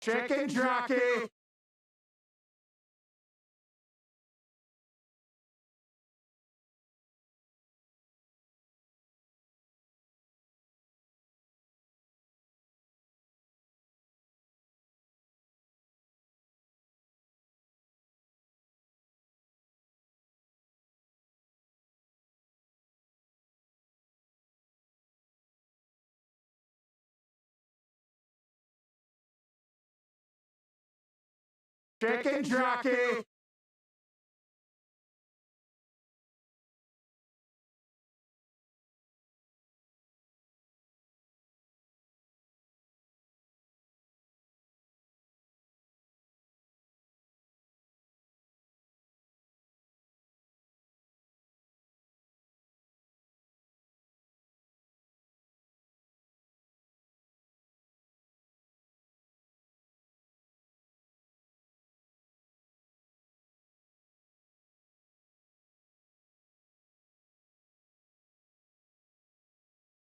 Chicken jockey. Chicken jockey.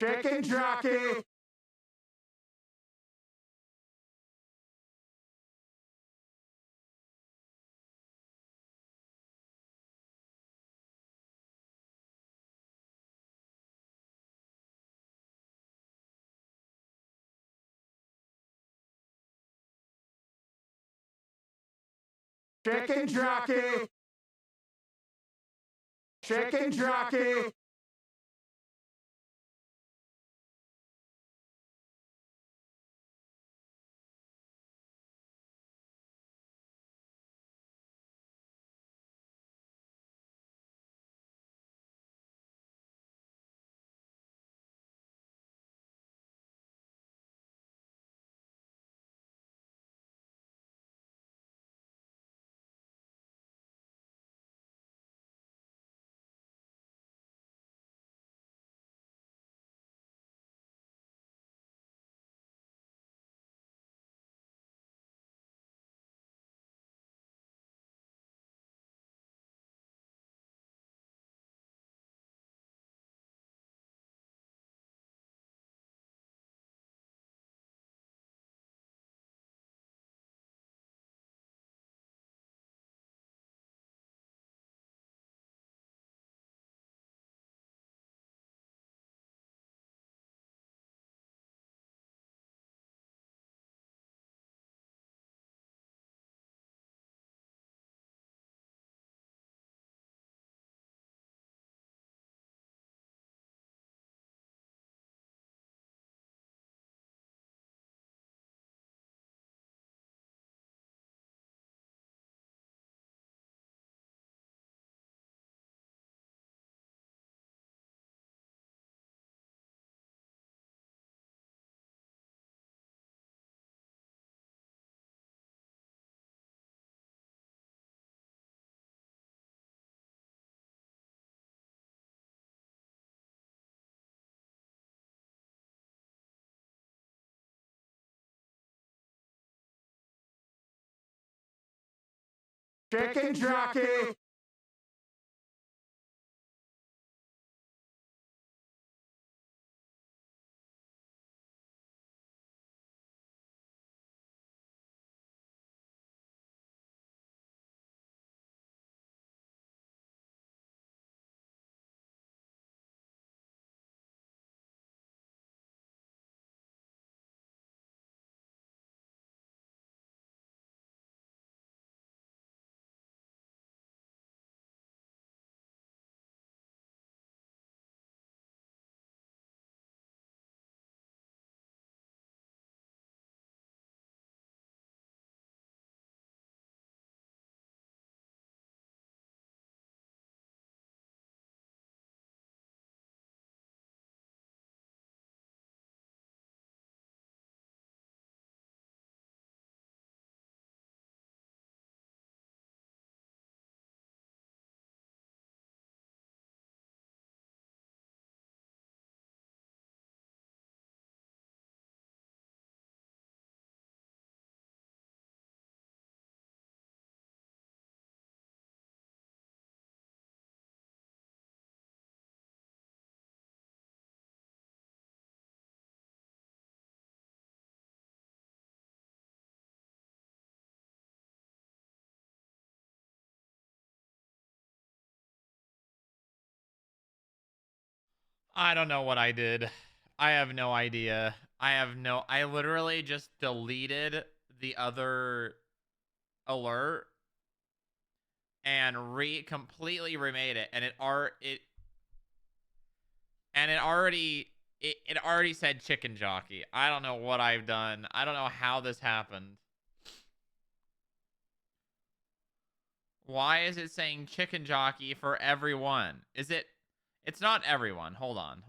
Chicken jockey. Chicken jockey. Chicken jockey. Chicken jockey. I don't know what I did. I have no idea. I literally just deleted the other alert and completely remade it, and it already said chicken jockey. I don't know what I've done. I don't know how this happened. Why is it saying chicken jockey for everyone? It's not everyone. Hold on.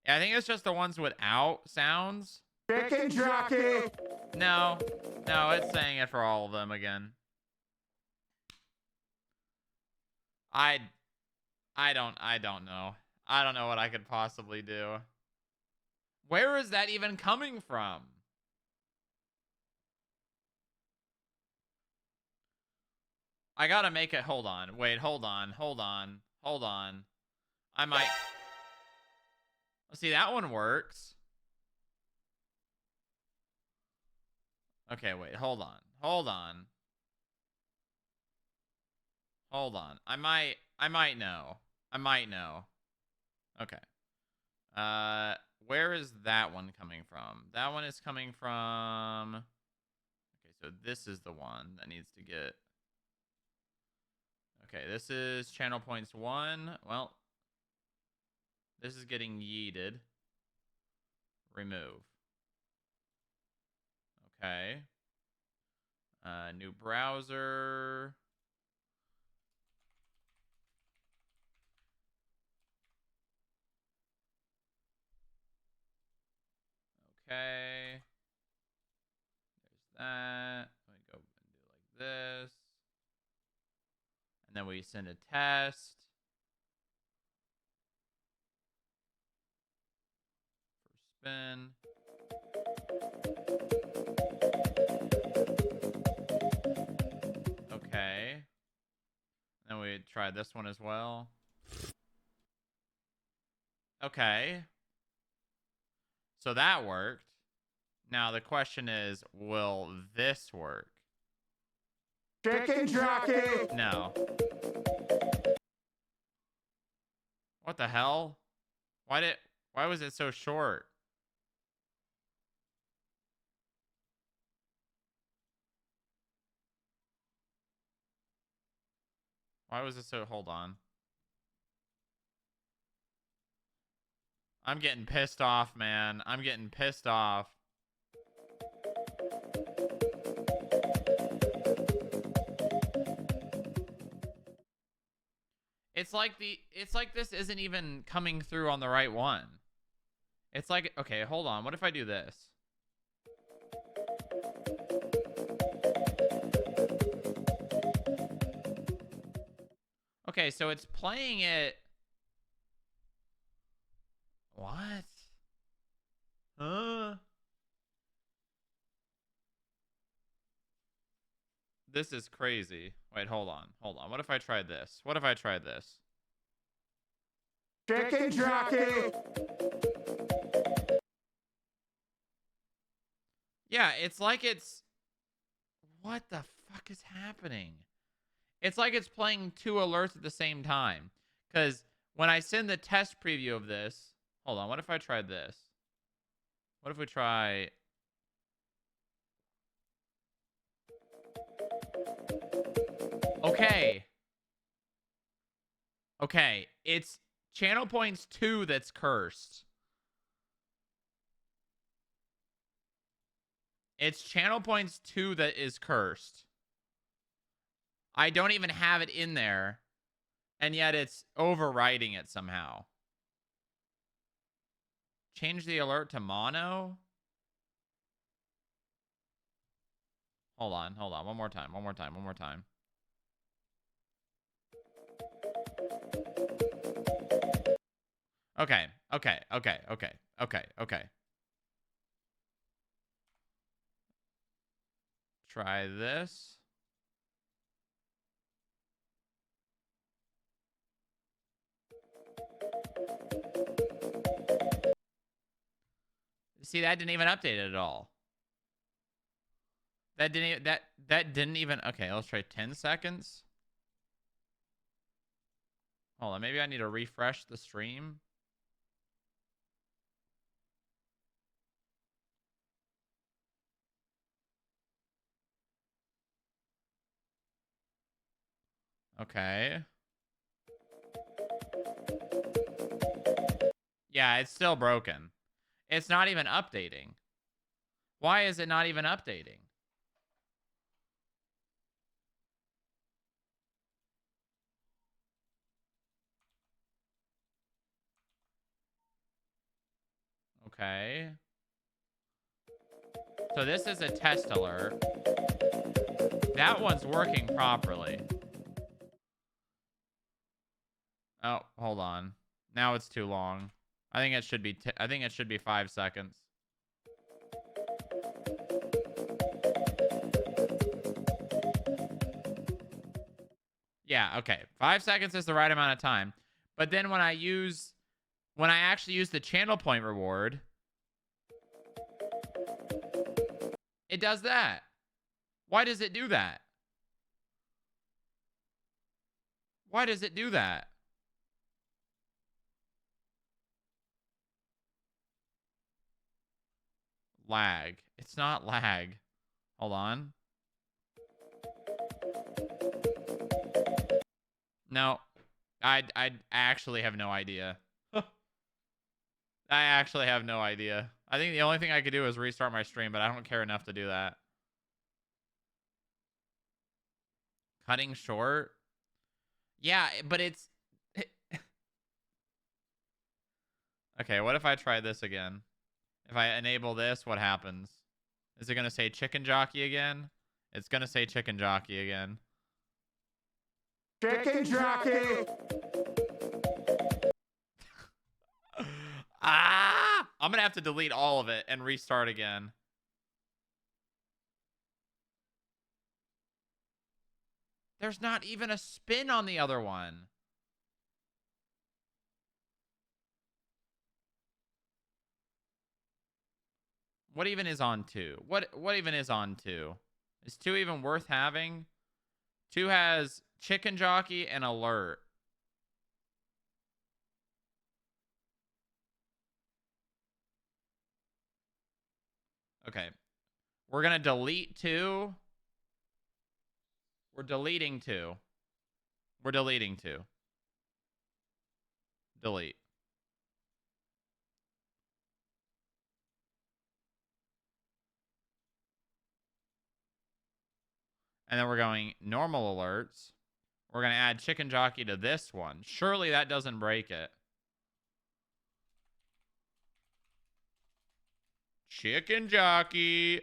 Yeah, I think it's just the ones without sounds. Chicken jockey. No, it's saying it for all of them again. I don't know. I don't know what I could possibly do. Where is that even coming from? I gotta make it. Hold on. Wait, hold on. I might. See, that one works. Okay, wait. Hold on. I might know. Okay. Where is that one coming from? That one is coming from. Okay, so this is the one that needs to get. Okay, this is channel points 1. Well, this is getting yeeted. Remove. Okay. New browser. Okay. There's that. Let me go and do like this. And then we send a test. For spin. Okay. Then we try this one as well. Okay. So that worked. Now the question is, will this work? Chicken jockey. No. What the hell? Why was it so short? Why was it so... Hold on. I'm getting pissed off, man. I'm getting pissed off. It's like this isn't even coming through on the right one. It's like, okay, hold on. What if I do this? Okay, so it's playing it. What? This is crazy. Wait, hold on. What if I tried this? Chicken jockey. Yeah, it's like it's... What the fuck is happening? It's like it's playing 2 alerts at the same time. Because when I send the test preview of this... Hold on, what if I tried this? What if we try... Okay, it's channel points 2 that's cursed. It's channel points 2 that is cursed. I don't even have it in there, and yet it's overriding it somehow. Change the alert to mono. Hold on. One more time. Okay. Try this. See, that didn't even update it at all. That didn't even... Okay, let's try 10 seconds. Hold on. Maybe I need to refresh the stream. Okay. Yeah, it's still broken. It's not even updating. Why is it not even updating? Okay. So this is a test alert. That one's working properly. Oh, hold on. Now it's too long. I think it should be 5 seconds. Yeah, okay. 5 seconds is the right amount of time. But then when I actually use the channel point reward, it does that. Why does it do that? Why does it do that? Lag. It's not lag. Hold on. No. I actually have no idea. I actually have no idea. I think the only thing I could do is restart my stream, but I don't care enough to do that. Cutting short? Yeah, but it's... Okay, what if I try this again? If I enable this, what happens? Is it going to say chicken jockey again? It's going to say chicken jockey again. Chicken jockey. Ah! I'm going to have to delete all of it and restart again. There's not even a spin on the other one. What even is on 2? What even is on 2? Is 2 even worth having? 2 has chicken jockey and alert. Okay. We're going to delete 2. We're deleting 2. We're deleting 2. Delete. And then we're going normal alerts. We're going to add chicken jockey to this one. Surely that doesn't break it. Chicken jockey.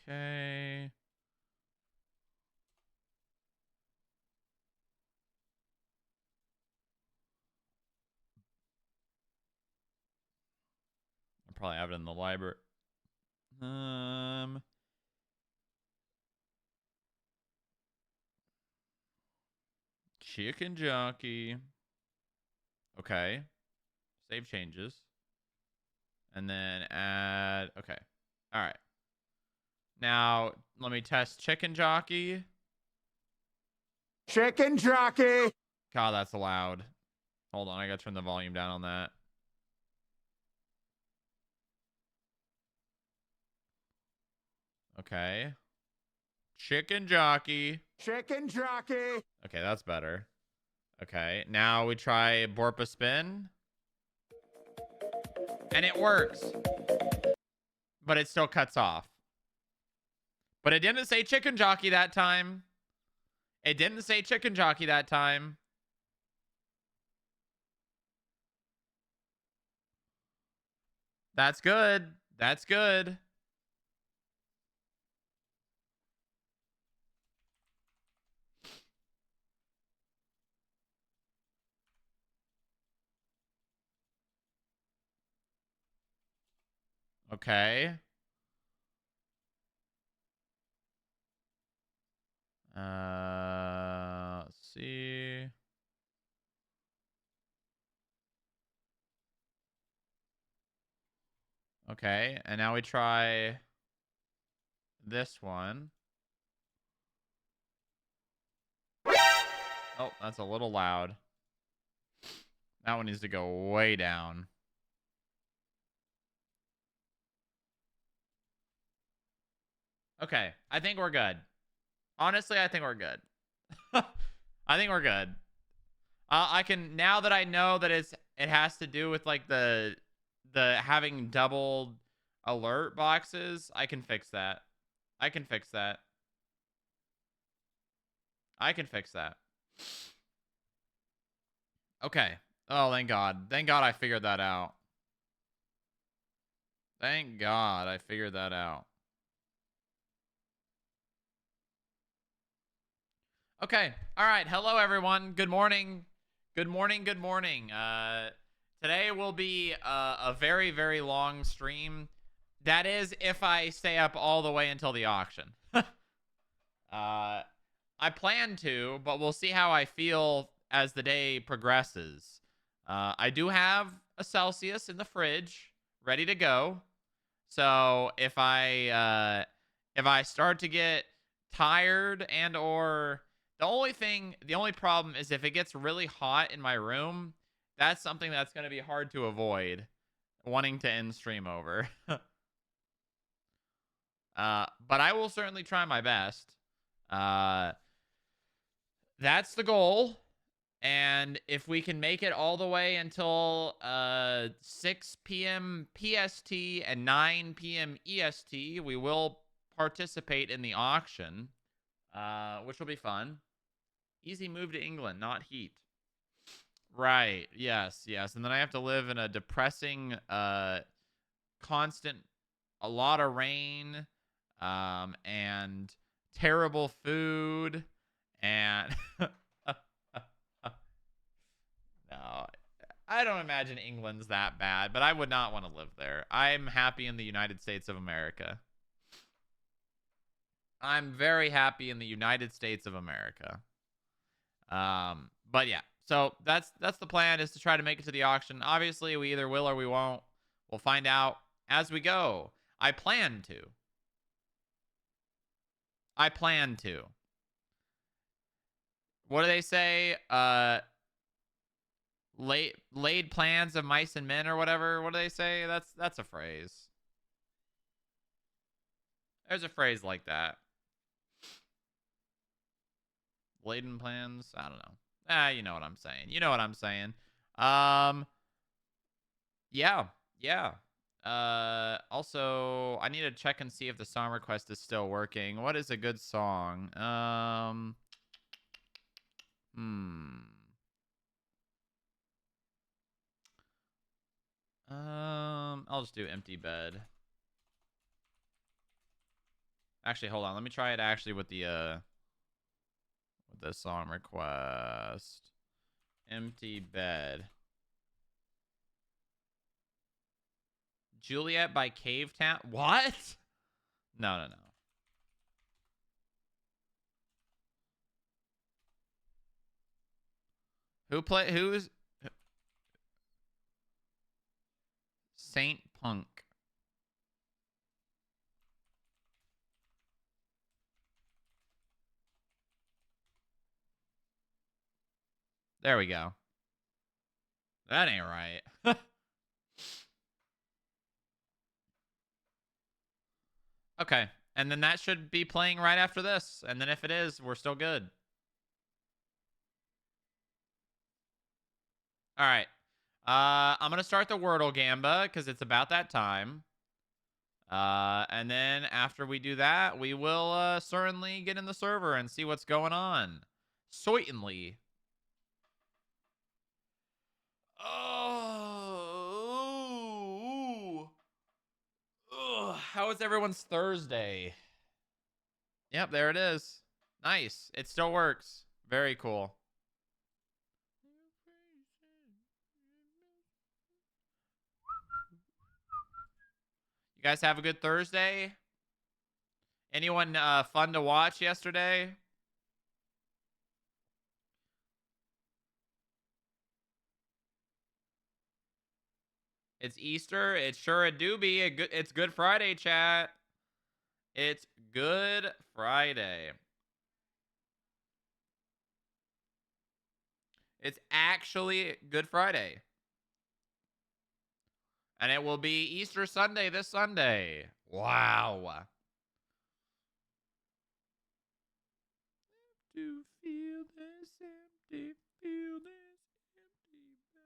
Okay. I'll probably have it in the library. Chicken jockey. Okay. Save changes. And then add. Okay. All right. Now, let me test chicken jockey. Chicken jockey. God, that's loud. Hold on. I got to turn the volume down on that. Okay. Chicken jockey. Chicken jockey. Okay, that's better. Okay. Now we try Borpa spin. And it works. But it still cuts off. But it didn't say chicken jockey that time. It didn't say chicken jockey that time. That's good. That's good. Okay. Let's see. Okay, and now we try this one. Oh, that's a little loud. That one needs to go way down. Okay, I think we're good. Honestly, I think we're good. I think we're good. I can, now that I know that it has to do with like the having double alert boxes, I can fix that. I can fix that. I can fix that. Okay. Oh, thank God. Thank God I figured that out. Thank God I figured that out. Okay. All right. Hello, everyone. Good morning. Good morning. Good morning. Today will be a very, very long stream. That is if I stay up all the way until the auction. I plan to, but we'll see how I feel as the day progresses. I do have a Celsius in the fridge ready to go. So if I start to get tired and or the only problem is if it gets really hot in my room, that's something that's going to be hard to avoid wanting to end stream over. But I will certainly try my best. That's the goal. And if we can make it all the way until 6 p.m. PST and 9 p.m. EST, we will participate in the auction, which will be fun. Easy move to England, not heat. Right. Yes. Yes. And then I have to live in a depressing, constant, a lot of rain, and terrible food, and no, I don't imagine England's that bad, but I would not want to live there. I'm happy in the United States of America. I'm very happy in the United States of America. But yeah, so that's the plan, is to try to make it to the auction. Obviously, we either will or we won't. We'll find out as we go. I plan to. What do they say? Laid plans of mice and men or whatever. What do they say? That's a phrase. There's a phrase like that. Laden plans. I don't know. You know what I'm saying. You know what I'm saying. Yeah. Also, I need to check and see if the song request is still working. What is a good song? I'll just do Empty Bed. Actually, hold on. Let me try it actually with the song request. Empty Bed. Juliet by Cave Town. What? No. Who's Saint Punk? There we go. That ain't right. Okay. And then that should be playing right after this. And then if it is, we're still good. All right. I'm going to start the Wordle Gamba because it's about that time. And then after we do that, we will certainly get in the server and see what's going on. Certainly. Oh. How is everyone's Thursday? Yep, there it is. Nice. It still works. Very cool. You guys have a good Thursday? Anyone fun to watch yesterday? It's Easter. It do be. It's Good Friday, chat. It's Good Friday. It's actually Good Friday. And it will be Easter Sunday this Sunday. Wow. To feel this empty, feel this empty bed.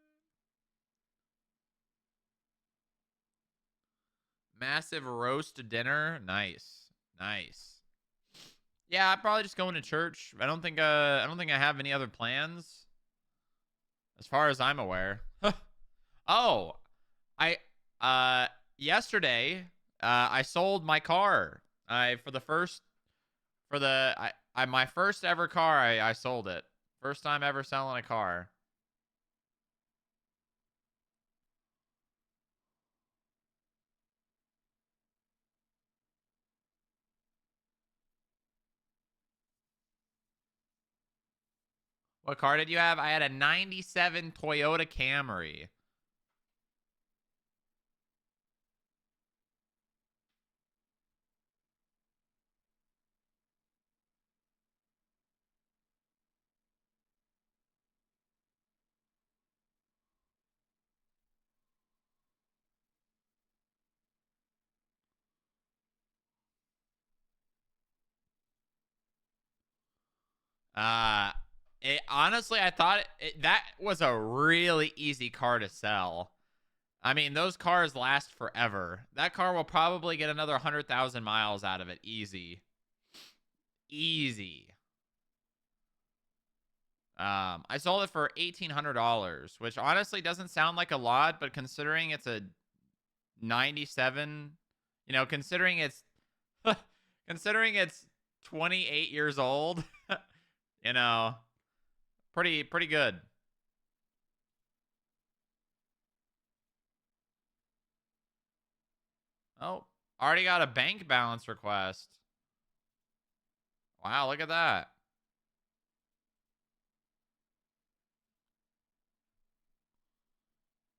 Massive roast dinner. Nice. Nice. Yeah, I'm probably just going to church. I don't think I have any other plans as far as I'm aware. Oh, I yesterday I sold my car. My first ever car, I sold it. First time ever selling a car. What car did you have? I had a 97 Toyota Camry. Uh, honestly, I thought that was a really easy car to sell. I mean, those cars last forever. That car will probably get another 100,000 miles out of it. Easy. Easy. I sold it for $1,800, which honestly doesn't sound like a lot, but considering it's a 97, considering it's considering it's 28 years old, you know, pretty good. Oh, already got a bank balance request. Wow, look at that.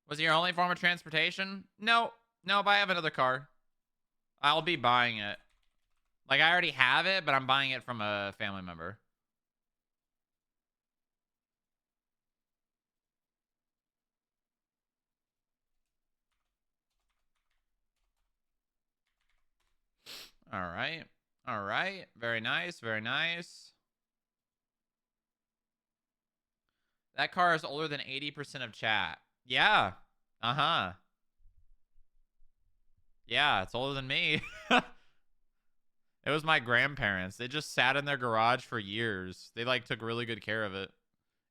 Was it your only form of transportation? No, but I have another car. I'll be buying it. Like, I already have it, but I'm buying it from a family member. All right. All right. Very nice. Very nice. That car is older than 80% of chat. Yeah. Uh-huh. Yeah, it's older than me. It was my grandparents. They just sat in their garage for years. They like took really good care of it.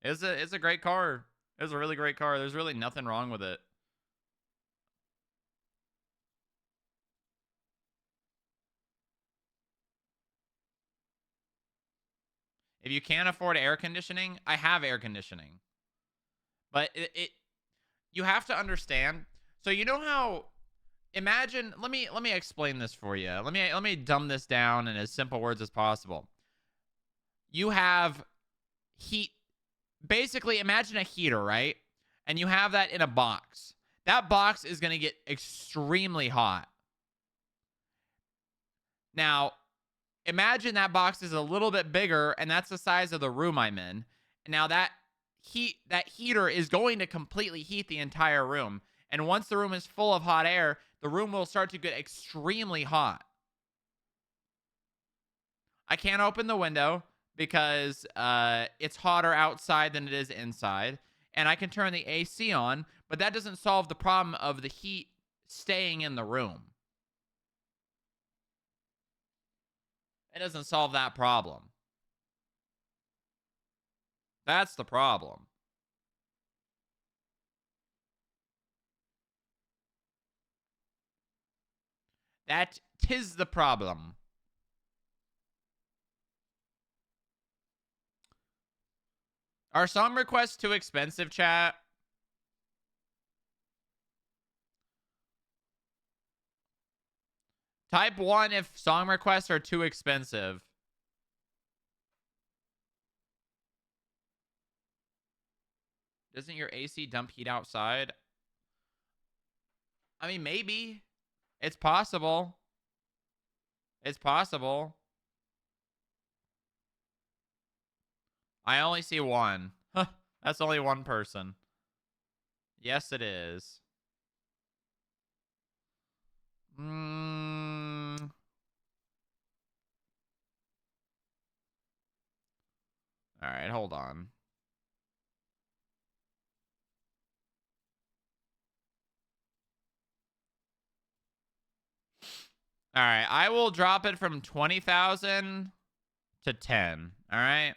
It's a great car. It was a really great car. There's really nothing wrong with it. If you can't afford air conditioning, I have air conditioning. But you have to understand. So you know how imagine let me explain this for you. Let me dumb this down in as simple words as possible. You have heat. Basically, imagine a heater, right? And you have that in a box. That box is going to get extremely hot. Now, imagine that box is a little bit bigger, and that's the size of the room I'm in. Now that heater is going to completely heat the entire room. And once the room is full of hot air, the room will start to get extremely hot. I can't open the window because it's hotter outside than it is inside. And I can turn the AC on, but that doesn't solve the problem of the heat staying in the room. It doesn't solve that problem. That's the problem. That tis the problem. Are song requests too expensive, chat? Type 1 if song requests are too expensive. Doesn't your AC dump heat outside? I mean, maybe. It's possible. It's possible. I only see one. Huh, that's only one person. Yes, it is. All right, hold on. All right, I will drop it from 20,000 to 10. All right.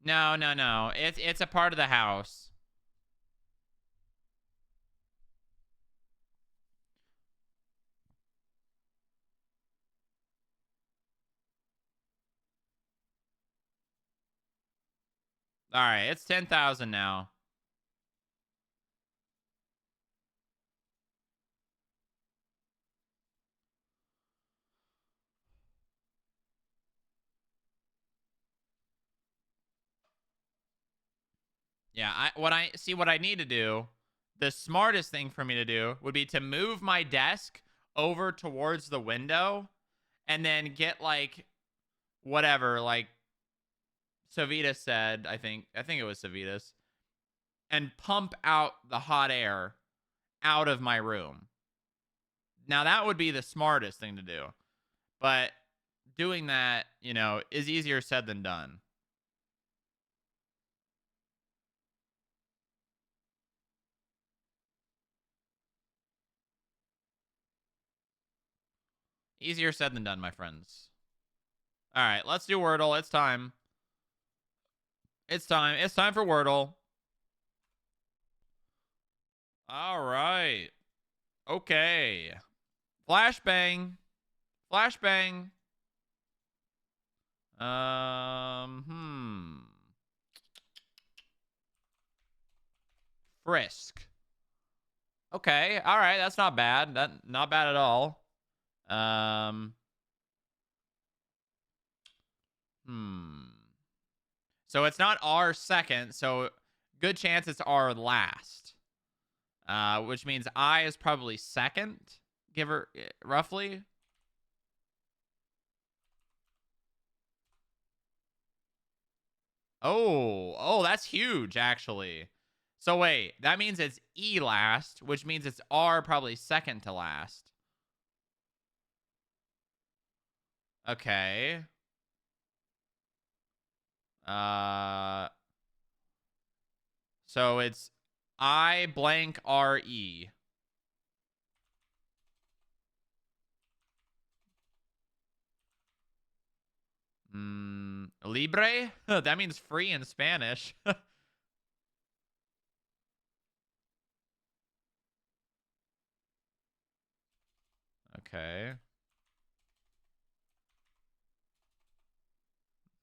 No, no, no. It's a part of the house. All right, it's 10,000 now. Yeah, what I need to do, the smartest thing for me to do would be to move my desk over towards the window and then get like whatever, like Savitas said, I think it was Savitas, and pump out the hot air out of my room. Now that would be the smartest thing to do. But doing that, you know, is easier said than done. Easier said than done, my friends. All right, let's do Wordle. It's time. It's time. It's time for Wordle. All right. Okay. Flashbang. Flashbang. Frisk. Okay. All right. That's not bad. Not bad at all. So it's not our second. So good chance it's our last. Which means I is probably second. Give her roughly. Oh, that's huge, actually. So wait, that means it's E last, which means it's R probably second to last. Okay. So it's I blank R-E. Libre? That means free in Spanish. Okay.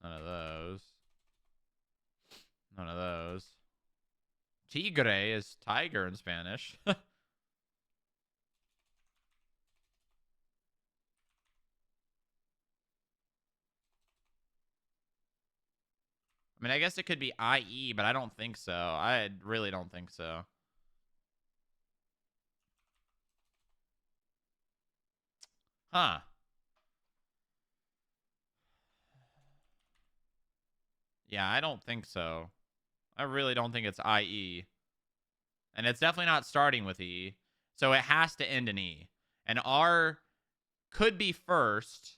None of those. None of those. Tigre is tiger in Spanish. I mean, I guess it could be IE, but I don't think so. I really don't think so. Huh. Yeah, I don't think so. I really don't think it's IE. And it's definitely not starting with E. So it has to end in E. And R could be first.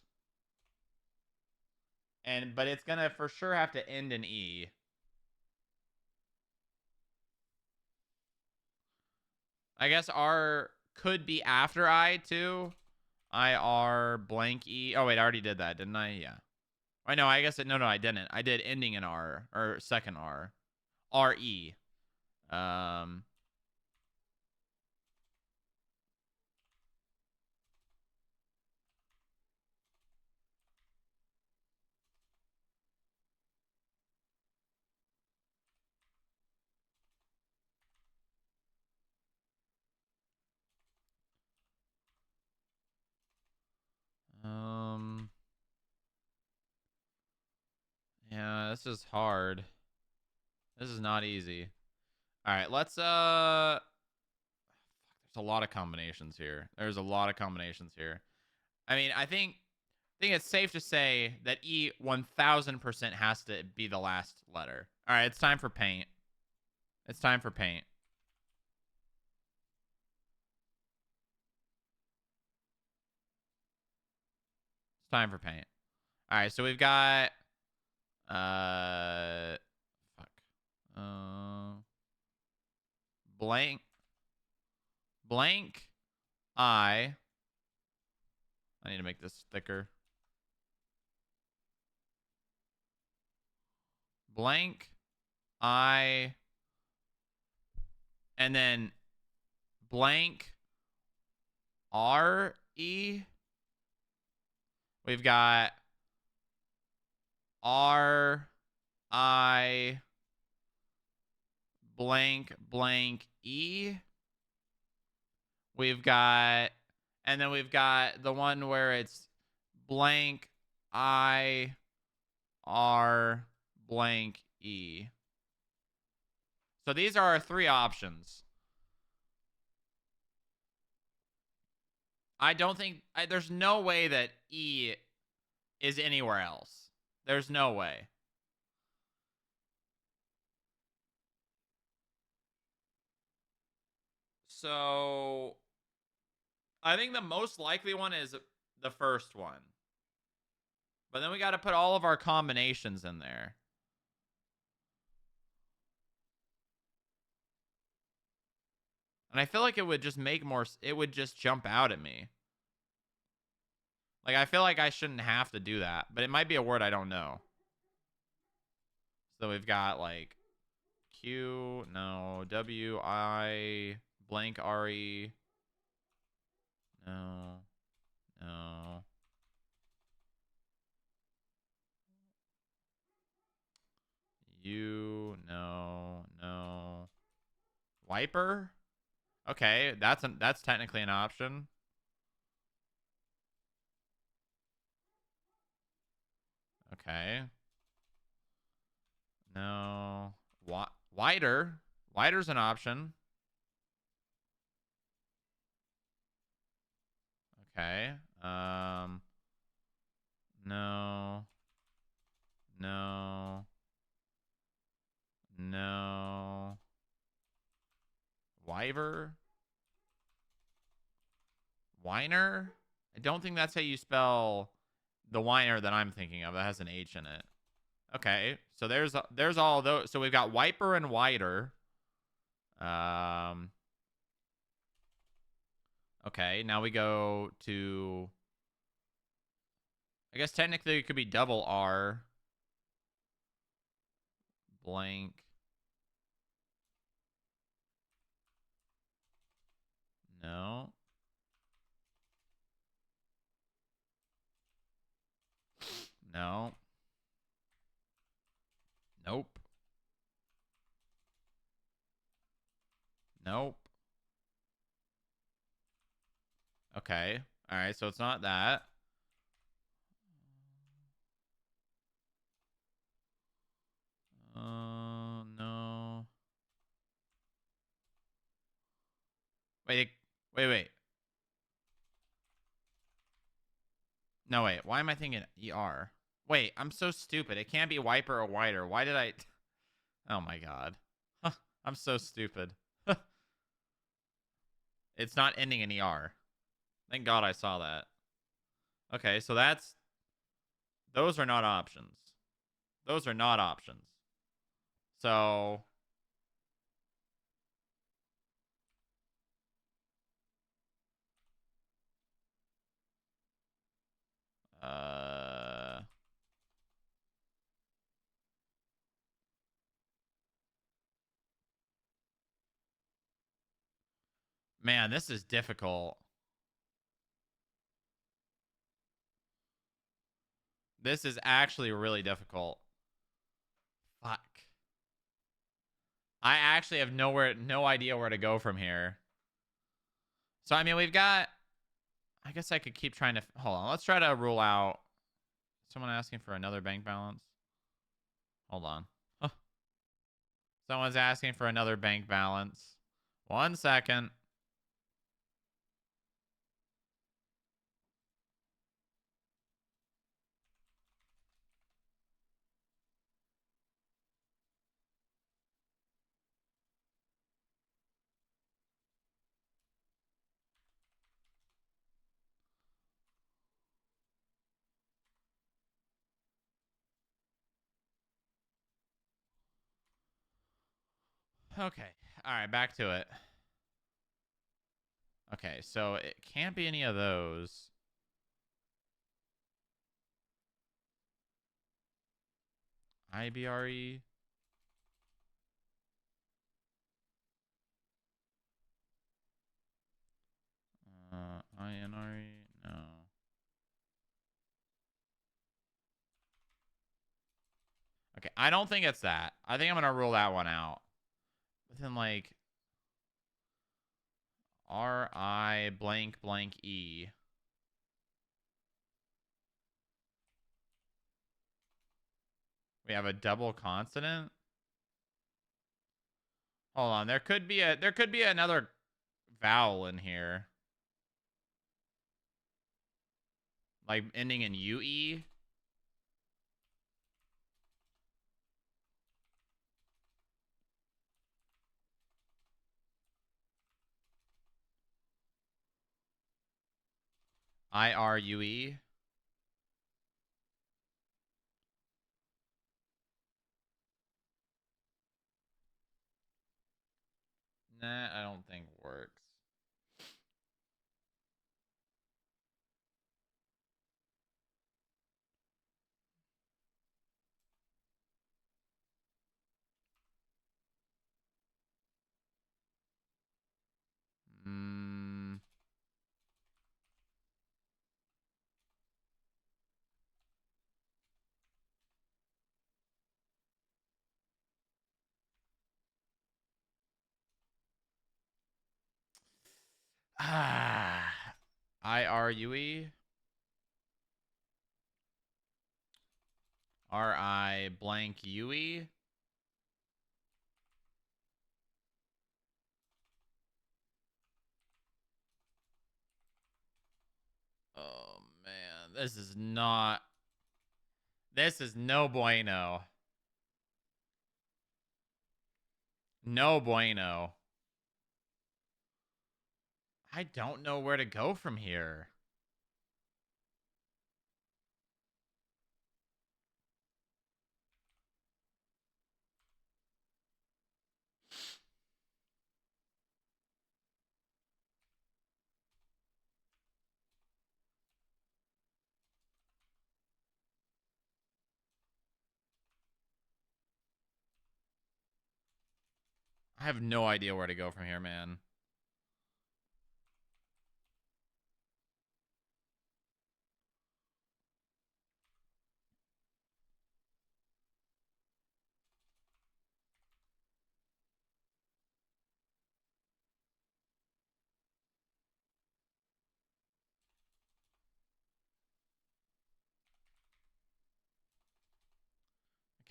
But it's gonna for sure have to end in E. I guess R could be after I too. IR blank E. Oh wait, I already did that, didn't I? Yeah. I know. I guess no, I didn't. I did ending in R or second R. RE. Um. Um. Yeah, this is hard. This is not easy. All right, let's there's a lot of combinations here. There's a lot of combinations here. I mean, I think it's safe to say that E 1000% has to be the last letter. All right, it's time for paint. It's time for paint. It's time for paint. All right, so we've got fuck. Blank I need to make this thicker. Blank I and then blank RE. We've got RI blank blank E. We've got, and then we've got the one where it's blank I R blank E. So these are our three options. I don't think, there's no way that E is anywhere else. There's no way. So I think the most likely one is the first one. But then we got to put all of our combinations in there. And I feel like it would just make more, it would just jump out at me. Like, I feel like I shouldn't have to do that, but it might be a word I don't know. So we've got like Q, no, W, I, blank, RE. No, no. U, no, no. Wiper? Okay, that's technically an option. Okay. No. Wider. Wider's an option. Okay. No. No. No. Wyver? Whiner? I don't think that's how you spell the whiner that I'm thinking of. That has an H in it. Okay, so there's all those. So we've got wiper and wider. Okay, now we go to, I guess technically it could be double R. Blank. No. No. Nope. Nope. Okay. All right, so it's not that. No. Wait. No, wait. Why am I thinking ER? Wait, I'm so stupid. It can't be wiper or wider. Why did I... Oh, my God. I'm so stupid. It's not ending in ER. Thank God I saw that. Okay, so that's... Those are not options. Those are not options. So... Man, this is difficult. This is actually really difficult. Fuck. I actually have no idea where to go from here. So, I mean, we've got... I guess I could keep trying to... Hold on. Let's try to rule out... Someone asking for another bank balance. Hold on. Huh. Someone's asking for another bank balance. 1 second. Okay. All right, back to it. Okay, so it can't be any of those. IBRE. INRE. No. Okay, I don't think it's that. I think I'm gonna rule that one out. But then like RI blank blank E. We have a double consonant. Hold on, there could be another vowel in here. Like ending in UE. IRUE. Nah, I don't think works. IRUE. RI blank UE. Oh man, this is not. This is no bueno. No bueno. I don't know where to go from here. I have no idea where to go from here, man.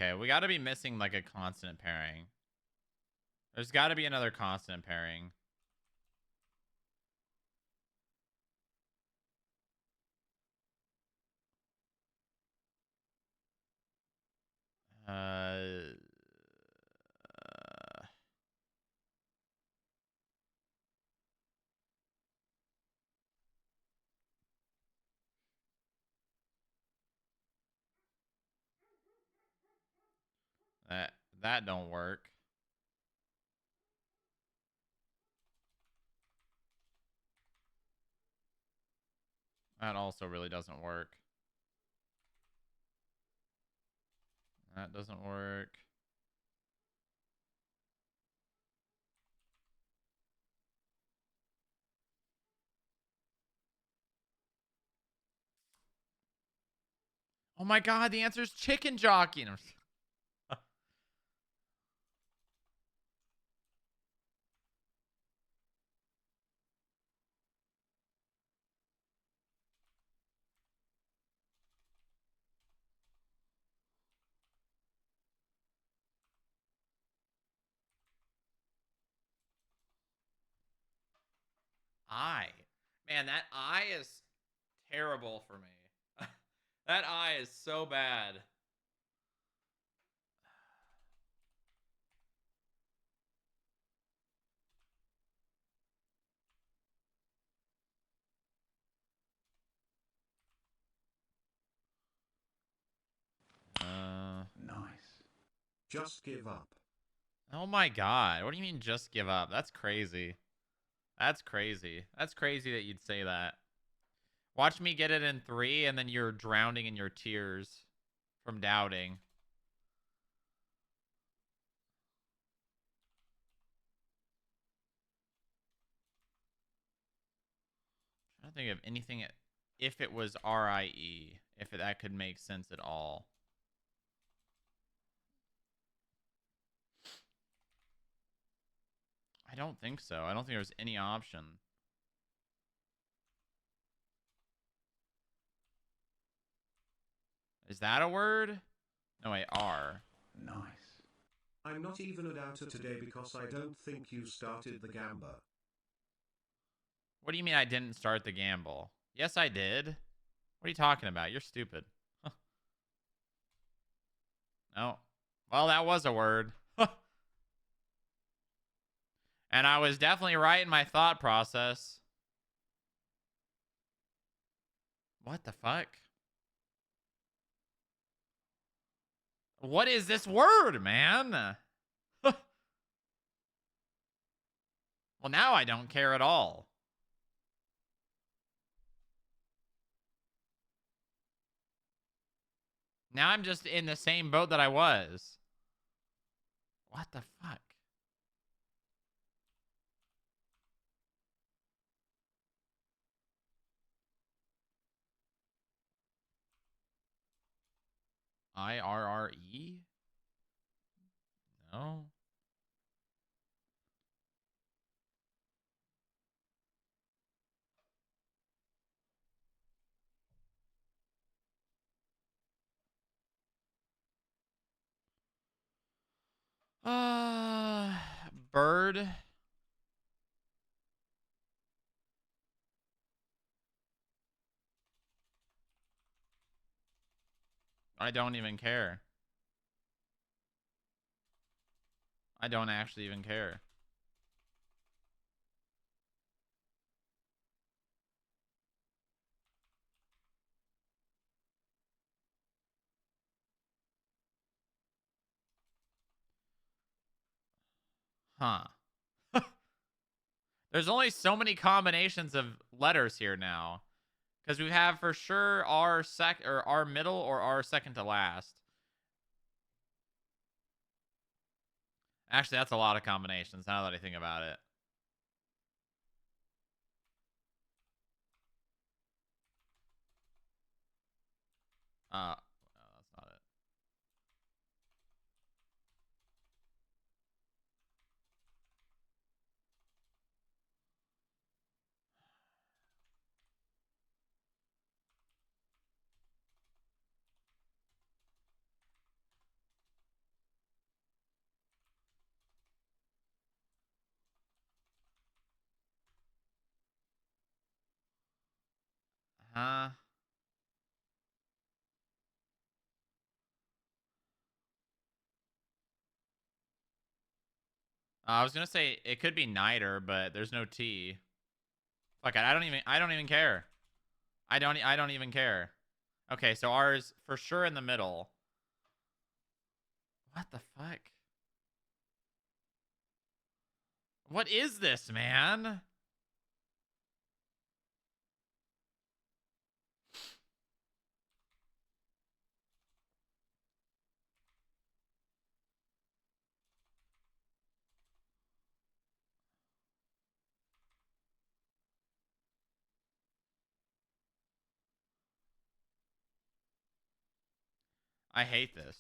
Okay, we got to be missing like a consonant pairing. There's got to be another consonant pairing. Uh, that don't work. That also really doesn't work. That doesn't work. Oh my god, the answer is chicken jockey. eye. Man, that eye is terrible for me. That eye is so bad. Nice. Just give up. Oh my god. What do you mean just give up? That's crazy. That's crazy. That's crazy that you'd say that. Watch me get it in 3 and then you're drowning in your tears from doubting. I don't think of anything if it was RIE, if that could make sense at all. I don't think so. I don't think there's any option. Is that a word? No, wait, R. Nice. I'm not even a doubter today because I don't think you started the gamba. What do you mean I didn't start the gamble? Yes, I did. What are you talking about? You're stupid. Huh. No. Well, that was a word. And I was definitely right in my thought process. What the fuck? What is this word, man? Well, now I don't care at all. Now I'm just in the same boat that I was. What the fuck? IRRE? No. Bird. I don't even care. I don't actually even care. Huh. There's only so many combinations of letters here now. Because we have for sure R middle or R second to last. Actually, that's a lot of combinations now that I think about it. No, that's not it. Huh? I was gonna say it could be Niter, but there's no T. Fuck it, I don't even care. I don't even care. Okay, so R is for sure in the middle. What the fuck? What is this, man? I hate this.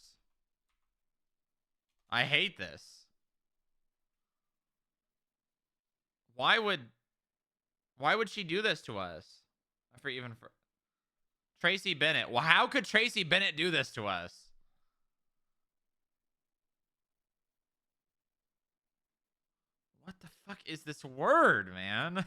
I hate this. Why would she do this to us? For Tracy Bennett. Well, how could Tracy Bennett do this to us? What the fuck is this word, man?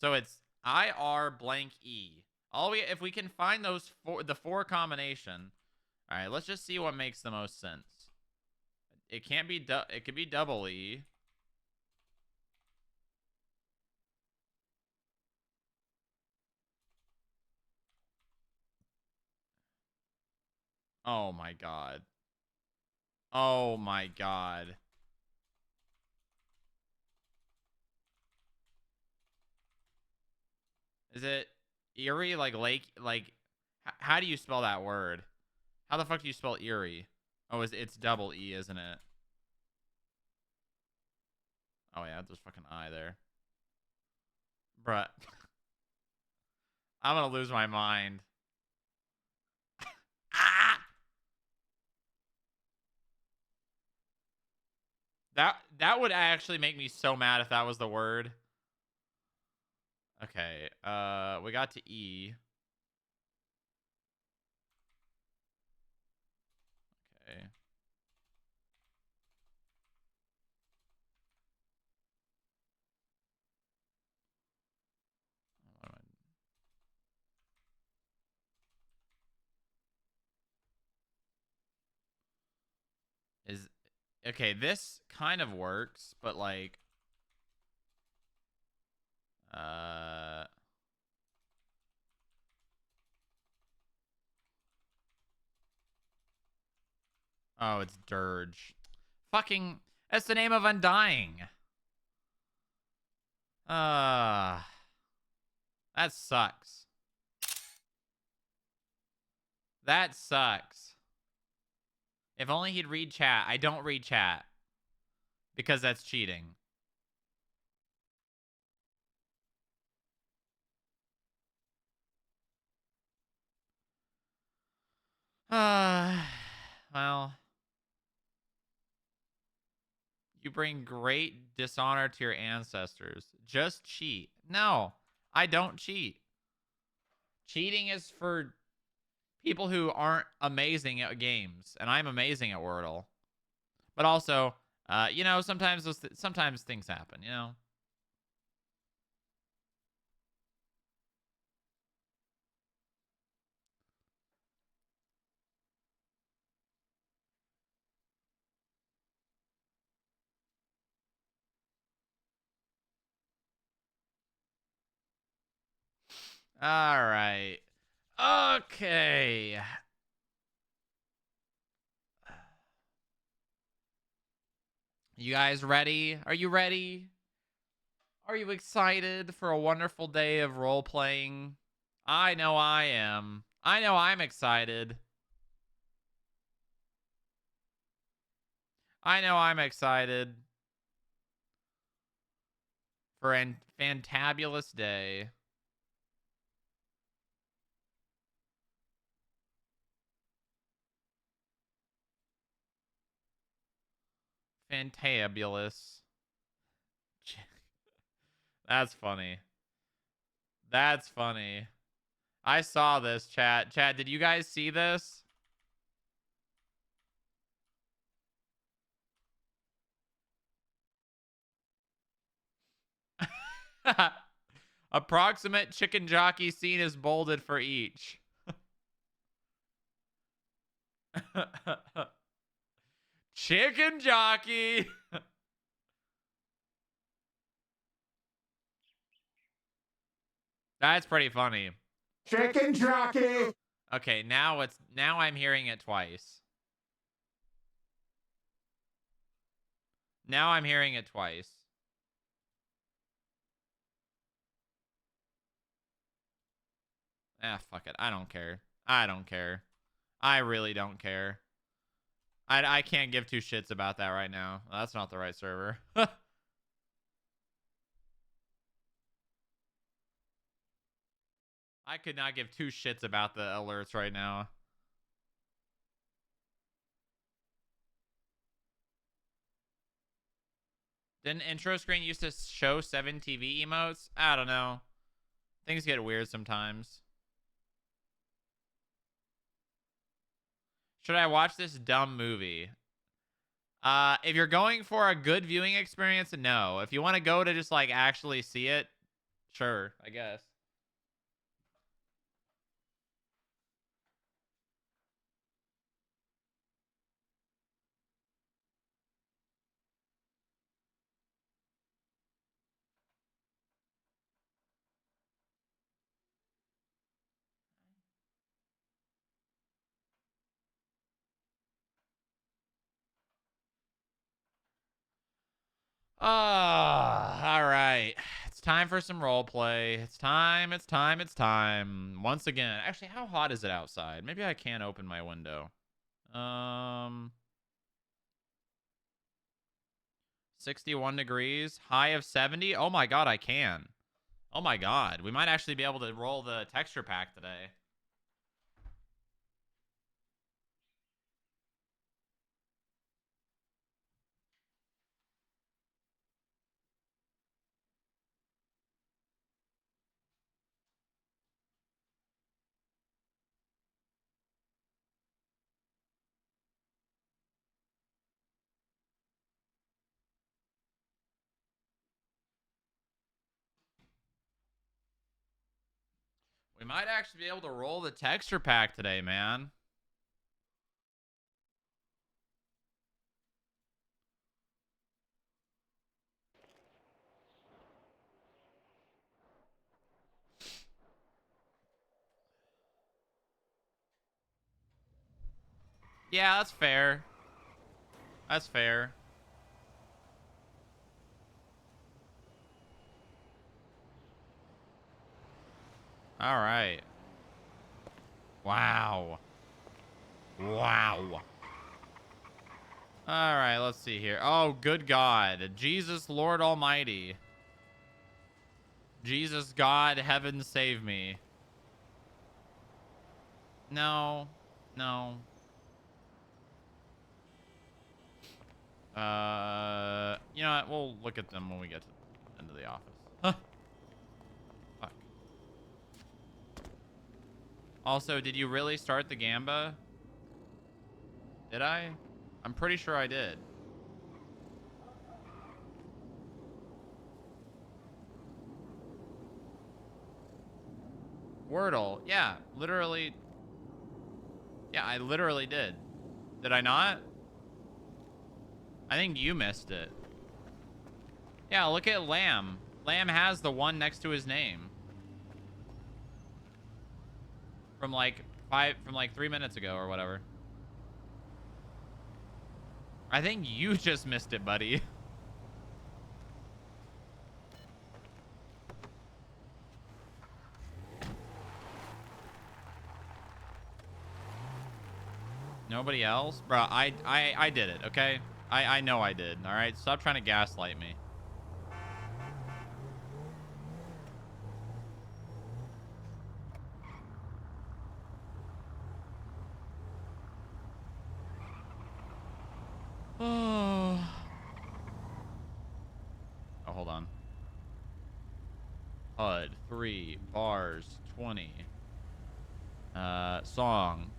So it's IR blank E. If we can find those the four combination. All right, let's just see what makes the most sense. It can't be it could be double E. Oh my god. Oh my god. Is it Erie? Like lake? Like, how do you spell that word? How the fuck do you spell Erie? Oh, it's double E, isn't it? Oh yeah, there's fucking I there. Bruh. I'm gonna lose my mind. Ah! That would actually make me so mad if that was the word. Okay, we got to E. Okay. Is okay, this kind of works, but like oh, it's Dirge. Fucking, that's the name of Undying. That sucks. That sucks. If only he'd read chat. I don't read chat because that's cheating. Well, you bring great dishonor to your ancestors. Just cheat. No, I don't cheat. Cheating is for people who aren't amazing at games, and I'm amazing at Wordle. But also, you know, sometimes sometimes things happen, you know. All right. Okay. You guys ready? Are you ready? Are you excited for a wonderful day of role playing? I know I am. I know I'm excited. I know I'm excited for a fantabulous day. Fantabulous. That's funny. That's funny. I saw this, chat. Chat, did you guys see this? Approximate chicken jockey scene is bolded for each. Chicken jockey. That's pretty funny. Chicken jockey. Okay, now I'm hearing it twice. Now I'm hearing it twice. Ah, fuck it. I don't care. I don't care. I really don't care. I can't give two shits about that right now. That's not the right server. I could not give two shits about the alerts right now. Didn't intro screen used to show 7 TV emotes? I don't know. Things get weird sometimes. Should I watch this dumb movie? If you're going for a good viewing experience, no. If you want to go to just like actually see it, Sure, I guess. All right. It's time for some role play. It's time. It's time. It's time. Once again. Actually, how hot is it outside? Maybe I can't open my window. 61 degrees, high of 70. Oh my god, I can. Oh my god. We might actually be able to roll the texture pack today. We might actually be able to roll the texture pack today, man. Yeah, that's fair. That's fair. All right. Wow. Wow. All right, let's see here. Oh, good God. Jesus, Lord Almighty. Jesus, God, heaven save me. No. No. You know what? We'll look at them when we get to the end of the office. Huh. Fuck. Also, did you really start the Gamba? Did I? I'm pretty sure I did. Wordle. Yeah, literally. Yeah, I literally did. Did I not? I think you missed it. Yeah, look at Lamb. Lamb has the one next to his name. From like 3 minutes ago or whatever. I think you just missed it, buddy. Nobody else? Bro, I did it, okay? I know I did, all right? Stop trying to gaslight me. Oh, hold on. HUD 3 bars 20. Song.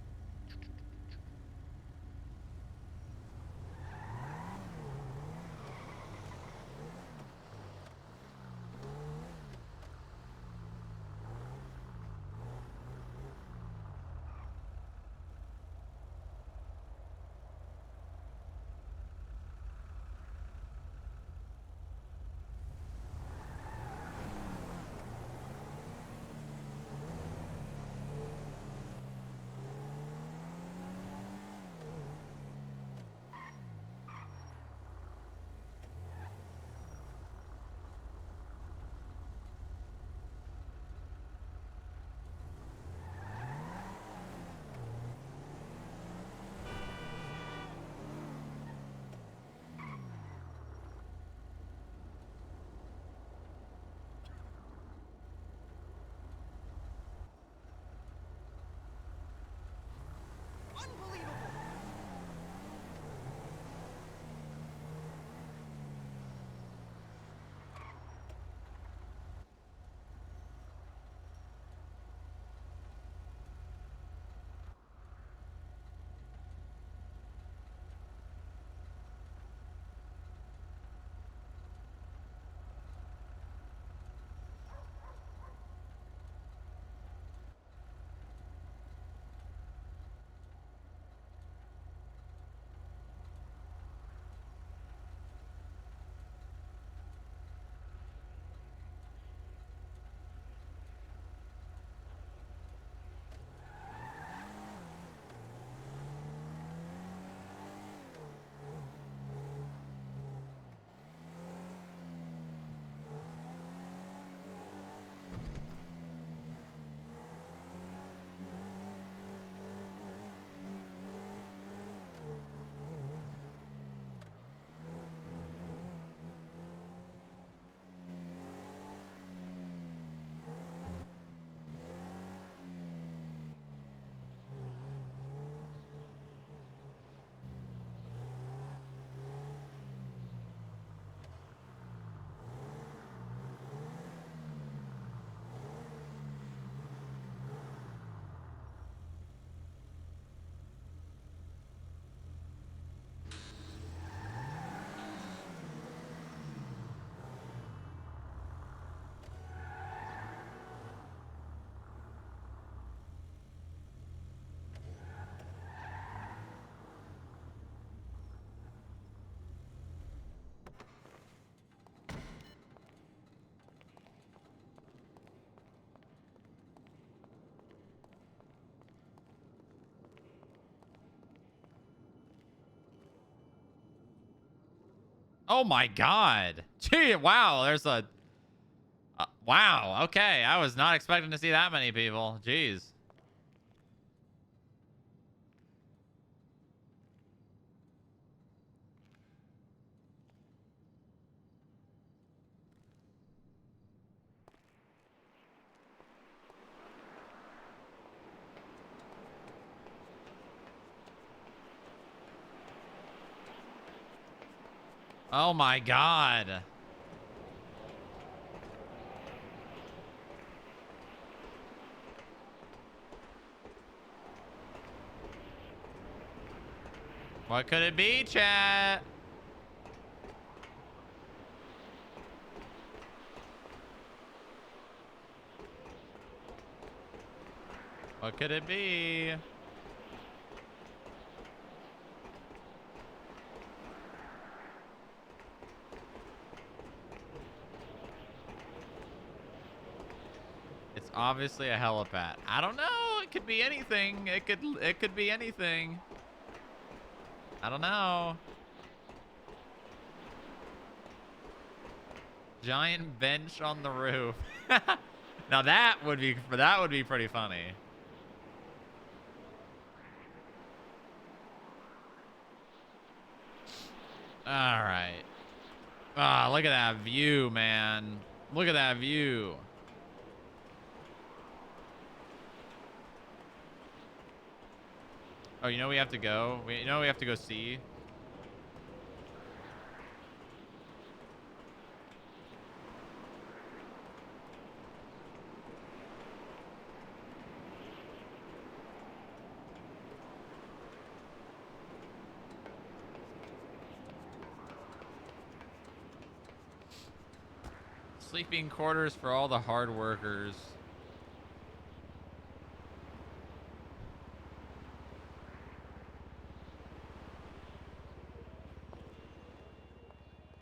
Oh my god. Gee, wow, there's a... wow, okay. I was not expecting to see that many people. Jeez. Oh my god. What could it be, chat? What could it be? It's obviously a helipad. I don't know. It could be anything. It could be anything. I don't know. Giant bench on the roof. Now that would be pretty funny. All right. Ah, look at that view, man. Look at that view. Oh, you know we have to go? You know we have to go see? Sleeping quarters for all the hard workers.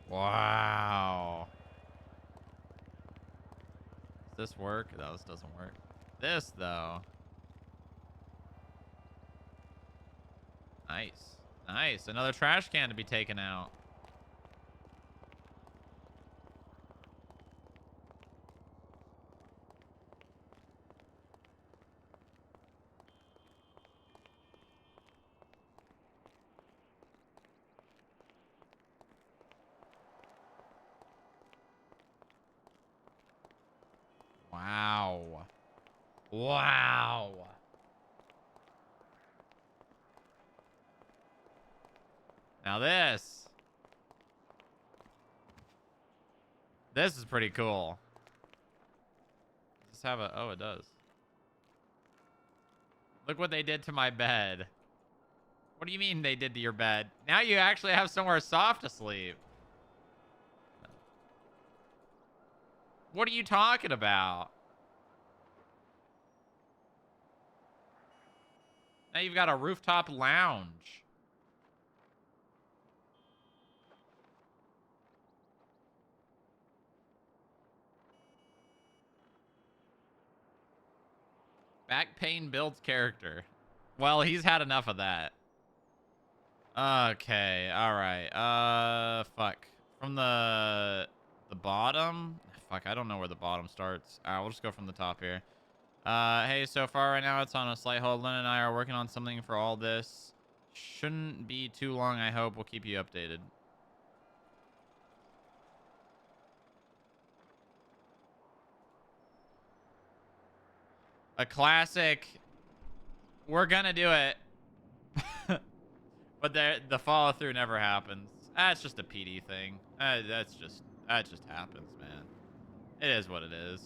Wow. Does this work? No, this doesn't work. This, though. Nice. Nice. Another trash can to be taken out. Wow. Wow. Now this. This is pretty cool. Does this have a... oh, it does. Look what they did to my bed. What do you mean they did to your bed? Now you actually have somewhere soft to sleep. What are you talking about? Now you've got a rooftop lounge. Back pain builds character. Well, he's had enough of that. Okay, all right. Fuck. From the bottom? Fuck, I don't know where the bottom starts. We'll just go from the top here. Hey, so far right now it's on a slight hold. Lynn and I are working on something for all this. Shouldn't be too long, I hope. We'll keep you updated. A classic. We're gonna do it. But the follow through never happens. That's just a PD thing. That just happens, man. It is what it is.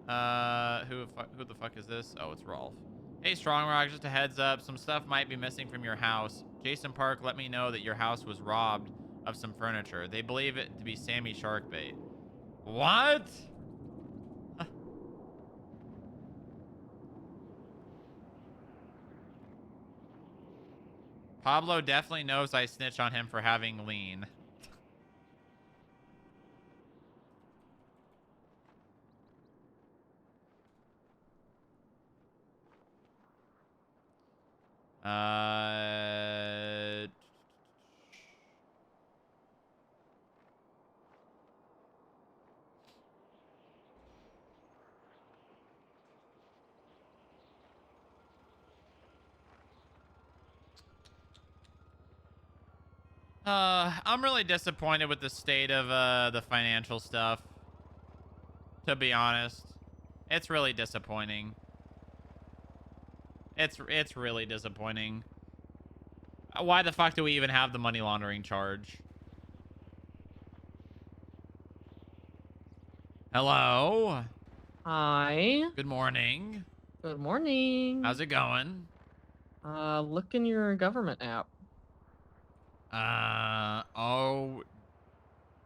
Who the fuck is this? Oh, it's Rolf. Hey, Strongrock, just a heads up. Some stuff might be missing from your house. Jason Park let me know that your house was robbed of some furniture. They believe it to be Sammy Sharkbait. What? Pablo definitely knows I snitch on him for having lean. I'm really disappointed with the state of the financial stuff. To be honest, it's really disappointing. It's really disappointing. Why the fuck do we even have the money laundering charge? Hello. Hi. Good morning. Good morning. How's it going? Look in your government app. Oh,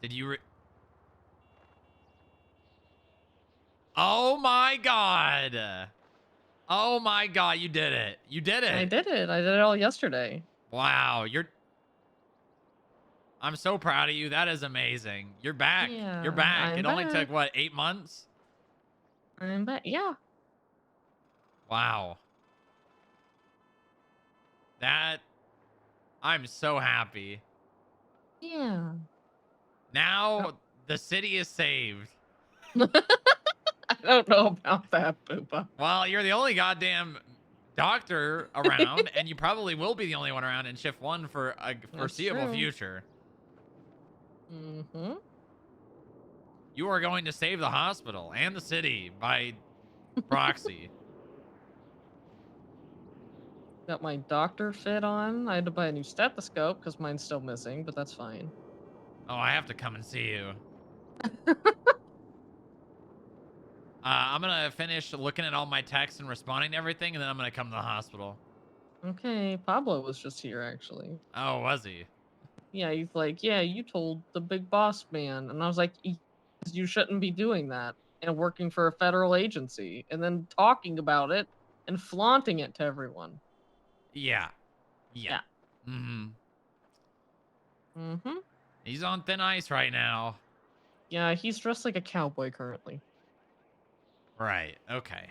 did you Oh my God. Oh my God, you did it. You did I it. did it. I did it all yesterday. Wow, I'm so proud of you. That is amazing. You're back. You're Yeah, back. I'm It only took back. what, 8 months? I'm back. Yeah. Wow. I'm so happy. Yeah. Now the city is saved. I don't know about that, Poopa. Well, you're the only goddamn doctor around, and you probably will be the only one around in shift 1 for a foreseeable true. future. Mm-hmm. You are going to save the hospital and the city by proxy. Got my doctor fit on. I had to buy a new stethoscope because mine's still missing, but that's fine. Oh, I have to come and see you. I'm gonna finish looking at all my texts and responding to everything, and then I'm gonna come to the hospital. Okay, Pablo was just here, actually. Oh, was he? Yeah, he's like, yeah, you told the big boss man. And I was like, you shouldn't be doing that and working for a federal agency and then talking about it and flaunting it to everyone. Yeah. Yeah. Yeah. Mm-hmm. Mm-hmm. He's on thin ice right now. Yeah, he's dressed like a cowboy currently. Right. Okay.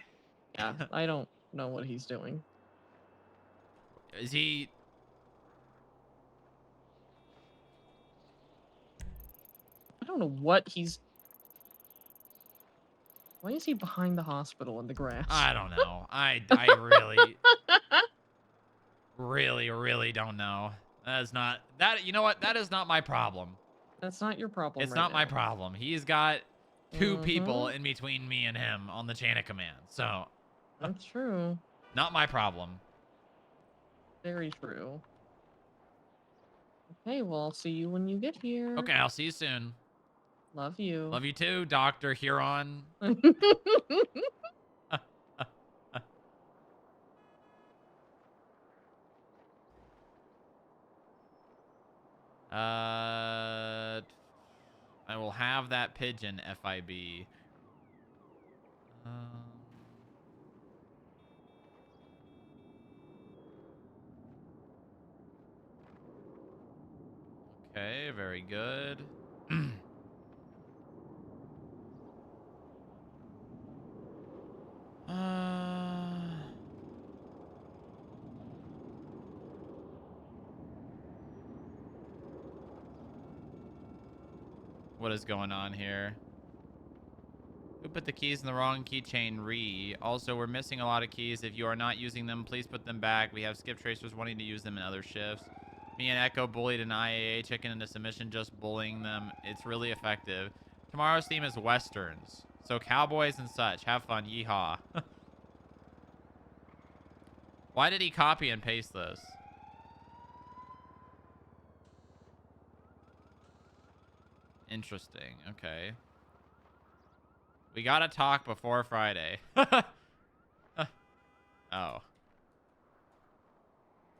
Yeah, I don't know what he's doing. Is he? I don't know what he's... Why is he behind the hospital in the grass? I don't know. I really, really don't know. That is not that. You know what? That is not my problem. That's not your problem It's right not my now. problem. He's got two people Mhm. in between me and him on the chain of command. So, That's true. not my problem. Very true. Okay, well, I'll see you when you get here. Okay, I'll see you soon. Love you. Love you too, Dr. Huron. I will have that pigeon, FIB. Okay, very good. What is going on here? Who put the keys in the wrong keychain? Also, we're missing a lot of keys. If you are not using them, please put them back. We have skip tracers wanting to use them in other shifts. Me and Echo bullied an IAA chicken into submission, just bullying them. It's really effective. Tomorrow's theme is Westerns. So cowboys and such. Have fun. Yeehaw. Why did he copy and paste this? Interesting. Okay. We gotta talk before Friday. Oh.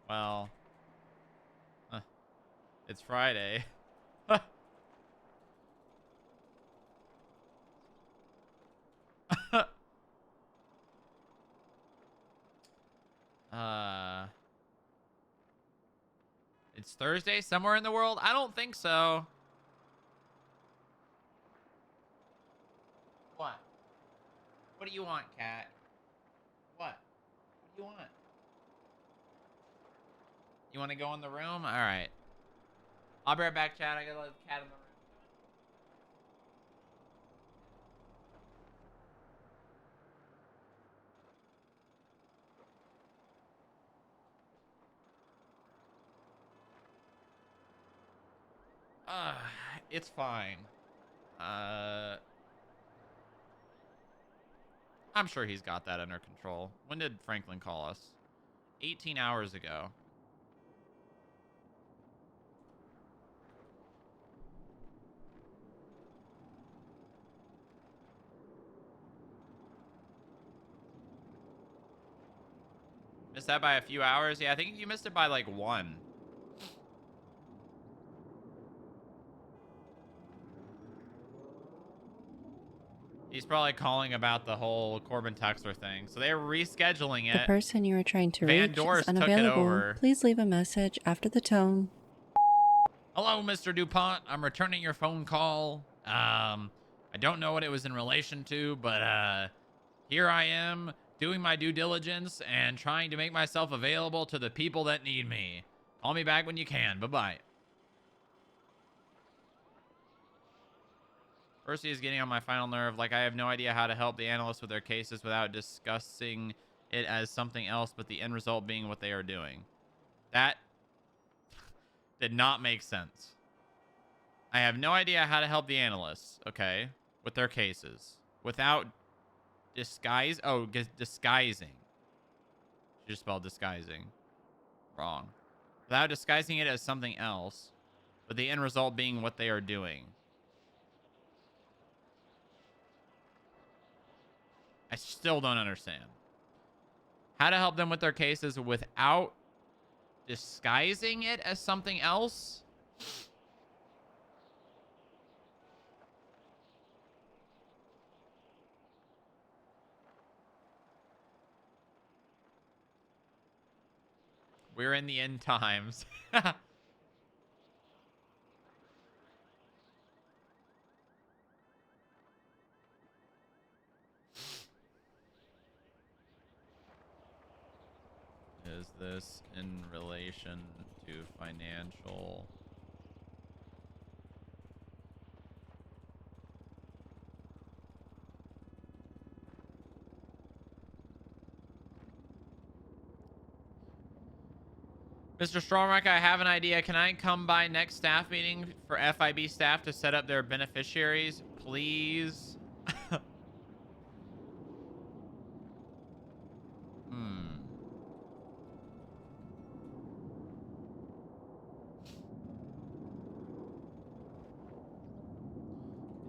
Well. It's Friday. It's Thursday somewhere in the world? I don't think so. What? What do you want, cat? What? What do you want? You want to go in the room? All right. I'll be right back, chat. I gotta let the cat in the room. It's fine. I'm sure he's got that under control. When did Franklin call us? 18 hours ago. Missed that by a few hours? Yeah, I think you missed it by like 1. He's probably calling about the whole Corbin Tuxler thing. So they're rescheduling The it. person you are trying to Van reach Dorst is took it unavailable. over. Please leave a message after the tone. Hello, Mr. DuPont. I'm returning your phone call. I don't know what it was in relation to, but here I am doing my due diligence and trying to make myself available to the people that need me. Call me back when you can. Bye-bye. Percy is getting on my final nerve. Like, I have no idea how to help the analysts with their cases without discussing it as something else, but the end result being what they are doing. That did not make sense. I have no idea how to help the analysts, okay, with their cases without disguising. She just spelled disguising wrong. Without disguising it as something else, but the end result being what they are doing. I still don't understand. How to help them with their cases without disguising it as something else? We're in the end times. Is this in relation to financial? Mr. Strongrock, I have an idea. Can I come by next staff meeting for FIB staff to set up their beneficiaries, please?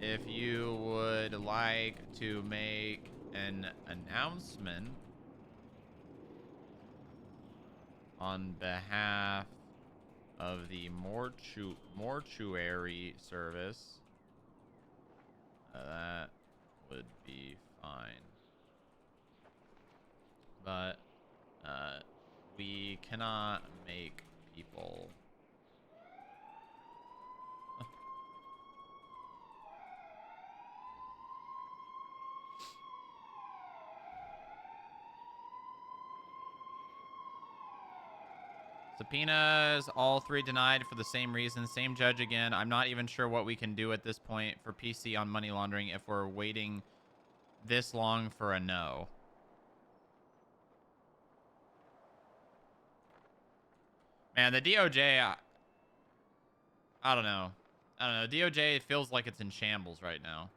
If you would like to make an announcement on behalf of the mortuary service, that would be fine. But we cannot make people subpoenas, all 3 denied for the same reason. Same judge again. I'm not even sure what we can do at this point for PC on money laundering if we're waiting this long for a no. Man, the DOJ, I don't know. I don't know. DOJ feels like it's in shambles right now.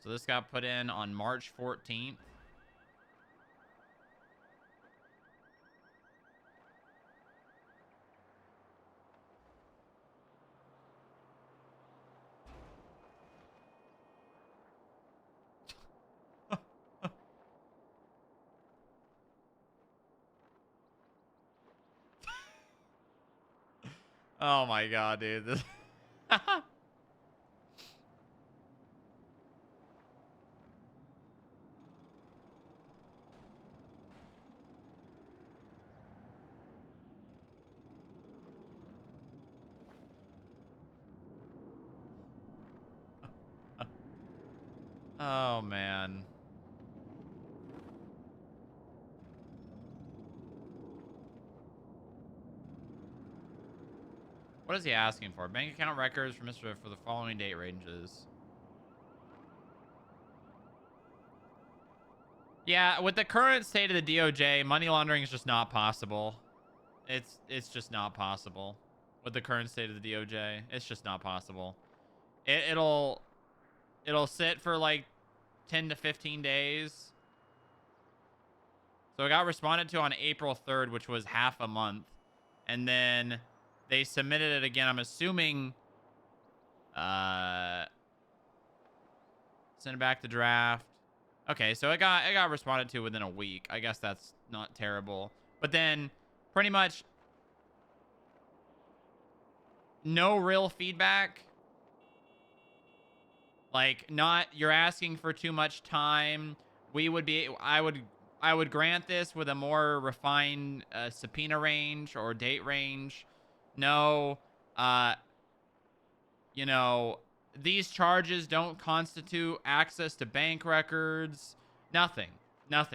So this got put in on March 14th. Oh my god, dude. This Oh man. What is he asking for? Bank account records for the following date ranges. Yeah, with the current state of the DOJ, money laundering is just not possible. It's just not possible. With the current state of the DOJ, it's just not possible. It'll sit for like 10 to 15 days. So it got responded to on April 3rd, which was half a month. And then they submitted it again. I'm assuming send it back to draft. Okay, so it got responded to within a week. I guess that's not terrible. But then pretty much no real feedback. Like, not, you're asking for too much time. I would grant this with a more refined subpoena range or date range. No, you know, these charges don't constitute access to bank records. Nothing.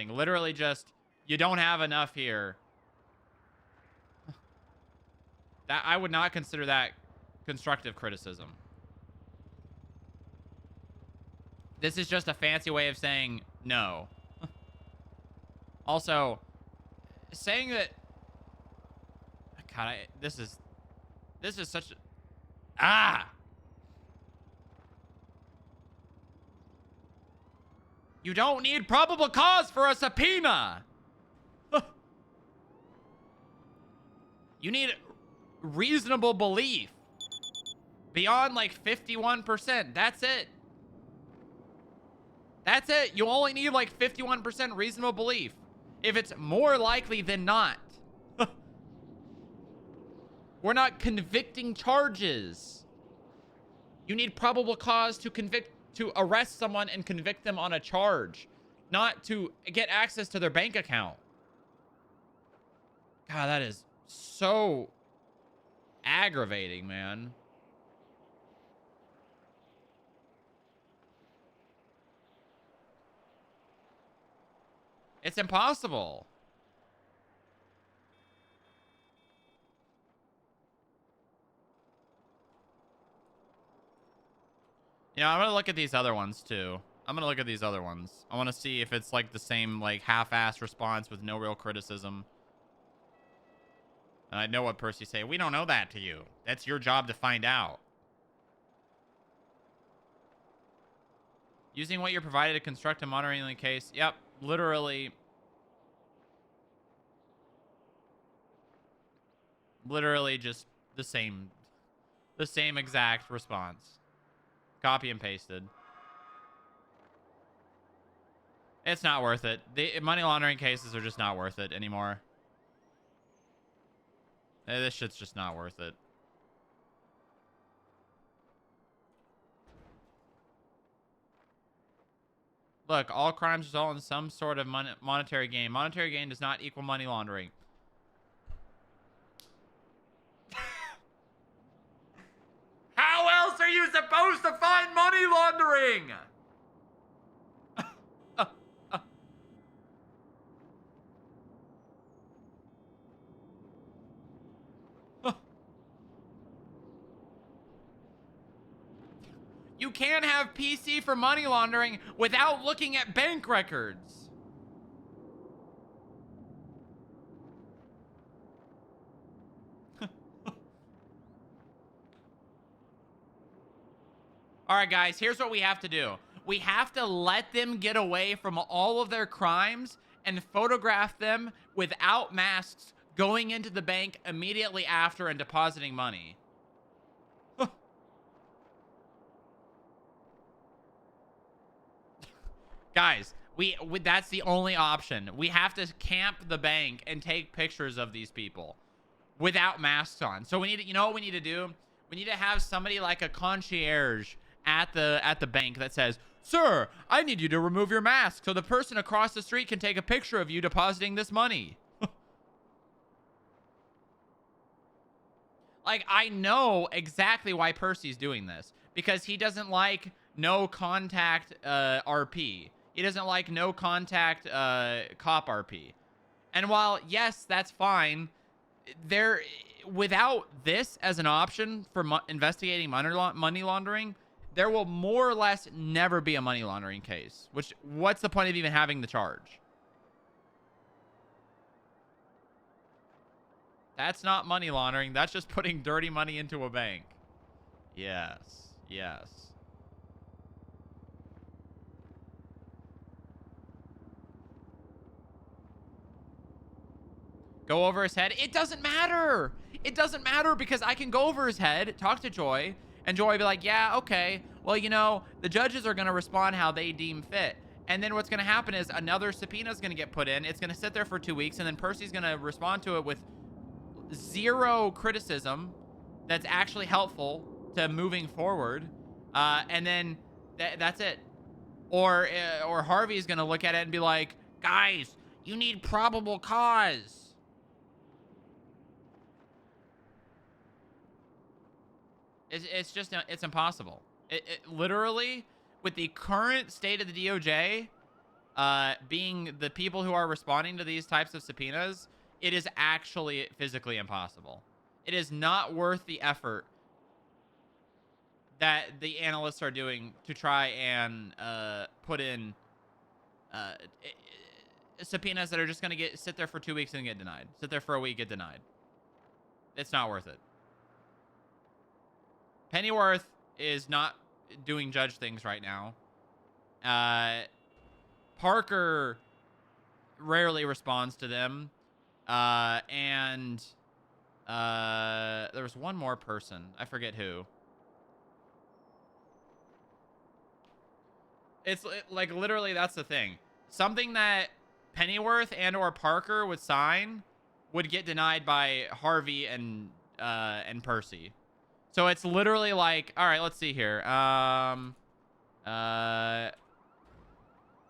Literally just, you don't have enough here. That I would not consider that constructive criticism. This is just a fancy way of saying no. Also, saying that, God, this is such a, you don't need probable cause for a subpoena. You need reasonable belief beyond like 51%. That's it. That's it. You only need like 51% reasonable belief. If it's more likely than not. We're not convicting charges. You need probable cause to arrest someone and convict them on a charge, not to get access to their bank account. God, that is so aggravating, man. It's impossible. Yeah, I'm gonna look at these other ones too. I want to see if it's like the same like half-assed response with no real criticism. And I know what Percy say. We don't know that to you. That's your job to find out. Using what you're provided to construct a monitoring case. Yep, literally just the same exact response. Copy and pasted. It's not worth it. The money laundering cases are just not worth it anymore. This shit's just not worth it. Look, all crimes result in some sort of monetary gain. Monetary gain does not equal money laundering. How else are you supposed to find money laundering? You can't have PC for money laundering without looking at bank records. All right, guys, here's what we have to do. We have to let them get away from all of their crimes and photograph them without masks going into the bank immediately after and depositing money. Guys, that's the only option. We have to camp the bank and take pictures of these people without masks on. So we need to, you know what we need to do? We need to have somebody like a concierge at the bank that says, "Sir, I need you to remove your mask so the person across the street can take a picture of you depositing this money." Like, I know exactly why Percy's doing this, because he doesn't like no contact RP. He doesn't like no contact cop RP. And while, yes, that's fine, without this as an option for investigating money laundering, there will more or less never be a money laundering case. Which, what's the point of even having the charge? That's not money laundering. That's just putting dirty money into a bank. Yes. Yes. Go over his head. It doesn't matter. It doesn't matter because I can go over his head, talk to Joy, and Joy be like, yeah, okay. Well, you know, the judges are going to respond how they deem fit. And then what's going to happen is another subpoena is going to get put in. It's going to sit there for 2 weeks, and then Percy's going to respond to it with zero criticism that's actually helpful to moving forward. And then that's it. Or Harvey's going to look at it and be like, guys, you need probable cause. It's just, it's impossible. It literally, with the current state of the DOJ, being the people who are responding to these types of subpoenas, it is actually physically impossible. It is not worth the effort that the analysts are doing to try and put in subpoenas that are just going to sit there for 2 weeks and get denied. Sit there for a week, get denied. It's not worth it. Pennyworth is not doing judge things right now. Parker rarely responds to them. And there was one more person. I forget who. It's like literally that's the thing. Something that Pennyworth and or Parker would sign would get denied by Harvey and Percy. So it's literally like, all right, let's see here.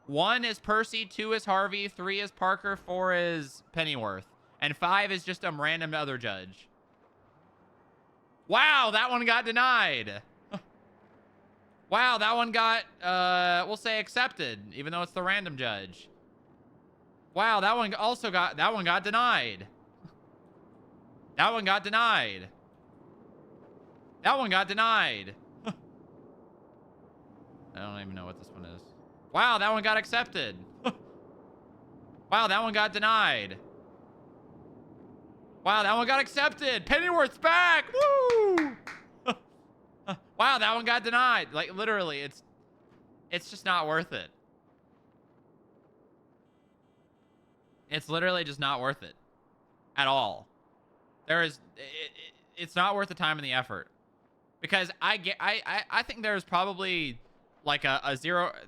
1 is Percy, 2 is Harvey, 3 is Parker, 4 is Pennyworth, and 5 is just some random other judge. Wow, that one got denied. Wow, that one got, we'll say accepted, even though it's the random judge. Wow, that one got denied. That one got denied. That one got denied. I don't even know what this one is. Wow, that one got accepted. Wow, that one got denied. Wow, that one got accepted. Pennyworth's back. Woo! Wow, that one got denied. Like literally, it's just not worth it. It's literally just not worth it at all. It's not worth the time and the effort. Because I think there's probably like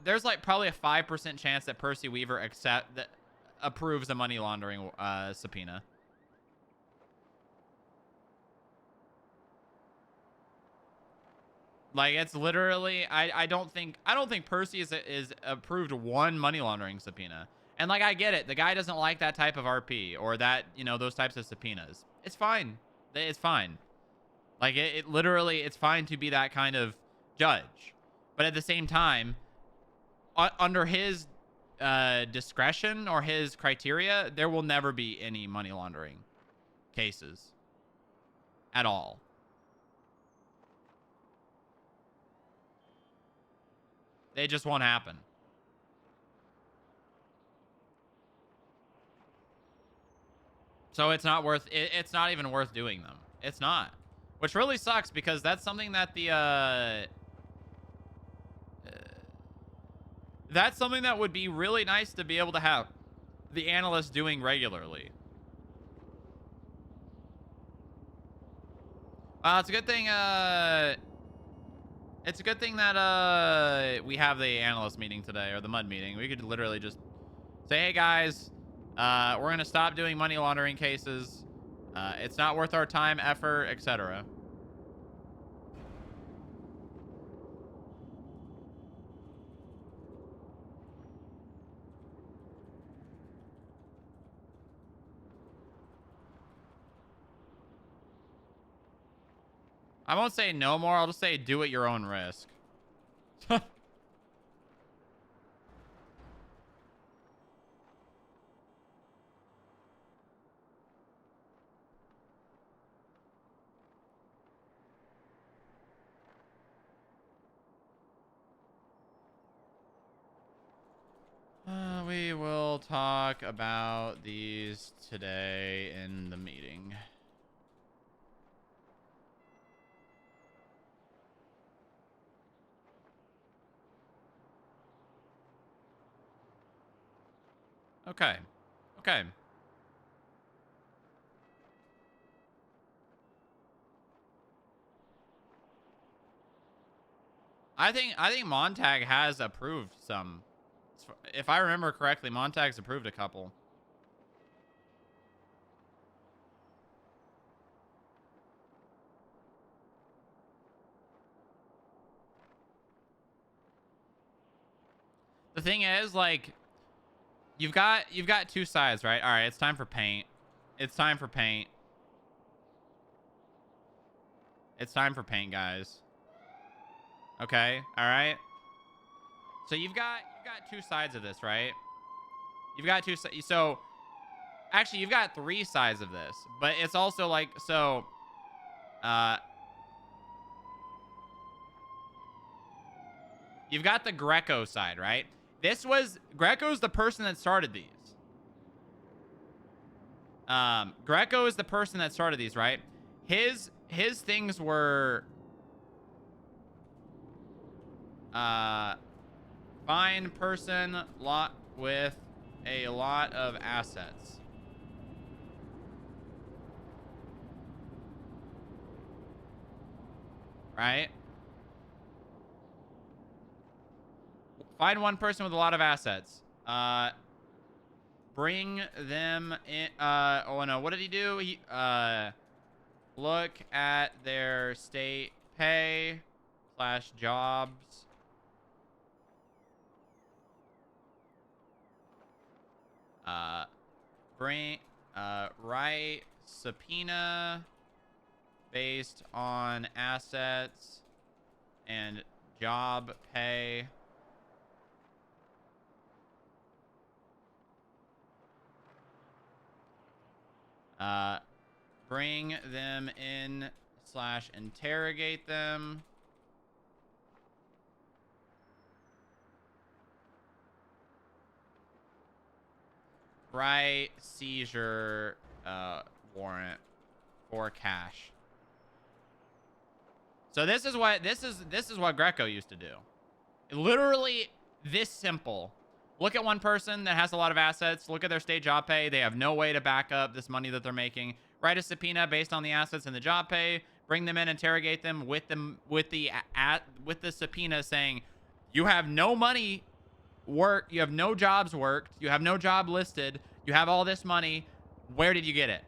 there's like probably a 5% chance that Percy Weaver approves a money laundering subpoena. Like it's literally I don't think Percy is approved one money laundering subpoena. And like I get it, the guy doesn't like that type of RP or that, you know, those types of subpoenas. It's fine. It's fine. Like, it literally, it's fine to be that kind of judge. But at the same time, under his discretion or his criteria, there will never be any money laundering cases at all. They just won't happen. So it's not worth, it's not even worth doing them. It's not. Which really sucks because that's something that that's something that would be really nice to be able to have the analyst doing regularly. It's a good thing that we have the analyst meeting today, or the MUD meeting. We could literally just say, hey guys, we're gonna stop doing money laundering cases. It's not worth our time, effort, etc. I won't say no more. I'll just say do at your own risk. will talk about these today in the meeting. Okay. Okay. I think Montag has approved some. If I remember correctly, Montag's approved a couple. The thing is, like, you've got two sides, right? All right, it's time for paint. It's time for paint. It's time for paint, guys. Okay, all right. So you've got two sides of this, right? You've got two. So actually, you've got three sides of this, but it's also like so. You've got the Greco side, right? Greco's the person that started these. Greco is the person that started these, right? His things were fine person with a lot of assets. Right? Find one person with a lot of assets. Bring them in. Oh no, what did he do? He look at their state pay / jobs. Write subpoena based on assets and job pay. Bring them in / interrogate them. Write seizure warrant for cash. So this is what Greco used to do. Literally this simple. Look at one person that has a lot of assets. Look at their state job pay. They have no way to back up this money that they're making. Write a subpoena based on the assets and the job pay. Bring them in, interrogate them with the subpoena saying, you have no money worked, you have no jobs worked, you have no job listed, you have all this money. Where did you get it?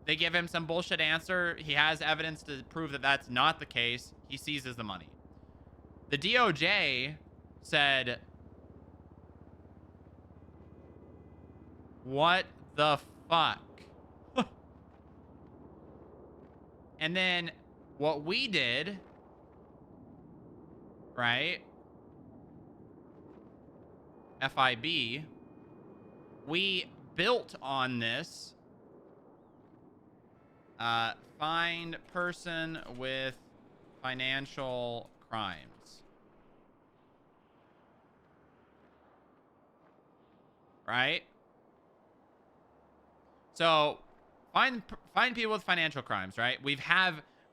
They give him some bullshit answer. He has evidence to prove that that's not the case. He seizes the money. The DOJ said, what the fuck? And then what we did, right? FIB, we built on this. Find person with financial crimes. Right? So find people with financial crimes, right?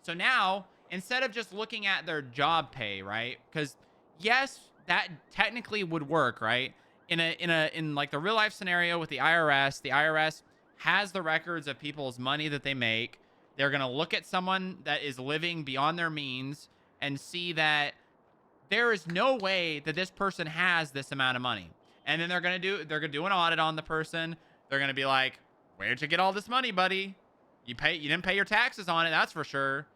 So now instead of just looking at their job pay, right? Because yes, that technically would work, right? In like the real life scenario with the IRS has the records of people's money that they make. They're gonna look at someone that is living beyond their means and see that there is no way that this person has this amount of money. And then they're gonna do an audit on the person. They're gonna be like, where'd you get all this money, buddy? You didn't pay your taxes on it, that's for sure.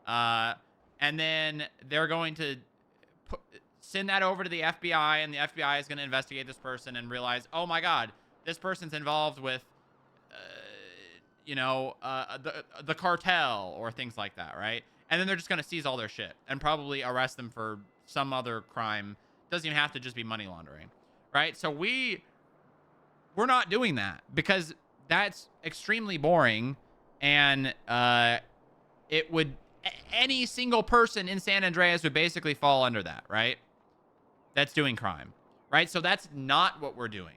And then they're going to send that over to the FBI, and the FBI is going to investigate this person and realize, oh my God, this person's involved with, the cartel or things like that, right? And then they're just going to seize all their shit and probably arrest them for some other crime. Doesn't even have to just be money laundering, right? So we're not doing that because that's extremely boring, and any single person in San Andreas would basically fall under that, right? That's doing crime, right? So that's not what we're doing.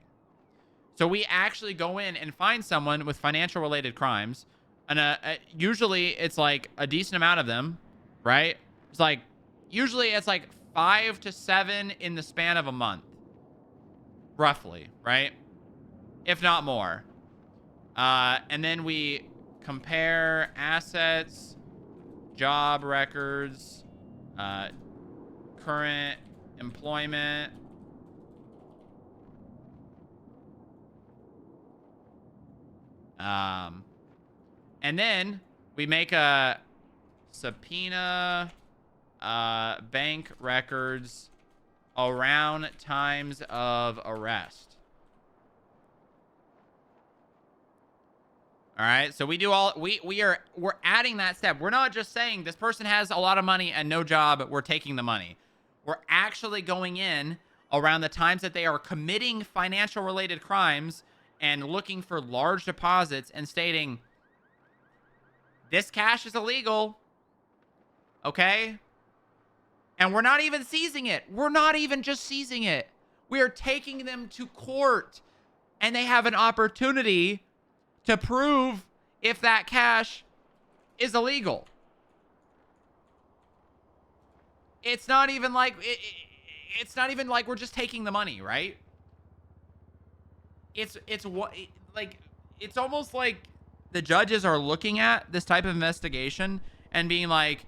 So we actually go in and find someone with financial related crimes. And usually it's like a decent amount of them, right? It's like, usually it's like 5 to 7 in the span of a month. Roughly, right? If not more. And then we compare assets, job records, current employment, and then we make a subpoena bank records around times of arrest. All right, so we do all we're adding that step. We're not just saying this person has a lot of money and no job, we're taking the money. We're actually going in around the times that they are committing financial related crimes and looking for large deposits and stating this cash is illegal. Okay? And we're not even seizing it. We're not even just seizing it. We are taking them to court and they have an opportunity to prove if that cash is illegal. It's not even like it's not even like we're just taking the money, right? It's what like it's almost like the judges are looking at this type of investigation and being like,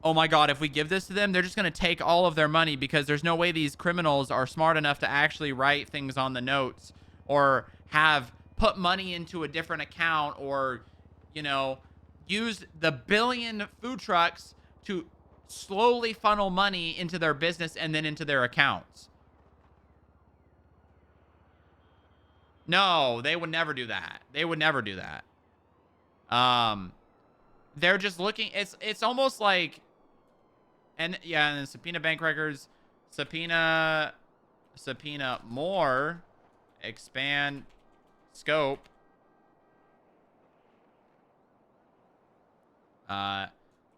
"Oh my God, if we give this to them, they're just going to take all of their money because there's no way these criminals are smart enough to actually write things on the notes or have put money into a different account or, you know, use the billion food trucks to slowly funnel money into their business and then into their accounts." No, they would never do that. They would never do that. They're just looking. It's almost like, and yeah, and then subpoena bank records, subpoena more, expand scope.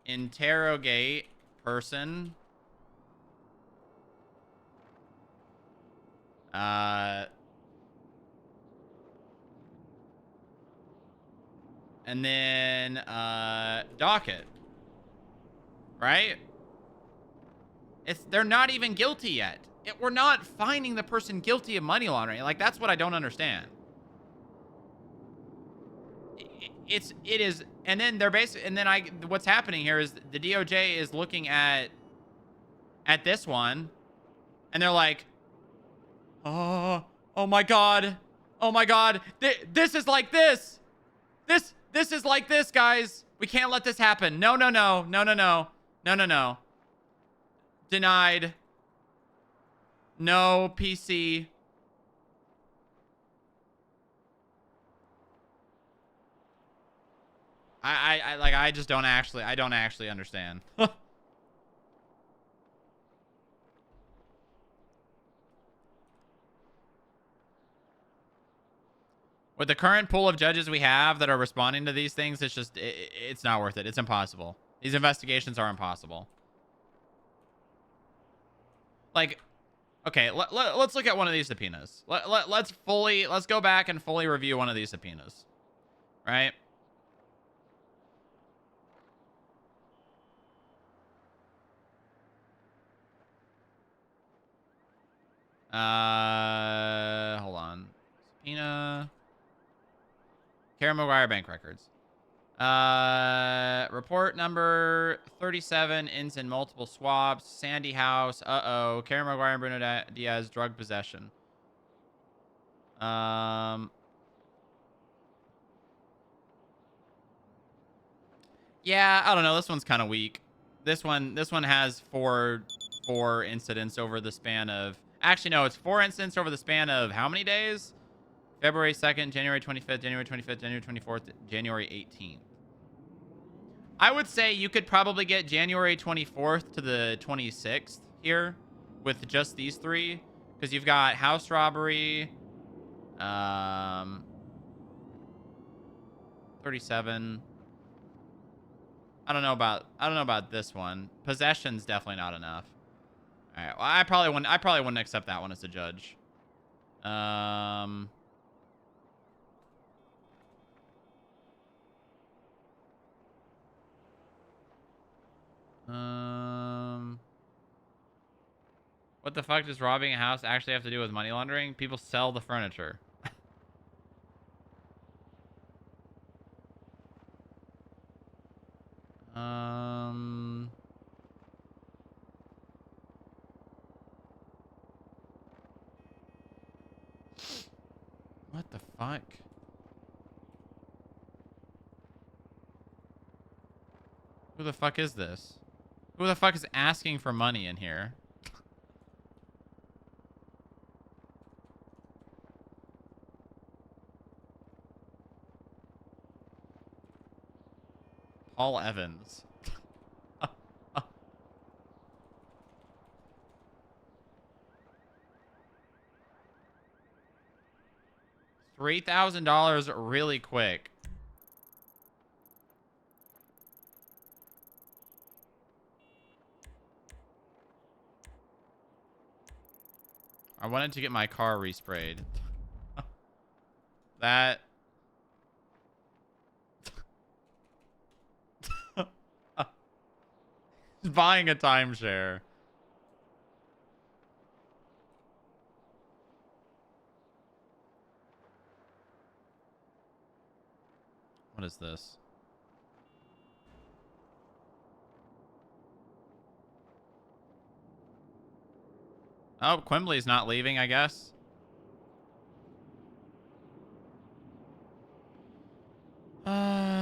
Interrogate person. And then docket. Right? They're not even guilty yet. We're not finding the person guilty of money laundering. Like, that's what I don't understand. It is, and then they're basically, and then what's happening here is the DOJ is looking at this one, and they're like, oh my God, this is like this is like this, guys. We can't let this happen. No. Denied. No PC. I just don't actually, understand. With the current pool of judges we have that are responding to these things, it's just, it's not worth it. It's impossible. These investigations are impossible. Like, okay, let's look at one of these subpoenas. Let's go back and fully review one of these subpoenas. Right? Hold on. Subpoena. Karen McGuire bank records. Report number 37 ends in multiple swaps. Sandy House. Uh-oh. Karen McGuire and Bruno Diaz drug possession. Yeah, I don't know. This one's kind of weak. This one has four incidents over the span of, actually no, it's 4 incidents over the span of how many days? February 2nd, January 25th, January 25th, January 24th, January 18th. I would say you could probably get January 24th to the 26th here with just these 3, because you've got house robbery, 37. I don't know about this one. Possession's definitely not enough. All right. Well, I probably wouldn't accept that one as a judge. What the fuck does robbing a house actually have to do with money laundering? People sell the furniture. What the fuck? Who the fuck is this? Who the fuck is asking for money in here? Paul Evans. $3,000 really quick. I wanted to get my car resprayed. That... buying a timeshare. What is this? Oh, Quimbley's not leaving, I guess. I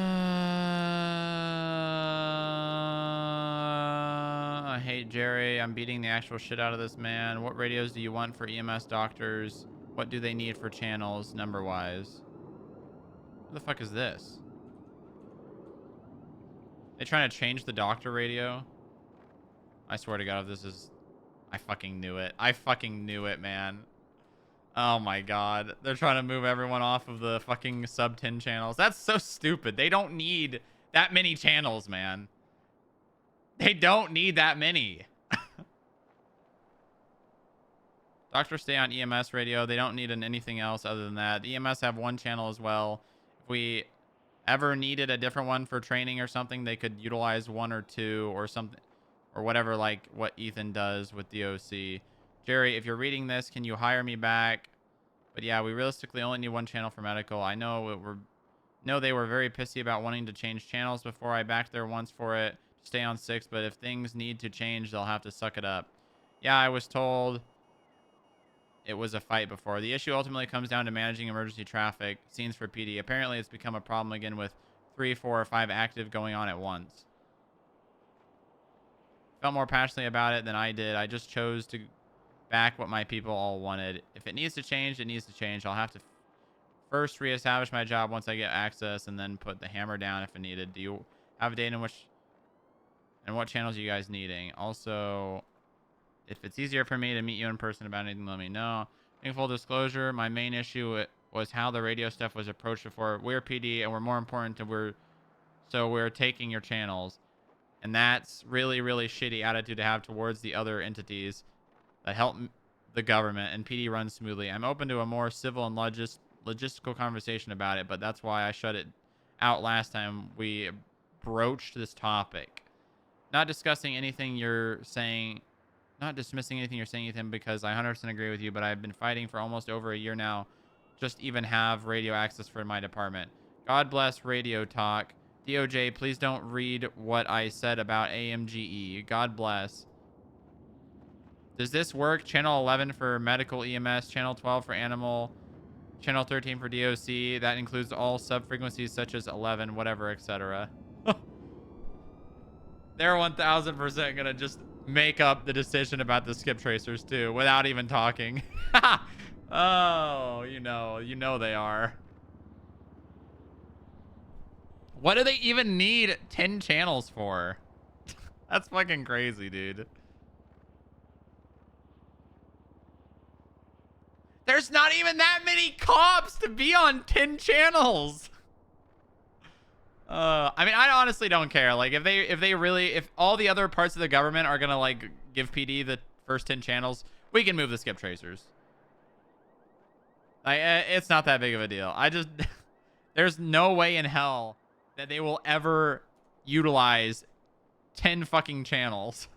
hate Jerry. I'm beating the actual shit out of this man. What radios do you want for EMS doctors? What do they need for channels, number-wise? What the fuck is this? They trying to change the doctor radio? I swear to God, if this is... I fucking knew it. I fucking knew it, man. Oh my God. They're trying to move everyone off of the fucking sub 10 channels. That's so stupid. They don't need that many channels, man. They don't need that many. Doctors stay on EMS radio. They don't need anything else other than that. The EMS have one channel as well. If we ever needed a different one for training or something, they could utilize one or two or something. Or whatever, like what Ethan does with DOC. Jerry, if you're reading this, can you hire me back? But yeah, we realistically only need one channel for medical. I know they were very pissy about wanting to change channels before. I backed there once for it to stay on 6, but if things need to change, they'll have to suck it up. Yeah, I was told it was a fight before. The issue ultimately comes down to managing emergency traffic scenes for PD. Apparently, it's become a problem again with 3, 4, or 5 active going on at once. Felt more passionately about it than I did. I just chose to back what my people all wanted. If it needs to change, it needs to change. I'll have to first reestablish my job once I get access and then put the hammer down if it needed. Do you have a date in which and what channels are you guys needing? Also, if it's easier for me to meet you in person about anything, let me know. In full disclosure, my main issue was how the radio stuff was approached before. We're PD and we're more important to we're taking your channels. And that's really, really shitty attitude to have towards the other entities that help the government, and PD runs smoothly. I'm open to a more civil and logistical conversation about it, but that's why I shut it out last time we broached this topic. Not dismissing anything you're saying, Ethan, because I 100% agree with you, but I've been fighting for almost over a year now just even have radio access for my department. God bless Radio Talk. DOJ, please don't read what I said about AMGE. God bless. Does this work? Channel 11 for medical EMS, channel 12 for animal, channel 13 for DOC. That includes all sub-frequencies such as 11, whatever, etc. They're 1000% going to just make up the decision about the skip tracers too without even talking. Oh, you know they are. What do they even need 10 channels for? That's fucking crazy, dude. There's not even that many cops to be on 10 channels. I mean, I honestly don't care. Like, if all the other parts of the government are gonna like give PD the first 10 channels, we can move the skip tracers. It's not that big of a deal. There's no way in hell that they will ever utilize 10 fucking channels.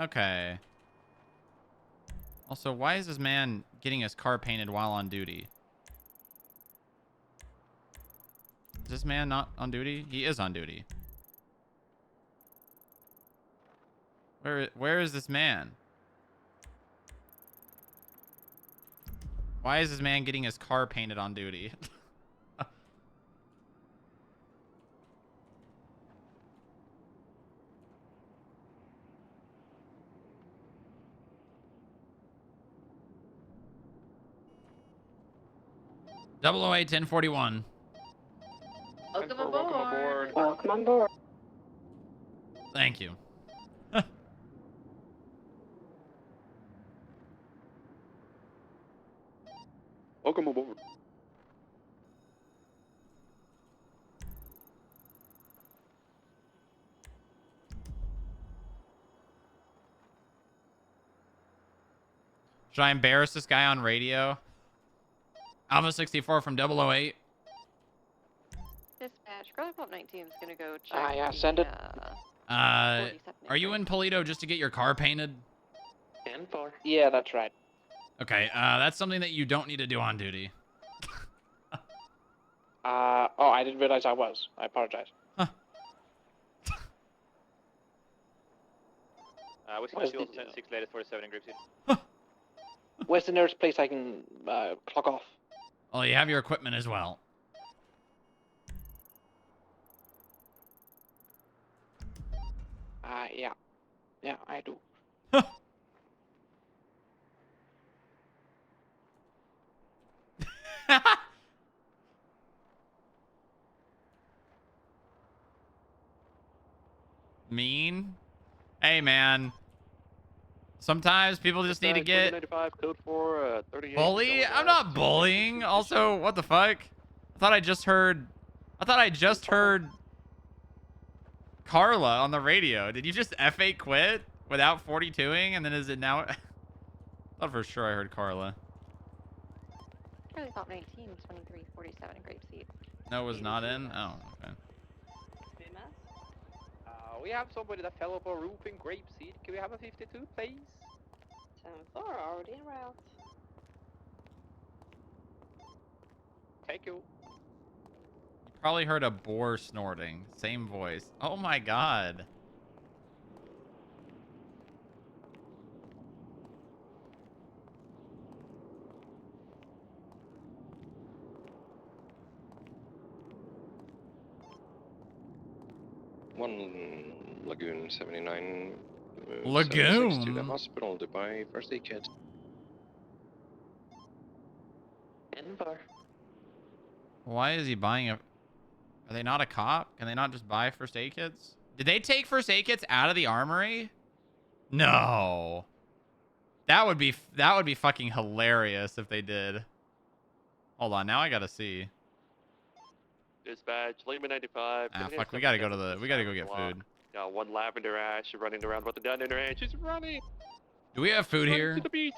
Okay. Also, why is this man getting his car painted while on duty? Is this man not on duty? He is on duty. Where is this man? Why is this man getting his car painted on duty? Double 08 1041. Welcome aboard. Welcome on board. Thank you. Welcome aboard. Should I embarrass this guy on radio? Alpha 64 from 008. Dispatch, Girl Pop 19 is gonna go check. Yeah, send it. 47 Are you in Polito just to get your car painted? 10-4. Yeah, that's right. Okay, that's something that you don't need to do on duty. Oh, I didn't realize I was. I apologize. Huh. Whiskey Where's Fuel, the- 6 latest 47 in group seat. Where's the nearest place I can clock off? Well, you have your equipment as well. Yeah. Yeah, I do. Mean? Hey, man. Sometimes people just need to get 95, code 4, 38. bully. I'm not bullying. Also, what the fuck? I thought I just heard Carla on the radio. Did you just F8 quit without 42ing? And then is it now? I thought for sure I heard Carla. Girl Pop 19, 2347 in grape seed. No, it was not in? Oh, okay. We have somebody that fell off a roof in grape seed. Can we have a 52, please? 10-4, already en route. Thank you. Probably heard a boar snorting. Same voice. Oh my god. One Lagoon 79. Lagoon? 76 to the hospital to buy first aid kits. 10-4. Why is he buying a... Are they not a cop? Can they not just buy first aid kits? Did they take first aid kits out of the armory? No. That would be fucking hilarious if they did. Hold on, now I gotta see. Dispatch, Lima 95. Ah, fuck, we gotta go get food. Got one lavender ash running around with the gun in her hand. She's running. Do we have food running here? to the beach.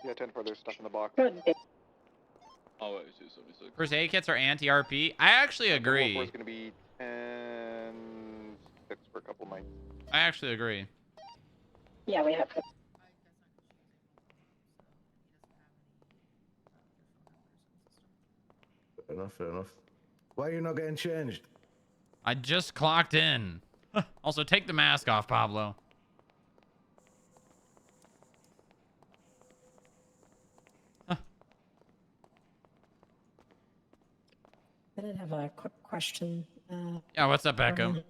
Yeah, 10-4, they're stuck in the box. Oh, wait, 76. First aid kits are anti-RP? I actually agree. Is going to be 10-6 for a couple nights. I actually agree. Yeah, we have. Fair enough. Why are you not getting changed? I just clocked in. Also, take the mask off, Pablo. I did have a quick question. Yeah, what's up, Echo?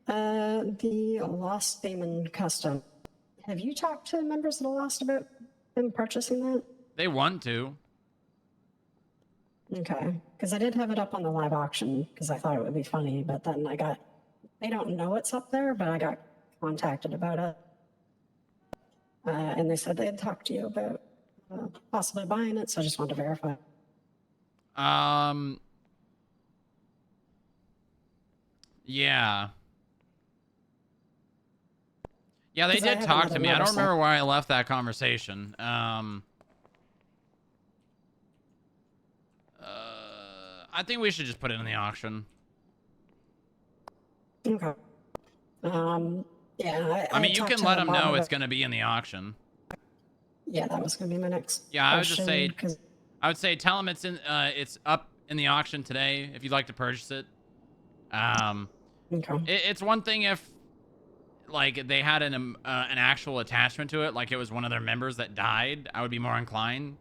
The Lost Damon custom. Have you talked to members of the Lost about them purchasing that? They want to. Okay, because I did have it up on the live auction because I thought it would be funny, but then they don't know it's up there, but I got contacted about it. And they said they had talked to you about possibly buying it, so I just wanted to verify. Yeah. Yeah, they 'Cause I did have talk to another me. I don't motorcycle. remember where I left that conversation. I think we should just put it in the auction. Okay. Yeah, I mean, you talked can to let the them mom know about- it's going to be in the auction. Yeah, that was gonna be my next. Yeah, I would just say, because tell them it's up in the auction today if you'd like to purchase it. okay. It's one thing if like they had an actual attachment to it, like it was one of their members that died, I would be more inclined.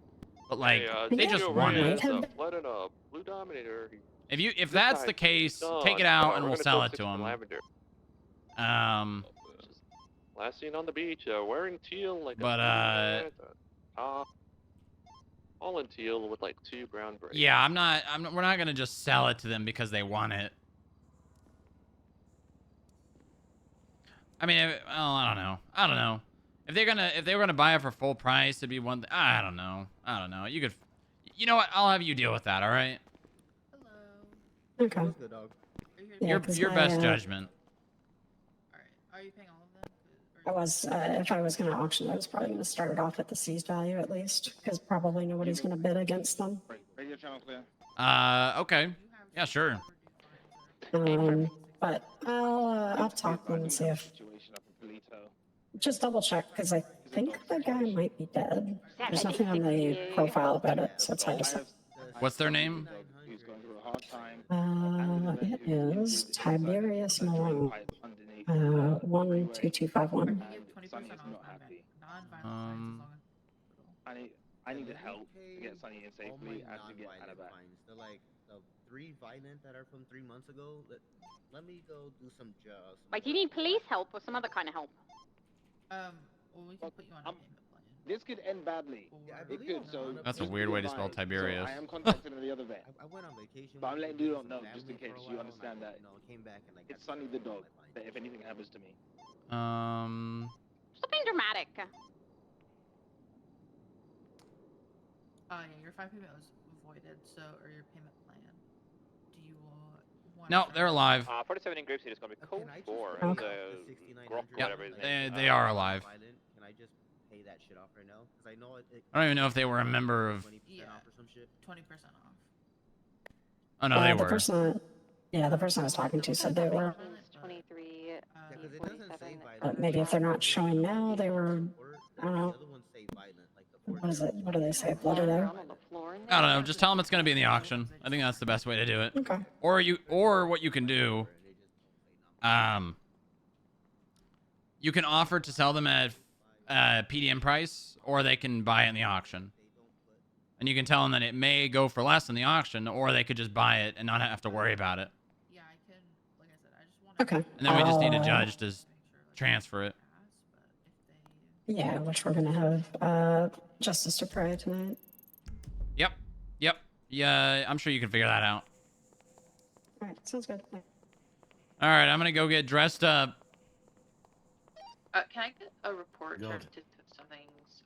But like they just want it. Flood in a blue Dominator. If that's the case, take it out and we'll sell it to them. Last seen on the beach, wearing teal like But all in teal with like 2 brown braids. yeah, we're not gonna just sell it to them because they want it. I mean, I don't know. If they were gonna buy it for full price, it'd be one. I don't know. You know what? I'll have you deal with that. All right. Okay. Yeah, 'cause Your my, best judgment. Are you paying all of them? I was, if I was going to auction, I was probably going to start it off at the seized value at least, because probably nobody's going to bid against them. Radio channel clear. Okay. Yeah, sure. But I'll talk to them and see if. Just double check, because I think the guy might be dead. There's nothing on the profile about it, so it's hard to say. What's their name? It is Tiberius Malone. 12251. I need help to get Sunny in safely and to get Annabelle. They're like the 3 violent that are from 3 months ago. Let me go do some jobs. Like, do you need police help or some other kind of help? Well, we can put you on a payment plan. This could end badly. Yeah, It could, so... That's a weird way to spell Tiberius. So I am contacting the other vet. I went on vacation. But I'm letting you don't know, just in case you understand that. Came back and like it's Sunny the dog, that if anything happens to me. Stop being dramatic. Yeah, your 5 payment was voided, or your payment plan. Do you want? No, they're alive. 47 in Grapeseed is going to be code 4. Yep, they are alive. Can I just pay that shit off right now? Because I know I don't even know if they were a member of. 20% off. Oh no, they The were. person I was talking to said they were. 23. But maybe if they're not showing now, they were. I don't know. What is it? What do they say? Blooded out? I don't know. Just tell them it's going to be in the auction. I think that's the best way to do it. Okay. Or what you can do, you can offer to sell them at PDM price, or they can buy it in the auction. And you can tell them that it may go for less in the auction, or they could just buy it and not have to worry about it. Yeah, I can. Like I said, I just want. Okay. And then we just need a judge to transfer it. Yeah, which we're gonna have Justice to pray tonight. Yep. Yeah, I'm sure you can figure that out. All right, sounds good. All right, I'm gonna go get dressed up. Can I get a report God. if something's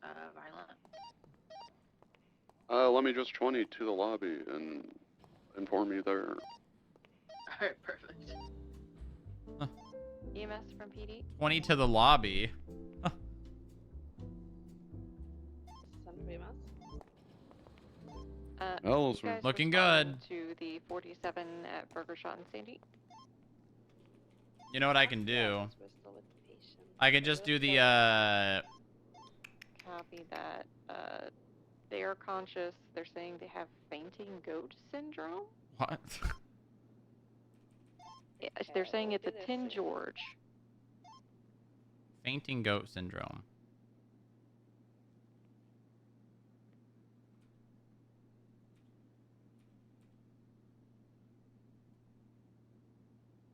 violent? Let me just 20 to the lobby and inform you there. Alright, perfect. EMS from PD. 20 to the lobby. Hello, you sir. guys Looking respond good. To the 47 at Burger Shot and Sandy. You know what I can do? I can just do the Copy that. They are conscious. They're saying they have fainting goat syndrome. what? They're saying it's a Tin George. Fainting goat syndrome.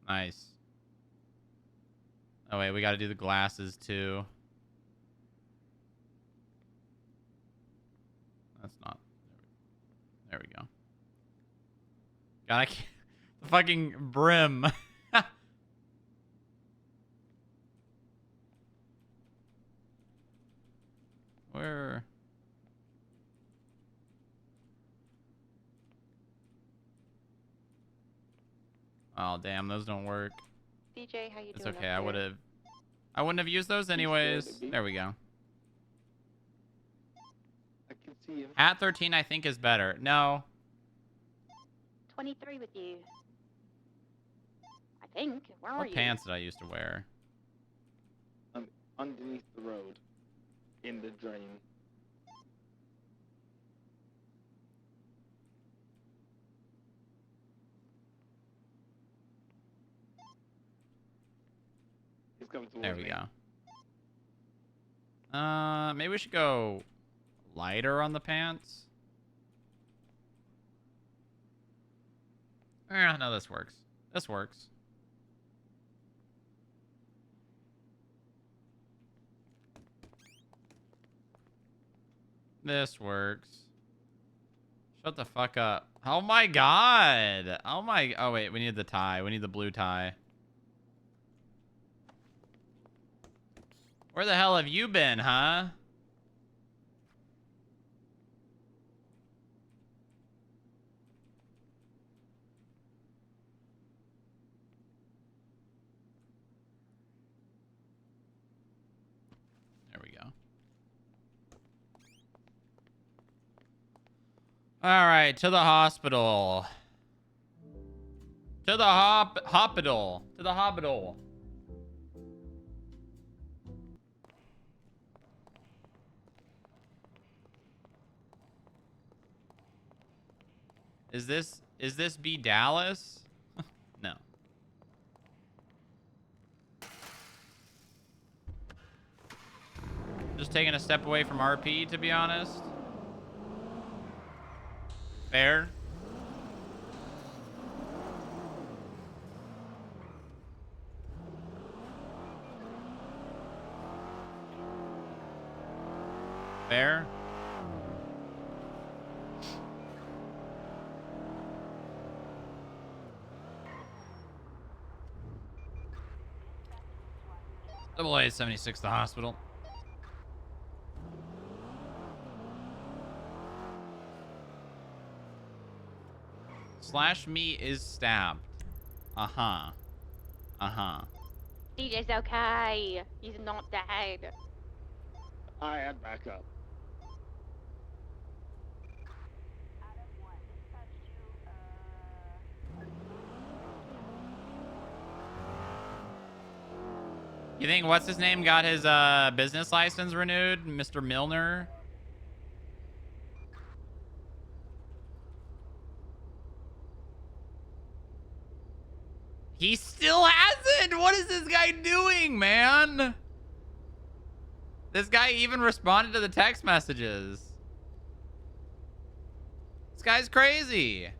Nice. Oh wait, we got to do the glasses too. That's not. There we go. God, I can't. The fucking brim. Where? Oh damn, those don't work. DJ, how you It's doing? okay. I wouldn't have used those anyways. There we go. I can see him. At 13, I think is better. No. 23 with you. I think. Where are What you? pants did I used to wear? underneath the road, in the drain. He's coming towards There we me. go. Maybe we should go lighter on the pants. No, this works. This works. This works. Shut the fuck up. Oh my god. Oh my. Oh wait, we need the tie. We need the blue tie. Where the hell have you been, huh? There we go. All right, to the hospital. To the hospital. To the hospital. Is this B Dallas? No. Just taking a step away from RP, to be honest. Fair. Fair. Double A 76, the hospital. Slash me is stabbed. Uh-huh. Uh-huh. DJ's okay. He's not dead. I had backup. You think what's his name got his business license renewed? Mr. Milner? He still hasn't! What is this guy doing, man? This guy even responded to the text messages. This guy's crazy.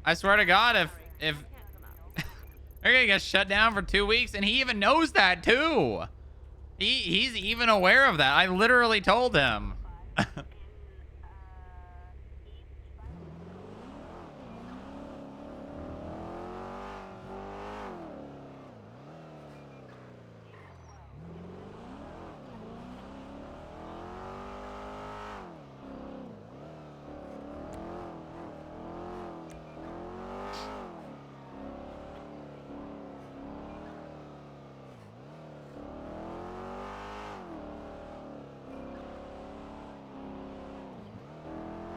I swear to God, if they're gonna get shut down for 2 weeks, and he even knows that too. He's even aware of that. I literally told him.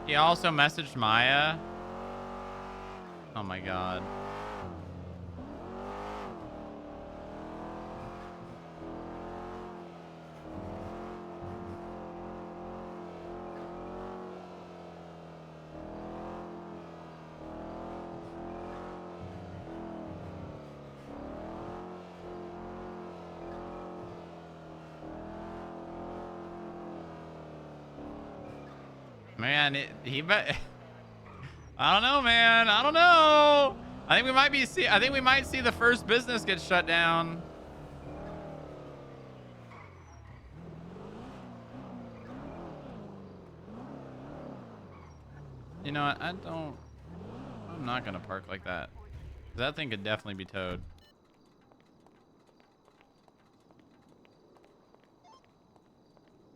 He also messaged Maya. Oh my God. Man, I don't know, man. I don't know. I think we might see the first business get shut down. You know what? I'm not gonna park like that. That thing could definitely be towed.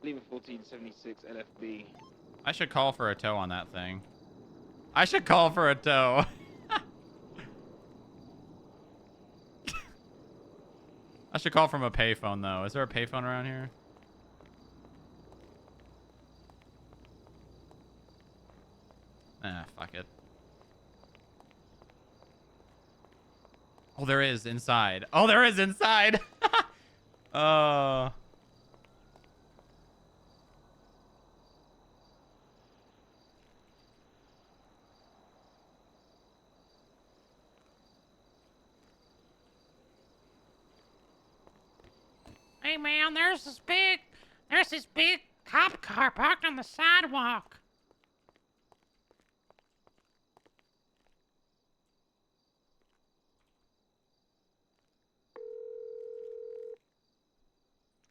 Leaving 1476 LFB. I should call for a tow on that thing. I should call for a tow. I should call from a payphone, though. Is there a payphone around here? Ah, fuck it. Oh, there is inside. Oh, there is inside. Hey man, there's this big cop car parked on the sidewalk.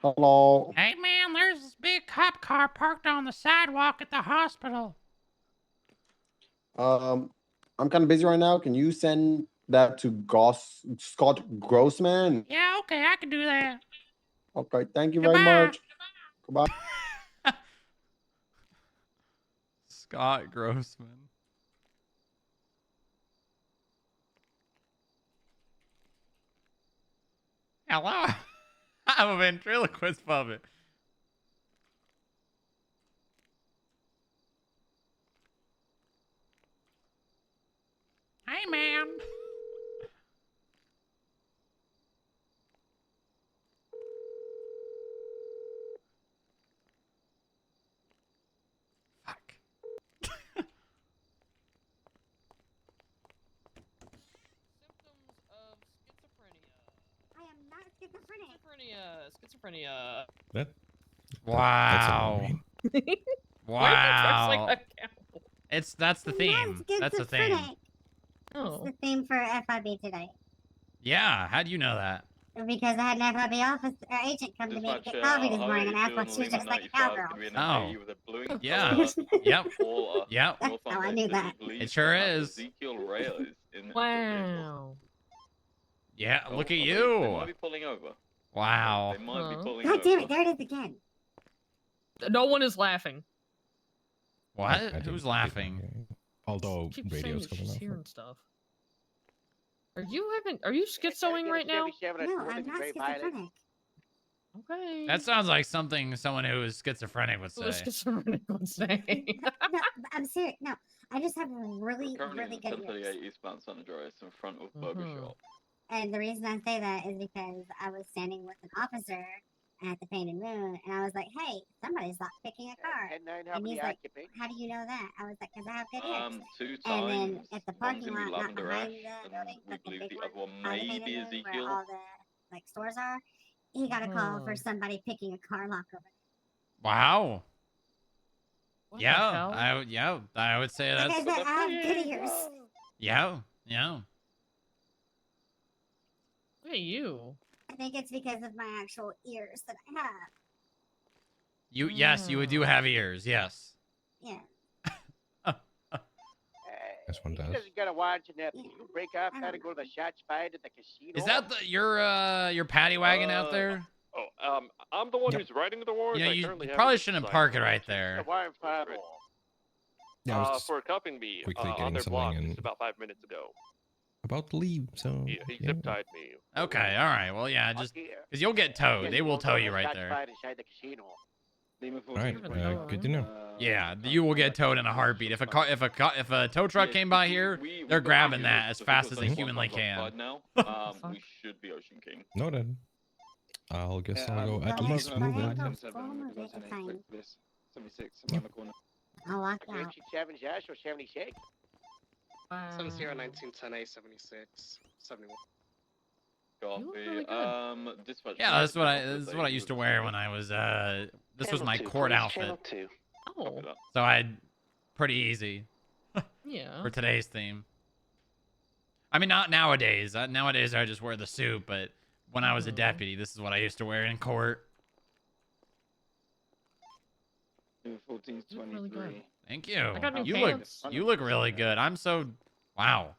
Hello. Hey man, there's this big cop car parked on the sidewalk at the hospital. I'm kind of busy right now. Can you send that to Scott Grossman? Yeah, okay, I can do that. Okay, thank you Goodbye. very much. Goodbye. Scott Grossman. Hello. I'm a ventriloquist puppet. Hey, man. Fuck. Symptoms of schizophrenia. I am not schizophrenic. Schizophrenia. Wow. Why are you dressed Wow. like a cowboy? That's the theme. That's the theme. Oh. It's the theme for FIB today. Yeah, how do you know that? Because I had an FIB office agent come to me to get coffee this morning and asked if she was just like a cowgirl. Oh. Yeah. Yep. Yep. That's how I knew that. It sure is. Wow. Yeah, look at you. Wow. God damn it, there it is again. No one is laughing. What? Who's laughing? Although Keep radio's saying coming she's up. hearing stuff. Are you schizoing right now? No, I'm not schizophrenic. Okay. That sounds like something someone who is schizophrenic would Who is say. schizophrenic would say. No, I'm serious. No, I just have really good ears. Eastbound San Andreas in front of Burger Shop. And the reason I say that is because I was standing with an officer at the Painted Moon, and I was like, "Hey, somebody's like picking a car." And he's like, "How do you know that?" I was like, "Cause I have good ears." 2 times. And then at the One's parking in the lot, not Lavender behind Ash, the building, and we but the believe big the one other one by the may Painted be Moon, Ezekiel. where all the like stores are. He got a call for somebody picking a car lock over. Wow. What the Yeah, hell? I would say Like that's. I said, I have good ears. Yeah. Look at you. I think it's because of my actual ears that I have. Yes, you do have ears. Yes. Yeah. This one does. You gotta watch enough. You break off how to go to the shot spot at the casino. Is that your paddy wagon out there? I'm the one who's writing the warrant. You know, I you currently have probably it shouldn't signed park it for right there. Yeah, I was just for copying me quickly on getting their block something just and about 5 minutes ago. about to leave. So He zip tied me. Okay, all right. Well, yeah, just because you'll get towed. They will tow you right there. all right, good to know. Yeah, you will get towed in a heartbeat. If a tow truck came by here, they're grabbing that as fast as they humanly can. Now, we should be Ocean King. Noted. I'll guess I'll go at least move it. 76 around the corner. I'll walk out. 76 or 76? 1910 76 71. Copy. Dispatch. Yeah, this is what I used to wear when I was this was my court outfit. Oh. So I'd pretty easy Yeah. for today's theme. I mean, not nowadays. Nowadays I just wear the suit, but when I was a deputy, this is what I used to wear in court. 1423. Thank you. I got new You pants. look really good. I'm so wow.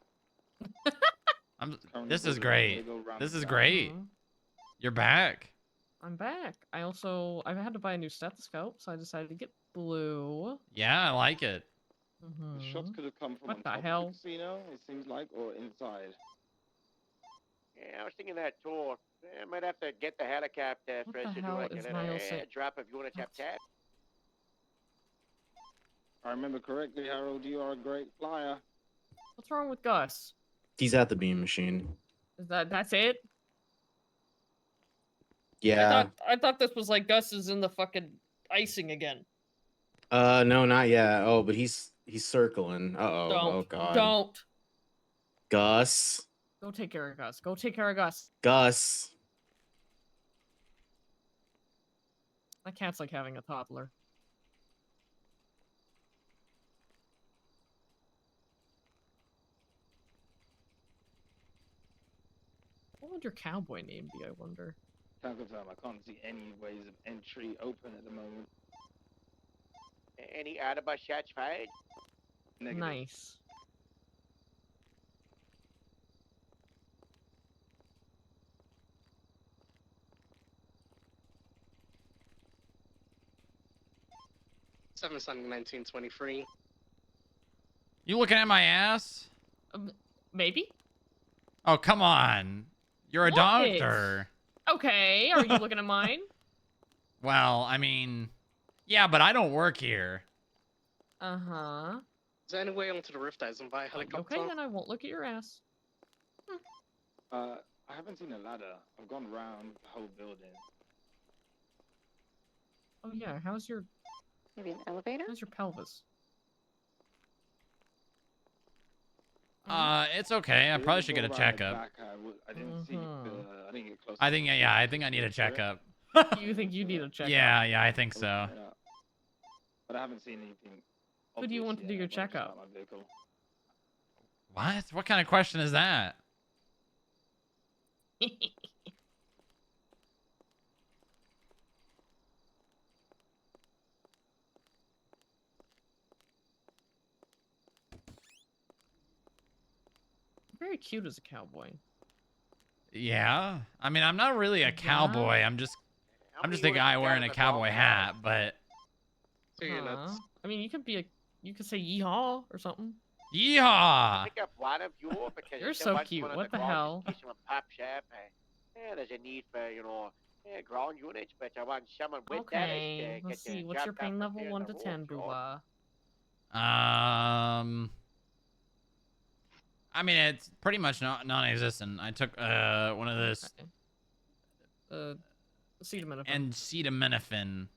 This is great. This is great. You're back. I'm back. I had to buy a new stethoscope, so I decided to get blue. Yeah, I like it. The shots could have come from What on the top hell? of the casino, it seems like, or inside. Yeah, I was thinking that too. I might have to get the helicopter What for us the to do hell like is a Niall little saying? drop if you want to tap tap. If I remember correctly, Harold, you are a great flyer. What's wrong with Gus? He's at the beam machine. That's it? Yeah. I thought this was like Gus is in the fucking icing again. No, not yet. Oh, but he's circling. Uh-oh. Don't. Oh god. Don't. Gus. Go take care of Gus. Go take care of Gus. Gus. My cat's like having a toddler. What would your cowboy name be, I wonder? Can't confirm. I can't see any ways of entry open at the moment. Any alibi shots fired? Negative. Nice. Seven Sunday 1923. You looking at my ass? Maybe. Oh, come on. You're a What? doctor. Okay, are you looking at mine? Well, I mean, yeah, but I don't work here. Uh-huh. Is there any way onto the rift eyes and buy a helicopter? Okay, then I won't look at your ass. I haven't seen a ladder. I've gone around the whole building. Oh yeah, how's your... Maybe an elevator? How's your pelvis? It's okay. I probably should get a checkup. I didn't see. I didn't get close. I think, yeah, I think I need a checkup. You think you need a checkup? Yeah, I think so. But I haven't seen anything. Who do you want to do your checkup? What? What kind of question is that? Very cute as a cowboy. Yeah. I mean, I'm not really a cowboy. I'm just a guy wearing a cowboy hat, but... I mean, you could be you could say yeehaw or something. Yeehaw! Pick up one of you because You're if there so was cute. one of What the ground hell? station with pop shop, there's a need for, ground units, but I want someone with that. Okay, let's see. What's your pain level? 1 to 10, Booba? I mean, it's pretty much non-existent. I took one of those acetaminophen. and acetaminophen.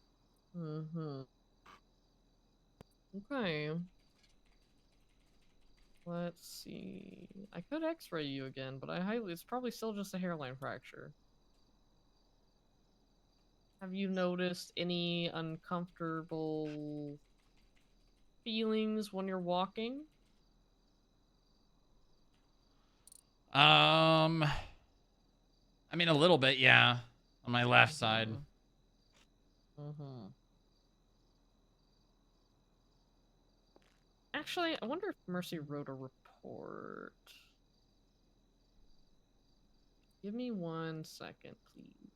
Mm-hmm. Okay. Let's see. I could X-ray you again, but it's probably still just a hairline fracture. Have you noticed any uncomfortable feelings when you're walking? I mean, a little bit, yeah. On my left side. Mm-hmm. Actually, I wonder if Mercy wrote a report. Give me 1 second, please.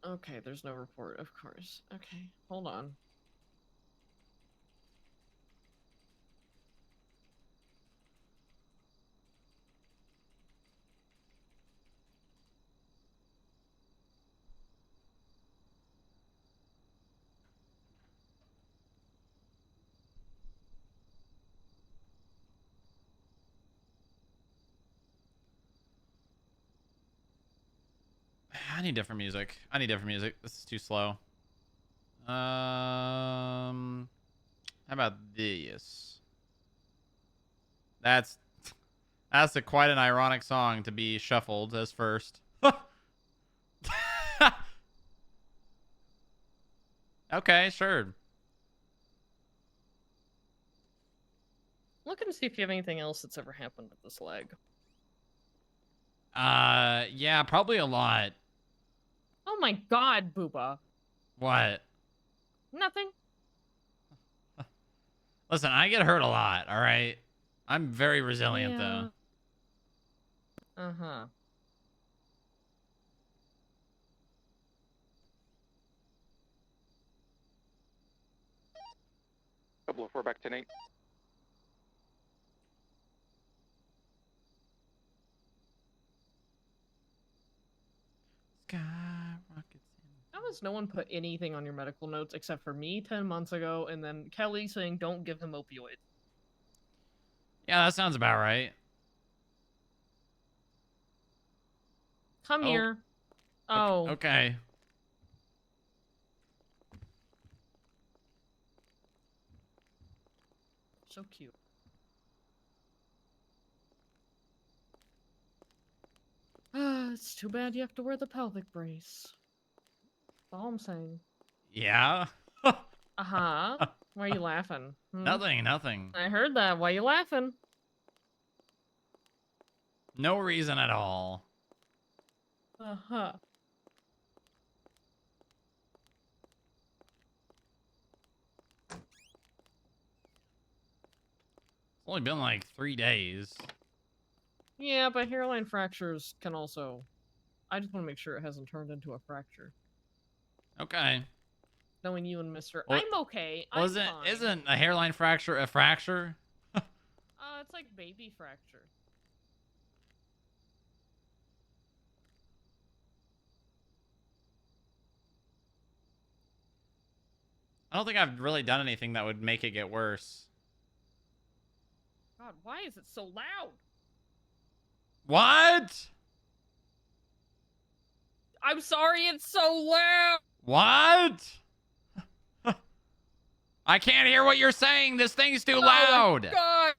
Okay, there's no report, of course. Okay, hold on. I need different music. This is too slow. How about this? That's quite an ironic song to be shuffled as first. Okay, sure. Look and see if you have anything else that's ever happened with this leg. Yeah, probably a lot. Oh my god, Booba. What? Nothing. Listen, I get hurt a lot, all right? I'm very resilient, though. Uh-huh. Couple of 4 back 10-8. Skyrockets. How has no one put anything on your medical notes except for me 10 months ago, and then Kelly saying don't give him opioids? Yeah, that sounds about right. Come here. Oh. Okay. So cute. It's too bad you have to wear the pelvic brace. That's all I'm saying. Yeah. Uh-huh. Why are you laughing? Nothing. I heard that. Why are you laughing? No reason at all. Uh-huh. It's only been like 3 days. Yeah, but hairline fractures can also... I just want to make sure it hasn't turned into a fracture. Okay. Knowing you and Mr. Well, I'm okay. I'm fine. Isn't a hairline fracture a fracture? It's like baby fracture. I don't think I've really done anything that would make it get worse. God, why is it so loud? What? I'm sorry, it's so loud. What? I can't hear what you're saying. This thing's too loud. Oh, God.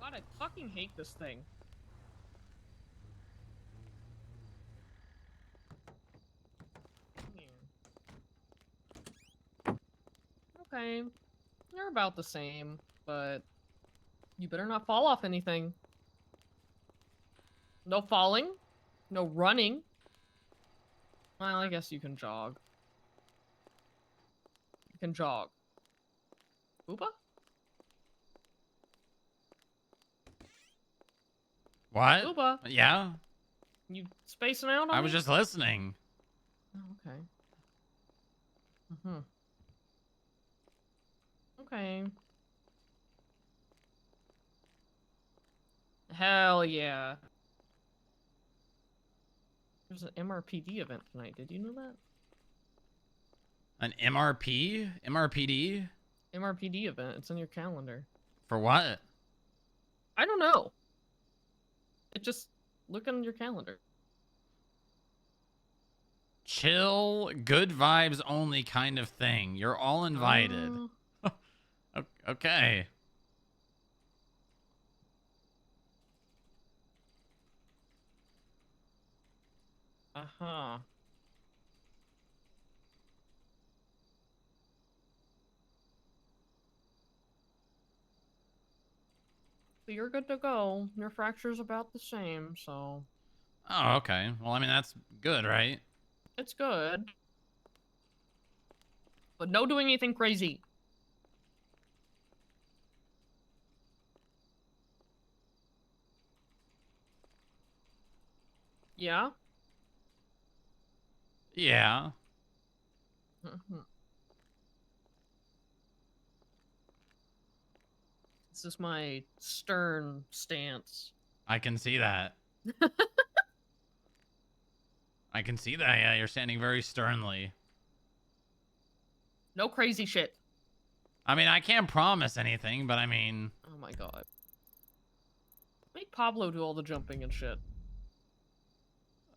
God, I fucking hate this thing. Okay. They're about the same, but you better not fall off anything. No falling. No running. Well, I guess you can jog. You can jog. Booba? What? Booba? Yeah? You spacing out on I was me? just listening. Oh, okay. Mm-hmm. Okay. Hell yeah. There's an MRPD event tonight. Did you know that? An MRP? MRPD? MRPD event. It's in your calendar. For what? I don't know. It just look on your calendar. Chill, good vibes only kind of thing. You're all invited. Okay. Uh-huh. But you're good to go. Your fracture's about the same, so... Oh, okay. Well, I mean, that's good, right? It's good. But no doing anything crazy. Yeah? Yeah. This is my stern stance. I can see that. I can see that, yeah. You're standing very sternly. No crazy shit. I mean, I can't promise anything, but I mean... Oh my god. Make Pablo do all the jumping and shit.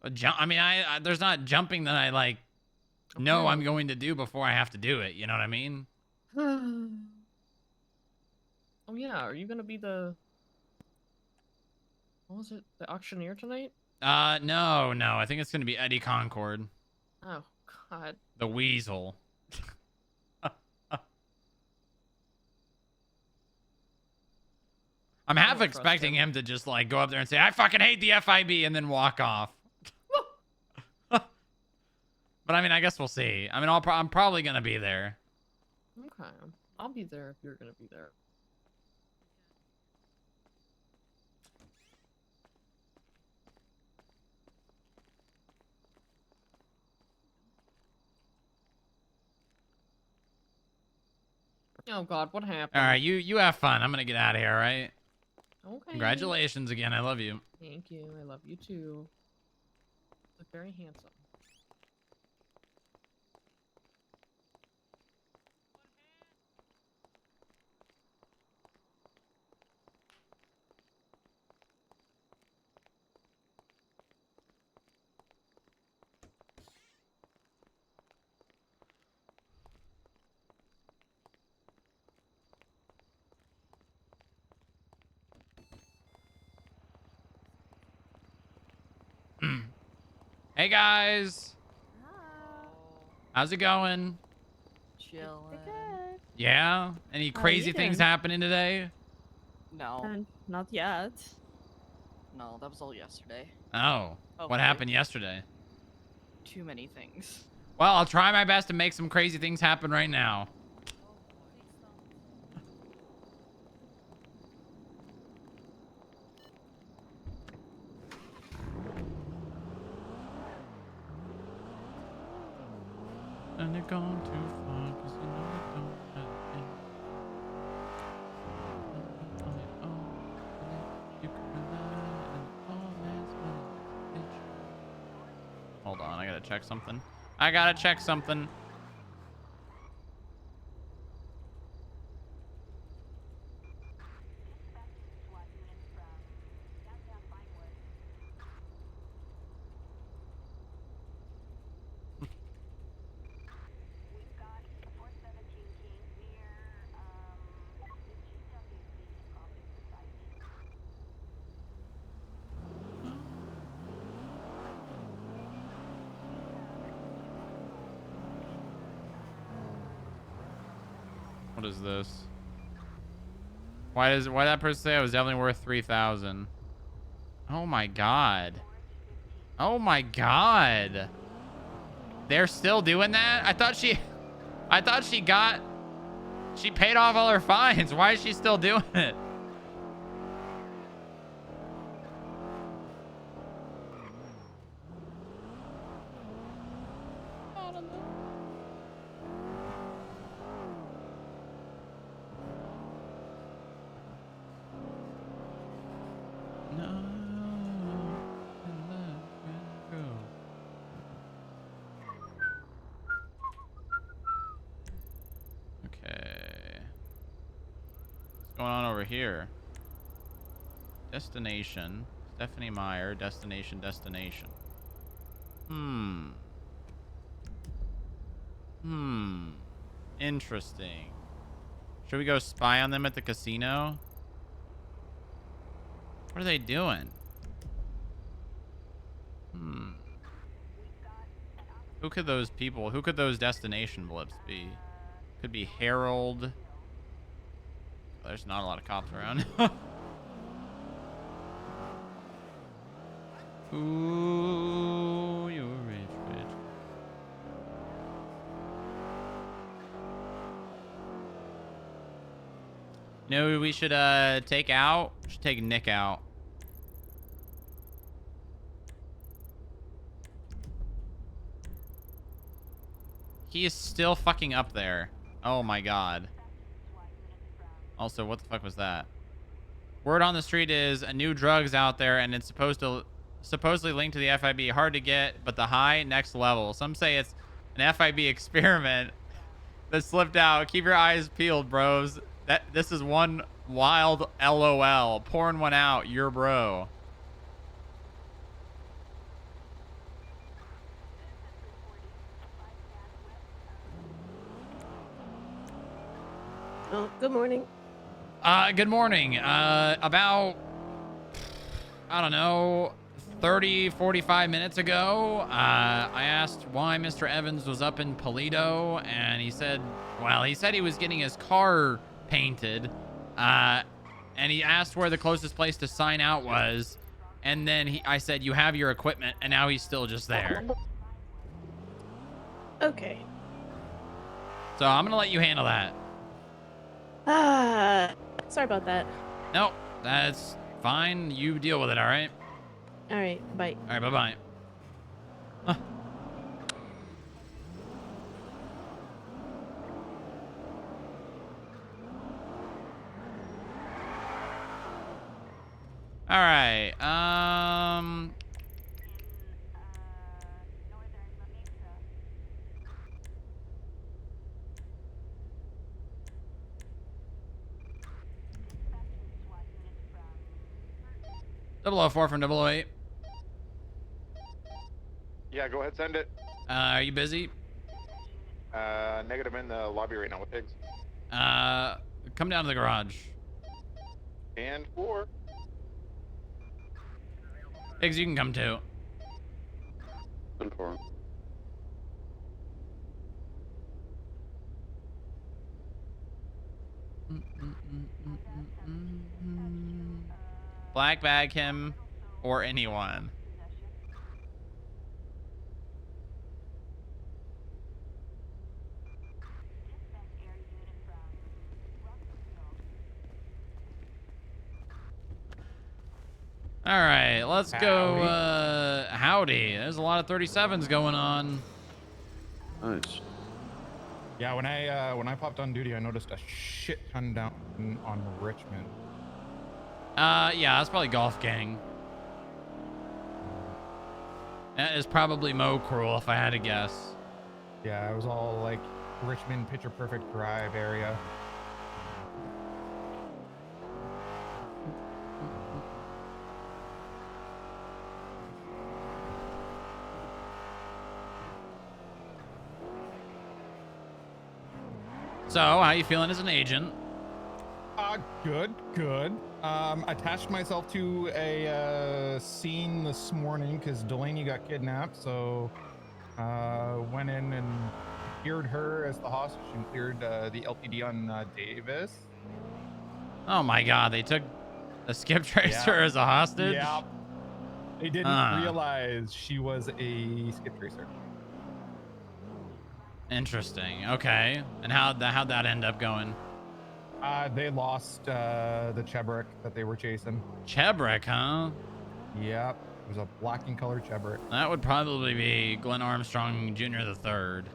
I mean, I there's not jumping that I, like, know I'm going to do before I have to do it. You know what I mean? Oh yeah, are you gonna be the... What was it? The auctioneer tonight? No. I think it's going to be Eddie Concord. Oh, God. The Weasel. I'm half expecting him to just, like, go up there and say, I fucking hate the FIB, and then walk off. But I mean, I guess we'll see. I mean, I'm probably gonna be there. Okay. I'll be there if you're gonna be there. Oh God, what happened? All right, you have fun. I'm gonna get out of here. All right. Okay. Congratulations again. I love you. Thank you. I love you too. Look very handsome. Hey guys. How's it going? Chilling. Yeah. Any crazy things happening today? No. Not yet. No, that was all yesterday. Oh. What happened yesterday? Too many things. Well, I'll try my best to make some crazy things happen right now. And you're gone too far, 'cause you know you don't have it. On your own, you can rely on all that's money, bitch. Hold on, I gotta check something. I gotta check something. What is this? Why that person say I was definitely worth 3,000? Oh my god. Oh my god. They're still doing that? I thought she paid off all her fines. Why is she still doing it? Okay. What's going on over here? Destination. Stephanie Meyer. Destination. Interesting. Should we go spy on them at the casino? What are they doing? Who could those destination blips be? Could be Harold. There's not a lot of cops around. Ooh, you're rich. You know who we should take out? We should take Nick out. He is still fucking up there. Oh my god. Also, what the fuck was that? Word on the street is a new drug's out there and it's supposedly linked to the FIB. Hard to get, but the high next level. Some say it's an FIB experiment that slipped out. Keep your eyes peeled, bros. This is one wild LOL. Pouring one out, your bro. Oh, good morning. Good morning. About, I don't know, 30, 45 minutes ago, I asked why Mr. Evans was up in Paleto, and he said he was getting his car painted, and he asked where the closest place to sign out was, and then I said, you have your equipment, and now he's still just there. Okay. So I'm gonna let you handle that. Sorry about that. Nope, that's fine. You deal with it, all right? All right, bye. All right, bye-bye. Huh. All right. 004 from 008. Yeah, go ahead, send it. Are you busy? Negative, in the lobby right now with pigs. Come down to the garage. And 4. Pigs, you can come too. And 4. Black bag him or anyone. All right, let's go. Howdy. There's a lot of 37s going on. Nice. Yeah, when I popped on duty, I noticed a shit ton down on Richmond. Yeah, that's probably Golf Gang. That is probably Mo Cruel, if I had to guess. Yeah, it was all like Richmond Picture Perfect Drive area. So, how you feeling as an agent? Good. Attached myself to a scene this morning because Delaney got kidnapped, so went in and cleared her as the hostage and cleared the LTD on Davis. Oh my God, they took a skip tracer as a hostage? Yeah. They didn't realize she was a skip tracer. Interesting. Okay. And how'd that end up going? They lost the Chebrick that they were chasing. Chebrick, huh? Yep. It was a black and colored Chebrick. That would probably be Glenn Armstrong Jr. the Third.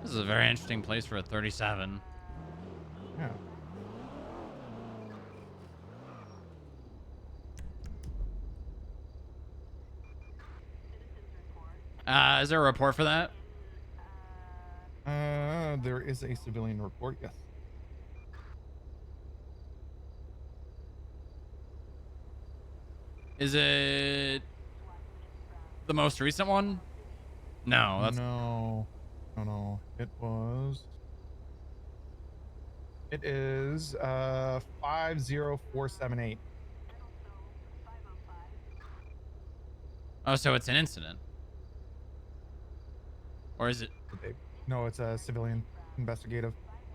This is a very interesting place for a 37. Yeah. Is there a report for that? There is a civilian report, yes. Is it the most recent one? No, that's no. It is 50478. Oh, so it's an incident. Or is it? No, it's a civilian investigative.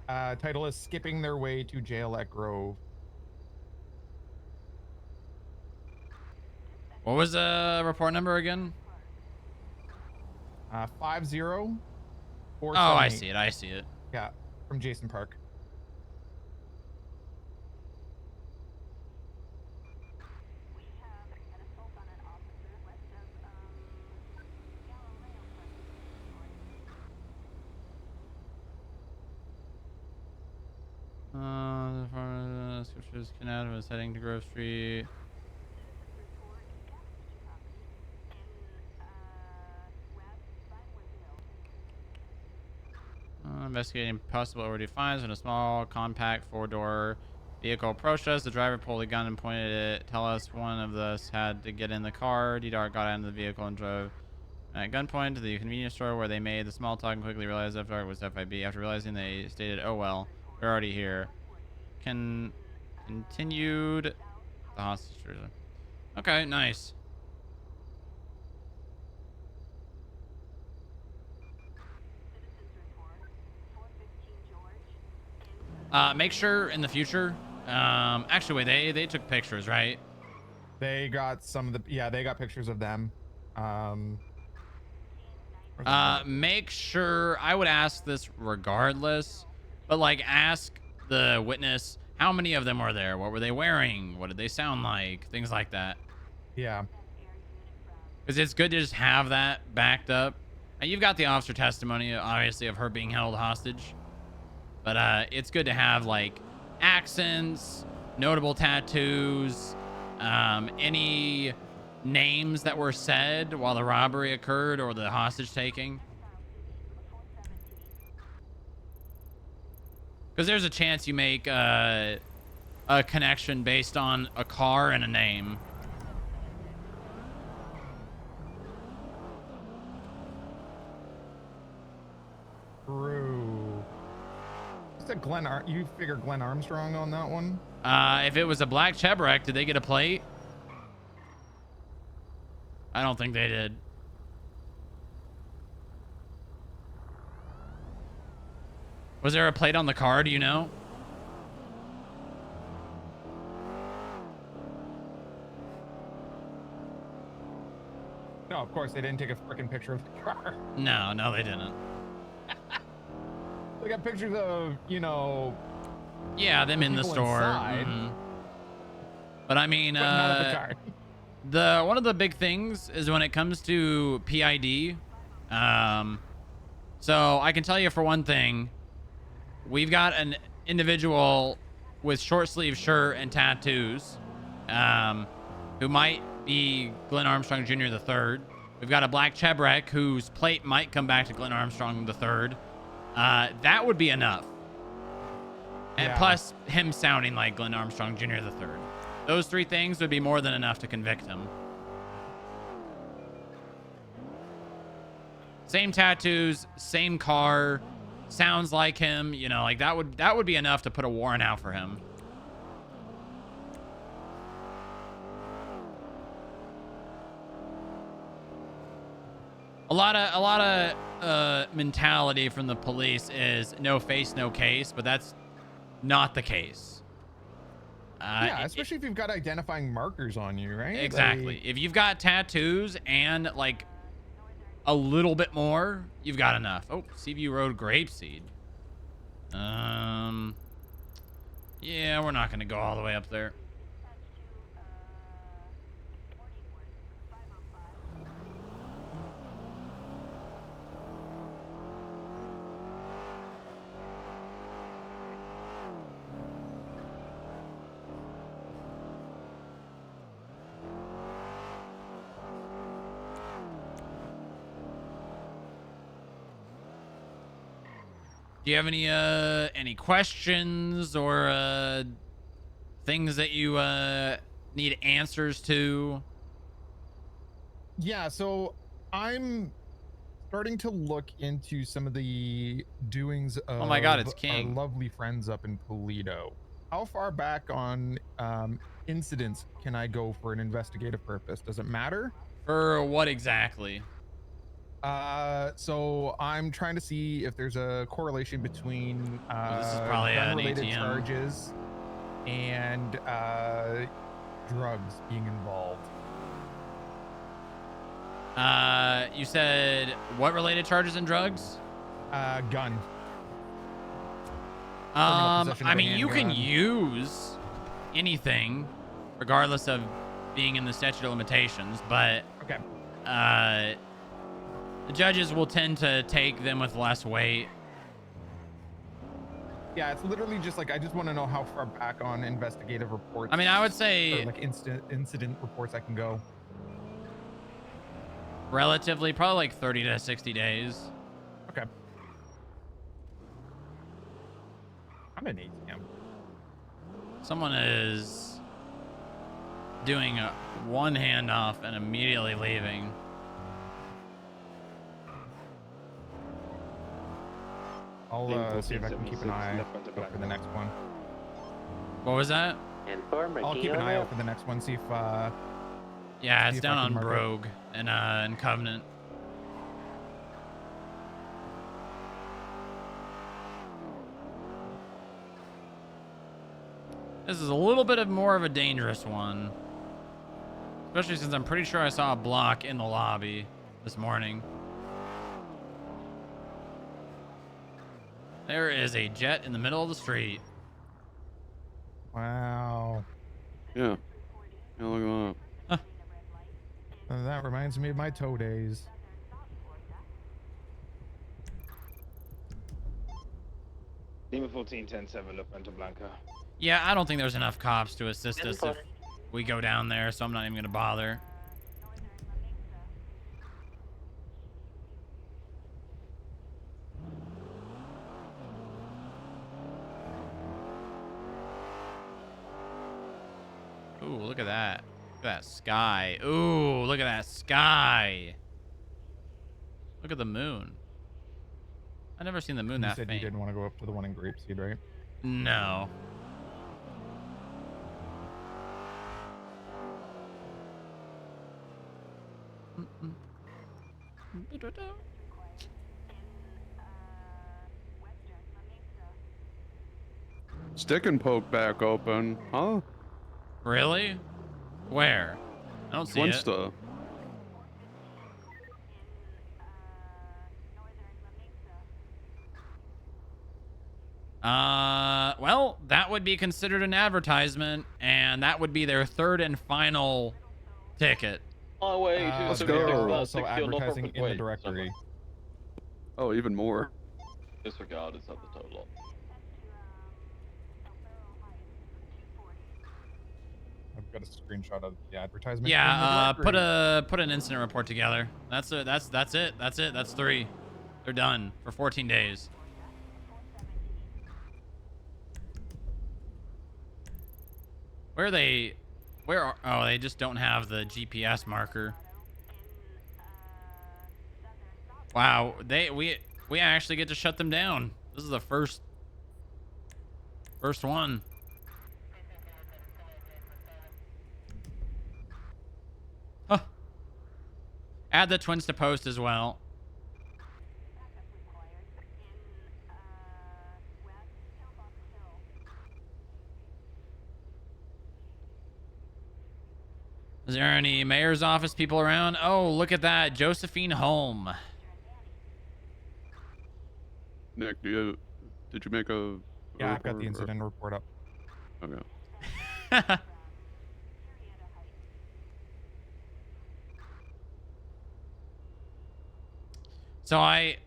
Title is Skipping Their Way to Jail at Grove. What was the report number again? 50478. Oh, I see it. Yeah, from Jason Park. The scriptures Canada was heading to Grove Street. Investigating possible overdue fines when a small, compact, four-door vehicle approached us. The driver pulled a gun and pointed it. Tell us one of us had to get in the car. D-Dart got out of the vehicle and drove at gunpoint to the convenience store where they made the small talk and quickly realized F-Dart was FIB. After realizing, they stated, "Oh well, we're already here." Continued the hostage. Okay, nice. Make sure in the future. Actually, wait, they took pictures, right? They got some of the they got pictures of them. Make sure, I would ask this regardless, but like ask the witness how many of them were there, what were they wearing, what did they sound like, things like that. Yeah. Because it's good to just have that backed up. Now, you've got the officer testimony, obviously, of her being held hostage. But it's good to have, like, accents, notable tattoos, any names that were said while the robbery occurred or the hostage taking. Because there's a chance you make a connection based on a car and a name. True. Is that you figure Glenn Armstrong on that one? If it was a black Chevrolet, did they get a plate? I don't think they did. Was there a plate on the car? Do you know? No, of course they didn't take a freaking picture of the car. No, they didn't. They got pictures of, yeah, them in the store. But I mean, but not of the car. One of the big things is when it comes to PID. So I can tell you for one thing, we've got an individual with short sleeve shirt and tattoos, who might be Glenn Armstrong Jr. III. We've got a black Chevrolet whose plate might come back to Glenn Armstrong III. That would be enough. And plus him sounding like Glenn Armstrong Jr. III. Those three things would be more than enough to convict him. Same tattoos, same car, sounds like him, like that would be enough to put a warrant out for him. A lot of mentality from the police is no face, no case, but that's not the case. Yeah, especially if you've got identifying markers on you, right? Exactly. Like, if you've got tattoos and like a little bit more, you've got enough. Oh, Seaview Road Grapeseed. Yeah, we're not gonna go all the way up there. Do you have any questions or things that you need answers to? Yeah, so I'm starting to look into some of the doings of Oh my God, it's King. our lovely friends up in Toledo. How far back on incidents can I go for an investigative purpose? Does it matter? For what exactly? So I'm trying to see if there's a correlation between this is probably an gun-related ATM. charges and drugs being involved. You said what related charges and drugs? Gun. I mean, you can use anything regardless of being in the statute of limitations, but okay. The judges will tend to take them with less weight. Yeah, it's literally just like, I just want to know how far back on investigative reports. I mean, I would say or like incident reports I can go. Relatively, probably like 30 to 60 days. Okay. I'm an ATM. Someone is doing one handoff and immediately leaving. I'll see if I can keep an eye out for the next one. What was that? I'll keep an eye out for the next one. See if yeah, it's if down I can on mark it. Brogue and Covenant. This is a little bit of more of a dangerous one. Especially since I'm pretty sure I saw a block in the lobby this morning. There is a jet in the middle of the street. Wow. Yeah. Yeah, look at that. That reminds me of my tow days. Lima 1410-7, La Fuente Blanca. Yeah, I don't think there's enough cops to assist us if we go down there, so I'm not even going to bother. Ooh, look at that. Look at that sky. Ooh, look at that sky. Look at the moon. I've never seen the moon that You said faint. you didn't want to go up to the one in Grapeseed, right? No. Stick and poke back open, huh? Really? Where? I don't see it. Twinsta. Well, that would be considered an advertisement, and that would be their third and final ticket. Let's go. Also advertising in the directory. Oh, even more. Disregard is at the total. I've got a screenshot of the advertisement. Yeah, put an incident report together. That's it. That's it. That's 3. They're done for 14 days. Where are they? Oh, they just don't have the GPS marker. Wow, we actually get to shut them down. This is the first one. Huh. Add the twins to post as well. Is there any mayor's office people around? Oh, look at that. Josephine Holm. Nick, did you make a Yeah, I've got the incident report up. Okay. So I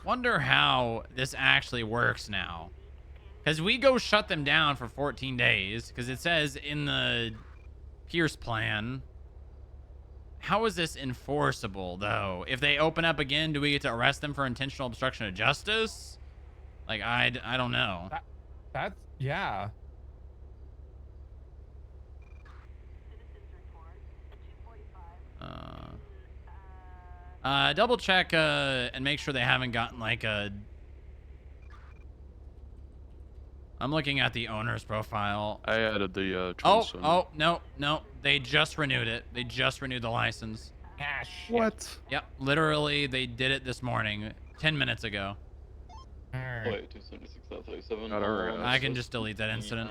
wonder how this actually works now. Because we go shut them down for 14 days. Because it says in the Pierce plan. How is this enforceable, though? If they open up again, do we get to arrest them for intentional obstruction of justice? Like, I don't know. That's, yeah. Double check and make sure they haven't gotten like a... I'm looking at the owner's profile. I added the No. They just renewed it. They just renewed the license. Ah, shit. What? Yep, literally, they did it this morning, 10 minutes ago. Alright. 276.37. I can just delete that incident.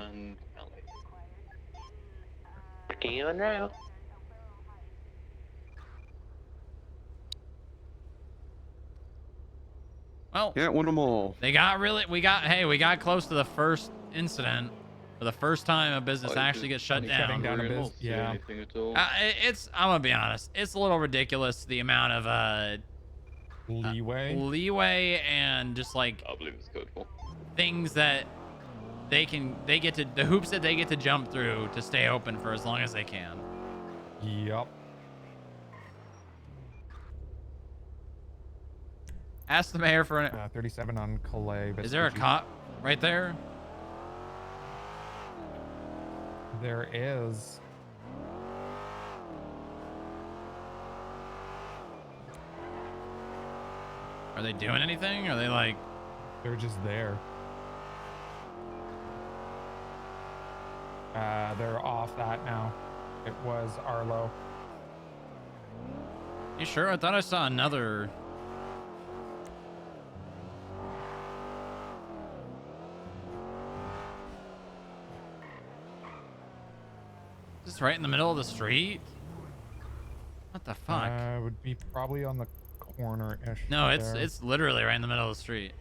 Checking you now. Well, can't win them all. We got close to the first incident for the first time a business actually gets shut down. Yeah. I'm gonna be honest, it's a little ridiculous the amount of leeway and just like I believe it's codeful. things that the hoops that they get to jump through to stay open for as long as they can. Yup. Ask the mayor for an 37 on Calais. Is there a cop right there? There is. Are they doing anything? Are they like... They're just there. They're off that now. It was Arlo. You sure? I thought I saw another... Is this right in the middle of the street? What the fuck? Would be probably on the corner-ish. No, there. it's literally right in the middle of the street.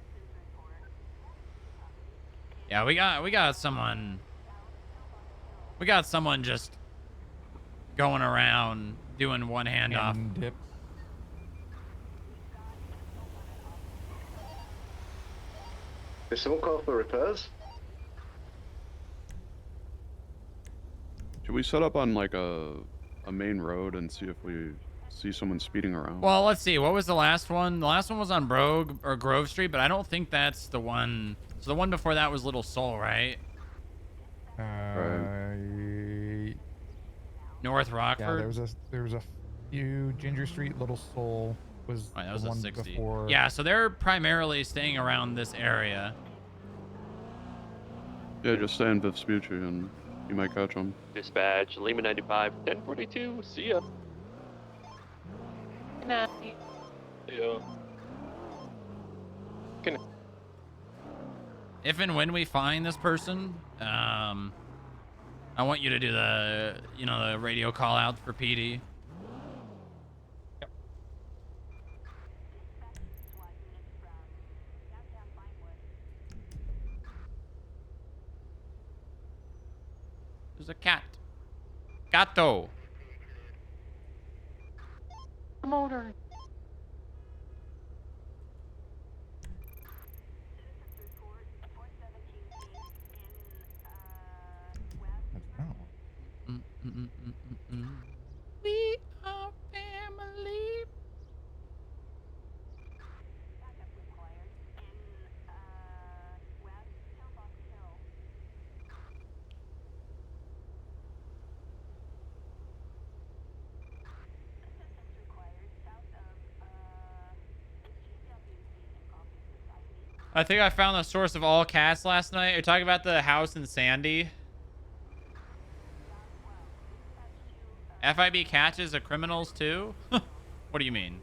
Yeah, we got someone. We got someone just going around doing one handoff. Dip. Did someone call for repairs? Should we set up on like a main road and see if we see someone speeding around? Well, let's see. What was the last one? The last one was on Grove Street, but I don't think that's the one. So the one before that was Little Soul, right? North Rockford. Yeah, there was a few. Ginger Street, Little Soul was Right, that was the a one 60. before. Yeah, so they're primarily staying around this area. Yeah, just stay in Vespucci and you might catch them. Dispatch, Lima 95, 1042, see ya. Good night. See ya. If and when we find this person, I want you to do the, the radio call out for PD. Yep. There's a cat. Gato. Motor. We are family. I think I found the source of all cats last night. You're talking about the house in Sandy. FIB catches the criminals too? What do you mean?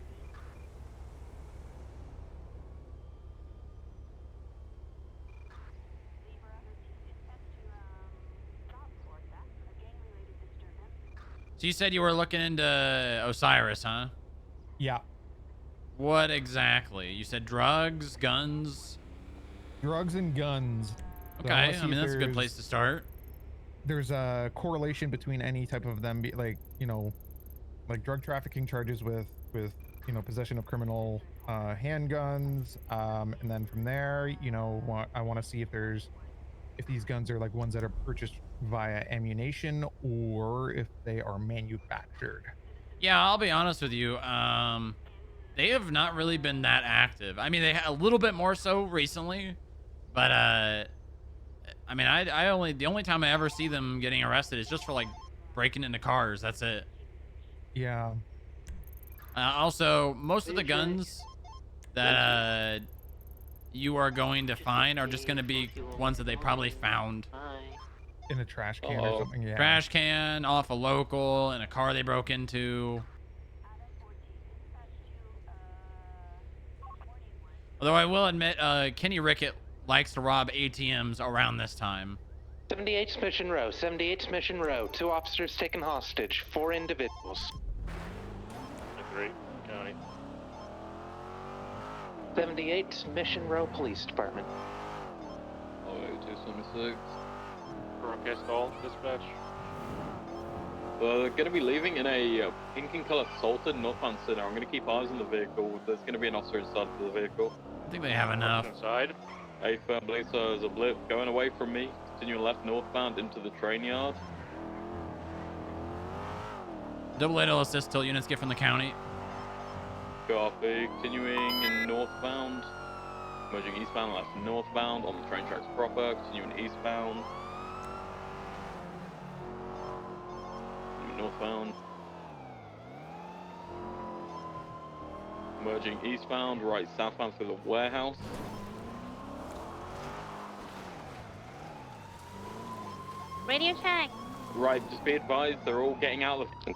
So you said you were looking into Osiris, huh? Yeah. What exactly? You said drugs, guns? Drugs and guns. So Okay, I I mean, that's a good place to start. There's a correlation between any type of them, like drug trafficking charges with possession of criminal handguns, and then from there, I want to see if these guns are like ones that are purchased via ammunition or if they are manufactured. Yeah, I'll be honest with you. They have not really been that active. I mean, they had a little bit more so recently, but I mean, the only time I ever see them getting arrested is just for like breaking into cars. That's it. Yeah. Also, most of the guns that you are going to find are just going to be ones that they probably found In a trash can or something. Yeah. trash can, off a local, in a car they broke into. Although I will admit, Kenny Rickett likes to rob ATMs around this time. 78th Mission Row, 78th Mission Row. 2 officers taken hostage, 4 individuals. Great county. 78th Mission Row Police Department. Oh, 276. Okay, stall, dispatch. They're going to be leaving in a pink and color salted northbound center. I'm going to keep eyes on the vehicle. There's going to be an officer inside of the vehicle. I think they have enough. Inside. Hey, firmly, so there's a blip going away from me. Continuing left northbound into the train yard. Double ADL assist till units get from the county. Copy. Continuing in northbound. Merging eastbound, left northbound on the train tracks proper. Continuing eastbound. Northbound. Merging eastbound, right southbound through the warehouse. Radio check. Right, just be advised, they're all getting out of the...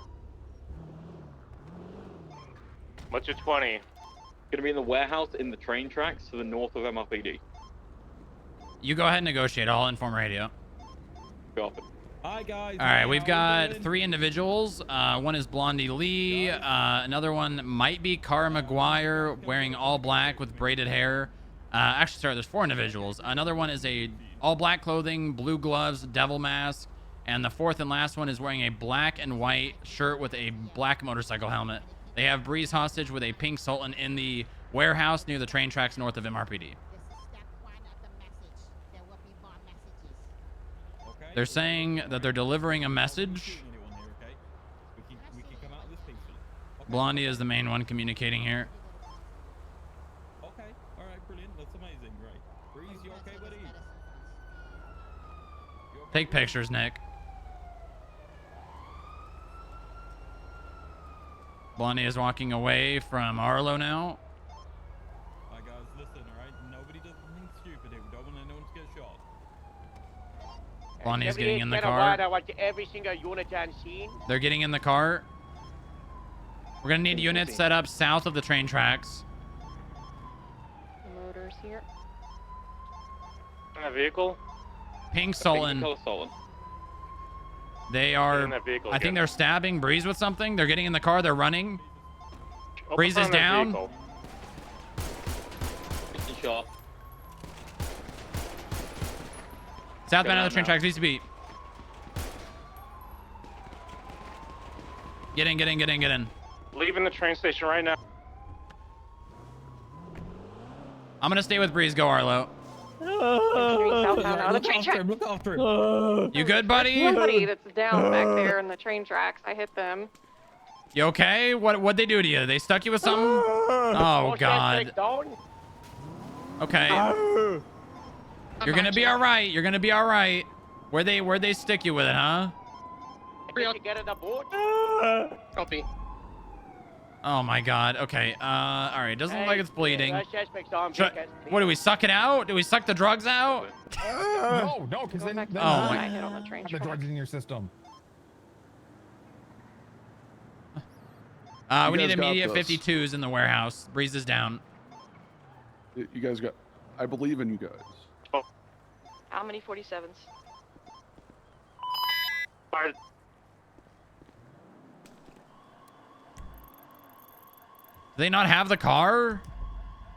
What's your 20? Gonna be in the warehouse in the train tracks to the north of MRPD. You go ahead and negotiate. I'll inform radio. Copy. Hi guys. All right, we've got 3 individuals. One is Blondie Lee. Another one might be Cara McGuire, wearing all black with braided hair. Actually, sorry, there's 4 individuals. Another one is a all black clothing, blue gloves, devil mask, and the 4th and last one is wearing a black and white shirt with a black motorcycle helmet. They have Breeze hostage with a pink Sultan in the warehouse near the train tracks north of MRPD. They're saying that they're delivering a message. Blondie is the main one communicating here. Okay. All right. Brilliant. That's amazing. Right. Breeze, you okay, buddy? Take pictures, Nick. Blondie is walking away from Arlo now. All right, guys. Listen. All right. Nobody does anything stupid here. We don't want anyone to get shot. Blondie is getting in the I car. want every single unit on scene. They're getting in the car. We're gonna need units set up south of the train tracks. Motors here. In that vehicle? Pink Sultan. They are. I think they're stabbing Breeze with something. They're getting in the car. They're running. Breeze is down. Shot. Southbound of the train tracks, VCB. Get in, get in, get in, get in. Leaving the train station right now. I'm gonna stay with Breeze. Go, Arlo. Look after him. You good, buddy? Somebody that's down back there in the train tracks. I hit them. You okay? What'd they do to you? They stuck you with something? Oh God. Okay. You're gonna be all right. You're gonna be all right. Where'd they stick you with it, huh? Did you get in the boat? Copy. Oh my God. Okay. All right. Doesn't look like it's bleeding. What What do we suck it out? Do we suck the drugs out? No, because then Oh you my. have the drugs in your system. We You need guys got immediate this. 52s in the warehouse. Breeze is down. You guys got. I believe in you guys. How many 47s? Do they not have the car?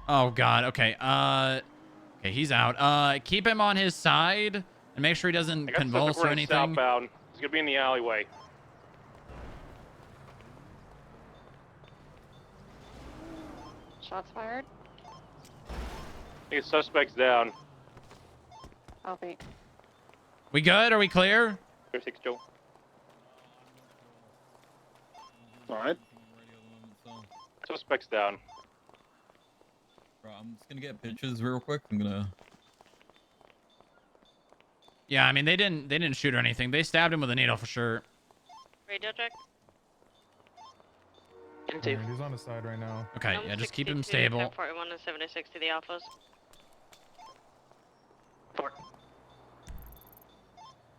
Oh God. Okay. Okay, he's out. Keep him on his side and make sure he doesn't convulse or anything. Southbound. He's gonna be in the alleyway. Shots fired. I think suspect's down. Copy. We good? Are we clear? 6-2. Alright. Suspect's down. Right, I'm just gonna get pictures real quick. I'm gonna. Yeah, I mean they didn't shoot or anything. They stabbed him with a needle for sure. Radio check. Alright, he's on the side right now. Okay, yeah, just keep him stable. 1041 and 76 to the alphas.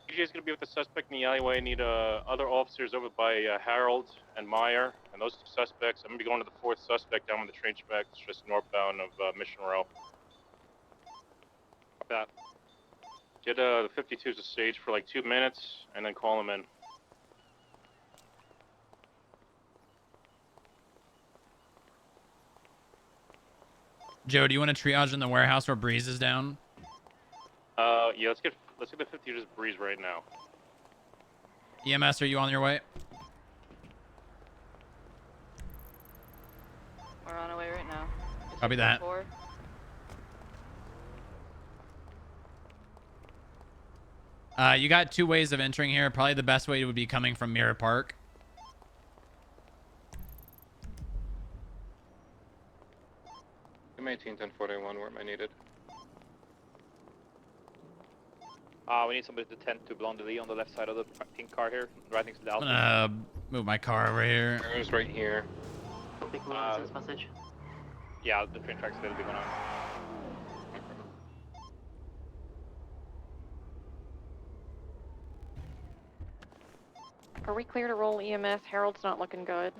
DJ's gonna be with the suspect in the alleyway. I need other officers over by Harold and Meyer. And those two suspects, I'm gonna be going to the 4th suspect down on the train tracks just northbound of Mission Row. That. Get the 52s to stage for like 2 minutes and then call them in. Joe, do you want to triage in the warehouse where Breeze is down? Yeah, let's get the 52s Breeze right now. EMS, are you on your way? We're on our way right now. Copy that. You got 2 ways of entering here. Probably the best way would be coming from Mirror Park. I'm 18-1041, where am I needed? We need somebody to tend to Blondie Lee on the left side of the pink car here, right next to the I'm Alpha. gonna move my car over here. Who's right here? This message. Yeah, the train tracks will be going on. Are we clear to roll EMS? Harold's not looking good.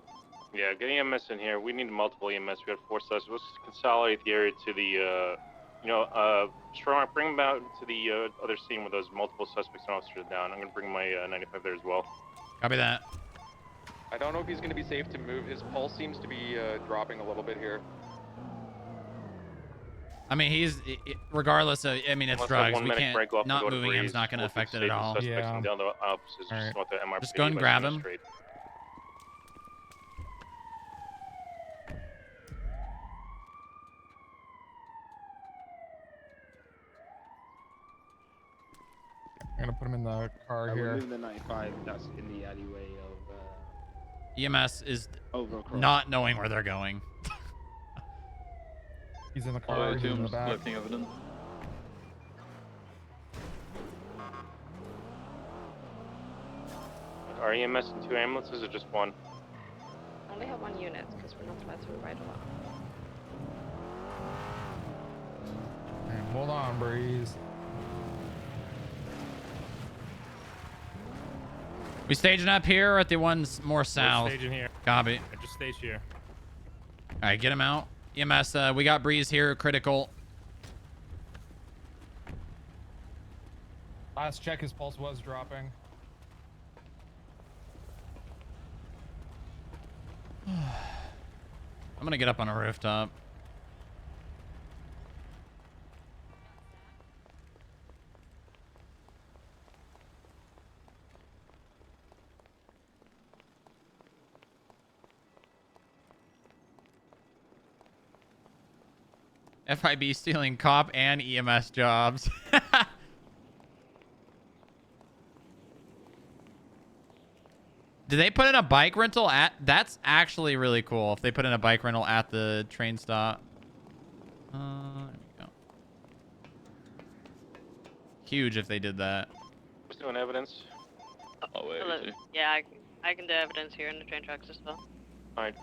Yeah, get EMS in here. We need multiple EMS. We have 4 suspects. Let's consolidate the area to the You know, Strongrock, bring him out to the other scene where there's multiple suspects and officers down. I'm gonna bring my 95 there as well. Copy that. I don't know if he's going to be safe to move. His pulse seems to be dropping a little bit here. I mean, he's regardless of. I mean, it's Let's drugs. have 1 We minute can't. break off Not and go to moving him Breeze. is not going to We'll affect it save at the all. suspects and down the officers. All right. Just want the MRPD Just go and by grab 2 minutes him. straight. I'm gonna put him in the car We're here. moving the 95 that's in the alleyway of EMS is over across. not knowing where they're going. He's in the car. He's in the back. Collecting evidence. Are EMS and 2 ambulances or just 1? I only have 1 unit because we're not allowed to ride along. Hey, hold on, Breeze. We staging up here or at the ones more south? Staging here. Copy. I just staged here. All right, get him out. EMS, we got Breeze here. Critical. Last check, his pulse was dropping. I'm gonna get up on a rooftop. FIB stealing cop and EMS jobs. Do they put in a bike rental at... That's actually really cool if they put in a bike rental at the train stop. There we go. Huge if they did that. Who's doing evidence? Oh, wait. Hello. Yeah, I can do evidence here in the train tracks as well. Alright,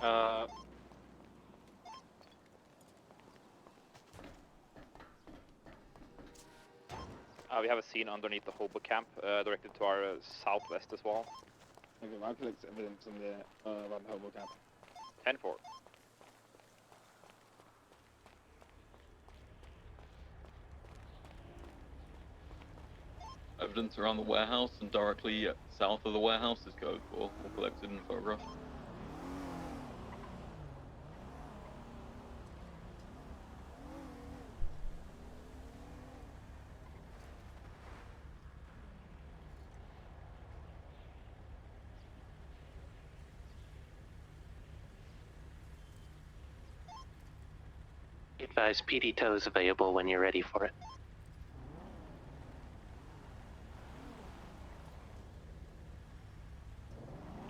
We have a scene underneath the hobo camp, directed to our southwest as well. Okay, I'll collect evidence from the around the hobo camp. 10-4. Evidence around the warehouse and directly south of the warehouse is code 4. All collected and photographed. Advise PD tow is available when you're ready for it.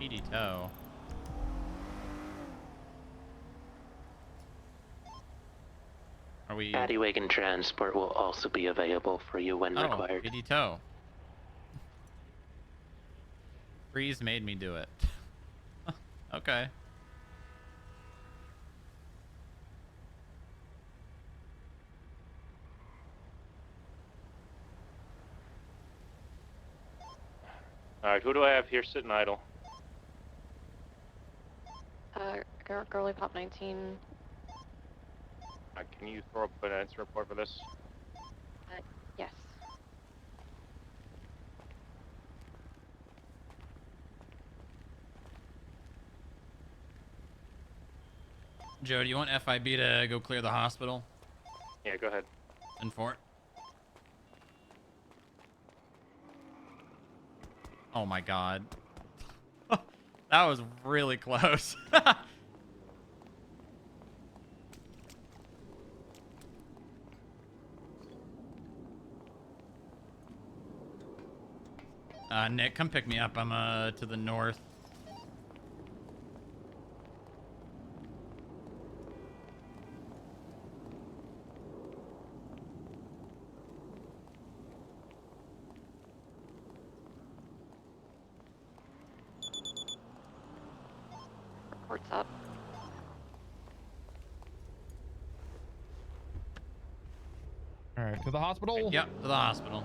PD tow. Are we... Paddy wagon transport will also be available for you when required. PD tow. Breeze made me do it. Okay. Alright, who do I have here sitting idle? Girly Pop 19. Can you throw up an answer report for this? Yes. Joe, do you want FIB to go clear the hospital? Yeah, go ahead. And Fort? Oh my god. That was really close. Nick, come pick me up. I'm to the north. Reports up. All right, to the hospital. Yep, to the hospital.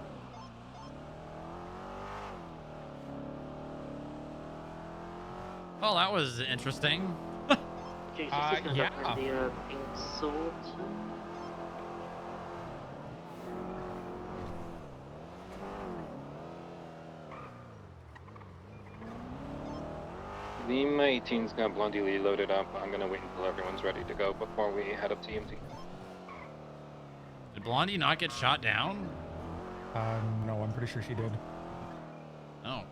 Well, that was interesting. Okay, so yeah. the pink sword. The M18's got Blondie loaded up. I'm gonna wait until everyone's ready to go before we head up to EMT. Did Blondie not get shot down? No, I'm pretty sure she did. Oh.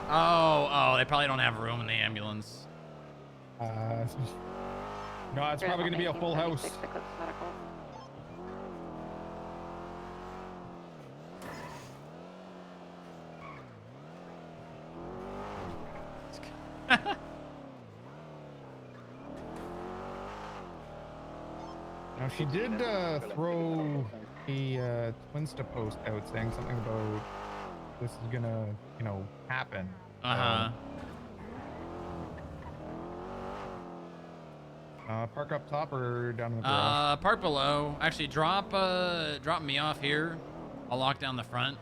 Oh, they probably don't have room in the ambulance. No, it's probably going to be a full house. Now she did throw a Twinsta post out saying something about this is gonna, happen. Park up top or down in the garage? Park below. Actually, drop me off here. I'll lock down the front,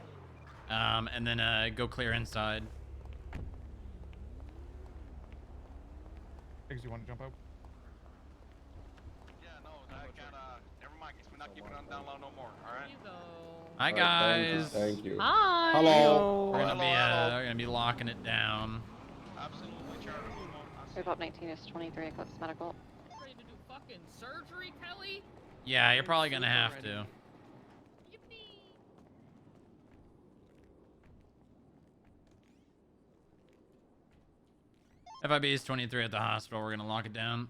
and then go clear inside. Things you want to jump out? Yeah, no, I can't. Never mind. We're not keeping it on down low no more. All right. Hi guys. Thank you. Hi. Hello. We're gonna be locking it down. Absolutely, Charlie. About 19 is 23 Eclipse Medical. Ready to do fucking surgery, Kelly? Yeah, you're probably gonna have to. FIB is 23 at the hospital. We're gonna lock it down.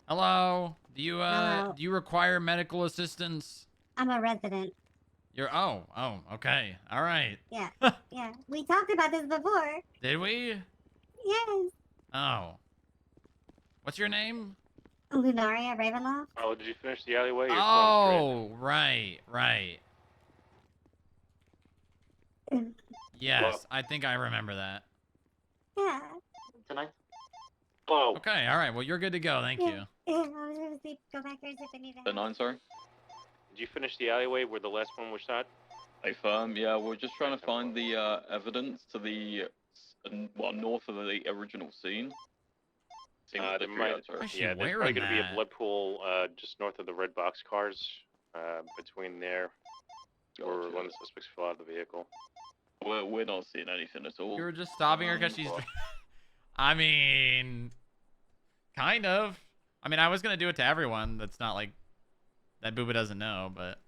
Hello. Do you Hello. do you require medical assistance? I'm a resident. You're okay. All right. Yeah. Yeah. We talked about this before. Did we? Yes. Oh. What's your name? Lunaria Ravenloft. Oh, did you finish the alleyway? Or Oh, right. Yes, Hello? I think I remember that. Yeah. Tonight. Hello. Okay, all right. Well, you're good to go. Thank you. Yeah, I was gonna see, go back there and see if I need The 9, sorry. Did you finish the alleyway where the last one was shot? Hey, firm. Yeah, we're just trying to find the evidence to the north of the original scene. There's probably going to be a blood pool just north of the red box cars. Between there, or when the suspects fell out of the vehicle. We're not seeing anything at all. You were just stopping her because she's... I mean... Kind of. I mean, I was going to do it to everyone. That's not like... That Booba doesn't know, but...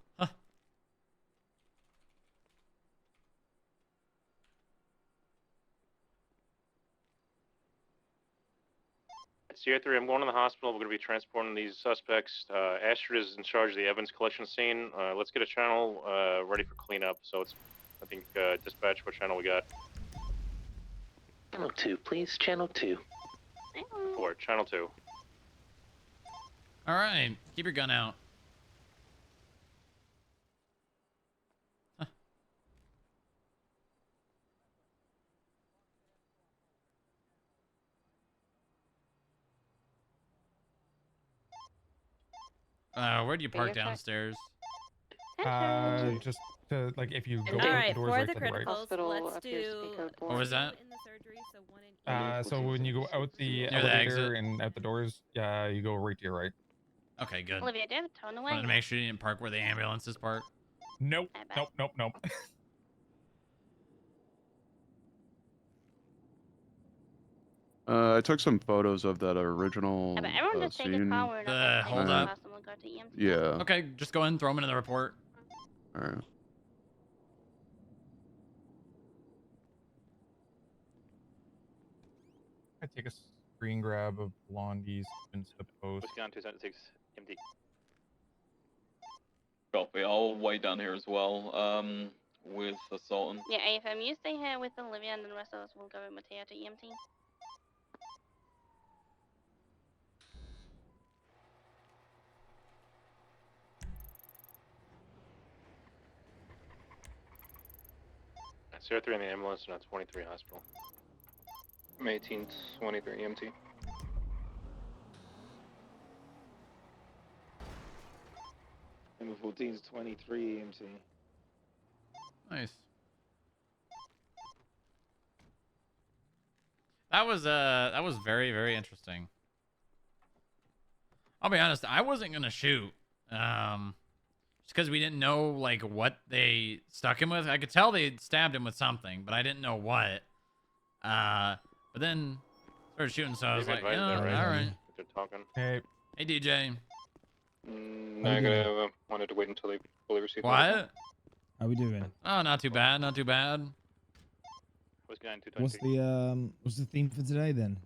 Sierra 3, I'm going to the hospital. We're going to be transporting these suspects. Astrid is in charge of the evidence collection scene. Let's get a channel ready for cleanup. So it's, I think, dispatch, what channel we got? Channel 2, please. Channel 2. 4, channel 2. All right. Keep your gun out. Where do you park downstairs? Just to, if you go All out right, the doors for right the to the right. criticals, let's do. What was that? In the surgery, so one in So when you go out the Near the elevator exit? and out the doors, you go right to your right. Okay, good. Olivia, do you have a tone away? Wanted to make sure you didn't park where the ambulance is parked. Nope. Nope. I took some photos of that original But everyone just take a scene. call. We're not Hold gonna up. take the hospital, go to EMT. Yeah. Okay, just go ahead and throw them into the report. All right. I take a screen grab of Blondie's Insta post. Whiskey on 276 MD. Copy. I'll wait down here as well. With the Sultan. Yeah, AFM, you stay here with Olivia, and then the rest of us will go with Mateo to EMT. Sierra 3 in the ambulance and 23 hospital. I'm 18, 23 EMT. Number 14 is 23 EMT. Nice. That was very, very interesting. I'll be honest, I wasn't gonna shoot. just because we didn't know like what they stuck him with. I could tell they stabbed him with something, but I didn't know what. But then started shooting, so I was like, advised yeah, that, right? all right. They're talking. Hey. Hey, DJ. I gotta, wanted to wait until they fully received. What? How we doing? Oh, not too bad, not too bad. What's the theme for today then?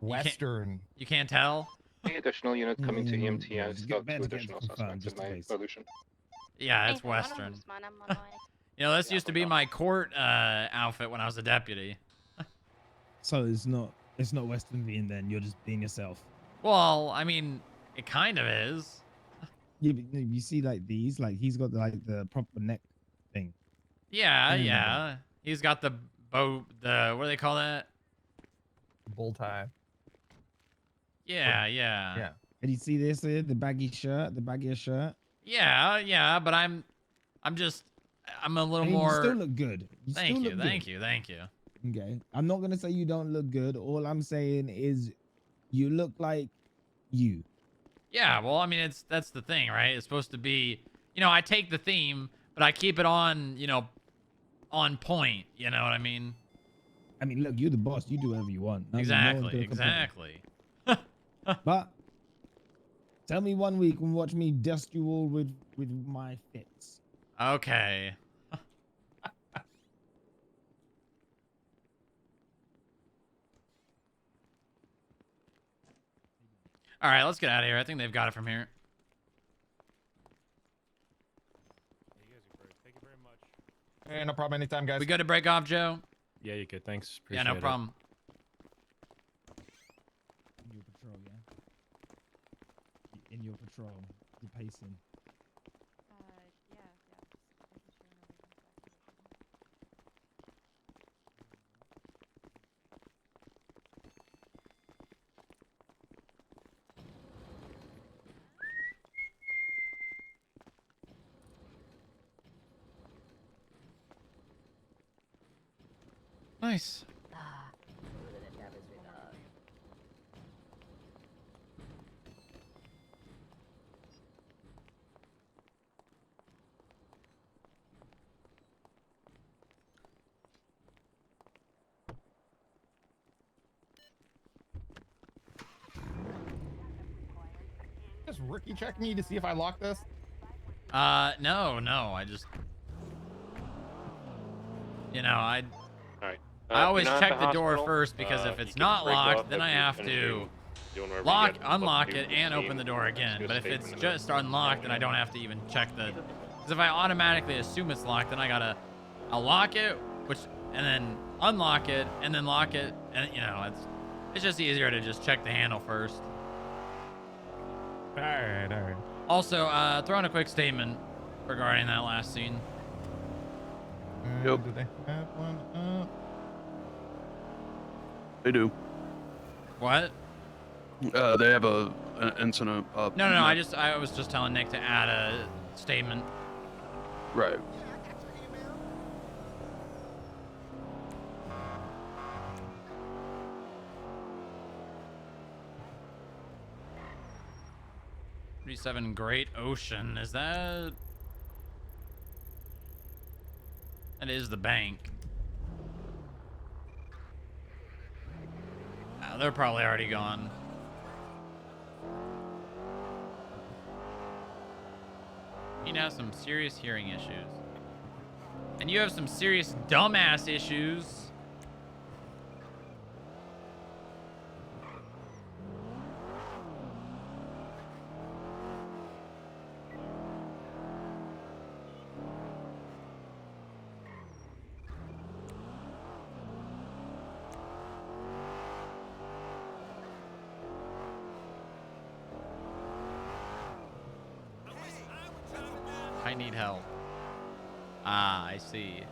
Western. You can't tell? Additional unit coming to EMT. I Just stopped better two to get additional confirmed, suspects just in in my case. resolution. Yeah, it's Western. You know, this used to be my court outfit when I was a deputy. So it's not Western being then. You're just being yourself. Well, I mean, it kind of is. You see, like these, like he's got like the proper neck thing. Yeah, Mm. yeah. He's got the bow. The what do they call that? Bull tie. Yeah, yeah. Yeah. And you see this here, the baggy shirt, the baggier shirt. Yeah, yeah. But I'm a little I mean, more. You still look good. Thank you, thank you, thank you. Okay. I'm not gonna say you don't look good. All I'm saying is, you look like you. Yeah, well, I mean, that's the thing, right? It's supposed to be, you know, I take the theme, but I keep it on, you know, on point. You know what I mean? I mean, look, you're the boss. You do whatever you want. No one's Exactly, gonna complain. exactly. But tell me one week and watch me dust you all with my fits. Okay. All right, let's get out of here. I think they've got it from here. Hey, no problem. Anytime, guys. We good to break off, Joe? Yeah, you're good. Thanks. Yeah, no problem. In your patrol, yeah? In your patrol, you're pacing. Nice. Just rookie check me to see if I lock this. No, I just, you know, I Alright. I always you're not check at the door hospital. first because if You it's can not break locked, off then if I you have continue to doing whatever you lock, get unlock up it, to and scene. open the door again. Just But if statement it's and just then- unlocked, then I don't have to even check the. Because if I automatically assume it's locked, then I'll lock it, and then unlock it, and then lock it, and you know, it's just easier to just check the handle first. All right. Also, throw in a quick statement regarding that last scene. Do they have one up? They do. What? They have an incident up. No, I was just telling Nick to add a statement. Right. $37 Great Ocean. Is that? That is the bank. They're probably already gone. You have some serious hearing issues. And you have some serious dumbass issues. I need help. Ah, I see.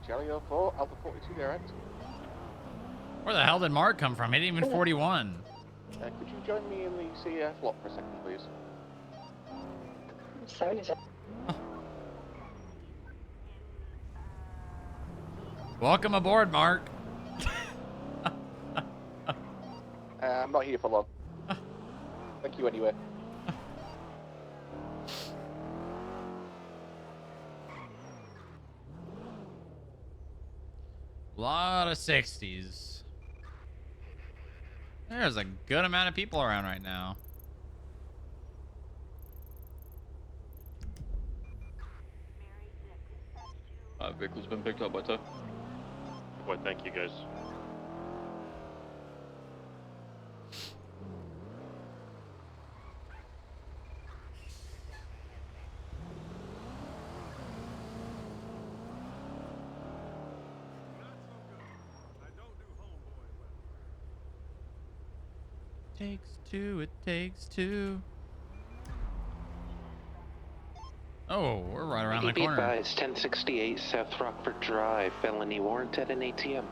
Charlie 04, Alpha 42 direct. Where the hell did Mark come from? He didn't even 41. Could you join me in the CEF lot for a second, please? 77. Welcome aboard, Mark. I'm not here for long. Thank you anyway. Lot of 60s. There's a good amount of people around right now. Vehicle's been picked up by tow. Boy, thank you guys. Takes two, it takes two. Oh, we're right around the Be corner. advised, 1068 South Rockford Drive, felony warrant at an ATM.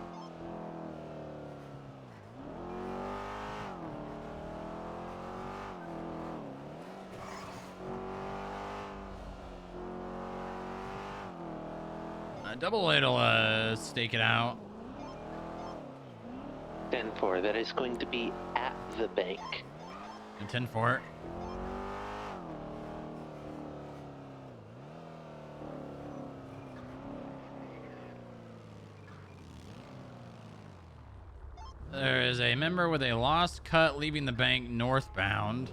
Double it'll stake it out. 10-4, that is going to be at the bank. And 10-4. There is a member with a lost cut leaving the bank northbound.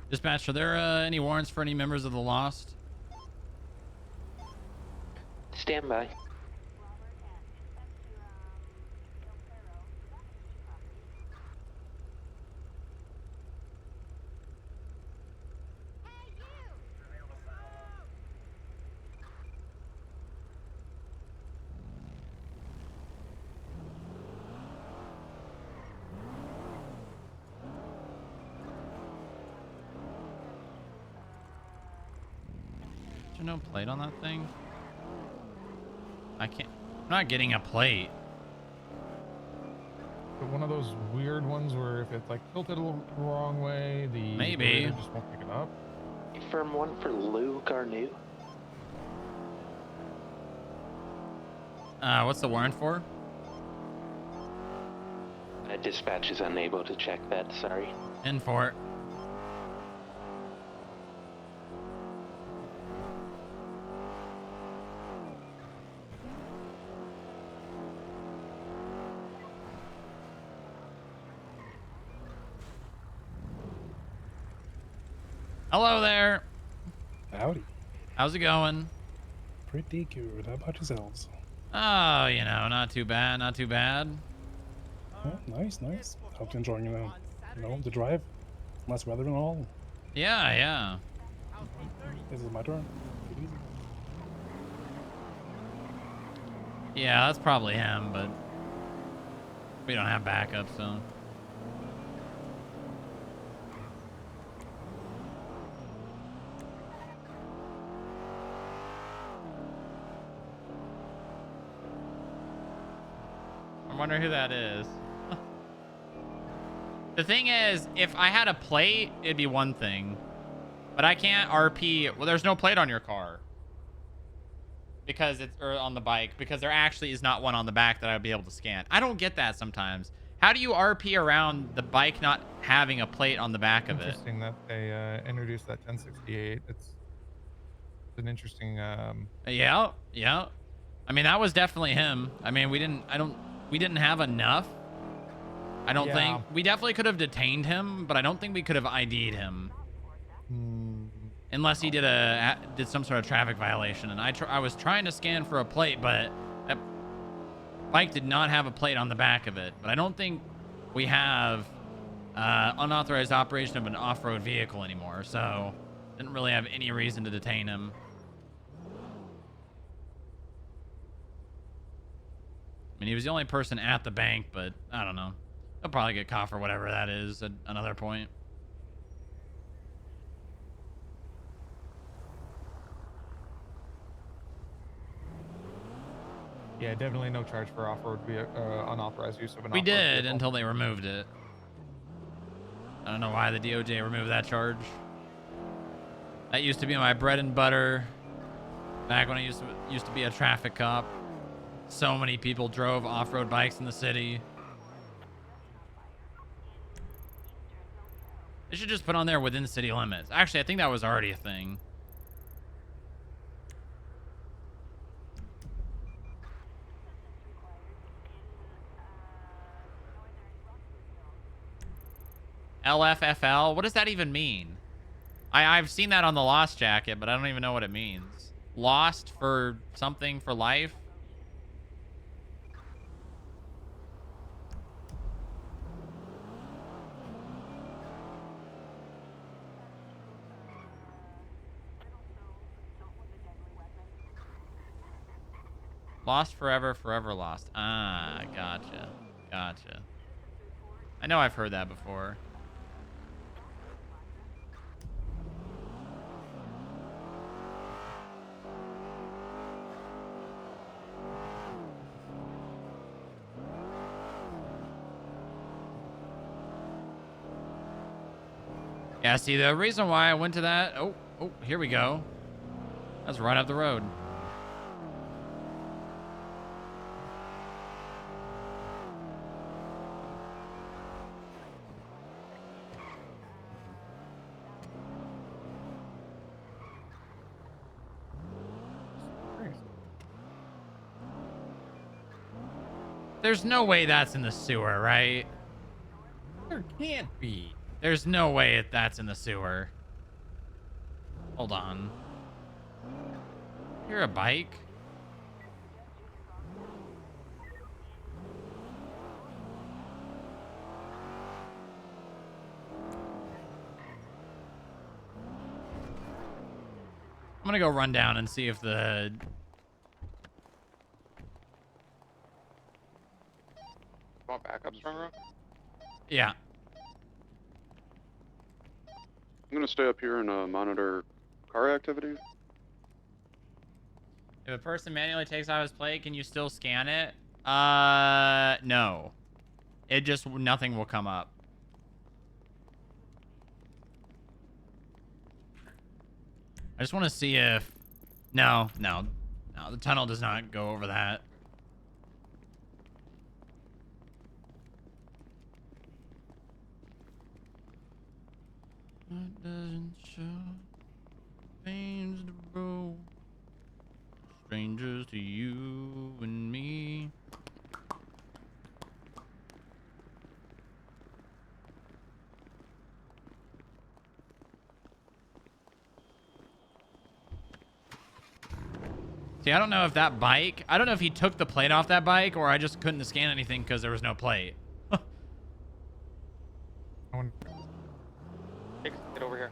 Dispatch, are there any warrants for any members of the Lost? Stand by. Is there no plate on that thing? I can't. I'm not getting a plate. But one of those weird ones where if it's like tilted a little wrong way, the Maybe. grader just won't pick it up. Firm one for Lou Garneau. What's the warrant for? Dispatch is unable to check that, sorry. In for it. Hello there. Howdy. How's it going? Pretty good. How about yourselves? Oh, you know, not too bad, not too bad. Oh, nice, nice. Hope you're enjoying the drive. Nice weather and all. Yeah, yeah. This is my turn. Take it easy. Yeah, that's probably him, but we don't have backup, so. I wonder who that is. The thing is, if I had a plate, it'd be one thing. But I can't RP. Well, there's no plate on your car. Because it's or on the bike. Because there actually is not one on the back that I'd be able to scan. I don't get that sometimes. How do you RP around the bike not having a plate on the back of it? Interesting that they introduced that 1068. It's an interesting. Yeah, yeah. I mean, that was definitely him. I mean, we didn't have enough. I don't think we definitely could have detained him, but I don't think we could have ID'd him. Unless he did some sort of traffic violation. And I was trying to scan for a plate, but that bike did not have a plate on the back of it. But I don't think we have unauthorized operation of an off-road vehicle anymore, so didn't really have any reason to detain him. I mean, he was the only person at the bank, but I don't know. He'll probably get caught for whatever that is at another point. Yeah, definitely no charge for off-road unauthorized use of an We off-road did vehicle. until they removed it. I don't know why the DOJ removed that charge. That used to be my bread and butter back when I used to be a traffic cop. So many people drove off-road bikes in the city. They should just put on there within city limits. Actually, I think that was already a thing. LFFL? What does that even mean? I've seen that on the Lost jacket, but I don't even know what it means. Lost for something for life? Lost forever, forever lost. Ah, gotcha. Gotcha. I know I've heard that before. Yeah, see, the reason why I went to that... Oh, here we go. That's right up the road. There's no way that's in the sewer, right? There can't be. There's no way that's in the sewer. Hold on. You're a bike? I'm gonna go run down and see if the... Want backup, Strongrock? Yeah. I'm gonna stay up here and monitor car activity. If a person manually takes out his plate, can you still scan it? No. It just, nothing will come up. I just want to see if... No, the tunnel does not go over that. It doesn't show things to bro. Strangers to you and me. See, I don't know if that bike... I don't know if he took the plate off that bike or I just couldn't scan anything because there was no plate. Get over here.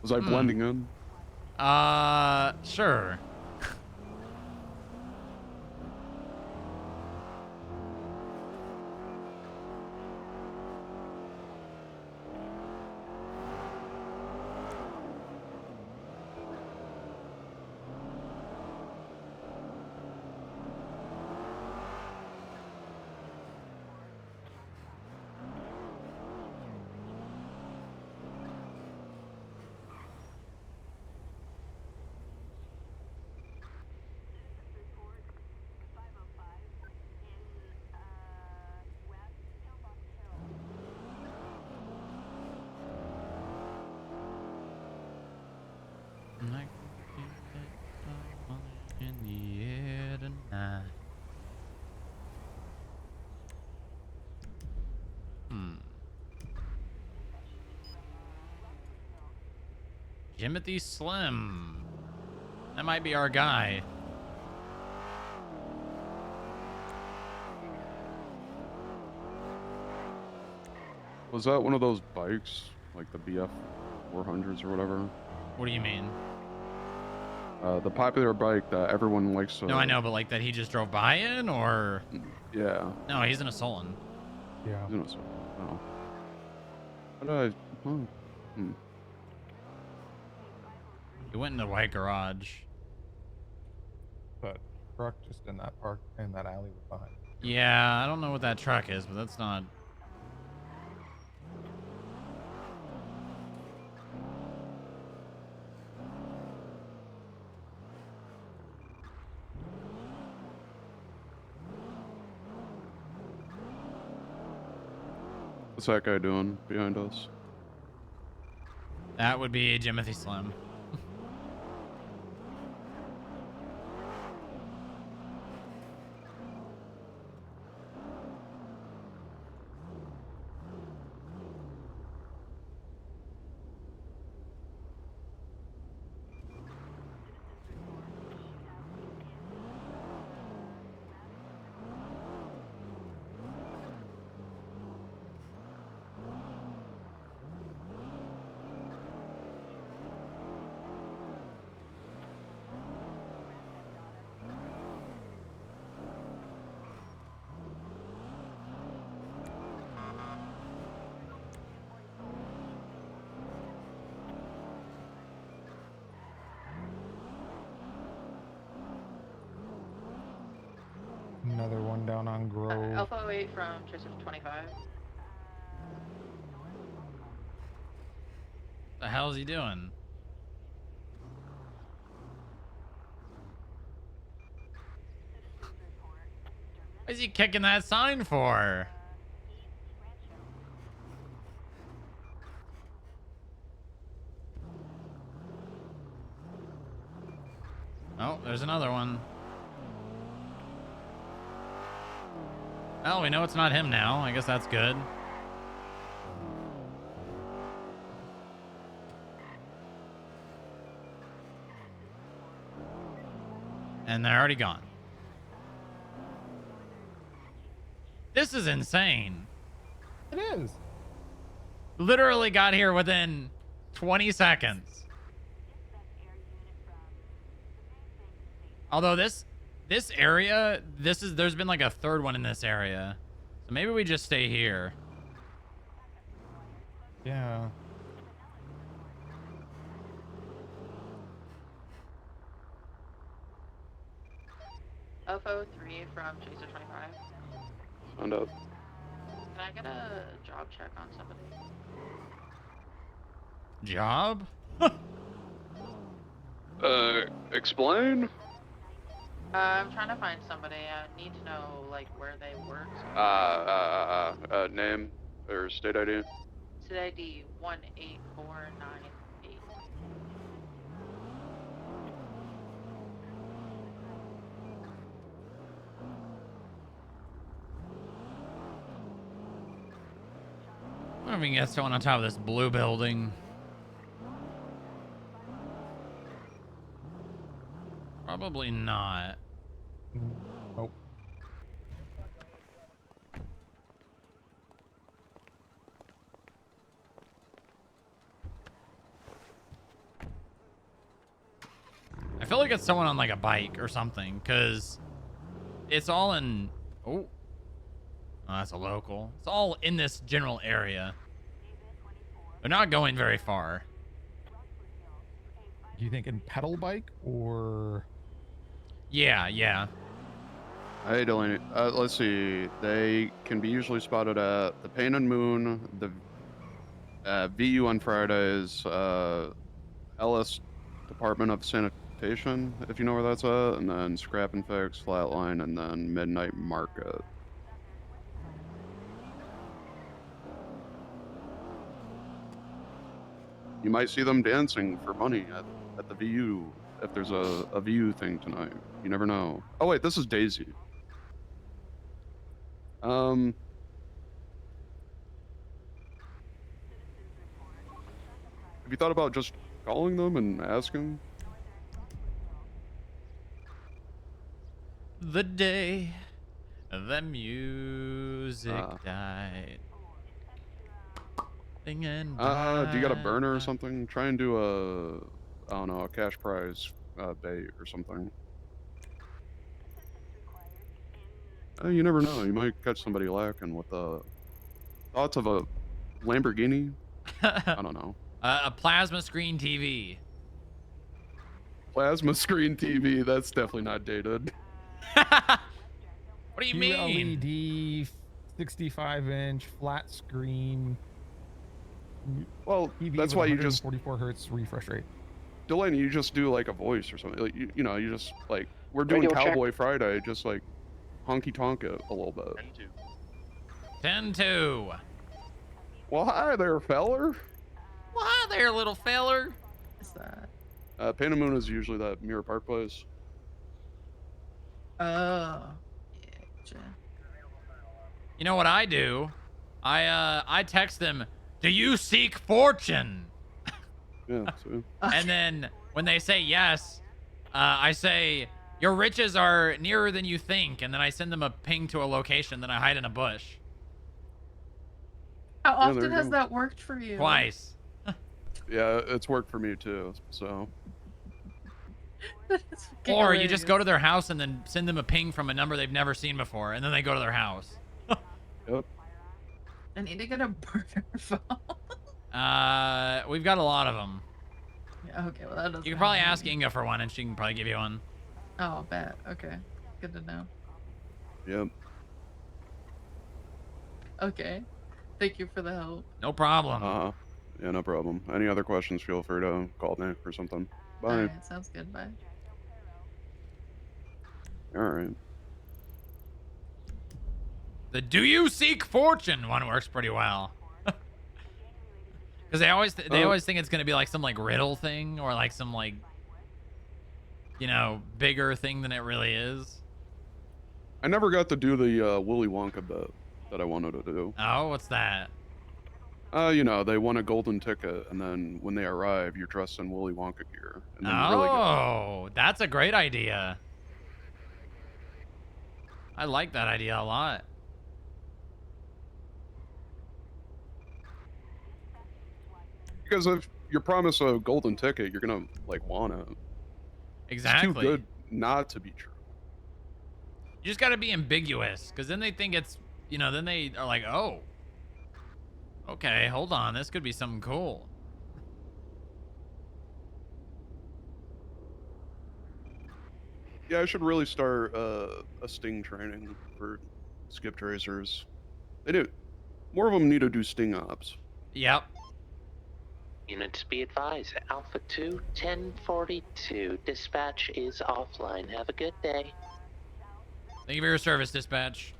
Was I blending in? Sure. Jimothy Slim. That might be our guy. Was that one of those bikes, like the BF 400s or whatever? What do you mean? The popular bike that everyone likes to... No, I know, but like that he just drove by in, or? Yeah. No, he's in a Solon. Yeah. He's in a Solon. Oh. How did I... Oh. Hmm. He went in the white garage. But truck just in that park in that alley behind. Yeah, I don't know what that truck is, but that's not... What's that guy doing behind us? That would be Jimothy Slim. Another one down on Grove. Alpha 08 from Joseph 25. The hell is he doing? What is he kicking that sign for? Oh, there's another one. Well, we know it's not him now. I guess that's good. And they're already gone. This is insane. It is. Literally got here within 20 seconds. Although this area, there's been like a third one in this area. So maybe we just stay here. Yeah. Alpha 03 from Joseph 25. Found out. Can I get a job check on somebody? Job? Explain? I'm trying to find somebody. I need to know, like, where they work. Name or state ID? State ID 18498. I wonder if we can get someone on top of this blue building. Probably not. Nope. I feel like it's someone on like a bike or something, because it's all in... Oh, that's a local. It's all in this general area. They're not going very far. You thinking pedal bike or... Yeah. Hey, Delaney. Let's see. They can be usually spotted at the Pain and Moon, the VU on Fridays, LS Department of Sanitation, if you know where that's at, and then Scrap and Fix, Flatline, and then Midnight Market. You might see them dancing for money at the VU, if there's a VU thing tonight. You never know. Oh wait, this is Daisy. Have you thought about just calling them and asking? The day the music died. Do you got a burner or something? Try and do a, I don't know, a cash prize bait or something. You never know. You might catch somebody lacking with thoughts of a Lamborghini. I don't know. A plasma screen TV. Plasma screen TV. That's definitely not dated. What do you mean? QLED, 65-inch flat screen. Well, TV that's with why you just 44 hertz refresh rate. Delaney, you just do like a voice or something. Like you know, you just like we're doing Radio check. Cowboy Friday, just like honky tonk it a little bit. 10-2. Well, hi there, feller. Well, hi there, little feller. What's that? Pain and Moon is usually that Mirror Park place. Oh. You know what I do? I text them, "Do you seek fortune?" Yeah. So. And then when they say yes, I say, "Your riches are nearer than you think," and then I send them a ping to a location, then I hide in a bush. How Yeah, there often you has go. that worked for you? Twice. Yeah, it's worked for me too. So. Or you just go to their house and then send them a ping from a number they've never seen before, and then they go to their house. Yep. I need to get a burner phone. We've got a lot of them. Yeah, okay, well that doesn't. You can probably help ask me. Inga for one, and she can probably give you one. Oh, bet. Okay, good to know. Yep. Okay, thank you for the help. No problem. Yeah, no problem. Any other questions? Feel free to call Nick or something. Bye. All right, sounds good. Bye. All right. The "Do you seek fortune" one works pretty well. Because they always think it's gonna be like some like riddle thing or like some like, you know, bigger thing than it really is. I never got to do the Willy Wonka bit that I wanted to do. Oh, what's that? You know, they won a golden ticket, and then when they arrive, you're dressed in Willy Wonka gear. And then Oh, that's a great idea. I like that idea a lot. Because if you're promised a golden ticket, you're gonna like want it. Exactly. It's too good not to be true. You just got to be ambiguous, because then they think it's, you know, then they are like, oh, okay, hold on, this could be something cool. Yeah, I should really start a sting training for skip tracers. They do. More of them need to do sting ops. Yep. Units be advised, Alpha 2, 1042. Dispatch is offline. Have a good day. Thank you for your service, dispatch.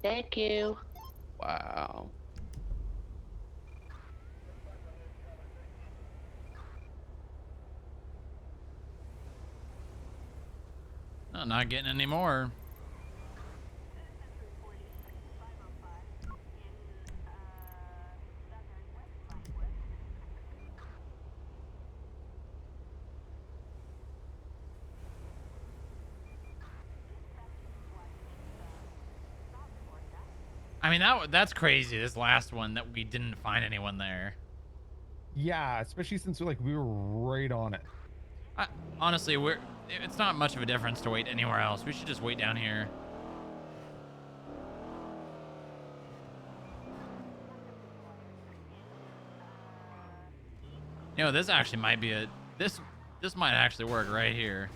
Thank you. Wow. No, not getting any more. I mean, that's crazy, this last one, that we didn't find anyone there. Yeah, especially since like we were right on it. Honestly, it's not much of a difference to wait anywhere else. We should just wait down here. You know, this actually might be this might actually work right here.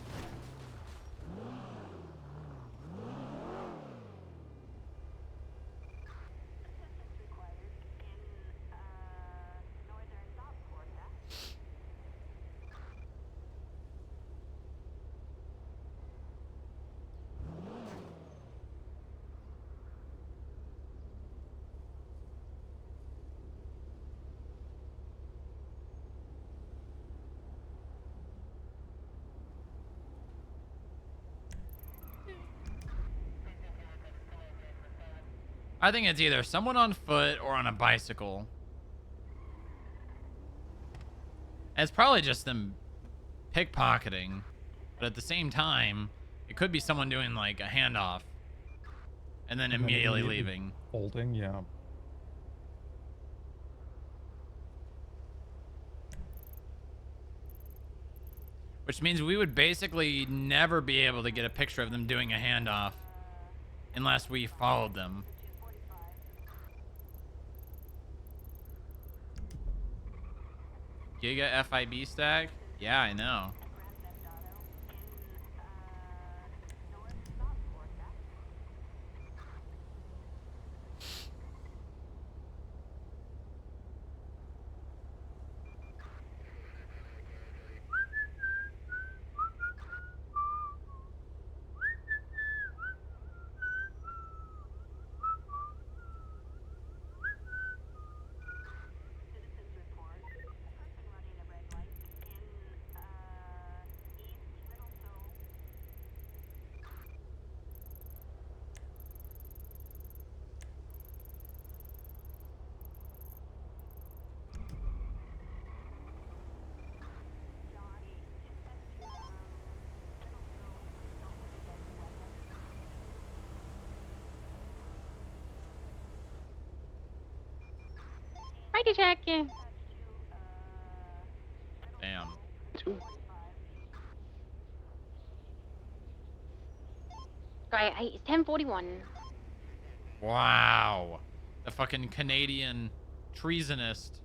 I think it's either someone on foot or on a bicycle. And it's probably just them pickpocketing, but at the same time, it could be someone doing like a handoff and then immediately leaving. Folding, yeah. Which means we would basically never be able to get a picture of them doing a handoff unless we followed them. Giga FIB stack? Yeah, I know. Righty, Jackie. Damn. Right, it's 10:41. Wow. The fucking Canadian treasonist.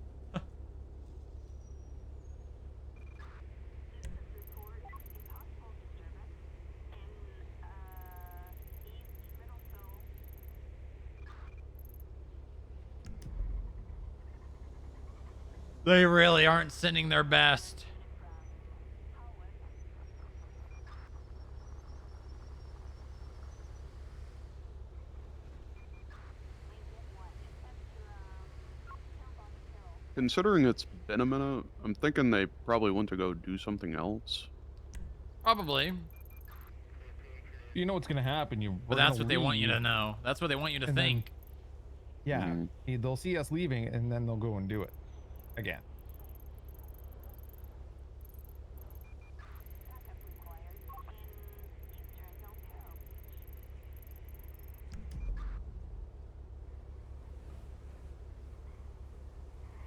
They really aren't sending their best. Considering it's been a minute, I'm thinking they probably went to go do something else. Probably. You know what's gonna happen. But that's what they want you to know. That's what they want you to think. Yeah, they'll see us leaving, and then they'll go and do it again.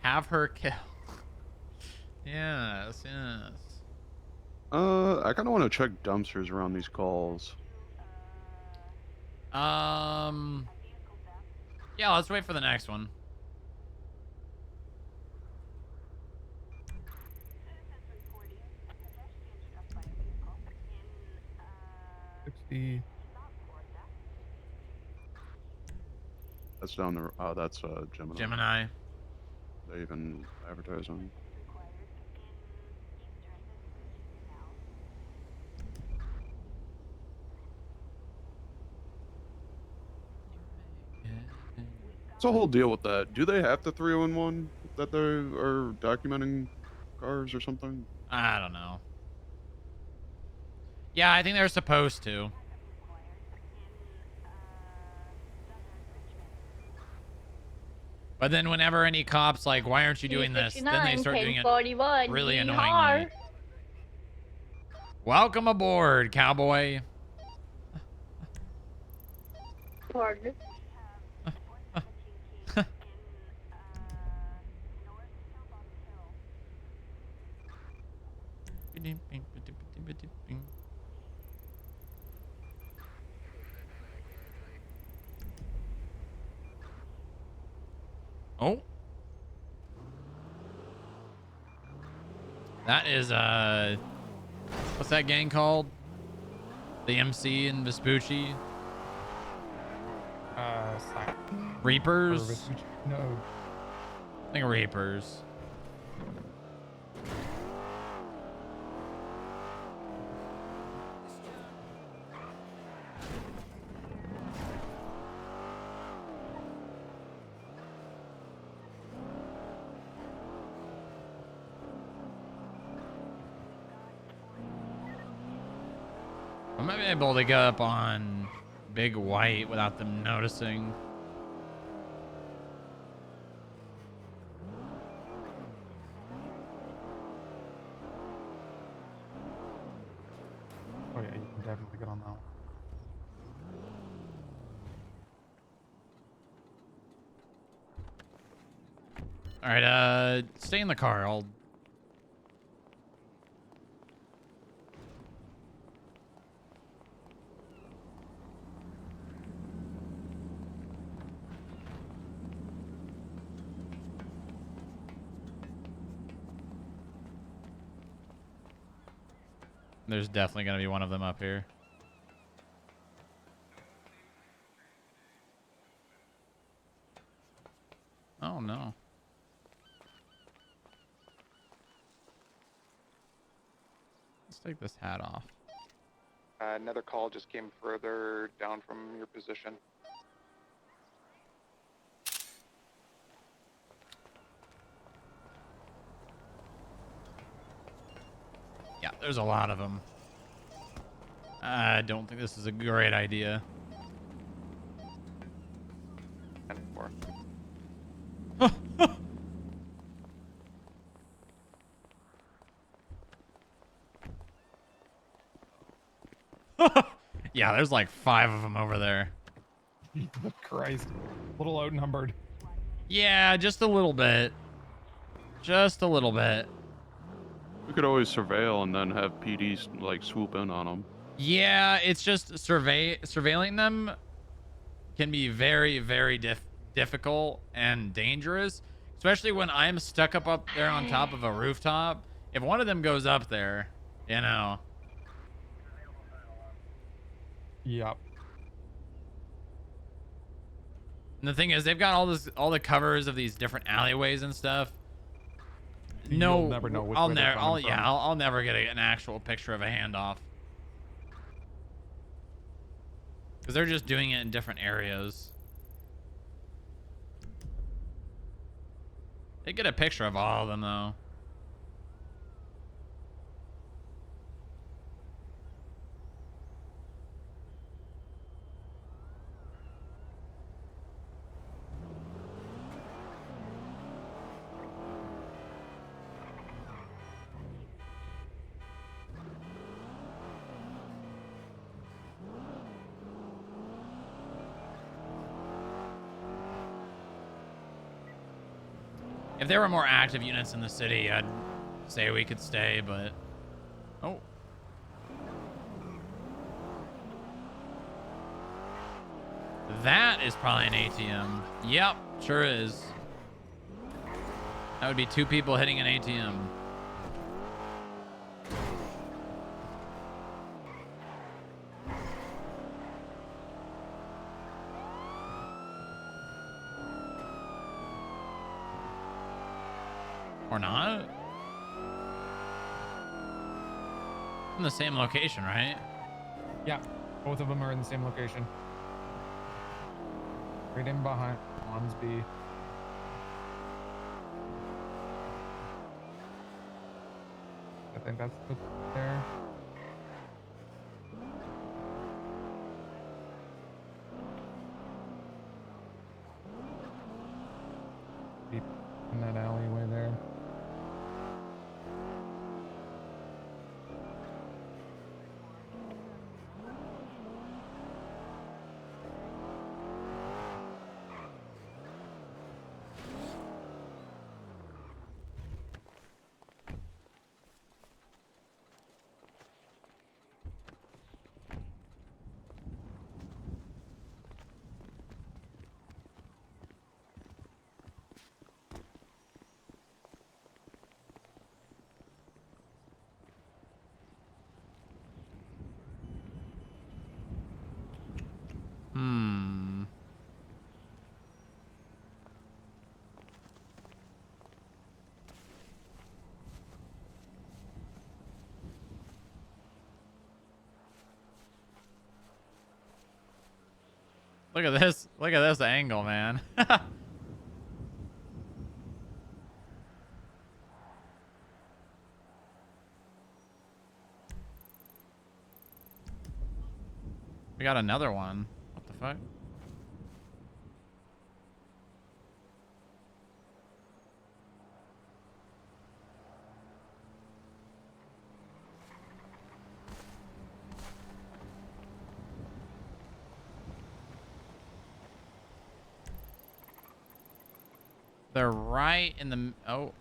Have her kill. Yes, yes. I kind of want to check dumpsters around these calls. Yeah, let's wait for the next one. That's down the. Oh, that's Gemini. Gemini. They even advertise on. What's the whole deal with that? Do they have the 301 that they are documenting cars or something? I don't know. Yeah, I think they're supposed to. But then whenever any cop's like, why aren't you doing this? Then they start doing it really annoyingly. Welcome aboard, cowboy. Pardon? Oh. That is, what's that gang called? The MC in Vespucci? Reapers? No. I think Reapers. I might be able to get up on Big White without them noticing. All right, stay in the car. I'll... There's definitely going to be one of them up here. Oh, no. Let's take this hat off. Another call just came further down from your position. Yeah, there's a lot of them. I don't think this is a great idea. Yeah, there's like 5 of them over there. Christ. A little outnumbered. Yeah, just a little bit. Just a little bit. We could always surveil and then have PDs like swoop in on them. Yeah, it's just surveilling them can be very, very difficult and dangerous, especially when I'm stuck up there on top of a rooftop. If one of them goes up there, you know. Yep. And the thing is, they've got all the covers of these different alleyways and stuff. No, You'll never know which I'll way they're never. coming from. I'll never get an actual picture of a handoff because they're just doing it in different areas. They get a picture of all of them though. If there were more active units in the city, I'd say we could stay, but... Oh. That is probably an ATM. Yep, sure is. That would be 2 people hitting an ATM. Or not? In the same location, right? Yeah, both of them are in the same location. Right in behindOnsby. I think that's there. Deep in that alleyway there. Look at this. Look at this angle, man. We got another one. What the fuck? They're right in the... Oh.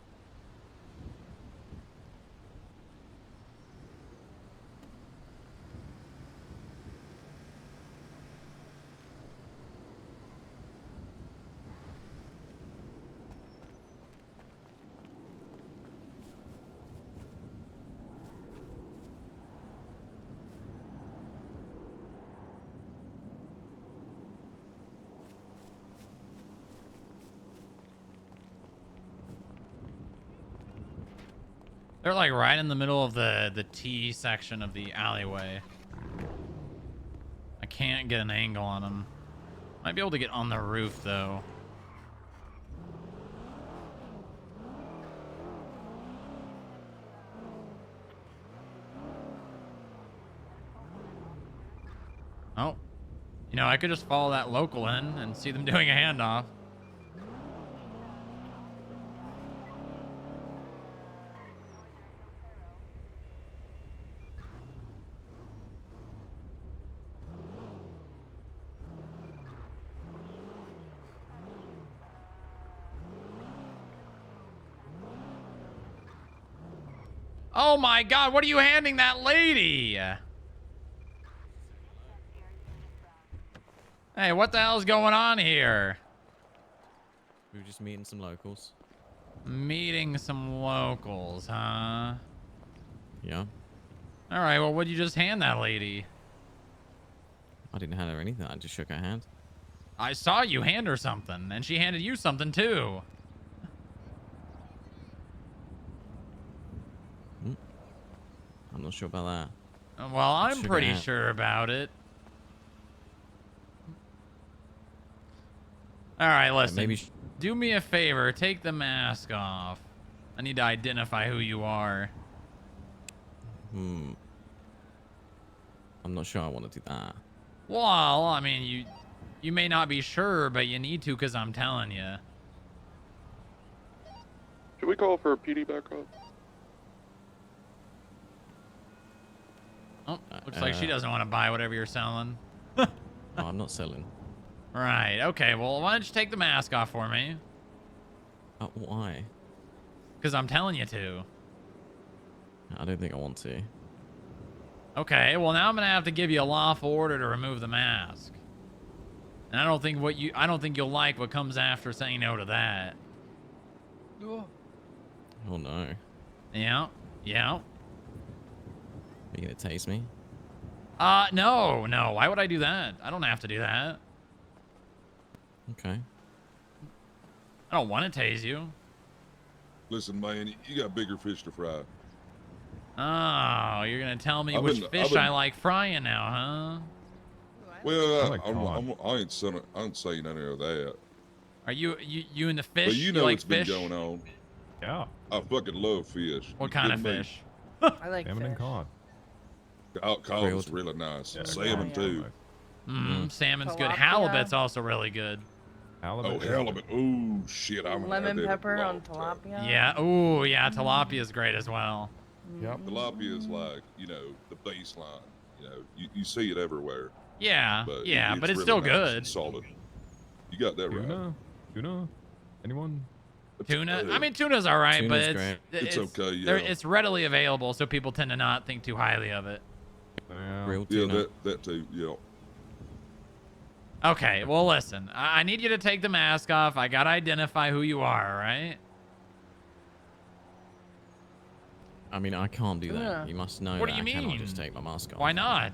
They're like right in the middle of the T section of the alleyway. I can't get an angle on them. Might be able to get on the roof though. Oh, you know, I could just follow that local in and see them doing a handoff. Oh my God, what are you handing that lady? Hey, what the hell's going on here? We were just meeting some locals. Meeting some locals, huh? Yeah. All right, well, what'd you just hand that lady? I didn't hand her anything. I just shook her hand. I saw you hand her something, and she handed you something too. I'm not sure about that. Well, I'm Shook her pretty hand. sure about it. All right, listen. maybe do me a favor. Take the mask off. I need to identify who you are. I'm not sure I want to do that. Well, I mean, you may not be sure, but you need to because I'm telling you. Should we call for a PD backup? Oh, looks like she doesn't want to buy whatever you're selling. No, I'm not selling. Right. Okay. Well, why don't you take the mask off for me? Why? Because I'm telling you to. I don't think I want to. Okay. Well, now I'm gonna have to give you a lawful order to remove the mask. And I don't think you'll like what comes after saying no to that. Oh no. Yeah. Yeah. Are you gonna tase me? No. Why would I do that? I don't have to do that. Okay. I don't want to tase you. Listen, man, you got bigger fish to fry. Oh, you're gonna tell me I've which been- fish I like frying now, huh? Well, like I ain't saying any of that. Are you in the fish? But you know like what's been fish? going on. Yeah. I fucking love fish. What You kind of kidding me? fish? I like Salmon and fish. cod. Cod's really nice. Salmon too. Salmon's good. Tilapia. Halibut's also really good. Oh, halibut. Oh, shit. I'm Lemon pepper on tilapia. Yeah. Ooh, yeah. Tilapia is great as well. Yep. Tilapia is like, you know, the baseline. You know, you see it everywhere. Yeah. But but really it's still nice good. and solid. You got that right. Tuna? Anyone? Tuna? I mean, tuna's all right, Tuna's but great. It's okay, yeah. It's readily available, so people tend to not think too highly of it. Real Yeah, tuna. that too. Yeah. Okay, well, listen. I need you to take the mask off. I gotta identify who you are, all right? I mean, I can't do that. Yeah. You must know What that do you I cannot mean? just take my mask off. Why not?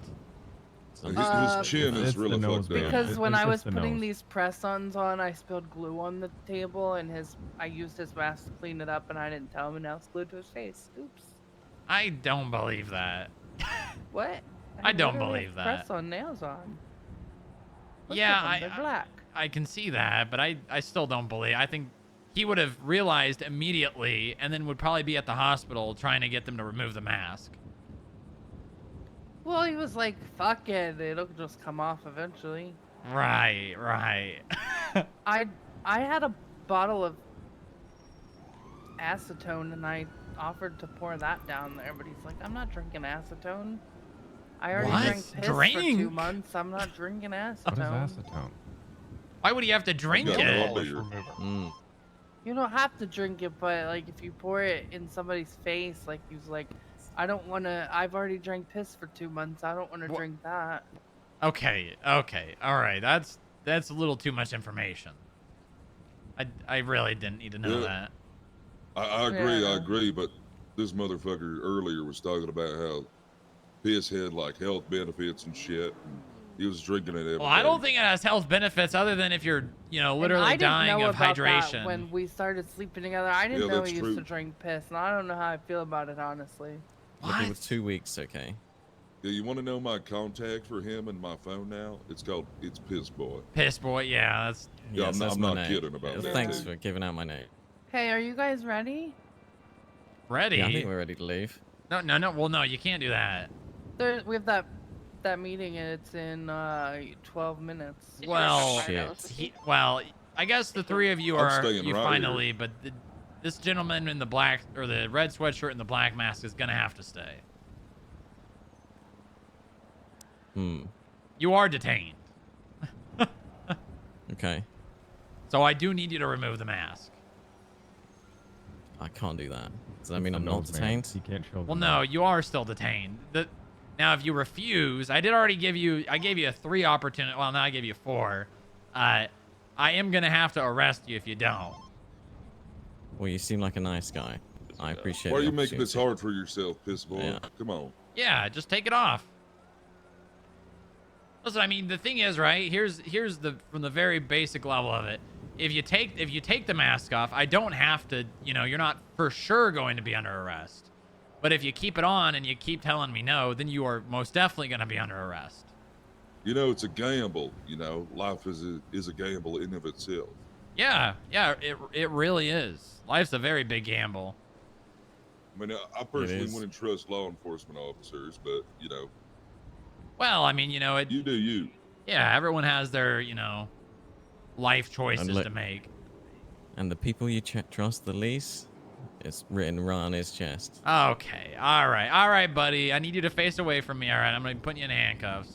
His chin is It's really the nose, fucked up. man. Because when I was the putting nose. these press-ons on, I spilled glue on the table, and I used his mask to clean it up, and I didn't tell him, and now it's glued to his face. Oops. I don't believe that. What? I don't literally believe have that. Press-on nails on. Look Yeah, at them, they're black. I can see that, but I still don't believe. I think he would have realized immediately and then would probably be at the hospital trying to get them to remove the mask. Well, he was like, fuck it, it'll just come off eventually. Right. I had a bottle of acetone, and I offered to pour that down there, but he's like, I'm not drinking acetone. I already What? drank piss for Drink? 2 months. I'm not drinking acetone. What is acetone? Why would he have to drink got it? no bigger. You don't have to drink it, but like if you pour it in somebody's face, like he's like, I don't want to. I've already drank piss for 2 months. I don't want to drink that. Okay, okay, all right. That's a little too much information. I really didn't need to know that. I agree, I Yeah. agree, but this motherfucker earlier was talking about how piss had like health benefits and shit, and he was drinking it every Well, I day. don't think it has health benefits other than if you're, you know, And literally I didn't dying know of about hydration. that when we started sleeping together. I didn't Yeah, know that's he used to true. drink piss, and I don't know how I feel about it, honestly. Look, it was 2 weeks, okay? Yeah, you want to know my contact for him and my phone now? It's Piss Boy. Piss Boy, yeah, that's... Yeah, Yes, I'm my not name. kidding about that. Thanks too. for giving out my name. Hey, are you guys ready? Ready? Yeah, I think we're ready to leave. No. Well, no, you can't do that. We have that meeting, and it's in 12 minutes. Well, Shit. well, I guess the three of you I'm are staying right finally, here. but this gentleman in the black or the red sweatshirt and the black mask is gonna have to stay. You are detained. Okay. So I do need you to remove the mask. I can't do that. Does that mean I'm not detained? You can't show Well, no, you are still detained. Now, if you refuse, I gave you a 3 opportunity. Well, now I gave you 4. I am gonna have to arrest you if you don't. Well, you seem like a nice guy. I appreciate it. Why are you making this hard for yourself, Piss Boy? Yeah. Come on. Yeah, just take it off. Listen, I mean, the thing is, right? Here's from the very basic level of it. If you take the mask off, I don't have to, you know, you're not for sure going to be under arrest. But if you keep it on and you keep telling me no, then you are most definitely going to be under arrest. You know, it's a gamble. You know, life is a gamble in of itself. Yeah, it really is. Life's a very big gamble. I mean, I personally wouldn't trust law enforcement officers, but you know. Well, I mean, you know, you do you. Yeah, everyone has their, you know, life choices to make. And the people you trust the least, it's written right on his chest. Okay, all right, buddy. I need you to face away from me. All right, I'm gonna be putting you in handcuffs.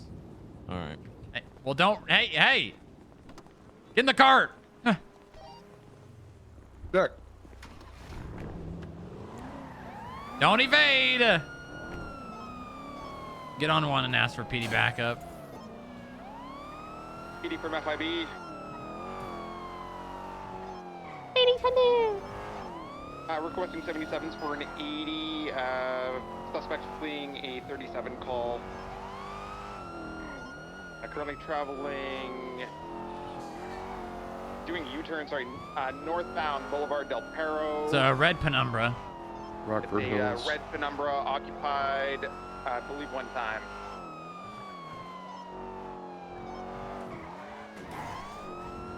All right. Hey, well, don't. Hey, get in the cart. Jack. Don't evade. Get on one and ask for PD backup. PD from FIB. 80 Requesting 77s for an 80. Suspect fleeing a 37 call. Currently traveling, doing U-turn, northbound Boulevard Del Perro. It's a red penumbra. Rockford Hills. Red penumbra occupied, I believe, one time.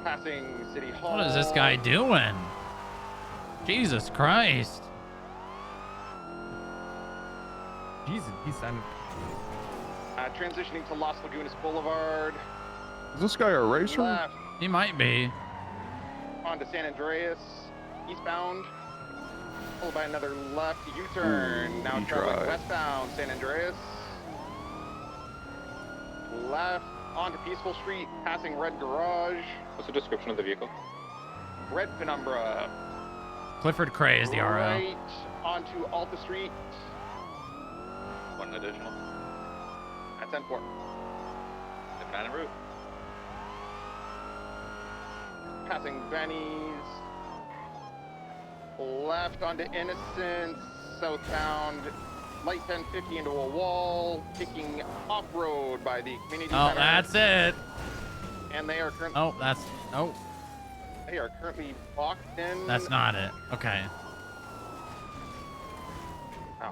Passing City Hall. What is this guy doing? Jesus Christ. Jesus, he's sounding... Transitioning to Los Lagunas Boulevard. Is this guy a racer? Left He might be. onto San Andreas, eastbound. Followed by another left U-turn. Now traveling westbound San Andreas. Left onto Peaceful Street, passing Red Garage. What's the description of the vehicle? Red Penumbra. Clifford Cray is the RO. Right onto Alta Street. One additional. At 10-4. 7-9 en route. Passing Benny's. Left onto Innocence. Southbound. Light 1050 into a wall. Kicking off-road by the community Oh, center. that's it. And they are currently... Oh, that's... Oh, They are currently locked in. that's not it. Okay.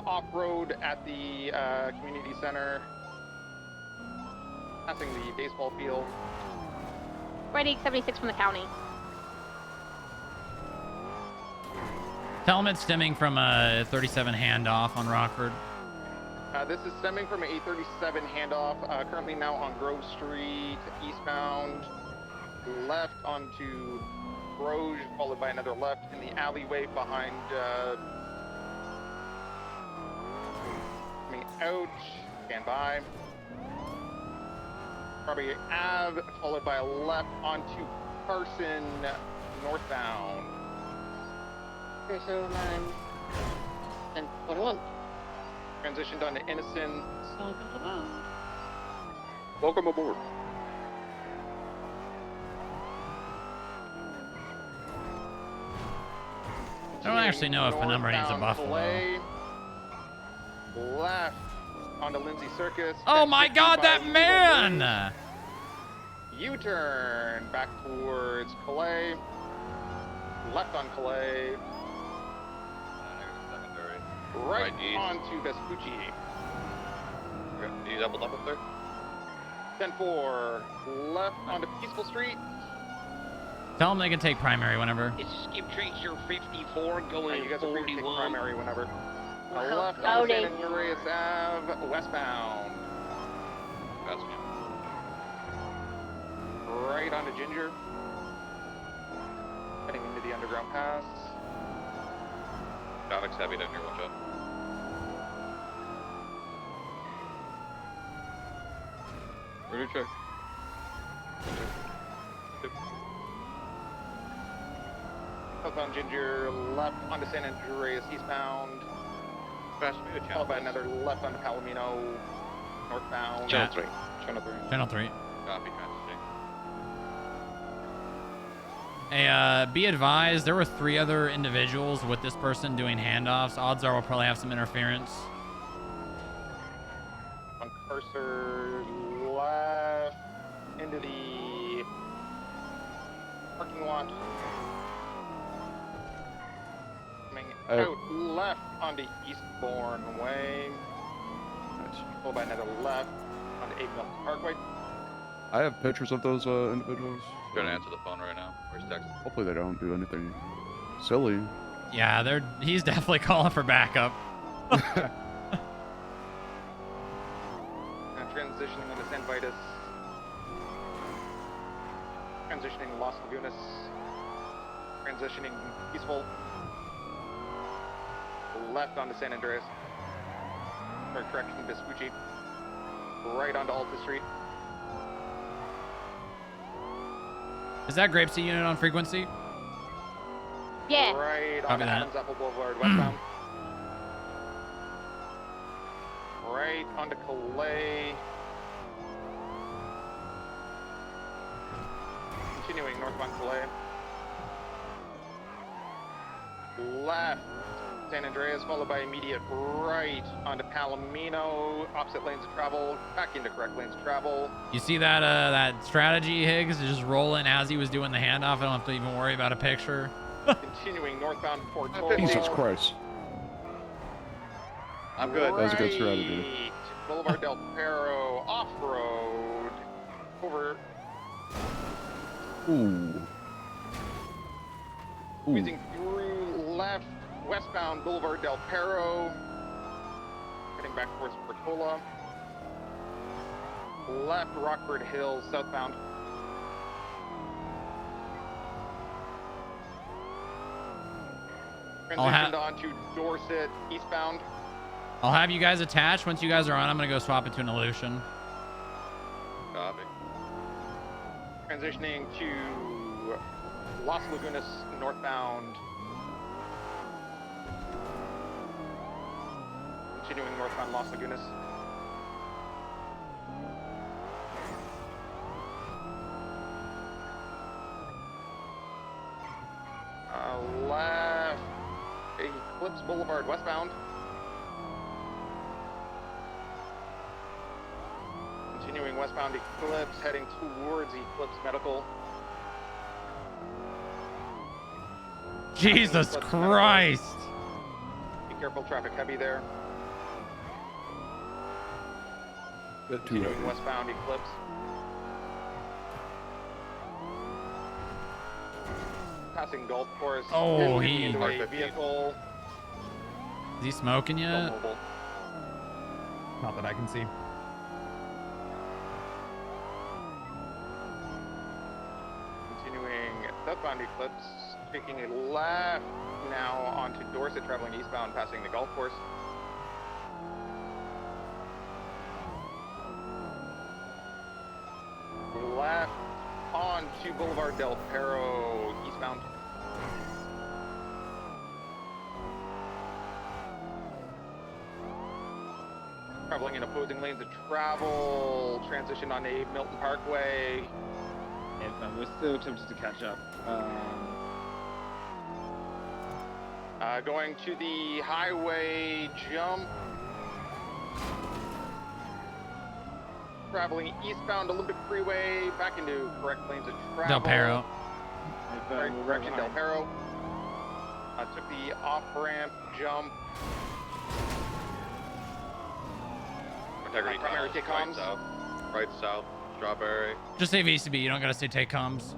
Off-road at the community center. Passing the baseball field. Ready 76 from the county. Tell him it's stemming from a 37 handoff on Rockford. This is stemming from a 37 handoff, currently now on Grove Street, eastbound, left onto Grove, followed by another left in the alleyway behind, coming out, stand by. Probably Ave, followed by a left onto Carson, northbound. Okay, so I'm 10:41. Transitioned on to Innocent. Welcome aboard. I don't actually know if Penumbra needs a Northbound buffalo. Calais. Left onto Lindsay Circus. Oh my God, that man! U-turn back towards Calais. Left on Calais. Right onto Vespucci. You doubled up up there? 10-4. Left onto Peaceful Street. Tell them they can take primary whenever. It's Skip Tracer 54 going You guys are free to take 41. primary whenever. Wow. Left on San Loading. Andreas Ave, westbound. Right onto Ginger. Heading into the underground pass. Donic's heavy down here, watch out. Ready to check. Southbound Ginger, left onto San Andreas eastbound. Followed by another left onto Palomino, northbound. Channel 3. Channel 3. Channel 3. Copy, transitioning. Hey, be advised, there were 3 other individuals with this person doing handoffs. Odds are we'll probably have some interference. On cursor left into the parking lot. Coming out left onto Eastbourne Way. Followed by another left onto Avon Parkway. I have pictures of those individuals. Gonna answer the phone right now. Where's Texas? Hopefully they don't do anything silly. Yeah, he's definitely calling for backup. And transitioning into San Vitus. Transitioning Las Lagunas. Transitioning Peaceful. Left onto San Andreas. Or correction, Vespucci. Right onto Alta Street. Is that Grapeseed unit on frequency? Yeah. Right Copy onto that. Adams Apple Boulevard, westbound. Right onto Calais. Continuing northbound Calais. Left San Andreas, followed by immediate right onto Palomino. Opposite lanes of travel, back into correct lanes of travel. You see that that strategy, Higgs? Just roll in as he was doing the handoff. I don't have to even worry about a picture. Continuing northbound Portola. Jesus Christ. I'm good. That was a good strategy. Right, Boulevard del Perro, off-road, over, Ooh. squeezing through left, westbound Boulevard del Perro, heading back towards Portola, left Rockford Hills, southbound. Transitioned onto Dorset, eastbound. I'll have you guys attached. Once you guys are on, I'm going to go swap into an Illusion. Copy. Transitioning to Las Lagunas, northbound. Continuing northbound Las Lagunas. Left Eclipse Boulevard, westbound. Continuing westbound Eclipse, heading towards Eclipse Medical. Jesus Eclipse Christ. Medical. Be careful, traffic heavy there. Continuing westbound Eclipse. Passing golf course. Oh, heading he- into a vehicle. Is he smoking yet? Mobile. Not that I can see. Continuing southbound Eclipse, taking a left now onto Dorset, traveling eastbound, passing the golf course. Left onto Boulevard del Perro, eastbound. traveling in opposing lanes of travel, transition on a Milton Parkway. And we're still attempting to catch up. Going to the highway jump. Traveling eastbound Olympic Freeway, back into correct lanes of travel. Del Perro. Right, correction, Del Perro. Took the off-ramp jump. Integrity primary take right comms. south. Right south, Strawberry. Just say VCB. You don't gotta say take comms.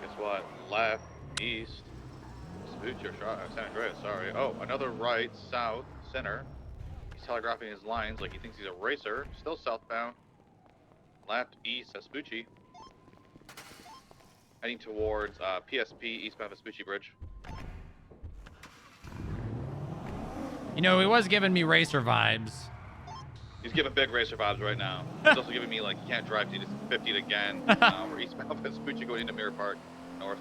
Guess what? Left, east. Vespucci or San Andreas, sorry. Oh, another right, south, center. He's telegraphing his lines like he thinks he's a racer. Still southbound. Left, east, Vespucci. Heading towards PSP, eastbound Vespucci Bridge. You know, he was giving me racer vibes. He's giving big racer vibes right now. He's also giving me like he can't drive to 50 again. We're eastbound Vespucci going into Mirror Park, north.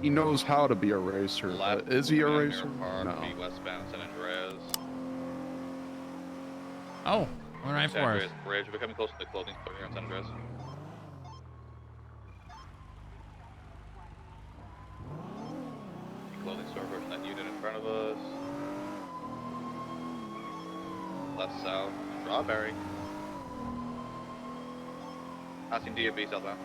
He knows how to be a racer. Left, But is he a Mirror racer? Park, No. be westbound San Andreas. Oh, we're right San for us. Andreas Bridge. We're becoming close to the clothing store here in San Andreas. Clothing store version that unit in front of us. Left south, Strawberry. Passing DFB southbound.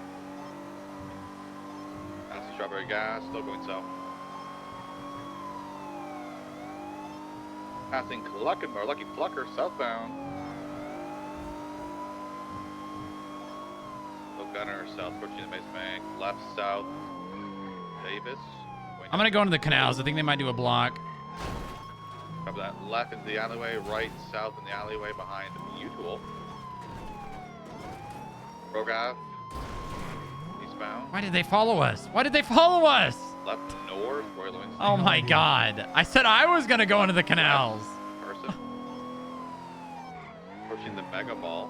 Passing Strawberry Gas, still going south. Passing Cluckenmore, Lucky Plucker southbound. Low Gunner south, approaching the Mace Bank. Left south, Davis. I'm gonna go into the canals. I think they might do a block. Cover that. Left into the alleyway, right, south in the alleyway behind U-Tool. Rogav. Eastbound. Why did they follow us? Why did they follow us? Left north, Royal Wings. Oh my god. I said I was gonna go into the canals. Person. Approaching the Mega Mall.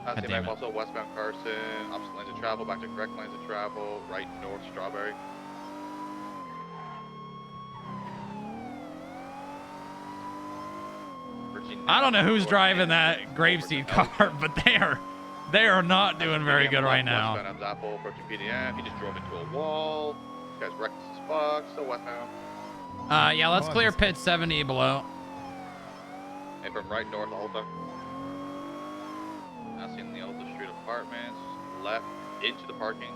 Passing back also westbound Carson. Opposite lanes of travel, back to correct lanes of travel. Right north, Strawberry. I don't know who's driving that grapeseed car, but they are not doing very good right now. Westbound Apple, approaching PDM. He just drove into a wall. This guy's reckless as fuck. Still westbound. Yeah, let's clear pit 70 below. And from right north, Alta. Now seeing the Alta Street Apartments. Left into the parking.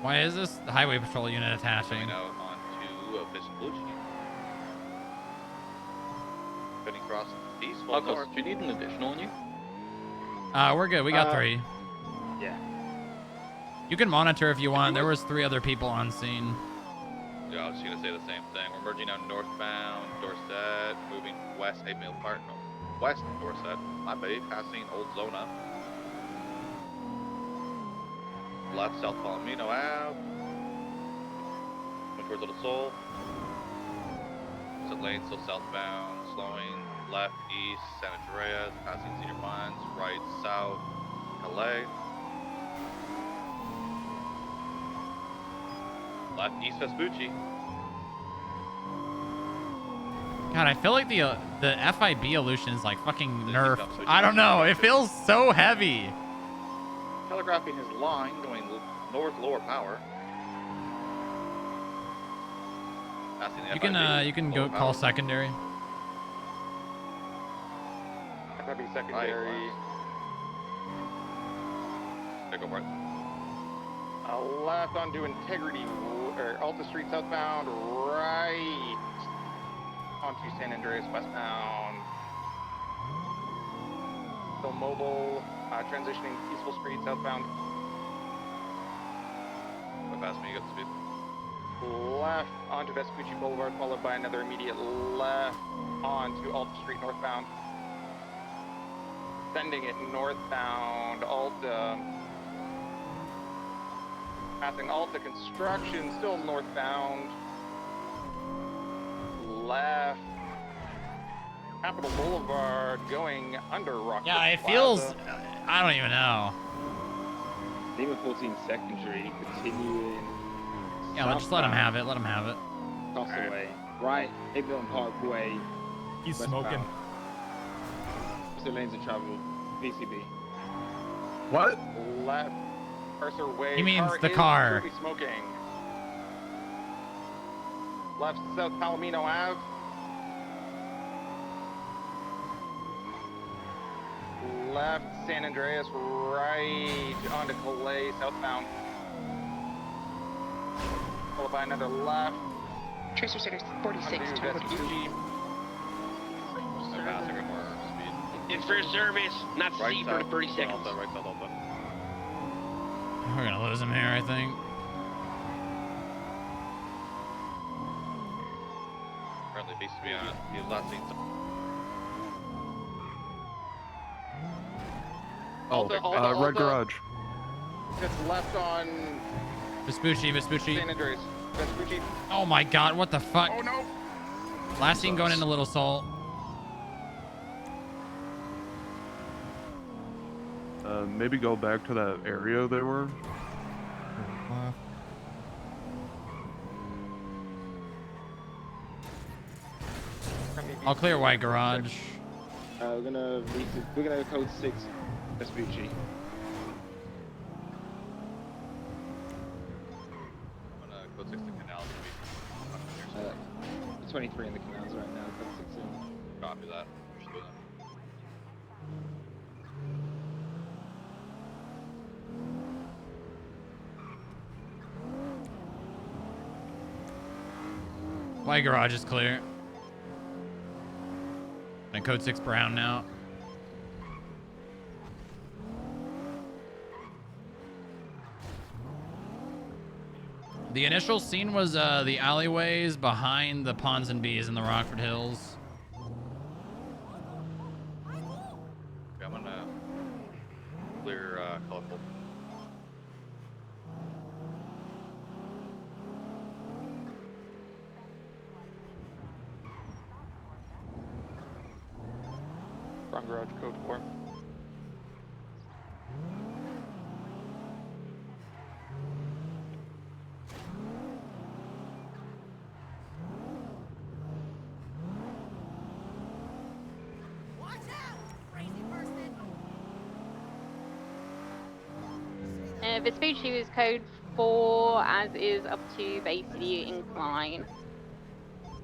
Why is this the highway patrol unit attaching? Going out onto Vespucci. Cutting across peaceful Marcos, north. do you need an additional on you? We're good. We got 3. Yeah. You can monitor if you want. There was 3 other people on scene. Yeah, I was just gonna say the same thing. We're merging out northbound, Dorset, moving west, 8 Mill Park, no, west Dorset, my babe, passing Old Zona. Left, South Palomino Ave. Going towards Little Seoul. Exit lane, still southbound, slowing. Left, east, San Andreas, passing Senior Mines. Right, south, Calais. Left, east, Vespucci. God, I feel like the FIB illusion is like fucking nerfed. I don't know. It feels so heavy. Telegraphing his line, going north, lower power. Passing the FIB, You can lower go call power. secondary. FIB secondary. Okay, go for it. Left onto Integrity, or Alta Street southbound, right onto San Andreas westbound. Still mobile, transitioning Peaceful Street southbound. How fast may you get the speed? Left onto Vespucci Boulevard, followed by another immediate left onto Alta Street northbound. Sending it northbound, Alta. Passing Alta Construction, still northbound. Left. Capitol Boulevard, going under Rockford Yeah, it Plaza. feels. I don't even know. Demon 14 secondary, continuing. Yeah, just let him have it. Let him have it. Across the way. Right, Avion Parkway. He's westbound. smoking. The lanes of travel. VCB. What? Left. Cursor way. He means the is car. currently smoking. Left South Palomino Ave. Left San Andreas, right onto Calais, southbound. Followed by another left. Tracer Centers 46. Onto Charlie. Vespucci. They're passing at more speed. It's for service, not Right C south, for 30 seconds. Alpha, right south Alpha. We're gonna lose him here, I think. Apparently VCB on. He was last seen. Red Garage. It's left on Vespucci. San Andreas. Vespucci. Oh my god, what the fuck? Oh no! Last scene going into Little Soul. Maybe go back to that area they were. I'll clear White Garage. We're gonna code 6 Vespucci. Code 6 to canals. 23 in the canals right now. Code 6 in. Copy that. Just do that. White Garage is clear. And code 6 Brown now. The initial scene was the alleyways behind the Ponds and Bees in the Rockford Hills. Okay, I'm gonna clear colorful. Front garage code 4. Vespucci was code 4, as is up to Bay City Incline.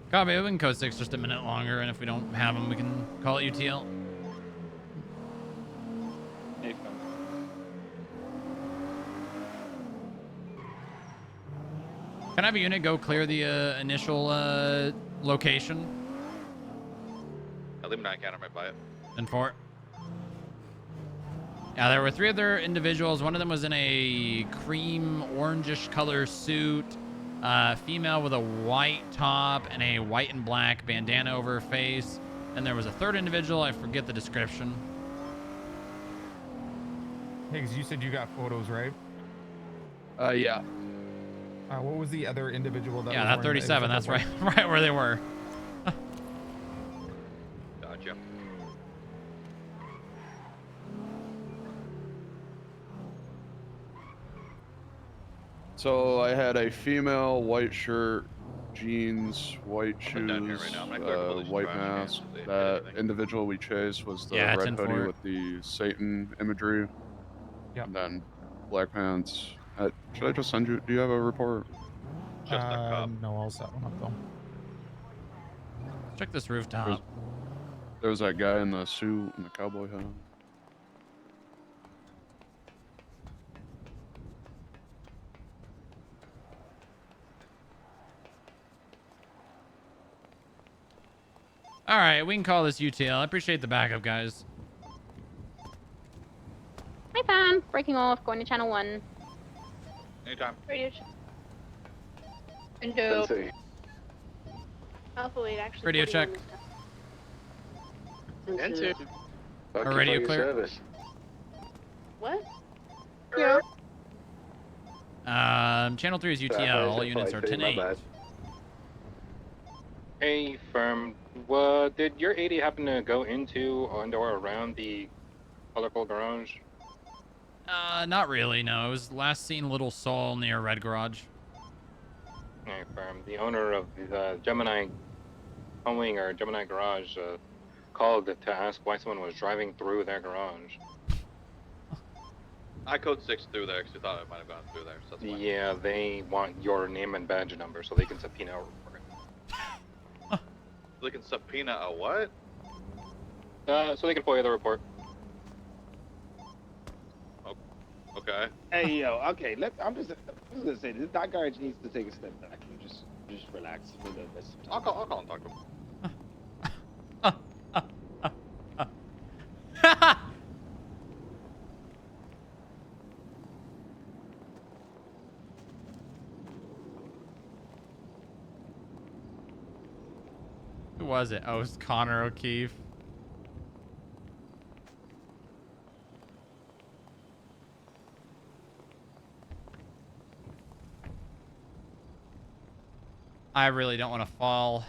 Copy, we can code 6 just a minute longer, and if we don't have them, we can call it UTL. Can I have a unit go clear the initial location? I'll leave 9 counter right by it. And 4. Yeah, there were 3 other individuals. One of them was in a cream orangish color suit. Female with a white top and a white and black bandana over her face. And there was a 3rd individual. I forget the description. Higgs, you said you got photos, right? Yeah. What was the other individual that? Yeah, was that wearing 37. That's right, right where they were. Gotcha. So I had a female, white shirt, jeans, white I'm down here shoes, right now. I'm gonna clear collision white trash mask. cans if they hit That anything. individual we chased was the Yeah, it's red in hoodie for it. with the Satan imagery. Yep. And then black pants. Should I just send you? Do you have a report? No, I'll set one up though. Check this rooftop. There was that guy in the suit and the cowboy hat. All right, we can call this UTL. I appreciate the backup, guys. Hi, Fan. Breaking off, going to channel 1. Anytime. Radio check. Window. Alpha lead actually. Radio 41 check. this time. Enter. Our radio clear. What? Yeah. Channel 3 is UTL. All units are 10-8. Hey, firm. Did your 80 happen to go into or around the colorful garage? Not really, no. It was last seen Little Soul near Red Garage. Hey, firm. The owner of the Gemini Homewing or Gemini Garage called to ask why someone was driving through their garage. I code 6 through there because we thought it might have gone through there. So that's why. Yeah, they want your name and badge number so they can subpoena a report. They can subpoena a what? So they can FOIA the report. Okay. Hey yo, okay. I'm just gonna say this. That guy needs to take a step back and just relax for the rest of the time. I'll call and talk to him. Who was it? Oh, it was Connor O'Keefe. I really don't want to fall.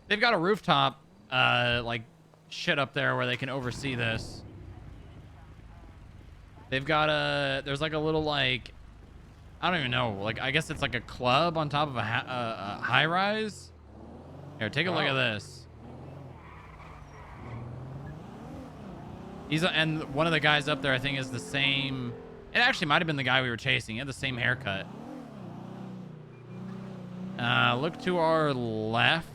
They've got a rooftop, like, shit up there where they can oversee this. They've got there's like a little, like, I don't even know. Like, I guess it's like a club on top of a high rise. Here, take a look at this. And one of the guys up there, I think, is the same. It actually might have been the guy we were chasing. He had the same haircut. Look to our left.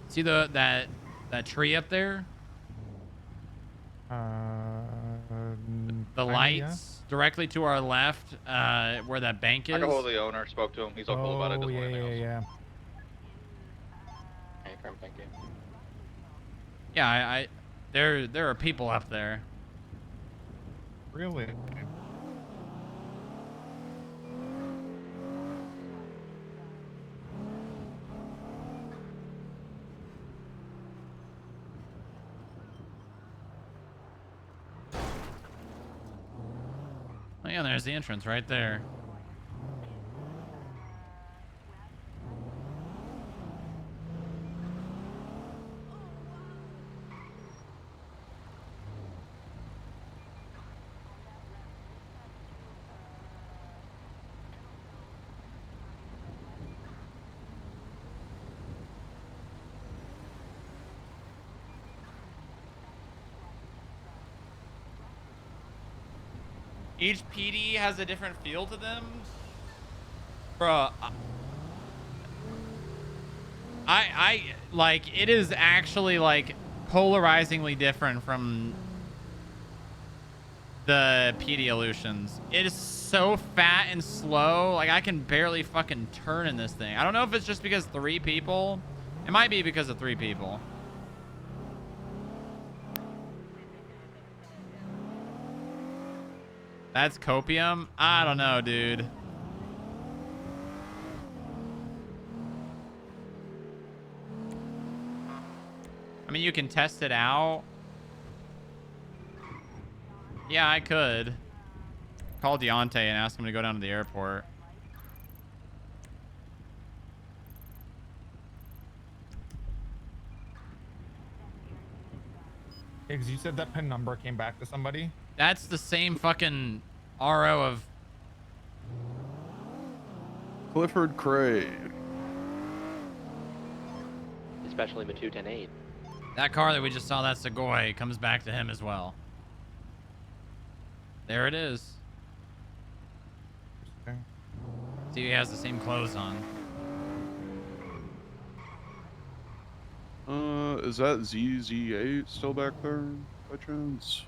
See that tree up there? The lights directly to our left, where that bank is. I got hold of the owner, spoke to him. He's all cool about it. Doesn't want anything else. Thank you. Yeah, there are people up there. Really? Oh yeah, there's the entrance right there. Each PD has a different feel to them. Bruh. I like, it is actually like polarizingly different from the PD illusions. It is so fat and slow. Like, I can barely fucking turn in this thing. I don't know if it's just because 3 people. It might be because of 3 people. That's copium? I don't know, dude. I mean, you can test it out. Yeah, I could. Call Deontay and ask him to go down to the airport. Hey, 'cause you said that PIN number came back to somebody? That's the same fucking RO of Clifford Cray. Especially Matu 10-8. that car that we just saw, that Segoy, comes back to him as well. There it is. Okay. See, he has the same clothes on. Is that ZZ8 still back there by chance?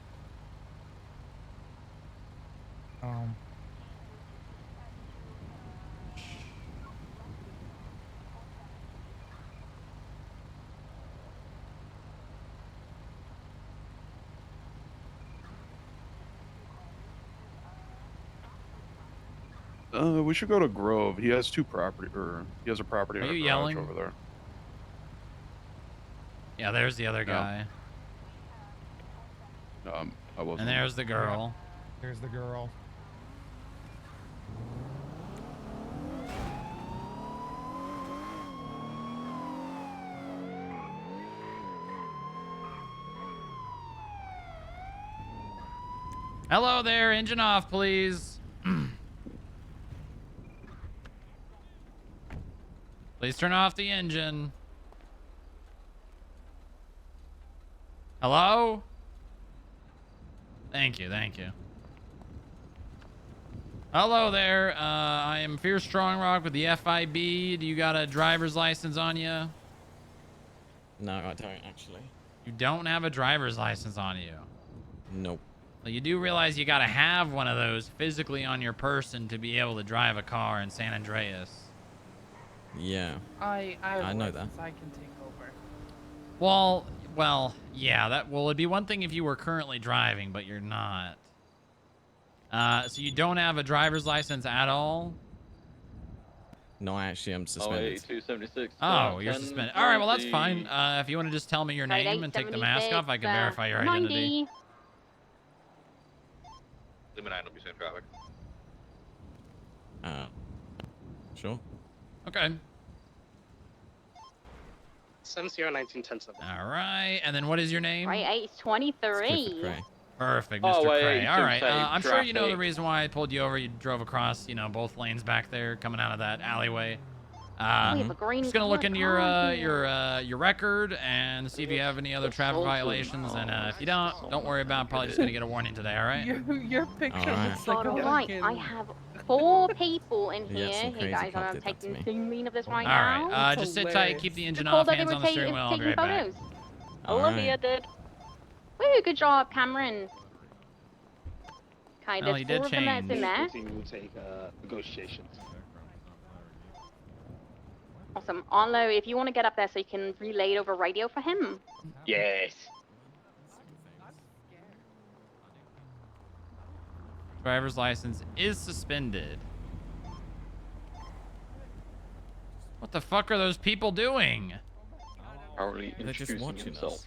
We should go to Grove. He has 2 property, or he has a property Are in a you garage yelling? over there. Yeah, there's the other guy. I wasn't. And there's the girl. There's the girl. Hello there. Engine off, please. Please turn off the engine. Hello? Thank you, thank you. Hello there. I am FIB Strongrock with the FIB. Do you got a driver's license on you? No, I don't actually. You don't have a driver's license on you? Nope. Well, you do realize you got to have one of those physically on your person to be able to drive a car in San Andreas. Yeah. I know that. I can take over. Well, yeah, it'd be one thing if you were currently driving, but you're not. So you don't have a driver's license at all? No, actually, I'm suspended. 276. Oh, you're suspended. All right, well, that's fine. If you want to just tell me your Right, name and take the mask off, I can verify your 90. identity. Limit 9 will be same traffic. Sure. Okay. 701910. All right, and then what is your name? Right, 823. Perfect, Oh, Mr. wait, Cray. All right, same I'm sure you know the traffic. reason why I pulled you over. You drove across, both lanes back there, coming out of that alleyway. We have a green Just gonna look colored into car your record and see if you have any other traffic violations. And if you don't worry about it. Probably just gonna get a warning today. All right? Your picture looks like a Alright, fucking... I have 4 people in Yeah, here. some Hey crazy guys, cop I'm did that to taking me. screen of this right All now. right. Just sit tight. Keep the engine Cool off. that they Hands were on the steering wheel. I'll be taking right back. photos. All Olivia right. did. Woo, good job, Cameron. Okay, Well, there's he 4 did of them that's in change. there. Team will take negotiations. Awesome. Arlo, if you want to get up there so you can relay it over radio for him. Yes. Driver's license is suspended. What the fuck are those people doing? Probably They're just introducing watching himself. us.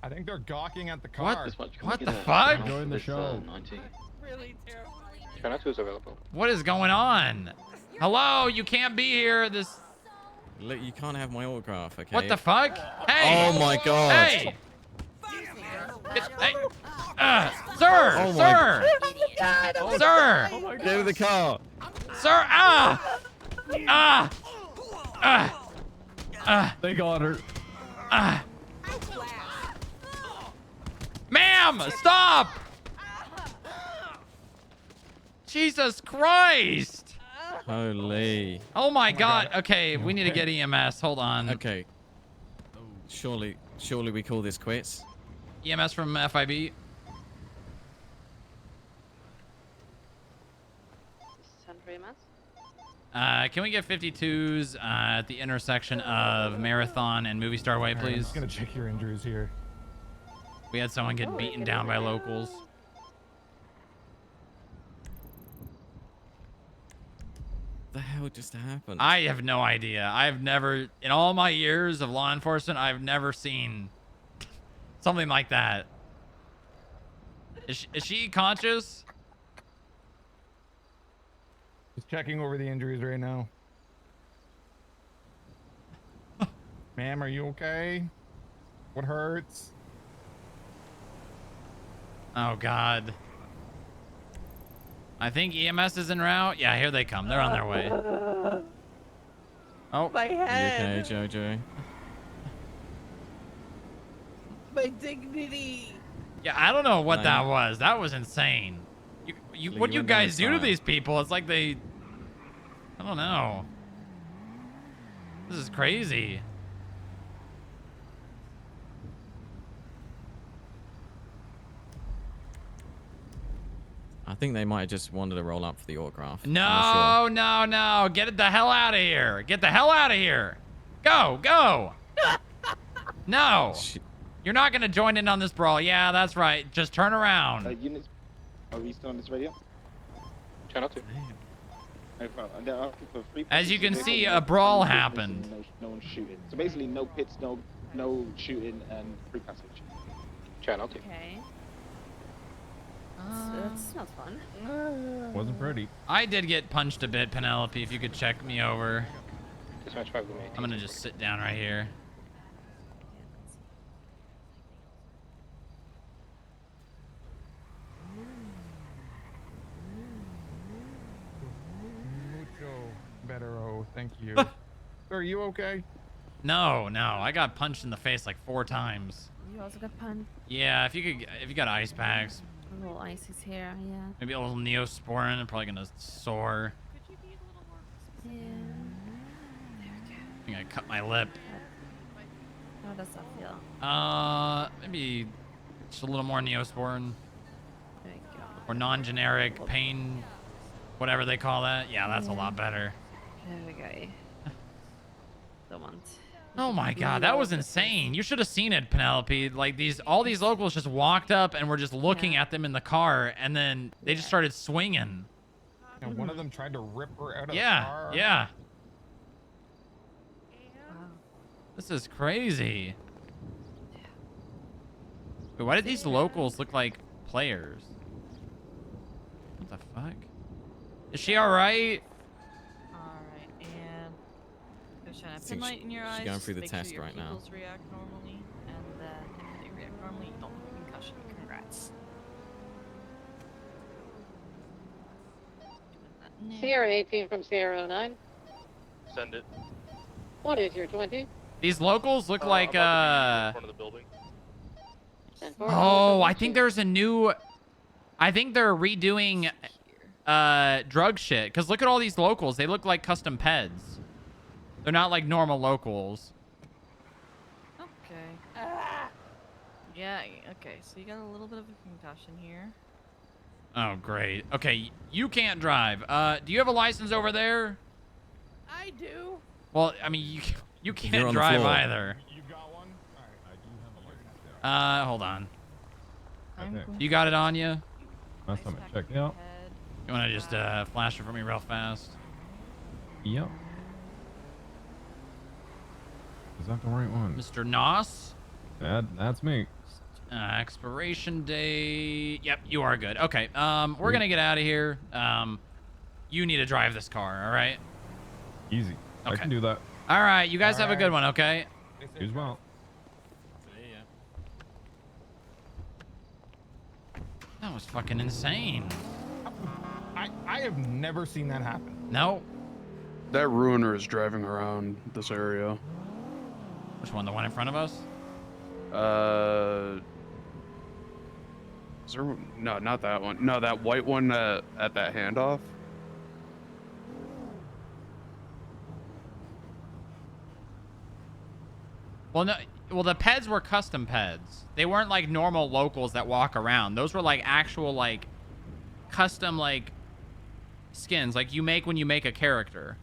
I think they're gawking at the car. What the fuck? Enjoying the show. 90. Really terrible. Channel 2 is available. What is going on? Hello, you can't be here. Look, you can't have my autograph, okay? What the fuck? Hey! Oh my god! Hey! Hey! Sir! Oh my Sir! god. Sir! Get out of the car! Sir! Ah! Ah! Ah! Ah! They got her. Ah! Ma'am! Stop! Jesus Christ! Holy. Oh my god. Okay, we need to get EMS. Hold on. Okay. Surely we call this quits. EMS from FIB. Send for EMS. Can we get 52s at the intersection of Marathon and Movie Star Way, All right, I'm please? just gonna check your injuries here. We had someone get beaten down by locals. The hell just happened? I have no idea. I've never, in all my years of law enforcement, I've never seen something like that. Is she conscious? Just checking over the injuries right now. Ma'am, are you okay? What hurts? Oh, God. I think EMS is en route. Yeah, here they come. They're on their way. Oh. My head. You okay, Jojo? My dignity. Yeah, I don't know what Right. that was. That was insane. What do you went down guys the do to style. these people? It's like they... I don't know. This is crazy. I think they might have just wanted to roll up for the autograph. I'm not No, no, no. Get the hell out of here. Get the hell out of here. Go, go. No. You're not going to join in on this brawl. Yeah, that's right. Just turn around. Units, are we still on this radio? Channel 2. No problem. And they're asking for free As you can participation, see, no a brawl business, happened. and No one shooting. So basically, no pits, no shooting, and free passage. Channel 2. Okay. That sounds fun. Wasn't pretty. I did get punched a bit, Penelope, if you could check me over. Dispatch 5 to me. I'm going to just sit down right here. Oh, thank you. Sir, are you okay? No, I got punched in the face like 4 times. You also got punched. Yeah, if you got ice packs, A little ices here, yeah. maybe a little Neosporin, I'm probably gonna soar. Yeah. I think I cut my lip. How does that feel? Maybe just a little more Neosporin. There you go. Or non-generic pain, whatever they call that. Yeah, that's a lot better. There we go. The ones. Oh my god, that was insane. You should have seen it, Penelope. Like all these locals just walked up and were just looking at them in the car, and then they just started swinging. And one of them tried to rip her out of the Yeah, car. yeah. Wow. This is crazy. Wait, why did these locals look like players? What the fuck? Is she alright? Alright, and go shine a Think pin light in your she's eyes. going through the make test sure your right now. pupils react normally, and then if they react normally, you don't have a concussion. Congrats. Sierra 18 from Sierra 09. Send it. What is your 20? These locals look like in front of the building. Oh, I think there's a new... I think they're redoing drug shit. Because look at all these locals. They look like custom peds. They're not like normal locals. Okay. Yeah, okay, so you got a little bit of a concussion here. Oh, great. Okay, you can't drive. Do you have a license over there? I do. Well, I mean, you You're can't on the drive floor. either. You got one? Alright, Hold on. Okay. You got it on you? Last time I checked. Yeah. You want to just flash it for me real fast? Yep. Is that the right one? Mr. Noss? That's me. Expiration date. Yep, you are good. Okay, we're gonna get out of here. You need to drive this car, all right? Easy. I Okay. can do that. All right, you guys have a good one, okay? You as well. That was fucking insane. I have never seen that happen. No. That ruiner is driving around this area. Which one? The one in front of us? Is there, no, not that one. No, that white one at that handoff. Well, no. Well, the peds were custom peds. They weren't like normal locals that walk around. Those were like actual like custom like skins like you make when you make a character.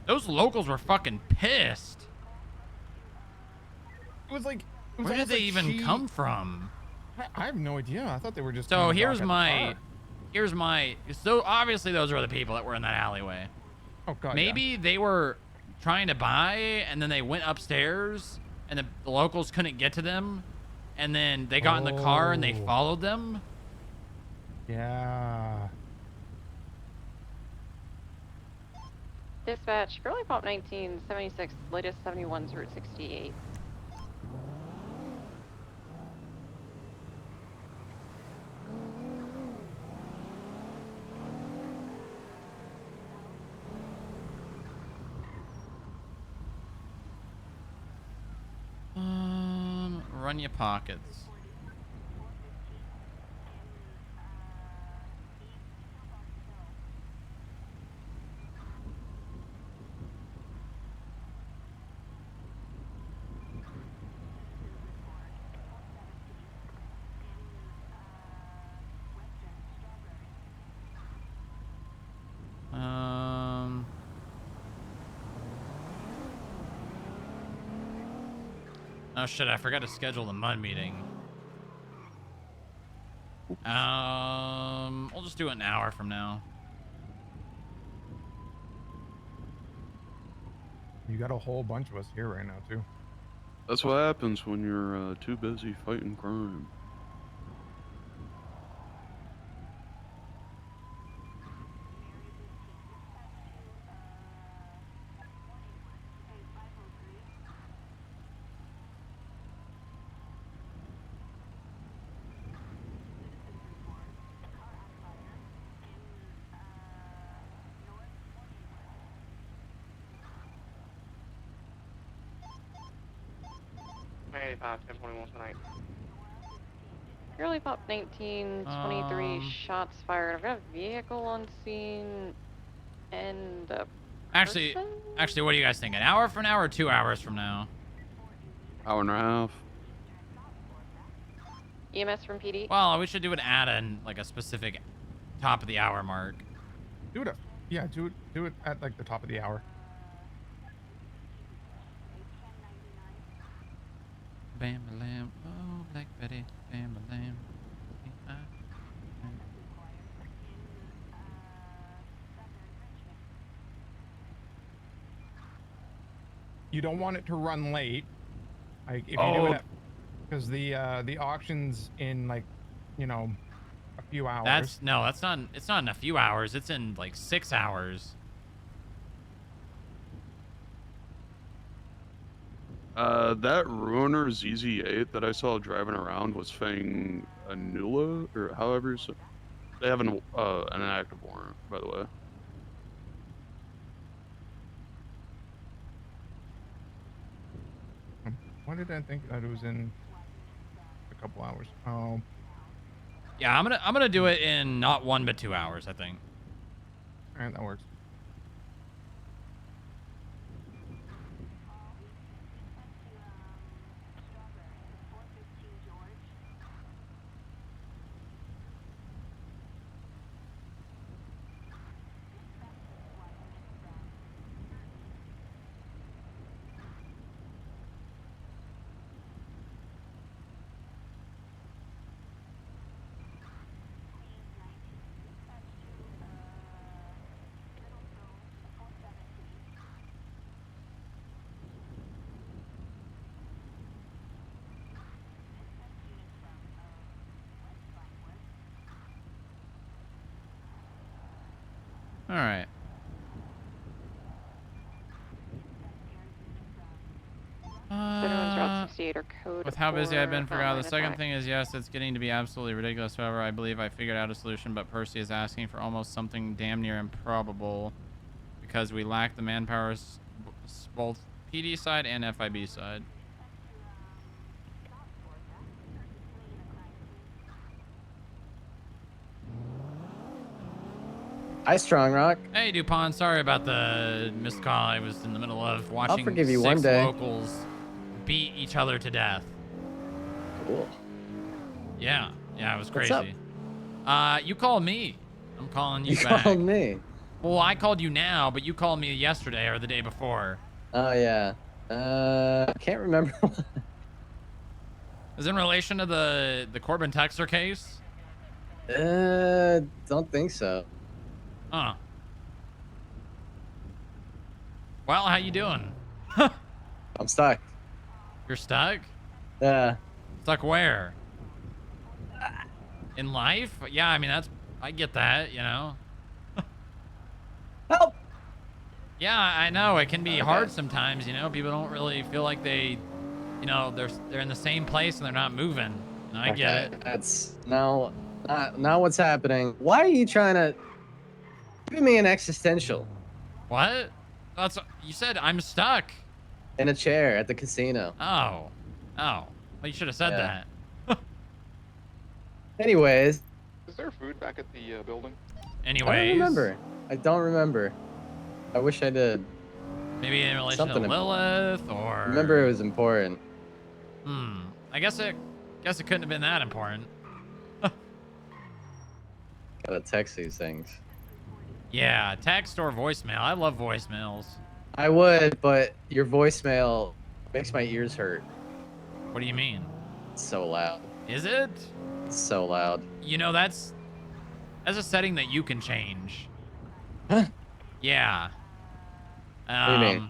Those locals were fucking pissed. It was like... Where did they even come from? I have no idea. I thought they were just... So coming here's back at the my... car. So obviously those were the people that were in that alleyway. Oh, God, Maybe they were trying to buy and then they went upstairs and the locals couldn't get to them. And then they got in the car and they Oh. followed them. Yeah. Dispatch, Girly Pop 1976, latest 71's Route 68. Run your pockets. Oh shit, I forgot to schedule the mud meeting. We'll just do it an hour from now. You got a whole bunch of us here right now, too. That's what happens when you're too busy fighting crime. 1085, 1021 tonight. Purely Pop 1923 shots fired. I've got a vehicle on scene and a Actually, what do you guys think? An hour from now or 2 hours from now? Hour and a half. EMS from PD. Well, we should do it at like a specific top of the hour mark. Do it. Yeah, do it at like the top of the hour. Bam lamb, oh Black Betty, bam lamb. You don't want it to run late. Like if you do it, because the auction's in like, you know, a few hours. That's not. It's not in a few hours. It's in like 6 hours. That Ruiner ZZ8 that I saw driving around was saying Anula, or however you say. They have an active warrant, by the way. Why did I think that it was in a couple hours? Oh. Yeah, I'm gonna do it in not 1 but 2 hours, I think. All right, that works. All right. Everyone's Route 68 or code. With how busy I've been, for forgot. The online second attack. thing is, yes, it's getting to be absolutely ridiculous. However, I believe I figured out a solution, but Percy is asking for almost something damn near improbable because we lack the manpower, both PD side and FIB side. Hi, Strongrock. Hey, Dupont. Sorry about the missed call. I was in the middle of watching forgive you 6 one day. locals beat each other to death. Cool. Yeah, it was What's crazy. You called me. I'm calling you You back. called me. Well, I called you now, but you called me yesterday or the day before. Oh yeah. I can't remember. Is it in relation to the Corbin Texter case? Don't think so. Huh. Well, how you doing? I'm stuck. You're stuck? Yeah. Stuck where? In life? Yeah, I mean, I get that, you know. Help! Yeah, I know. It can be hard sometimes, you know. People don't really feel like they, you know, they're in the same place and they're not moving. And I get it. That's now what's happening. Why are you trying to give me an existential? What? You said I'm stuck. In a chair at the casino. Oh. Well, you should have said that. Anyways. Is there food back at the building? Anyways. I don't remember. I wish I did. Maybe in relation Something to Lilith or... Remember it was important. I guess it couldn't have been that important. Gotta text these things. Yeah, text or voicemail. I love voicemails. I would, but your voicemail makes my ears hurt. What do you mean? It's so loud. Is it? It's so loud. You know, that's a setting that you can change. Huh? Yeah. What do you mean?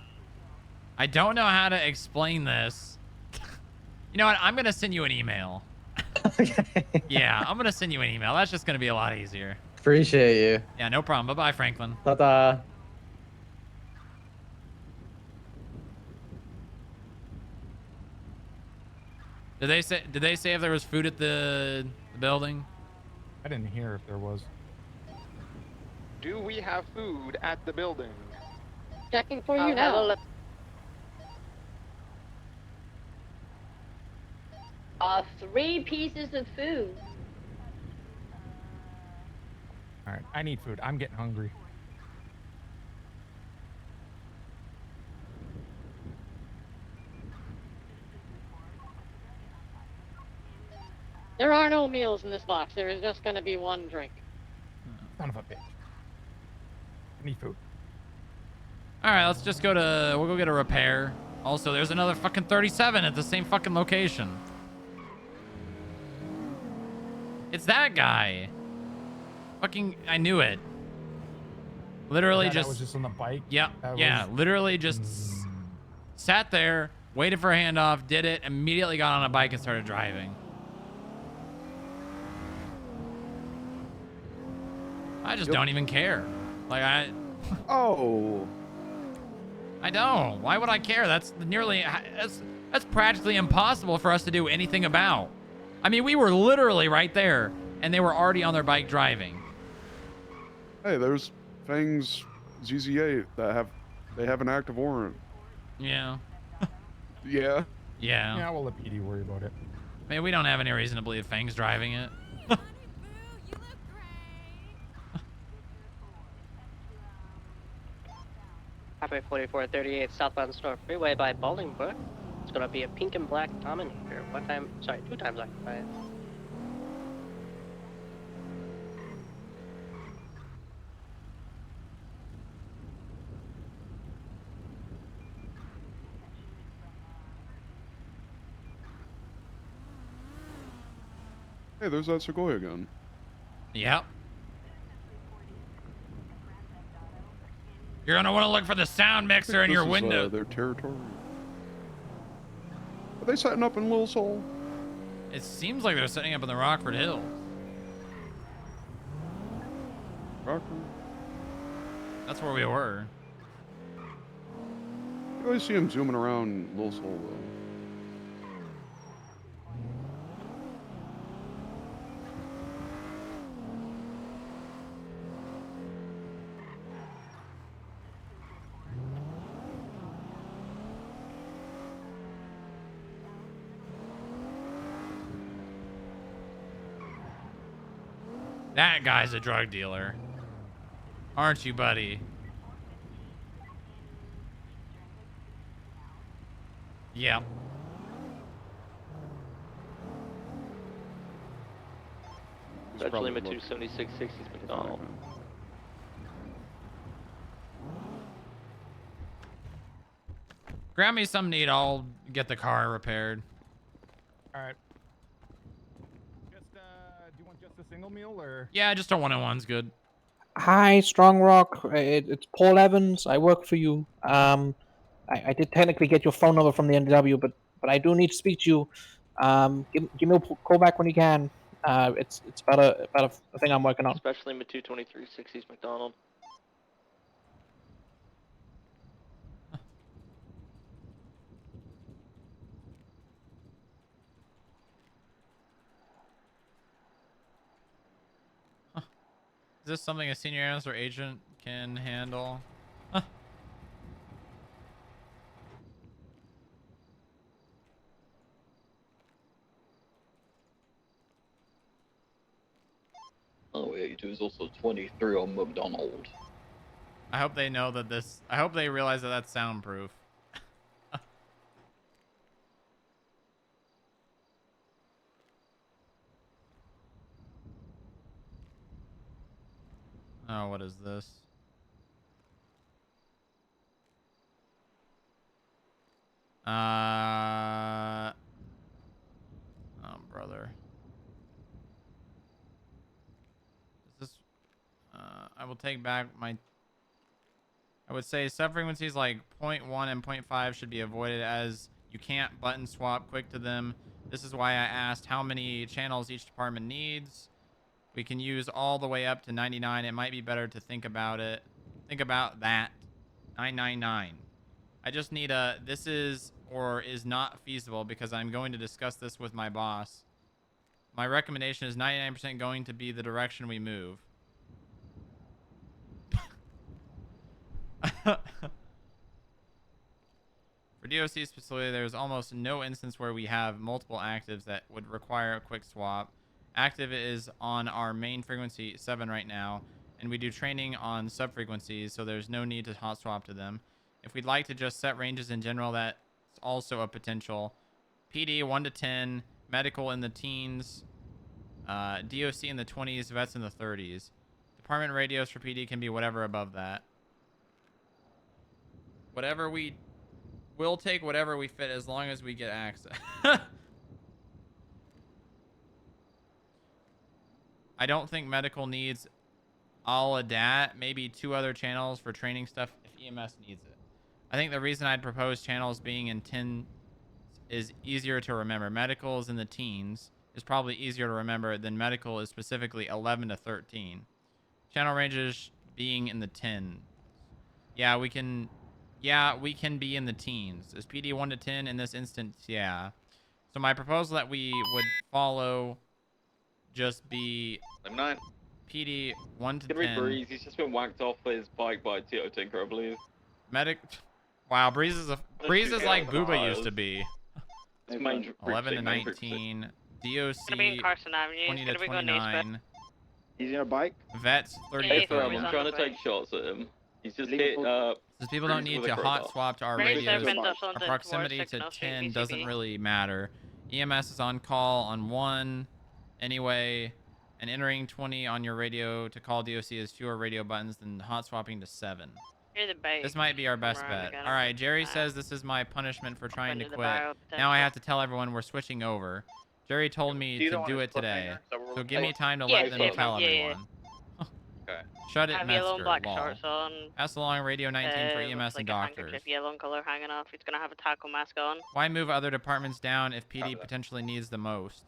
I don't know how to explain this. You know what? I'm going to send you an email. Okay. Yeah, I'm going to send you an email. That's just going to be a lot easier. Appreciate you. Yeah, no problem. Bye-bye, Franklin. Ta-da. Did they say if there was food at the building? I didn't hear if there was. Do we have food at the building? Checking for you now. 3 pieces of food. All right, I need food. I'm getting hungry. There are no meals in this box. There is just going to be one drink. Son of a bitch. I need food. All right, let's just go to... We'll go get a repair. Also, there's another fucking 37 at the same fucking location. It's that guy. Fucking... I knew it. Literally That just... was just on the bike? Yeah, That yeah. was- Literally just sat there, waited for a handoff, did it, immediately got on a bike and started driving. I just don't even care. Like, Oh. I don't. Why would I care? That's nearly... That's practically impossible for us to do anything about. I mean, we were literally right there, and they were already on their bike driving. Hey, there's things ZZ8 that have an active warrant. Yeah. Yeah. Yeah. Yeah, we'll let PD worry about it. I mean, we don't have any reason to believe Fang's driving it. Highway 4438 southbound Storm Freeway by Bolingbrook. It's gonna be a pink and black Dominator. 2 times occupied. Hey, there's that Sequoia gun. Yep. You're gonna want to look for the sound mixer in your window. Their territory. Are they setting up in Little Seoul? It seems like they're setting up in the Rockford Hills. Rockford? That's where we were. You always see them zooming around Little Seoul, though. That guy's a drug dealer. Aren't you, buddy? Yep. Special limit 27660s McDonald. Grab me some need. I'll get the car repaired. All right. Do you want just a single meal or? Yeah, just a one-on-one's good. Hi, Strongrock. It's Paul Evans. I work for you. I did technically get your phone number from the NW, but I do need to speak to you. Give me a call back when you can. It's about a thing I'm working on. Special limit 22360s McDonald. Is this something a senior analyst or agent can handle? Oh, 82 is also 23 on McDonald. I hope they know that this... I hope they realize that that's soundproof. Oh, what is this? Oh, brother. Is this... I will take back my... I would say sub-frequencies like 0.1 and 0.5 should be avoided as you can't button swap quick to them. This is why I asked how many channels each department needs. We can use all the way up to 99. It might be better to think about it. Think about that. 999. I just need a... This is or is not feasible because I'm going to discuss this with my boss. My recommendation is 99% going to be the direction we move. For DOC specifically, there's almost no instance where we have multiple actives that would require a quick swap. Active is on our main frequency 7 right now, and we do training on sub-frequencies, so there's no need to hot swap to them. If we'd like to just set ranges in general, that's also a potential. PD 1 to 10, medical in the teens, DOC in the 20s, vets in the 30s. Department radios for PD can be whatever above that. We'll take whatever we fit as long as we get access. I don't think medical needs all of that. Maybe 2 other channels for training stuff if EMS needs it. I think the reason I'd propose channels being in 10 is easier to remember. Medical is in the teens is probably easier to remember than medical is specifically 11 to 13. Channel ranges being in the 10. Yeah, we can be in the teens. Is PD 1 to 10 in this instance? Yeah. So my proposal that we would follow just be M9. PD 1 to It's gonna 10. be Breeze. He's just been whacked off his bike by Tito Tinker, I believe. Wow, Breeze is like Booba used to be. It's main 11 to main 19. It's gonna be in DOC Carson Avenue. 20 It's to gonna be going 29. He's in a bike. Vets 30 Yeah, to he's 30. I'm trying to take shots at him. He's just hit. Since people don't Breeze need with to a hot crowbar. swap to our Breeze radios, opened up our onto proximity towards to 6 Street 10 VCB. doesn't really matter. EMS is on call on 1 anyway, and entering 20 on your radio to call DOC has fewer radio buttons than hot swapping to 7. Hear the bike. This might be our best Come around bet. again. All right, Jerry says this is my punishment for trying to into the quit. barrel Now I potential. have to tell everyone we're switching over. Jerry told me to do it today, so give me time to Yeah, let them yeah, tell yeah. everyone. Okay. Shut it, Have yellow Metzger, and black lol. shorts on. Pass along radio 19 for EMS looks and like a doctors. handkerchief, yellow in color hanging off. He's gonna have a tackle mask on. Why move other departments down if PD potentially needs the most?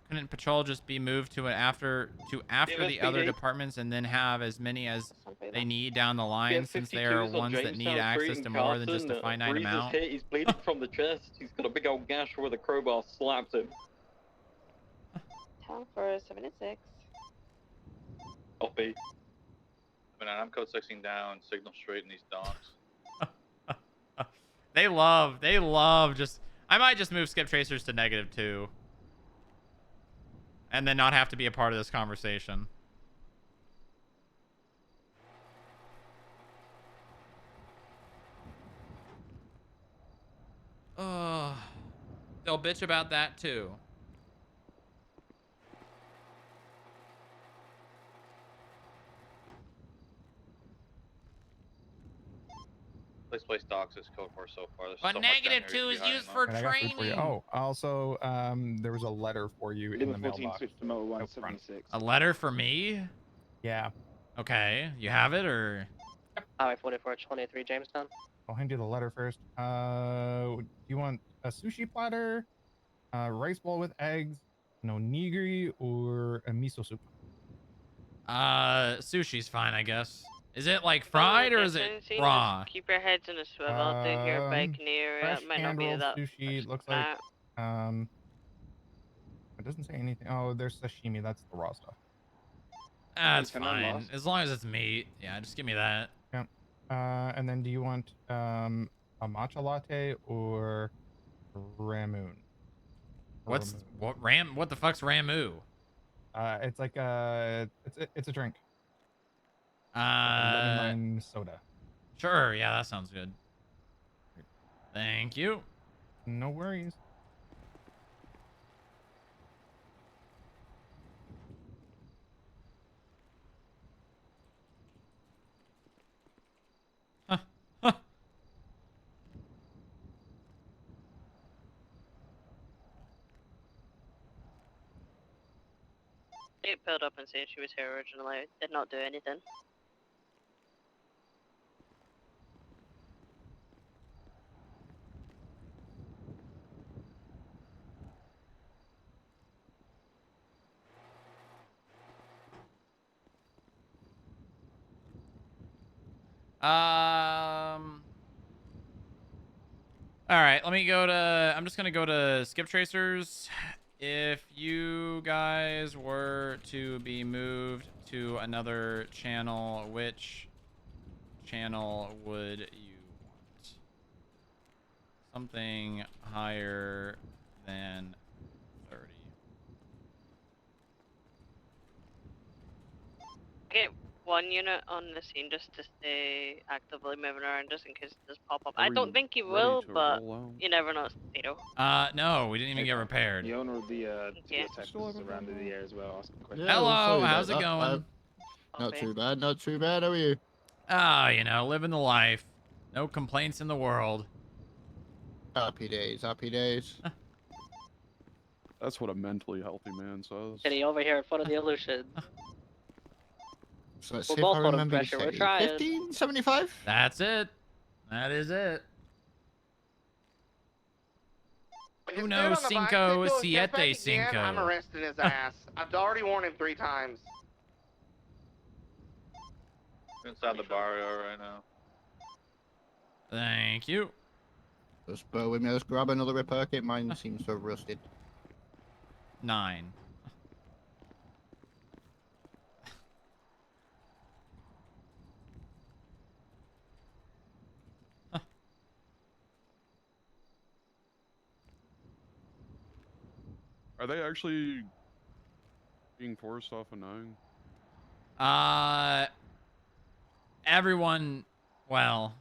Couldn't patrol just be moved to after the other SPD. departments and then have as many as they need down the line, Yeah, since they are 52s on ones that need Jamestown Street access in to more than just a Carson. finite Breeze is amount? hit. He's bleeding from the chest. He's got a big old gash where the crowbar slapped him. Town for 76. Copy. I'm code 16 down, Signal Street in these docks. They love just... I might just move skip tracers to -2. And then not have to be a part of this conversation. They'll bitch about that too. This place docks is code 4 so far. There's But so much down here -2 to is be used hiding for on. And I got food for you. training. Oh, also, there was a letter for you in the 1114 mailbox. switch to Motor Out front. 176. A letter for me? Yeah. Okay, you have it, or? Highway 44, 23, Jamestown. I'll hand you the letter first. Do you want a sushi platter, a rice bowl with eggs, an onigiri, or a miso soup? Sushi's fine, I guess. Is it like fried or is it Distance, raw? just keep your heads in a swivel. Do your bike near Fresh it might not be hand-rolled that. sushi. It looks like it doesn't say anything. Oh, there's sashimi. That's the raw stuff. That's Can I fine. lost? As long as it's meat. Yeah, just give me that. Yeah. And then do you want a matcha latte or ramoon? Or What the fuck's Ramu? it's like it's a drink. Uh, lemon lime soda. Sure. Yeah, that sounds good. Thank you. No worries. It pulled up and said she was here originally. Did not do anything. All right, let me go to... I'm just going to go to Skip Tracers. If you guys were to be moved to another channel, which channel would you want? something higher than 30. Get one unit on the scene just to stay actively moving around just in case it does pop up. I don't think he will, but you never know. It's potato. No, we didn't even get repaired. The owner of the Yeah. TSX is around in the air as well, asking questions. Hello, we'll show you how's that. it going? Not too bad, not too bad. How are you? You know, living the life. No complaints in the world. Happy days, happy days. That's what a mentally healthy man says. Kitty over here in front of the illusion. So let's We're see if both I putting remember to pressure. We're say trying. 1575. That's it. That is it. Uno, cinco, siete, cinco. I'm arresting his ass. I've already warned him 3 times. Inside the barrio right now. Thank you. Just bear with me, let's grab another repair kit. Mine seems so rusted. 9. Are they actually being forced off of 9? Everyone, well,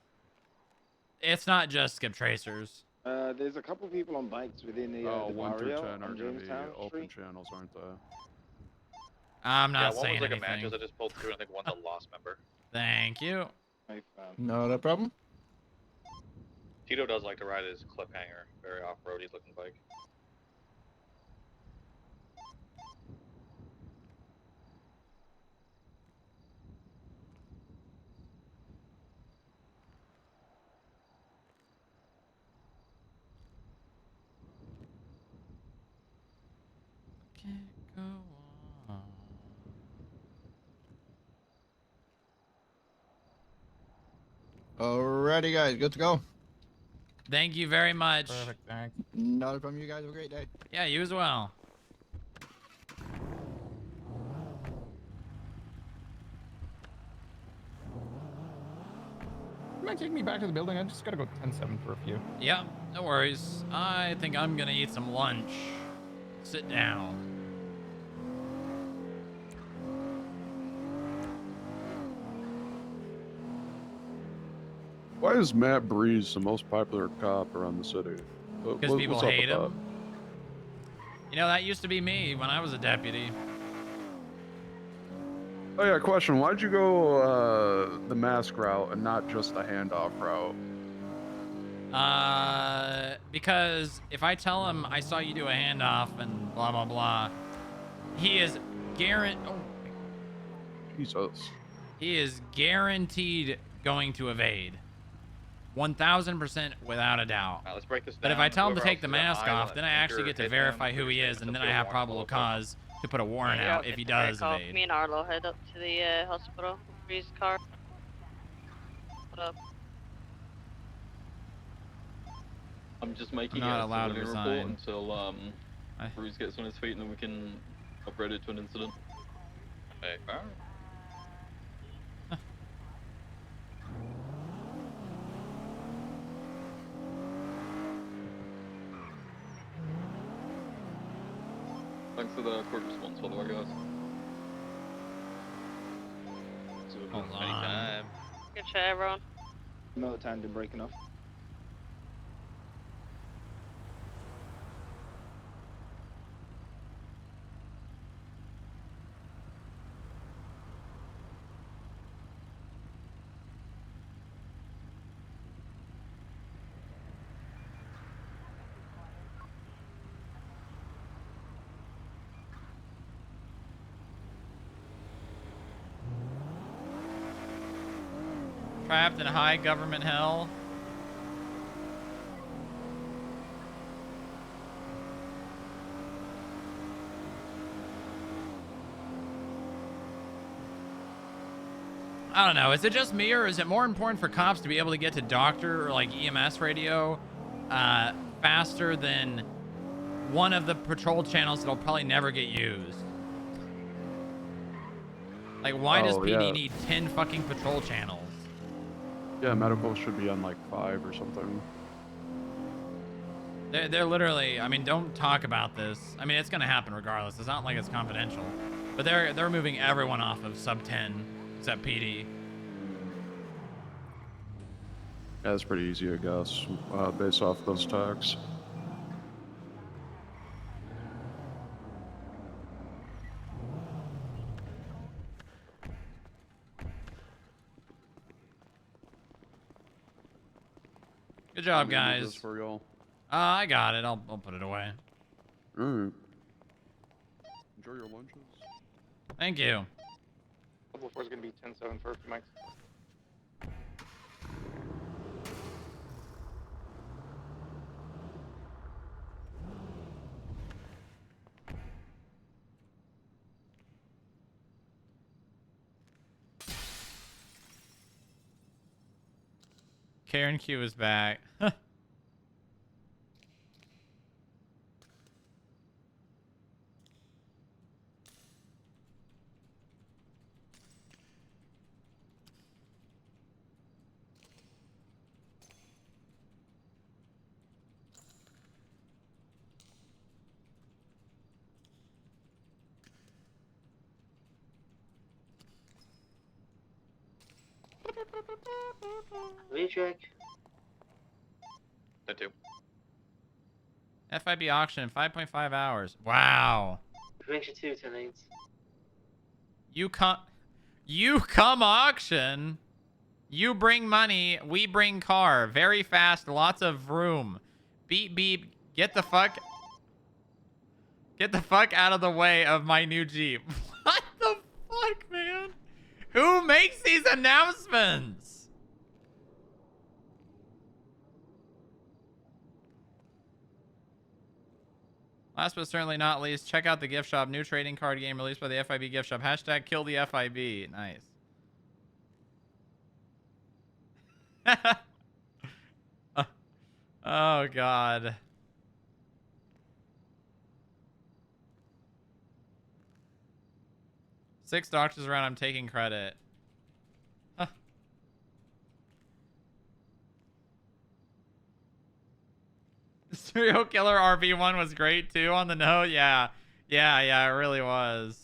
it's not just skip tracers. There's a couple people on bikes within the 1 through barrio 10 are on going to be Jamestown open Street. channels, aren't they? I'm not one saying was like anything. a matches I just pulled through, and I think one's a lost member. Thank you. Not a problem. Tito does like to ride his cliffhanger, very off-roady looking bike. Can't go on. Alrighty, guys, good to go. Thank you very much. Perfect, thanks. Not a problem. You guys have a great day. Yeah, you as well. You might take me back to the building. I just gotta go 10-7 for a few. Yeah, no worries. I think I'm gonna eat some lunch. Sit down. Why is Matt Breeze the most popular cop around the city? Because people what's up hate with him. You know, that used to be me when I was a deputy. that? Oh yeah, question. Why'd you go the mask route and not just the handoff route? Because if I tell him I saw you do a handoff and blah, blah, blah, he is Jesus. He is guaranteed going to evade. 1000% without a doubt. Alright, let's break this But if down. I tell him to Whoever take the else is at mask high off, on then I it, actually anchor, get to hit verify them, who he is, it's and then a I have warrant probable qualified. cause to put a warrant Yeah, out if he does Call. evade. Me and Arlo head up to the hospital. Breeze car. What up? I'm just making I'm not it a allowed to civilian resign. report until Bruce gets on his feet, and then we can upgrade it to an incident. Okay. Alright. Thanks for the quick response, by the way, guys. Hold on. Good shot, everyone. Another tandem breaking off. Trapped in high government hell. I don't know. Is it just me, or is it more important for cops to be able to get to doctor or like EMS radio faster than one of the patrol channels that'll probably never get used? Like, why does PD need 10 fucking patrol channels? Yeah, medical should be on like 5 or something. They're literally, I mean, don't talk about this. I mean, it's gonna happen regardless. It's not like it's confidential. But they're moving everyone off of sub 10 except PD. Yeah, that's pretty easy, I guess, based off those tags. Good job, I'm gonna move guys. this for y'all. I got it. I'll put it away. Alright. Enjoy your lunches. Thank you. Level 4 is going to be 10-7 for Mike. Karen Q is back. Recheck. That too. FIB auction in 5.5 hours. Wow. Brings you 2 tonight. You come auction. You bring money. We bring car. Very fast. Lots of room. Beep beep. Get the fuck out of the way of my new Jeep. What the fuck, man? Who makes these announcements? Last but certainly not least, check out the gift shop. New trading card game released by the FIB gift shop. Hashtag kill the FIB. Nice. Oh, God. Six doctors around. I'm taking credit. Huh. Serial killer RV1 was great too on the note. Yeah. Yeah, it really was.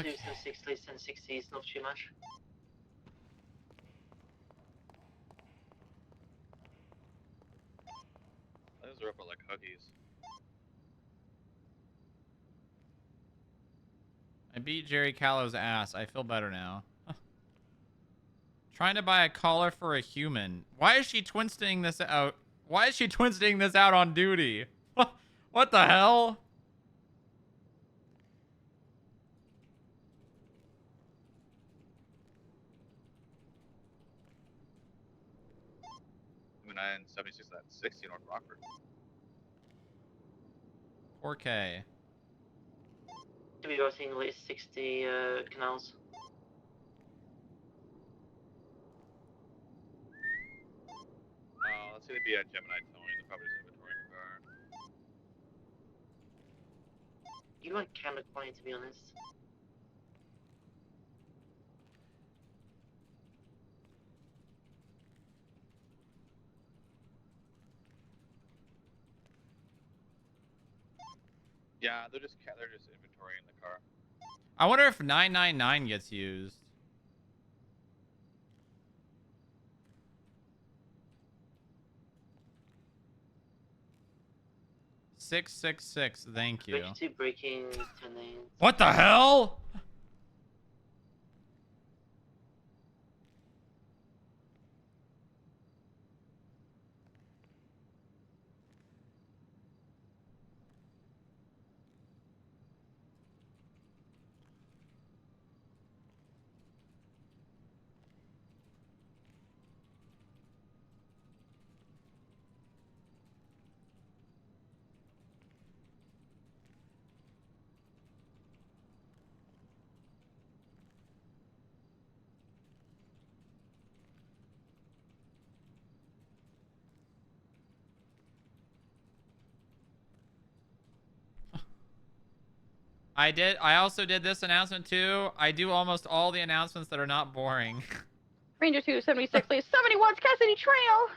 Brings you 2 60s and 60s, not too much. Those are up like huggies. I beat Jerry Callow's ass. I feel better now. Trying to buy a collar for a human. Why is she twisting this out? Why is she twisting this out on duty? What the hell? I mean, 976 at 60 North Rockford. 4K. To be rotting at least 60 canals. Let's say they'd be at Gemini Towing. They're probably just inventorying the car. You want camera quality, to be honest. Yeah, they're just inventorying the car. I wonder if 999 gets used. $666. Thank you. Bridge 2 breaking 10 lanes. What the hell? I also did this announcement too. I do almost all the announcements that are not boring. Ranger 276, please. 71 Cassidy Trail.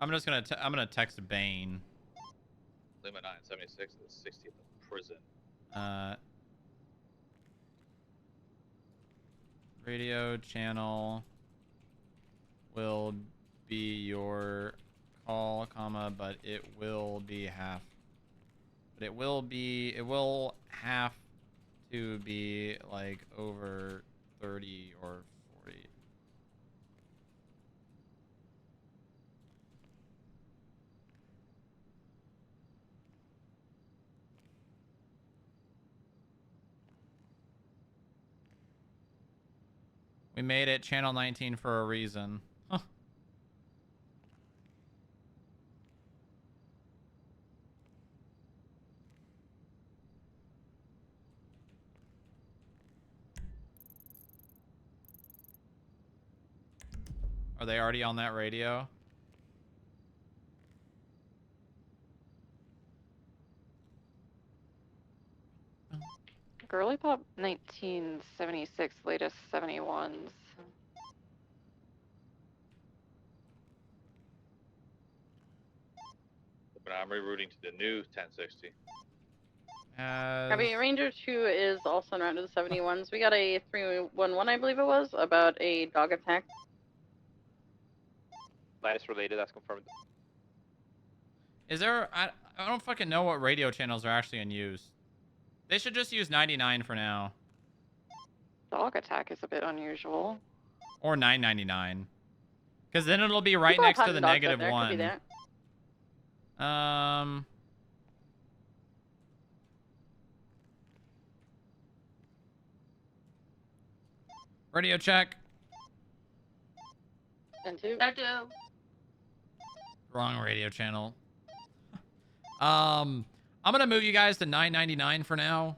I'm gonna text Bane. Lima 976 at the 60th prison. Radio channel will be your call, comma, but it will be half. But it will have to be like over 30 or 40. We made it channel 19 for a reason. Huh. Are they already on that radio? Girly Pop 1976, latest 71s. But I'm rerouting to the new 1060. Copy. Ranger 2 is also en route to the 71s. We got a 311, I believe it was, about a dog attack. Latest related, that's confirmed. Is there... I don't fucking know what radio channels are actually in use. They should just use 99 for now. Dog attack is a bit unusual. Or 999. Because then it'll be right People have next to the hunting dogs out negative there. Could be one. that. Radio check. 10-2. Wrong radio channel. I'm gonna move you guys to 999 for now.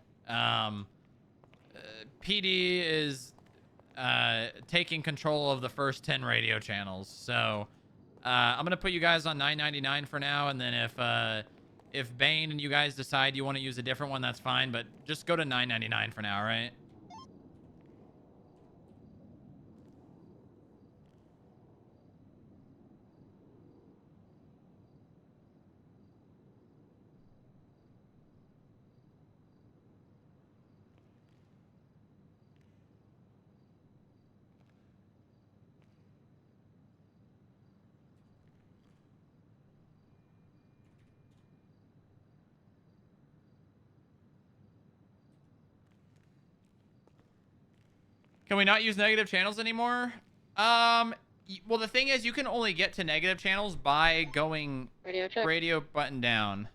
PD is taking control of the first 10 radio channels, so I'm gonna put you guys on 999 for now, and then if Bane and you guys decide you want to use a different one, that's fine, but just go to 999 for now, right? Can we not use negative channels anymore? Well, the thing is, you can only get to negative channels by going radio button down.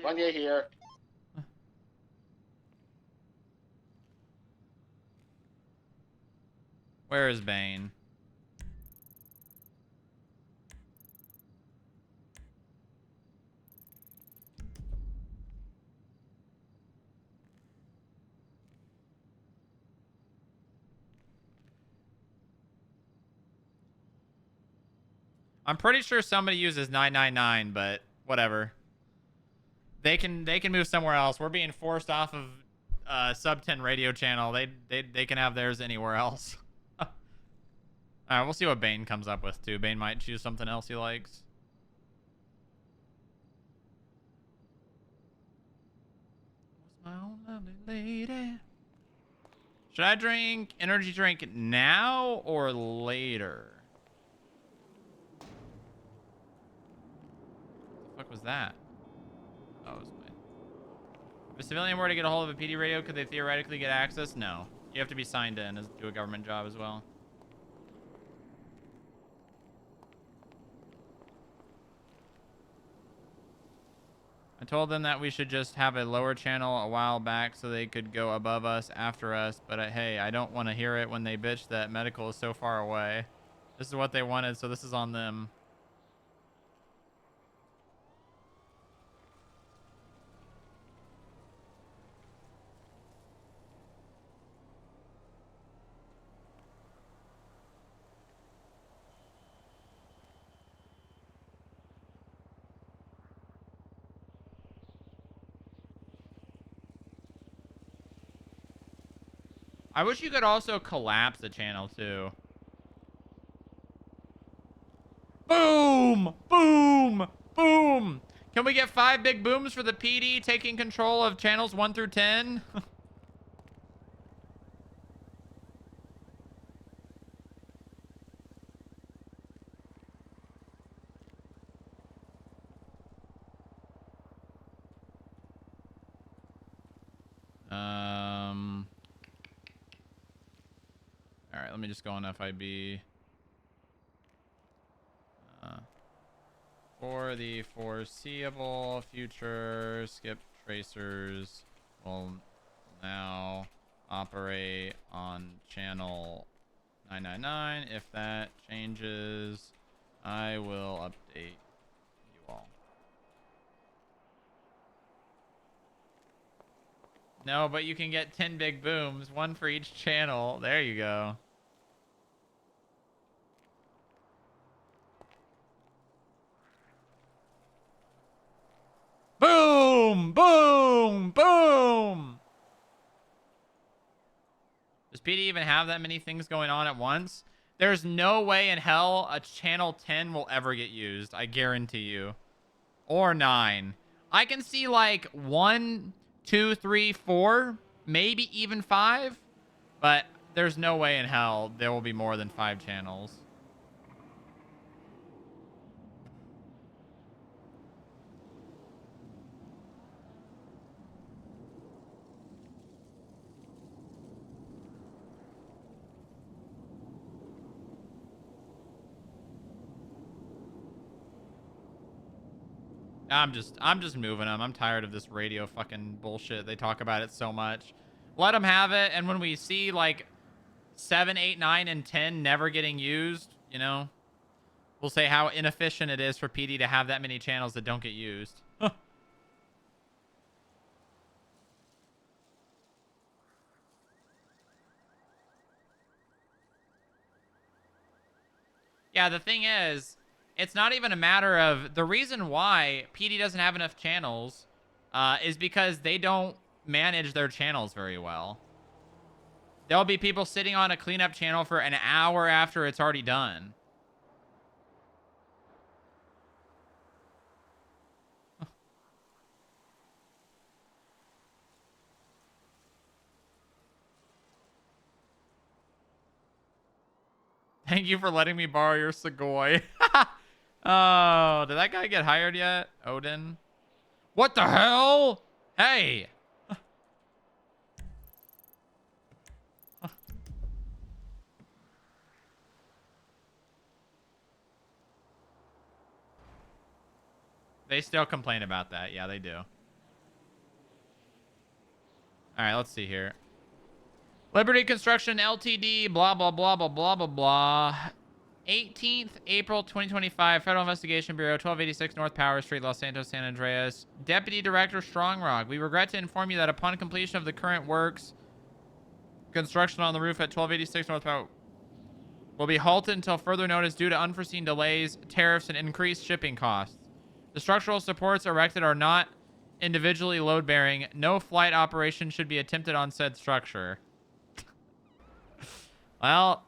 One year here. Where is Bane? I'm pretty sure somebody uses 999, but whatever. They can move somewhere else. We're being forced off of sub 10 radio channel. They can have theirs anywhere else. All right, we'll see what Bane comes up with too. Bane might choose something else he likes. My own lovely lady. Should I drink energy drink now or later? What the fuck was that? Oh, it was my... If a civilian were to get a hold of a PD radio, could they theoretically get access? No. You have to be signed in to do a government job as well. told them that we should just have a lower channel a while back so they could go above us after us. But hey, I don't want to hear it when they bitch that medical is so far away. This is what they wanted, so this is on them. I wish you could also collapse the channel too. Boom! Boom! Boom! Can we get 5 big booms for the PD taking control of channels 1 through 10? All right, let me just go on FIB. For the foreseeable future, skip tracers will now operate on channel 999. If that changes, I will update you all. No, but you can get 10 big booms, 1 for each channel. There you go. Boom! Boom! Boom! Does PD even have that many things going on at once? There's no way in hell a channel 10 will ever get used. I guarantee you. Or 9. I can see like 1, 2, 3, 4, maybe even 5. But there's no way in hell there will be more than 5 channels. I'm just moving them. I'm tired of this radio fucking bullshit. They talk about it so much. Let them have it. And when we see like 7, 8, 9, and 10 never getting used, you know, we'll say how inefficient it is for PD to have that many channels that don't get used. Yeah, the thing is, it's not even a matter of... The reason why PD doesn't have enough channels is because they don't manage their channels very well. There'll be people sitting on a cleanup channel for an hour after it's already done. Thank you for letting me borrow your Segoy. Oh, did that guy get hired yet? Odin? What the hell? Hey! They still complain about that. Yeah, they do. All right, let's see here. Liberty Construction Ltd. Blah, blah, blah, blah, blah, blah, blah. 18th April 2025. Federal Investigation Bureau, 1286 North Power Street, Los Santos, San Andreas. Deputy Director Strongrock. We regret to inform you that upon completion of the current works, construction on the roof at 1286 North Power will be halted until further notice due to unforeseen delays, tariffs, and increased shipping costs. The structural supports erected are not individually load-bearing. No flight operation should be attempted on said structure. Well,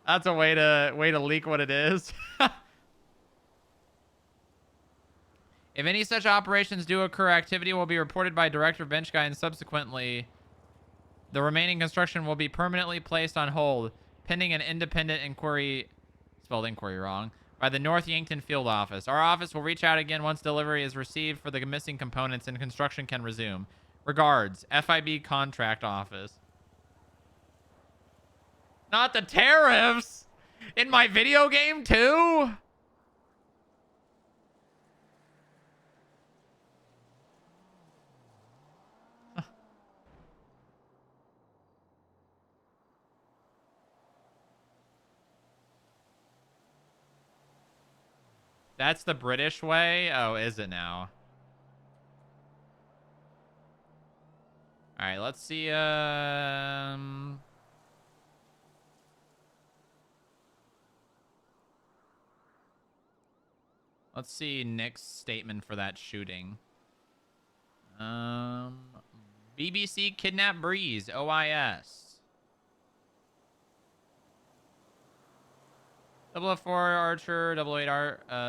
that's a way to leak what it is. If any such operations do occur, activity will be reported by Director Bench Guy, and subsequently, the remaining construction will be permanently placed on hold, pending an independent inquiry, spelled inquiry wrong, by the North Yankton Field Office. Our office will reach out again once delivery is received for the missing components and construction can resume. Regards, FIB Contract Office. Not the tariffs! In my video game, too? That's the British way? Oh, is it now? All right, let's see. Let's see Nick's statement for that shooting. BBC kidnap Breeze, OIS. 004 Archer, 88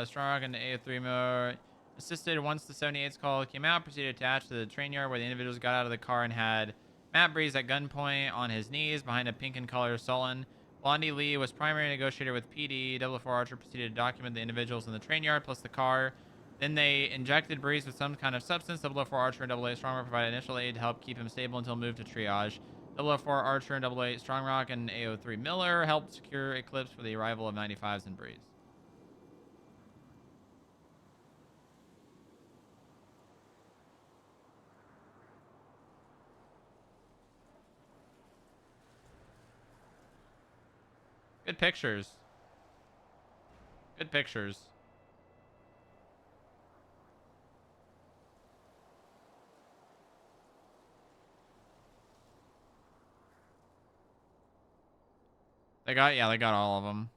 Strongrock, and A03 Miller assisted once the 78's call came out, proceeded to attach to the train yard where the individuals got out of the car and had Matt Breeze at gunpoint on his knees behind a pink and color Sullen. Blondie Lee was primary negotiator with PD. 004 Archer proceeded to document the individuals in the train yard plus the car. Then they injected Breeze with some kind of substance. 004 Archer and 88 Strongrock provided initial aid to help keep him stable until moved to triage. 004 Archer and 88 Strongrock and A03 Miller helped secure Eclipse for the arrival of 95s and Breeze. Good pictures. Good pictures. They got all of them.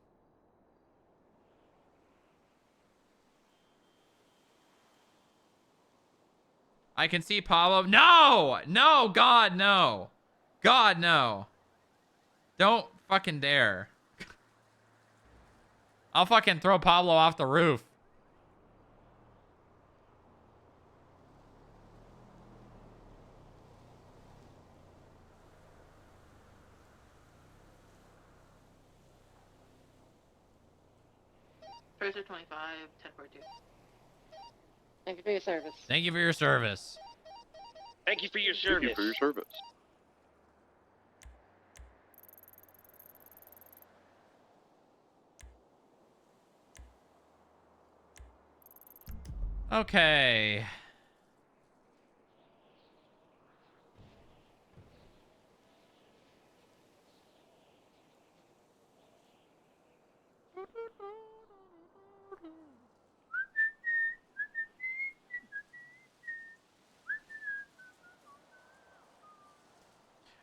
I can see Pablo. No! No, God, no. God, no. Don't fucking dare. I'll fucking throw Pablo off the roof. Tracer 25, 1042. Thank you for your service. Thank you for your service. Thank you for your Thank you for your service. Okay.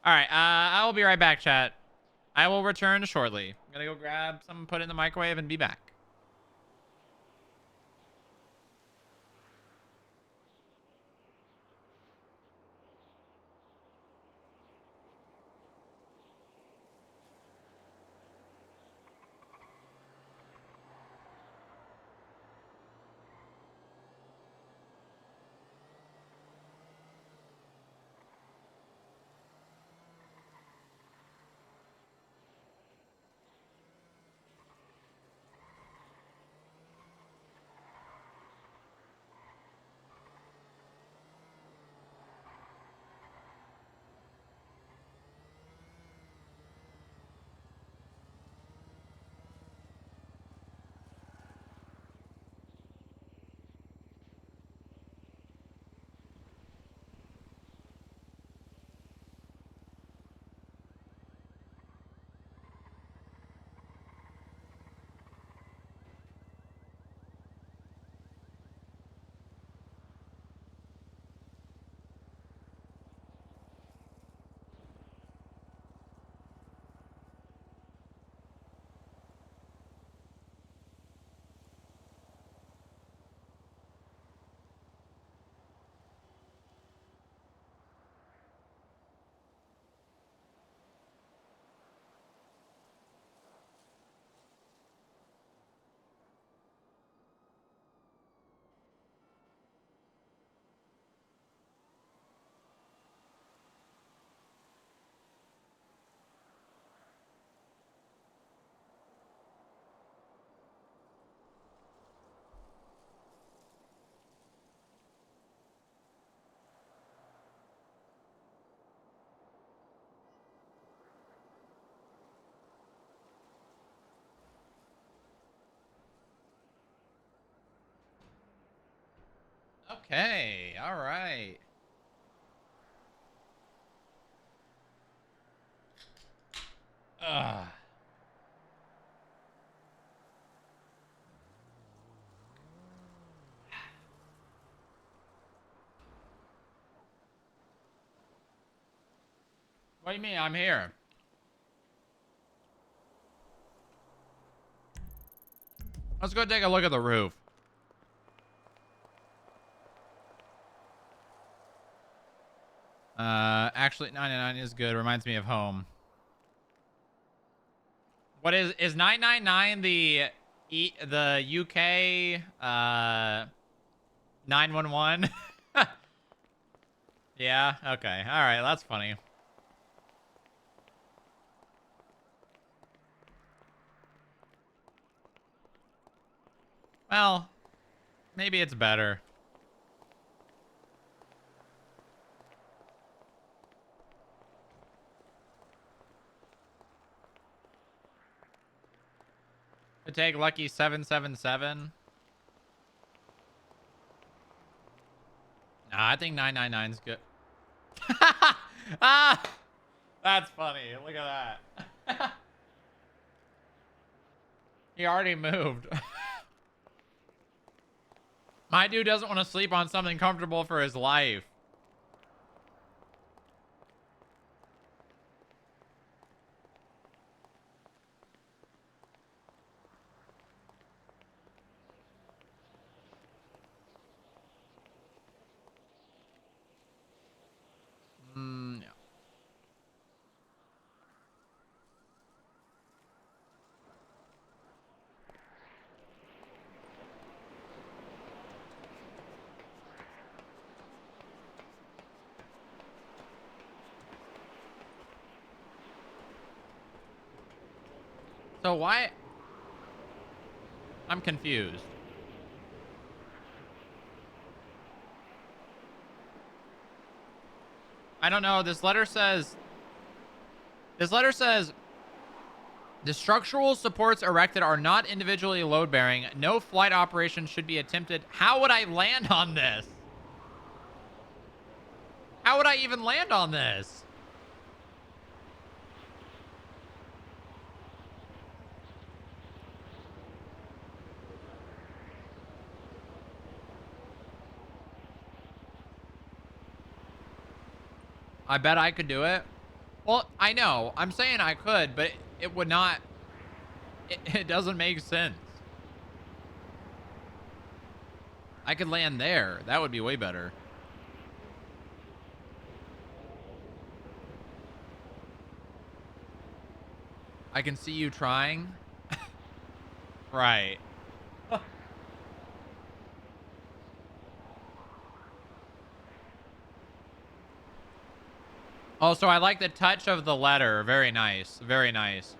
All right, I will be right back, chat. I will return shortly. I'm gonna go grab something, put it in the microwave, and be back. Okay, all right. Ugh. What do you mean? I'm here. Let's go take a look at the roof. Actually, 99 is good. Reminds me of home. What is 999 the UK 911? Yeah. Okay. All right. That's funny. Well, maybe it's better. To take lucky 777. Nah, I think 999's good. Ah, that's funny. Look at that. He already moved. My dude doesn't want to sleep on something comfortable for his life. Yeah. So why? I'm confused. I don't know. This letter says the structural supports erected are not individually load bearing. No flight operation should be attempted. How would I land on this? How would I even land on this? I bet I could do it. Well, I know. I'm saying I could, but it would not. It doesn't make sense. I could land there. That would be way better. I can see you trying. Right. Also, I like the touch of the letter. Very nice. Very nice.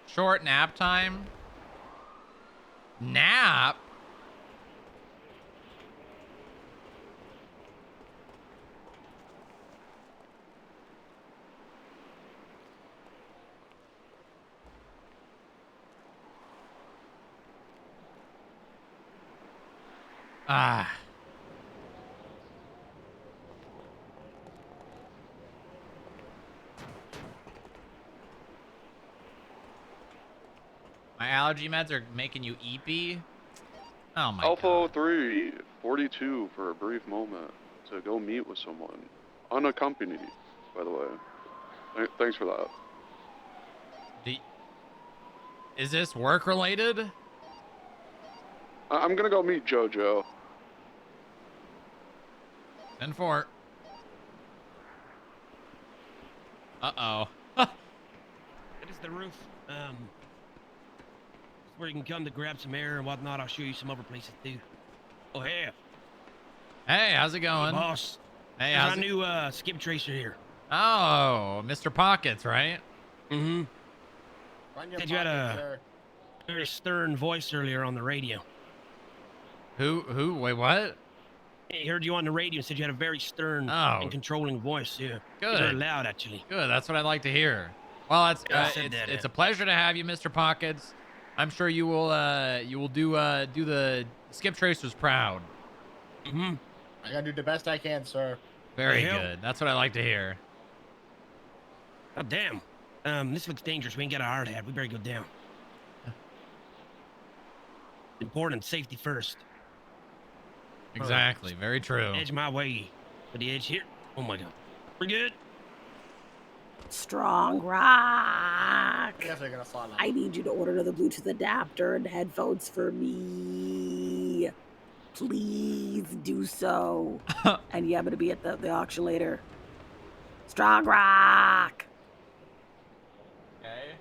Short nap time. Nap? Ah. My allergy meds are making you eepy. Oh my Alpha 3, 42 for a brief moment to go meet with someone. Unaccompanied, by the way. Thanks for that. Is this work related? I'm gonna go meet JoJo. 10-4. Uh-oh. That is the roof. Where you can come to grab some air and whatnot. I'll show you some other places too. Oh, hey. Hey, how's it going? Hey, boss. Hey, how's our new skip tracer here. Oh, Mr. Pockets, right? Mm-hmm. Said you had a very stern voice earlier on the radio. Who? Wait, what? He heard you on the radio and said you had a very stern and controlling voice. Yeah. Good. Very loud, actually. Good. That's what I'd like to hear. Well, Yeah, it's a pleasure to have you, Mr. Pockets. I'm sure you will do the skip tracers proud. Mm-hmm. I gotta do the best I can, sir. Very good. That's what I like to hear. Oh, damn. This looks dangerous. We ain't got a hard hat. We better go down. Important. Safety first. Exactly. Very true. Edge my way. For the edge here. Oh my god. We're good. Strong Rock. Definitely gonna fall now. I need you to order the Bluetooth adapter and headphones for me. Please do so. And yeah, I'm gonna be at the auction later. Strong Rock. Okay.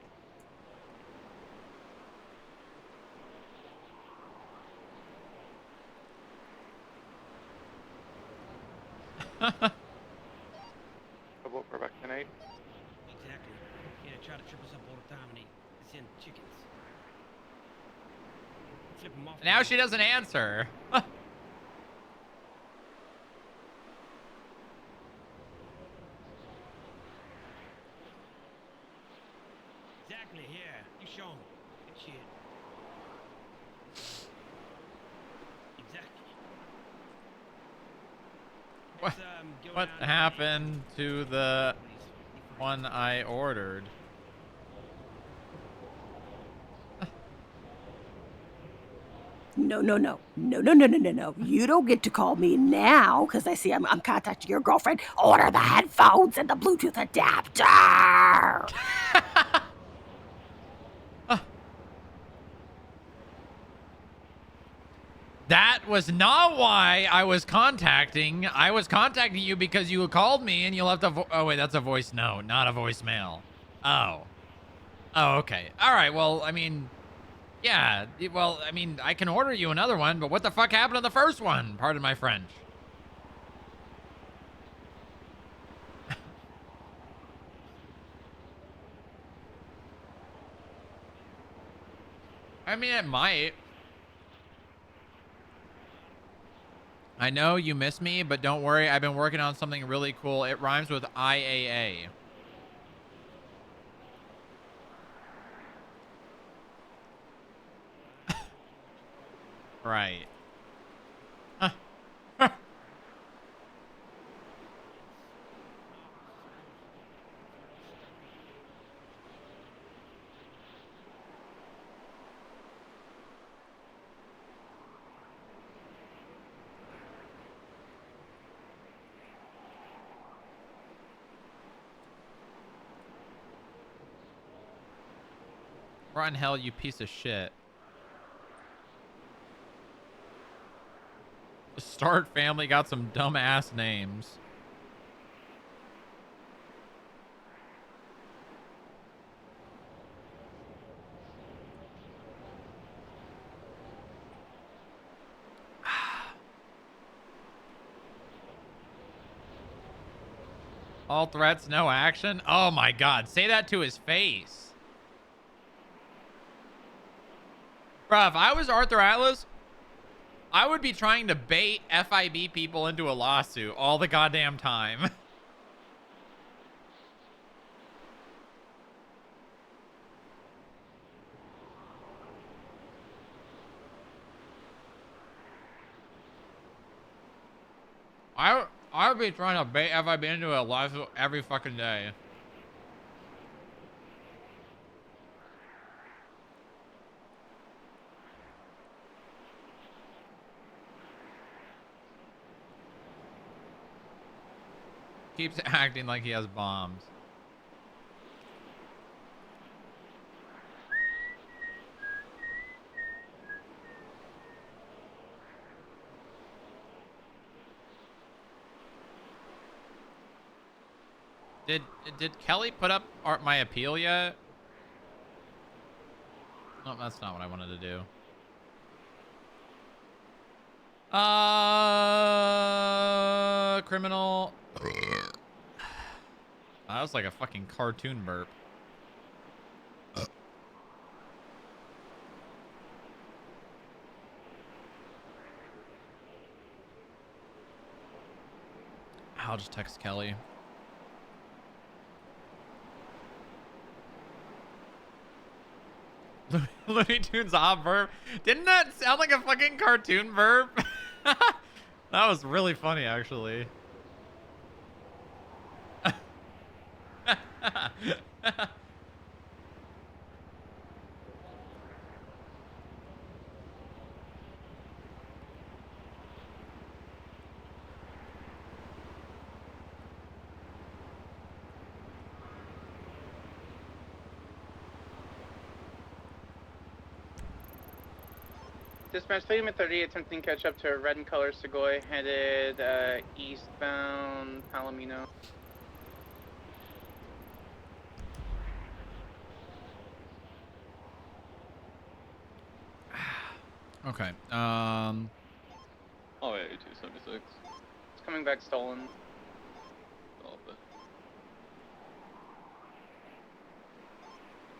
Double for back tonight. Exactly. Yeah, try to trip us up all the time and they send chickens. Flip them off. Now she doesn't answer. Exactly, yeah. You show 'em. Good shit. Exactly. What happened to the one I ordered? No. You don't get to call me now because I see I'm contacting your girlfriend. Order the headphones and the Bluetooth adapter. That was not why I was contacting. I was contacting you because you called me and you left a oh wait, that's a voice note, not a voicemail. Oh, okay. All right. Well, I mean, yeah. Well, I mean, I can order you another one, but what the fuck happened to the first one? Pardon my French. I mean, it might. I know you miss me, but don't worry. I've been working on something really cool. It rhymes with IAA. Right. Rotten hell, you piece of shit. The Start family got some dumbass names. All threats, no action. Oh my god, say that to his face. Bruh, if I was Arthur Atlas, I would be trying to bait FIB people into a lawsuit all the goddamn time. I would be trying to bait FIB into a lawsuit every fucking day. Keeps acting like he has bombs. Did Kelly put up my appeal yet? No, that's not what I wanted to do. Criminal. That was like a fucking cartoon burp. I'll just text Kelly. Looney Tunes off burp. Didn't that sound like a fucking cartoon burp? That was really funny, actually. Dispatch 338 attempting to catch up to a red and color Segoy headed eastbound Palomino. Okay. Oh yeah, 276. It's coming back stolen.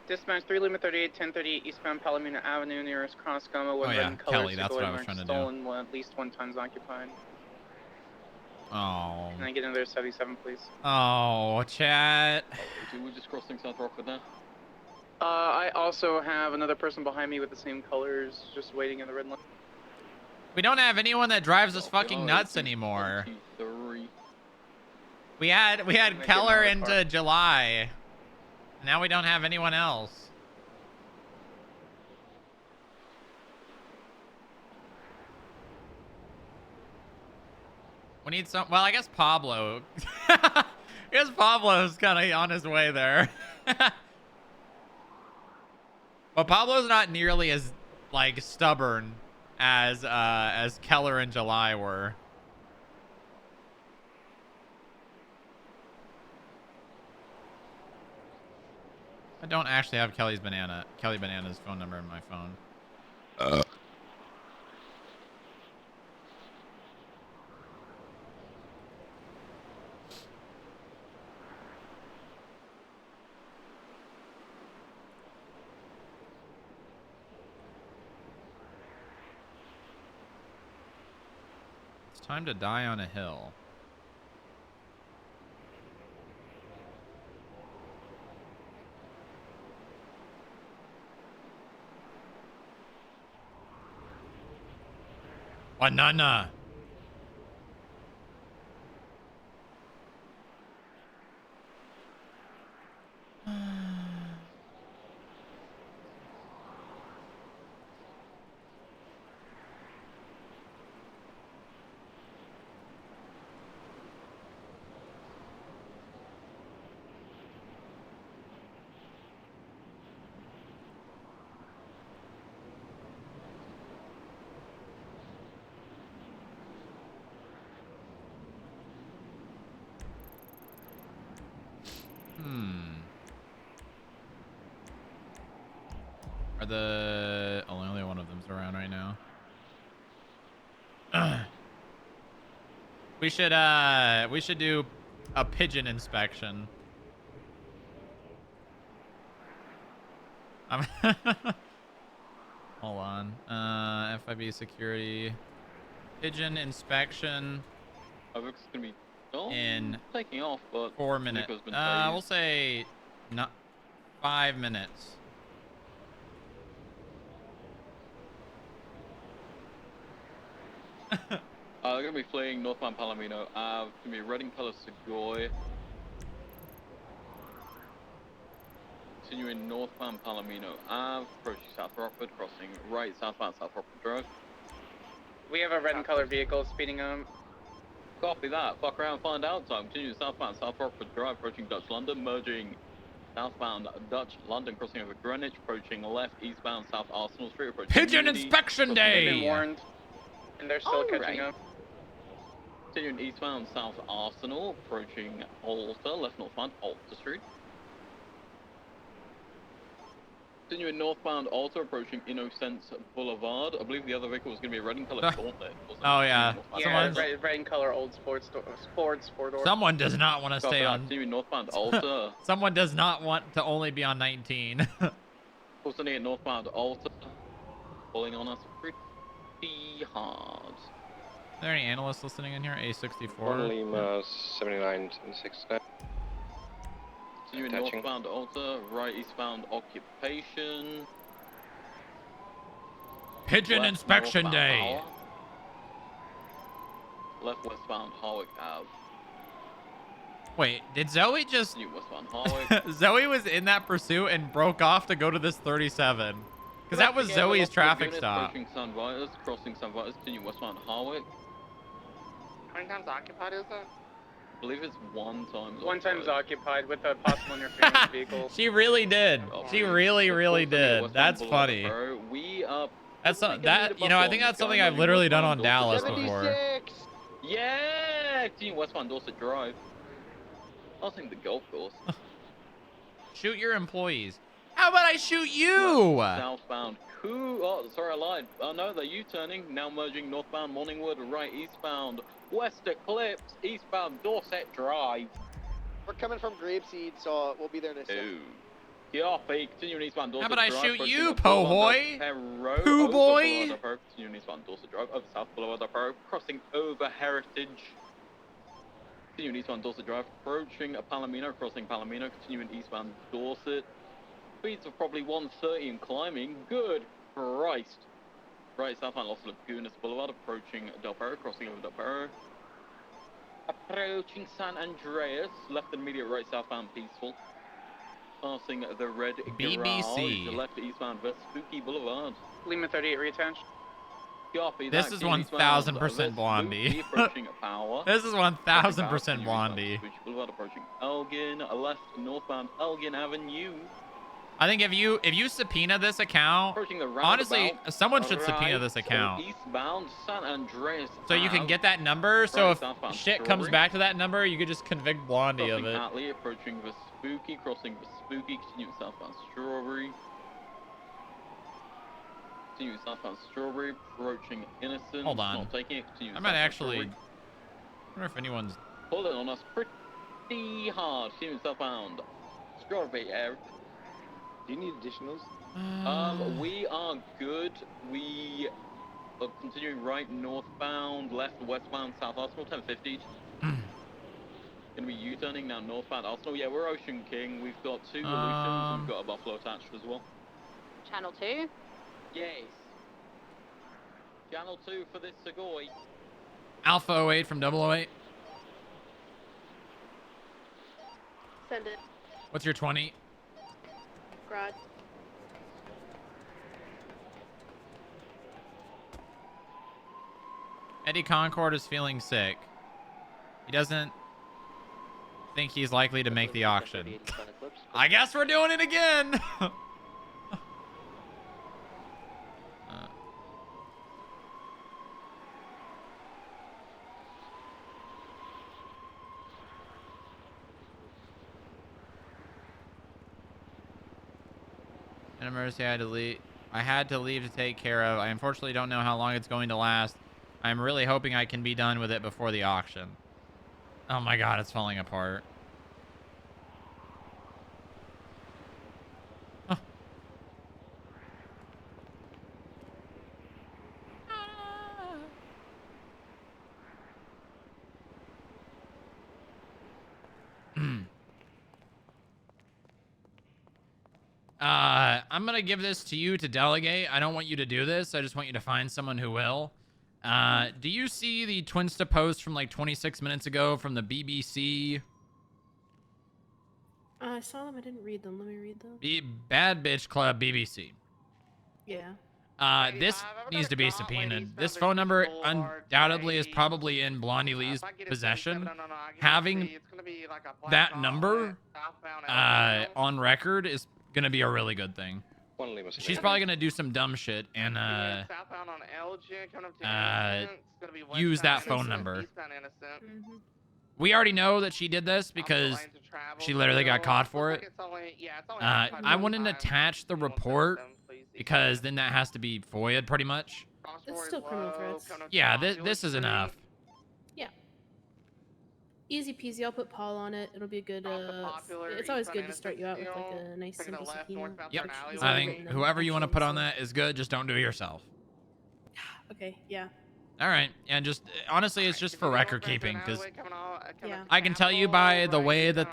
Dispatch 3 Lima 38 1038 eastbound Palomino Avenue nearest Crossgoma with Oh, red yeah, and color Kelly, that's what I was Segoy trying to do. stolen, at least 1 time's occupied. Oh. Can I get another 77, please? Oh, chat. We're just crossing South Rockford now. I also have another person behind me with the same colors, just waiting in the red line. We don't have anyone that drives us fucking nuts anymore. We had Keller into July. Now we don't have anyone else. We need some. Well, I guess Pablo. I guess Pablo's kind of on his way there. But Pablo's not nearly as like stubborn as Keller and July were. I don't actually have Kelly Banana's phone number in my phone. It's time to die on a hill. Banana. Are the only one of them's around right now? We should do a pigeon inspection. Hold on. FIB security pigeon inspection. It's gonna be in taking off, but 4 minutes. We'll say not 5 minutes. They're gonna be fleeing northbound Palomino. Gonna be red and color Segoy. Continuing northbound Palomino Ave, approaching South Rockford, crossing right southbound South Rockford Drive. We have a red and color vehicle speeding up. Copy that. Fuck around, find out time. Continue southbound South Rockford Drive, approaching Dutch London, merging southbound Dutch London, crossing over Greenwich, approaching left eastbound South Arsenal Street, approaching Pigeon Unity, inspection day. They've been warned, and they're still catching up. Continuing eastbound South Arsenal, approaching Alta, left northbound Alta Street. Continuing northbound Alta, approaching Innocence Boulevard. I believe the other vehicle was going to be a red and color Gauntlet. Oh yeah. Yeah, red and color old sports four door. Someone does not want to stay on. Continuing northbound Alta. Someone does not want to only be on 19. Also near northbound Alta. Pulling on us pretty hard. Are there any analysts listening in here? A64. 1 Lima 79 and 69. Continuing northbound Alta, right eastbound Occupation. Pigeon inspection day. Howard. Left westbound Harwick Ave. Wait, did Zoe just... New westbound Harwick. Zoe was in that pursuit and broke off to go to this 37. Because that was Zoe's traffic stop. Approaching San Vitus, crossing San Vitus, continue westbound Harwick. How many times occupied is that? I believe it's 1 time. 1 time's occupied with a possible interference vehicle. She really did. She really did. That's funny. We are That's that. You know, I think that's something I've literally done on Dallas before. 76. Yeah, continue westbound Dorset Drive. Passing the golf course. Shoot your employees. How about I shoot you? Southbound. Oh, sorry, I lied. Oh no, they're U-turning. Now merging northbound Morningwood, right eastbound West Eclipse, eastbound Dorset Drive. We're coming from Grapeseed, so we'll be there in a second. Copy. Continuing eastbound Dorset How about I Drive. shoot you, po-hoy? Poo boy? Continuing eastbound Dorset Drive. Over South Boulevard Depot. Crossing over Heritage. Continuing eastbound Dorset Drive. Approaching Palomino. Crossing Palomino. Continuing eastbound Dorset. Speeds of probably 130 and climbing. Good Christ. Right southbound Los Lagunas Boulevard. Approaching Del Perro. Crossing over Del Perro. Approaching San Andreas. Left immediate right southbound Peaceful. Passing the red BBC. garage. Left eastbound Vespucci Boulevard. Lima 38 reattach. Copy This that. is 1000% Blondie. Approaching Power. This is 1000% Blondie. Vespucci Boulevard approaching Elgin. Left northbound Elgin Avenue. I think if you subpoena this account, honestly, someone should subpoena this account. Eastbound San Andreas. So you can get that number. So if shit comes back to that number, you could just convict Blondie of it. Hatley, approaching Vespucci, crossing Vespucci, continuing southbound Strawberry. Continuing southbound Strawberry, approaching Innocent. Hold on. Not taking it, I might actually. I wonder if anyone's pulling on us pretty hard. Continuing southbound Strawberry area. Do you need additionals? We are good. We are continuing right northbound, left westbound, South Arsenal, 1050. Gonna be U-turning now northbound Arsenal. Yeah, we're Ocean King. We've got 2 Aleutians. We've got a Buffalo attached as well. Channel 2? Yes. Channel 2 for this Segoy. Alpha 08 from 008. Send it. What's your 20? Garage. Eddie Concord is feeling sick. He doesn't think he's likely to make the auction. I guess we're doing it again. An emergency I had to leave to take care of. I unfortunately don't know how long it's going to last. I'm really hoping I can be done with it before the auction. Oh my god, it's falling apart. Oh. I'm gonna give this to you to delegate. I don't want you to do this. I just want you to find someone who will. Do you see the Twinsta post from like 26 minutes ago from the BBC? I saw them. I didn't read them. Let me read them. Bad Bitch Club BBC. Yeah. This needs to be subpoenaed. This phone number undoubtedly is probably in Blondie Lee's possession. Having that number on record is gonna be a really good thing. She's probably gonna do some dumb shit and use that phone number. We already know that she did this because she literally got caught for it. I wouldn't attach the report because then that has to be FOIA'd pretty much. It's still criminal threats. Yeah, this is enough. Yeah. Easy peasy. I'll put Paul on it. It'll be a good. It's always good to start you out with like a nice simple subpoena. Yep. I think whoever you want to put on that is good. Just don't do it yourself. Okay. Yeah. All right. And just honestly, it's just for record keeping because Yeah. I can tell you by the way that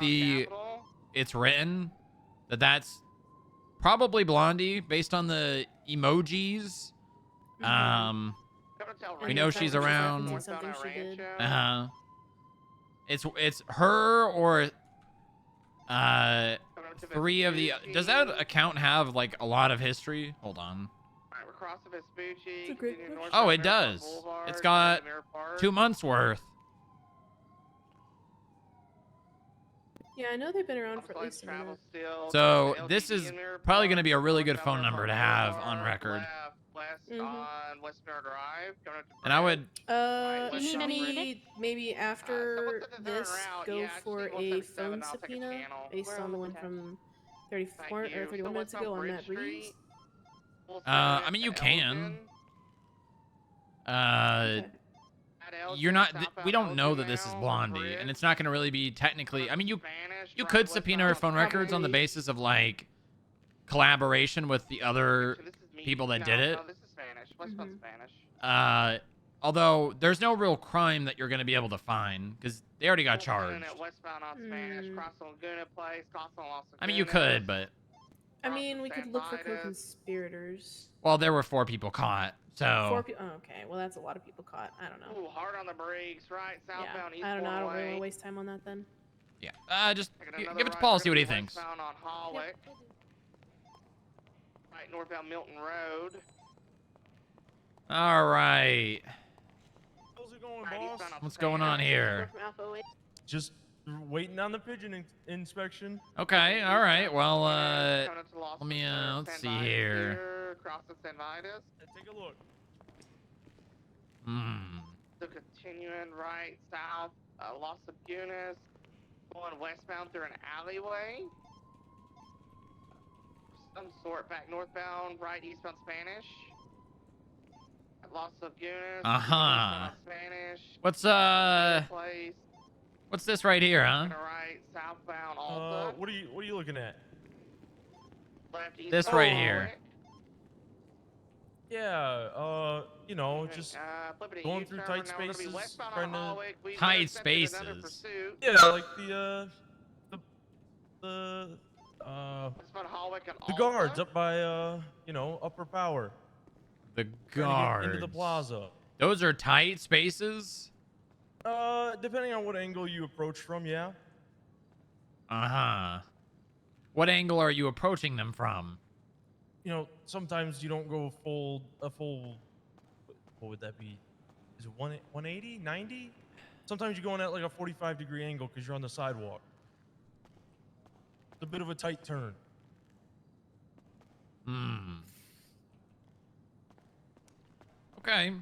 it's written that's probably Blondie based on the emojis. We know she's around. It's her or 3 of the. Does that account have like a lot of history? Hold on. Oh, it does. It's got 2 months worth. Yeah, I know they've been around for at least a minute. So this is probably going to be a really good phone number to have on record. west Mhm. on Westmere Drive. Coming up to And I would. You Should we maybe after this go for a phone subpoena based on the one from 34 or 31 minutes ago on Matt Breeze? I mean, you can. You're not. We don't know that this is Blondie, and it's not going to really be technically. I mean, you could subpoena her phone records on the basis of like collaboration with the other people that did it. No, this is Spanish. Westbound Spanish. Although there's no real crime that you're going to be able to find because they already got charged. Westbound on Spanish. Crossing Laguna Place. Crossing Los I mean, you could, but I mean, we could look for co-conspirators. well, there were 4 people caught, so 4 people. Oh, okay, well that's a lot of people caught. I don't know. Ooh, hard on the brakes, right? Southbound Yeah, I don't know. I don't really want way. to waste time on that then. yeah. Just give it to Paul, see what he thinks. Westbound on Hallway. Right, northbound Milton Road. All right. How's it going, boss? What's going on here? Just waiting on the pigeon inspection. Okay, all right. Well, let me let's see here. Crossing San Vitus. Take a look. So continuing right south, Los Lagunas, going westbound through an alleyway. Some sort back northbound, right eastbound Spanish. Los Lagunas. Spanish. What's this right here, huh? Right southbound Alta. What are you looking at? Left east This right here. Yeah, you know, just going through tight spaces, trying to... Tight spaces? Yeah, like the guards up by, you know, upper power. The Trying guards. to get into the plaza. Those are tight spaces? Depending on what angle you approach from, yeah. Uh-huh. What angle are you approaching them from? You know, sometimes you don't go a full, what would that be? Is it 180, 90? Sometimes you're going at like a 45-degree angle because you're on the sidewalk. It's a bit of a tight turn. Okay.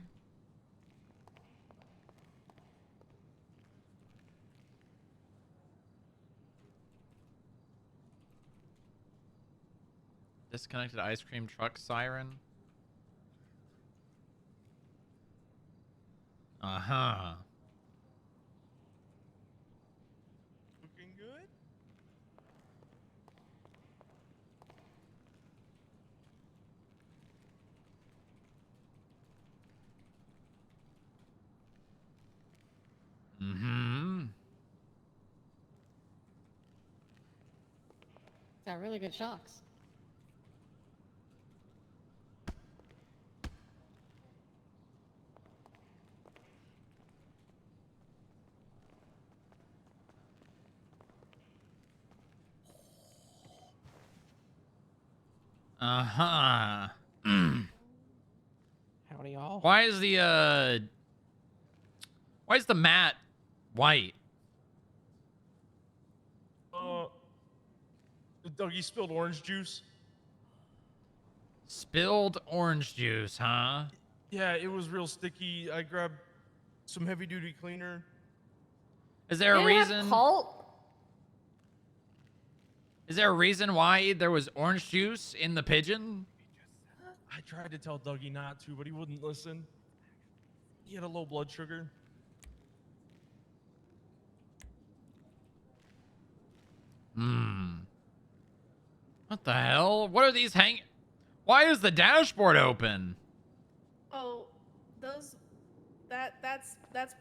Disconnected ice cream truck siren. Uh-huh. Looking good? Got really good shocks. Uh-huh. Howdy, y'all. Why is the mat white? Dougie spilled orange juice. Spilled orange juice, huh? Yeah, it was real sticky. I grabbed some heavy-duty cleaner. Is there a reason? Is there a reason why there was orange juice in the pigeon? I tried to tell Dougie not to, but he wouldn't listen. He had a low blood sugar. What the hell? What are these Why is the dashboard open? Oh, that's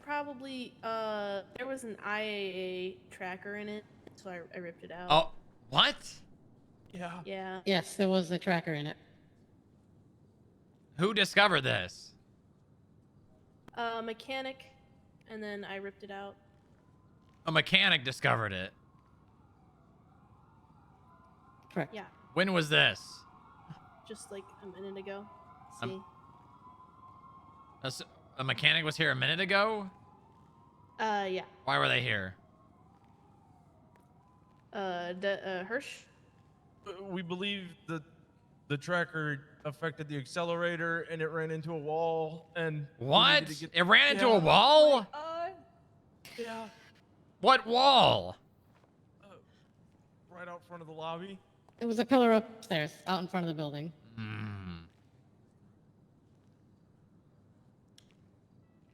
probably there was an IAA tracker in it, so I ripped it out. Oh, what? Yeah. Yeah. Yes, there was a tracker in it. Who discovered this? Mechanic, and then I ripped it out. A mechanic discovered it. Correct. Yeah, When was this? just like a minute ago. See. A mechanic was here a minute ago? Yeah. Why were they here? Hirsch. We believe that the tracker affected the accelerator and it ran into a wall. And we What? needed to get- It ran into a Yeah. wall? Yeah. What wall? Right out front of the lobby. It was a pillar upstairs, out in front of the building.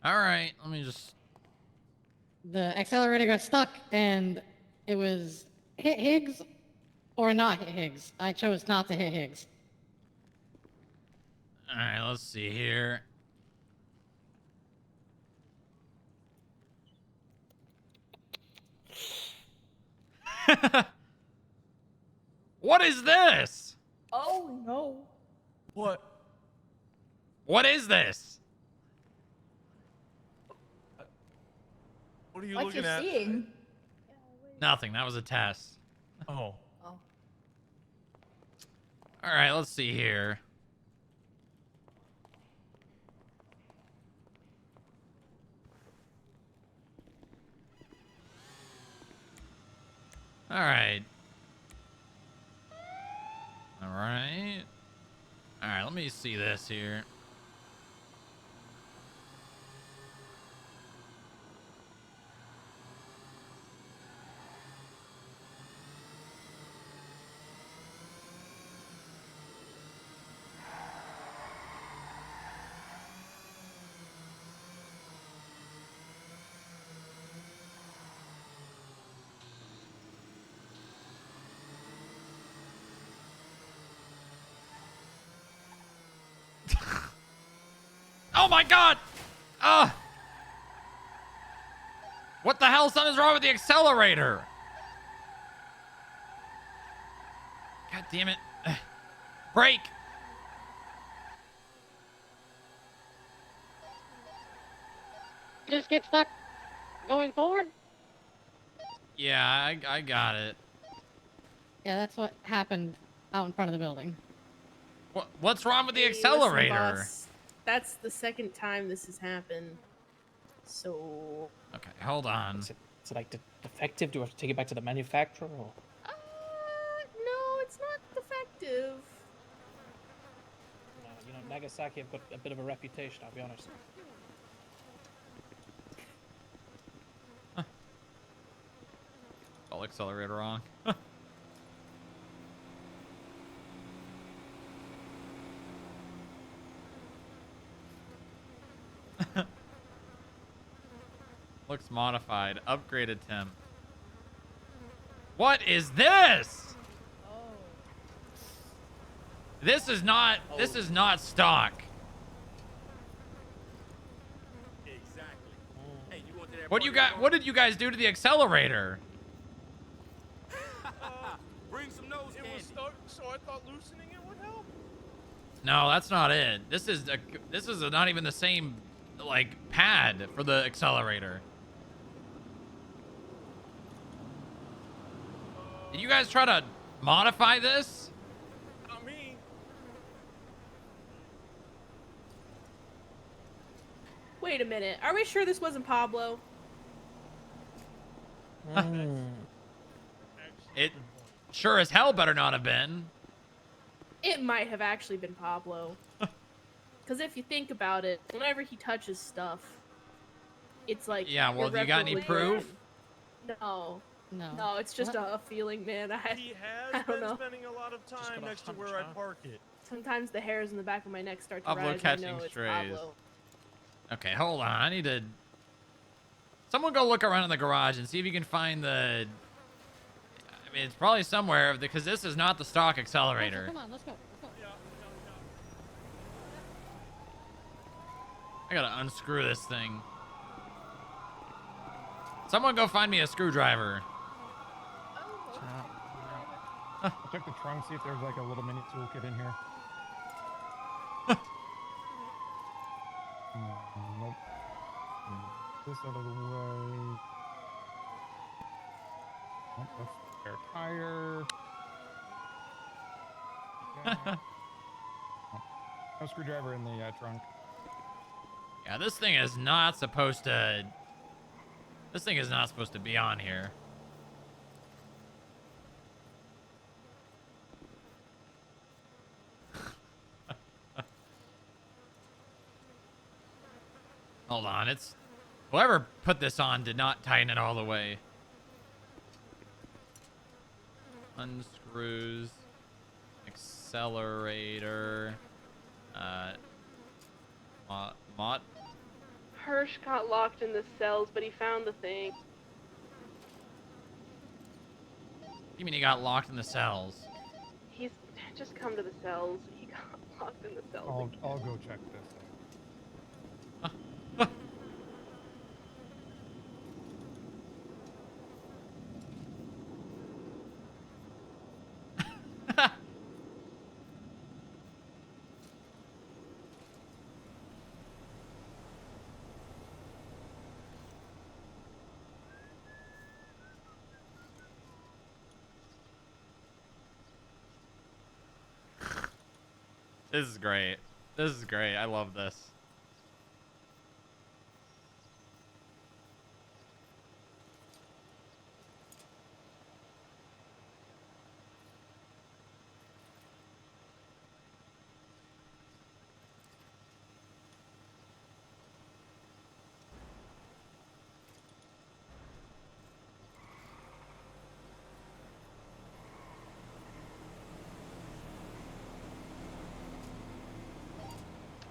All right, let me just... The accelerator got stuck, and it was hit Higgs or not hit Higgs. I chose not to hit Higgs. All right, let's see here. What is this? Oh no. What? What is this? What are you What looking you're at? seeing? Nothing. That was a test. Oh. Oh. All right, let's see here. All right. All right. All right, let me see this here. Oh my god! What the hell? Something's wrong with the accelerator. God damn it. Brake! Just get stuck going forward? Yeah, I got it. Yeah, that's what happened out in front of the building. What's wrong with the Hey, accelerator? Listen, boss, that's the second time this has happened. So. Okay, hold on. Is it like defective? Do I have to take it back to the manufacturer? Or? No, it's not defective. No, you know, Nagasaki have got a bit of a reputation, I'll be honest. All accelerator wrong. Looks modified. Upgraded temp. What is this? This is not stock. What did you guys do to the accelerator? Bring some nose candy. It was stuck, so I thought loosening it would help. No, that's not it. This is not even the same like pad for the accelerator. Did you guys try to modify this? Not me. Wait a minute. Are we sure this wasn't Pablo? It sure as hell better not have been. It might have actually been Pablo. Because if you think about it, whenever he touches stuff, it's like. Yeah, well, you got any irreparably proof? bad. No. No. No, it's just a feeling, man. He I has don't been know. spending a lot of time next to where I park it. Sometimes the hairs in the back of my neck start to Pablo rise. I catching know it's strays. Pablo. Okay, hold on. I need to. Someone go look around in the garage and see if you can find the. I mean, it's probably somewhere because this is not the stock accelerator. Come on, let's go. Let's go. I gotta unscrew this thing. Someone go find me a screwdriver. I'll check the trunk, see if there's like a little mini toolkit in here. Nope. This out of the way. Nope, that's the spare tire. Okay. No screwdriver in the trunk. Yeah, this thing is not supposed to. This thing is not supposed to be on here. Hold on, it's whoever put this on did not tighten it all the way. Unscrews, accelerator, mod. Hirsch got locked in the cells, but he found the thing. You mean he got locked in the cells? He's just come to the cells. He got locked in the cells. I'll go check this. This is great. This is great. I love this.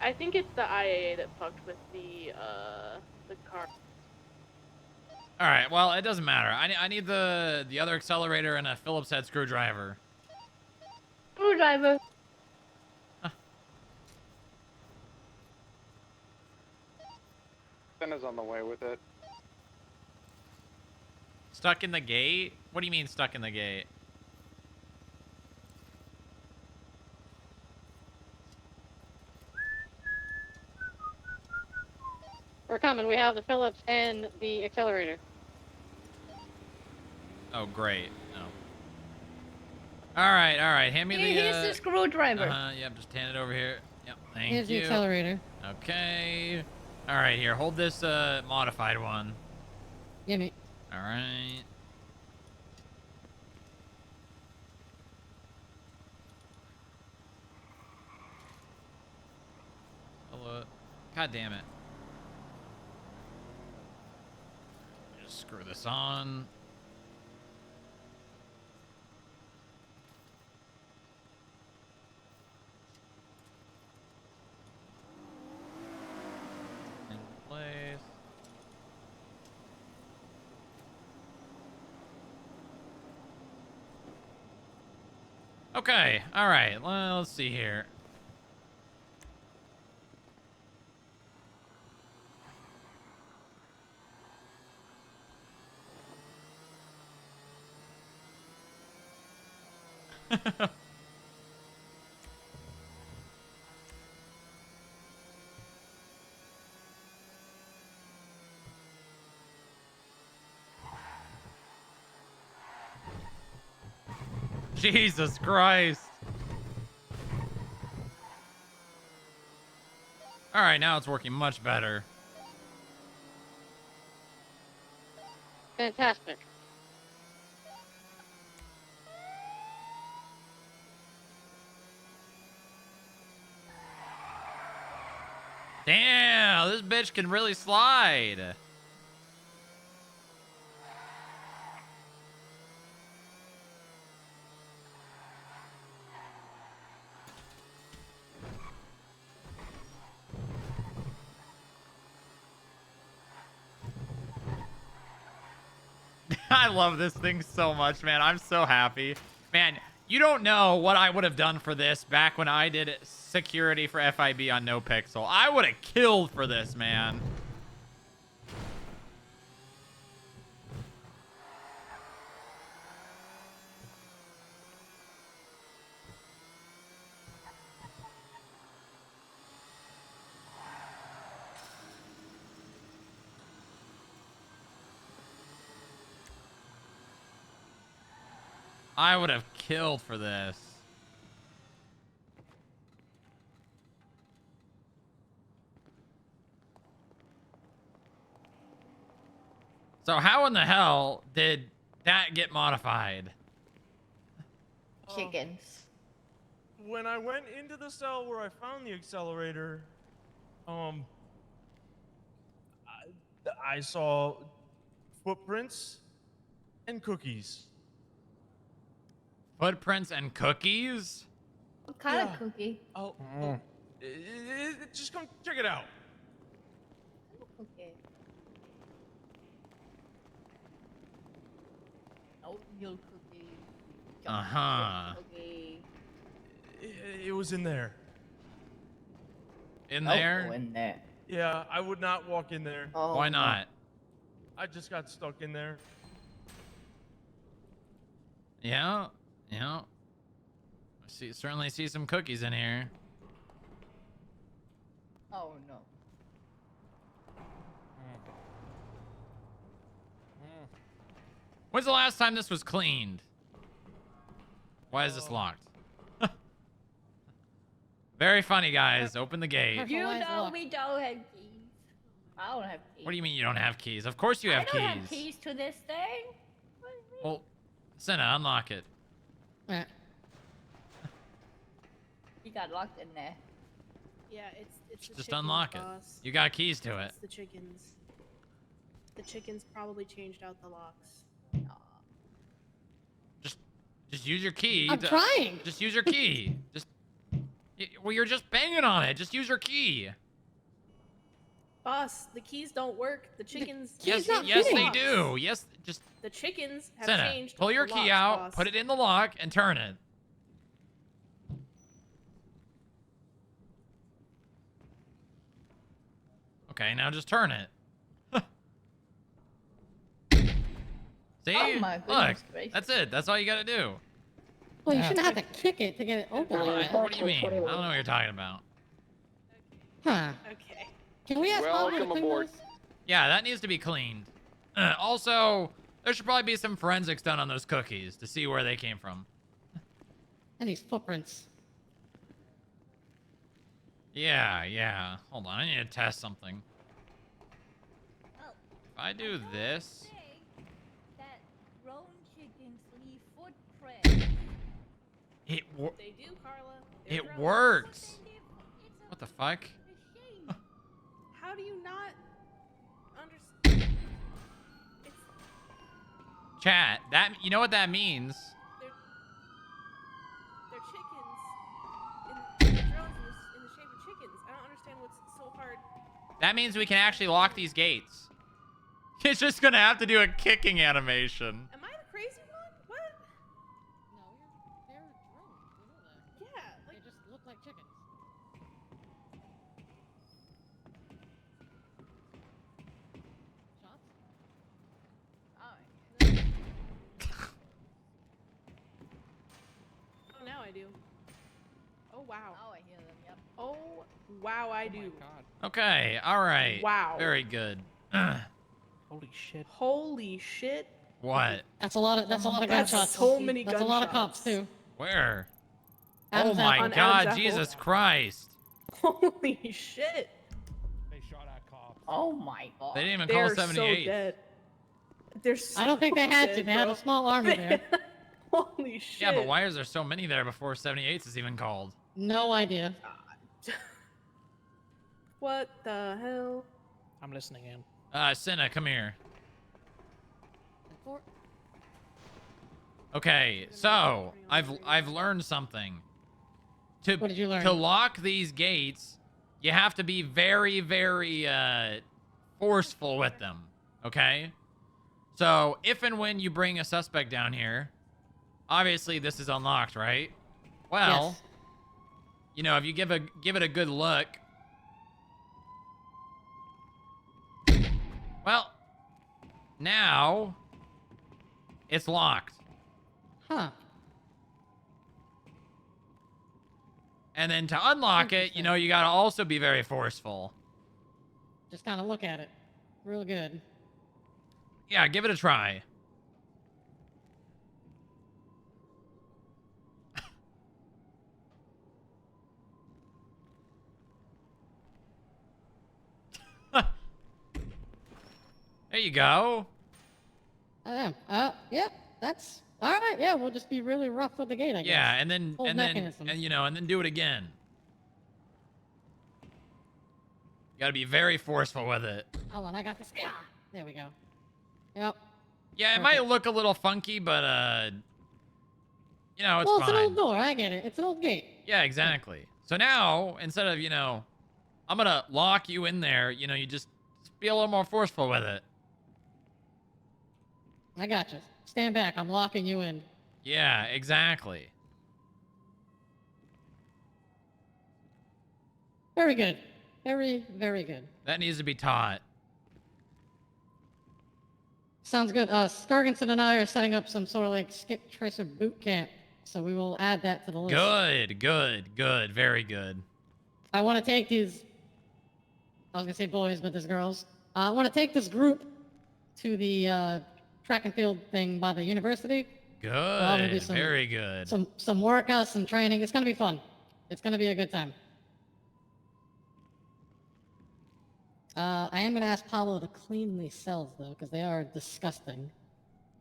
I think it's the IAA that fucked with the car. All right. Well, it doesn't matter. I need the other accelerator and a Phillips head screwdriver. Screwdriver. Senna's on the way with it. Stuck in the gate? What do you mean stuck in the gate? We're coming. We have the Phillips and the accelerator. Oh, great. No. All right, all right. Hand me the. Here's the screwdriver. Yep, just hand it over here. Yep, thank Here's you. the accelerator. Okay. All right, here. Hold this modified one. Gimme. All right. Hello. God damn it. Just screw this on. In place. Okay, all right. Well, let's see here. Jesus Christ. All right, now it's working much better. Fantastic. Damn, this bitch can really slide. I love this thing so much, man. I'm so happy. Man, you don't know what I would have done for this back when I did security for FIB on No Pixel. I would have killed for this, man. I would have killed for this. So how in the hell did that get modified? Chickens. When I went into the cell where I found the accelerator, I saw footprints and cookies. Footprints and cookies? What kind of cookie? Just come check it out. Cookie. Oatmeal cookie. Uh-huh. Cookie. It was in there. In there? Oh, in there. Yeah, I would not walk in there. Oh, Why not? I just got stuck in there. Yeah. Certainly see some cookies in here. Oh no. When's the last time this was cleaned? Why is this locked? Very funny, guys. Open the gate. You know we don't have keys. I don't have keys. What do you mean you don't have keys? Of course you have I keys. don't have keys to this thing. Well, Senna, unlock it. You got locked in there. Yeah, it's the Just chickens, unlock it. boss. You got keys to it. It's the chickens. The chickens probably changed out the locks. Just use your key. I'm trying. Just use your key. Well, you're just banging on it. Just use your key. Boss, the keys don't work. The chickens. Yes, they do. Yes, just The chickens have Senna, changed. pull your the key locks, out, boss. put it in the lock, and turn it. Okay, now just turn it. See? Oh my Look, goodness gracious. that's it. That's all you gotta do. Well, you shouldn't have to kick it to get it open. What do you mean? I don't know what you're talking about. Huh. Okay. Can we ask Bob to Welcome clean aboard. those? Yeah, that needs to be cleaned. Also, there should probably be some forensics done on those cookies to see where they came from. And these footprints. Yeah. Hold on, I need to test something. If I do this... That grown chickens leave footprints. It They do, Carla. They're It grown. works. What the fuck? How do you not understand? It's Chat, you know what that means? they're chickens. They're drones in the shape of chickens. I don't understand what's so hard. That means we can actually lock these gates. It's just gonna have to do a kicking animation. Am I the crazy one? What? No, they're drones. You know that. Yeah, They just look like chickens. Shots? Oh, now I do. Oh wow. Oh, I hear them. Yep. Oh wow, I do. Okay, alright. Wow. Very good. Holy shit. Holy shit. What? That's a lot of That's gunshots. so many That's a lot of gunshots. cops too. Where? Adam's Oh my apple. god, Adam's Jesus apple. Christ. Holy shit. They shot at cops. Oh my god. They didn't even They're call 78. so dead. They're so I don't think they had dead, to. They had bro. a small army there. Holy shit. Yeah, but why is there so many there before 78 is even called? No idea. What the hell? I'm listening in. Senna, come here. Okay, so I've learned something. What did you learn? To lock these gates, you have to be very, very forceful with them. Okay? So if and when you bring a suspect down here, obviously this is unlocked, right? Well, Yes. you know, if you give it a good look. Well, now it's locked. Huh. And then to unlock it, you know, you gotta also be very forceful. Just kind of look at it. Real good. Yeah, give it a try. There you go. Yeah, that's all right. Yeah, we'll just be really rough with the gate, I guess. Yeah, and then Whole mechanism. and you know, and then do it again. You gotta be very forceful with it. Hold on, I got this. Ah, there we go. Yep. Yeah, it Perfect. might look a little funky, but you know, it's Well, fine. it's an old door. I get it. It's an old gate. Yeah, exactly. So now, instead of, I'm gonna lock you in there, you just be a little more forceful with it. I got you. Stand back. I'm locking you in. Yeah, exactly. Very good. Very, very good. That needs to be taught. Sounds good. Scarginson and I are setting up some sort of like skip tracer boot camp, so we will add that to the list. Good, good, good. Very good. I want to take these. I was gonna say boys, but there's girls. I want to take this group to the track and field thing by the university. We're all gonna do Good. Very good. Some workouts, some training. It's gonna be fun. It's gonna be a good time. I am gonna ask Pablo to clean these cells though, because they are disgusting.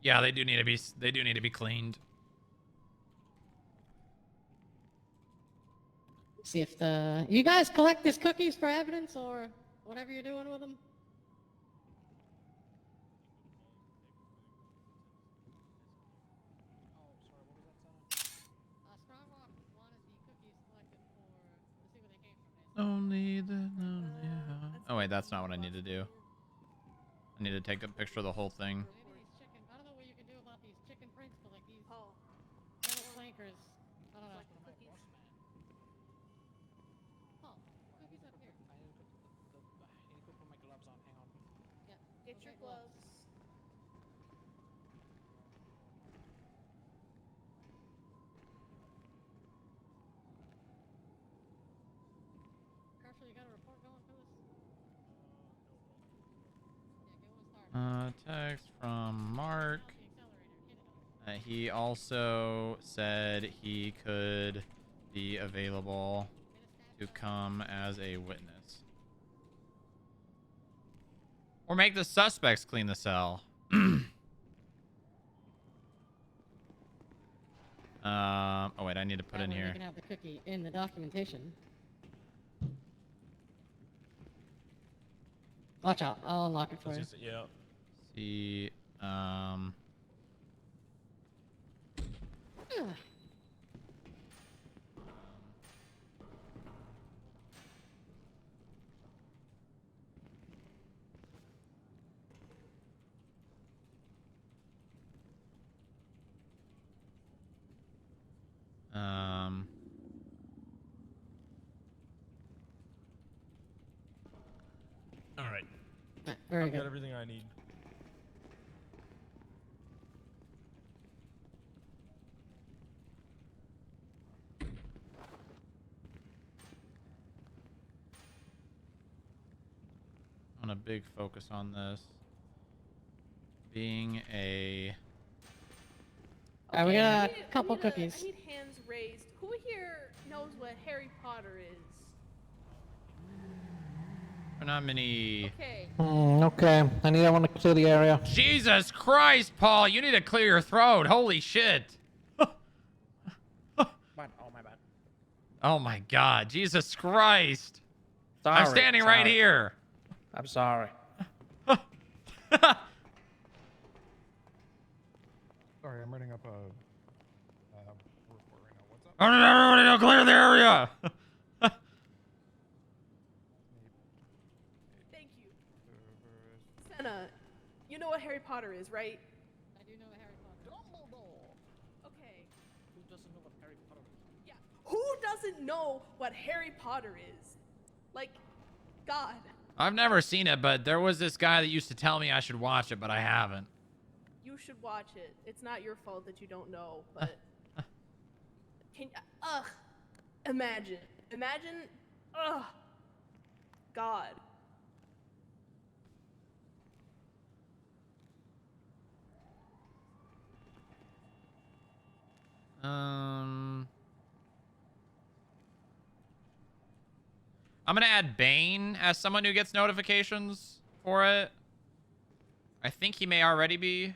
Yeah, they do need to be cleaned. See if you guys collect these cookies for evidence or whatever you're doing with them. Only the lonely heart. Oh wait, that's not what I need to do. I need to take a picture of the whole thing. I don't know what you can do about these chicken prints, but like these metal flankers. I don't know. Oh, cookies up here. I need to put my gloves on. Hang on. Yeah, Get your gloves. Carter, you got a report going for this? Text from Mark. He also said he could be available to come as a witness. Or make the suspects clean the cell. Oh wait, I need to put in here. You can have the cookie in the documentation. Watch out, I'll unlock it for you. Yeah. See, All right. Very I've good. got everything I need. on a big focus on this. Being a... Alright, we got I a couple need cookies. I need hands raised. Who here knows what Harry Potter is? There are not many... Okay. Okay, I need everyone to clear the area. Jesus Christ, Paul! You need to clear your throat. Holy shit. Oh, my bad. Oh my God. Jesus Christ. Sorry, I'm standing right sorry. here. I'm sorry. Sorry, I'm writing up a report right now. What's up? Everybody go clear the area. Thank you. Senna, you know what Harry Potter is, right? I do know Harry Potter. Okay. Who doesn't know what Harry Potter is? Yeah. Who doesn't know what Harry Potter is? Like, God. I've never seen it, but there was this guy that used to tell me I should watch it, but I haven't. You should watch it. It's not your fault that you don't know, but imagine, God. I'm gonna add Bane as someone who gets notifications for it. I think he may already be.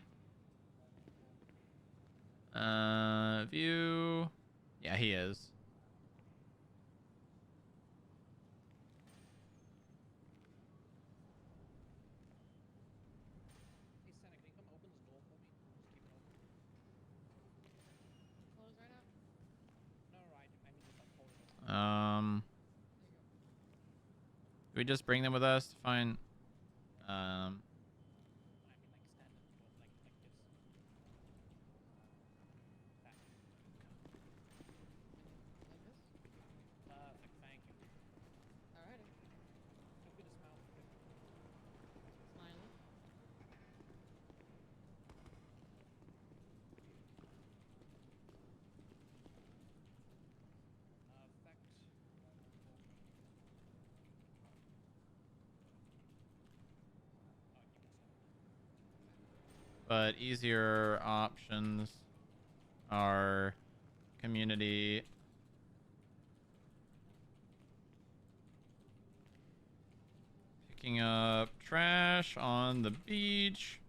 View. Yeah, he is. we just bring them with us to find? But easier options are community, picking up trash on the beach,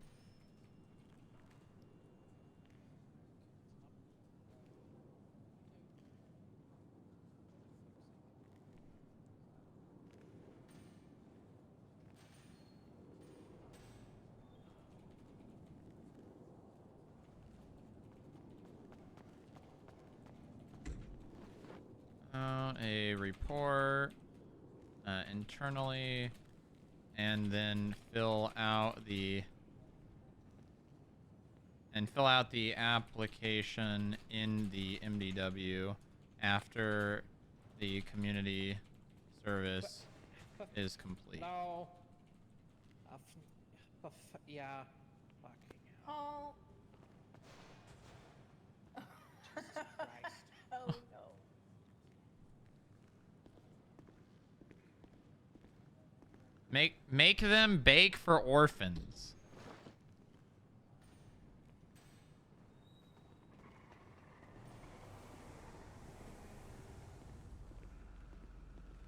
a report internally, and then fill out the application in the MDW after the community service is complete. No. Yeah. Oh. Oh no. Make them bake for orphans.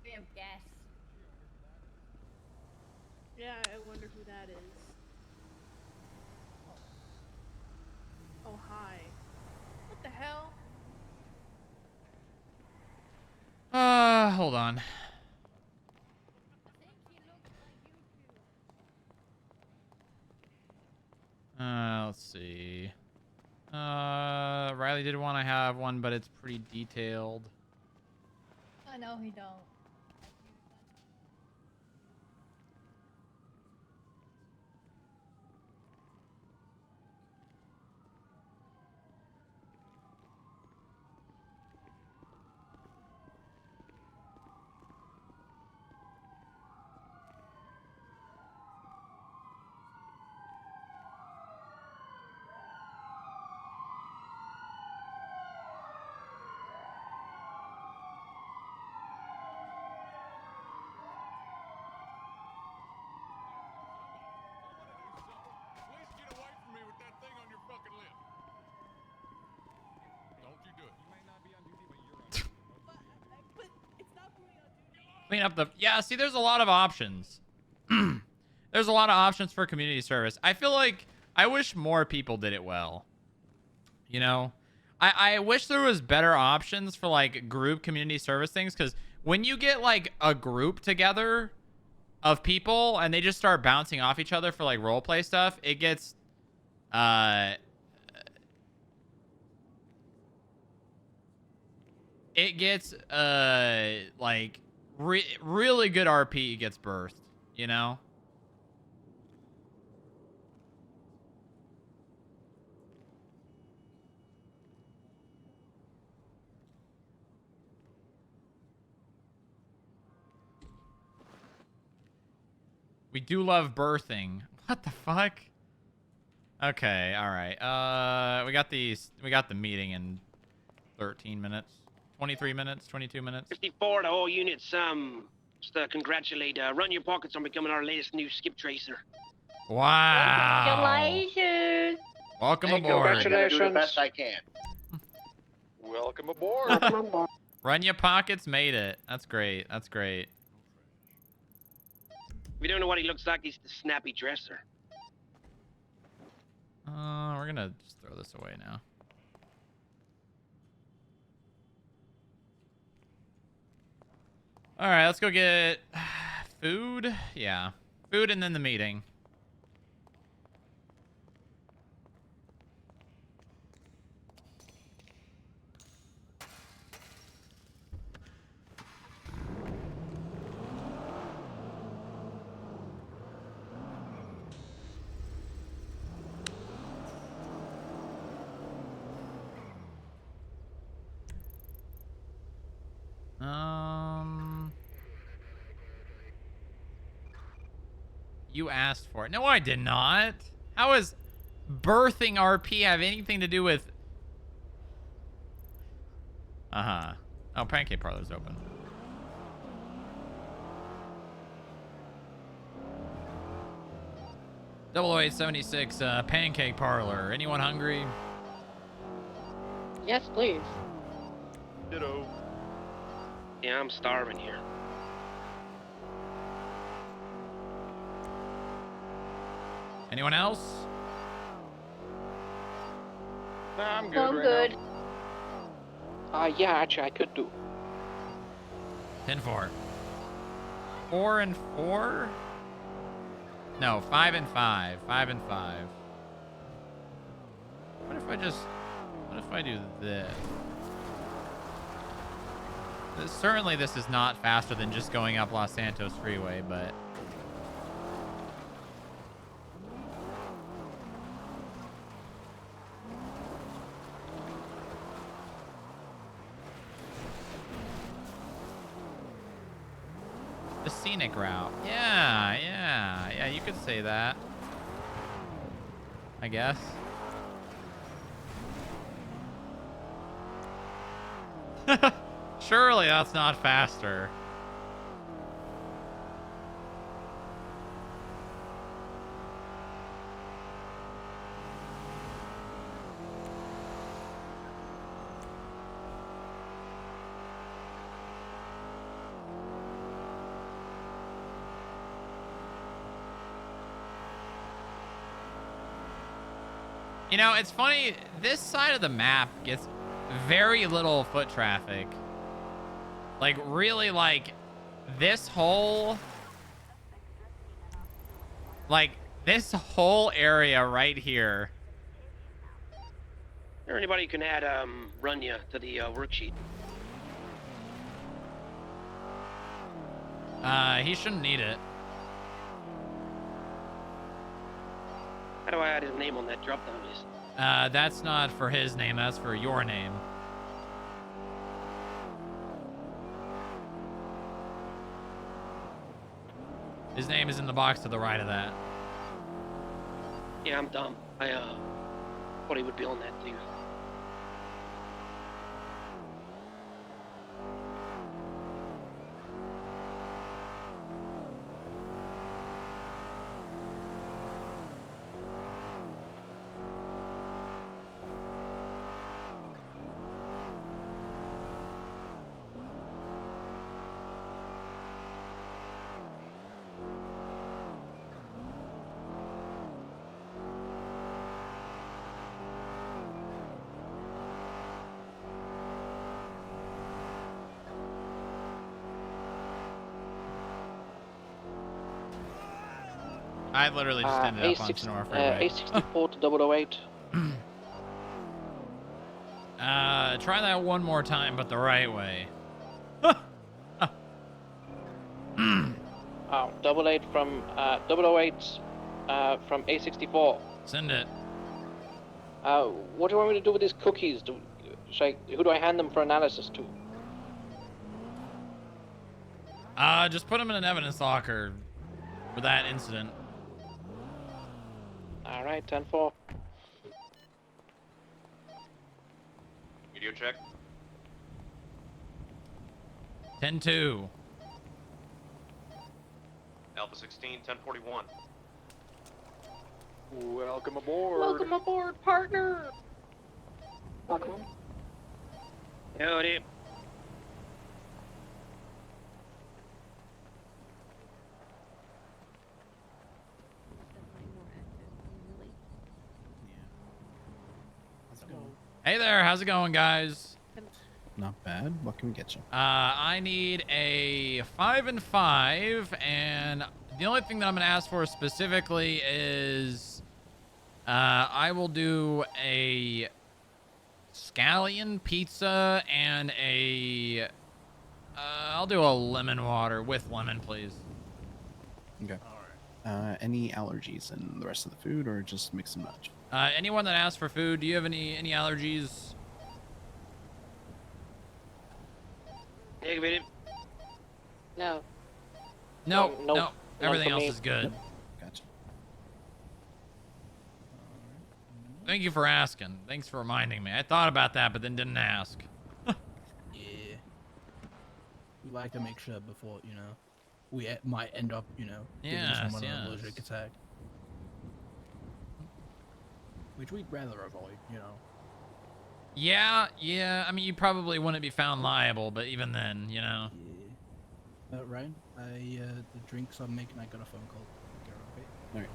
We have gas. Yeah, I wonder who that is. Oh, hi. What the hell? Hold on. Let's see. Riley did want to have one, but it's pretty detailed. I know he don't. Clean up the... Yeah, see, there's a lot of options. There's a lot of options for community service. I feel like... I wish more people did it well. You know? I wish there was better options for, like, group community service things. Because when you get, like, a group together of people and they just start bouncing off each other for, like, roleplay stuff, it gets... It gets, like... really good RP gets birthed, you know? We do love birthing. What the fuck? Okay, all right. We got the meeting in 13 minutes. 23 minutes, 22 minutes. 54 to all units, just to congratulate, Run Your Pockets on becoming our latest new skip tracer. Wow. Congratulations. Welcome Thank you. aboard. I'm gonna do the best I can. Welcome aboard. Run Your Pockets made it. That's great. That's great. If you don't know what he looks like, he's the snappy dresser. We're gonna just throw this away now. All right, let's go get food. Yeah, food and then the meeting. You asked for it. No, I did not. How is birthing RP have anything to do with... Uh-huh. Oh, Pancake Parlor's open. Double 0876, Pancake Parlor. Anyone hungry? Yes, please. Ditto. Yeah, I'm starving here. Anyone else? Nah, I'm good I'm right good. now. Yeah, actually, I could do. 10-4. 4 and 4? No, 5 and 5. 5 and 5. What if I do this? Certainly this is not faster than just going up Los Santos Freeway, but... The scenic route. Yeah, you could say that. I guess. Surely that's not faster. You know, it's funny, this side of the map gets very little foot traffic. Like, really, like, this whole... Like, this whole area right here. Is there anybody who can add Runya to the worksheet? He shouldn't need it. How do I add his name on that drop-down list? That's not for his name, that's for your name. His name is in the box to the right of that. Yeah, I'm dumb. I thought he would be on that too. I literally just ended up on Sonora Freeway. A64 to 008. Try that one more time, but the right way. Oh, 88 from 008 from A64. Send it. What do you want me to do with these cookies? Who do I hand them for analysis to? Just put them in an evidence locker for that incident. All right, 10-4. Video check. 10-2. Alpha 16, 1041. Welcome aboard. Welcome aboard, partner. Welcome. Howdy. Hey there, how's it going, guys? Not bad. What can we get you? I need a 5 and 5, and the only thing that I'm gonna ask for specifically is I will do a scallion pizza and a I'll do a lemon water with lemon, please. Okay. Any allergies in the rest of the food, or just mix and match? Anyone that asks for food, do you have any allergies? No. No. None Everything for else me. is good. Gotcha. Thank you for asking. Thanks for reminding me. I thought about that, but then didn't ask. Yeah. We like to make sure before, you know, we might end up, you know, giving Yes, someone an yes. allergic attack. Which we'd rather avoid, you know. Yeah. I mean, you probably wouldn't be found liable, but even then, you know. Yeah. Ryan, the drinks I'm making, I got a phone call. Okay, okay. All right.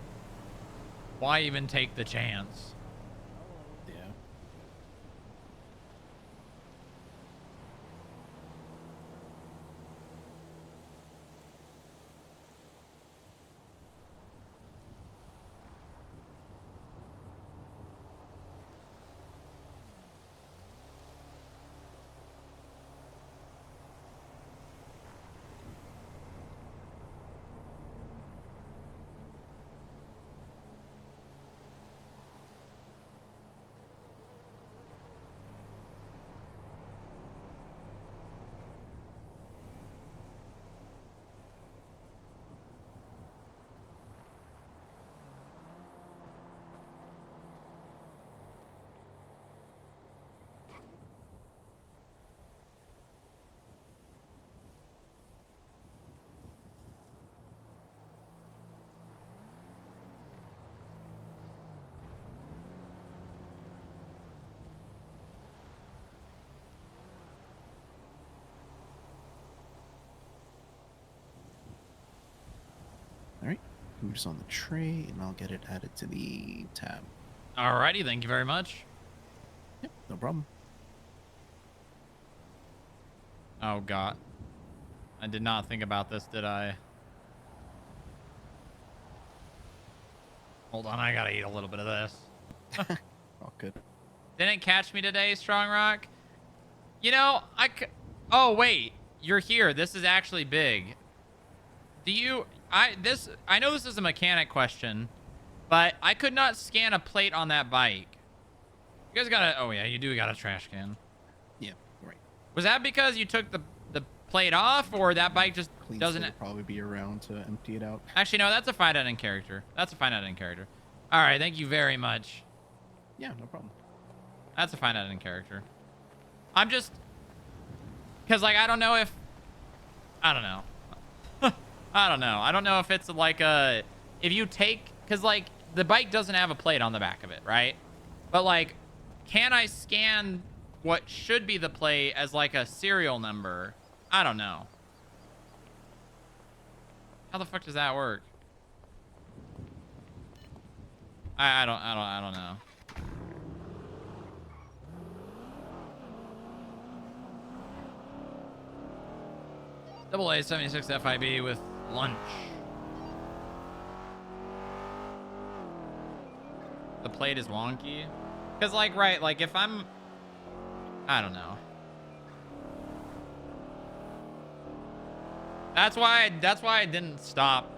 Why even take the chance? Yeah. All right. Move this on the tray, and I'll get it added to the tab. Alrighty, thank you very much. Yep, no problem. Oh, God. I did not think about this, did I? Hold on, I gotta eat a little bit of this. All good. Didn't catch me today, Strongrock. You know, oh, wait. You're here. This is actually big. I know this is a mechanic question, but I could not scan a plate on that bike. You guys gotta, oh yeah, you do got a trash can. Yeah, right. Was that because you took the plate off, or that bike just Clean doesn't? will probably be around to empty it out. Actually, no, that's a find out in character. That's a find out in character. All right, thank you very much. Yeah, no problem. That's a find out in character. I'm just, because like I don't know if, I don't know. I don't know. I don't know if it's like a, if you take, because like the bike doesn't have a plate on the back of it, right? But like, can I scan what should be the plate as like a serial number? I don't know. How the fuck does that work? I don't know. Double A 76 FIB with lunch. The plate is wonky. Because, like, right, like, if I'm... I don't know. That's why I didn't stop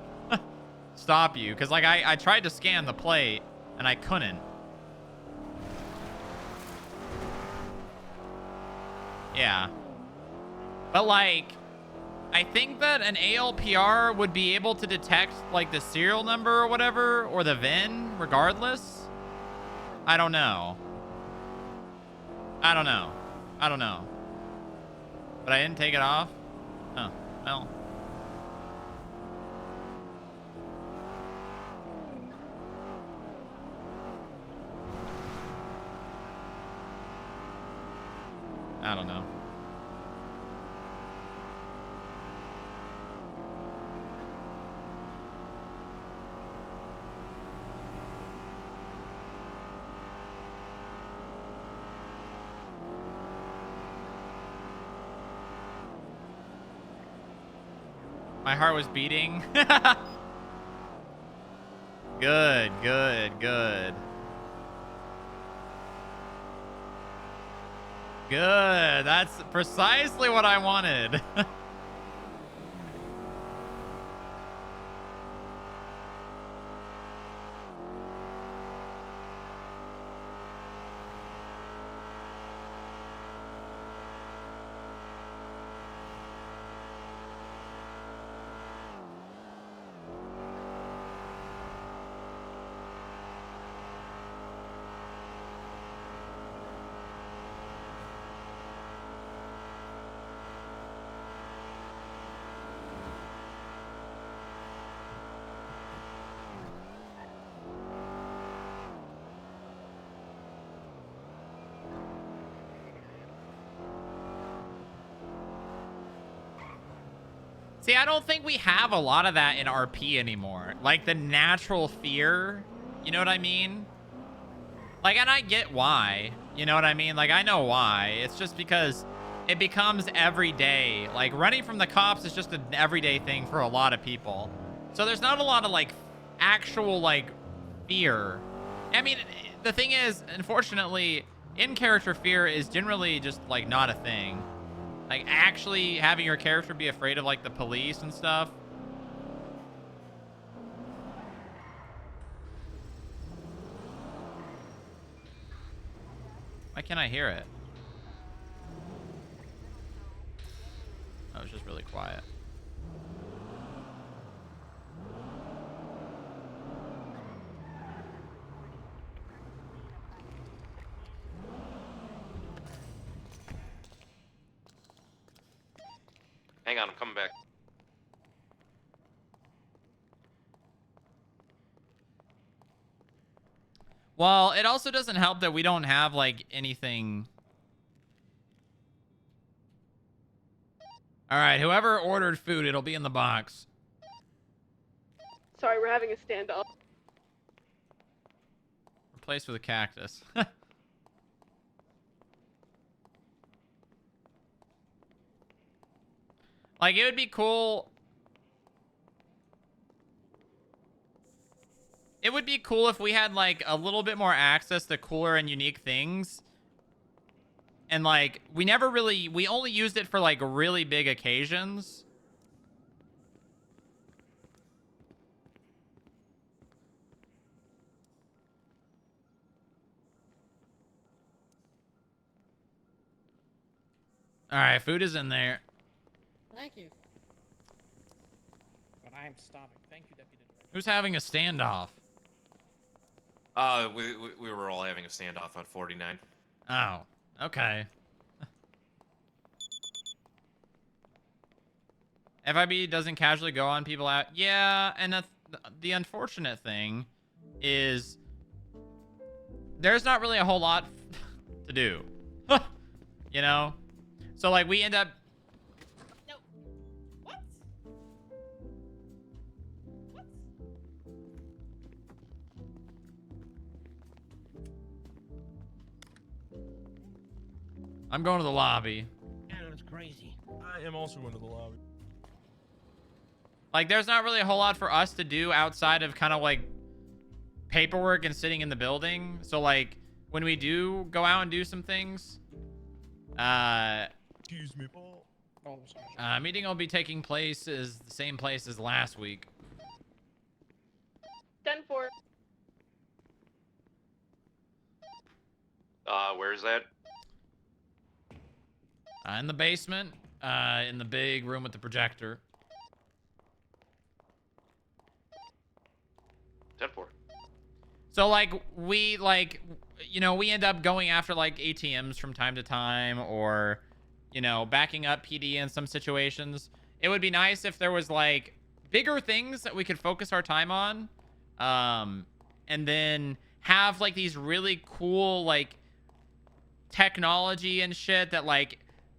you. Because, like, I tried to scan the plate, and I couldn't. Yeah. But, like... I think that an ALPR would be able to detect, like, the serial number or whatever, or the VIN, regardless. I don't know. I don't know. But I didn't take it off? Oh, well. I don't know. My heart was beating. Good. Good. That's precisely what I wanted. See, I don't think we have a lot of that in RP anymore. Like the natural fear, you know what I mean? Like, and I get why, you know what I mean? Like, I know why. It's just because it becomes everyday. Like, running from the cops is just an everyday thing for a lot of people. So there's not a lot of, like, actual, like, fear. I mean, the thing is, unfortunately, in-character fear is generally just, like, not a thing. Like, actually having your character be afraid of, like, the police and stuff. Why can't I hear it? Oh, it's just really quiet. Hang on, I'm coming back. Well, it also doesn't help that we don't have, like, anything. All right, whoever ordered food, it'll be in the box. Sorry, we're having a standoff. Replaced with a cactus. Like, it would be cool. It would be cool if we had, like, a little bit more access to cooler and unique things. And, like, we only used it for, like, really big occasions. All right, food is in there. Thank you. But I'm starving. Thank you, Deputy Director. Who's having a standoff? We were all having a standoff on 49. Oh, okay. FIB doesn't casually go on people out. Yeah, and the unfortunate thing is there's not really a whole lot to do. You know? So, like, we end up... No. What? What? I'm going to the lobby. Yeah, that's crazy. I am also going to the lobby. Like, there's not really a whole lot for us to do outside of kind of, like, paperwork and sitting in the building. So, like, when we do go out and do some things... Excuse me, Paul. Meeting will be taking place is the same place as last week. 10-4. Where's that? In the basement, in the big room with the projector. 10-4. So, like, we end up going after, like, ATMs from time to time, or, you know, backing up PD in some situations. It would be nice if there was, like, bigger things that we could focus our time on, and then have, like, these really cool, like, technology and shit that, like,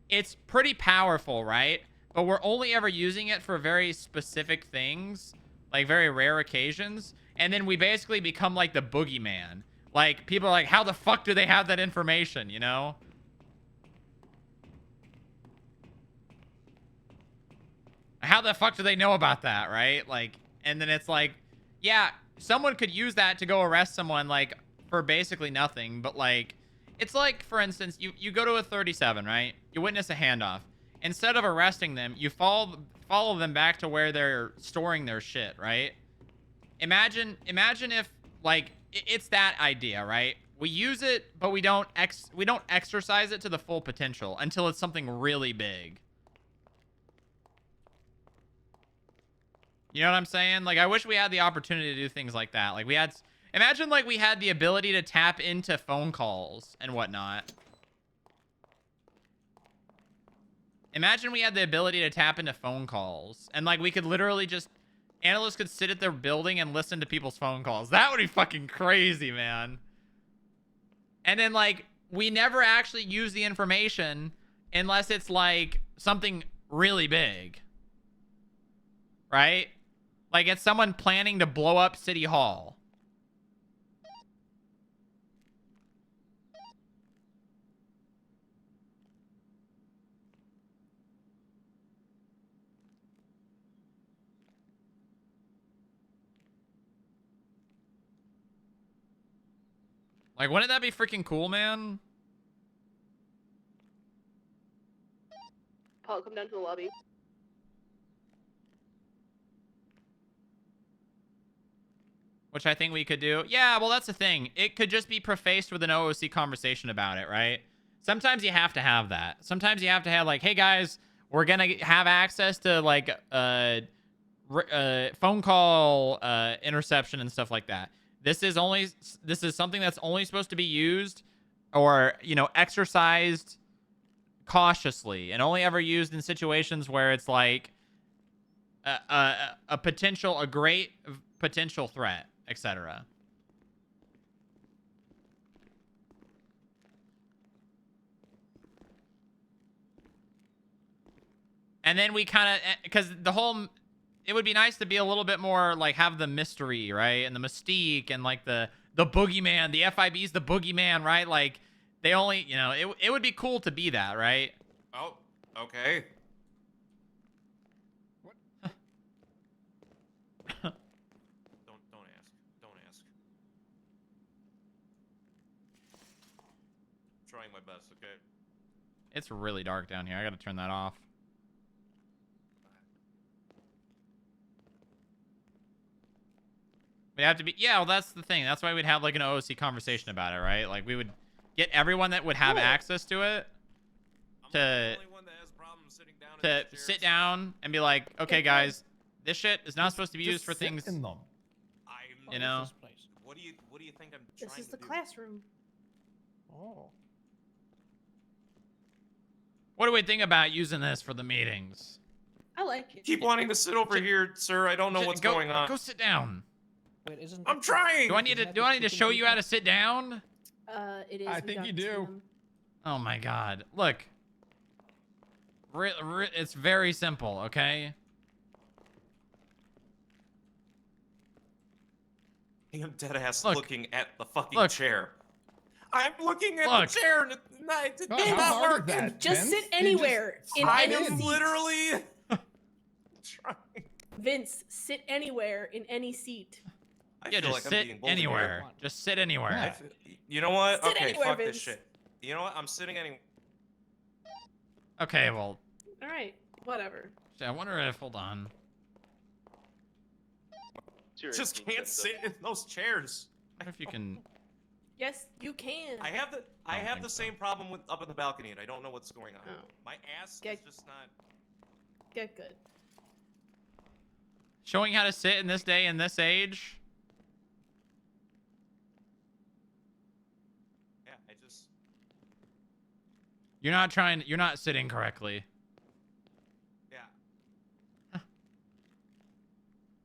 it's pretty powerful, right? But we're only ever using it for very specific things, like very rare occasions. And then we basically become like the boogeyman. Like, people are like, how the fuck do they have that information, you know? How the fuck do they know about that, right? Like, and then it's like, yeah, someone could use that to go arrest someone, like, for basically nothing. But, like, it's like, for instance, you go to a 37, right? You witness a handoff. Instead of arresting them, you follow them back to where they're storing their shit, right? Imagine if, like, it's that idea, right? We use it, but we don't exercise it to the full potential until it's something really big. You know what I'm saying? Like, I wish we had the opportunity to do things like that. Like, imagine, like, we had the ability to tap into phone calls and whatnot. Imagine we had the ability to tap into phone calls. And, like, we could literally just... Analysts could sit at their building and listen to people's phone calls. That would be fucking crazy, man. And then, like, we never actually use the information unless it's, like, something really big. right? Like it's someone planning to blow up City Hall. Like, wouldn't that be freaking cool, man? Paul, come down to the lobby. Which I think we could do. Yeah, well, that's the thing. It could just be prefaced with an OOC conversation about it, right? Sometimes you have to have that. Sometimes you have to have, like, hey, guys, we're going to have access to, like, phone call interception and stuff like that. This is something that's only supposed to be used or, you know, exercised cautiously and only ever used in situations where it's like a great potential threat, etc. And then we kind of, because it would be nice to be a little bit more like have the mystery, right? And the mystique and like the boogeyman, the FIB's the boogeyman, right? Like they only, you know, it would be cool to be that, right? Oh, okay. Don't ask. Don't ask. Trying my best, okay? It's really dark down here. I gotta turn that off. We have to be, yeah, well, that's the thing. That's why we'd have like an OOC conversation about it, right? Like we would get everyone that would have access to it to sit down and be like, okay, guys, this shit is not supposed to be used for things. In them. You know? What do you think I'm This trying is the to do? classroom. Oh. What do we think about using this for the meetings? I like it. Keep wanting to sit over here, sir. I don't know what's going on. Go sit down. Wait, isn't I'm trying. Do I need to show you how to sit down? It is. I think you do. Oh my god. Look. It's very simple, okay? I'm dead ass looking at the fucking Look. chair. I'm looking at Look. the chair and it's How not hard is working. that, Just Vince? sit anywhere in I any am seat. literally trying. Vince, sit anywhere in any seat. I Yeah, feel just like I'm being sit bullied anywhere. here. Just sit anywhere. You know what? Sit Okay, anywhere, fuck Vince. this shit. You know what? I'm sitting anywhere. Okay, well, All right, whatever. I wonder if, hold on. Just can't sit in those chairs. I wonder if you can. Yes, you can. I have the same problem with up in the balcony, and I don't know what's going on. Oh. My ass Get- is just not. Get good. Showing how to sit in this day and this age. Yeah, I just. You're not sitting correctly. Yeah.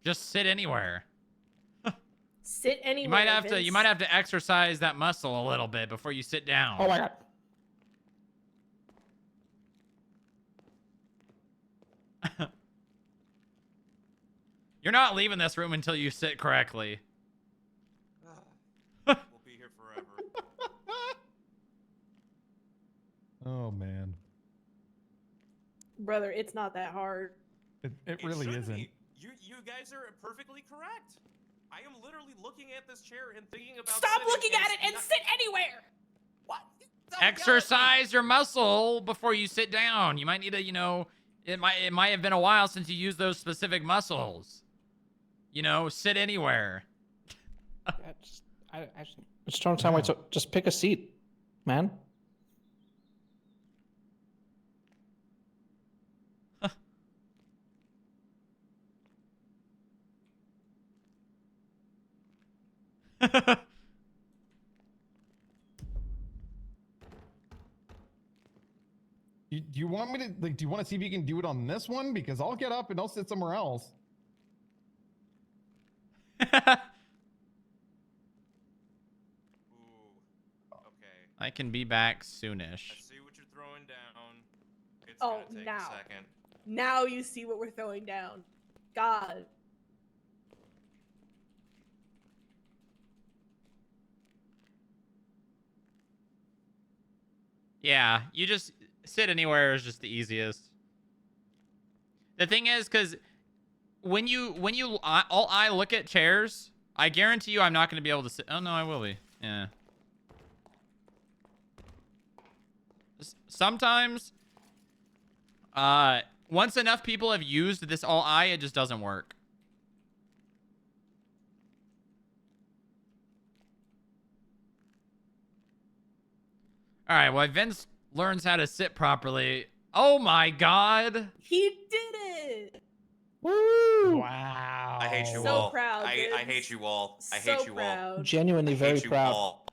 Just sit anywhere. Sit anywhere. You might have to exercise that muscle a little bit before you sit down. Oh my god. You're not leaving this room until you sit correctly. We'll be here forever. Oh man, Brother, it's not that hard. it really shouldn't isn't. be. You guys are perfectly correct. I am literally looking at this chair and thinking about. Stop sitting looking at it and sit anywhere. What? Exercise your muscle before you sit down. You might need to, you know, it might have been a while since you used those specific muscles. You know, sit anywhere. It's trying to sound like, so just pick a seat, man. Do you want me to like? Do you want to see if you can do it on this one? Because I'll get up and I'll sit somewhere else. I can be back soonish. I see what you're throwing down. It's Oh, gonna take now. a second. Now you see what we're throwing down. God. Yeah, you just sit anywhere is just the easiest. The thing is, because when I look at chairs, I guarantee you I'm not going to be able to sit. Oh, no, I will be. Yeah. Sometimes, once enough people have used this all eye, it just doesn't work. All right, well, Vince learns how to sit properly. Oh my God. He did it. Woo! Wow. I hate you So all. proud, I Vince. hate you all. I So hate you all. proud. Genuinely I very hate you proud. all.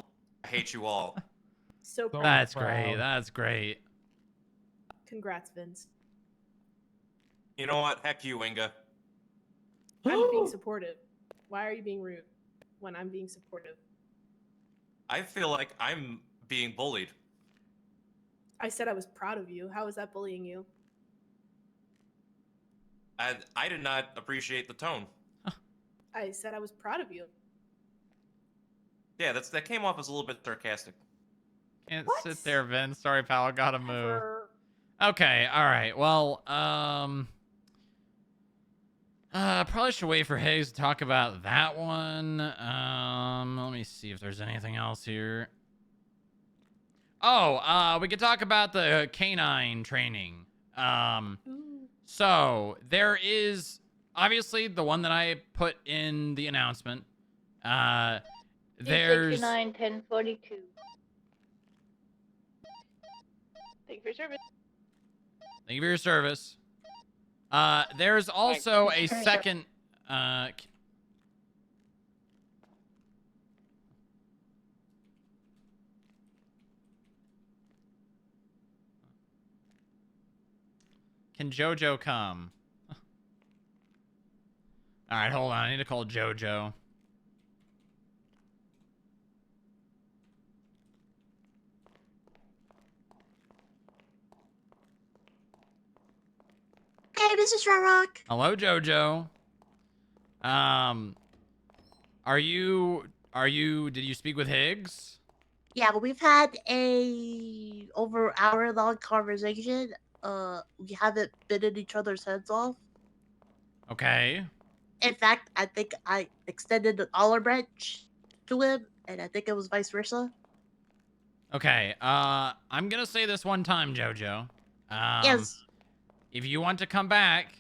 I hate you all. So proud. That's great. That's great. Congrats, Vince. You know what? Heck you, Inga. I'm being supportive. Why are you being rude when I'm being supportive? I feel like I'm being bullied. I said I was proud of you. How is that bullying you? I did not appreciate the tone. I said I was proud of you. Yeah, that came off as a little bit sarcastic. Can't sit there, Vince. Sorry, pal. I gotta move. Okay. All right. Well, probably should wait for Higgs to talk about that one. Let me see if there's anything else here. Oh, we could talk about the canine training. So there is obviously the one that I put in the announcement. There's 269 1042. Thank you for your service. Thank you for your service. There's also a second. Can JoJo come? All right, hold on. I need to call JoJo. Hey, this is Strongrock. Hello, JoJo. Did you speak with Higgs? Yeah, but we've had a over hour-long conversation. We haven't bitten each other's heads off. Okay. In fact, I think I extended an olive branch to him, and I think it was vice versa. Okay. I'm gonna say this one time, JoJo. Yes. If you want to come back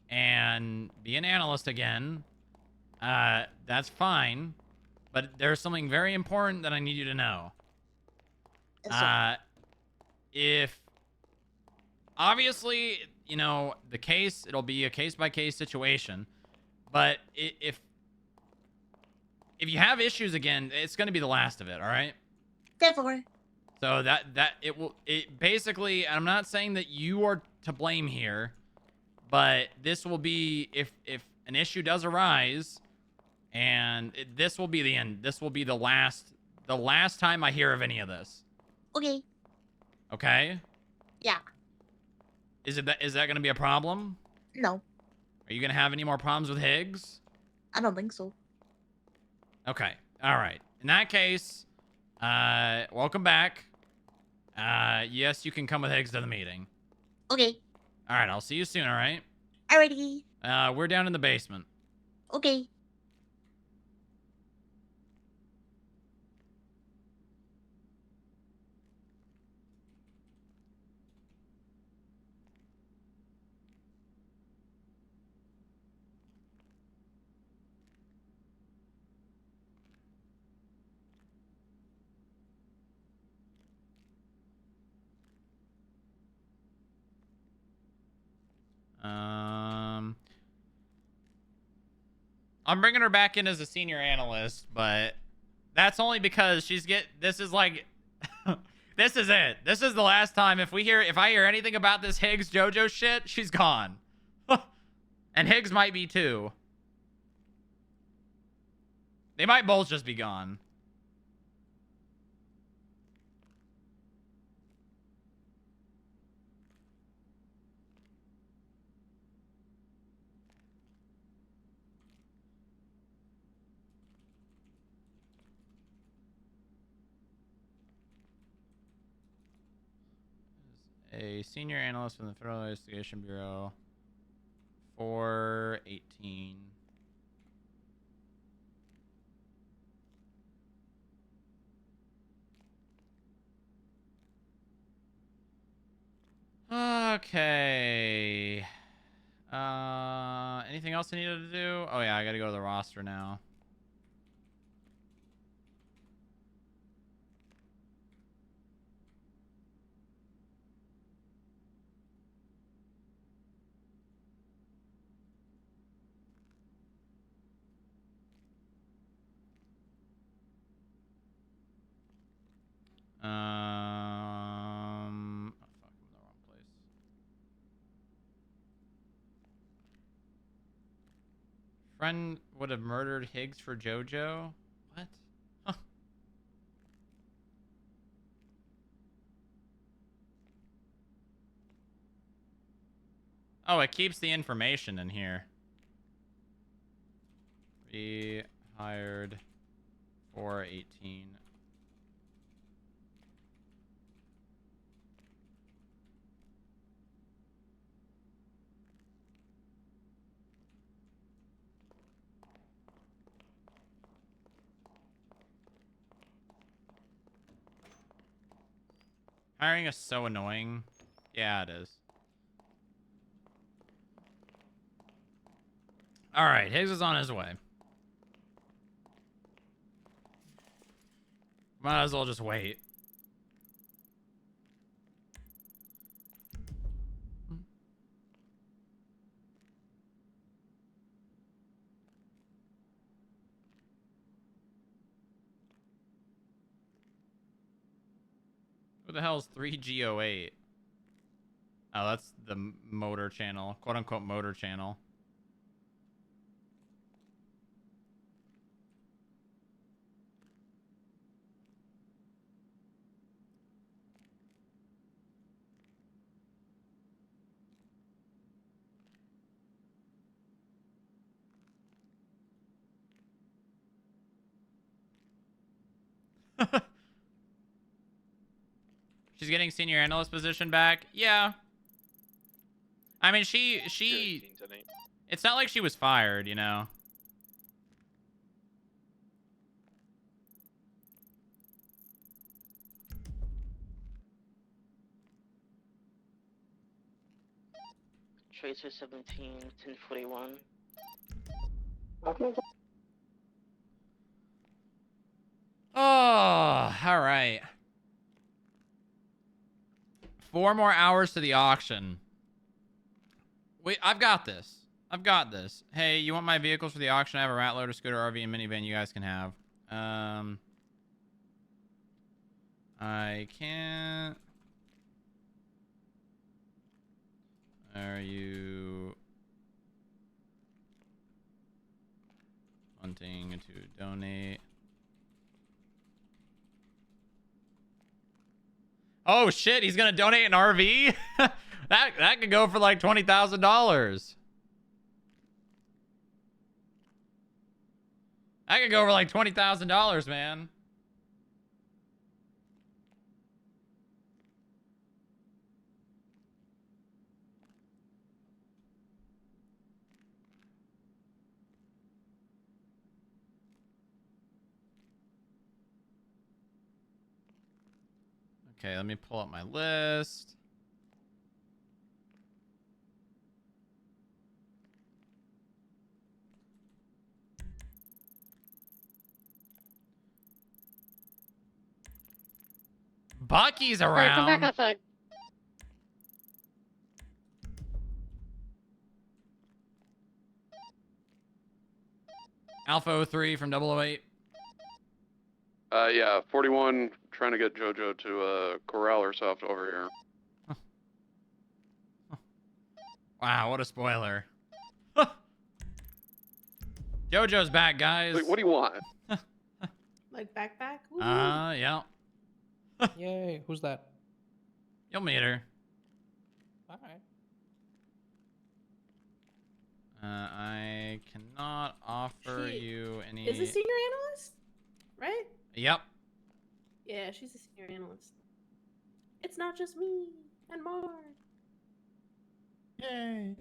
and be an analyst again, that's fine. But there's something very important that I need you to know. If obviously, you know, the case, it'll be a case-by-case situation. But if you have issues again, it's going to be the last of it, all right? Therefore. So it basically, I'm not saying that you are to blame here, but this will be, if an issue does arise, and this will be the end. This will be the last time I hear of any of this. Okay. Okay? Yeah. Is that going to be a problem? No. Are you going to have any more problems with Higgs? I don't think so. Okay. All right. In that case, welcome back. Yes, you can come with Higgs to the meeting. Okay. All right. I'll see you soon. All right. Alrighty. We're down in the basement. Okay. I'm bringing her back in as a senior analyst, but that's only because this is like, this is it. This is the last time. If I hear anything about this Higgs JoJo shit, she's gone. And Higgs might be too. They might both just be gone. a senior analyst from the Federal Investigation Bureau. 418. Okay. Anything else I needed to do? Oh yeah, I gotta go to the roster now. Oh, fuck, I'm in the wrong place. Friend would have murdered Higgs for JoJo? What? Huh. Oh, it keeps the information in here. Rehired 418. Hiring is so annoying. Yeah, it is. Alright, Higgs is on his way. Might as well just wait. Who the hell is 3G08? Oh, that's the motor channel. Quote unquote motor channel. She's getting senior analyst position back. Yeah. I mean, she it's not like she was fired, you know. Tracer 17, 1041. Oh, all right. 4 more hours to the auction. Wait, I've got this. I've got this. Hey, you want my vehicles for the auction? I have a rat loader, scooter, RV, and minivan you guys can have. I can't. Are you wanting to donate? Oh shit, he's gonna donate an RV? that could go for like $20,000. That could go for like $20,000, man. Okay, let me pull up my list. Bucky's around. Alright, come back outside. Alpha 03 from 008. Yeah, 41 trying to get JoJo to corral herself over here. Wow, what a spoiler. JoJo's back, guys. Wait, what do you want? Like backpack? Woo. Yeah. Yay, who's that? You'll meet her. Alright. I cannot offer you any... Is a senior analyst? Right? Yep. Yeah, she's a senior analyst. It's not just me. And more. Yay.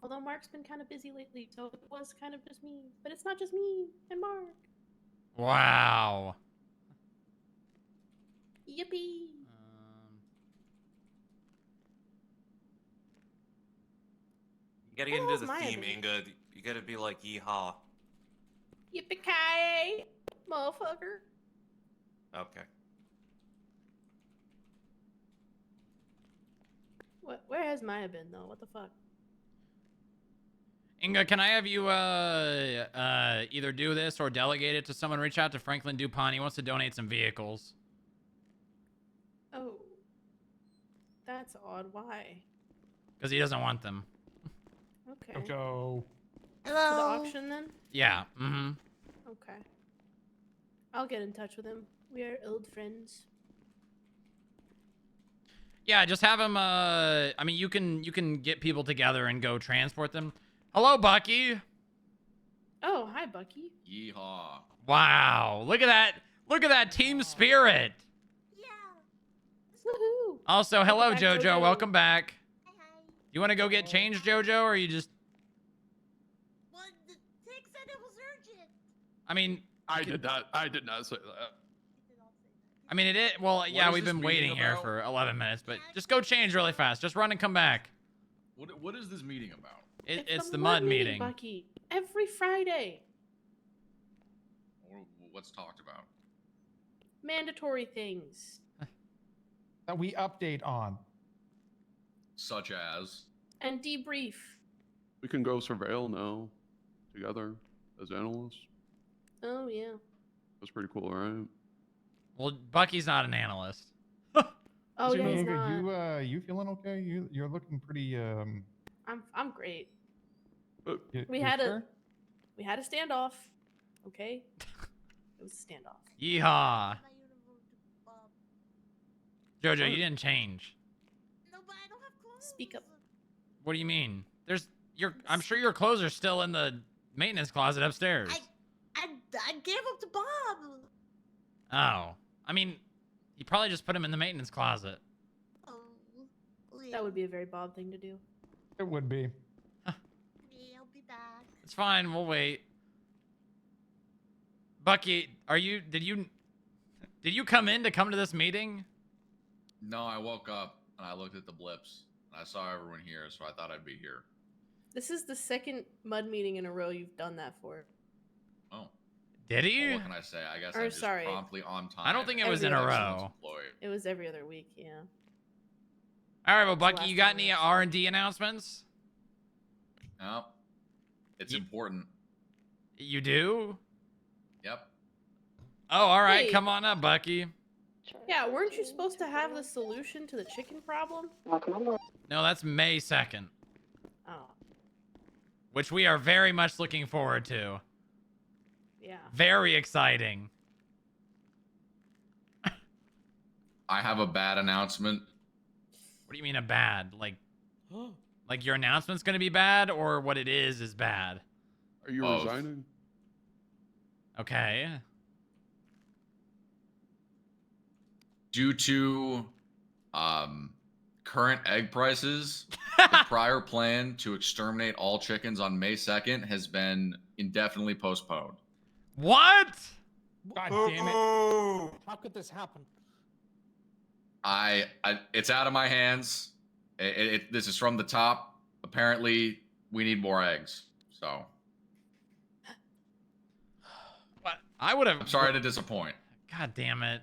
Although Mark's been kind of busy lately, so it was kind of just me. But it's not just me and Mark. Wow. Yippee. You gotta get into else the Maya theme, doing? Inga. You gotta be like, yeehaw. Yippee-ki-yay, motherfucker. Okay. Where has Maya been, though? What the fuck? Inga, can I have you either do this or delegate it to someone? Reach out to Franklin Dupont. He wants to donate some vehicles. Oh. That's odd. Why? Because he doesn't want them. Okay. Jojo. To the auction, then? Yeah. Mm-hmm. Okay. I'll get in touch with him. We are old friends. Yeah, just have him, I mean, you can get people together and go transport them. Hello, Bucky. Oh, hi, Bucky. Yeehaw. Wow. Look at that. Look at that team spirit. Woohoo. Also, hello, Welcome back, Jojo. Welcome back. You want to go get changed, Jojo, or you just... Well, the Tick said it was urgent. I mean... I did not say that. I mean, it is... Well, yeah, is we've this been meeting waiting here about? for 11 minutes, but just go change really fast. Just run and come back. What is this meeting about? It's the mud meeting. Bucky. Every Friday. What's talked about? Mandatory things. That we update on. Such as? And debrief. We can go surveil now, together, as analysts. Oh, yeah. That's pretty cool, right? Well, Bucky's not an analyst. Oh, yeah, he's Inga, not. you feeling okay? You're looking pretty I'm great. You We had sure? a standoff. Okay? It was a standoff. Yeehaw. Jojo, you didn't change. Speak up. What do you mean? I'm sure your clothes are still in the maintenance closet upstairs. I gave them to Bob. Oh. I mean, he probably just put them in the maintenance closet. That would be a very Bob thing to do. It would be. Yeah, I'll be back. It's fine, we'll wait. Bucky, did you come to this meeting? No, I woke up and I looked at the blips and I saw everyone here, so I thought I'd be here. This is the second mud meeting in a row you've done that for. Oh. Did he? Well, what can I say? I guess Or, I'm just sorry. promptly on time. I don't think it was in a row. It was every other week, yeah. All right, well, That's the Bucky, last you got time any I R&D announcements? No. It's important. You do? Yep. Oh, all right. Wait. Come on up, Bucky. Yeah, weren't you supposed to have the solution to the chicken problem? No, that's May 2nd, Oh, which we are very much looking forward to. yeah. Very exciting. I have a bad announcement. What do you mean a bad? Like your announcement's going to be bad, or what it is bad? Are you Both. resigning? Okay. Due to current egg prices, the prior plan to exterminate all chickens on May 2nd has been indefinitely postponed. What? God damn it. How could this happen? It's out of my hands. This is from the top. Apparently, we need more eggs. So. What? I would have. I'm sorry to disappoint. God damn it.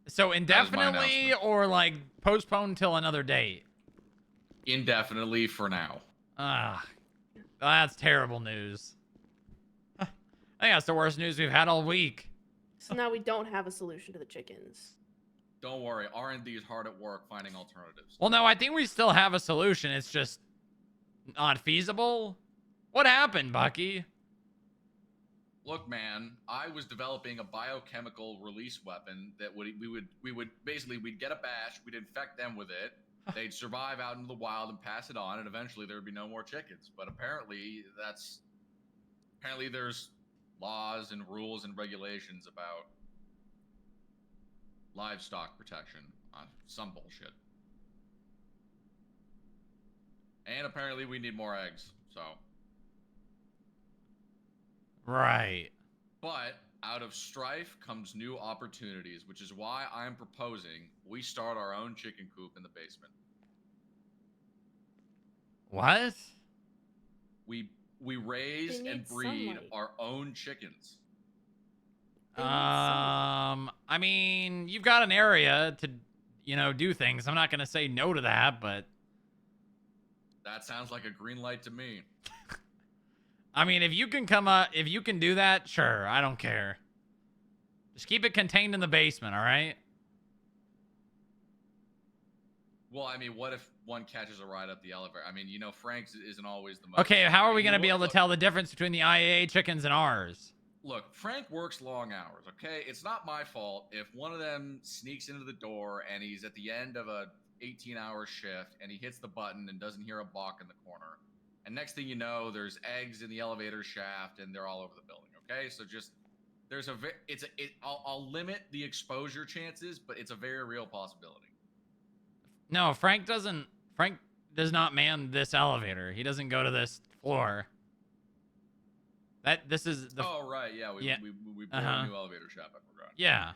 So That was my indefinitely or like postponed till another date? Indefinitely for now. Ah, that's terrible news. I think that's the worst news we've had all week. So now we don't have a solution to the chickens. Don't worry, R&D is hard at work finding alternatives. Well, no, I think we still have a solution. It's just not feasible. What happened, Bucky? Look, man, I was developing a biochemical release weapon that we would basically we'd get a batch, we'd infect them with it, they'd survive out into the wild and pass it on, and eventually there would be no more chickens. But apparently there's laws and rules and regulations about livestock protection on some bullshit. And apparently we need more eggs, so. Right. But out of strife comes new opportunities, which is why I'm proposing we start our own chicken coop in the basement. What? We raise They and need breed sunlight. our own chickens. I mean, you've got an area to, you know, do things. I'm not gonna say no to that, but That sounds like a green light to me. I mean, if you can do that, sure, I don't care. Just keep it contained in the basement, all right? Well, I mean, what if one catches a ride up the elevator? I mean, you know, Frank's isn't always the most. Okay, how are we gonna be able to look, tell the difference between the IAA chickens and ours? Look, Frank works long hours, okay? It's not my fault if one of them sneaks into the door and he's at the end of a 18-hour shift and he hits the button and doesn't hear a balk in the corner. And next thing you know, there's eggs in the elevator shaft and they're all over the building, okay? So just, there's a, I'll limit the exposure chances, but it's a very real possibility. No, Frank does not man this elevator. He doesn't go to this floor. This is the. Oh right, yeah, we built a new elevator shaft. I forgot. Yeah.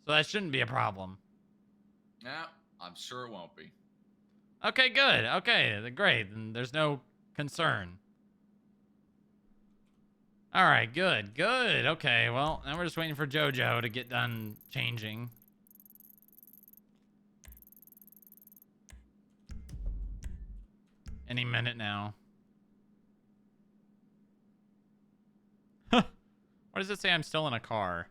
So that shouldn't be a problem. Yeah, I'm sure it won't be. Okay, good. Okay, great. Then there's no concern. All right, good, good. Okay, well, now we're just waiting for JoJo to get done changing. Any minute now. Why does it say I'm still in a car?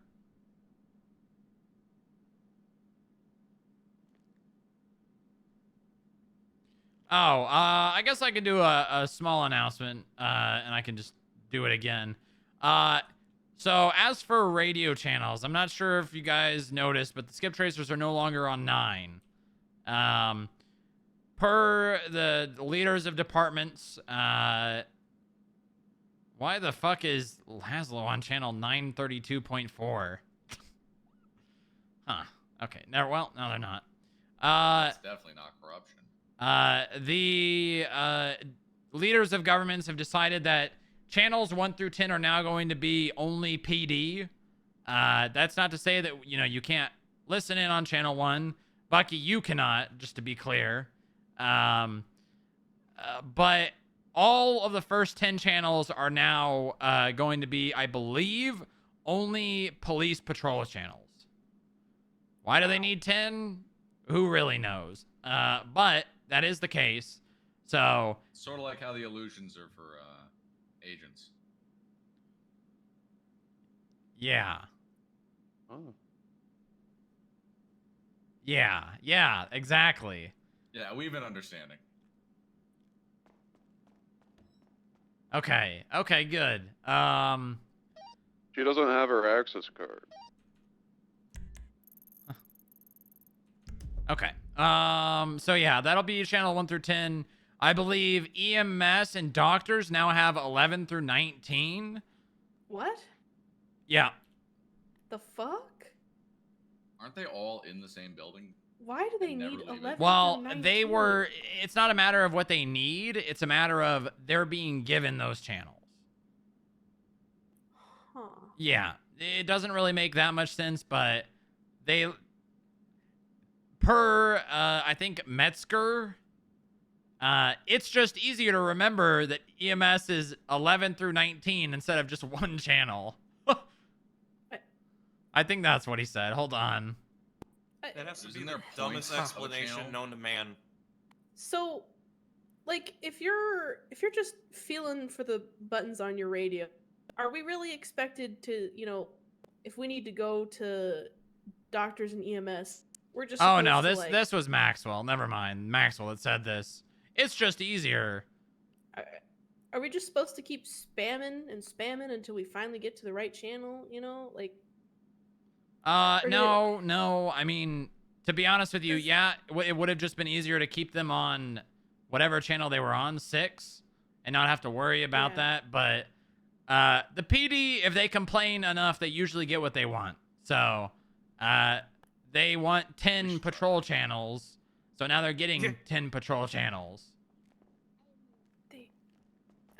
Oh, I guess I could do a small announcement, and I can just do it again. So as for radio channels, I'm not sure if you guys noticed, but the skip tracers are no longer on 9. Per the leaders of departments, why the fuck is Laszlo on channel 932.4? Huh. Okay. No, they're not. It's definitely not corruption. The leaders of governments have decided that channels 1 through 10 are now going to be only PD. That's not to say that, you know, you can't listen in on channel 1. Bucky, you cannot, just to be clear. But all of the first 10 channels are now going to be, I believe, only police patrol channels. Why do they need 10? Who really knows? But that is the case. So Sort of like how the illusions are for agents. yeah. Oh. Yeah, exactly. Yeah, we've been understanding. Okay, good. She doesn't have her access card. Okay. So yeah, that'll be channel 1 through 10. I believe EMS and doctors now have 11 through 19. What? Yeah. The fuck? Aren't they all in the same building? Why do they need 11 Well, through 19? they were, it's not a matter of what they need. It's a matter of they're being given those channels. Huh. Yeah. It doesn't really make that much sense, but they, per, I think Metzger, it's just easier to remember that EMS is 11 through 19 instead of just one channel. I think that's what he said. Hold on. That has to be Isn't the there dumbest points of a explanation channel? known to man. So, like, if you're just feeling for the buttons on your radio, are we really expected to, you know, if we need to go to doctors and EMS, we're just Oh no, supposed to, this was Maxwell. Never mind. Maxwell that said this. It's just easier. Are we just supposed to keep spamming and spamming until we finally get to the right channel? You know, like. No. I mean, to be honest with you, yeah, it would have just been easier to keep them on whatever channel they were on, 6, and not have to worry about that. But the PD, if they complain enough, they usually get what they want. So, they want 10 patrol channels, so now they're getting 10 patrol channels.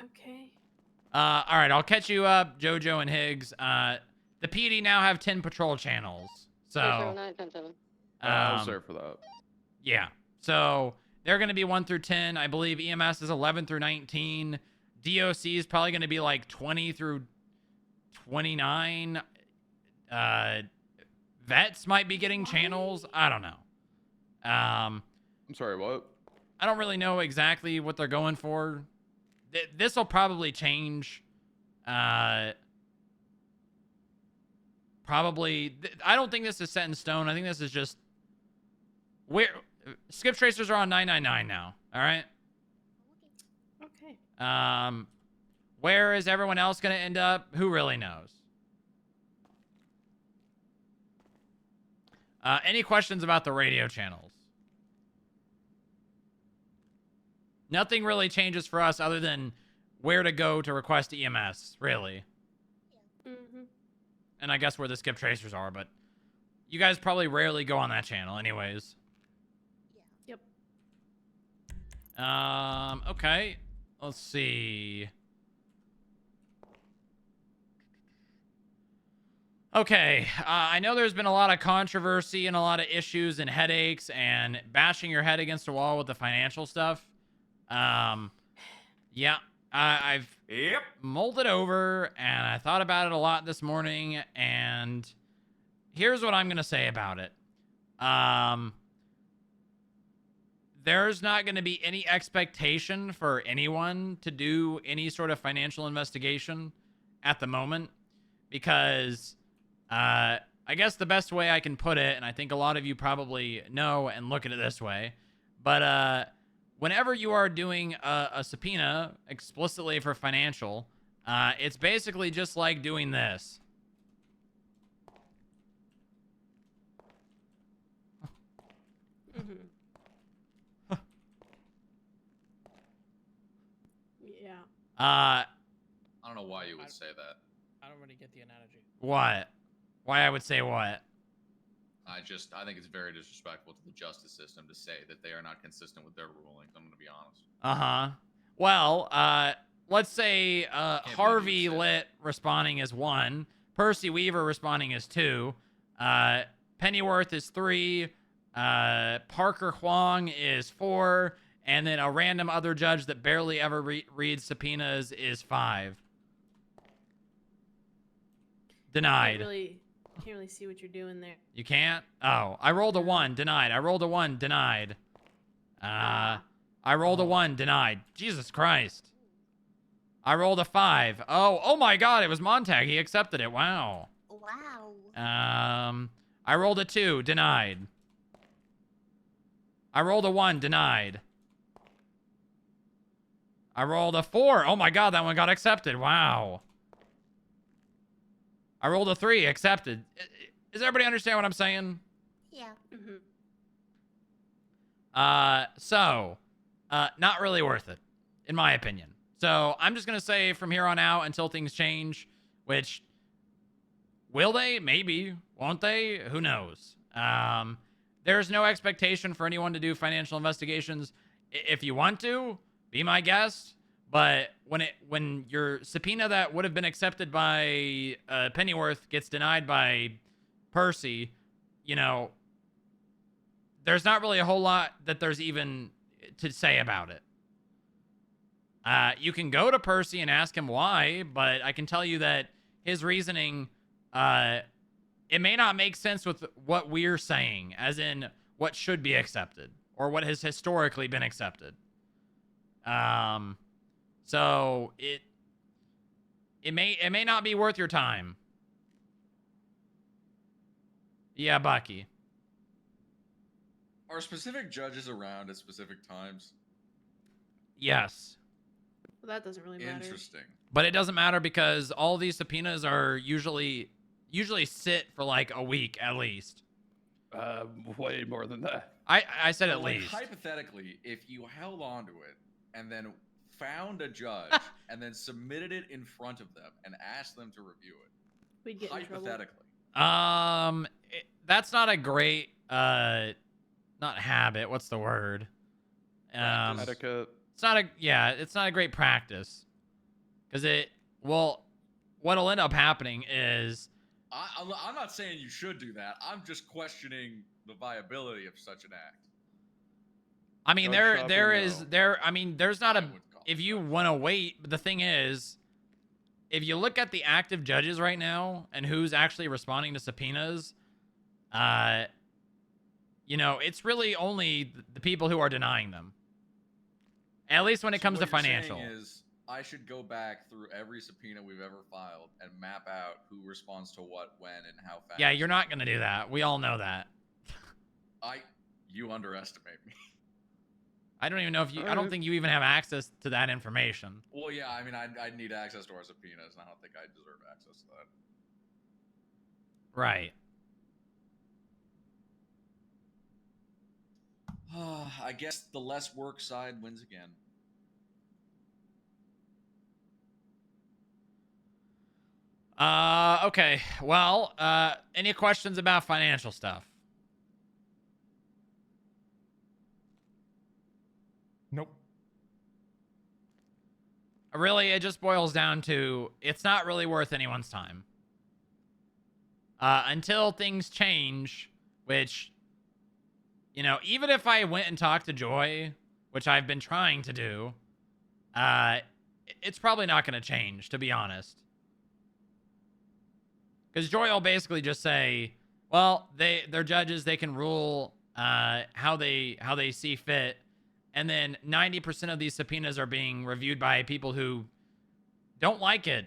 Okay. All right, I'll catch you up, Jojo and Higgs. The PD now have 10 patrol channels, so 10-7. I was there for that. yeah. So they're going to be 1 through 10. I believe EMS is 11 through 19. DOC is probably going to be like 20 through 29. Vets might be getting channels. I don't know. I'm sorry, what? I don't really know exactly what they're going for. This will probably change. Probably. I don't think this is set in stone. I think this is just where skip tracers are on 999 now. All right. Okay. Where is everyone else going to end up? Who really knows? Any questions about the radio channels? Nothing really changes for us other than where to go to request EMS, really. Mm-hmm. And I guess where the skip tracers are, but you guys probably rarely go on that channel anyways. Yep. Okay. Let's see. Okay, I know there's been a lot of controversy and a lot of issues and headaches and bashing your head against a wall with the financial stuff. Yeah, I've mulled it over and I thought about it a lot this morning, and here's what I'm going to say about it. There's not going to be any expectation for anyone to do any sort of financial investigation at the moment because... I guess the best way I can put it, and I think a lot of you probably know and look at it this way, but whenever you are doing a subpoena explicitly for financial, it's basically just like doing this. Mm-hmm. Yeah. I don't know why you would say that. I don't really get the analogy. What? Why I would say what? I think it's very disrespectful to the justice system to say that they are not consistent with their rulings. I'm going to be honest. Uh-huh. Well, let's say Harvey Lit responding is 1, Percy Weaver responding is 2, Pennyworth is 3, Parker Huang is 4, and then a random other judge that barely ever reads subpoenas is 5. Denied. Can't really see what you're doing there. You can't? Oh, I rolled a 1, denied. I rolled a 1, denied. I rolled a 1, denied. Jesus Christ. I rolled a 5. Oh my God, it was Montag. He accepted it. Wow. Wow. I rolled a 2, denied. I rolled a 1, denied. I rolled a 4. Oh my God, that one got accepted. Wow. I rolled a 3, accepted. Does everybody understand what I'm saying? Yeah. Mm-hmm. Not really worth it, in my opinion. So I'm just going to say from here on out until things change, which, will they? Maybe. Won't they? Who knows? There's no expectation for anyone to do financial investigations. If you want to, be my guest. But when your subpoena that would have been accepted by Pennyworth gets denied by Percy, you know, there's not really a whole lot that there's even to say about it. You can go to Percy and ask him why, but I can tell you that his reasoning, it may not make sense with what we're saying, as in what should be accepted or what has historically been accepted. So it may not be worth your time. Yeah, Bucky. Are specific judges around at specific times? Yes. Well, that doesn't really matter. Interesting. But it doesn't matter because all these subpoenas are usually sit for like a week at least. Way more than that. I said So, at like, least. hypothetically, if you held on to it and then found a judge and then submitted it in front of them and asked them to review it, We'd get in trouble. hypothetically. that's not a great not habit. What's the word? Etiquette. It's not a it's not a great practice. Because what'll end up happening is I'm not saying you should do that. I'm just questioning the viability of such an act. I mean, Judge there's not a, if you want to wait, but the thing is, if you look at the active judges right now and who's actually responding to subpoenas, you know, it's really only the people who are denying them. At least when it comes to financial. Is I should go back through every subpoena we've ever filed and map out who responds to what, when, and how fast. Yeah, you're not going to do that. We all know that. You underestimate me. I don't even know if you, I don't think you even have access to that information. Well, yeah, I mean, I'd need access to our subpoenas, and I don't think I deserve access to that. Right. I guess the less work side wins again. Okay. Well, any questions about financial stuff? Nope. Really, it just boils down to, it's not really worth anyone's time. Until things change, which, you know, even if I went and talked to Joy, which I've been trying to do, it's probably not going to change, to be honest. Because Joy will basically just say, well, they're judges, they can rule how they see fit. And then 90% of these subpoenas are being reviewed by people who don't like it.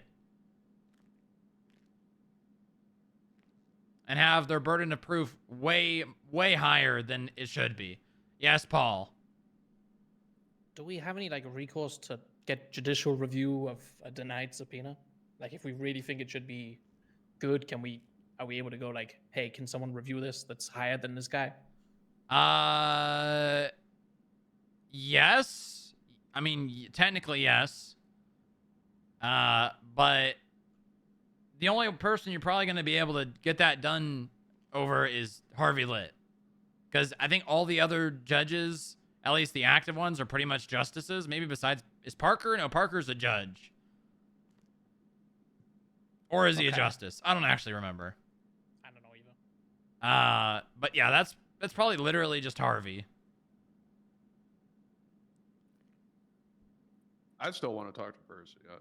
And have their burden of proof way, way higher than it should be. Yes, Paul. Do we have any like recourse to get judicial review of a denied subpoena? Like if we really think it should be good, are we able to go like, hey, can someone review this that's higher than this guy? Yes. I mean, technically, yes. But the only person you're probably going to be able to get that done over is Harvey Litt. Because I think all the other judges, at least the active ones, are pretty much justices. Maybe besides, is Parker? No, Parker's a judge. Or is he a justice? I don't actually remember. I don't know either. But yeah, that's probably literally just Harvey. I still want to talk to Percy. I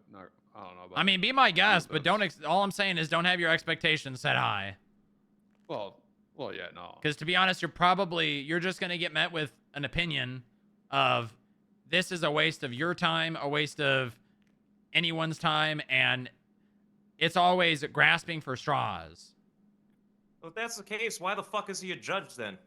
don't know about. I mean, be my guest, but don't. All I'm saying is don't have your expectations set high. Well, yeah, no. Because to be honest, you're just gonna get met with an opinion of this is a waste of your time, a waste of anyone's time, and it's always grasping for straws. Well, if that's the case, why the fuck is he a judge then?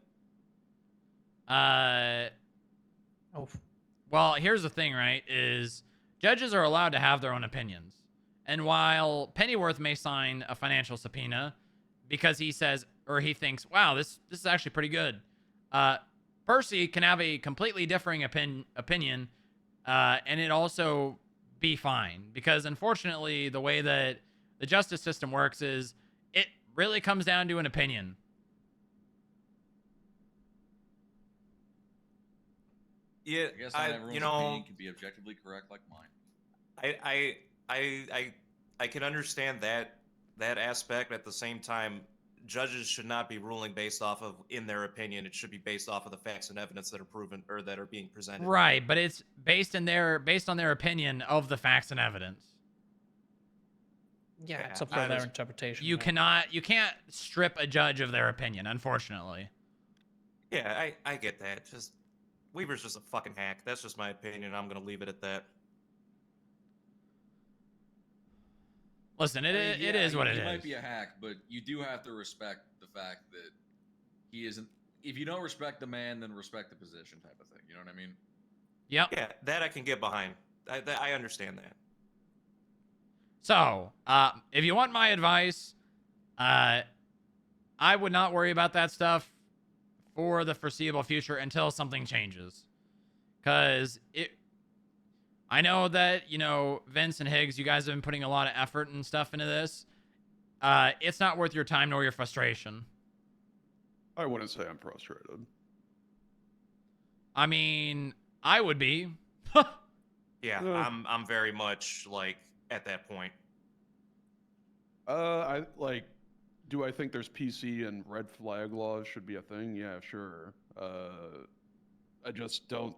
Well, here's the thing, right? Is judges are allowed to have their own opinions. And while Pennyworth may sign a financial subpoena because he says, or he thinks, wow, this is actually pretty good. Percy can have a completely differing opinion, and it also be fine. Because unfortunately, the way that the justice system works is it really comes down to an opinion. Yeah, I guess not everyone's opinion can be objectively correct like mine. I can understand that aspect. At the same time, judges should not be ruling based off of in their opinion. It should be based off of the facts and evidence that are proven or that are being presented. Right, but it's based on their opinion of the facts and evidence. Yeah, it's up to their interpretation. You can't strip a judge of their opinion, unfortunately. Yeah, I get that. Just Weaver's just a fucking hack. That's just my opinion. I'm gonna leave it at that. Listen, it is what it is. He might be a hack, but you do have to respect the fact that he isn't. If you don't respect the man, then respect the position, type of thing. You know what I mean? Yep. Yeah, that I can get behind. I understand that. So, if you want my advice, I would not worry about that stuff for the foreseeable future until something changes. Because I know that, you know, Vince and Higgs, you guys have been putting a lot of effort and stuff into this. It's not worth your time nor your frustration. I wouldn't say I'm frustrated. I mean, I would be. Yeah, I'm very much like at that point. I like. Do I think there's PC and red flag laws should be a thing? Yeah, sure. I just don't.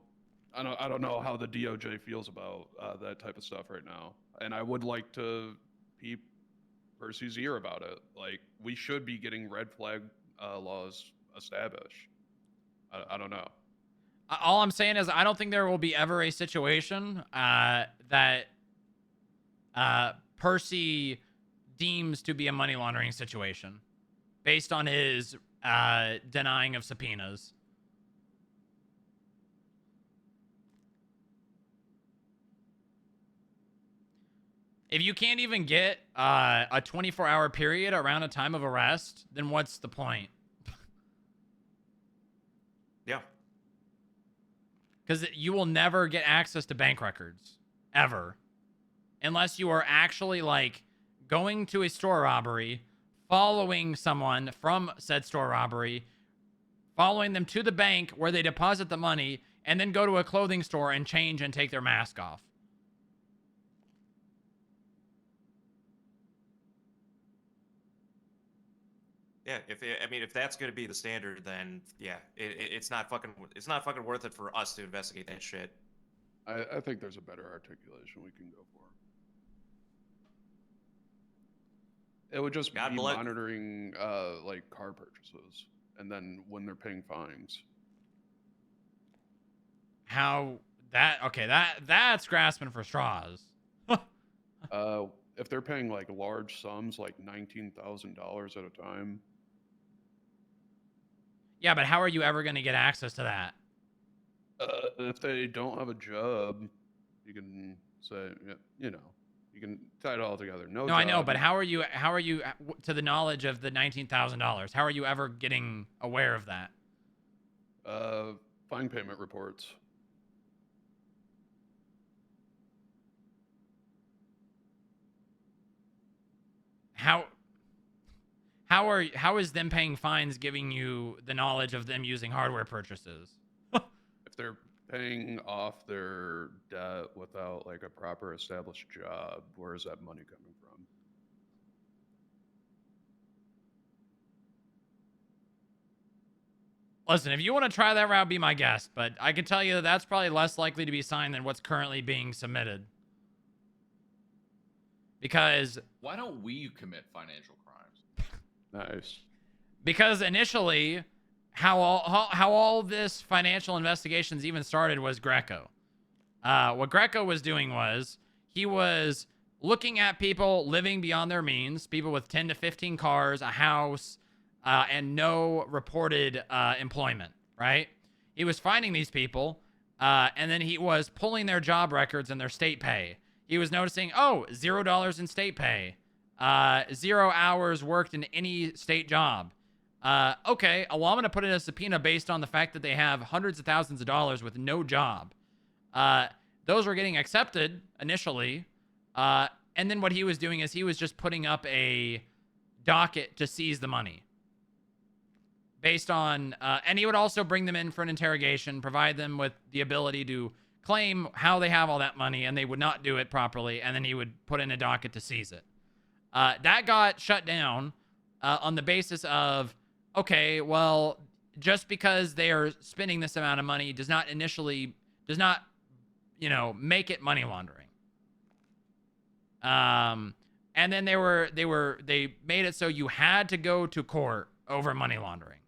I don't know how the DOJ feels about that type of stuff right now, and I would like to peep Percy's ear about it. Like, we should be getting red flag laws established. I don't know. All I'm saying is I don't think there will be ever a situation that Percy deems to be a money laundering situation based on his denying of subpoenas. If you can't even get a 24-hour period around a time of arrest, then what's the point? Yeah. Because you will never get access to bank records, ever. Unless you are actually, like, going to a store robbery, following someone from said store robbery, following them to the bank where they deposit the money, and then go to a clothing store and change and take their mask off. Yeah, if that's going to be the standard, then yeah, it's not fucking worth it for us to investigate that shit. I think there's a better articulation we can go for. It would just be monitoring like car purchases, and then when they're paying fines. That's grasping for straws. If they're paying like large sums, like $19,000 at a time. Yeah, but how are you ever going to get access to that? If they don't have a job, you can say, you know, you can tie it all together. No, I know, but how are you to the knowledge of the $19,000? How are you ever getting aware of that? Fine payment reports. How is them paying fines giving you the knowledge of them using hardware purchases? If they're paying off their debt without like a proper established job, where is that money coming from? Listen, if you want to try that route, be my guest, but I can tell you that's probably less likely to be signed than what's currently being submitted. Because why don't we commit financial crimes? Nice. Because initially, how all this financial investigations even started was Greco. What Greco was doing was he was looking at people living beyond their means, people with 10 to 15 cars, a house, and no reported employment, right? He was finding these people, and then he was pulling their job records and their state pay. He was noticing, oh, $0 in state pay. 0 hours worked in any state job. Okay, well, I'm going to put in a subpoena based on the fact that they have hundreds of thousands of dollars with no job. Those were getting accepted initially. And then what he was doing is he was just putting up a docket to seize the money. Based on, and he would also bring them in for an interrogation, provide them with the ability to claim how they have all that money, and they would not do it properly, and then he would put in a docket to seize it. That got shut down on the basis of, okay, well, just because they are spending this amount of money does not, you know, make it money laundering. And then they made it so you had to go to court over money laundering.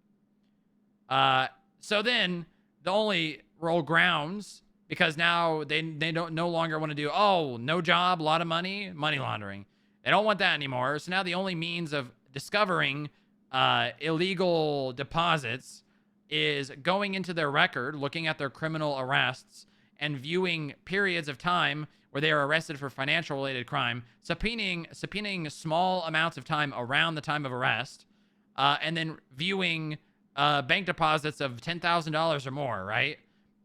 So then the only real grounds, because now they don't no longer want to do, oh, no job, a lot of money, money laundering. They don't want that anymore. So now the only means of discovering illegal deposits is going into their record, looking at their criminal arrests, and viewing periods of time where they are arrested for financial-related crime, subpoenaing small amounts of time around the time of arrest, and then viewing bank deposits of $10,000 or more, right?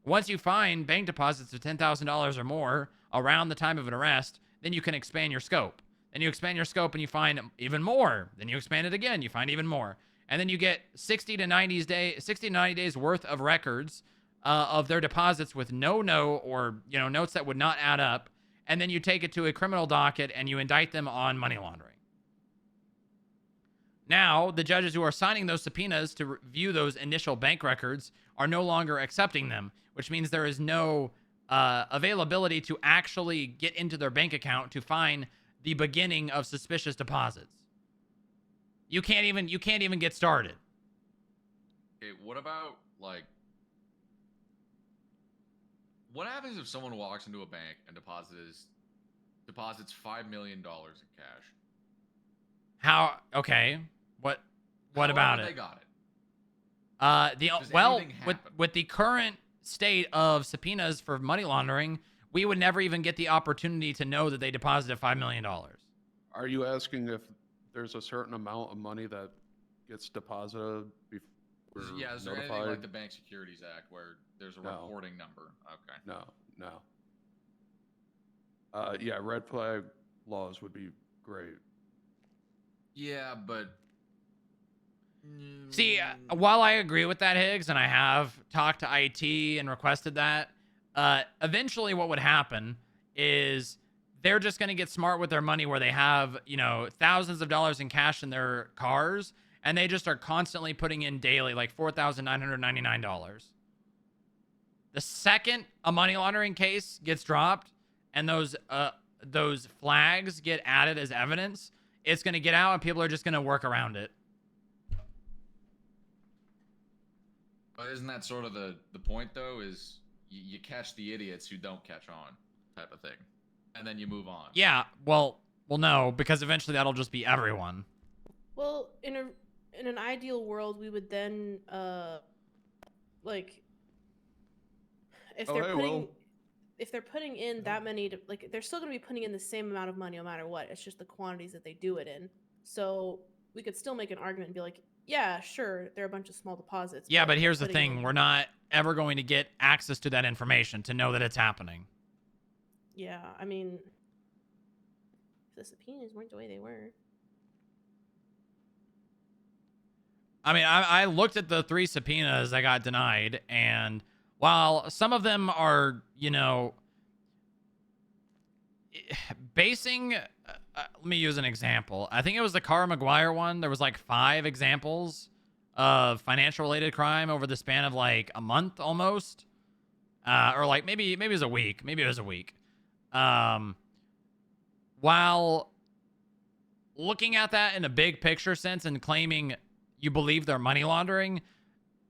Once you find bank deposits of $10,000 or more around the time of an arrest, then you can expand your scope. Then you expand your scope and you find even more. Then you expand it again, you find even more. and then you get 60 to 90 days worth of records of their deposits with no note or, you know, notes that would not add up, and then you take it to a criminal docket and you indict them on money laundering. Now, the judges who are signing those subpoenas to review those initial bank records are no longer accepting them, which means there is no availability to actually get into their bank account to find the beginning of suspicious deposits. You can't even get started. Okay, what about, like, what happens if someone walks into a bank and deposits $5 million in cash? How? Okay. What However about it? They got it. With the current state of subpoenas for money laundering, we would never even get the opportunity to know that they deposited $5 million. Are you asking if there's a certain amount of money that gets deposited before Yeah, is there notified? anything like the Bank Securities Act where there's a No. reporting number? Okay. No. Yeah, red flag laws would be great. Yeah, but See, while I agree with that, Higgs, and I have talked to IT and requested that, eventually what would happen is they're just going to get smart with their money where they have, you know, thousands of dollars in cash in their cars, and they just are constantly putting in daily like $4,999. The second a money laundering case gets dropped and those flags get added as evidence, it's going to get out and people are just going to work around it. But isn't that sort of the point, though, is you catch the idiots who don't catch on type of thing, and then you move on? Yeah, well, no, because eventually that'll just be everyone. Well, in an ideal world, we would then like if they're putting in that many, like they're still going to be putting in the same amount of money no matter what. It's just the quantities that they do it in. So we could still make an argument and be like, yeah, sure, they're a bunch of small deposits. Yeah, but here's the putting thing. in- We're not ever going to get access to that information to know that it's happening. Yeah, I mean, if the subpoenas weren't the way they were. I mean, I looked at the 3 subpoenas that got denied, and while some of them are, you know, basing... let me use an example. I think it was the Cara McGuire one. There was like 5 examples of financial related crime over the span of like a month almost. Or like maybe it was a week. Maybe it was a week. While looking at that in a big picture sense and claiming you believe they're money laundering,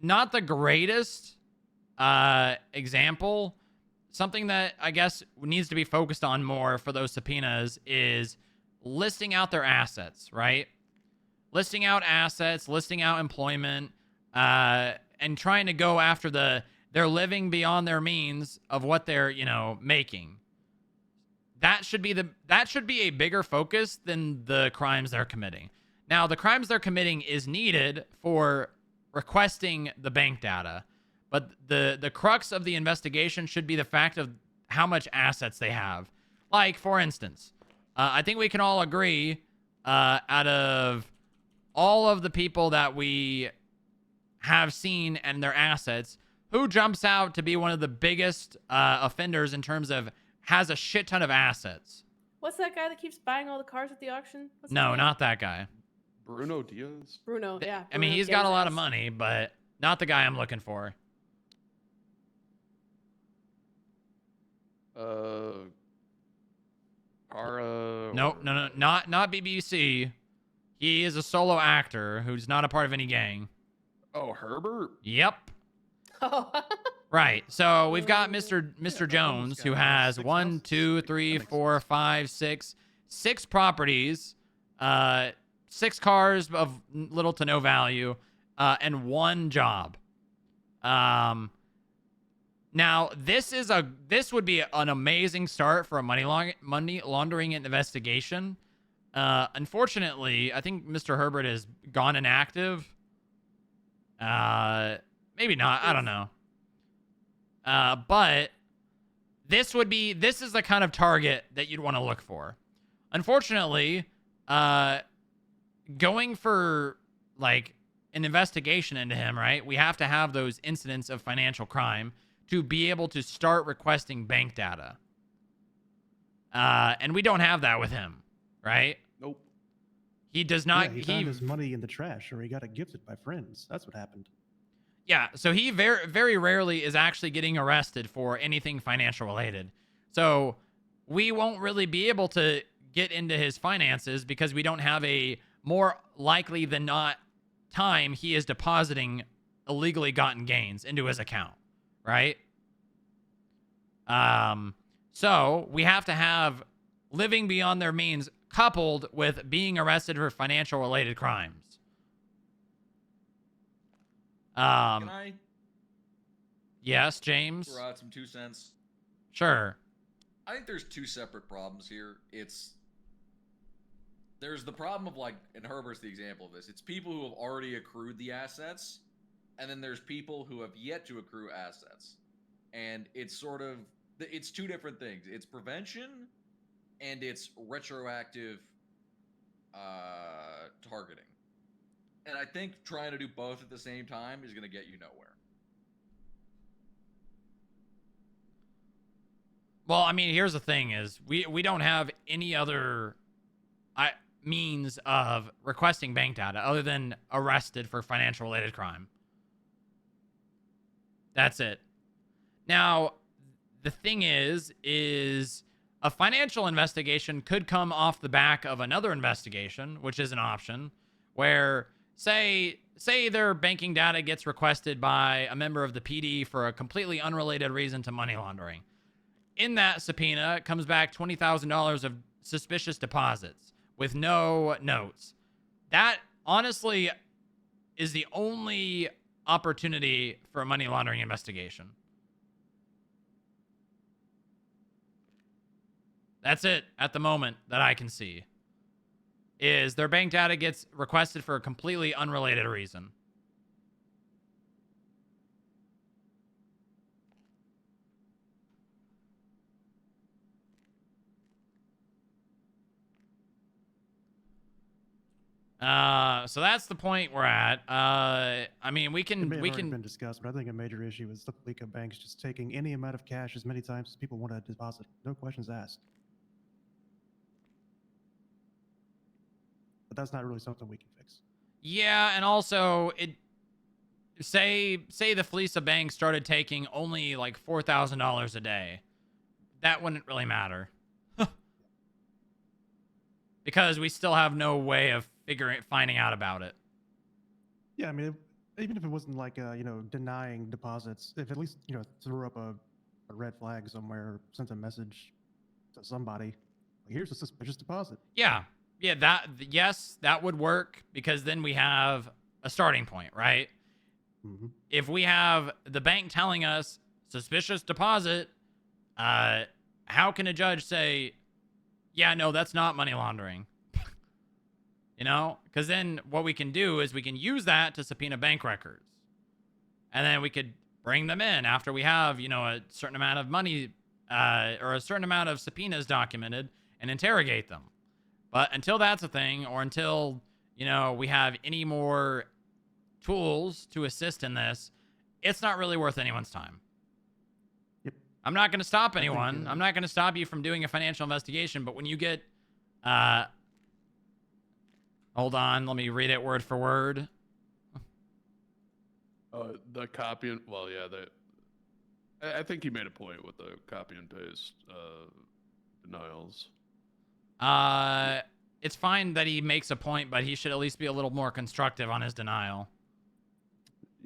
not the greatest example. Something that I guess needs to be focused on more for those subpoenas is listing out their assets, right? Listing out assets, listing out employment, and trying to go after they're living beyond their means of what they're, you know, making. That should be a bigger focus than the crimes they're committing. Now, the crimes they're committing is needed for requesting the bank data. But the crux of the investigation should be the fact of how much assets they have. Like, for instance, I think we can all agree, out of all of the people that we have seen and their assets, who jumps out to be one of the biggest offenders in terms of has a shit ton of assets? What's that guy that keeps buying all the cars at the auction? What's his No, name? not that guy. Bruno Diaz? Bruno, yeah. I mean, Bruno he's got a lot of Diaz. money, but not the guy I'm looking for. Cara. Nope, no, not BBC. He is a solo actor who's not a part of any gang. Oh, Herbert? Yep. Right. So we've got Mr. Jones, who has 1, 2, 3, 4, 5, 6 properties, 6 cars of little to no value, and 1 job. Now this would be an amazing start for a money laundering investigation. Unfortunately, I think Mr. Herbert has gone inactive. Maybe not. I don't know. But this is the kind of target that you'd want to look for. Unfortunately, going for like an investigation into him, right, we have to have those incidents of financial crime to be able to start requesting bank data. And we don't have that with him, right? Nope. He does not. Yeah, he found his money in the trash, or he got it gifted by friends. That's what happened. Yeah, so he very, very rarely is actually getting arrested for anything financial related. So we won't really be able to get into his finances because we don't have a more likely than not time he is depositing illegally gotten gains into his account, right? So we have to have living beyond their means coupled with being arrested for financial related crimes. Can I Yes, James? throw out some 2 cents? Sure. I think there's 2 separate problems here. There's the problem of, like, and Herbert's the example of this. It's people who have already accrued the assets, and then there's people who have yet to accrue assets. And it's sort of, it's 2 different things. It's prevention, and it's retroactive targeting. And I think trying to do both at the same time is going to get you nowhere. Well, I mean, here's the thing is we don't have any other means of requesting bank data other than arrested for financial related crime. That's it. Now, the thing is a financial investigation could come off the back of another investigation, which is an option, where say their banking data gets requested by a member of the PD for a completely unrelated reason to money laundering. In that subpoena comes back $20,000 of suspicious deposits with no notes. That honestly is the only opportunity for a money laundering investigation. That's it at the moment that I can see. Is their bank data gets requested for a completely unrelated reason. So that's the point we're at. I mean, we It may have already can been discussed, but I think a major issue is the leak of banks just taking any amount of cash as many times as people want to deposit. No questions asked. But that's not really something we can fix. Yeah, and also say the Fleesa Bank started taking only like $4,000 a day. That wouldn't really matter. Because we still have no way of finding out about it. Yeah, I mean, even if it wasn't like, denying deposits, if at least, threw up a red flag somewhere, sent a message to somebody, like, here's a suspicious deposit. Yeah, yes, that would work because then we have a starting point, right? Mm-hmm. If we have the bank telling us suspicious deposit, how can a judge say, yeah, no, that's not money laundering? Because then what we can do is we can use that to subpoena bank records. And then we could bring them in after we have, a certain amount of money or a certain amount of subpoenas documented and interrogate them. But until that's a thing, or until, we have any more tools to assist in this, it's not really worth anyone's time. Yep. I'm not going to stop anyone. I'm not going to stop you from doing a financial investigation, but when you get... hold on, let me read it word for word. The copy and well, yeah, I think he made a point with the copy and paste denials. It's fine that he makes a point, but he should at least be a little more constructive on his denial.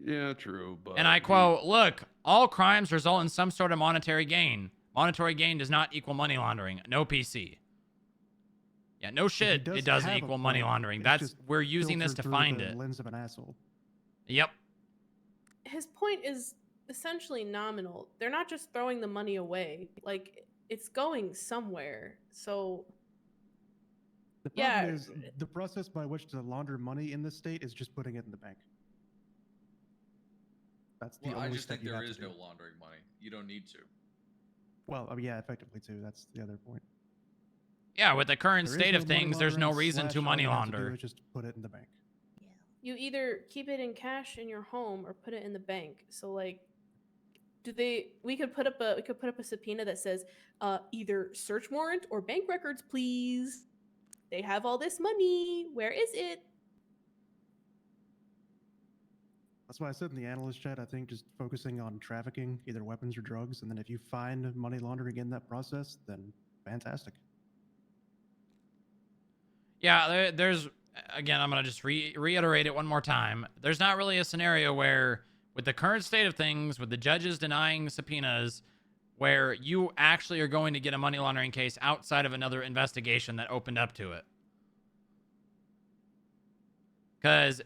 Yeah, true. But and I quote, look, all crimes result in some sort of monetary gain. Monetary gain does not equal money laundering. No PC. Yeah, no shit. It doesn't equal money laundering. We're using this to find it. Lens of an asshole. Yep. His point is essentially nominal. They're not just throwing the money away. Like, it's going somewhere. So the problem is the process by which to launder money in this state is just putting it in the bank. That's the only I just step think you there have is to do. no laundering money. You don't need to. Well, yeah, effectively too. That's the other point. Yeah, with the current There is state no of money things, there's no laundering reason slash to all money you have to do launder. is just put it in the bank. you either keep it in cash in your home or put it in the bank. So like, we could put up a subpoena that says either search warrant or bank records, please. They have all this money. Where is it? That's why I said in the analyst chat, I think just focusing on trafficking, either weapons or drugs, and then if you find money laundering in that process, then fantastic. Yeah, there's again, I'm gonna just reiterate it one more time. There's not really a scenario where, with the current state of things, with the judges denying subpoenas, where you actually are going to get a money laundering case outside of another investigation that opened up to it. Because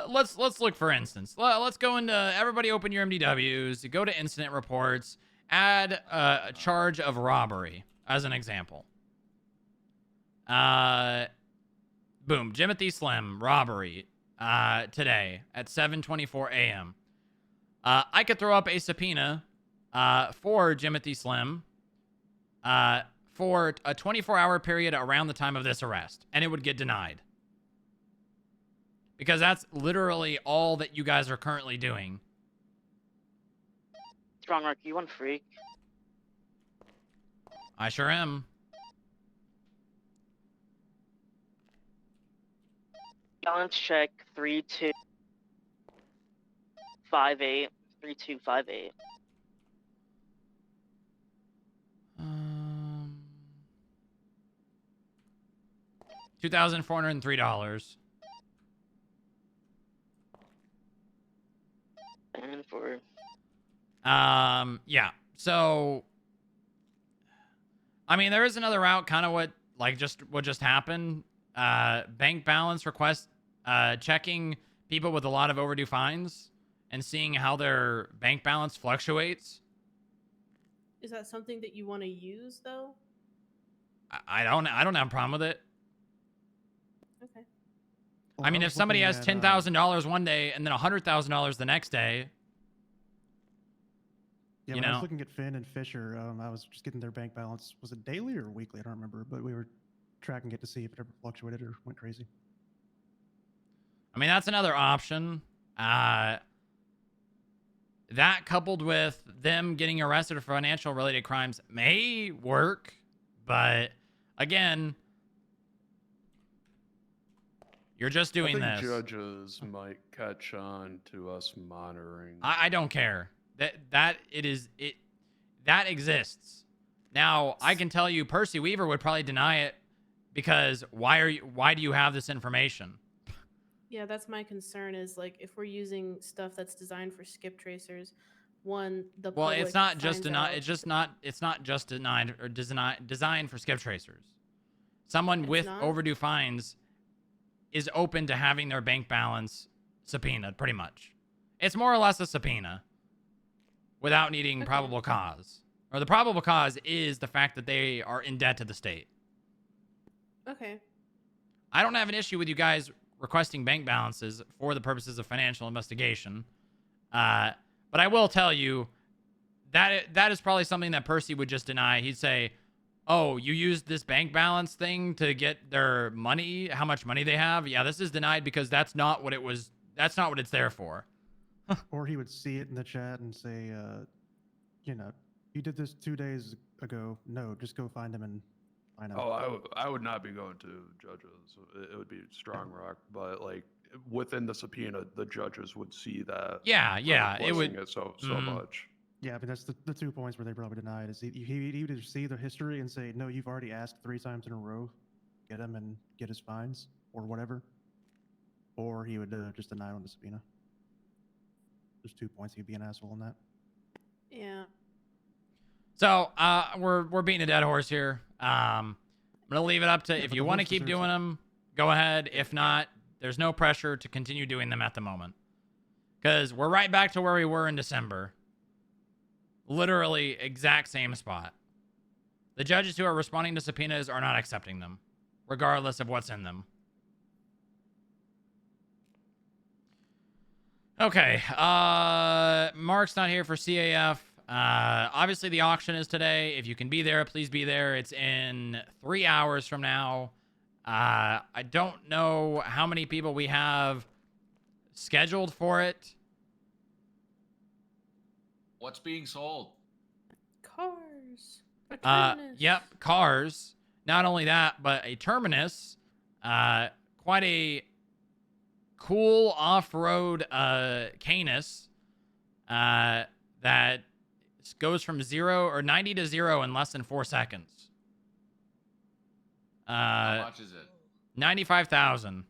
let's look for instance. Let's go into everybody open your MDWs, go to incident reports, add a charge of robbery as an example. Boom, Jimothy Slim, robbery, today at 7:24 a.m. I could throw up a subpoena for Jimothy Slim for a 24-hour period around the time of this arrest, and it would get denied. Because that's literally all that you guys are currently doing. Strongrock, you want freak? I sure am. Balance check 3258. 3258. $2,403. And for yeah. So I mean, there is another route, kind of what just happened. Bank balance request, checking people with a lot of overdue fines and seeing how their bank balance fluctuates. Is that something that you want to use though? I don't have a problem with it. Okay. I mean, if somebody has $10,000 one day and then $100,000 the next day, Yeah, you when I know, was looking at Finn and Fisher, I was just getting their bank balance. Was it daily or weekly? I don't remember, but we were tracking it to see if it ever fluctuated or went crazy. I mean, that's another option. That coupled with them getting arrested for financial related crimes may work, but again, you're just doing I think this. Judges might catch on to us monitoring. I don't care. That exists. Now, I can tell you Percy Weaver would probably deny it because why do you have this information? Yeah, that's my concern is like if we're using stuff that's designed for skip tracers, one, the Well, public it's not just finds out- it's not just denied or designed for skip tracers. Someone It's with not? overdue fines is open to having their bank balance subpoenaed, pretty much. It's more or less a subpoena without needing probable cause. Or the probable cause is the fact that they are in debt to the state. Okay. I don't have an issue with you guys requesting bank balances for the purposes of financial investigation. But I will tell you that is probably something that Percy would just deny. He'd say, oh, you used this bank balance thing to get their money, how much money they have? Yeah, this is denied because that's not what it was. That's not what it's there for. Or he would see it in the chat and say, you know, you did this 2 days ago. No, just go find him and find him. Oh, I would not be going to judges. It would be Strongrock, but like within the subpoena, the judges would see that. Yeah, for it would. requesting it so much. Yeah, but that's the 2 points where they probably deny it. Is he would either see the history and say, no, you've already asked 3 times in a row, get him and get his fines or whatever, or he would just deny on the subpoena. There's 2 points. He'd be an asshole on that. Yeah. So we're beating a dead horse here. I'm gonna leave it up to if but you the want to horse keep deserves doing it. them, go ahead. If not, there's no pressure to continue doing them at the moment, because we're right back to where we were in December. Literally exact same spot. The judges who are responding to subpoenas are not accepting them, regardless of what's in them. Okay, Mark's not here for CAF. Obviously the auction is today. If you can be there, please be there. It's in 3 hours from now. I don't know how many people we have scheduled for it. What's being sold? Cars. A terminus. Yep, cars. Not only that, but a terminus. Quite a cool off-road Canis that goes from 90 to 0 in less than 4 seconds. How much is it? 95,000.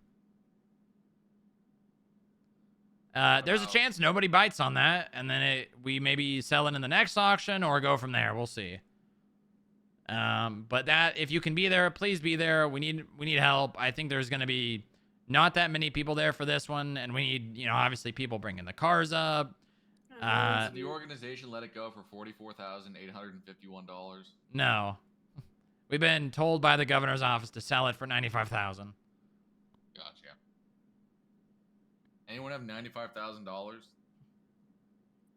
There's a chance nobody bites on that, and then we maybe sell it in the next auction or go from there. We'll see. But that, if you can be there, please be there. We need help. I think there's going to be not that many people there for this one, and we need, obviously people bringing the cars up. The organization let it go for $44,851. No. We've been told by the governor's office to sell it for 95,000. Gotcha. Anyone have $95,000?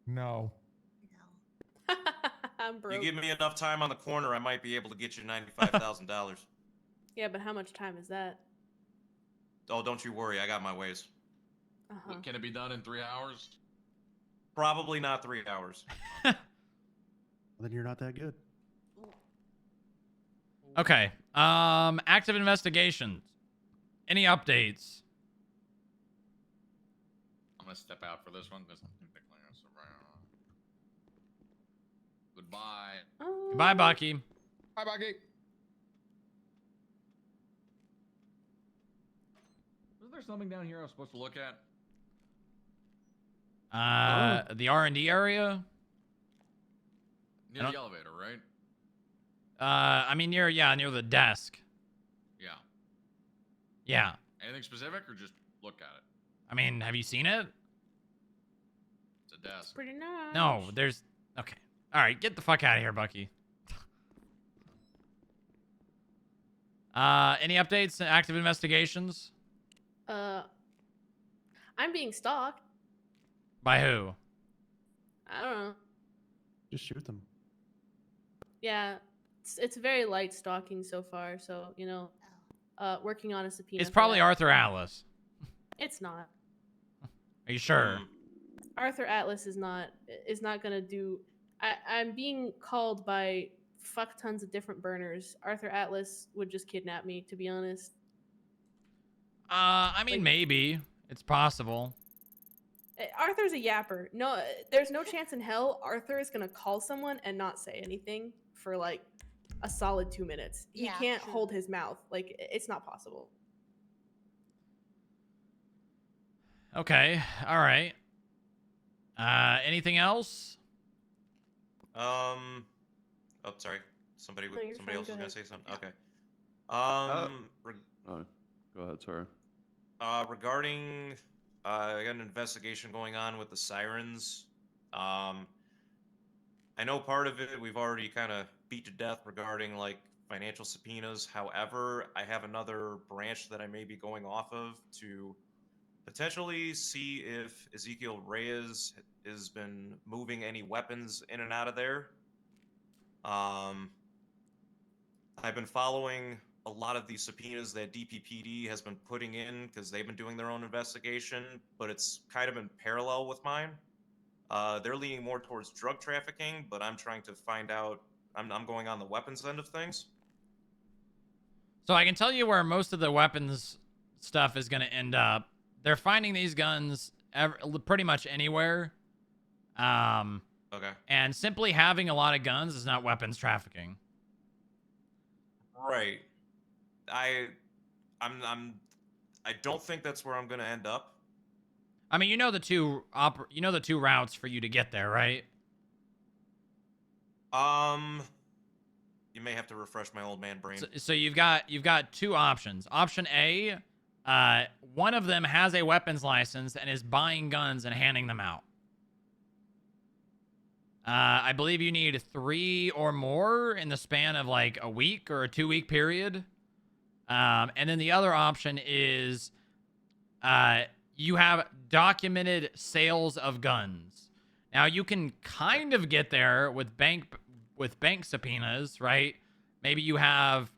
No. I'm broke. You give me enough time on the corner, I might be able to get you $95,000. Yeah, but how much time is that? Oh, don't you worry, I got my ways. Can it be done in 3 hours? Probably not 3 hours. Then you're not that good. Okay. Active investigations. Any updates? I'm gonna step out for this one because I'm thinking around. Goodbye. Goodbye, Bucky. Bye, Bucky. Isn't there something down here I was supposed to look at? The R&D area? Near the elevator, right? I mean, near the desk. Yeah. Yeah. Anything specific or just look at it? I mean, have you seen it? It's a desk. Pretty nice. No, there's... Okay. All right, get the fuck out of here, Bucky. Any updates? Active investigations? I'm being stalked. By who? I don't know. Just shoot them. Yeah, it's very light stalking so far. So working on a subpoena. It's for probably that. Arthur Atlas. It's not. Are you sure? Arthur Atlas is not gonna do. I'm being called by fuck tons of different burners. Arthur Atlas would just kidnap me, to be honest. I mean, maybe. It's possible. Arthur's a yapper. No, there's no chance in hell Arthur is gonna call someone and not say anything for like a solid 2 minutes. He Yeah, can't true. hold his mouth. Like, it's not possible. Okay. All right. Anything else? Oh, sorry. Somebody No, you're else fine, was go gonna ahead. say something. Okay. Go ahead, sorry. Regarding, I got an investigation going on with the sirens. I know part of it we've already kind of beat to death regarding like financial subpoenas. However, I have another branch that I may be going off of to potentially see if Ezekiel Reyes has been moving any weapons in and out of there. I've been following a lot of these subpoenas that DPPD has been putting in because they've been doing their own investigation, but it's kind of in parallel with mine. They're leaning more towards drug trafficking, but I'm trying to find out. I'm going on the weapons end of things. So I can tell you where most of the weapons stuff is going to end up. They're finding these guns pretty much anywhere. Okay. And simply having a lot of guns is not weapons trafficking. Right. I don't think that's where I'm gonna end up. I mean, you know the two routes for you to get there, right? You may have to refresh my old man brain. So you've got two options. Option A, one of them has a weapons license and is buying guns and handing them out. I believe you need 3 or more in the span of like a week or a 2-week period. And then the other option is you have documented sales of guns. Now you can kind of get there with bank subpoenas, right? Maybe you have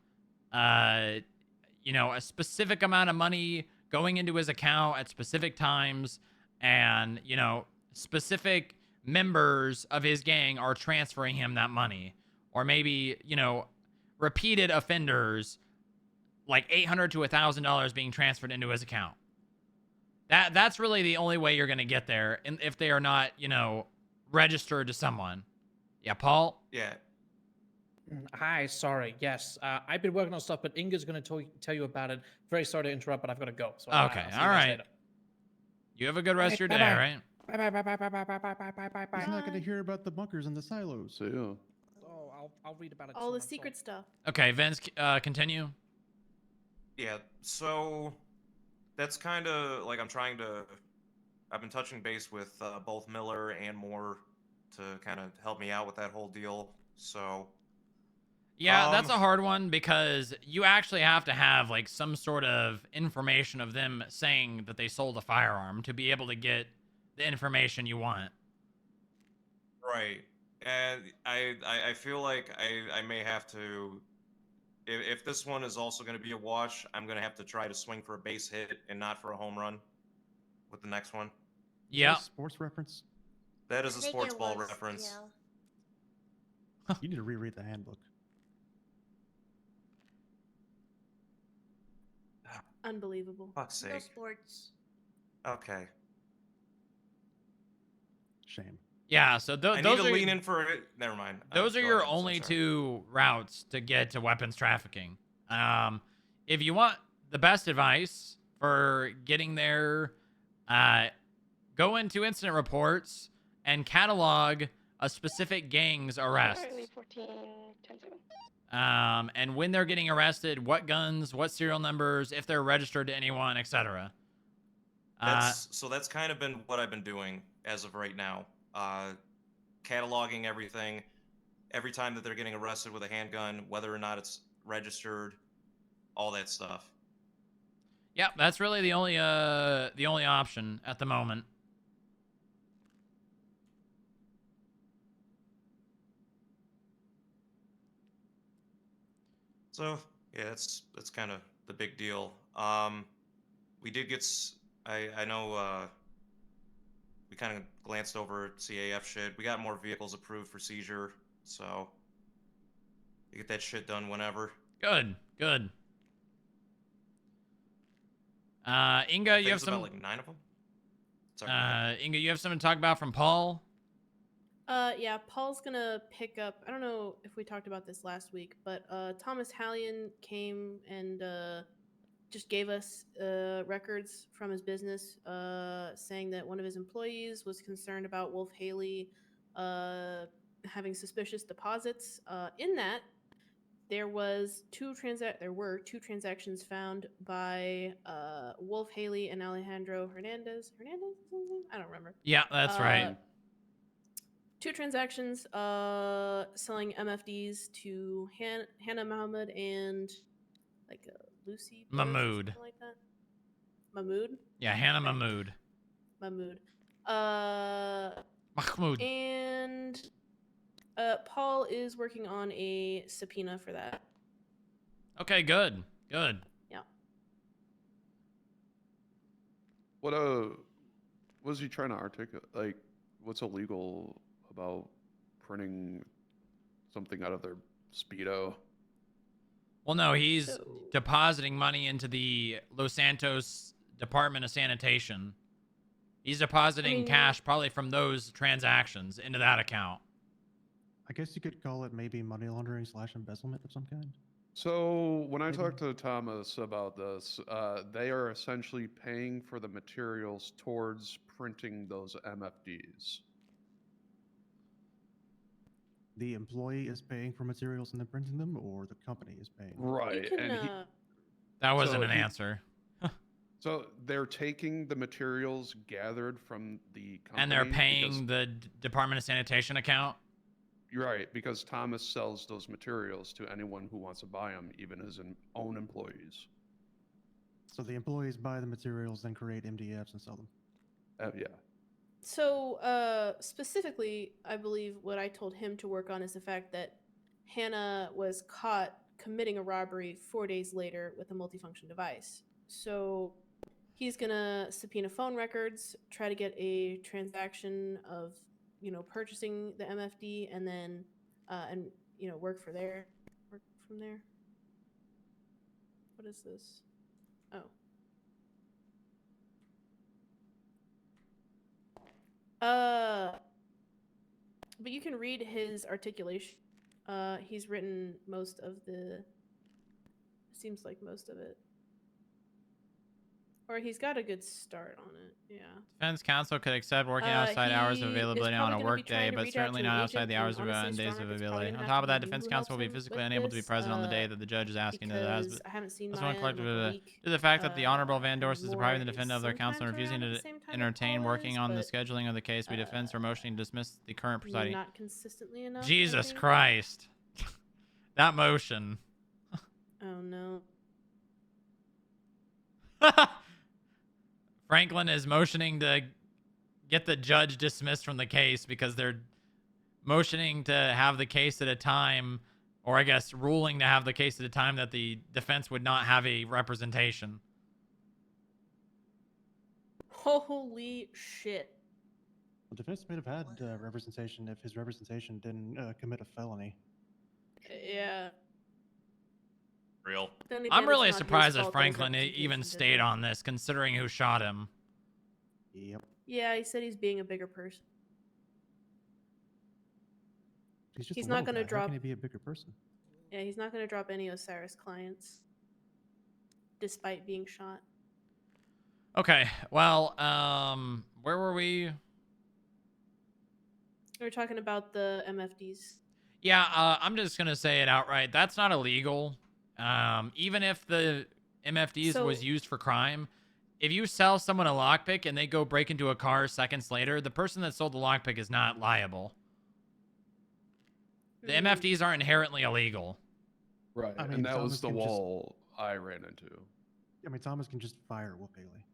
you know, a specific amount of money going into his account at specific times, and, you know, specific members of his gang are transferring him that money. Or maybe, you know, repeated offenders, like $800 to $1,000 being transferred into his account. That's really the only way you're going to get there, and if they are not, you know, registered to someone. Yeah, Paul? Yeah. Hi, sorry. Yes, I've been working on stuff, but Inga's going to tell you about it. Very sorry to interrupt, but I've got to go. So Okay, I'll see you all guys right. later. You have a good rest of your day, bye-bye. all right? Bye bye bye bye bye bye bye bye bye bye bye bye. He's not going to hear about the bunkers and the silos. So yeah. Oh, I'll read about it. All the soon, I'm secret stuff. Okay, Vince, continue. Yeah, so that's kind of like I've been touching base with both Miller and Moore to kind of help me out with that whole deal. So Yeah, that's a hard one because you actually have to have like some sort of information of them saying that they sold a firearm to be able to get the information you want. right, and I feel like I may have to. If this one is also going to be a wash, I'm going to have to try to swing for a base hit and not for a home run with the next one. Yeah. Sports reference? That is a I think sports it ball was, reference. yeah. You need to reread the handbook. Unbelievable. Fuck's No sake. sports. Okay. Shame. Yeah, so I those need to are lean in for it. Never mind. those are Go your ahead, I'm so only sorry. two routes to get to weapons trafficking. If you want the best advice for getting there, go into incident reports and catalog a specific gang's arrest. Charlie 14, 10-7. And when they're getting arrested, what guns, what serial numbers, if they're registered to anyone, etc. So that's kind of been what I've been doing as of right now. Cataloging everything, every time that they're getting arrested with a handgun, whether or not it's registered, all that stuff. Yep, that's really the only option at the moment. So yeah, that's kind of the big deal. We did get I know we kind of glanced over CAF shit. We got more vehicles approved for seizure, so you get that shit done whenever. Good, good. Inga, you have some. About like 9 of them. Sorry. Inga, you have something to talk about from Paul? Yeah, Paul's gonna pick up. I don't know if we talked about this last week, but Thomas Hallion came and just gave us records from his business saying that one of his employees was concerned about Wolf Haley having suspicious deposits. In that, there were two transactions found by Wolf Haley and Alejandro Hernandez. Hernandez? I don't remember. Yeah, that's right. Two transactions selling MFDs to Hannah Mahmoud and like Lucy Burris or Mahmood. something like that. Mahmood? Yeah, Hannah Mahmood. Mahmood. Mahmoud. And Paul is working on a subpoena for that. Okay, good. Good. Yeah. What was he trying to articulate? Like, what's illegal about printing something out of their Speedo? Well, no, he's depositing money into the Los Santos Department of Sanitation. He's depositing cash probably from those transactions into that account. I guess you could call it maybe money laundering / embezzlement of some kind. So when I talked to Thomas about this, they are essentially paying for the materials towards printing those MFDs. The employee is paying for materials and then printing them, or the company is paying? Right. That wasn't an answer. So they're taking the materials gathered from the company. And they're paying the Department of Sanitation account? You're right, because Thomas sells those materials to anyone who wants to buy them, even his own employees. So the employees buy the materials, then create MDFs and sell them? Yeah. So specifically, I believe what I told him to work on is the fact that Hannah was caught committing a robbery 4 days later with a multifunction device. So he's gonna subpoena phone records, try to get a transaction of, you know, purchasing the MFD, and then work from there. What is this? Oh. But you can read his articulation. He's written most of the. Seems like most of it. Or he's got a good start on it. Yeah. Defense counsel could accept working outside hours of He is availability on probably a gonna be work day, trying to but reach out certainly to an not outside agent, the and hours of honestly, and days Strongrock, of it's probably availability. gonna On have top to of that, be you defense who counsel will helps be him physically with unable to be this, present on the day that the judge is asking to because I haven't seen this one Maya in collective like a week. to the fact that the Honorable Van And Dorst is depriving the Moore defendant is of their counsel and sometimes refusing around at to the same time that entertain Paul working is, on the but, scheduling of the case. We defense are motioning to dismiss the current proceeding. not consistently enough. I Jesus think. Christ. That motion. Oh no. Franklin is motioning to get the judge dismissed from the case because they're motioning to have the case at a time, or I guess ruling to have the case at a time that the defense would not have a representation. Holy shit. The defense might have had representation if his representation didn't commit a felony. Yeah. Real. Then again, I'm it's really not his surprised that fault that his Franklin even representation stayed didn't. on this, considering who shot him. Yep. Yeah, he said he's being a bigger person. He's just He's a not little gonna guy. How drop- can he be a bigger person? Yeah, he's not going to drop any Osiris clients, despite being shot. Okay, well, where were we? We were talking about the MFDs. Yeah, I'm just gonna say it outright. That's not illegal. Even if the MFDs So- was used for crime, if you sell someone a lockpick and they go break into a car seconds later, the person that sold the lockpick is not liable. The MFDs are inherently illegal. Right, I mean, and that Thomas was the can just- wall I ran into. I mean, Thomas can just fire Will Paley.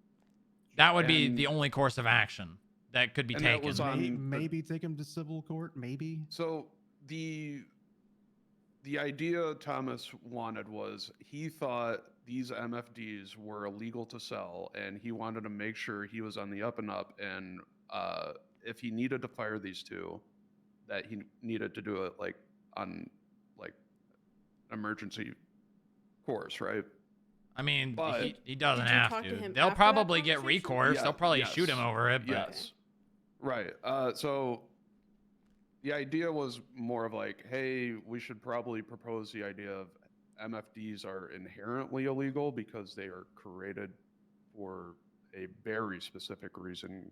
That would be And- the only course of action that could be and that taken. was on Maybe take him to civil court. Maybe. So the idea Thomas wanted was he thought these MFDs were illegal to sell, and he wanted to make sure he was on the up and up. And if he needed to fire these two, that he needed to do it like on like emergency course, right? I mean, But- he doesn't Did you have talk to to. him They'll after that probably get conversation? recourse. They'll probably shoot him yes, over it. But Yes. Right. So the idea was more of like, hey, we should probably propose the idea of MFDs are inherently illegal because they are created for a very specific reason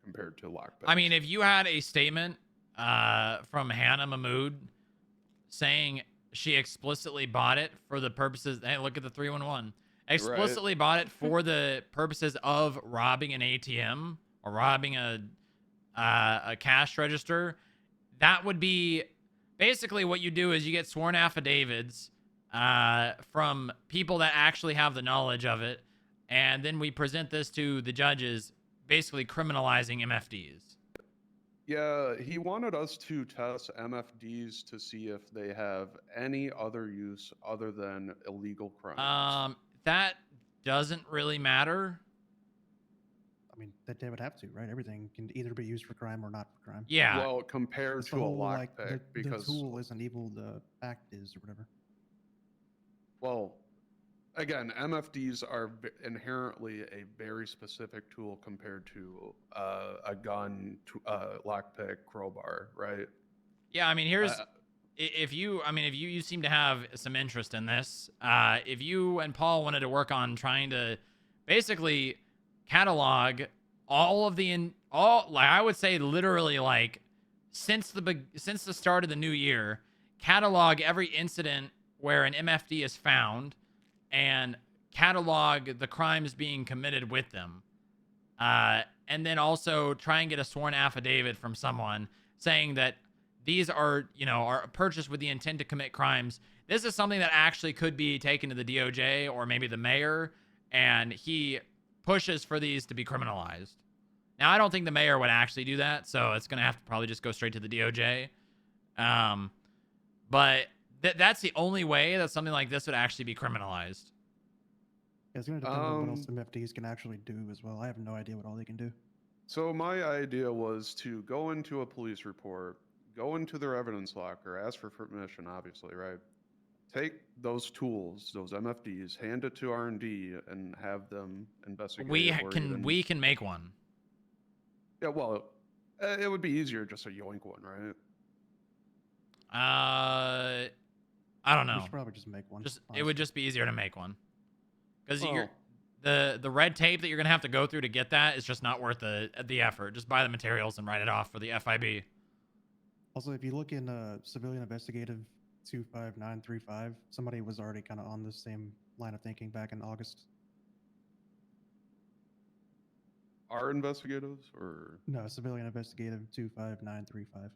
compared to lockpicks. I mean, if you had a statement from Hannah Mahmood saying she explicitly bought it for the purposes, hey, look at the 311, explicitly bought it for the purposes of robbing an ATM or robbing a cash register, that would be basically what you do is you get sworn affidavits from people that actually have the knowledge of it, and then we present this to the judges, basically criminalizing MFDs. Yeah, he wanted us to test MFDs to see if they have any other use other than illegal crimes. That doesn't really matter. I mean, that they would have to, right? Everything can either be used for crime or not for crime. Yeah. Well, compared It's to the a whole, like, lockpick, because the tool isn't evil, the act is, or whatever. well, again, MFDs are inherently a very specific tool compared to a gun, lockpick, crowbar, right? Yeah, I mean, here's if you seem to have some interest in this. If you and Paul wanted to work on trying to basically catalog all of like I would say literally like since the start of the new year, catalog every incident where an MFD is found and catalog the crimes being committed with them. And then also try and get a sworn affidavit from someone saying that these are purchased with the intent to commit crimes. This is something that actually could be taken to the DOJ or maybe the mayor, and he pushes for these to be criminalized. Now, I don't think the mayor would actually do that, so it's going to have to probably just go straight to the DOJ. But That's the only way that something like this would actually be criminalized. It's going to depend on what else MFDs can actually do as well. I have no idea what all they can do. So my idea was to go into a police report, go into their evidence locker, ask for permission, obviously, right? Take those tools, those MFDs, hand it to R&D, and have them investigate. We can make one. Yeah, well, it would be easier just to yoink one, right? I don't know. We should probably just make one. It would just be easier to make one. Because Well- the red tape that you're gonna have to go through to get that is just not worth the effort. Just buy the materials and write it off for the FIB. Also, if you look in Civilian Investigative 25935, somebody was already kind of on the same line of thinking back in August. Our investigatives, or No, Civilian Investigative 25935.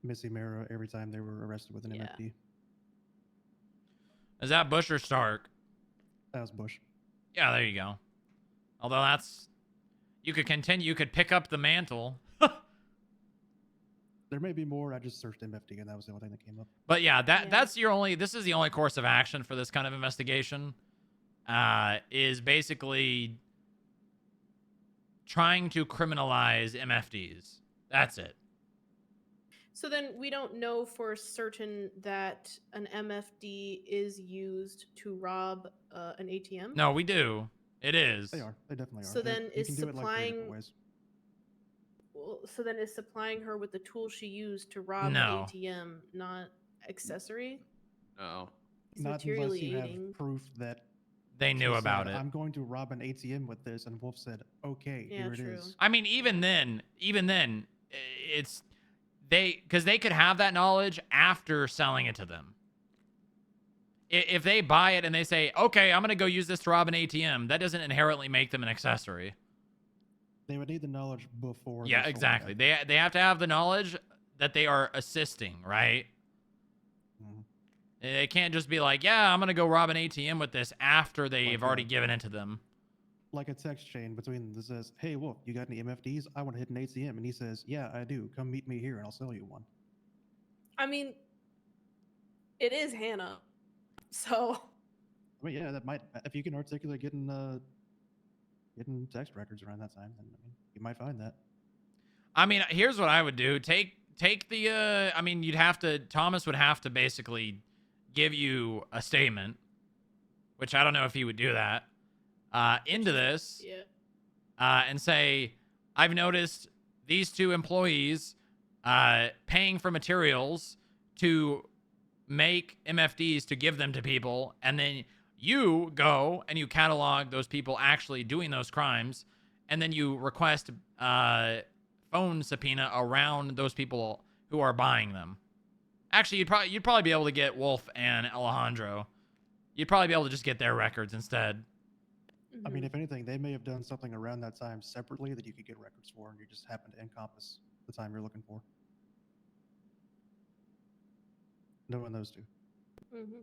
Missy Mero every time they were arrested with an MFD. Is that Bush or Stark? That was Bush. Yeah, there you go. Although you could continue. You could pick up the mantle. There may be more. I just searched MFD and that was the only thing that came up. But yeah, that's your only. This is the only course of action for this kind of investigation. Is basically trying to criminalize MFDs. That's it. So then we don't know for certain that an MFD is used to rob an ATM? No, we do. It is. They are. They definitely are. So then you is can do it like three different supplying ways. well, so then is supplying her with the tool she used to rob No. an ATM not accessory? No. It's Not unless you have materially proof that They knew she about said, it. I'm going to rob an ATM with this, and Wolf said, "Okay, Yeah, here it true. is." I mean, even then, it's because they could have that knowledge after selling it to them. If they buy it and they say, "Okay, I'm gonna go use this to rob an ATM," that doesn't inherently make them an accessory. They would need the knowledge before. they Yeah, sold exactly. it. They have to have the knowledge that they are assisting, right? Mhm. They can't just be like, "Yeah, I'm gonna go rob an ATM with this" after they've Like, already given it to them. Like a text chain between them that says, "Hey, Wolf, you got any MFDs? I want to hit an ATM," and he says, "Yeah, I do. Come meet me here, and I'll sell you one." I mean, it is Hannah. So I mean, yeah, that might. If you can articulate getting text records around that time, then I mean, you might find that. I mean, here's what I would do. Take the I mean, Thomas would have to basically give you a statement, which I don't know if he would do that, into this. yeah. And say, I've noticed these two employees paying for materials to make MFDs to give them to people, and then you go and you catalog those people actually doing those crimes, and then you request phone subpoena around those people who are buying them. Actually, you'd probably be able to get Wolf and Alejandro. You'd probably be able to just get their records instead. I mean, if anything, they may have done something around that time separately that you could get records for, and you just happen to encompass the time you're looking for. Knowing those two. Mm-hmm.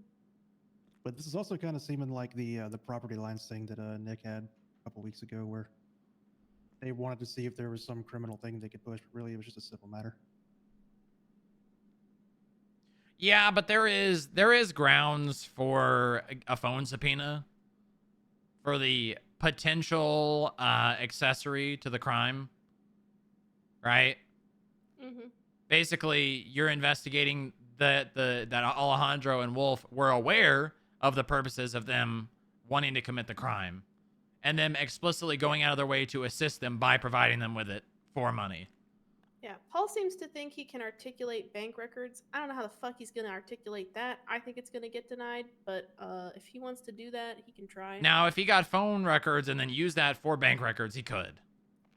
But this is also kind of seeming like the property lines thing that Nick had a couple weeks ago, where they wanted to see if there was some criminal thing they could push, but really it was just a civil matter. Yeah, but there is grounds for a phone subpoena for the potential accessory to the crime, right? Mm-hmm. Basically, you're investigating that Alejandro and Wolf were aware of the purposes of them wanting to commit the crime, and them explicitly going out of their way to assist them by providing them with it for money. Yeah, Paul seems to think he can articulate bank records. I don't know how the fuck he's going to articulate that. I think it's going to get denied, but if he wants to do that, he can try. Now, if he got phone records and then used that for bank records, he could.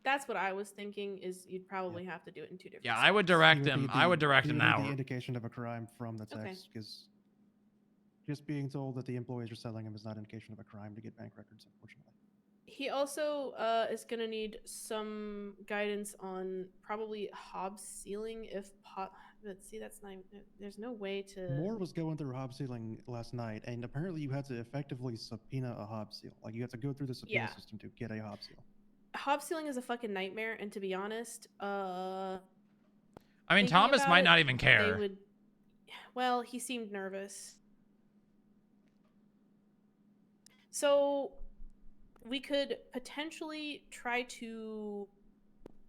That's what I was thinking, is you'd probably have to do it in two different Yeah, I would direct He would him. need I would direct he him would need now. the indication of a crime from the Okay. text, because just being told that the employees are selling them is not indication of a crime to get bank records, unfortunately. He also is going to need some guidance on probably Hobbs sealing let's see, that's not even, there's no way to... Moore was going through Hobbs sealing last night, and apparently you had to effectively subpoena a Hobbs seal. Like, you have to go through the subpoena Yeah. system to get a Hobbs seal. Hobbs sealing is a fucking nightmare, and to be honest, I mean, thinking Thomas about might it, not even care. They would, well, he seemed nervous. So we could potentially try to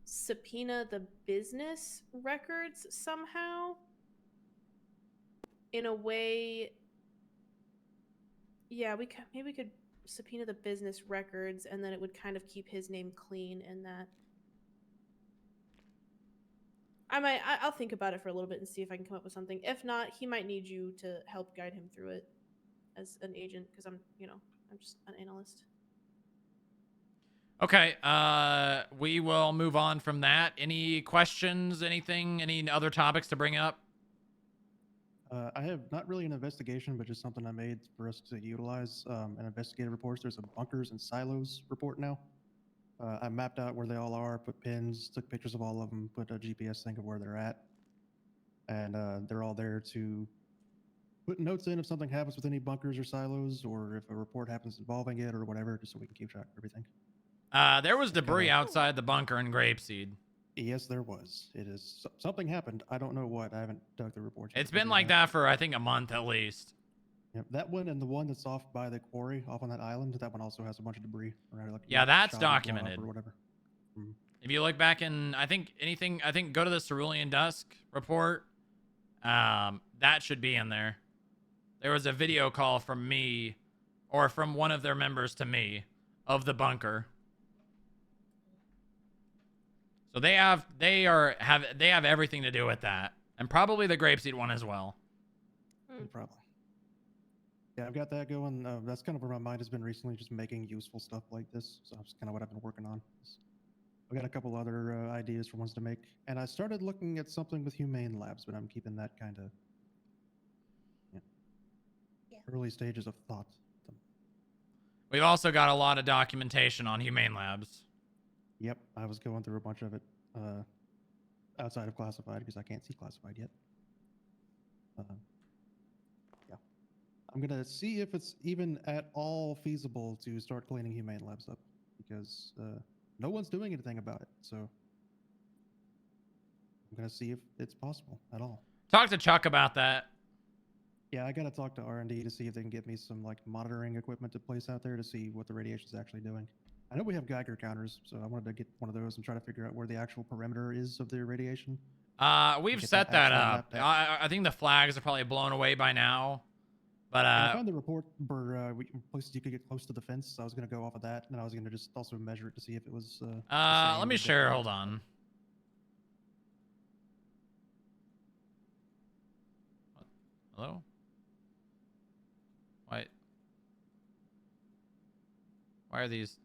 subpoena the business records somehow in a way. Yeah, maybe we could subpoena the business records, and then it would kind of keep his name clean in that. I'll think about it for a little bit and see if I can come up with something. If not, he might need you to help guide him through it as an agent, because I'm just an analyst. Okay, we will move on from that. Any questions, anything, any other topics to bring up? I have not really an investigation, but just something I made for us to utilize. An investigative reports. There's a bunkers and silos report now. I mapped out where they all are, put pins, took pictures of all of them, put a GPS thing of where they're at, and they're all there to put notes in if something happens with any bunkers or silos, or if a report happens involving it or whatever, just so we can keep track of everything. There was debris outside the bunker in Grapeseed. Yes, there was. It is something happened. I don't know what. I haven't dug the reports. It's been like that for I think a month at least. Yep, that one and the one that's off by the quarry, off on that island, that one also has a bunch of debris around it. Like, Yeah, that's shot or blown up documented. or whatever. If you look back in, I think go to the Cerulean Dusk report. That should be in there. There was a video call from me, or from one of their members to me, of the bunker. So they have everything to do with that, and probably the Grapeseed one as well. Probably. Yeah, I've got that going. That's kind of where my mind has been recently, just making useful stuff like this. So that's kind of what I've been working on. I've got a couple other ideas for ones to make, and I started looking at something with Humane Labs, but I'm keeping that kind of early stages of thought. We've also got a lot of documentation on Humane Labs. Yep, I was going through a bunch of it outside of classified because I can't see classified yet. Yeah, I'm gonna see if it's even at all feasible to start cleaning Humane Labs up because no one's doing anything about it. So I'm gonna see if it's possible at all. Talk to Chuck about that. Yeah, I gotta talk to R&D to see if they can get me some like monitoring equipment to place out there to see what the radiation's actually doing. I know we have Geiger counters, so I wanted to get one of those and try to figure out where the actual perimeter is of the radiation. We've set that up. I think the flags are probably blown away by now. But I found the report for places you could get close to the fence. So I was gonna go off of that, and I was gonna just also measure it to see if it was. Let me share. Hold on. Hello? Why are these?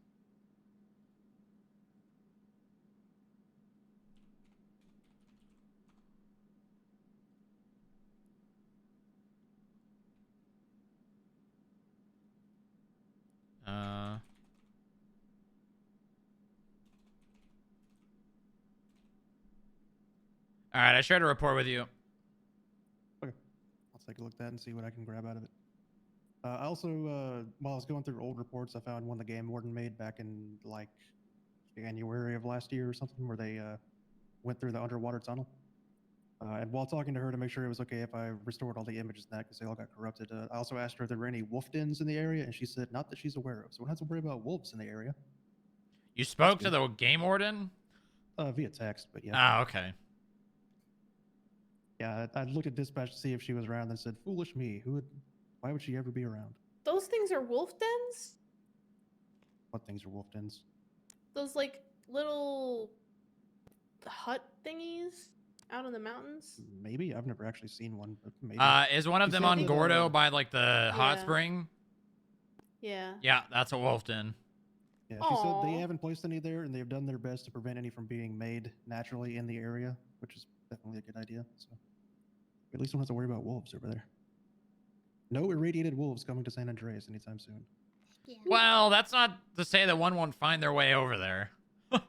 All right, I shared a report with you. Okay, I'll take a look at that and see what I can grab out of it. I also, while I was going through old reports, I found one the game warden made back in like January of last year or something, where they went through the underwater tunnel. And while talking to her to make sure it was okay if I restored all the images and that because they all got corrupted, I also asked her if there were any wolf dens in the area, and she said not that she's aware of. So we don't have to worry about wolves in the area. You spoke to the game warden? Via text, but yeah. Ah, okay. Yeah, I looked at dispatch to see if she was around and said, "Foolish me. Why would she ever be around?" Those things are wolf dens? What things are wolf dens? Those like little hut thingies out in the mountains? Maybe. I've never actually seen one, but maybe. Is one of them on Gordo by like the hot spring? Yeah. Yeah, that's a wolf den. Yeah, she said they haven't placed any there, and they've done their best to prevent any from being made naturally in the area, which is definitely a good idea. So at least we don't have to worry about wolves over there. No irradiated wolves coming to San Andreas anytime soon. Yeah. Well, that's not to say that one won't find their way over there.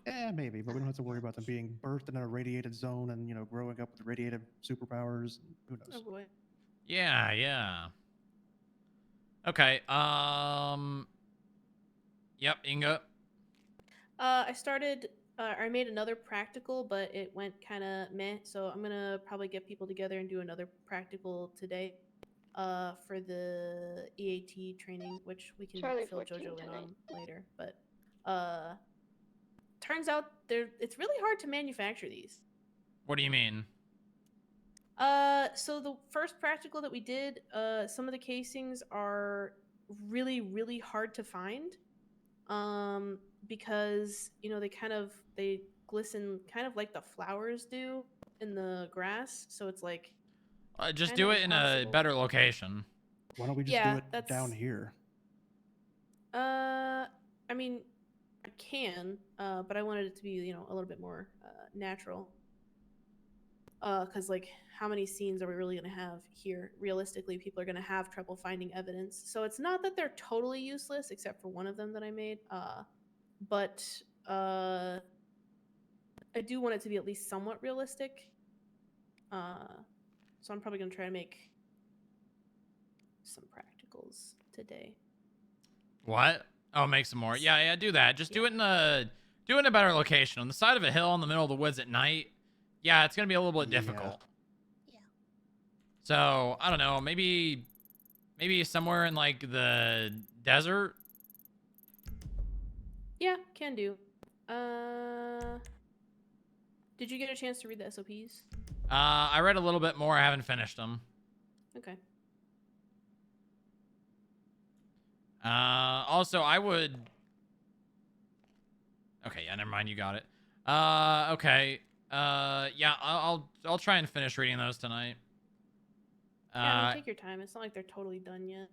Yeah, maybe, but we don't have to worry about them being birthed in a radiated zone and, growing up with radiative superpowers. Who knows? Oh boy. Yeah, yeah. Okay, Yep, Inga. I started I made another practical, but it went kind of meh. So I'm gonna probably get people together and do another practical today, for the EAT training, which we can Charlie fill 14 JoJo in tonight. on later. But turns out it's really hard to manufacture these. What do you mean? So the first practical that we did, some of the casings are really, really hard to find. Because they glisten kind of like the flowers do in the grass. So it's like Just kinda do it in a impossible. better location. Why don't we just Yeah, do it down that's- here? I mean, I can, but I wanted it to be, a little bit more natural. Because like, how many scenes are we really gonna have here? Realistically, people are gonna have trouble finding evidence. So it's not that they're totally useless, except for one of them that I made. But I do want it to be at least somewhat realistic. So I'm probably gonna try to make some practicals today. What? Oh, make some more. Yeah, do that. Just do it in a better location. On the side of a hill in the middle of the woods at night. Yeah, it's gonna be a little bit difficult. Yeah. So I don't know. Maybe somewhere in like the desert. Yeah, can do. Did you get a chance to read the SOPs? I read a little bit more. I haven't finished them. Okay. Also, I would. Okay, yeah, never mind. You got it. Okay. Yeah, I'll try and finish reading those tonight. Yeah, take your time. It's not like they're totally done yet.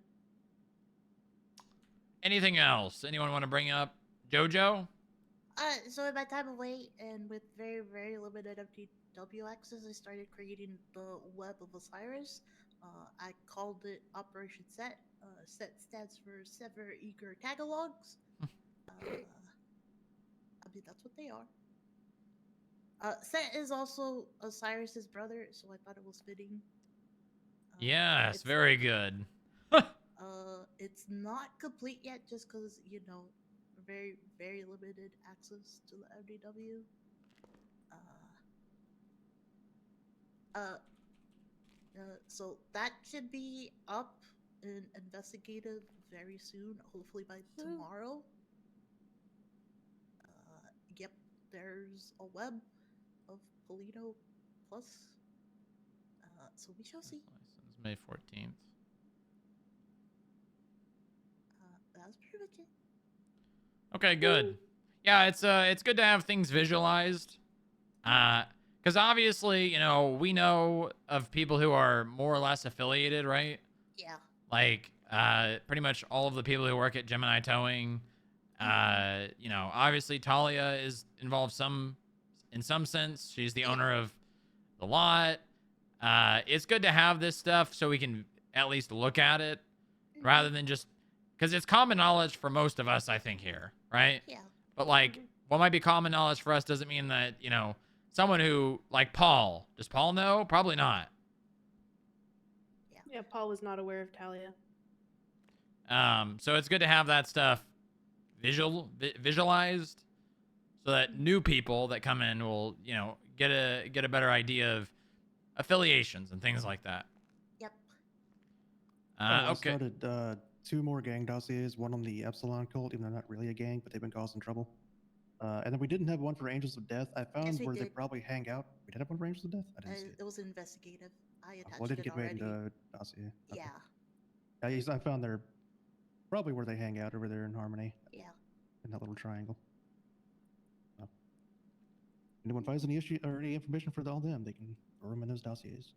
Anything else? Anyone want to bring up? JoJo? So in my time away and with very, very limited FTW access, I started creating the Web of Osiris. I called it Operation Set. Set stands for Sever Eager Tagalogs. I mean, that's what they are. Set is also Osiris's brother, so I thought it was fitting. Yes, very good. It's not complete yet, just because very, very limited access to the FDW. So that should be up and investigative very soon, hopefully by tomorrow. Yep, there's a web of Polito Plus. So we shall see. License May 14th. That's pretty much it. Okay, good. Yeah, it's good to have things visualized. Because obviously, we know of people who are more or less affiliated, right? Yeah. Like, pretty much all of the people who work at Gemini Towing. Obviously Talia is involved in some sense. She's the owner of the lot. It's good to have this stuff so we can at least look at it rather than just, because it's common knowledge for most of us, I think, here, right? Yeah. But like, what might be common knowledge for us doesn't mean that, someone who, like Paul, does Paul know? Probably not. Yeah, Paul was not aware of Talia. So it's good to have that stuff visualized so that new people that come in will, get a better idea of affiliations and things like that. Yep. I Okay. started 2 more gang dossiers, one on the Epsilon cult, even though they're not really a gang, but they've been causing trouble. And then we didn't have one for Angels of Death. I found we where they did. probably hang out. We did have one for Angels of Death? I didn't see it. It was investigative. I attached Well, I didn't it get made already. into dossier. Okay. Yeah. Yeah, I found they're probably where they hang out over there in Harmony. Yeah. In that little triangle. So, anyone finds any issue or any information for all them, they can throw them in those dossiers.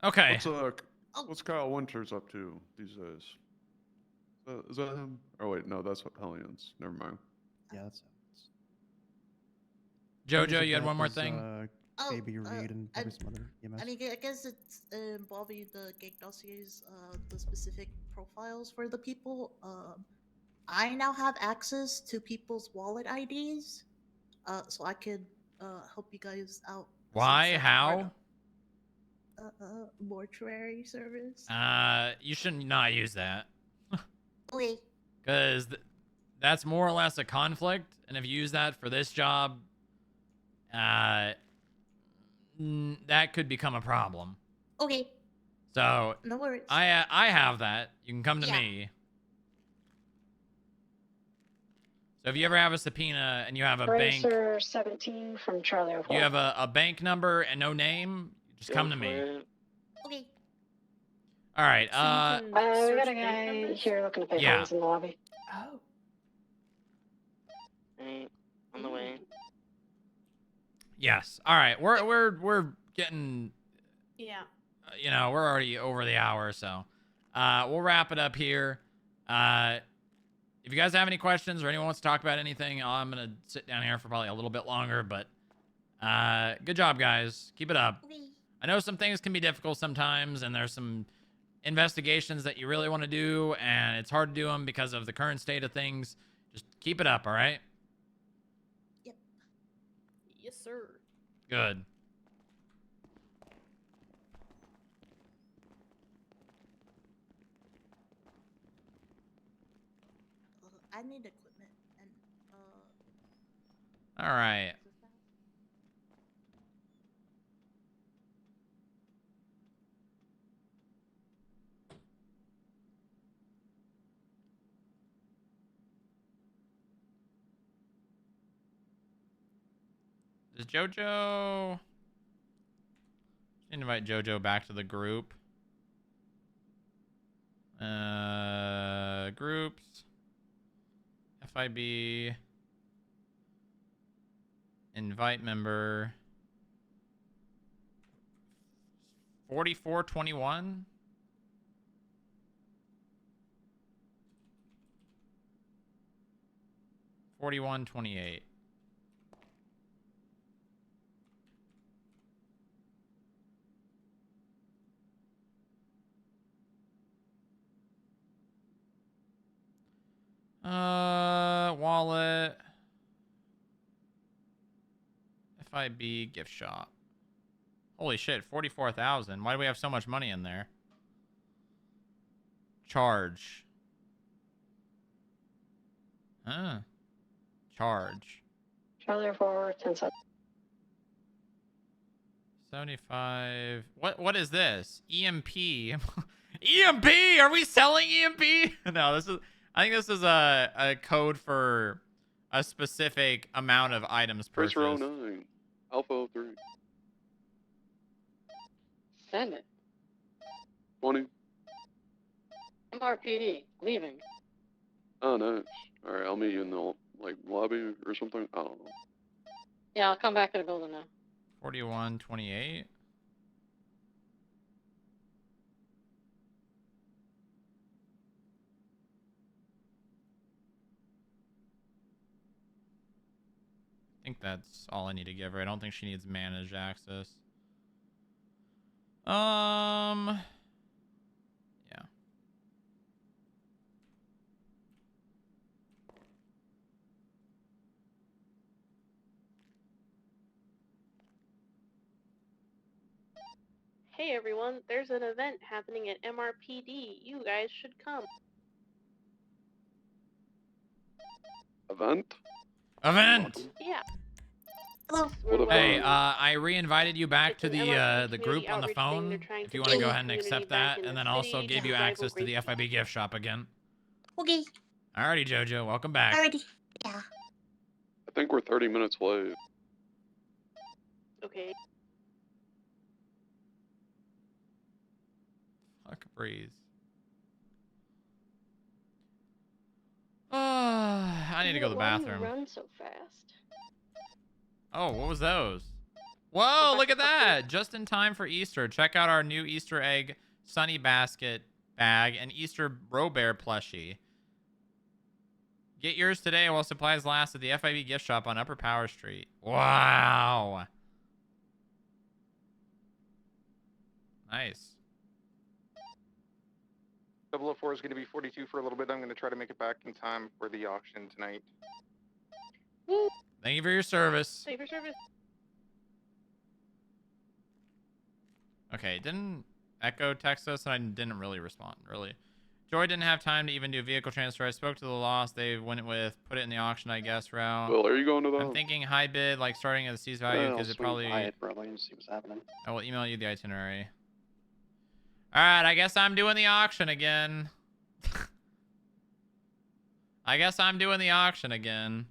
Okay. What's Kyle Winters up to these days? Is that him? Oh wait, no, that's Hellions. Never mind. Yeah, that's JoJo, you had one more thing? AB Reed and probably some other EMS. I mean, I guess it's involving the gang dossiers, the specific profiles for the people. I now have access to people's wallet IDs, so I could help you guys out. Why? How? Mortuary service. You should not use that. Wait. Because that's more or less a conflict, and if you use that for this job, that could become a problem. Okay. So No worries. I have that. You can come to Yeah. me. So if you ever have a subpoena and you have a bank, Racer 17 from Charlie 04. you have a bank number and no name, just come to me. Okay. All right. So you can we got search a bank guy numbers? here looking to pay Yeah. fines in the lobby. Oh. Right, on the way. Yes. All right. We're getting, Yeah. you know, we're already over the hour, so we'll wrap it up here. If you guys have any questions or anyone wants to talk about anything, I'm gonna sit down here for probably a little bit longer. But good job, guys. Keep it up. I know some things can be difficult sometimes, and there's some investigations that you really want to do, and it's hard to do them because of the current state of things. Just keep it up, all right? Yes, sir. Good. I need equipment and All right. Does JoJo... Invite JoJo back to the group. Groups. FIB. Invite member. 4421. $41.28. Wallet. FIB gift shop. Holy shit, 44,000. Why do we have so much money in there? Charge. Huh. Charge. Charlie 04, 10 cents. 75. What is this? EMP. EMP! Are we selling EMP? No, this is, I think this is a code for a specific amount of items purchased. Racer 09. Alpha 03. Send it. 20. MRPD, leaving. Oh, nice. Alright, I'll meet you in the, like, lobby or something. I don't know. Yeah, I'll come back to the building now. 41.28. I think that's all I need to give her. I don't think she needs managed access. Yeah. Hey everyone, there's an event happening at MRPD. You guys should come. Event? Event! Yeah. Hello. Hey, I re-invited you back to the group on the phone. If you want to go ahead and accept that, and then also gave you access to the FIB gift shop again. Okay. Alrighty, JoJo, welcome back. Alrighty. Yeah. I think we're 30 minutes late. Okay. Fuck breeze. I need to go to the Why do bathroom. you run so fast? Oh, what was those? Whoa, look at that! Just in time for Easter. Check out our new Easter egg Sunny Basket bag and Easter Bear plushie. Get yours today while supplies last at the FIB gift shop on Upper Power Street. Wow. Nice. 004 is going to be 42 for a little bit. I'm going to try to make it back in time for the auction tonight. Thank you for your service. Thank you for service. Okay, didn't Echo text us and I didn't really respond, really. Joy didn't have time to even do vehicle transfer. I spoke to the loss. They went with put it in the auction, I guess, route. Well, are you going to the? I'm thinking high bid, like starting at the C's value, I'll because it swing probably. by it probably and see what's happening. I will email you the itinerary. All right, I guess I'm doing the auction again. I guess I'm doing the auction again.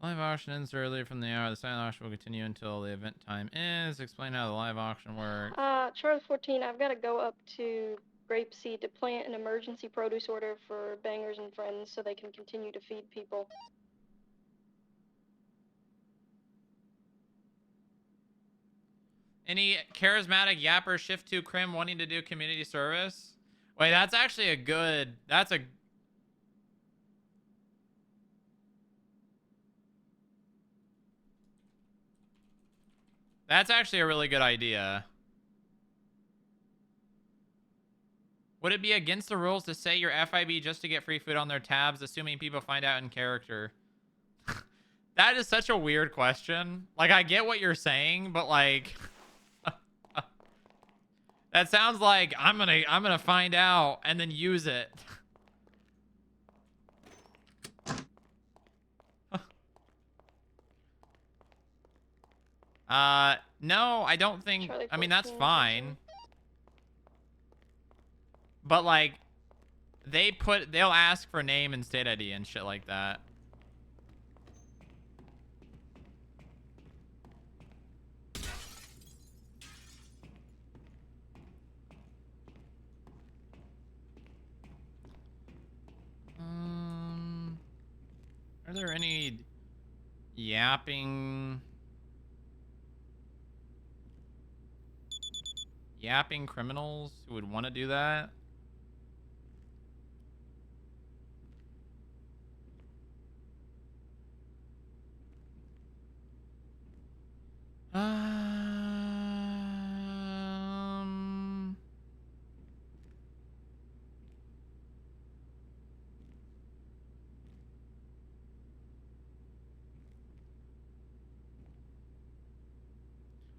Live auction ends early from the hour. The silent auction will continue until the event time ends. Explain how the live auction works. Charlie 14, I've got to go up to Grapeseed to plant an emergency produce order for Bangers and Friends so they can continue to feed people. Any charismatic yapper shift to Crim wanting to do community service? Wait, that's actually a good. That's actually a really good idea. Would it be against the rules to say your FIB just to get free food on their tabs, assuming people find out in character? That is such a weird question. Like, I get what you're saying, but like, that sounds like I'm gonna find out and then use it. No, I don't think. I mean, that's fine. But like, they'll ask for name and state ID and shit like that. Are there any yapping criminals who would want to do that?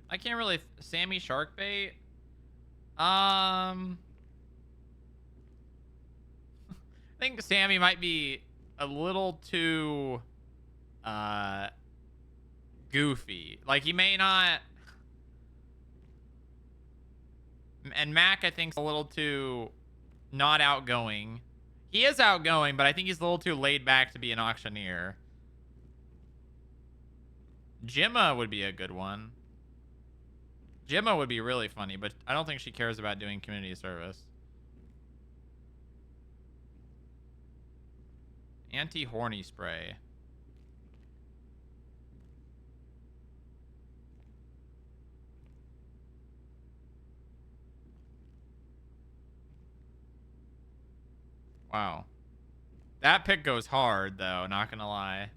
I can't really. Sammy Sharkbait. I think Sammy might be a little too goofy. Like, he may not. And Mac, I think, is a little too not outgoing. He is outgoing, but I think he's a little too laid back to be an auctioneer. Gemma would be a good one. Gemma would be really funny, but I don't think she cares about doing community service. Anti-horny spray. Wow. That pick goes hard, though, not gonna lie.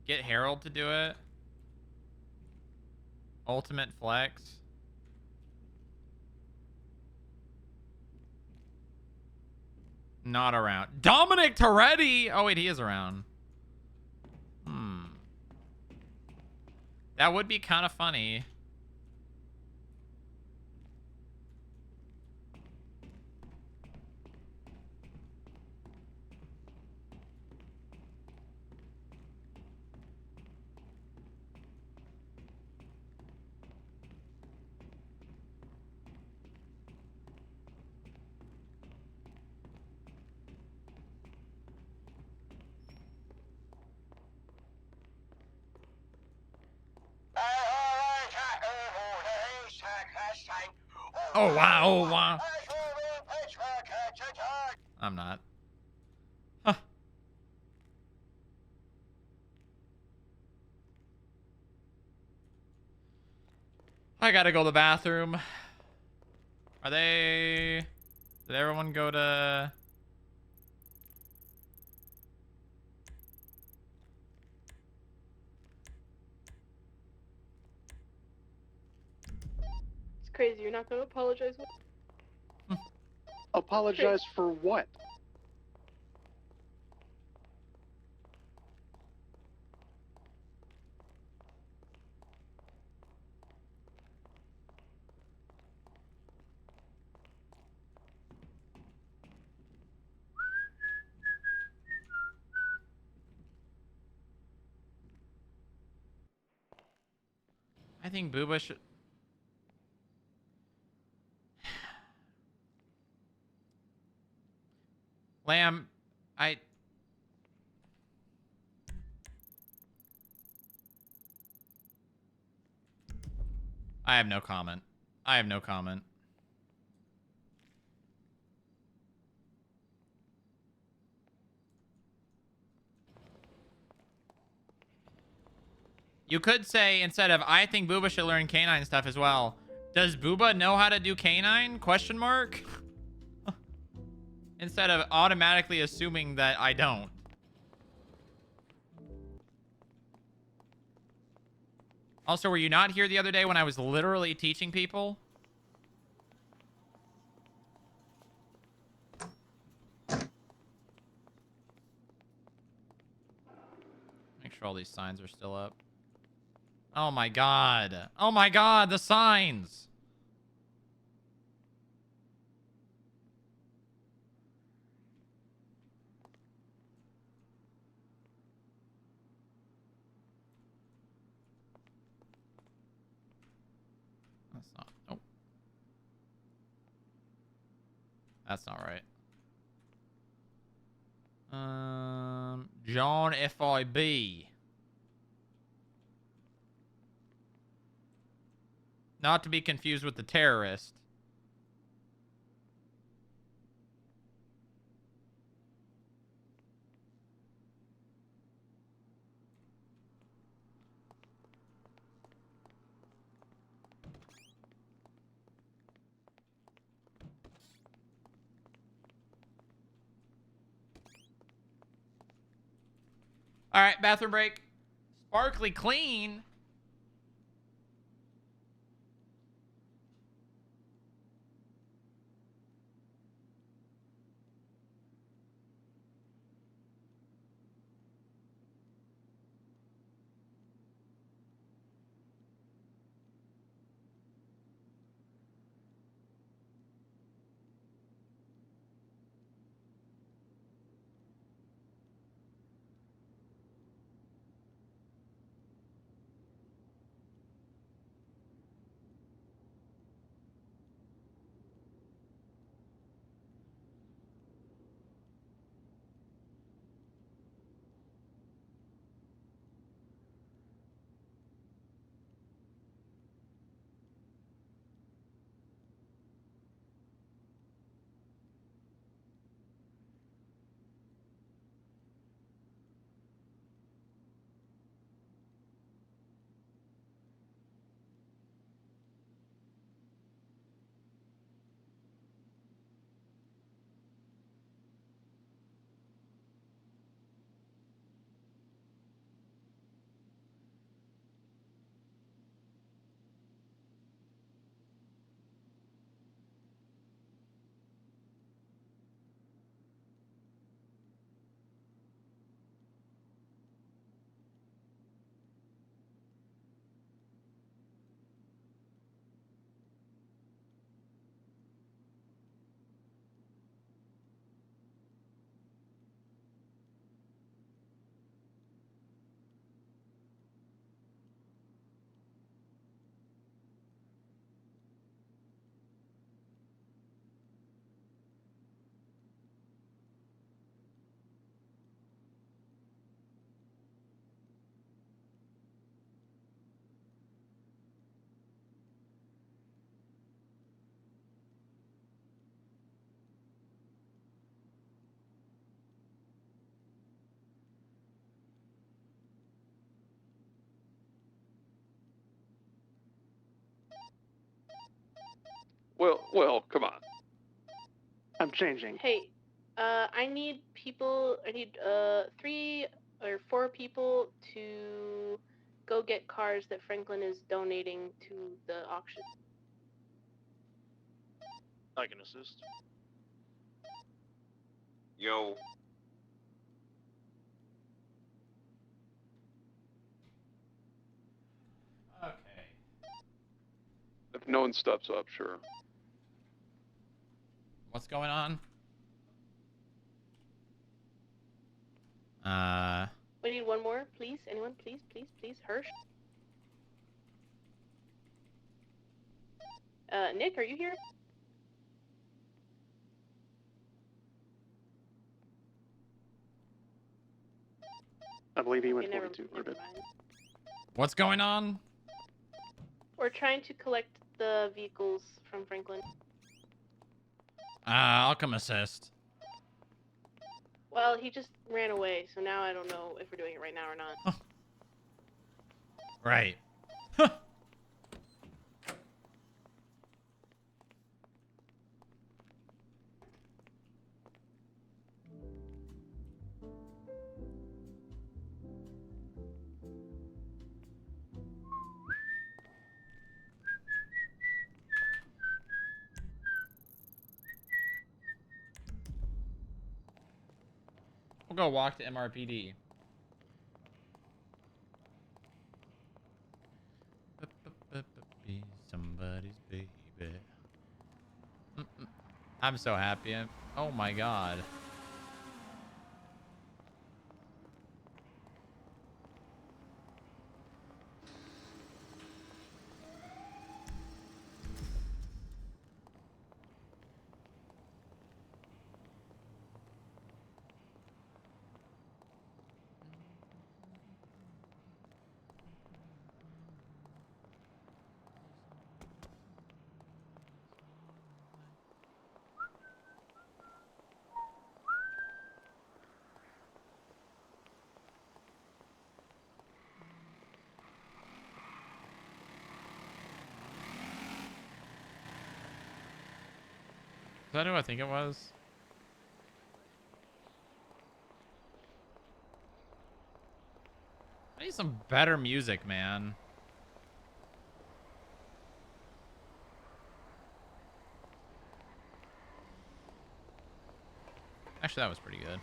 Get Harold to do it. Ultimate flex. Not around. Dominic Toretti! Oh, wait, he is around. That would be kind of funny. Oh, wow. Oh, wow. I'm not. Huh. I gotta go to the bathroom. Are they... Did everyone go to... It's crazy. You're not gonna apologize. Apologize for what? I think Booba should... Lamb, I have no comment. I have no comment. You could say, instead of, I think Booba should learn canine stuff as well. Does Booba know how to do canine? Question mark? Instead of automatically assuming that I don't. Also, were you not here the other day when I was literally teaching people? Make sure all these signs are still up. Oh my god. Oh my god, the signs! That's not... Nope. That's not right. John FIB. Not to be confused with the terrorist. All right, bathroom break. Sparkly clean. Well, come on. I'm changing. Hey, I need people. I need 3 or 4 people to go get cars that Franklin is donating to the auction. I can assist. Yo. Okay. If no one steps up, sure. What's going on? We need one more, please. Anyone, please, please, please. Hirsch. Nick, are you here? I believe he went Okay, 42. never mind. What's going on? We're trying to collect the vehicles from Franklin. I'll come assist. Well, he just ran away, so now I don't know if we're doing it right now or not. Right. We'll go walk to MRPD. Be somebody's baby. I'm so happy. Oh my god. Is that who I think it was? I need some better music, man. Actually, that was pretty good.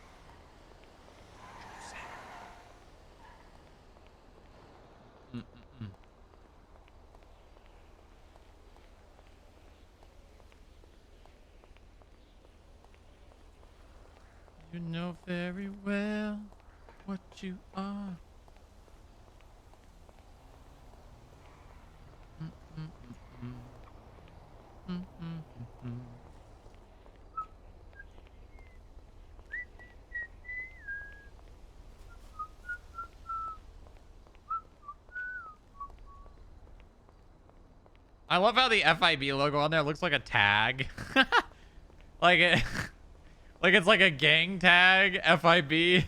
You know very well what you are. I love how the FIB logo on there looks like a tag. like it, like it's like a gang tag, FIB.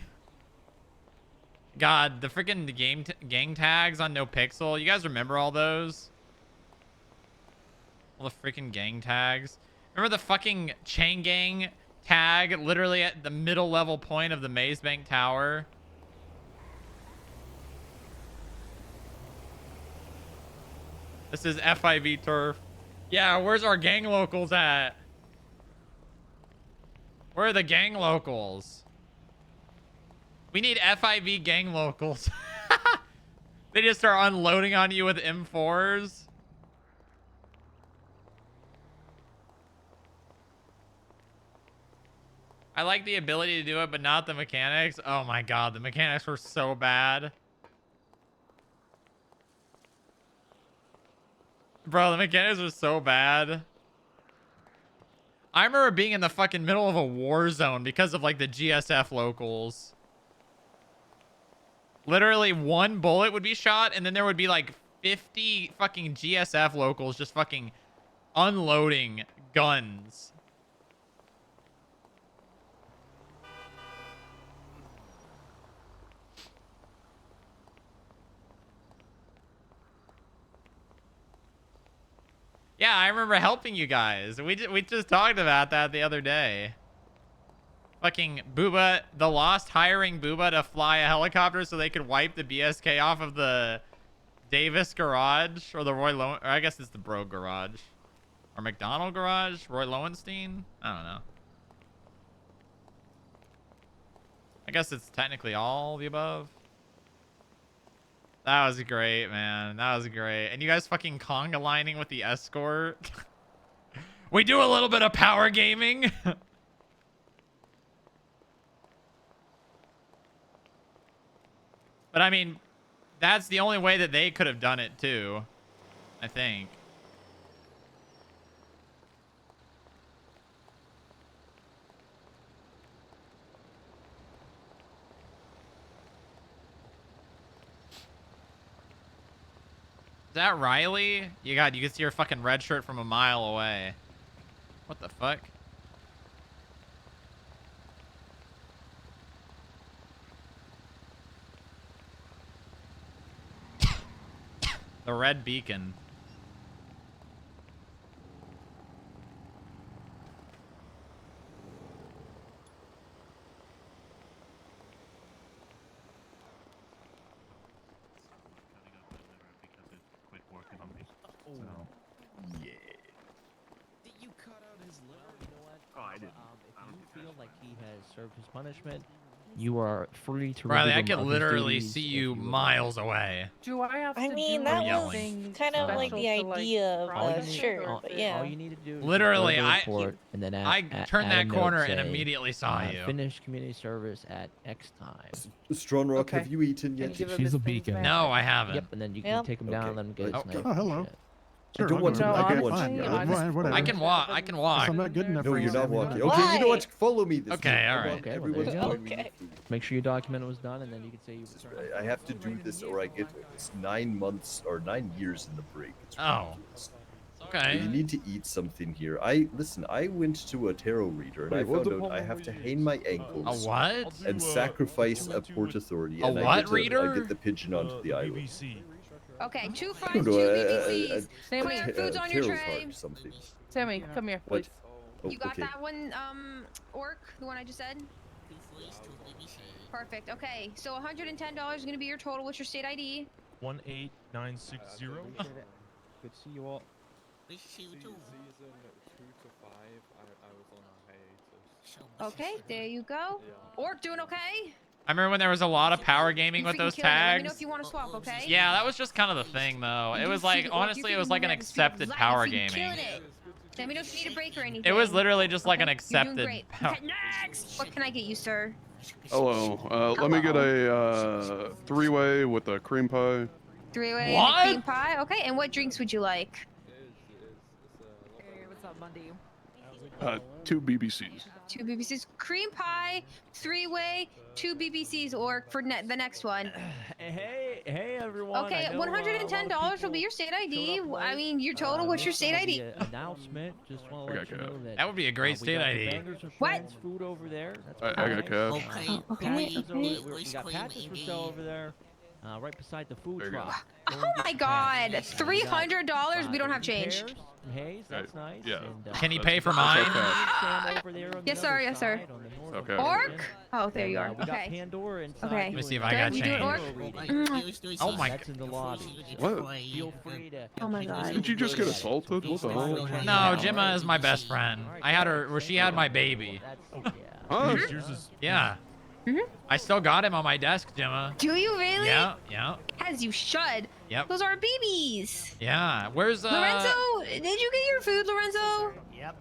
God, the freaking gang tags on No Pixel. You guys remember all those? All the freaking gang tags. Remember the fucking chain gang tag literally at the middle level point of the Maze Bank Tower? This is FIB turf. Yeah, where's our gang locals at? Where are the gang locals? We need FIB gang locals. They just start unloading on you with M4s. I like the ability to do it, but not the mechanics. Oh my god, the mechanics were so bad. Bro, the mechanics were so bad. I remember being in the fucking middle of a war zone because of like the GSF locals. Literally one bullet would be shot and then there would be like 50 fucking GSF locals just fucking unloading guns. Yeah, I remember helping you guys. We just talked about that the other day. Fucking Booba, the Lost hiring Booba to fly a helicopter so they could wipe the BSK off of the Davis garage or the Roy Lowen, or I guess it's the Bro garage or McDonald garage, Roy Lowenstein. I don't know. I guess it's technically all the above. That was great, man. That was great. And you guys fucking conga lining with the escort. We do a little bit of power gaming. But I mean, that's the only way that they could have done it too, I think. Is that Riley? You can see her fucking red shirt from a mile away. What the fuck? The red beacon. Yeah. Did you cut out his liver? You know what? Oh, I didn't. If you feel like he has served his punishment, you are free to Riley, I relieve him can of his literally duties see if you would like. miles away. Do I have I to mean, do that was yelling. kind of like special the to, like, idea of all you the need- shirt, all- but yeah. All you need to do is Literally, just go to the I report and then I turned add that a corner note and saying, immediately saw you. Finish community service at X time. Strongrock, Okay. have you eaten yet? She's a beacon. No, I haven't. Yep, and then you can Yep. take him down and let him get his Okay. knife. Oh, hello. I don't want to. No, I don't honestly, want to. I just- whatever. I can walk. I can walk. If I'm not good enough No, for you, you're not Sam, you're walking. not. Okay, you know what? Why? Follow me this Okay, time. all I right. want Okay, well, everyone there you to go. join me. Okay. Make sure your document was done, and then you can say you returned. I have to do this or I get it's 9 months or 9 years in the break. It's Oh. ridiculous. Okay. You need to eat something here. I went to a tarot reader and Wait, I what found the- out I have to hang my ankles. A what? And sacrifice a port authority. A and what I get reader? I get the pigeon onto the island. BBC. Okay, 2 I fries, don't 2 know, BBCs. Sammy, food's on your tarot tray. card or something. Sammy, come here, What? please. Oh, You got okay. that one, orc? The one I just said? Perfect. Okay, so $110 is gonna be your total. What's your state ID? 18960. Good to see you all. We see you too. Okay, there you go. Orc doing okay? I remember when there was a lot of power gaming You with freaking those killed it. Let me know tags. if you want to swap, okay? Yeah, that was just kind of the thing, though. It was like, honestly, it was like an accepted power gaming. Let me know if you need a break or anything. It was literally just like an You're doing accepted great. power. Okay, next! What can I get you, sir? Hello. Let me get a 3-way with a cream pie. 3-way and a What? cream pie. Okay, and what drinks would you like? Hey, what's up, Bundy? 2 BBCs. 2 BBCs. Cream pie, 3-way, 2 BBCs, or for the next one. Hey everyone. Okay, I know, $110 will be your state ID. I mean, your total. What's your state ID? Announcement. Just want to let you know that. That would be a great we state got the ID. Bangers and What? Friends food over there. That's I got nice. cash. Okay, Patches over okay. there. We got patches for sale over there. Right beside the food There you go. truck. Oh my God, $300. We don't have change. Hayes, that's nice. Yeah. And, Can he pay for Sam mine? over there on the Yes, sir. other Yes, sir. side, on the north Okay. Orc? Oh, there you are. We got Okay. Pandora inside. Okay. Let me see if I Good, got you doing change. orc? Oh my That's in the lobby. What? Feel free to. Oh my God. Did you just get assaulted? What the hell? No, Gemma is my best friend. I had her where she had my baby. Huh? Yeah. I still got him on my desk, Gemma. Do you really? Yeah, yeah, As you should. Yep. Those are babies. yeah. Where's Lorenzo, did you get your food, Lorenzo? Yep.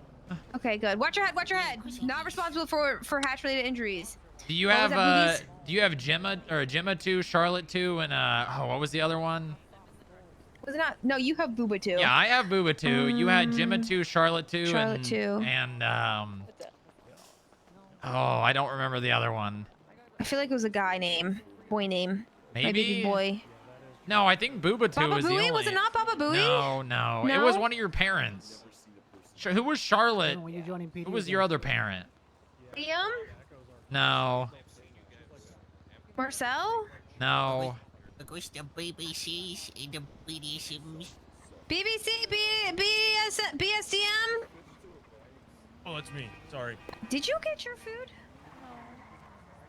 Okay, good. Watch your head. Watch your head. Not responsible for hatch-related injuries. Do you What was have that, boobies? do you have Gemma or Gemma 2, Charlotte 2, and oh, what was the other one? Was it not? No, you have Booba too. Yeah, I have Booba 2. You had Gemma 2, Charlotte 2, Charlotte and 2. and oh, I don't remember the other one. I feel like it was a guy name, boy name. My baby Maybe? boy. No, I think Booba 2 Baba was the Booey? only. Was it not Baba Booey? No, no, it No? was one of your parents. Who was Charlotte? Who was your other parent? Liam? No, Marcel? no. Because the BBCs and the BDSMs. BBC, BSDM. Oh, that's me. Sorry. Did you get your food?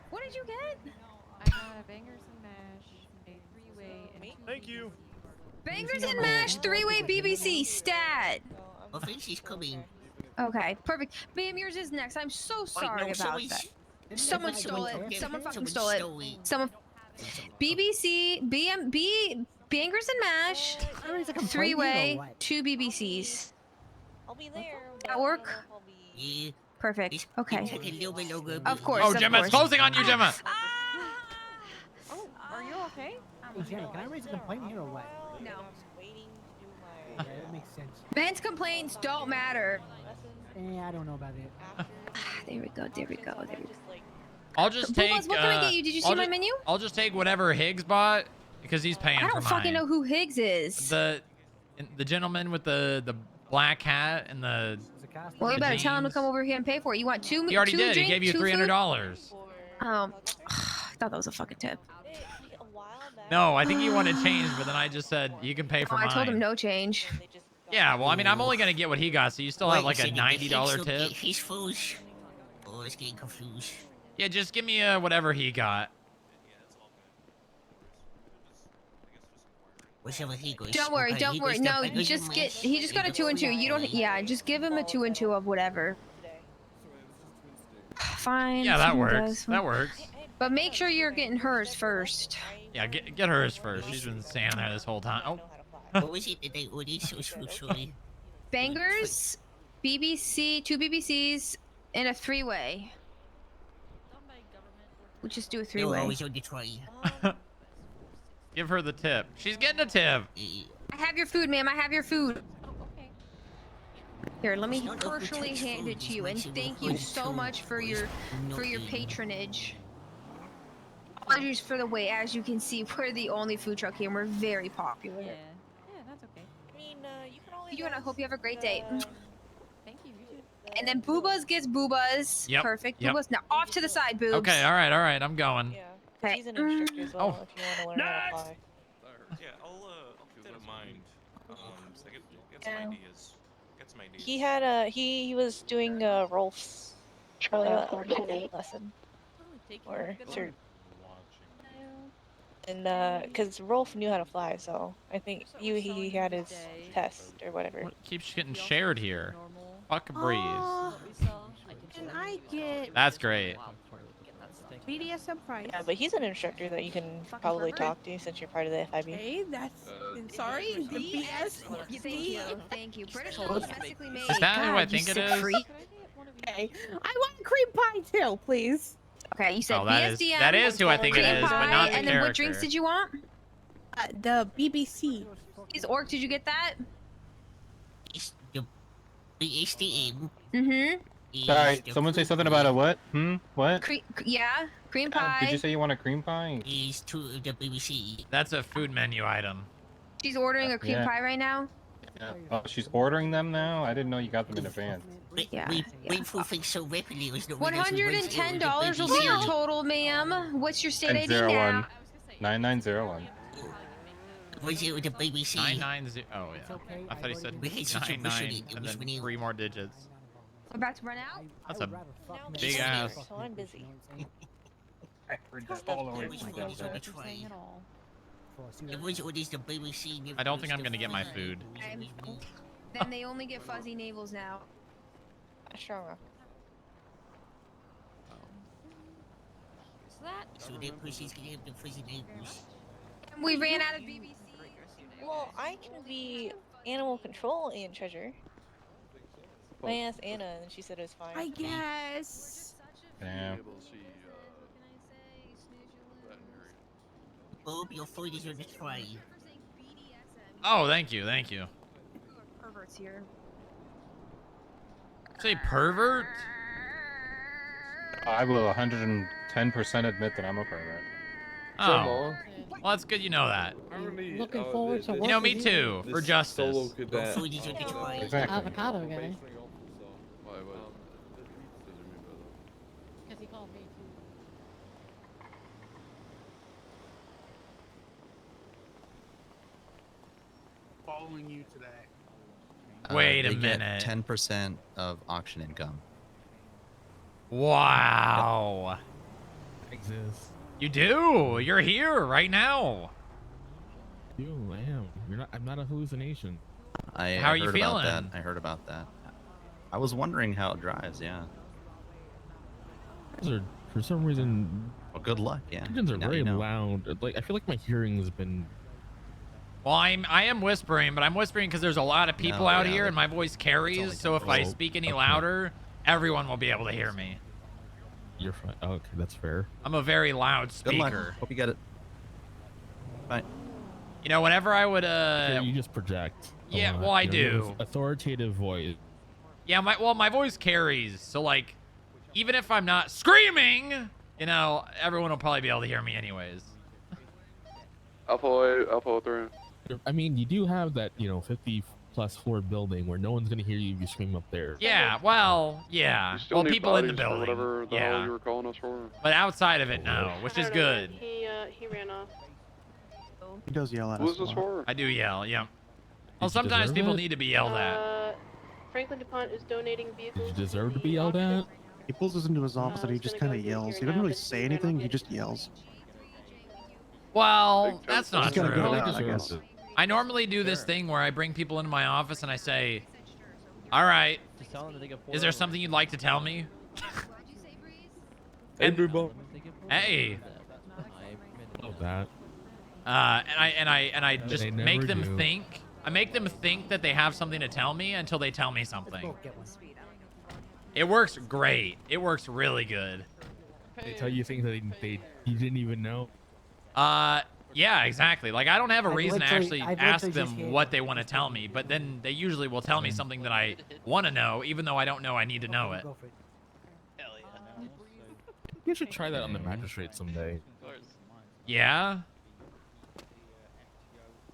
What did you get? I got bangers and mash, a 3-way, and 2 Thank you. Bangers and mash, 3-way BBC stat. I think she's coming. Okay, perfect. Ma'am, yours is next. I'm so sorry about that. Someone stole it. Someone fucking stole it. Someone. BBC, bangers and mash, 3-way, 2 BBCs. I'll be there. That work? Yeah. Perfect. Okay. Of course. Oh, of Gemma, it's course. closing on you, Gemma. Oh, are you okay? Hey, Jenny, can I raise a complaint here or what? No. Yeah, that makes sense. Men's complaints don't matter. I don't know about it. There we go. There we go. There we go. I'll just take. Bubbles, what can I get you? Did you see my menu? I'll just take whatever Higgs bought because he's paying I for don't mine. fucking know who Higgs is. The gentleman with the black hat and the. Well, you the better tell him to jeans. come over here and pay for it. You want two? He already two did. Drink, He gave you two food? $300. I thought that was a fucking tip. No, I think he wanted change, but then I just said you can pay for Oh, mine. I told him no change. Yeah, well, I mean, I'm only gonna get what he got, so you still have like a $90 tip. His food. Oh, it's getting confused. Yeah, just give me whatever he got. Whichever he goes. Don't worry, Okay, don't he worry. goes No, the you just get. He just got a 2 and 2. You don't. Yeah, just give him a 2 and 2 of whatever. Fine. Yeah, that he works. does. That works. But make sure you're getting hers first. Yeah, get hers first. She's been standing there this whole time. Oh. What was it that they ordered? So sorry. Bangers, BBC, 2 BBCs, and a 3-way. We'll just do a 3-way. always on the tray. Give her the tip. She's getting a tip. I have your food, ma'am. I have your food. Here, let me personally hand it to you, and thank you so much for your patronage. Apologies for the wait. As you can see, we're the only food truck here, and we're very popular. Yeah, that's okay. I mean, you can always. And I hope you have a great day. Thank you. You too. And then Boobas gets Boobas. Yep, Perfect. yep. Boobas. Now off to the side, Boobs. Okay, all right. I'm going. Okay. He's an instructor as well. Oh. If you want to learn how to fly. Yeah, I'll keep that in mind. So get some ideas. Get some ideas. He had he was doing Rolf's lesson or cert. And because Rolf knew how to fly, so I think he had his test or whatever. What keeps getting shared here? Fuck a breeze. Can I get That's great. BDSM price? Yeah, but he's an instructor that you can probably talk to since you're part of the FIB. Okay, that's sorry. The BS. Thank you. British domestically made. Is that who I think it is? Okay, I want cream pie too, please. Okay, you said Oh, that is- BSDM. that is who I think it cream is, but pie, not the and then what drinks character. did you want? The BBC. Is Orc? Did you get that? BSDM. Mm-hmm. Sorry, someone say something about a what? What? Yeah, cream pie. Did you say you want a cream pie? Is to the BBC. That's a food menu item. She's ordering a cream Yeah. pie right now. Yeah. Oh, she's ordering them now? I didn't know you got them in advance. Yeah. Wait for things so rapidly. It was not $110 will be your total, ma'am. What's your state ID 1001. now? 9901. Was it with the BBC? 990. Oh yeah. I thought he said We had such a 99 vision, it and was then when you- 3 more digits. We're about to run out. That's a big ass. So I'm busy. I heard that all the way from down there. It was always the BBC. I don't think I'm gonna get my food. Then they only get fuzzy navels now. Strongrock. So that person's gonna have the fuzzy neighbors. We ran out of BBC. Well, I can be animal control and treasure. I asked Anna and she said it was fine. I guess. Damn. Bob, your food is on the tray. Oh, thank you, thank you. Perverts here. Say pervert? I will 110% admit that I'm a pervert. Oh. Well, that's good you know that. Looking forward to You know, me too, for justice. Your food is on the tray. Exactly. Avocado guy. Because he called me too. following you today. Wait a they get minute. 10% of auction income. Wow. Exists. You do. You're here right now. You, I am. You're not. I'm not a hallucination. How are I you heard about that. feeling? I heard about that. I was wondering how it drives. Yeah. Those are, for some reason. Well, good luck. Yeah. Engines are Now very you know. loud. Like I feel like my hearing's been. Well, I am whispering, but I'm whispering because there's a lot of people No, out yeah, here, that- and my voice carries. So if I speak any louder, everyone will be able to hear me. You're fine. Oh, okay, that's fair. I'm a very loud Good luck. speaker. Hope you get it. Bye. You know, whenever I would Yeah, you just project. a yeah, lot. well, I You know, you have do. an authoritative voice. Yeah, my voice carries. So like, even if I'm not screaming, you know, everyone will probably be able to hear me anyways. Alpha 3. I mean, you do have that, 50+ floor building where no one's gonna hear you if you scream up there. Yeah, well, yeah. Well, people in the building. Whatever the yeah. hell you were calling us for. But outside of it, no, which is good. He ran off. He does yell at Who us. is this a lot. for? I do yell, yeah. Well, you sometimes deserve people it? need to be yelled at. Franklin DuPont is donating vehicles. Did you deserve to be yelled at? He pulls us into his office and he just kind of yells. He doesn't really say anything. He just yells. Well, that's not He's gotta true. get it out, I guess. I normally do this thing where I bring people into my office and I say, all right, is there something you'd like to tell me? Hey, Brubo. Hey. Love that. And I just They make never them do. think. I make them think that they have something to tell me until they tell me something. It works great. It works really good. They tell you things that you didn't even know. Yeah, exactly. Like I don't have a I've reason to literally- actually I've ask literally just them hit- what they want to tell me, but then they usually will tell me something that I want to know, even though I don't know I need to know it. You should try that on the magistrate someday. Yeah?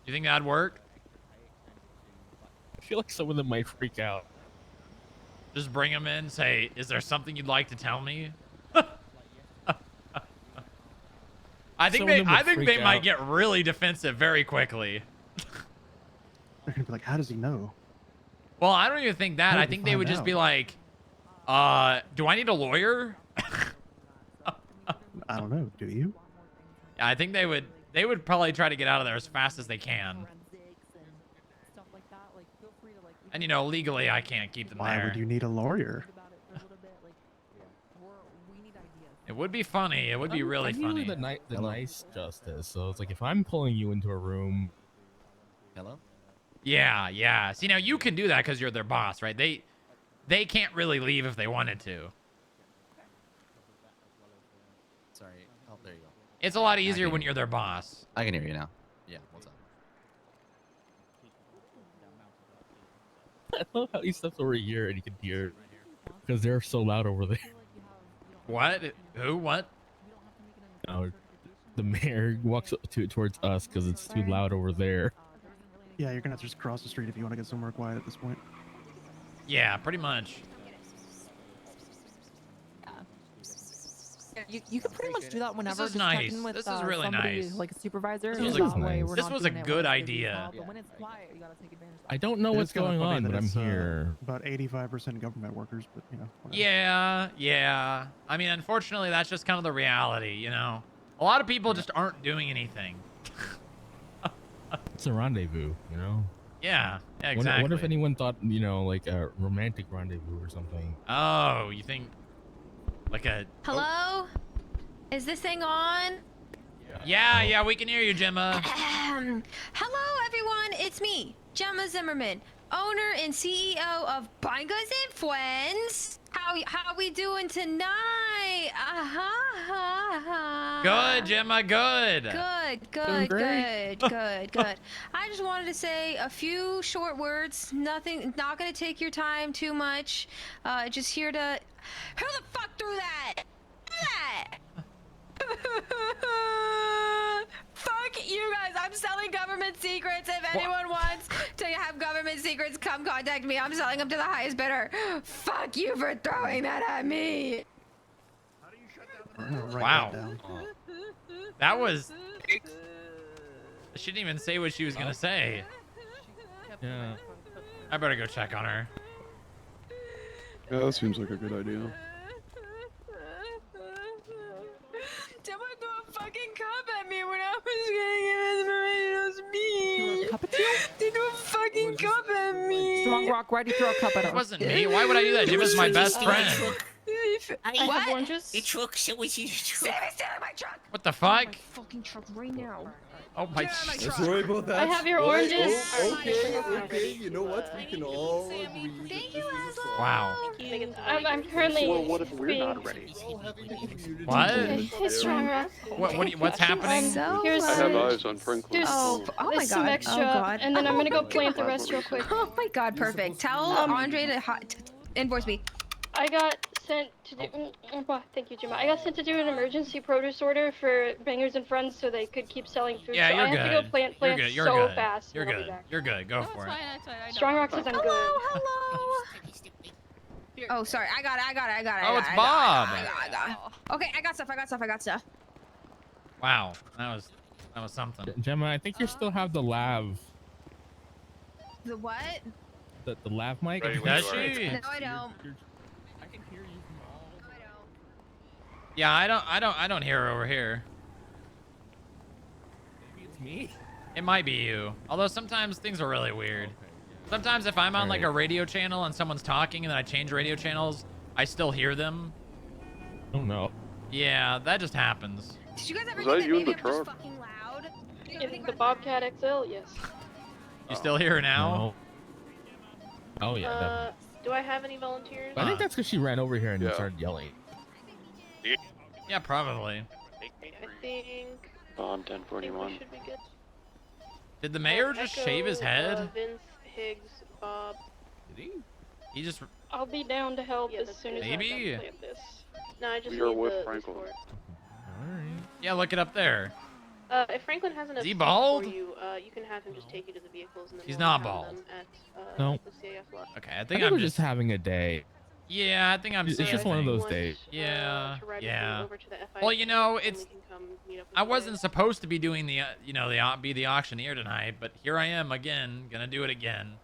You think that'd work? I feel like some of them might freak out. Just bring them in, say, is there something you'd like to tell me? I think Some of them would I think freak they might out. get really defensive very quickly. They're gonna be like, "How does he know?" Well, I don't even think that. How I did you think they would find just be out? like, do I need a lawyer? I don't know. Do you? I think they would probably try to get out of there as fast as they can. And you know, legally I can't keep them Why there. would you need a lawyer? It would be funny. It would be really I'm usually funny. the nice justice. So it's like if I'm pulling you into a room. Hello? Yeah, yeah. See, now you can do that because you're their boss, right? They can't really leave if they wanted to. Sorry. Oh, there you go. It's a lot easier when you're their boss. I can hear you now. Yeah. What's up? I love how he steps over here and you can hear because they're so loud over there. What? Who? What? The mayor walks up towards us because it's too loud over there. Yeah, you're gonna have to just cross the street if you want to get somewhere quiet at this point. Yeah, pretty much. You can pretty much do that whenever. This is just check nice. in with, this is really somebody, nice. like a supervisor. This was so a, that way we're this not was a doing it good when it's busy idea. call, but when it's quiet, you gotta take advantage. I don't know It what's is kinda going funny on, that but I'm it's, here. About 85% government workers, but you know. whatever. Yeah, yeah. I mean, unfortunately, that's just kind of the reality, you know? A lot of people just aren't doing anything. It's a rendezvous, you know? Yeah, I exactly. wonder if anyone thought, like a romantic rendezvous or something. Oh, you think like a... Hello? Is this thing on? Yeah, yeah, we can hear you, Gemma. Hello, everyone. It's me, Gemma Zimmerman, owner and CEO of Bangers and Friends. How we doing tonight? Good, Gemma, good. Good. I just wanted to say a few short words. Nothing. Not gonna take your time too much. Just here to. Who the fuck threw that? Fuck you guys. I'm selling government secrets. If anyone wants to have government secrets, come contact me. I'm selling them to the highest bidder. Fuck you for throwing that at me. Wow. That was... She didn't even say what she was gonna say. Yeah. I better go check on her. Yeah, that seems like a good idea. Someone threw a fucking cup at me when I was getting information. It was me. Cup at you? They threw a fucking cup at me. Strongrock, why'd you throw a cup at It us? wasn't me. Why would I do that? Jim is my best friend. I have oranges. The truck, so we see the truck. Sammy, stand in my truck. What the fuck? Fucking truck right now. Oh my. Sorry about that. I have your What? oranges. Oh, okay. You know what? We can all agree. Thank you, Wow. I'm currently Well, what if we're being... not ready? What? Hey, Strongrock. What's happening? Here's I have eyes on Franklin. Oh my there's some god. extra, Oh god. and then I'm gonna Oh go plant the god. rest real quick. Oh my god, perfect. Tell Andre to invoice me. I got sent to do. Thank you, Jim. I got sent to do an emergency produce order for Bangers and Friends so they could keep selling food. Yeah, so you're I have good. to go plant You're good. You're so good. fast. You're and I'll be good. back. You're good. Go for it. Strongrock says I'm good. Hello. Oh, sorry. I got it. Oh, it's Bob. I got it. Okay, I got stuff. Wow, that was something. Gemma, I think you still have the lav. The what? The lav mic. Right, Does when you she? No, I don't. I can hear you from all. Yeah, I don't hear her over here. Maybe it's me. It might be you. Although sometimes things are really weird. Sometimes if I'm on like a radio channel and someone's talking and then I change radio channels, I still hear them. Oh no. Yeah, that just happens. Did you guys ever Was think that that you in maybe the I'm just truck? fucking loud? In the Bobcat XL, yes. You still hear her now? No. Oh yeah. definitely. Do I have any volunteers? I think that's because she ran over here and Yeah. started yelling. Yeah, probably. I think. On I think 1041. we should be good. Did the mayor just Echo, shave his head? Vince, Higgs, Bob. Did he? He just. I'll be down to help Yeah, as that's soon good. as Maybe. I plant this. No, I just We are need with the Franklin. support. Alright. Yeah, look it up there. If Franklin has enough Is he seats bald? for you, you can have him just take you to the vehicles and then He's we'll not pound bald. them at No. the CAF lot. Okay, I I think think I'm we're just having a day. Yeah, I think I'm It's saying. just one of those Want, days. Yeah, to ride with me yeah. over to the FIB, Well, you know, and it's. we can come meet up with I you wasn't guys. supposed to be doing the, be the auctioneer tonight, but here I am again, gonna do it again.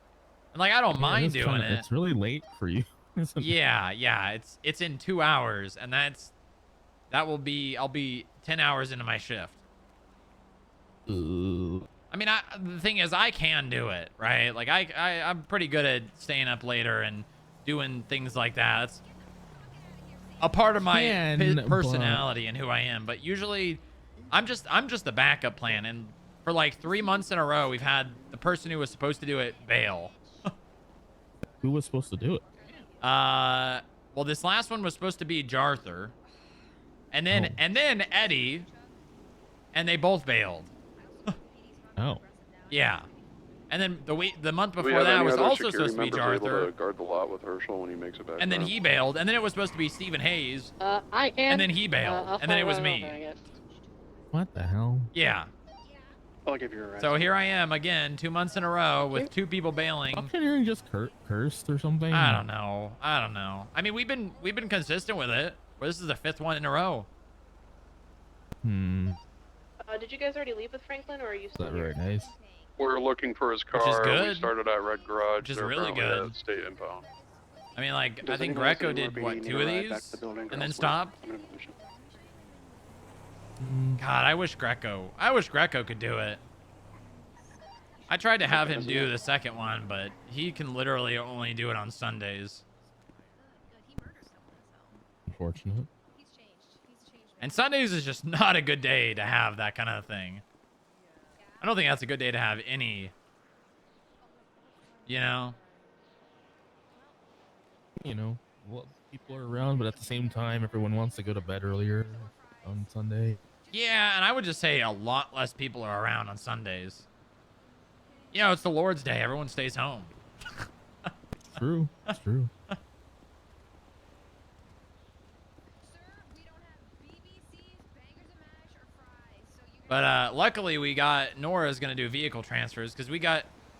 And like, I don't mind it's doing kinda- it. It's really late for you. isn't it? Yeah, it's in 2 hours, and I'll be 10 hours into my shift. Ooh. I mean, the thing is, I can do it, right? Like, I'm pretty good at staying up later and doing things like that. It's a part of my personality and who I am. But usually, I'm just the backup plan. And for like 3 months in a row, we've had the person who was supposed to do it bail. Who was supposed to do it? Well, this last one was supposed to be Jarther, and then Eddie, and they both bailed. Oh. Yeah. And then the month Do we before have that any was other also security supposed to be members able Jarther. to guard the lot with Herschel when he makes it back And then down? he bailed, and then it was supposed to be Stephen Hayes, I can. and then he bailed, I'll and then it follow was right me. over, I guess. What the hell? Yeah. I'll give you a ride. So here I am again, 2 months in a row with 2 people bailing. Auctioneering just cursed or something? I don't know. I mean, we've been consistent with it. Well, this is the 5th one in a row. Did you guys already leave with Franklin, or are you still That's here? very nice. We're looking for his car. Which is We good. started at Red Garage. Which is They're really currently good. at State Impound. I mean, like, Does I think anyone else Greco anymore did, be what, needing 2 a of ride back these? to the building And then elsewhere? stopped? I'm in a position. God, I wish Greco could do it. I tried to have him do the second one, but he can literally only do it on Sundays. Unfortunate. And Sundays is just not a good day to have that kind of thing. I don't think that's a good day to have any, you know? You know, well, people are around, but at the same time, everyone wants to go to bed earlier on Sunday. Yeah, and I would just say a lot less people are around on Sundays. You know, it's the Lord's Day. Everyone stays home. True. It's true. But luckily, we got Nora's gonna do vehicle transfers because we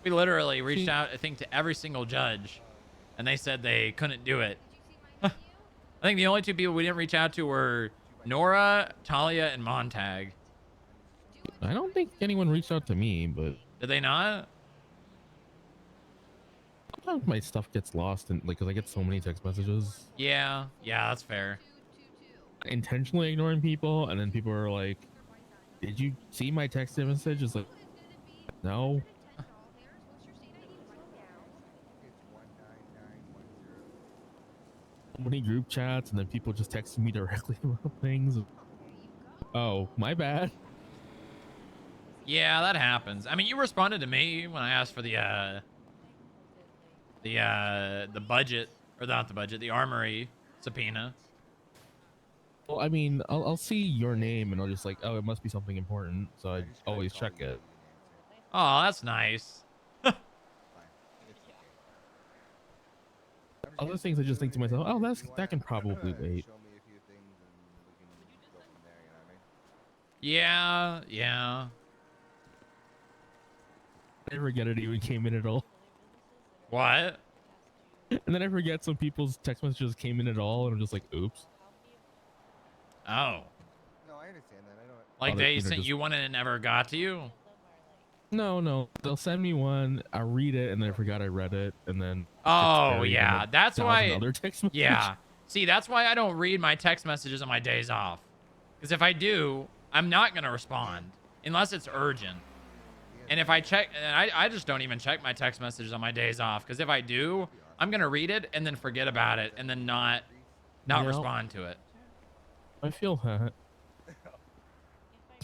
literally reached out, I think, to every single judge, and they said they couldn't do it. I think the only 2 people we didn't reach out to were Nora, Talia, and Montag. I don't think anyone reached out to me, but Did they not? sometimes my stuff gets lost and like, cause I get so many text messages. Yeah, that's fair. Intentionally ignoring people, and then people are like, "Did you see my text message?" It's like, no. So many group chats, and then people just texting me directly about things. Oh, my bad. Yeah, that happens. I mean, you responded to me when I asked for the budget, or not the budget, the armory subpoena. Well, I mean, I'll see your name and I'll just like, oh, it must be something important, so I always check it. Oh, that's nice. Other things I just think to myself, oh, that can probably wait. Yeah. I forget it even came in at all. What? And then I forget some people's text messages came in at all, and I'm just like, oops. Oh. No, I understand that. I don't. Like Oh, they you know, sent just- you one and it never got to you? No, they'll send me one, I read it, and then I forgot I read it, and then Oh yeah, that's why. Other text message. Yeah. See, that's why I don't read my text messages on my days off. Because if I do, I'm not gonna respond unless it's urgent. And if I check, and I just don't even check my text messages on my days off. Because if I do, I'm gonna read it and then forget about it and then not You know, respond to it. I feel that.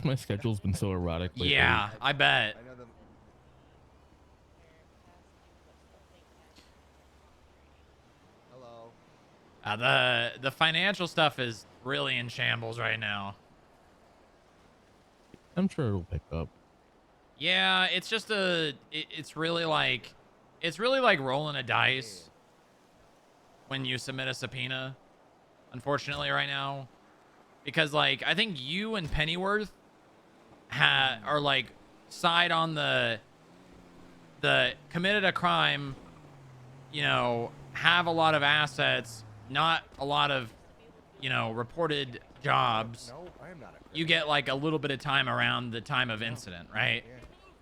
My schedule's been so erratic lately. Yeah, I bet. The financial stuff is really in shambles right now. I'm sure it'll pick up. Yeah, it's just it's really like rolling a dice when you submit a subpoena, unfortunately, right now. Because like I think you and Pennyworth are like side on the committed a crime, you know, have a lot of assets, not a lot of, you know, reported jobs. You get like a little bit of time around the time of incident, right?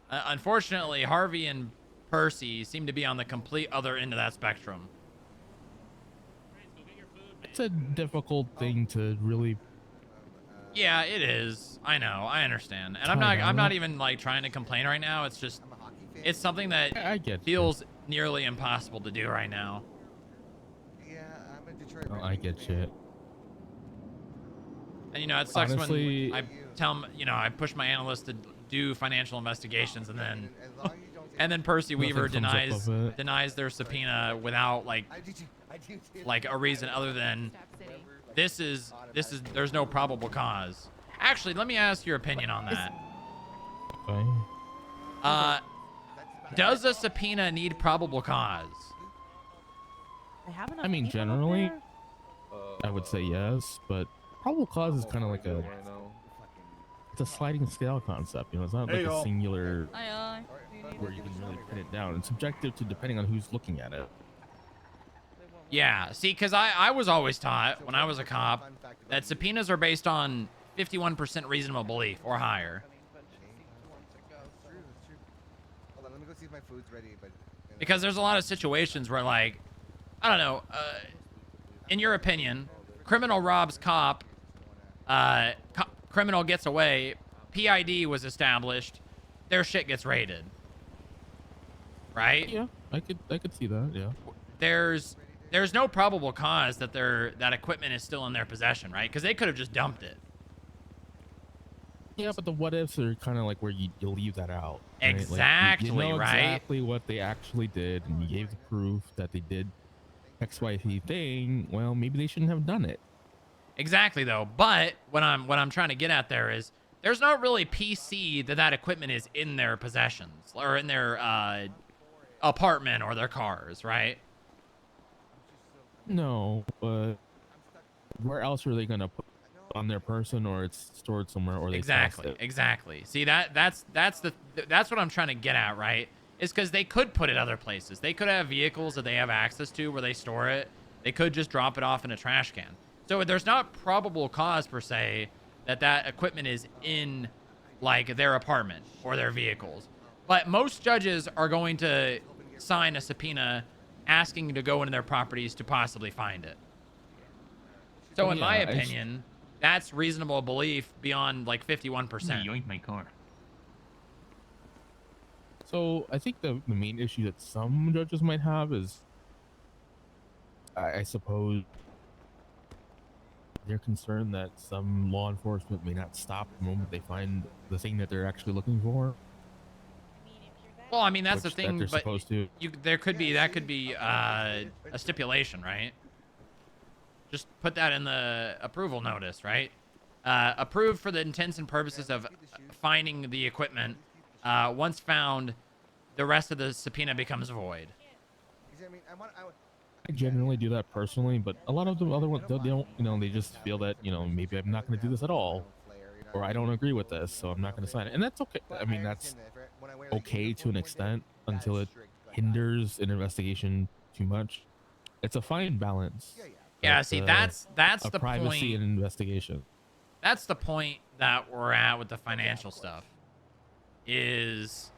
Unfortunately, Harvey and Percy seem to be on the complete other end of that spectrum. It's a difficult thing to really. Yeah, it is. I know. I understand. And Time I'm not out. even like trying to complain right now. It's just it's something that I get feels nearly impossible to do right now. Yeah, I'm a Detroit. Oh, I get shit. And you know, it sucks Honestly- when I tell them, you know, I push my analysts to do financial investigations, and then Percy Nothing Weaver comes up of it. denies their subpoena without like a reason other than this is there's no probable cause. Actually, let me ask your opinion on that. Okay. Does a subpoena need probable cause? I mean, generally, I would say yes, but probable cause is kind of like it's a sliding scale concept. You know, it's not like a singular where you can really pin it down. It's subjective to depending on who's looking at it. Yeah, see, because I was always taught when I was a cop that subpoenas are based on 51% reasonable belief or higher. Hold on, let me go see if my food's ready. But Because there's a lot of situations where, like, I don't know, in your opinion, criminal robs cop, criminal gets away, PID was established, their shit gets raided. Right? Yeah, I could see that. Yeah. There's no probable cause that that equipment is still in their possession, right? Because they could have just dumped it. Yeah, but the what ifs are kind of like where you leave that out. Right? Exactly, like, you know right? Exactly what they actually did, and you gave the proof that they did XYZ thing. Well, maybe they shouldn't have done it. Exactly, though. But what I'm trying to get at there is there's not really PC that equipment is in their possessions or in their apartment or their cars, right? No, but where else are they gonna put it on their person, or it's stored somewhere, or they Exactly, tossed it? exactly. See, that's what I'm trying to get at, right? Is because they could put it other places. They could have vehicles that they have access to where they store it. They could just drop it off in a trash can. So there's not probable cause per se that equipment is in like their apartment or their vehicles. But most judges are going to sign a subpoena asking to go into their properties to possibly find it. So in my opinion, that's reasonable belief beyond like 51%. Yoink my car. So I think the main issue that some judges might have is, I suppose, they're concerned that some law enforcement may not stop the moment they find the thing that they're actually looking for. Well, I mean, that's the Which- that thing, they're but supposed to. that could be a stipulation, right? Just put that in the approval notice, right? Approved for the intents and purposes of finding the equipment. Once found, the rest of the subpoena becomes void. I generally do that personally, but a lot of the other ones, they don't, they just feel that, maybe I'm not going to do this at all, or I don't agree with this, so I'm not going to sign it. And that's okay. I mean, that's okay to an extent until it hinders an investigation too much. It's a fine balance. Yeah, see, that's the privacy point. and investigation. That's the point that we're at with the financial stuff. Is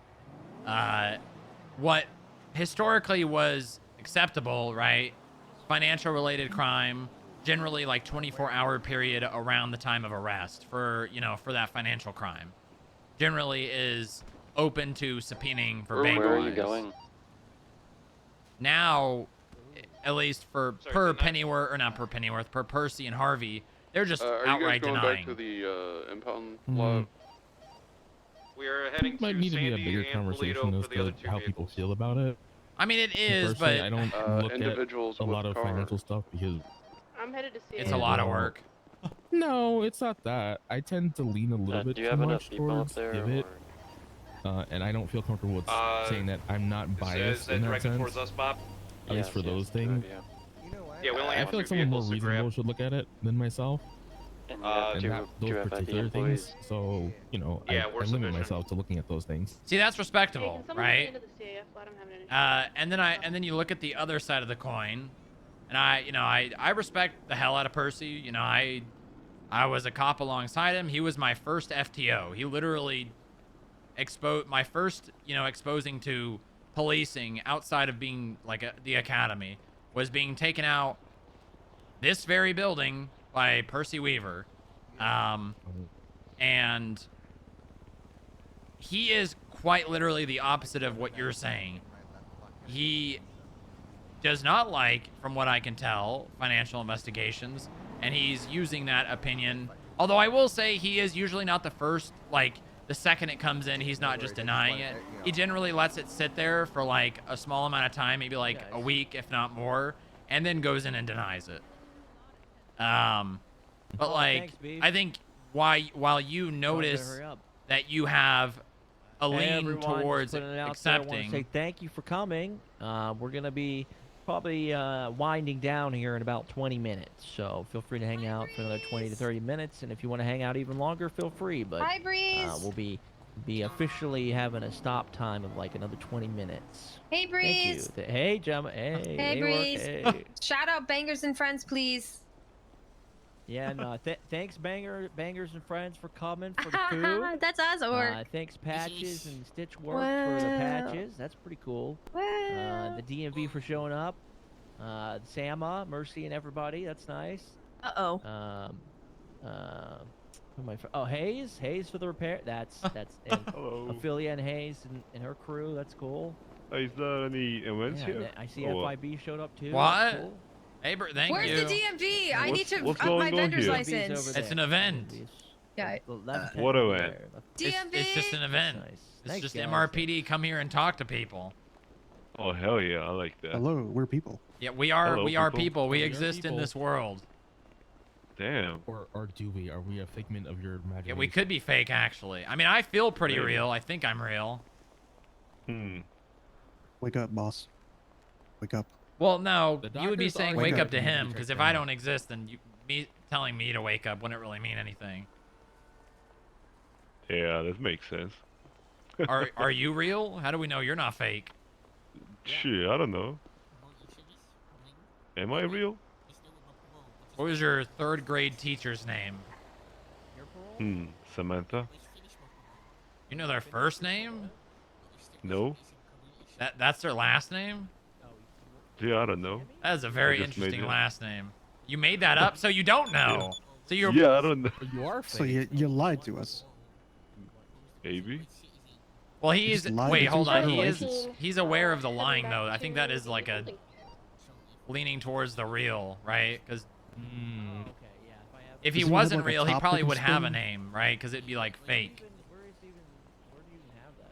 what historically was acceptable, right? Financial related crime, generally like 24-hour period around the time of arrest for that financial crime. Generally is open to subpoenaing for bank Where are you wise. going? Now, at least per Percy and Harvey, they're just outright denying. Back to the impound lot? We are heading Might to need to be a Sandy bigger and conversation Toledo as for the other to two how vehicles. people feel about it. I mean, it is, Personally, but I don't look individuals at a with lot of car. financial stuff because I'm headed to see it's a lot of work. No, it's not that. I tend to lean a little bit Do you too have enough much people up towards there? give it, and I don't feel comfortable with saying that I'm not biased Is that in that directed sense. towards us, Bob? At least for those things. Yeah, we only I have feel like two someone more vehicles to reasonable grab. should look at it than myself. And you have And two, not those two FIB particular employees. things. So, Yeah, I we're limit sufficient. myself to looking at those things. See, that's respectable, Hey, can someone right? get into the CAF? Let 'em have an issue. And then you look at the other side of the coin, and I respect the hell out of Percy. I was a cop alongside him. He was my first FTO. He literally exposed my first, exposing to policing outside of being like the academy was being taken out this very building by Percy Weaver. And he is quite literally the opposite of what you're saying. He does not like, from what I can tell, financial investigations, and he's using that opinion. Although I will say he is usually not the first, like, the second it comes in, he's not just denying it. He generally lets it sit there for, like, a small amount of time, maybe, like, a week, if not more, and then goes in and denies it. But, like, I think while you notice that you have a lean towards accepting. I want to say thank you for coming. We're going to be probably winding down here in about 20 minutes. So feel free to hang out for another 20 to 30 minutes. And if you want to hang out even longer, feel free. But Hi, Breeze. we'll be officially having a stop time of like another 20 minutes. Hey, Breeze. Thank you. Hey, Gemma. Hey. Hey, Breeze. Hey. Shout out Bangers and Friends, please. Yeah, no, thanks Bangers and Friends for coming for the food. That's us, or thanks Patches and Stitch Work for the patches. That's pretty cool. The DMV for showing up. Sama, Mercy, and everybody. That's nice. Uh-oh. Who am I? Oh, Hayes for the repair. That's and Hello. Ophelia and Hayes and her crew. That's cool. Is there any events Yeah, here? I see Or what? FIB showed up too. What? That's cool. Hey, thank Where's you. the DMV? I need to what's up my going on vendor's here? license. It's an event. Yeah. What event? It's just an event. It's Thanks, just guys. MRPD come here and talk to people. Oh hell yeah, I like that. Hello, we're people. Yeah, we are Hello, people. people. We We are exist in people. this world. Damn. Or do we? Are we a figment of your imagination? Yeah, we could be fake actually. I mean, I feel pretty Maybe. real. I think I'm real. Wake up, boss. Wake up. Well, no, The you would be doctors saying are wake gonna up to be him because if transparent. I don't exist, then telling me to wake up wouldn't really mean anything. Yeah, that makes sense. Are you real? How do we know you're not fake? Shit, I don't know. Am I real? What was your third grade teacher's name? Samantha? You know their first name? No? That's their last name? Yeah, I don't know. That is a I very just made interesting it. last name. You made that up, so you don't know. So you're. Yeah, I don't know. You are So you lied to us. Maybe. Well, You he's. just lied Wait, to hold us on. for He is. relations. He's aware of the lying, though. I think that is like a building. leaning towards the real, right? Because if he Doesn't he have, wasn't like, a real, he top probably that would can have a spin? name, right? Because it'd be like fake.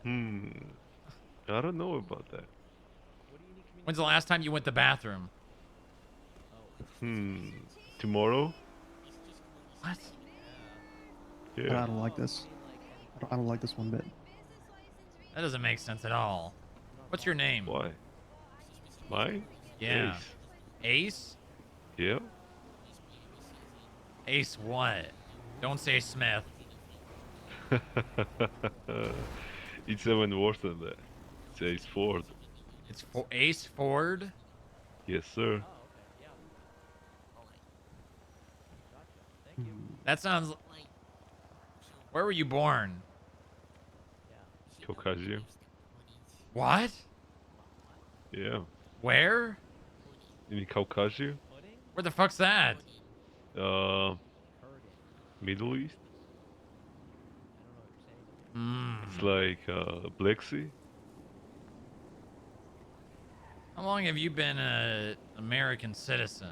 I don't know about that. When's the last time you went to the bathroom? Tomorrow? What? I Yeah. don't like this. I don't like this one bit. That doesn't make sense at all. What's your name? Why? Mine? Yeah. Ace? Yeah. Ace what? Don't say Smith. It's even worse than that. It's Ace Ford. It's Ace Ford? Yes, sir. That sounds... Where were you born? Caucasian. What? Yeah. Where? In Caucasia? Where the fuck's that? Middle East? Hmm. It's like Black Sea. How long have you been an American citizen?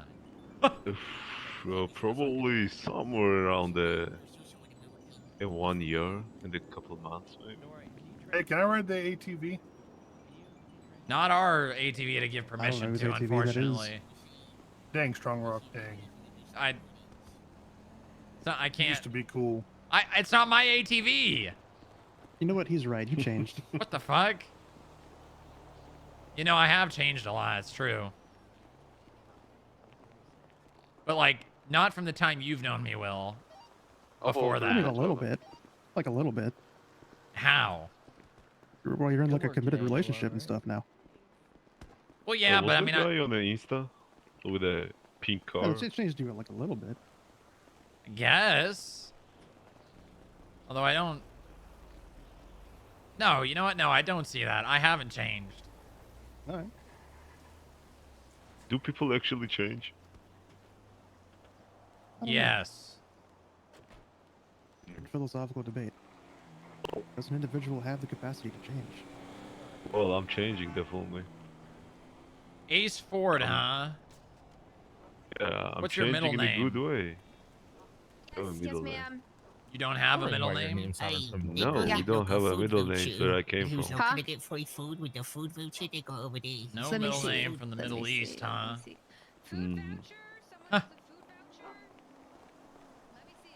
Probably somewhere around in 1 year, in a couple of months, maybe. Hey, can I ride the ATV? Not our ATV to give I don't know permission whose to, ATV that is. unfortunately. Dang, Strongrock, dang. I can't. Used to be cool. It's not my ATV. You know what? He's right. You changed. What the fuck? You know, I have changed a lot. It's true. But like, not from the time you've known me, Will. Before I mean, that. a little bit. Like a little bit. How? Well, you're in like a committed relationship and stuff now. Well, yeah, but I was mean, that guy on the Insta with a pink car? Yeah, it's changed you like a little bit. I guess. Although I don't. No, you know what? No, I don't see that. I haven't changed. All right. Do people actually change? Yes. Philosophical debate. Does an individual have the capacity to change? Well, I'm changing definitely. Ace Ford, huh? Yeah, I'm What's your changing middle in name? a good way. I have a Yes, middle name. ma'am. You don't have a Wondering middle why your name? name sounded familiar. No, Yeah. we don't have a middle name voucher. where I came Who's from. not gonna get free food with the food voucher? They go over there. No Let me middle see. name from the Let Middle me East, see, let me huh? see. Hmm. Someone has a food voucher? Let me see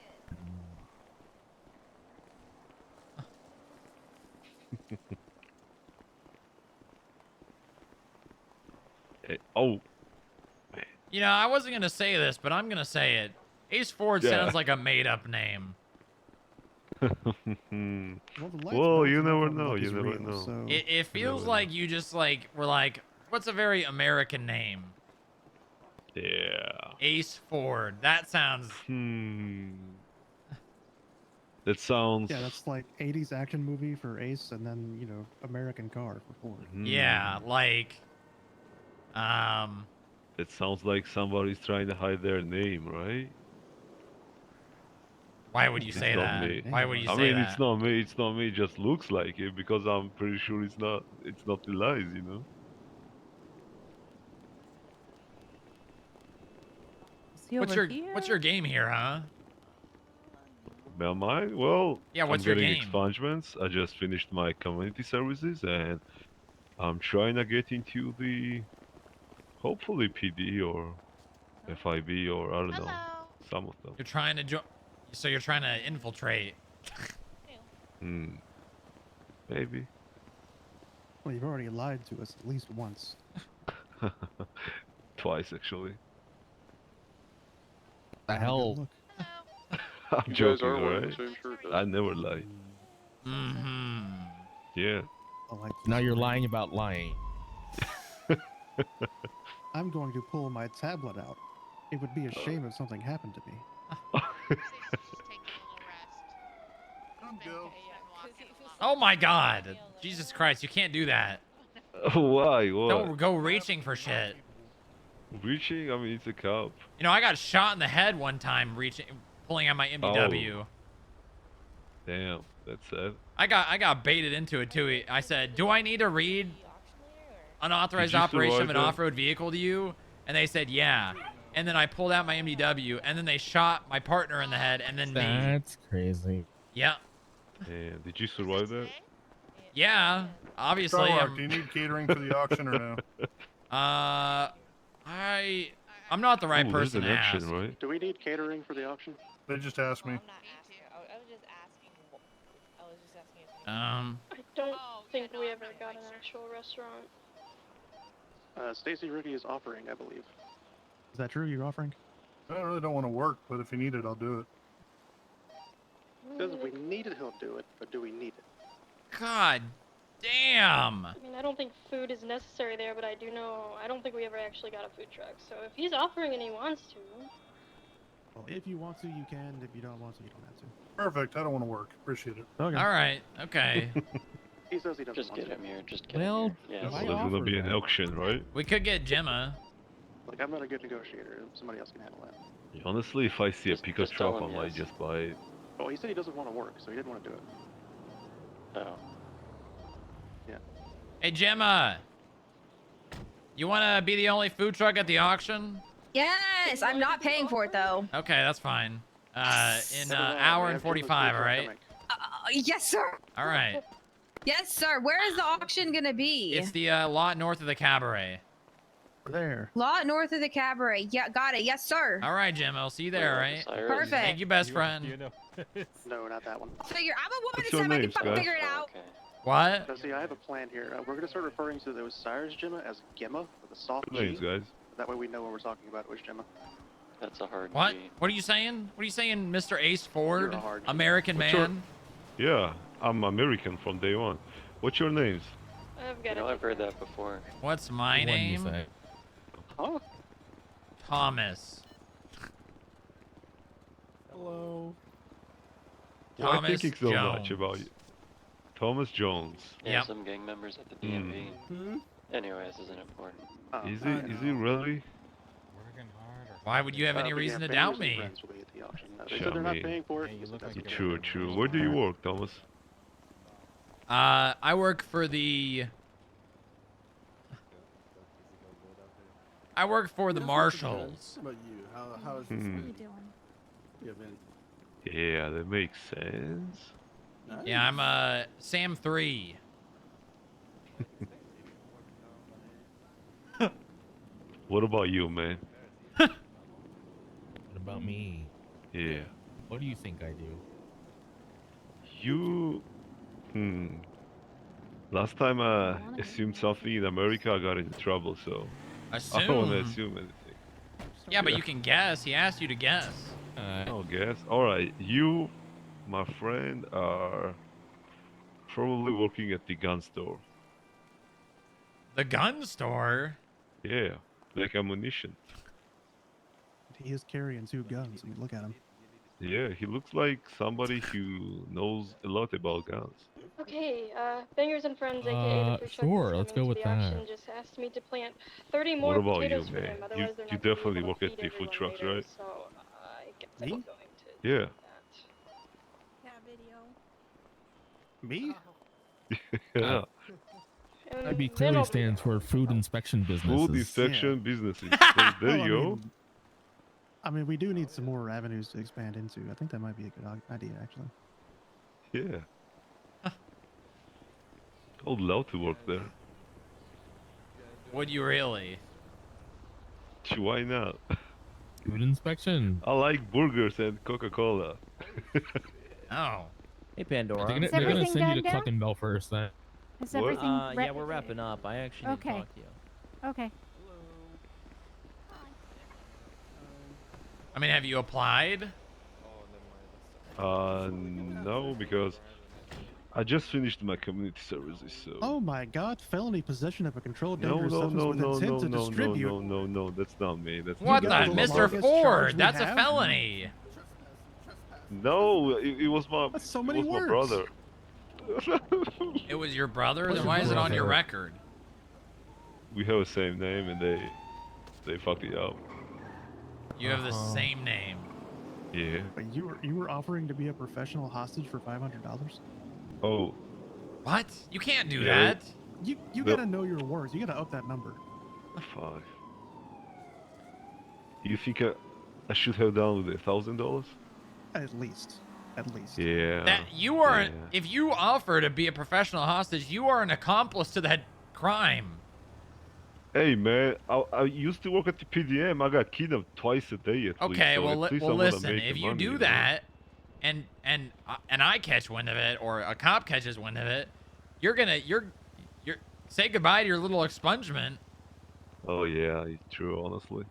it. Oh, You know, I wasn't gonna say this, but I'm gonna say it. Ace Ford Yeah. sounds like a made-up name. well, you never know. You never know. It feels like you just like were like, what's a very American name? Yeah. Ace Ford. That sounds. That sounds. Yeah, that's like 80s action movie for Ace, and then, you know, American car for Ford. Yeah, like. It sounds like somebody's trying to hide their name, right? Why would you It's say not that? me. Why would you I say mean, that? it's not me. It's not me. It just looks like it because I'm pretty sure it's not. It's not the lies, you know. What's your game here, huh? Well, mine? Well, Yeah, what's I'm your getting game? expungements. I just finished my community services and I'm trying to get into the hopefully PD or FIB or I don't know, some of them. You're trying to so you're trying to infiltrate. Maybe. Well, you've already lied to us at least once. Twice actually. The hell? I'm You guys joking, are wearing the alright? same shirt, though. I never lie. Yeah. Now you're lying about lying. I'm going to pull my tablet out. It would be a shame if something happened to me. Oh my God! Jesus Christ! You can't do that. Why? What? Don't go reaching for shit. Reaching? I mean, it's a cup. You know, I got shot in the head one time pulling out my MDW. Oh. Damn, that's sad. I got baited into it too. I said, "Do I need to read unauthorized operation of an off-road vehicle to you?" And they said, "Yeah." And then I pulled out my MDW, and then they shot my partner in the head, and then me. That's crazy. Yeah. And did you survive that? Yeah, obviously. Strongrock, do you need catering for the auction or no? I'm not the right Ooh, person to there's an ask. auction, right? Do we need catering for the auction? They just asked me. Oh, I don't think we ever got an actual restaurant. Stacy Ricky is offering, I believe. Is that true? You're offering? I really don't want to work, but if you need it, I'll do it. Says if we need it, he'll do it, but do we need it? God damn. I mean, I don't think food is necessary there, but I don't think we ever actually got a food truck. So if he's offering and he wants to. Well, if you want to, you can. If you don't want to, you don't have to. Perfect. I don't want to work. Appreciate it. Okay. All right. Okay. He says he doesn't Just want get to. him here. Just get Well, him here. So there's gonna be an auction, right? We could get Gemma. Like, I'm not a good negotiator. Somebody else can handle that. Honestly, if I see a pickup just tell truck, I him might yes. just buy it. Oh, he said he doesn't want to work, so he didn't want to do it. Oh. Yeah. Hey, Gemma. You want to be the only food truck at the auction? Yes, I'm not paying for it though. Okay, that's fine. In an hour and 45, all right? Yes, sir. All right. Yes, sir. Where is the auction gonna be? It's the lot north of the cabaret. There. Lot north of the cabaret. Yeah, got it. Yes, sir. All right, Gemma. I'll see you there, all right? Perfect. Thank you, best friend. No, not that one. I'm a woman What's this your time. I can name, fucking Scott? figure it out. What? So see, I have a plan here. We're gonna start referring to those sires, Gemma, as Gemma with a soft Good names, G. guys. That way we know when we're talking about which Gemma. That's a hard What? G. What are you saying? What are you saying, Mr. Ace Ford? You're a hard G. American What's your- man? Yeah, I'm American from day one. What's your names? I've heard that before. What's my What do you name? say? Huh? Thomas. Hello. Why Thomas thinking so Jones. much about you? Thomas Jones. Yeah, Yep. some gang members at the DMV. Anyway, this isn't important. Is he really? Why would you have any reason to doubt me? They said they're not paying for it. True, true. Where do you work, Thomas? I work for the marshals. How about you? How is this the event? Yeah, that makes sense. Yeah, I'm Sam 3. What about you, man? What about me? Yeah. What do you think I do? You... Last time I assumed something in America, I got into trouble, so... I don't want to Assume? assume anything. Yeah, but you can guess. He asked you to guess. I'll guess. Alright, you, my friend, are probably working at the gun store. The gun store? Yeah, like ammunition. He is carrying 2 guns. I mean, look at him. Yeah, he looks like somebody who knows a lot about guns. Okay, Bangers and Friends, aka the food truck sure, that's let's coming go to with the auction, that. just asked me to plant 30 more What about you, potatoes for man? them, You, otherwise they're you not gonna be definitely able work to at feed the food everyone trucks, later, right? So I guess I Me? will going to. Yeah. Me? Yeah. FIB then clearly I'll- stands for Food Inspection Businesses. Food inspection businesses. There you go. I mean, we do need some more avenues to expand into. I think that might be a good idea, actually. Yeah. I would love to work there. Would you really? Why not? Food inspection. I like burgers and Coca-Cola. Oh. Hey, Pandora. They're gonna send you to Cluck and Bell first. Then. Is everything yeah, we're wrapping up. I actually need to Okay. talk to you. Okay. I mean, have you applied? No, because I just finished my community services, so... Oh my god, felony possession of a controlled No, dangerous no, substance no, with no, intent no, to no, distribute. no, that's not me. That's What not the? me. Mr. Ford, that's a felony. No, it was my... That's so many it was words. my brother. It was your brother? What's Then your why is it on your brother? record? We have the same name and they They fucked it up. You have the same name. Yeah. But you were offering to be a professional hostage for $500? Oh. What? You can't do Yeah, that. You No. gotta know your worth. You gotta up that number. Fuck. You think I should have done with $1,000? At least. At least. Yeah. That you are, yeah. if you offer to be a professional hostage, you are an accomplice to that crime. Hey man, I used to work at the PDM. I got kidnapped twice a day at least. Okay, So well, at least I well, wanna listen. make If the you money, do know? that, and I catch wind of it, or a cop catches wind of it, you're say goodbye to your little expungement. Oh yeah, it's true. Honestly,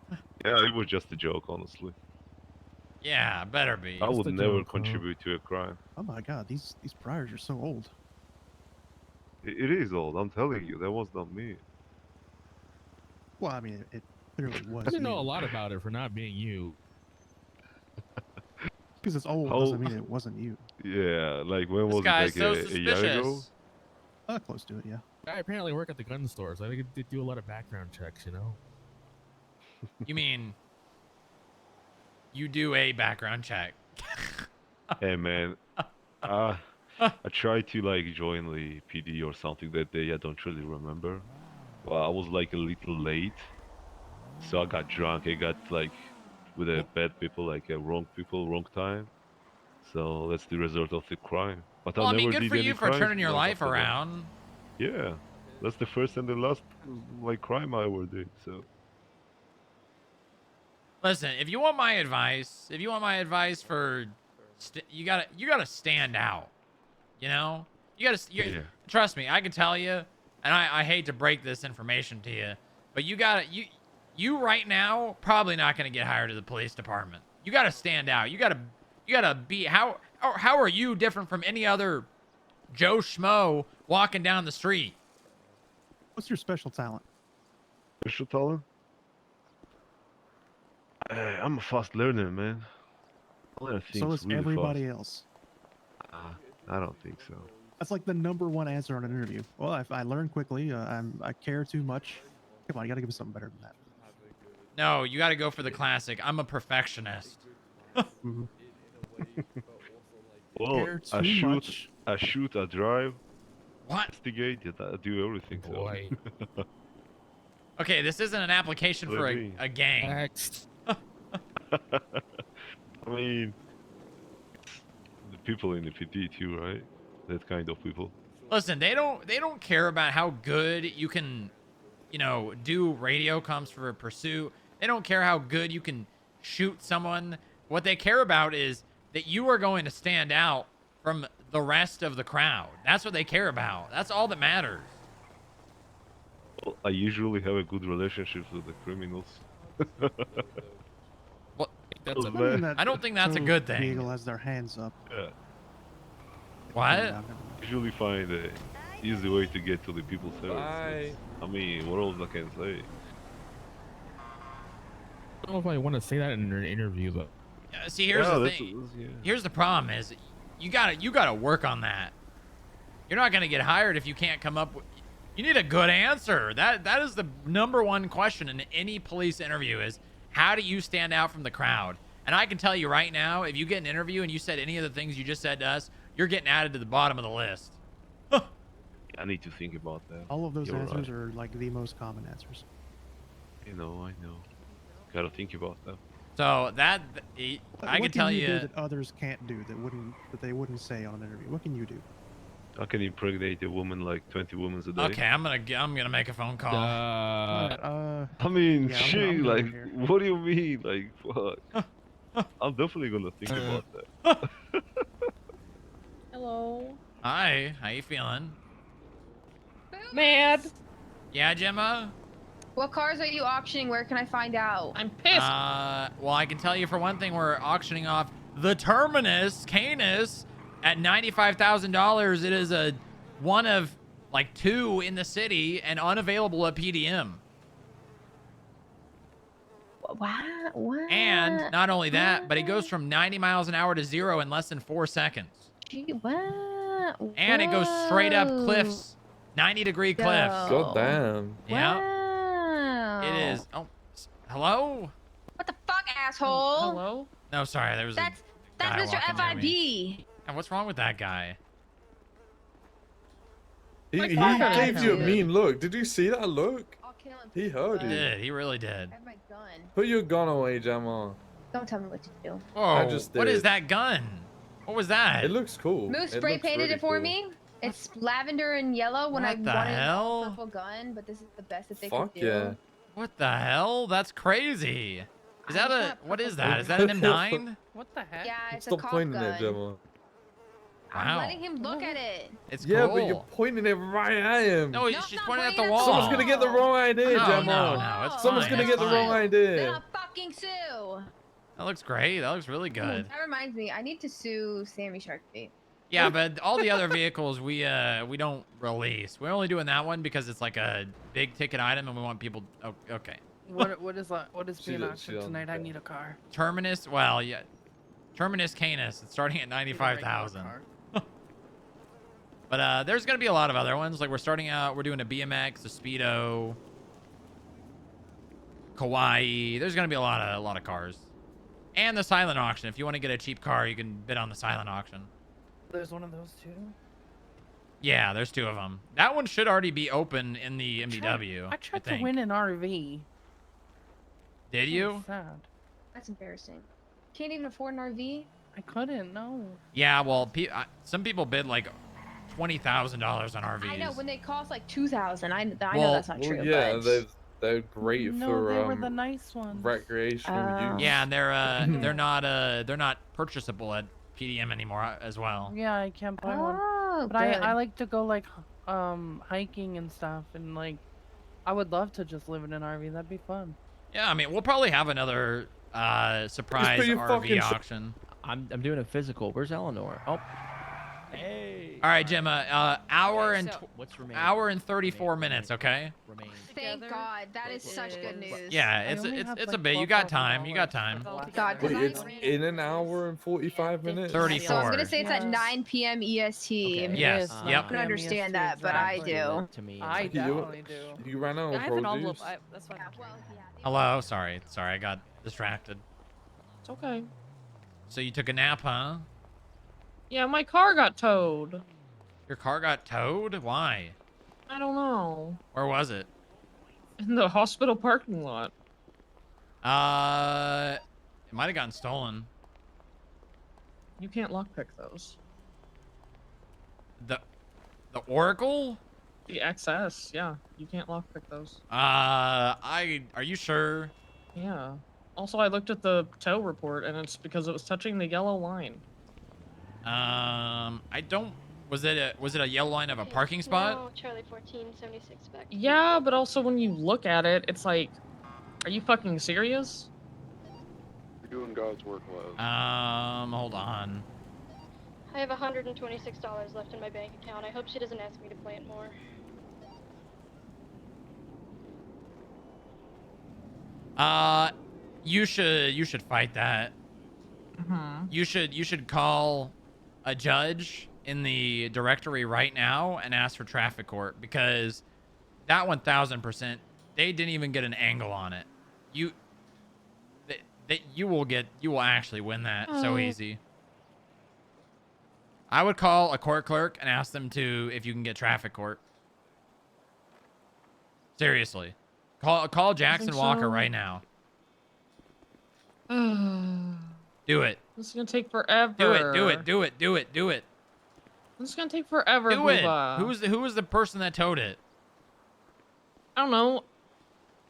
yeah, it was just a joke. Honestly, Yeah, better be. I Just would a never joke, huh? contribute to a crime. Oh my god, these priors are so old. It is old. I'm telling you, that was not me. Well, I mean, it clearly was I didn't know a you. lot about it for not being you. Because it's old doesn't mean it wasn't you. Yeah, like when This was it? guy's Like so a year ago? suspicious. Close to it, yeah. I apparently work at the gun store, so I think they do a lot of background checks, you know? You mean you do a background check? Hey man, I tried to like join the PD or something that day. I don't really remember. Well, I was like a little late, so I got drunk. I got like with a bad people, like wrong people, wrong time. So that's the result of the crime. But Well, I I mean, never good did for any you for crimes, turning your like, life after that. around. Yeah, that's the first and the last like crime I ever did. So Listen, if you want my advice, for, you gotta stand out. You know, Yeah. trust me. I can tell you, and I hate to break this information to you, but you right now probably not gonna get hired to the police department. You gotta stand out. You gotta be how are you different from any other Joe Schmo walking down the street? What's your special talent? special talent? I'm a fast learner, man. I learn things So is really everybody fast. else. I don't think so. That's like the #1 answer on an interview. Well, if I learn quickly, I care too much. Come on, you gotta give me something better than that. No, you gotta go for the classic. I'm a perfectionist. Well, Care I too shoot, much. I shoot, I drive. What? Investigate, I do everything. Boy. So. Okay, this isn't an application for a gang. Next. I mean, the people in the PD too, right? That kind of people. Listen, they don't care about how good you can, do radio comms for a pursuit. They don't care how good you can shoot someone. What they care about is that you are going to stand out from the rest of the crowd. That's what they care about. That's all that matters. Well, I usually have a good relationship with the criminals. What? That's I don't think that's a good thing. Eagle has their hands up. Yeah. What? Usually find a easy way to get to the people's hearts. Bye. I mean, what else I can say? I don't know if I want to say that in an interview, but See, here's the thing. Here's the problem: is you gotta work on that. You're not gonna get hired if you can't come up with. You need a good answer. That is the #1 question in any police interview: is how do you stand out from the crowd? And I can tell you right now, if you get an interview and you said any of the things you just said to us, you're getting added to the bottom of the list. I need to think about that. All of those You're answers right. are like the most common answers. I know. Gotta think about that. So I What can tell do you that others can't do that they wouldn't say on an interview. What can you do? I can impregnate a woman like 20 women a day. Okay, I'm gonna make a phone call. I mean, yeah, shit, I'm like, done here. what do you mean? Like, fuck. I'm definitely gonna think about that. Hello. Hi, how you feeling? Mad. Yeah, Gemma? What cars are you auctioning? Where can I find out? I'm pissed. Well, I can tell you for one thing, we're auctioning off the Terminus Canis at $95,000. It is a one of like 2 in the city and unavailable at PDM. What? And not only that, but it goes from 90 miles an hour to 0 in less than 4 seconds. Gee, what? And it goes straight up cliffs, 90-degree cliffs. God damn. Yeah. Wow. It is. Oh, Hello? What the fuck, asshole? Hello? No, sorry. There was That's a guy Mr. walking near me. FIB. And what's wrong with that guy? He Like, fuck that gave you a attitude. mean look. Did you see that look? I'll kill him. He heard He you. did. He really did. I have my gun. Put your gun away, Gemma. Don't tell me what to do. Whoa. just What is did. that gun? What was that? It looks cool. Moose It spray looks painted really it for cool. me. It's lavender and yellow when I What the wanted hell? a purple gun, but this is the best that they Fuck could do. yeah. What the hell? That's crazy. Is that I a just what is got that? Is that an M9? What the heck? Yeah, it's Stop a cop pointing gun. at Gemma. I'm Wow. letting him look at it. It's Yeah, cool. but you're pointing it right at him. No, No, she's I'm pointing at pointing the at wall. Someone's gonna get the wrong idea, No, Gemma. no, it's Someone's fine, gonna it's get the wrong fine. idea. Then I'll fucking sue. That looks great. That looks really good. That reminds me, I need to sue Sammy Sharkbait. Yeah, but all the other vehicles we don't release. We're only doing that one because it's like a big ticket item and we want people. Oh, okay. What is that? What is She being did- auctioned she on- tonight? I need a car. Terminus. Well, yeah. Terminus Canis. It's starting at 95,000. But there's gonna be a lot of other ones. Like we're starting out. We're doing a BMX, a Speedo, Kawaii. There's gonna be a lot of cars, and the silent auction. If you want to get a cheap car, you can bid on the silent auction. There's one of those too. Yeah, there's two of them. That one should already be open in the MDW. I tried to think. win an RV. Did you? Sad. That's embarrassing. Can't even afford an RV? I couldn't. No. Yeah, well, some people bid like $20,000 on RVs. I know, when they cost like 2,000. I know Well- that's not true. Yeah, but... they're great No, for they were the nice ones. recreational use. Yeah, and they're not purchasable at PDM anymore as well. Yeah, I can't buy one. Oh, But I good. like to go like hiking and stuff, and like I would love to just live in an RV. That'd be fun. Yeah, I mean, we'll probably have another surprise put your RV fucking auction. I'm doing a physical. Where's Eleanor? Oh. Hey. All right, Gemma. Hour and What's remaining? hour and 34 minutes. Okay. Thank God. That is such good news. Yeah, I it's only it's have, it's a like, bit. You got time. You got time. God, Wait, 'cause it's in an hour and 45 minutes? 34. So I was gonna say it's at Yes. 9 p.m. EST. Okay. Yes. Yes, Yep. I can understand that, but I do. To me. I You- definitely do. You ran out I of have an produce. envelope. That's fine. Hello. Sorry. I got distracted. It's okay. So you took a nap, huh? Yeah, my car got towed. Your car got towed? Why? I don't know. Where was it? In the hospital parking lot. It might have gotten stolen. You can't lockpick those. The Oracle? The XS, yeah. You can't lockpick those. Are you sure? Yeah. Also, I looked at the tow report, and it's because it was touching the yellow line. I don't. Was it a yellow line of a parking spot? No, Charlie 1476 back. Yeah, but also when you look at it, it's like, are you fucking serious? You're doing God's work, love. Hold on. I have $126 left in my bank account. I hope she doesn't ask me to plant more. You should fight that. Mm-hmm. You should call a judge in the directory right now and ask for traffic court, because that 1000%, they didn't even get an angle on it. You will actually win that so easy. I would call a court clerk and ask them if you can get traffic court. Seriously. Call Jackson Walker so. right now. Do it. This is gonna take forever. Do it. This is gonna take forever. Do it. Booba. Who was the person that towed it? I don't know.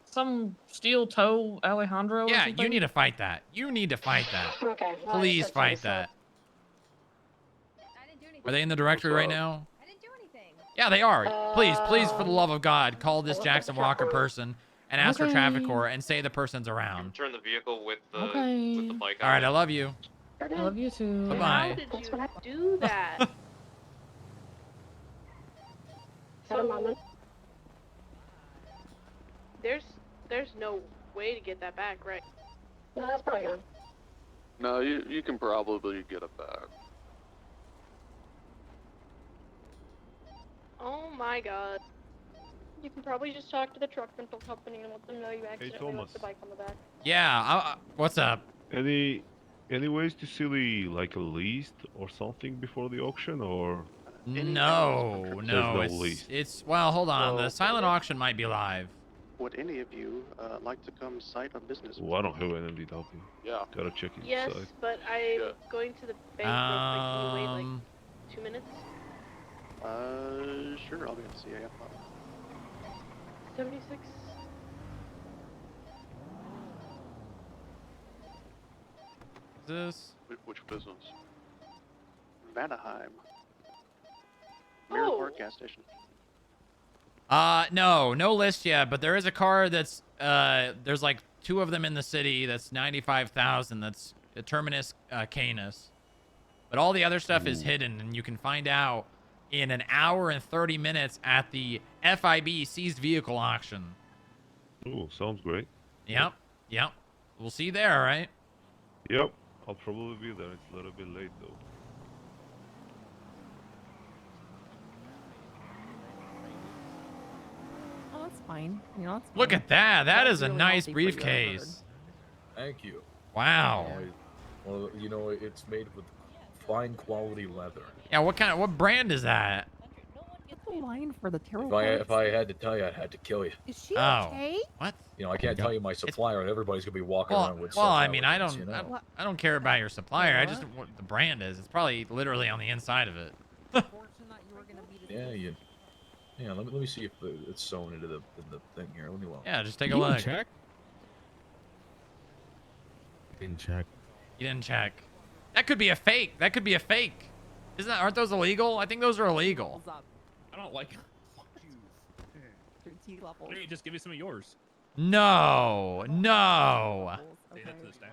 Some steel toe Alejandro. Yeah, or something? you need to fight that. Okay. well, I Please just fight said that. I didn't do anything. Are they in the directory right now? I didn't do anything. Yeah, they are. Please, for the love of God, call this Jackson Walker person and ask for traffic court and say the person's around. Turn the vehicle with the Okay. bike. All right, I love you. I love you too. Bye-bye. How did you do that? There's no way to get that back, right? No, that's probably gone. No, you can probably get it back. Oh my God. You can probably just talk to the truck rental company and let them know you accidentally left the bike on the back. Yeah, what's up? Any ways to see like a list or something before the auction, or No, no, There's no list. it's well, hold on. Well, The silent auction might be live. Would any of you like to come sight on business? Oh, I don't have an MDW. Yeah. Gotta check it Yes, inside. but I'm going to the bank real quick. Can you wait like 2 minutes? Sure, I'll be able to see. I got 76. This? Which business? Vanaheim. Mirror Park gas station. No list yet, but there is a car that's there's like 2 of them in the city. That's 95,000. That's a Terminus Canis. But all the other stuff is hidden, and you can find out in an hour and 30 minutes at the FIB seized vehicle auction. Oh, sounds great. Yep. We'll see you there, all right? Yep, I'll probably be there. It's a little bit late though. Oh, that's fine. You know, Look at that. That That's is a really nice healthy for you, I've briefcase. Thank you. Wow. Well, you know, it's made with fine quality leather. Yeah, what brand is that? What's the line for the tarot If I had to tell you, I'd have to kill you. Is she Oh. okay? What? You know, I can't tell you my supplier, and everybody's gonna be walking Well, around with. well, such I mean, I arrogance, don't, you know? I don't care about your supplier. I just what the brand is. It's probably literally on the inside of it. Yeah, let me see if it's sewn into the thing here. Let me look. Yeah, just take a look. Check. Didn't check. You didn't check. That could be a fake. That could be a fake. Aren't those illegal? I think those are illegal. I don't like. Tea levels. Why don't you just give me some of yours? No. Say that to the stash.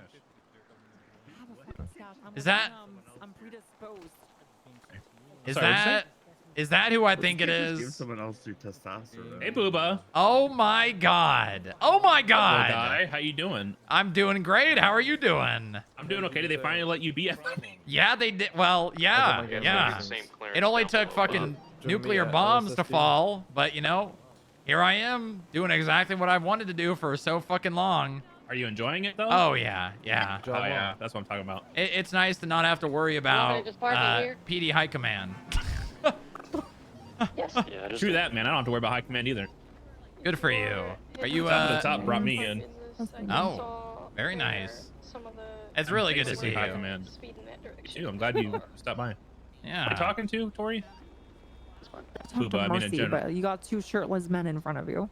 Is that? I'm predisposed. Is that who I think it Give is? someone else do testosterone. Hey, Booba. Oh my God. Oh my God. Hello, guy. How you doing? I'm doing great. How are you doing? I'm doing okay. Did they finally let you be a Yeah, they did. Well, yeah. It only took fucking nuclear bombs to fall, but you know, here I am doing exactly what I've wanted to do for so fucking long. Are you enjoying it though? Oh yeah. Oh yeah, that's what I'm talking about. It's nice to not have to worry about just park it here? PD High Command. Yes. Yeah, true that, man. I don't have to worry about high command either. Good for you. Are you Top of the top brought me in. Oh, very nice. It's really good to see you. High command. Too. I'm glad you stopped by. Yeah. Are you talking to Tori? Talk to Mercy, but you got 2 shirtless men in front of you.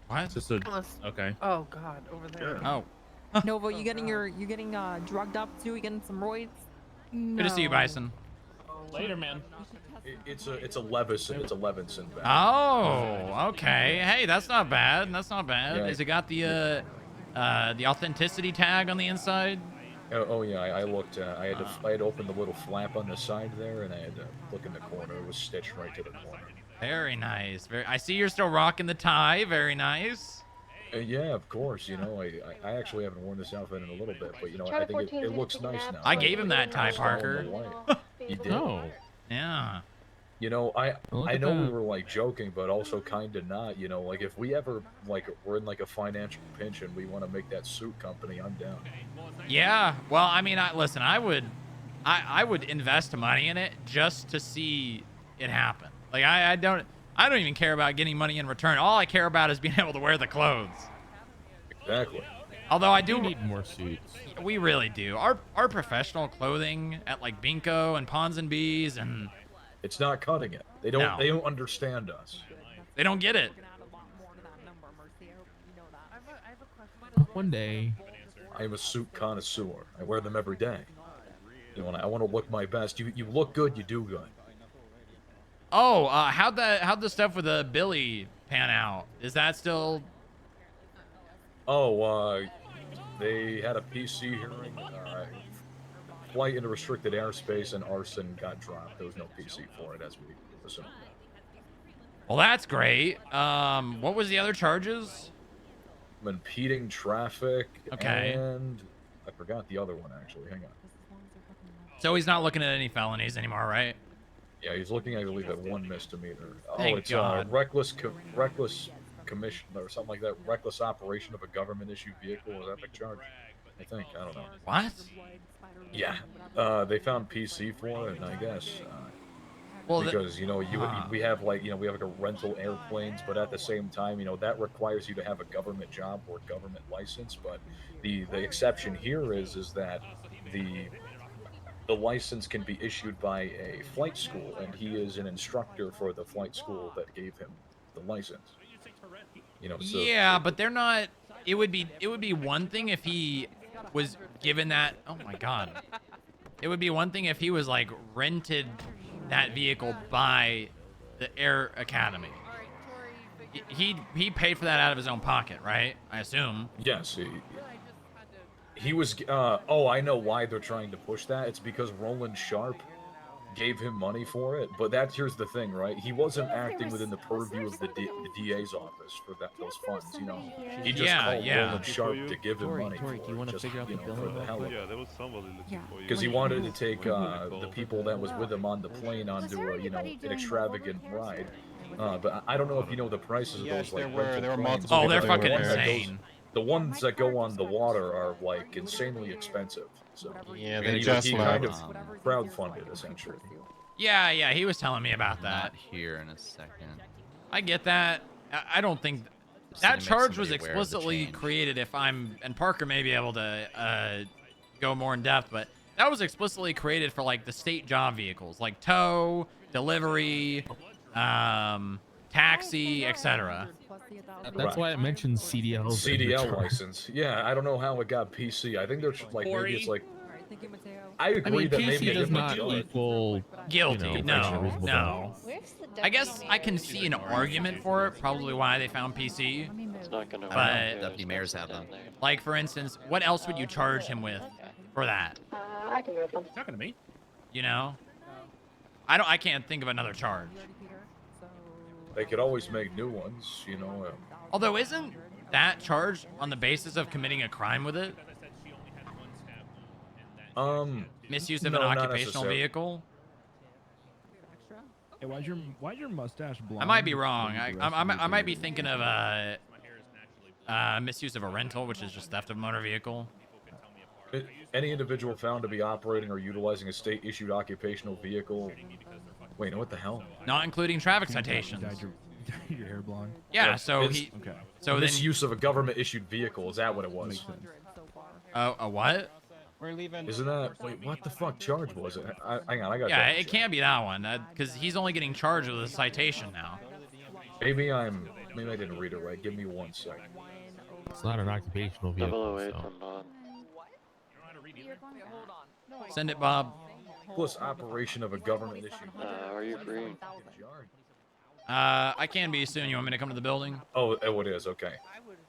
What? Just okay. Oh God, over there. Oh. Nova, you getting drugged up too? You getting some roids? Good to see you, Bison. Later, man. It's a Levinson. It's a Levinson bag. Oh, okay. Hey, that's not bad. That's not bad. Yeah. Has it got the authenticity tag on the inside? Oh yeah, I looked. I had to open the little flap on the side there, and I had to look in the corner. It was stitched right to the corner. Very nice. I see you're still rocking the tie. Very nice. Yeah, of course. You know, I actually haven't worn this outfit in a little bit, but you know, I think it looks nice now. I gave him that tie, Parker. You did? Oh. Yeah. You know, I at know we that. were like joking, but also kind of not. You know, like if we ever we're in like a financial pinch and we want to make that suit company, I'm down. Yeah. Well, I mean, listen, I would invest money in it just to see it happen. Like I don't even care about getting money in return. All I care about is being able to wear the clothes. Exactly. Although I do need more suits. We really do. Our professional clothing at like Binko and Pons and Bees and It's not cutting it. They don't. No. They don't understand us. They don't get it. One day. I am a suit connoisseur. I wear them every day. You know, and I want to look my best. You look good. You do good. Oh, how'd the stuff with the Billy pan out? Is that still? Oh, they had a PC hearing. Flight into restricted airspace and arson got dropped. There was no PC for it, as we assumed. Well, that's great. What was the other charges? Impeding traffic. Okay. And I forgot the other one actually. Hang on. So he's not looking at any felonies anymore, right? Yeah, he's looking, I believe, at one misdemeanor. Thank it's God. reckless commission or something like that. Reckless operation of a government-issued vehicle was epic charge. I think. I don't know. What? Yeah. They found PC for it, I guess. Well, because we have like we have like a rental airplanes, but at the same time, that requires you to have a government job or government license. But the exception here is that the license can be issued by a flight school, and he is an instructor for the flight school that gave him the license. So yeah, but they're not. It would be one thing if he was given that. Oh my god. It would be one thing if he was like rented that vehicle by the Air Academy. He paid for that out of his own pocket, right? I assume. Yes. He was. Oh, I know why they're trying to push that. It's because Roland Sharp gave him money for it. But here's the thing, right? He wasn't acting within the purview of the DA's office for those funds. He just called Roland Sharp to give him money. Tori, do you want to figure out the billing? Yeah, there was somebody looking for you. Because he wanted to take the people that was with him on the plane onto an extravagant ride. But I don't know if you know the prices of those like rental planes. Oh, they're fucking insane. The ones that go on the water are like insanely expensive. So yeah, they just he kind of crowdfunded essentially. Yeah, he was telling me about that. Not here in a second. I get that. I don't think that charge was explicitly created. And Parker may be able to go more in depth, but that was explicitly created for like the state job vehicles, like tow, delivery, taxi, etc. That's why it mentions CDL. CDL license. Yeah, I don't know how it got PC. I think there's like maybe it's like. I agree that PC maybe it does not equal guilty. No. I guess I can see an argument for it. Probably why they found PC. It's not gonna. But deputy mayors have them. Like for instance, what else would you charge him with for that? I can move them. Talking to me? I can't think of another charge. They could always make new ones, Although isn't that charged on the basis of committing a crime with it? Misuse of an occupational vehicle? Hey, why's your mustache blonde? I might be wrong. I might be thinking of misuse of a rental, which is just theft of a motor vehicle. Any individual found to be operating or utilizing a state-issued occupational vehicle. Wait, what the hell? Not including traffic citations. Your hair blonde. Yeah, so misuse of a government-issued vehicle. Is that what it was? A what? We're leaving. Isn't that? Wait, what the fuck charge was it? Hang on, I got. Yeah, it can't be that one, because he's only getting charged with a citation now. Maybe I didn't read it right. Give me 1 second. It's not an occupational vehicle. Send it, Bob. Plus operation of a government issue. Are you free? I can be soon. You want me to come to the building? Oh, it is. Okay.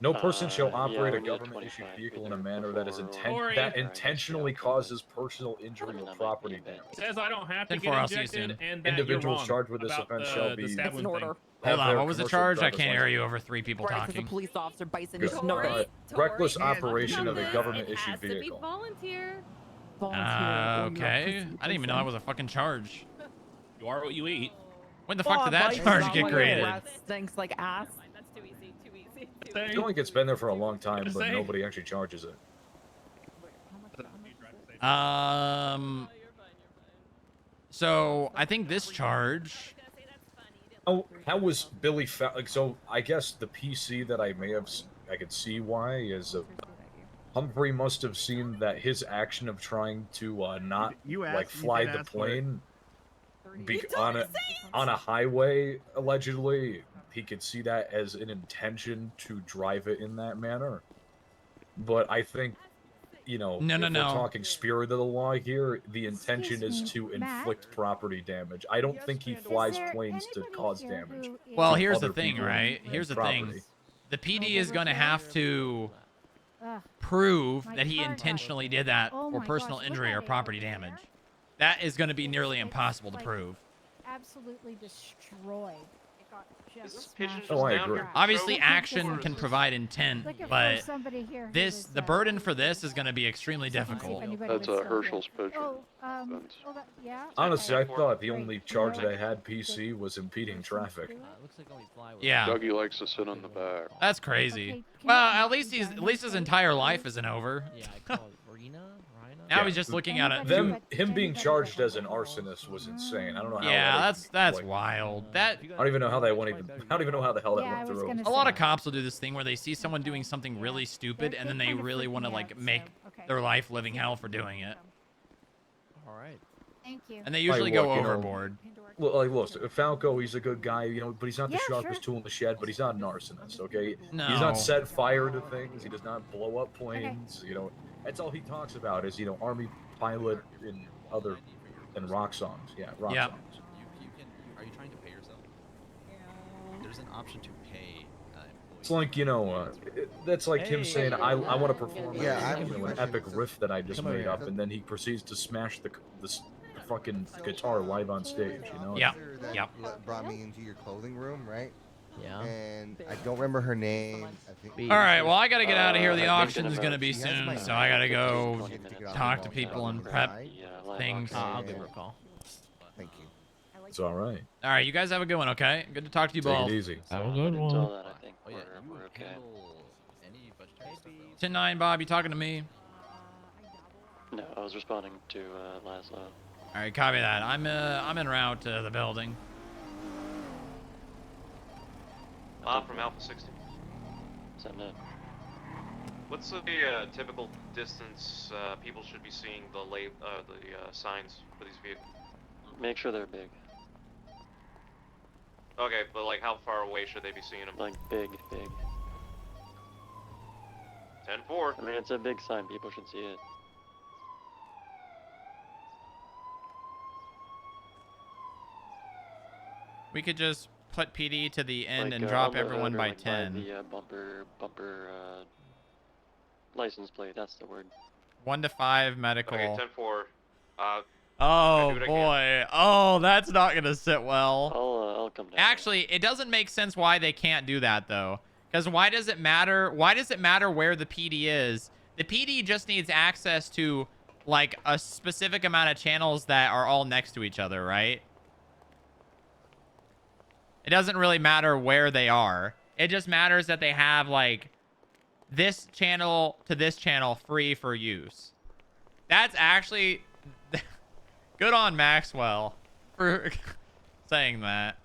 No person shall operate a government-issued vehicle in a manner that is intentionally causes personal injury or property damage. Says I don't have to 10-4, get I'll see you injected, soon. and that Individuals you're charged with this wrong offense about shall be. That's an order. Hold on. What was the charge? I can't hear you over 3 people Right, 'cause talking. a police officer bites Good. into his nose. Reckless operation of a government-issued vehicle. Volunteer. Okay. I didn't even know that was a fucking charge. You are what you eat. When the fuck did that charge get created? Breath stinks like ass. That's too easy. Too easy. I feel like it's been there for a long time, but nobody actually charges it. So I think this charge. Oh, how was Billy so I guess the PC that I could see why is Humphrey must have seen that his action of trying to not fly the plane on a highway allegedly, he could see that as an intention to drive it in that manner. But I think if we're talking spirit of the law here, the intention is to inflict property damage. I don't think he flies planes to cause damage. Well, here's the thing, right? Here's the thing. The PD is going to have to prove that he intentionally did that for personal injury or property damage. That is going to be nearly impossible to prove. Absolutely destroyed. Oh, I agree. Obviously, action can provide intent, but the burden for this is going to be extremely difficult. That's Herschel's pigeon. Yeah. Honestly, I thought the only charge that I had PC was impeding traffic. Yeah. Dougie likes to sit on the back. That's crazy. Well, at least his entire life isn't over. Now he's just looking at it. Him being charged as an arsonist was insane. I don't know how. Yeah, that's wild. I don't even know how that went. I don't even know how the hell that went through. A lot of cops will do this thing where they see someone doing something really stupid, and then they really want to like make their life living hell for doing it. All right. Thank you. And they usually go overboard. Look, Falco, he's a good guy, but he's not the sharpest tool in the shed, but he's not an arsonist, okay? No. He's not set fire to things. He does not blow up planes. That's all he talks about is, Army pilot and rock songs. Yeah, rock songs. Are you trying to pay yourself? There's an option to pay. It's like, that's like him saying, I want to perform an epic riff that I just made up, and then he proceeds to smash the fucking guitar live on stage, Yeah. Brought me into your clothing room, right? Yeah. And I don't remember her name. All right, well, I got to get out of here. The auction is going to be soon, so I got to go talk to people and prep things. I'll give her a call. Thank you. It's all right. All right, you guys have a good one, okay? Good to talk to you both. Take it easy. Have a good one. I think we're okay. 10-9, Bob, you talking to me? No, I was responding to Laszlo. All right, copy that. I'm en route to the building. Bob from Alpha 60. Send it. What's the typical distance people should be seeing the signs for these vehicles? Make sure they're big. Okay, but like how far away should they be seeing them? Like big. 10-4. I mean, it's a big sign. People should see it. We could just put PD to the end Like, and drop on the everyone hood or, by like, 10. the bumper license plate. That's the word. 1 to 5 medical. Okay, 10-4. Oh do it boy. Oh, that's not gonna sit well. I'll come down. Actually, it doesn't make sense why they can't do that though. Because why does it matter? Why does it matter where the PD is? The PD just needs access to like a specific amount of channels that are all next to each other, right? It doesn't really matter where they are. It just matters that they have like this channel to this channel free for use. That's actually good on Maxwell for saying that.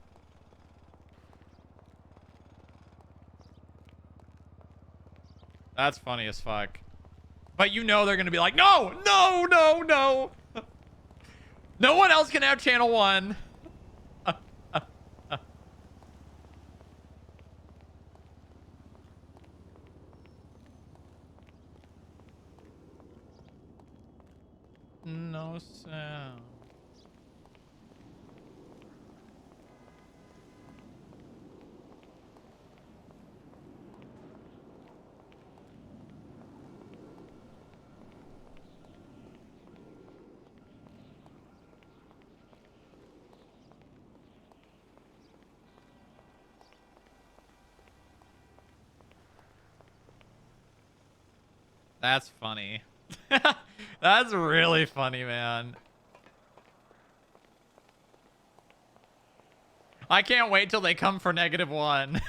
That's funny as fuck. But they're going to be like, no. No one else can have channel 1. No sound. That's funny. That's really funny, man. I can't wait till they come for -1.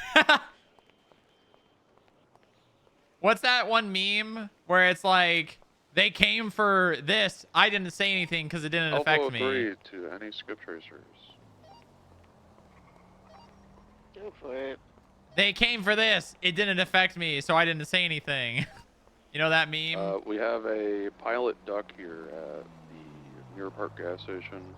What's that one meme where it's like, they came for this, I didn't say anything because it didn't affect me. Elbow 3 to any skip tracers. Go for it. They came for this, it didn't affect me, so I didn't say anything. You know that meme? We have a pilot duck here at the Mirror Park gas station.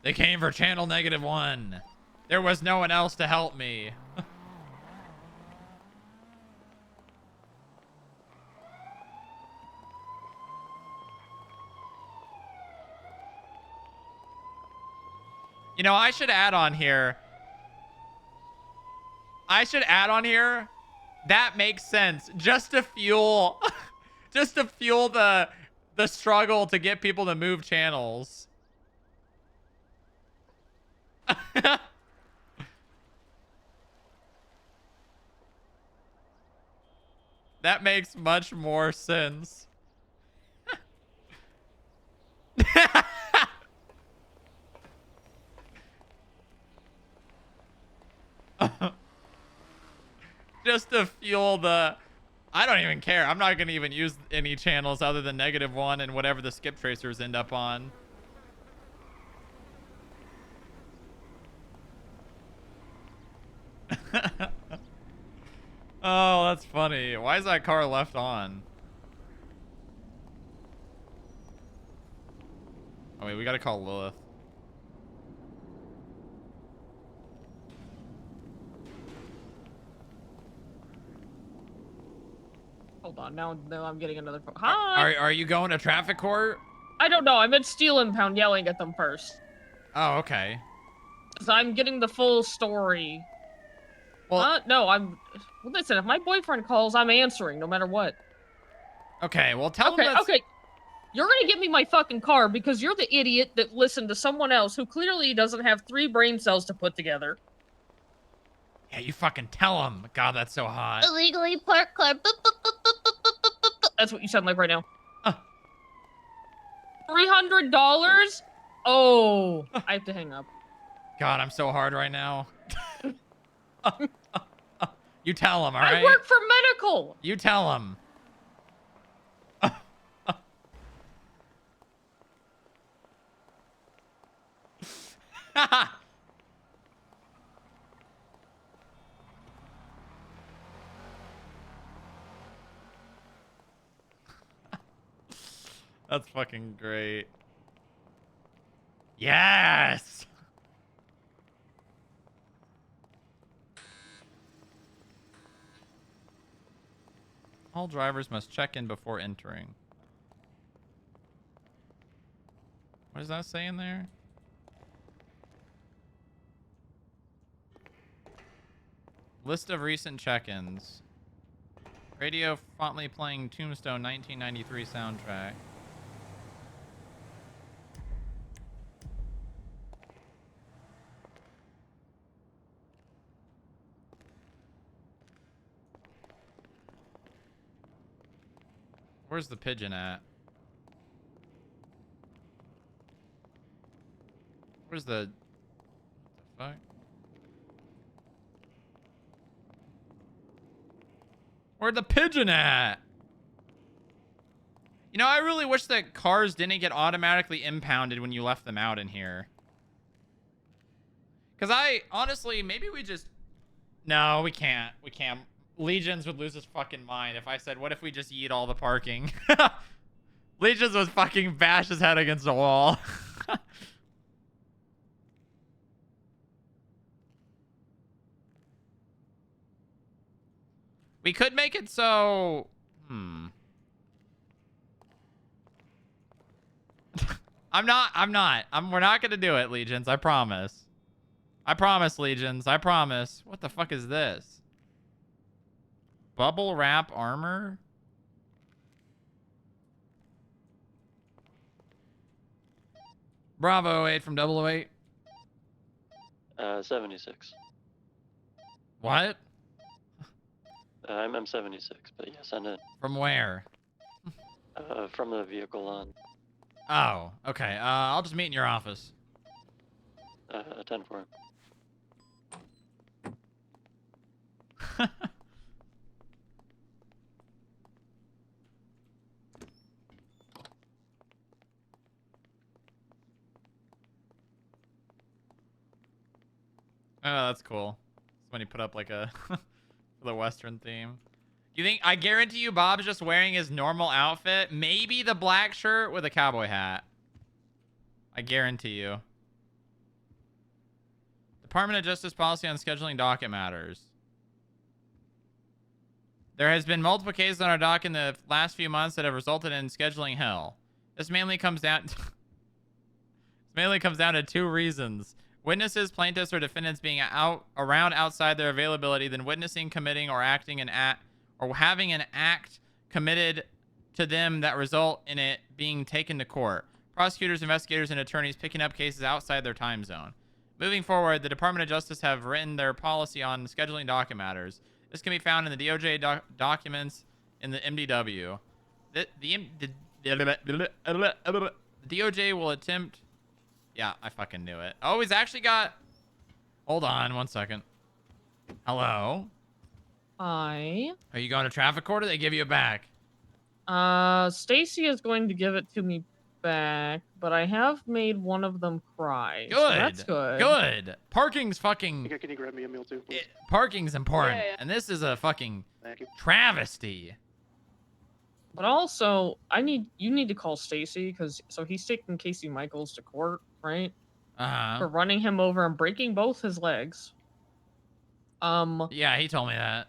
They came for channel -1. There was no one else to help me. I should add on here. That makes sense. Just to fuel the the struggle to get people to move channels. That makes much more sense. Just to fuel the... I don't even care. I'm not going to even use any channels other than -1 and whatever the skip tracers end up on. Oh, that's funny. Why is that car left on? Oh, wait, we got to call Lilith. Hold on, now I'm getting another phone. Hi! Are you going to traffic court? I don't know, I'm at Steel Impound yelling at them first. Oh, okay. So I'm getting the full story. Well, no, well, listen, if my boyfriend calls, I'm answering, no matter what. Okay, well, tell him that's... Okay. You're gonna get me my fucking car because you're the idiot that listened to someone else who clearly doesn't have 3 brain cells to put together. Yeah, you fucking tell him. God, that's so hot. Illegally parked car. That's what you sound like right now. $300? Oh, I have to hang up. God, I'm so hard right now. You tell him, all right? I work for medical. You tell him. That's fucking great. Yes! All drivers must check in before entering. What does that say in there? List of recent check-ins. Radio fondly playing Tombstone 1993 soundtrack. Where's the pigeon at? Where's the... What the fuck? Where'd the pigeon at? You know, I really wish that cars didn't get automatically impounded when you left them out in here. Because honestly, maybe we just... No, we can't. We can't. Legions would lose his fucking mind if I said, what if we just yeet all the parking? Legions would fucking bash his head against a wall. We could make it so... we're not gonna do it, Legions. I promise. I promise, Legions. I promise. What the fuck is this? Bubble wrap armor? Bravo 8 from 008. 76. What? I'm 76, but yeah, send it. From where? From the vehicle on. Oh, okay. I'll just meet in your office. 10-4. Oh, that's cool. Somebody put up like a the Western theme. You think? I guarantee you Bob's just wearing his normal outfit. Maybe the black shirt with a cowboy hat. I guarantee you. Department of Justice policy on scheduling docket matters. There has been multiple cases on our dock in the last few months that have resulted in scheduling hell. This mainly comes down to 2 reasons. Witnesses, plaintiffs, or defendants being outside their availability, then witnessing, committing, or acting an act, or having an act committed to them that result in it being taken to court. Prosecutors, investigators, and attorneys picking up cases outside their time zone. Moving forward, the Department of Justice have written their policy on scheduling docket matters. This can be found in the DOJ documents in the MDW. The DOJ will attempt... Yeah, I fucking knew it. Oh, he's actually got... Hold on 1 second. Hello? Hi. Are you going to traffic court or they give you it back? Stacy is going to give it to me back, but I have made one of them cry. Good. So that's good. Good. Parking's fucking... Can you grab me a meal too, please? Parking's important. Yeah. And this is a fucking Thank you. travesty. But also, you need to call Stacy because he's taking Casey Michaels to court, right? Uh-huh. For running him over and breaking both his legs. Yeah, he told me that.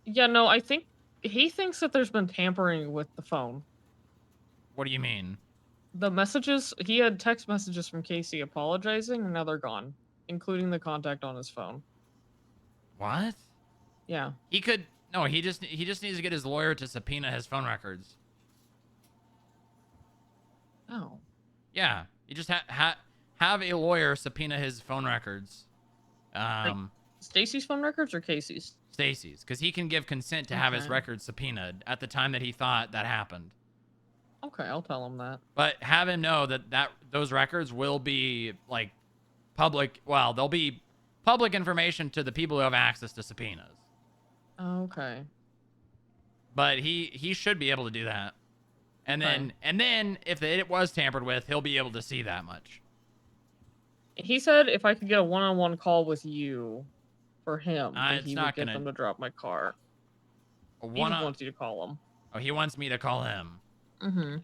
Yeah, no, I think he thinks that there's been tampering with the phone. What do you mean? The messages, he had text messages from Casey apologizing, and now they're gone, including the contact on his phone. What? Yeah. He could... No, he just needs to get his lawyer to subpoena his phone records. Oh. Yeah. You just have a lawyer subpoena his phone records. Like Stacy's phone records or Casey's? Stacy's, because he can give consent to have his Okay. records subpoenaed at the time that he thought that happened. Okay, I'll tell him that. But have him know that those records will be like public. Well, they'll be public information to the people who have access to subpoenas. Okay. But he should be able to do that. And then if it was tampered with, he'll be able to see that much. He said if I could get a one-on-one call with you for him, that It's he not would get gonna- them to drop my car. A He just wants you to call him. Oh, he wants me to call him. Mm-hmm.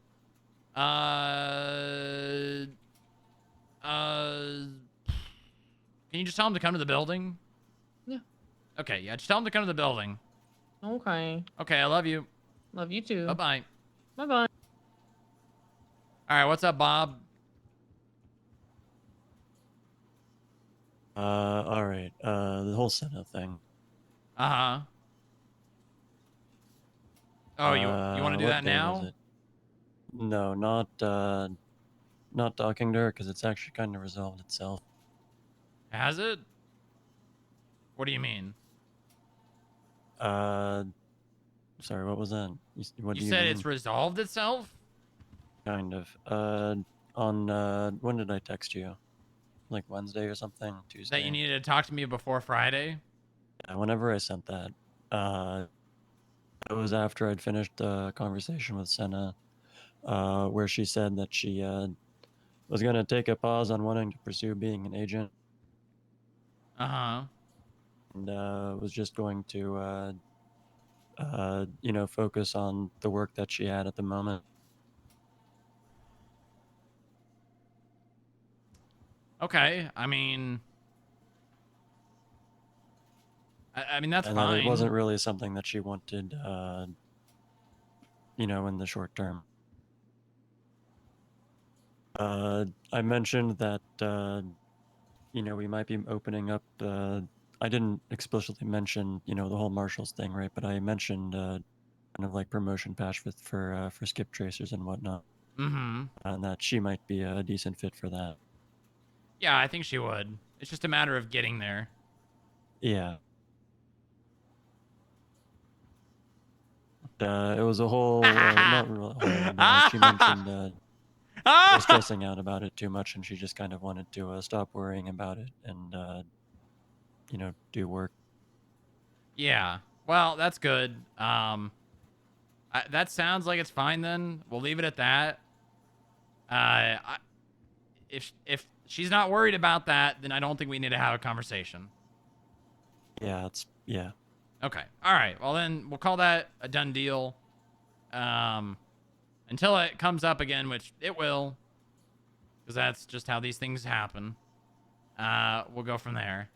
Can you just tell him to come to the building? Yeah. Okay, yeah, just tell him to come to the building. Okay. Okay, I love you. Love you too. Bye-bye. Bye-bye. All right, what's up, Bob? All right. The whole Senate thing. Uh-huh. Oh, you want to do what that day now? was it? No, not talking to her because it's actually kind of resolved itself. Has it? What do you mean? Sorry, what was that? What do You you said mean? it's resolved itself? Kind of. On when did I text you? Like Wednesday or something? Tuesday? That you needed to talk to me before Friday? Yeah, whenever I sent that. It was after I'd finished the conversation with Senna, where she said that she was going to take a pause on wanting to pursue being an agent. Uh-huh. And was just going to, focus on the work that she had at the moment. Okay, I mean... I mean, that's and fine. that it wasn't really something that she wanted, in the short term. I mentioned that, we might be opening up, I didn't explicitly mention, the whole marshals thing, right? But I mentioned, kind of like promotion patch for skip tracers and whatnot. Mm-hmm. And that she might be a decent fit for that. Yeah, I think she would. It's just a matter of getting there. Yeah. It was a whole, not really, she mentioned was stressing out about it too much, and she just kind of wanted to stop worrying about it and, do work. Yeah. Well, that's good. That sounds like it's fine then. We'll leave it at that. If she's not worried about that, then I don't think we need to have a conversation. Yeah, yeah. Okay. All right. Well, then we'll call that a done deal. Until it comes up again, which it will, because that's just how these things happen. We'll go from there.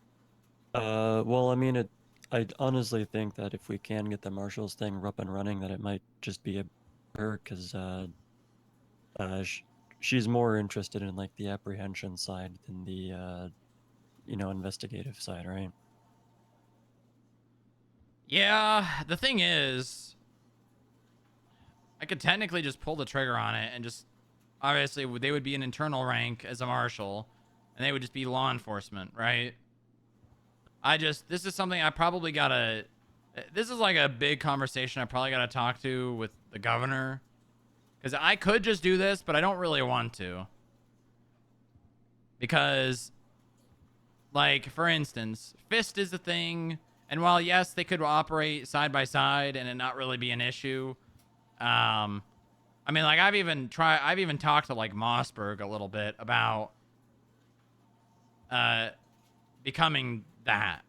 Well, I mean, I honestly think that if we can get the marshals thing up and running, that it might just be her, because she's more interested in like the apprehension side than the investigative side, right? Yeah, the thing is, I could technically just pull the trigger on it and just, obviously, they would be an internal rank as a marshal, and they would just be law enforcement, right? This is something I probably gotta, this is like a big conversation I probably gotta talk to with the governor. Because I could just do this, but I don't really want to. Because, like, for instance, fist is a thing. And while, yes, they could operate side by side and it not really be an issue. I mean, like, I've even talked to, like, Mossberg a little bit about becoming that.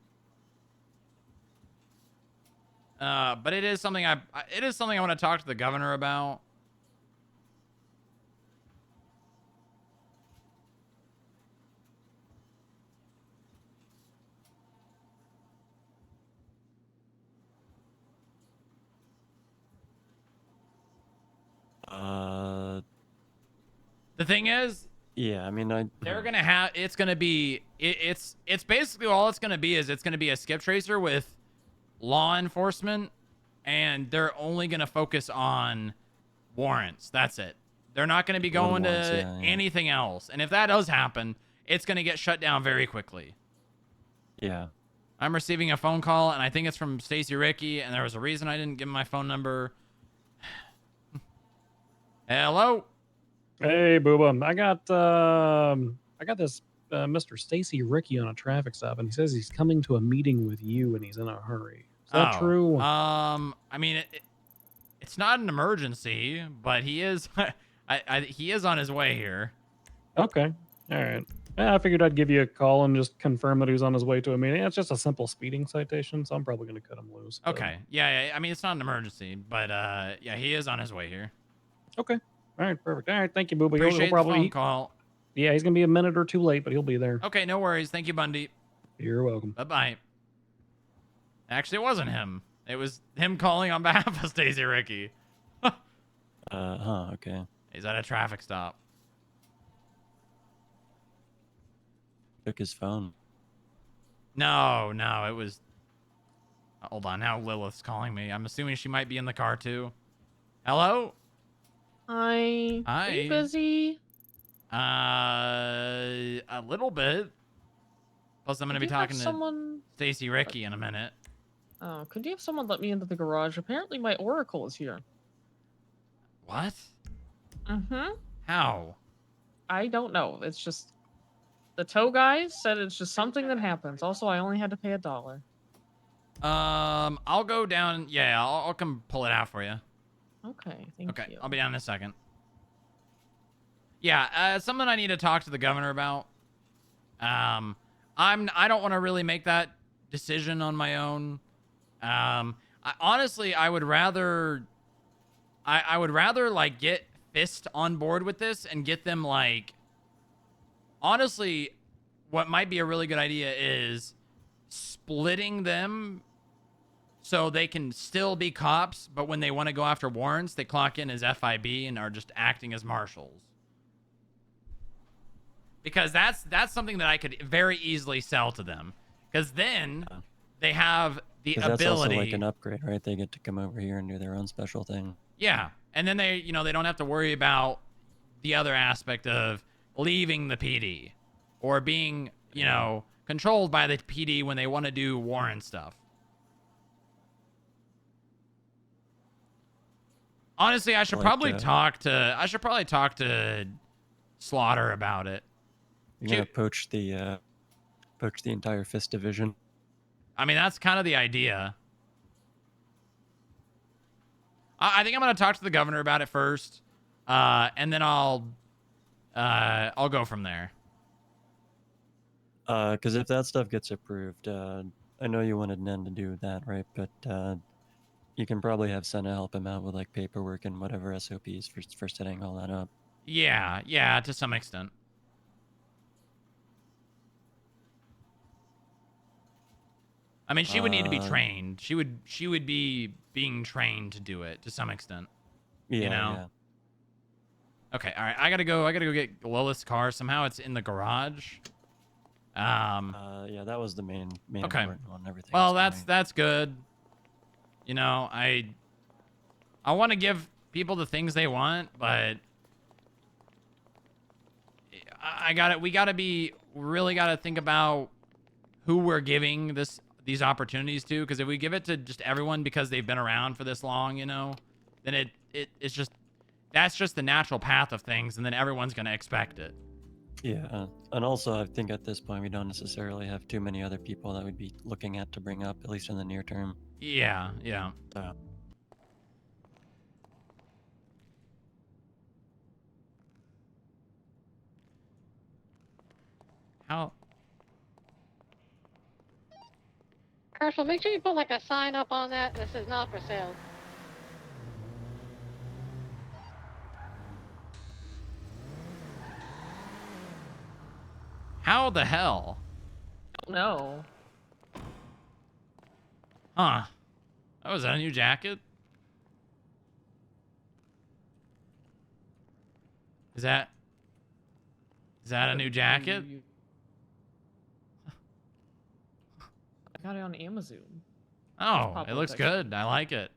But it is something I want to talk to the governor about. The thing is, yeah, I mean, they're gonna have, it's gonna be, it's basically all it's gonna be is it's gonna be a skip tracer with law enforcement, and they're only gonna focus on warrants. That's it. They're not gonna be going to anything else. And if that does happen, it's gonna get shut down very quickly. Yeah. I'm receiving a phone call, and I think it's from Stacy Ricky, and there was a reason I didn't give him my phone number. Hello. Hey, Booba. I got this Mr. Stacy Ricky on a traffic stop, and he says he's coming to a meeting with you, and he's in a hurry. Is that true? I mean, it's not an emergency, but he is. He is on his way here. Okay. All right. Yeah, I figured I'd give you a call and just confirm that he was on his way to a meeting. It's just a simple speeding citation, so I'm probably going to cut him loose. But... Okay. Yeah. I mean, it's not an emergency, but yeah, he is on his way here. Okay. All right. Perfect. All right. Thank you, Booba. Appreciate He'll probably the phone call. Yeah, he's gonna be a minute or two late, but he'll be there. Okay, no worries. Thank you, Bundy. You're welcome. Bye-bye. Actually, it wasn't him. It was him calling on behalf of Stacy Ricky. Okay. He's at a traffic stop. Took his phone. No, it was... Hold on, now Lilith's calling me. I'm assuming she might be in the car, too. Hello? Hi. Hi. Are you busy? A little bit. Plus, I'm going to be talking to Stacy Ricky in a minute. Oh, could you have someone let me into the garage? Apparently my Oracle is here. What? Mm-hmm. How? I don't know. It's just... The tow guys said it's just something that happens. Also, I only had to pay $1. I'll go down... Yeah, I'll come pull it out for you. Okay, thank you. I'll be down in a second. Yeah, something I need to talk to the governor about. I don't want to really make that decision on my own. Honestly, I would rather like get Fist on board with this and get them like, honestly, what might be a really good idea is splitting them so they can still be cops, but when they want to go after warrants, they clock in as FIB and are just acting as marshals. Because that's something that I could very easily sell to them. Because then they have the ability. That's also like an upgrade, right? They get to come over here and do their own special thing. Yeah, and then they don't have to worry about the other aspect of leaving the PD or being, controlled by the PD when they want to do warrant stuff. Honestly, I should probably talk to Slaughter about it. You're gonna poach the entire Fist division. I mean, that's kind of the idea. I think I'm gonna talk to the governor about it first, and then I'll go from there. Because if that stuff gets approved, I know you wanted Nen to do that, right? But you can probably have Senna help him out with like paperwork and whatever SOPs for setting all that up. Yeah, to some extent. I mean, she would need to be trained. She would be being trained to do it to some extent. Yeah. Yeah. Okay, all right. I gotta go get Lilith's car. Somehow it's in the garage. Yeah, that was the main okay. important one. Everything. Well, that's good. I want to give people the things they want, but we really gotta think about who we're giving these opportunities to, because if we give it to just everyone because they've been around for this long, you know, then it's just, that's just the natural path of things, and then everyone's gonna expect it. Yeah, and also I think at this point we don't necessarily have too many other people that we'd be looking at to bring up, at least in the near term. Yeah, yeah. So. How? Herschel, make sure you put like a sign up on that. This is not for sale. How the hell? No. Huh. Oh, is that a new jacket? Is that a new jacket? I got it on Amazon. Oh, it looks good. I like it.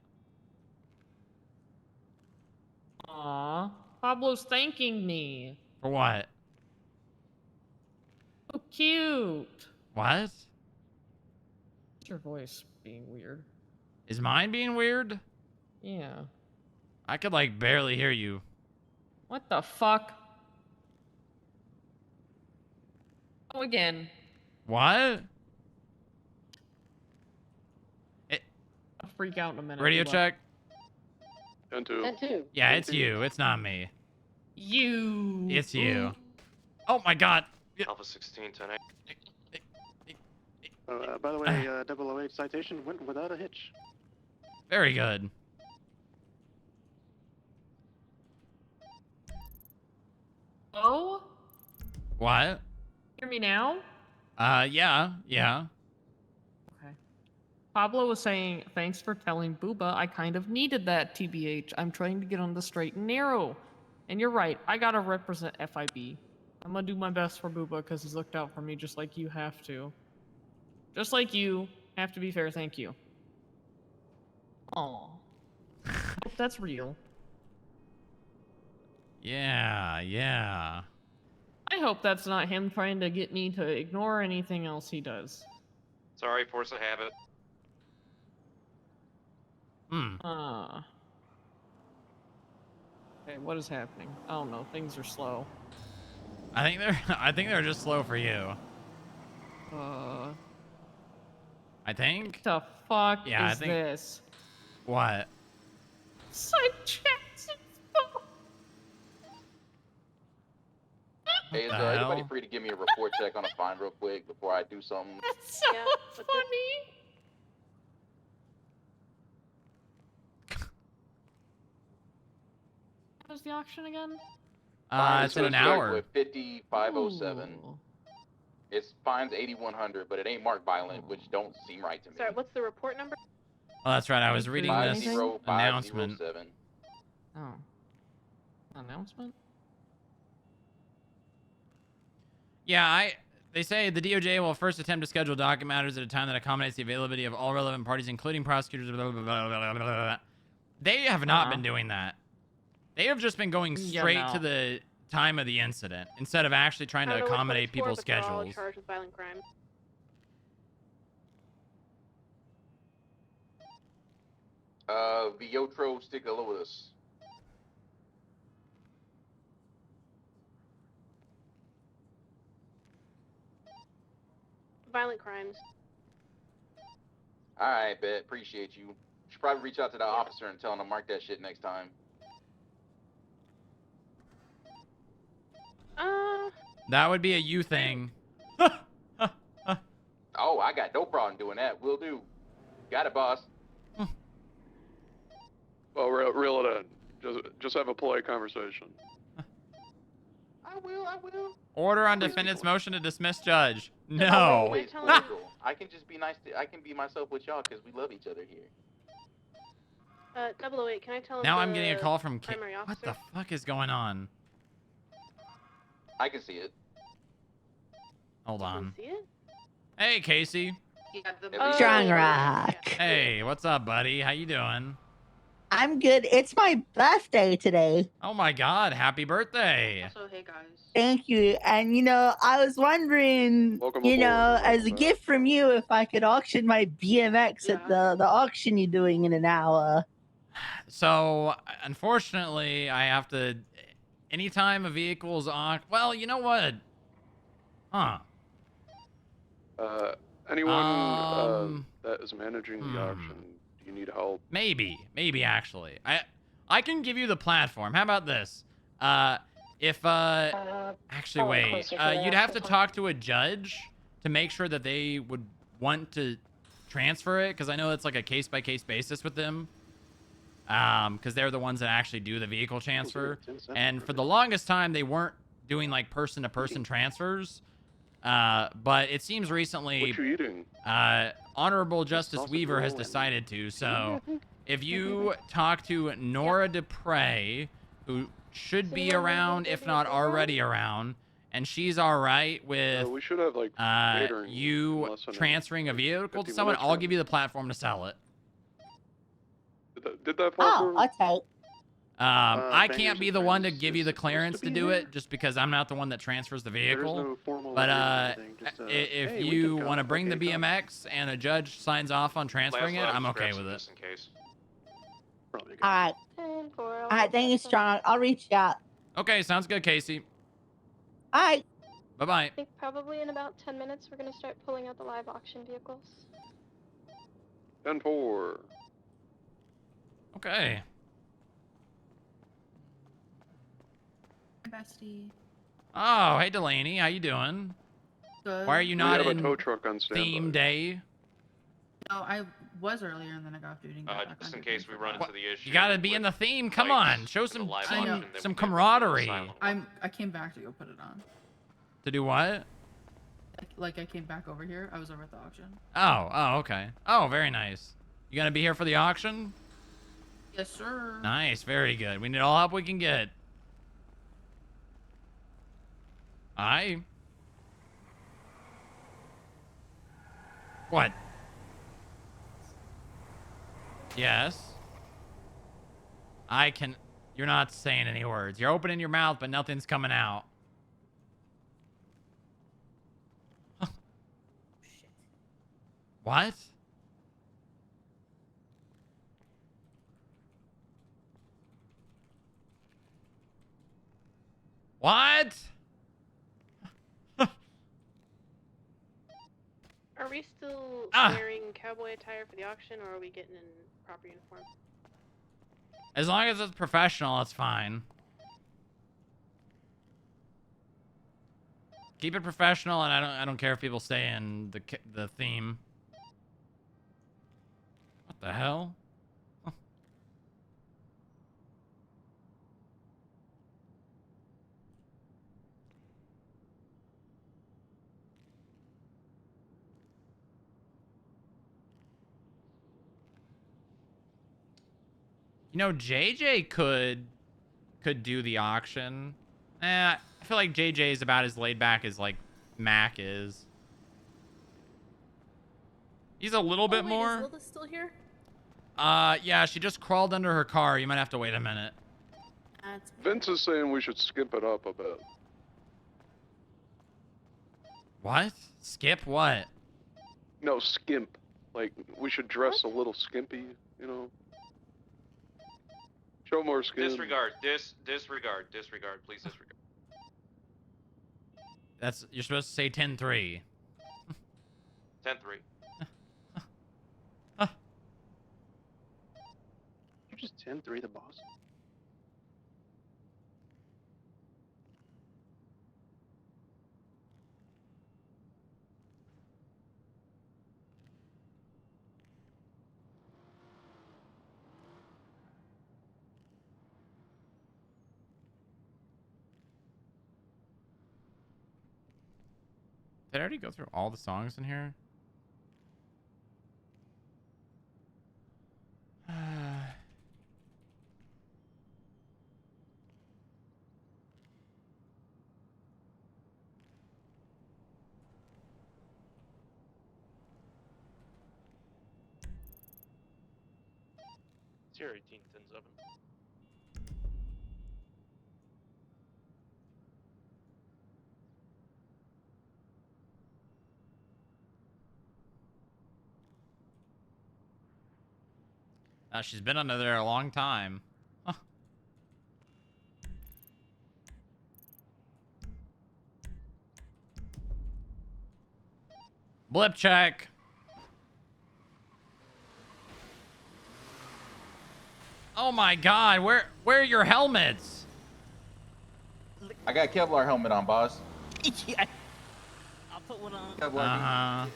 Aw, Pablo's thanking me. For what? So cute. What? Is your voice being weird? Is mine being weird? Yeah. I could like barely hear you. What the fuck? Oh, again. What? I'll freak out in a minute. Radio Hold check. 10-2. 10-2. Yeah, it's you. It's not me. You. It's you. Oh my god. Alpha 16, 10 By the way, 008 citation went without a hitch. Very good. Oh? What? Hear me now? Yeah. Okay. Pablo was saying, thanks for telling Booba. I kind of needed that, TBH. I'm trying to get on the straight and narrow. And you're right. I gotta represent FIB. I'm gonna do my best for Booba because he's looked out for me just like you have to. Just like you have to be fair. Thank you. Aw. Hope that's real. Yeah. I hope that's not him trying to get me to ignore anything else he does. Sorry, force of habit. Okay, what is happening? I don't know. Things are slow. I think they're just slow for you. I think. What the fuck Yeah, is this? What? Side chats. Hey, is the there anybody hell? free to give me a report check on a fine real quick before I do something? That's so funny. How's the auction again? It's in an hour. With 5507. It's fines 8100, but it ain't marked violent, which don't seem right to me. Sorry, what's the report number? Oh, that's right. I was reading this 50507. announcement. Oh. Announcement? Yeah, they say the DOJ will first attempt to schedule docket matters at a time that accommodates the availability of all relevant parties, including prosecutors. Blah, blah, blah, blah, blah, blah. They have not been doing that. They have just been going straight to the time of the incident instead of actually trying to accommodate people's schedules. Charged with violent crime. Viotro Stigalois. Violent crimes. Alright, bet. Appreciate you. Should probably reach out to the officer and tell him to mark that shit next time. That would be a you thing. Oh, I got no problem doing that. Will do. Got it, boss. Well, reel it in. Just have a polite conversation. I will. Order on defendant's motion to dismiss judge. No. Oh, wait, I can just be nice I can be myself with y'all because we love each other here. 008, can I tell him Now I'm getting a call from primary officer? What the fuck is going on? I can see it. Hold on. See it? Hey, Casey. Yeah, the Strongrock. Hey, what's up, buddy? How you doing? I'm good. It's my birthday today. Oh my God! Happy birthday! So hey guys. Thank you. And I was wondering, Welcome as a welcome gift from you, if I could auction my BMX at the auction you're doing in an hour. So unfortunately, I have to. Anytime a vehicle's on, well, you know what? Huh? Anyone that is managing the auction, do you need help? Maybe actually. I can give you the platform. How about this? Actually wait. You'd have to talk to a judge to make sure that they would want to transfer it, because I know it's like a case-by-case basis with them. Because they're the ones that actually do the vehicle transfer. And for the longest time, they weren't doing like person-to-person transfers. But it seems recently, What you eating? Honorable Justice Weaver has decided to. So if you talk to Nora Dupre, who should be around, if not already around, and she's all right with we should have like catering in you less than transferring a vehicle to 50 someone, minutes I'll from give you the platform to sell it. Did that fall through? Okay. I bangers can't be and the one to friends give you is the supposed to clearance to be do here? it, just because I'm not the one that transfers the There's vehicle. no formal But agreement or anything, just, if hey, we you can want to come. bring the Okay, come. BMX and a judge signs off on transferring it, I'm okay with it. Just in case. All right. All right. Thank you, Strong. I'll reach out. Okay, sounds good, Casey. All right. Bye-bye. I think probably in about 10 minutes we're gonna start pulling out the live auction vehicles. 10-4. Okay. Bestie. Oh, hey Delaney, how you doing? Good. Why are you We not have a in tow truck on standby. theme day? No, I was earlier and then I got off duty. Just in case we run into the issue. You gotta be in the theme. Come on, show some I camaraderie. I came back to go put it on. To do what? Like I came back over here. I was over at the auction. Oh, okay. Oh, very nice. You gonna be here for the auction? Yes, sir. Nice, very good. We need all help we can get. Aye. What? Yes. I can... You're not saying any words. You're opening your mouth, but nothing's coming out. What? What? Are we still Ah. wearing cowboy attire for the auction, or are we getting in proper uniform? As long as it's professional, it's fine. Keep it professional, and I don't care if people stay in the theme. What the hell? You know, JJ could do the auction. I feel like JJ is about as laid back as like Mac is. He's a little bit wait, more. Is Lilith still here? Yeah, she just crawled under her car. You might have to wait a minute. Vince is saying we should skip it up a bit. What? Skip what? No, skimp. Like, we should dress a little skimpy, you know? Show more skin. Disregard. Disregard. Please disregard. You're supposed to say 10-3. 10-3. You just 10-3 the boss. Did I already go through all the songs in here? Sierra 18-10-7. She's been under there a long time. Huh. Blip check. Oh my God, where are your helmets? I got Kevlar helmet on, boss. Yeah. I'll put one on. Kevlar.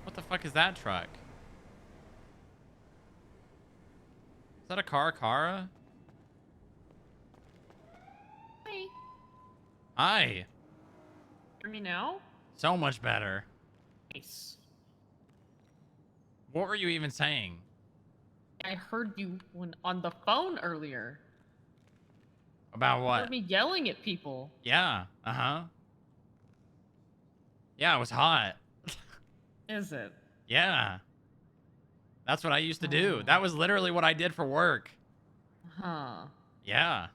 What the fuck is that truck? Is that a car, Kara? Hi. Hi. Hear me now? So much better. Nice. What were you even saying? I heard you when on the phone earlier. About You what? heard me yelling at people. Yeah. Uh-huh. Yeah, it was hot. Is it? Yeah. That's what I used to do. That was literally what I did for work. Huh. Yeah.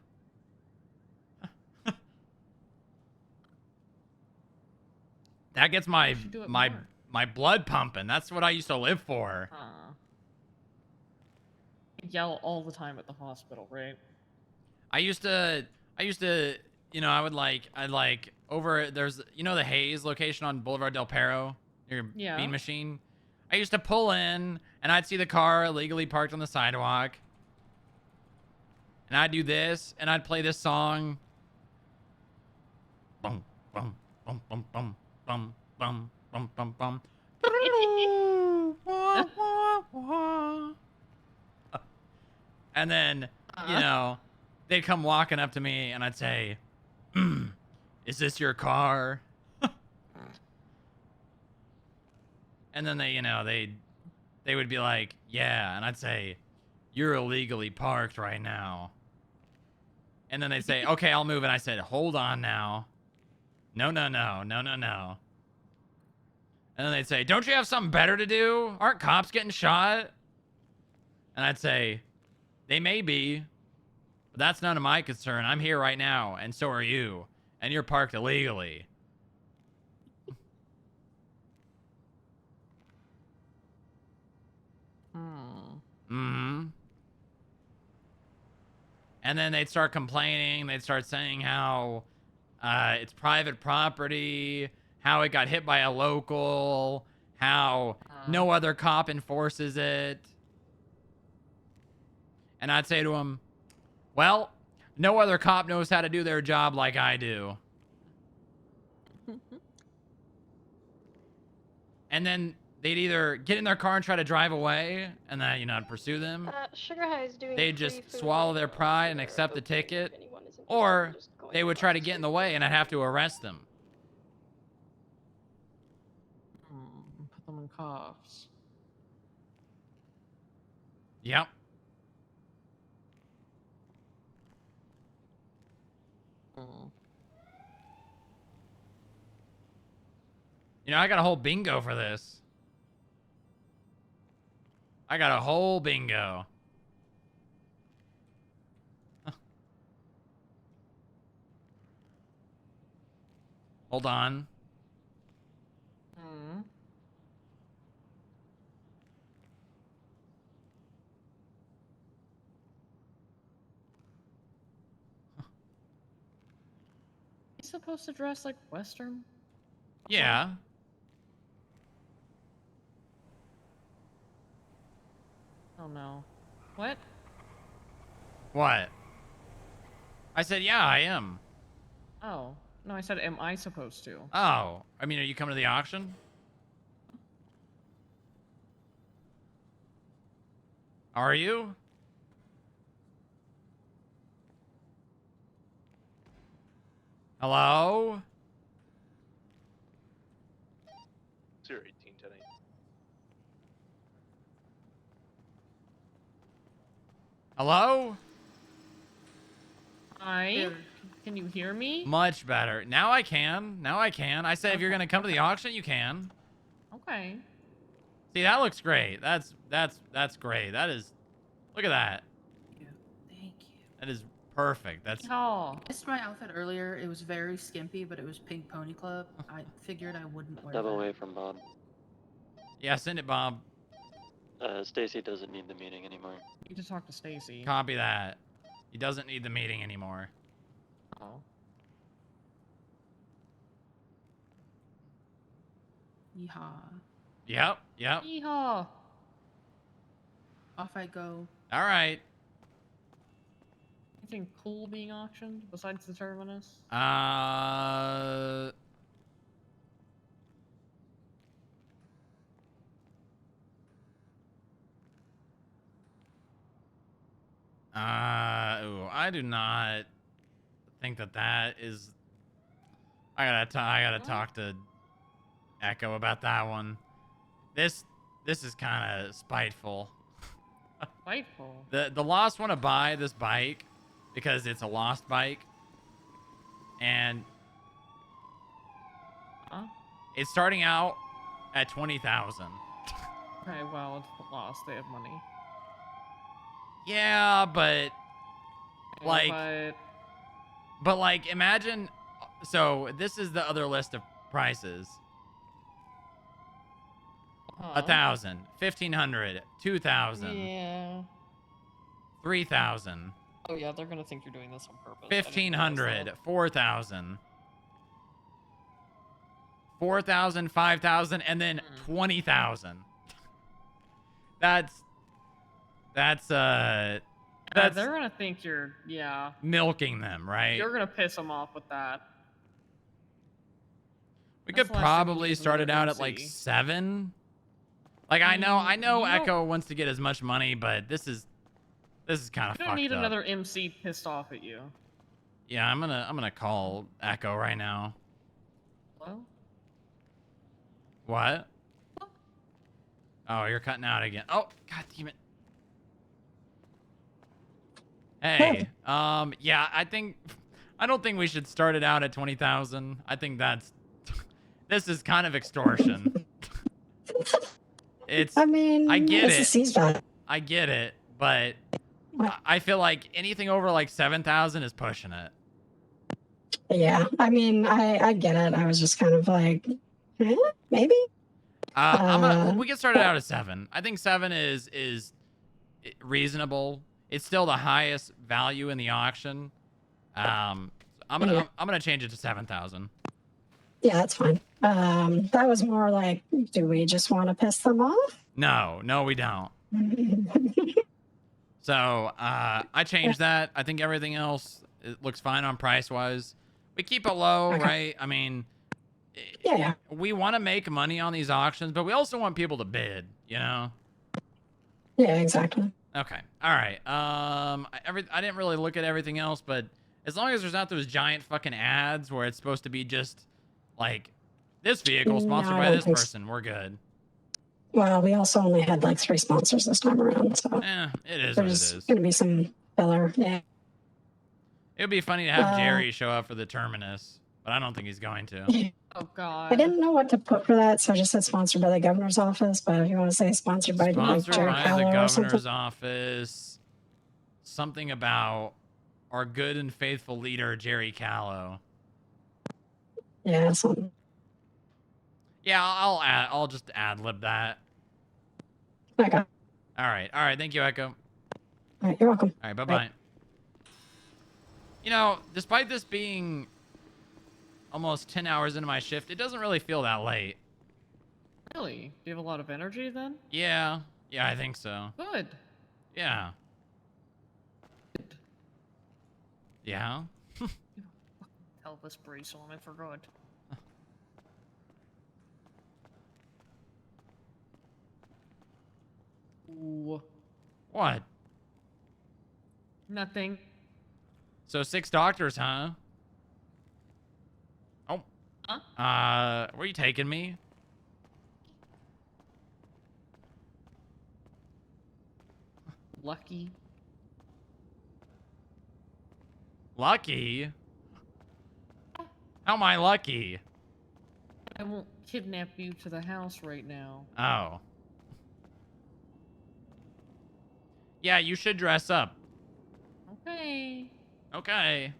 That gets my should do it more. my blood pumping. That's what I used to live for. Huh. You yell all the time at the hospital, right? I used to, you know, I'd like over, there's, you know, the Hayes location on Boulevard Del Perro, your Yeah. bean machine. I used to pull in and I'd see the car illegally parked on the sidewalk. And I'd do this and I'd play this song. Bum, bum, bum, bum, bum, bum, bum, bum, bum, bum. And then, you know, they'd come walking up to me and I'd say, is this your car? And then they, you know, they would be like, yeah. And I'd say, you're illegally parked right now. And then they'd say, okay, I'll move. And I said, hold on now. No, no, no, no, no, no. And then they'd say, don't you have something better to do? Aren't cops getting shot? And I'd say, they may be, but that's none of my concern. I'm here right now, and so are you. And you're parked illegally. Mm-hmm. And then they'd start complaining. They'd start saying how it's private property, how it got hit by a local, how no other cop enforces it. And I'd say to them, well, no other cop knows how to do their job like I do. And then they'd either get in their car and try to drive away, and then, you know, I'd pursue them. Sugar High is doing They'd free just food swallow right their now pride for and their accept the opening, if ticket, anyone is interested or in just going they would across try to the get in street. the way and I'd have to arrest them. Put them in cuffs. Yep. You know, I got a whole bingo for this. I got a whole bingo. Hold on. You supposed to dress like Western? Yeah. Oh no. What? What? I said, yeah, I am. Oh. No, I said, am I supposed to? Oh. I mean, are you coming to the auction? Are you? Hello? Sierra 18-10-8. Hello? Hi. Can you hear me? Much better. Now I can. Now I can. I said if you're gonna come to the auction, you can. Okay. See, that looks great. That's great. That is. Look at that. Thank you. That is perfect. That's. Oh. I missed my outfit earlier. It was very skimpy, but it was Pink Pony Club. I figured I wouldn't wear Step that. away from Bob. Yeah, send it, Bob. Stacy doesn't need the meeting anymore. You need to talk to Stacy. Copy that. He doesn't need the meeting anymore. Oh. Yeehaw. Yep. Yep. Yeehaw. Off I go. All right. Anything cool being auctioned besides the terminus? Ooh, I do not think that is. I gotta talk to Echo about that one. This is kind of spiteful. Spiteful. The Lost want to buy this bike because it's a Lost bike, and it's starting out at 20,000. Okay, well, it's lost. They have money. Yeah, but like, but like, imagine. So this is the other list of prices. 1,000, 1,500, 2,000, Yeah. 3,000, Oh yeah, they're gonna think you're doing this on purpose. 1,500, 4,000, 4,000, 5,000, and then 20,000. That's they're gonna think you're milking them, right? You're gonna piss them off with that. We That's could the last thing probably you do start with it an out at like MC. 7. Like I know you don't- Echo wants to get as much money, but this is kind of You fucked don't need up. another MC pissed off at you. Yeah, I'm gonna call Echo right now. Hello? What? Oh, you're cutting out again. Oh, god damn it. Hey, yeah, I don't think we should start it out at 20,000. I think this is kind of extortion. I mean, I get it. I get it, but I feel like anything over like 7,000 is pushing it. Yeah, I mean, I get it. I was just kind of like, maybe. We can start it out at 7. I think 7 is reasonable. It's still the highest value in the auction. I'm gonna change it to 7,000. Yeah, that's fine. That was more like, do we just want to piss them off? No, we don't. So I changed that. I think everything else it looks fine on price wise. We keep it low, right? I mean, yeah. We want to make money on these auctions, but we also want people to bid. You know? Yeah, exactly. Okay. All right. I didn't really look at everything else, but as long as there's not those giant fucking ads where it's supposed to be just like this vehicle sponsored No, I by don't this think so. person, we're good. Well, we also only had like 3 sponsors this time around, so It is what it there's is. going to be some filler. Yeah. It would be funny to have Jerry show up for the terminus, but I don't think he's going to. Oh God. I didn't know what to put for that, so I just said sponsored by the governor's office. But if you want to say sponsored by like Sponsored Jerry by the Callow or something, governor's office. Something about our good and faithful leader, Jerry Callow. yeah, something. Yeah, I'll just ad-lib that. Okay. All right. Thank you, Echo. All right, you're welcome. All right, bye-bye. You know, despite this being almost 10 hours into my shift, it doesn't really feel that late. Really? Do you have a lot of energy then? Yeah, I think so. Good. Yeah. Yeah? Elvis brace on it for good. Ooh. What? Nothing. So 6 doctors, huh? Oh. Huh? Where are you taking me? Lucky. Lucky? How am I lucky? I won't kidnap you to the house right now. Oh. Yeah, you should dress up. Okay. Okay.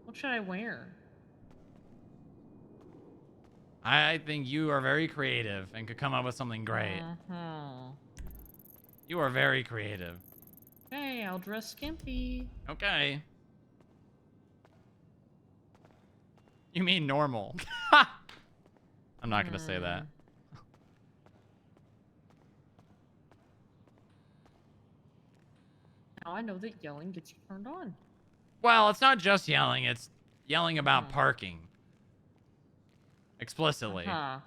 What should I wear? I think you are very creative and could come up with something great. You are very creative. Okay, I'll dress skimpy. Okay. You mean normal. I'm not gonna say that. Now I know that yelling gets you turned on. Well, it's not just yelling, it's yelling about parking. Explicitly. Yeah.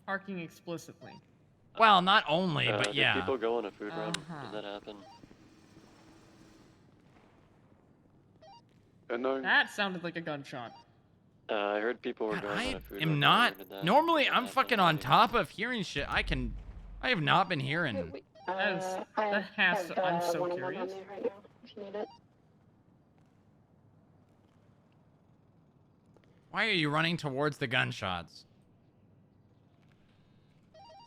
Parking explicitly. Well, not only, but did yeah. people go on a food run? Did that happen? That sounded like a gunshot. I heard people were God, going I on a food am run. not. Did that Normally, I'm happen fucking on already? top of hearing shit. I have not been hearing. I'm so curious. Why are you running towards the gunshots?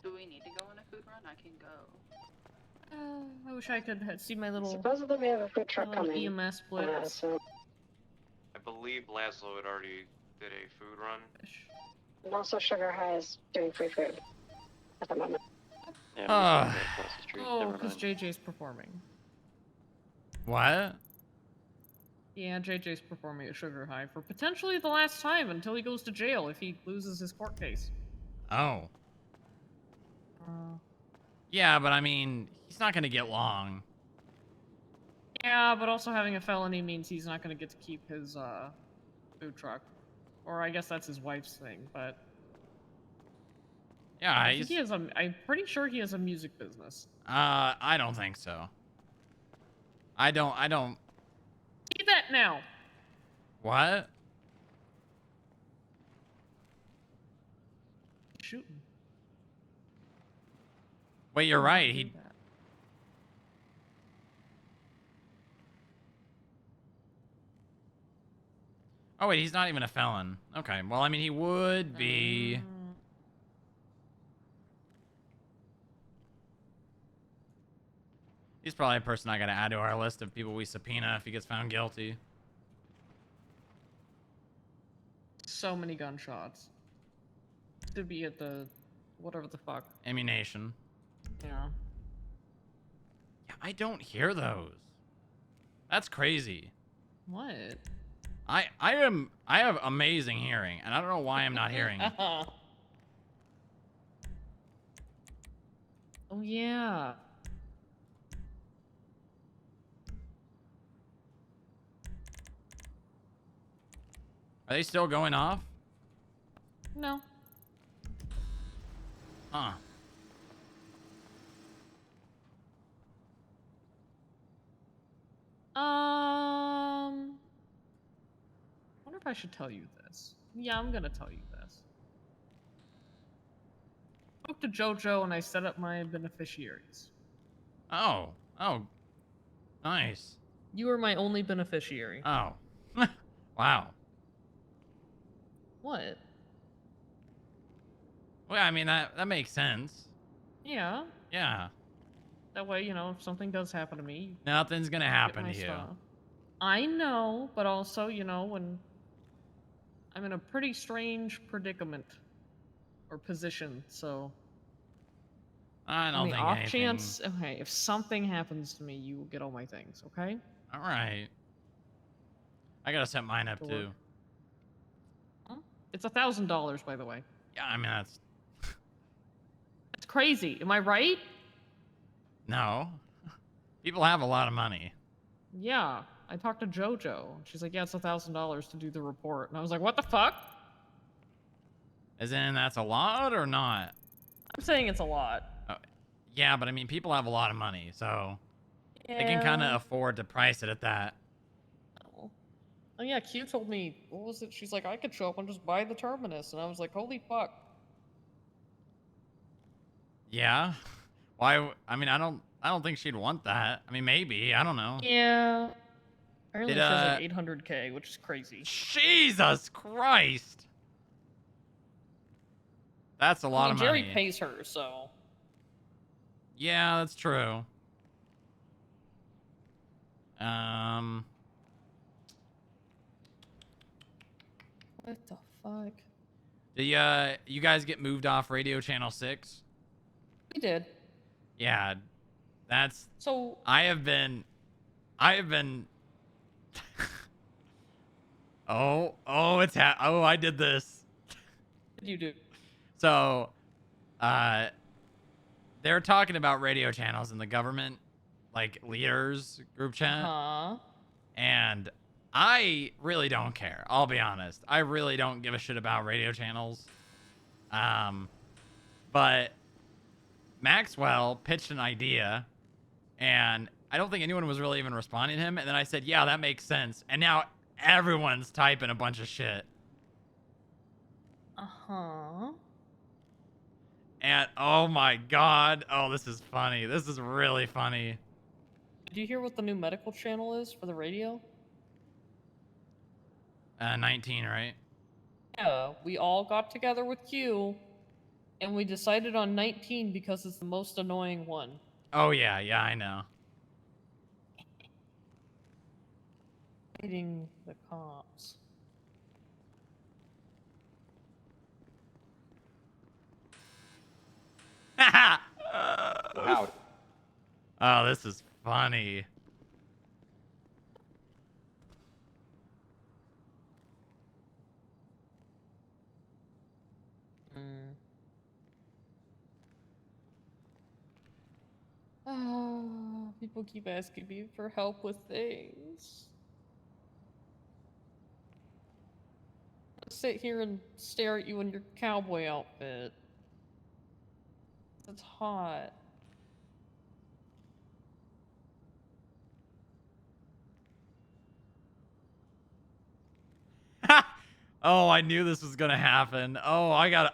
Do we need to go on a food run? I can go. I wish I could see my little. Supposedly we have a food truck coming. EMS blitz. I believe Laszlo had already did a food run. And also Sugar High is doing free food at the moment. Yeah, across the street. Oh, Never because mind. JJ's performing. What? Yeah, JJ's performing at Sugar High for potentially the last time until he goes to jail if he loses his court case. Oh. Yeah, but I mean, he's not gonna get long. Yeah, but also having a felony means he's not going to get to keep his food truck. Or I guess that's his wife's thing, but... Yeah, I think he has I'm pretty sure he has a music business. I don't think so. I don't... See that now! What? Shooting. Wait, you're right. He... Oh, wait, he's not even a felon. Okay, well, I mean, he would be... He's probably a person I gotta add to our list of people we subpoena if he gets found guilty. So many gunshots. To be at the... whatever the fuck. Ammunition. Yeah. Yeah, I don't hear those. That's crazy. What? I have amazing hearing, and I don't know why I'm not hearing. Oh, yeah. Are they still going off? No. Huh. I wonder if I should tell you this. Yeah, I'm gonna tell you this. I spoke to JoJo and I set up my beneficiaries. Oh. Oh. Nice. You are my only beneficiary. Oh. Wow. What? Well, I mean, that makes sense. Yeah. Yeah. That way, you know, if something does happen to me, Nothing's gonna get happen my to you. stuff. I know, but also, you know, when I'm in a pretty strange predicament or position, so I don't on the think off anything... chance, okay, if something happens to me, you will get all my things, okay? All right. I gotta set mine up Sure. too. It's $1,000, by the way. Yeah, I mean that's... It's crazy. Am I right? No. People have a lot of money. Yeah. I talked to JoJo. She's like, yeah, it's $1,000 to do the report. And I was like, what the fuck? As in, that's a lot or not? I'm saying it's a lot. Yeah, but I mean, people have a lot of money, so they can kind of afford to price it at that. Oh yeah, Q told me, what was it? She's like, I could show up and just buy the Terminus. And I was like, holy fuck. Yeah? Why? I mean, I don't I don't think she'd want that. I mean, maybe. I don't know. Yeah. Apparently Did, she has like 800K, which is crazy. Jesus Christ. That's a lot of money. Jerry pays her, so. Yeah, that's true. What the fuck? Did you guys get moved off radio channel 6? We did. Yeah, that's. So. I have been. oh, I did this. What did you do? So, they're talking about radio channels in the government, like leaders group chat. And I really don't care. I'll be honest. I really don't give a shit about radio channels. But Maxwell pitched an idea, and I don't think anyone was really even responding to him. And then I said, yeah, that makes sense. And now everyone's typing a bunch of shit. And oh my God. Oh, this is funny. This is really funny. Did you hear what the new medical channel is for the radio? 19, right? Yeah, we all got together with Q, and we decided on 19 because it's the most annoying one. Oh, yeah, I know. Fighting the cops. Wow. Oh, this is funny. Oh, people keep asking me for help with things. I'll sit here and stare at you in your cowboy outfit. It's hot. Oh, I knew this was gonna happen. Oh, I gotta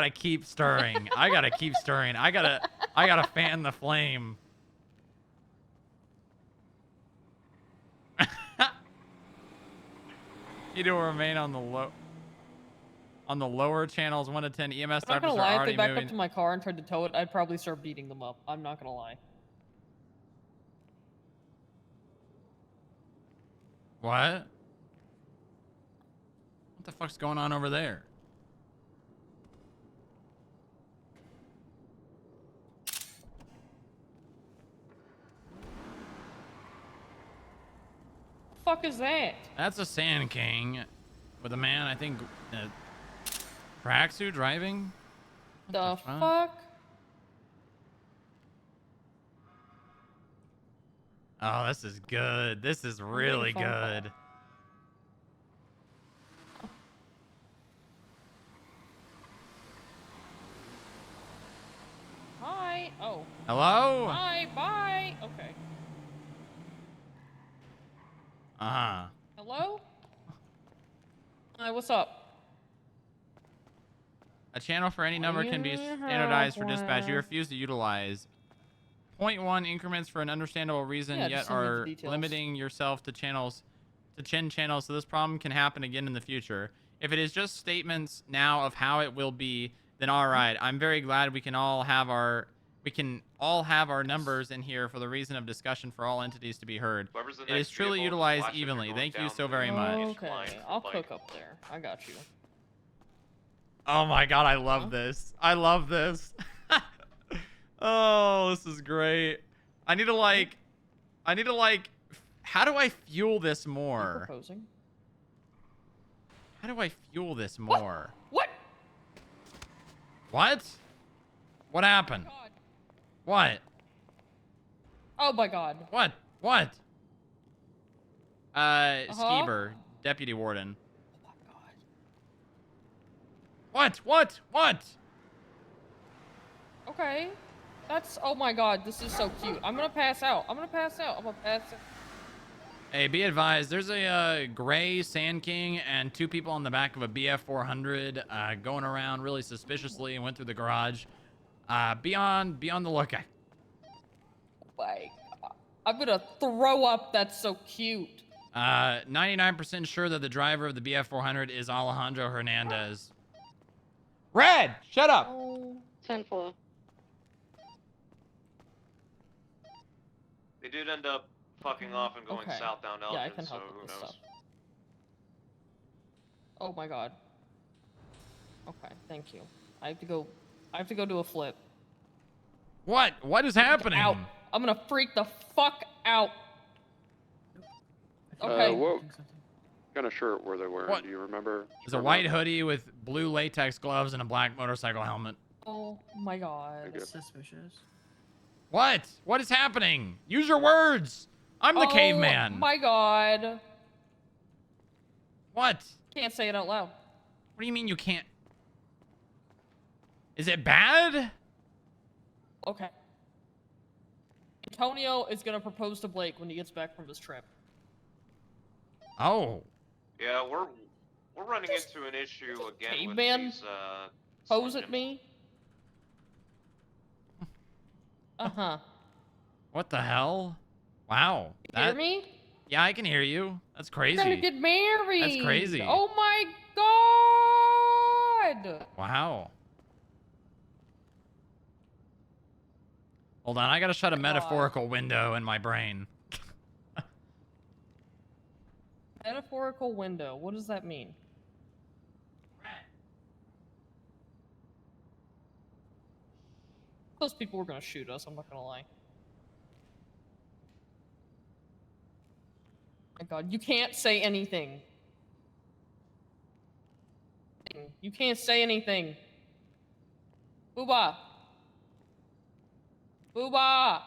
keep stirring. I gotta keep stirring. I gotta fan the flame. You do remain on the lower channels 1 to 10. EMS I'm not drivers gonna are lie, if already they back moving. up to my car and tried to tow it, I'd probably start beating them up. I'm not gonna lie. What? What the fuck's going on over there? The fuck is that? That's a Sand King with a man, I think, tracksuit driving. The fuck? Oh, this is good. This is really good. Hi. Oh. Hello? Hi. Bye. Okay. Hello? Hi, what's up? A channel for any number can be standardized for dispatch. You refuse to utilize 0.1 increments for an understandable reason, Yeah, just yet send me the are details. limiting yourself to chin channels, so this problem can happen again in the future. If it is just statements now of how it will be, then all right. I'm very glad we can all have our numbers in here for the reason of discussion for all entities to be heard. It is truly utilized evenly. Thank you so very much. Okay, I'll cook up there. I got you. Oh my God, I love this. I love this. Oh, this is great. I need to like, how do I fuel this more? Proposing. How do I fuel this more? What? What? What happened? What? Oh my God. What? What? Skeever, Deputy Warden. Oh my God. What? Okay. That's, oh my God, this is so cute. I'm gonna pass out. Hey, be advised, there's a gray Sand King and 2 people on the back of a BF 400 going around really suspiciously and went through the garage. Be on the lookout. Like, I'm gonna throw up. That's so cute. 99% sure that the driver of the BF400 is Alejandro Hernandez. Red, shut up. Oh, 10-4. They did end up fucking off and going Okay. south down Yeah, I Elgin, can so help who with knows? this stuff. Oh my god. Okay, thank you. I have to go do a flip. What? What is happening? Out. I'm gonna freak the fuck out. Okay. What kind of shirt were they wearing? What? Do you remember? It's a white hoodie with blue latex gloves and a black motorcycle helmet. Oh my god. Okay. Suspicious. What? What is happening? Use your words. I'm the caveman. Oh my god. What? Can't say it out loud. What do you mean you can't? Is it bad? Okay. Antonio is gonna propose to Blake when he gets back from his trip. Oh. Yeah, we're running into an issue again with Caveman these pose at me. Uh-huh. What the hell? Wow. You hear me? Yeah, I can hear you. That's crazy. We're gonna get married. That's crazy. Oh my god. Wow. Hold on, I gotta shut a metaphorical window in my brain. Metaphorical window. What does that mean? Those people were gonna shoot us, I'm not gonna lie. My god, you can't say anything. You can't say anything. Booba. Booba.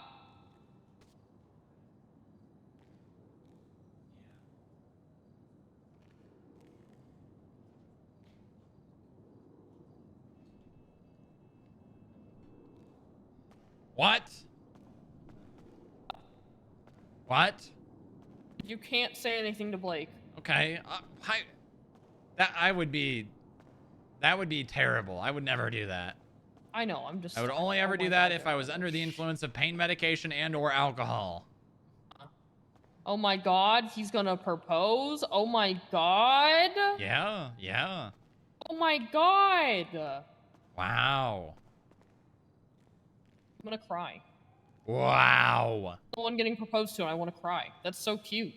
What? What? You can't say anything to Blake. Okay. That would be terrible. I would never do that. I know, I'm just... I would only ever do that if I was under the influence of pain medication and or alcohol. Oh my god, he's gonna propose? Oh my god? Yeah, yeah. Oh my god! Wow. I'm gonna cry. Wow. The one getting proposed to, and I want to cry. That's so cute.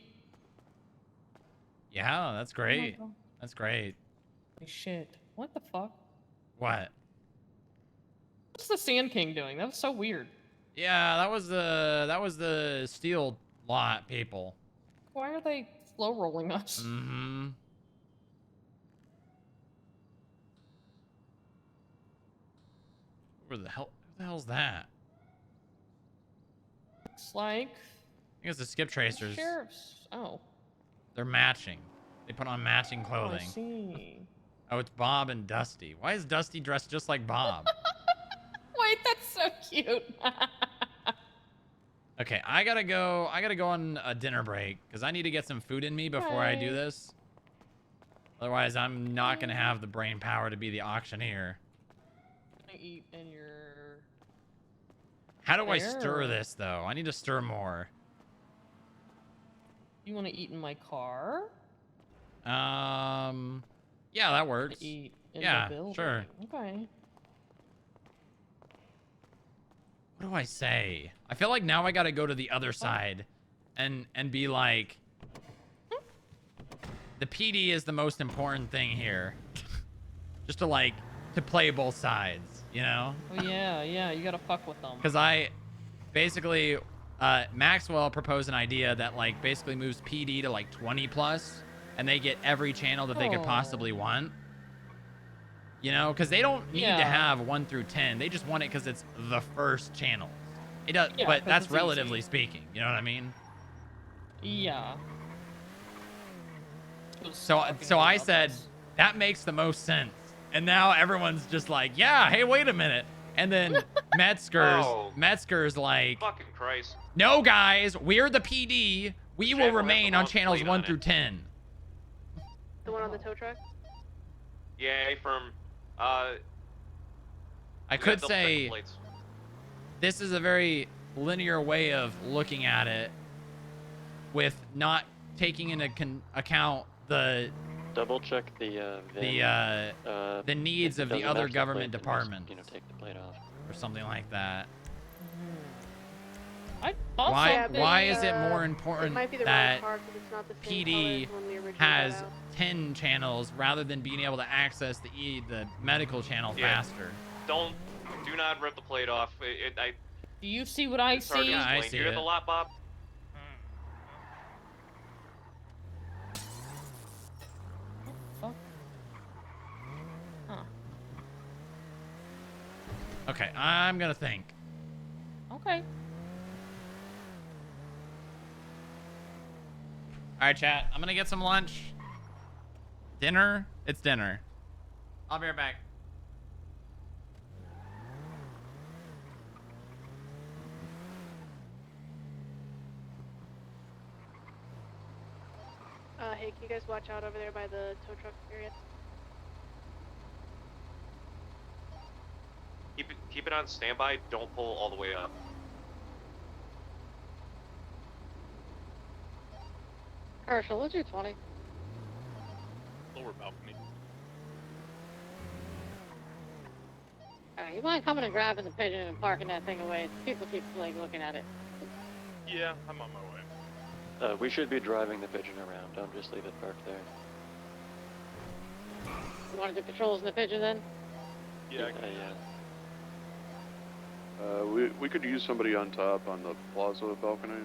Yeah, that's great. God. That's great. Holy shit. What the fuck? What? What's the Sand King doing? That was so weird. Yeah, that was the steel lot people. Why are they slow rolling us? Mm-hmm. Who the hell's that? Looks like... I think it's the skip tracers. Sheriffs. Oh. They're matching. They put on matching clothing. Oh, I see. Oh, it's Bob and Dusty. Why is Dusty dressed just like Bob? Wait, that's so cute. Okay, I gotta go on a dinner break because I need to get some food in me before I do this. Otherwise, I'm not gonna have the brain power to be the auctioneer. Can I eat in your... How do I stir this, though? I need to stir more. You want to eat in my car? Yeah, that works. Eat in Yeah, the building. sure. Okay. What do I say? I feel like now I gotta go to the other side and be like, the PD is the most important thing here. Just to play both sides, you know? Oh yeah, yeah, you gotta fuck with them. Because I basically, Maxwell proposed an idea that like basically moves PD to like 20 plus, and they get every channel that they could possibly want. You know, because they don't need to have 1 through 10. They just want it because it's the first channel. It does, Yeah, but 'cause that's it's relatively easy. speaking. You know what I mean? Yeah. So I said that makes the most sense, and now everyone's just like, yeah, hey, wait a minute. And then Metzger's like, fucking Christ. No, guys, we're the PD. We will remain on channels 1 through 10. The one on the tow truck? Yeah, from I could say this is a very linear way of looking at it, with not taking into account the Double check the needs if it of the doesn't other match the government plate, then just, departments, take the plate off. or something like that. Why is it more important might be the that wrong car 'cause it's not the same PD color as when we originally has got out. 10 channels rather than being able to access the medical channel faster? Do not rip the plate off. Do you see what I it's hard to see? Yeah, I explain. see You're it. at the lot, Bob. Huh. Okay, I'm gonna think. Okay. All right, chat. I'm gonna get some lunch. Dinner? It's dinner. I'll be right back. Hey, can you guys watch out over there by the tow truck area? Keep it on standby. Don't pull all the way up. Herschel, let's do 20. Lower balcony. You mind coming and grabbing the pigeon and parking that thing away? People keep like looking at it. Yeah, I'm on my way. We should be driving the pigeon around. Don't just leave it parked there. You want to do patrols in the pigeon then? Yeah. We could use somebody on top on the plaza balcony.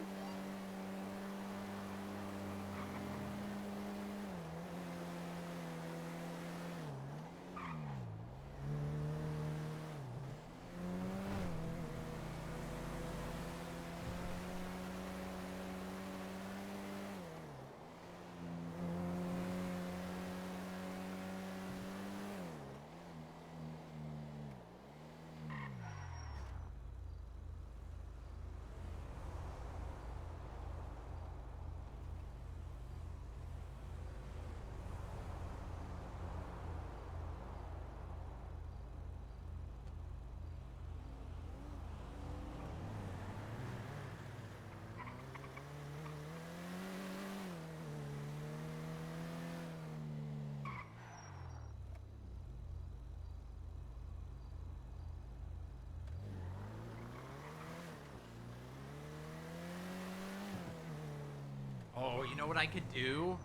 Oh, you know what I could do?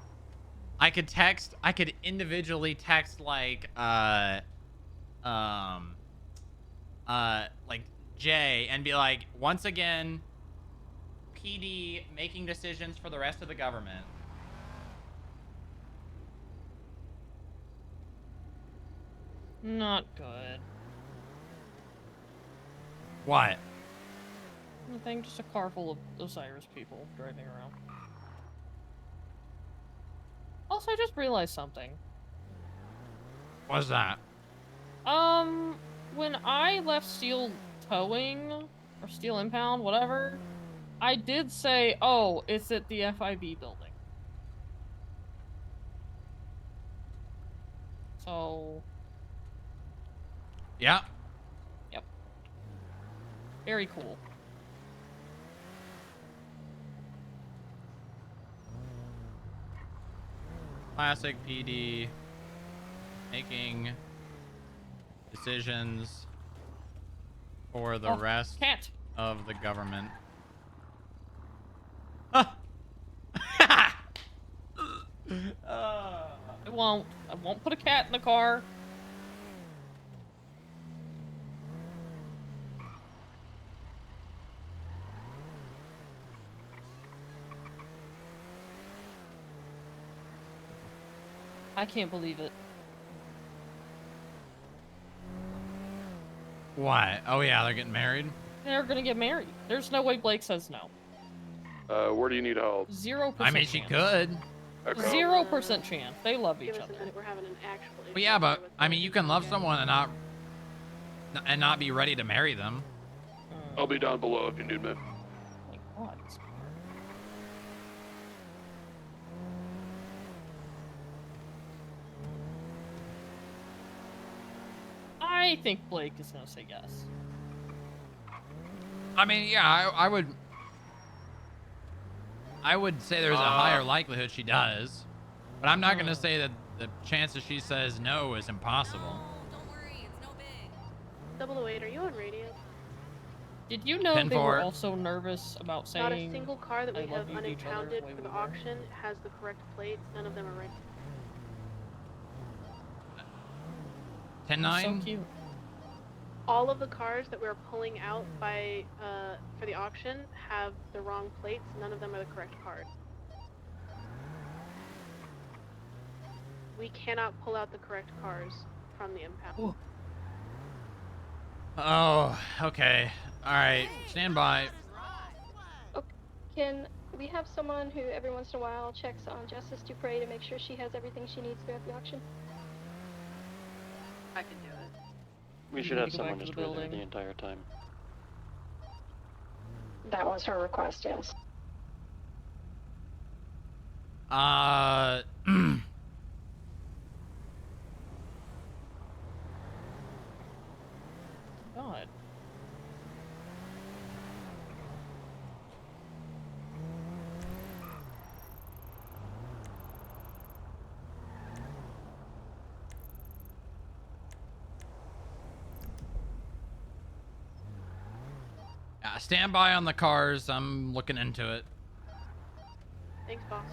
I could individually text like Jay and be like, once again, PD making decisions for the rest of the government. Not good. What? Nothing, just a car full of Osiris people driving around. Also, I just realized something. What's that? When I left Steel Towing, or Steel Impound, whatever, I did say, oh, it's at the FIB building. So... Yeah. Yep. Very cool. Classic PD making decisions for the rest of the government. I won't put a cat in the car. I can't believe it. What? Oh yeah, they're getting married? They're gonna get married. There's no way Blake says no. Where do you need help? 0%. I mean, she could. Okay. 0% chance. They love each other. We're having an actual Well, yeah, but I mean, you can love someone and not be ready to marry them. I'll be down below if you need me. God. I I think Blake is gonna say yes. I mean, yeah, I would say there's a higher likelihood she does, but I'm not gonna say that the chances she says no is impossible. 008, are you on radio? Did you know they 10-4. were also nervous about saying Not a single car that I we love have you to each other unimpounded the way for we the were? auction has the correct plate. None of them are right. 10-9. So cute. All of the cars that we're pulling out by for the auction have the wrong plates. None of them are the correct cars. We cannot pull out the correct cars from the impound. Oh, okay. All right, stand by. Can we have someone who every once in a while checks on Justice Dupre to make sure she has everything she needs throughout the auction? I can do it. We should have someone just with her the entire time. That was her request, yes. God. Stand by on the cars. I'm looking into it. Thanks, boss.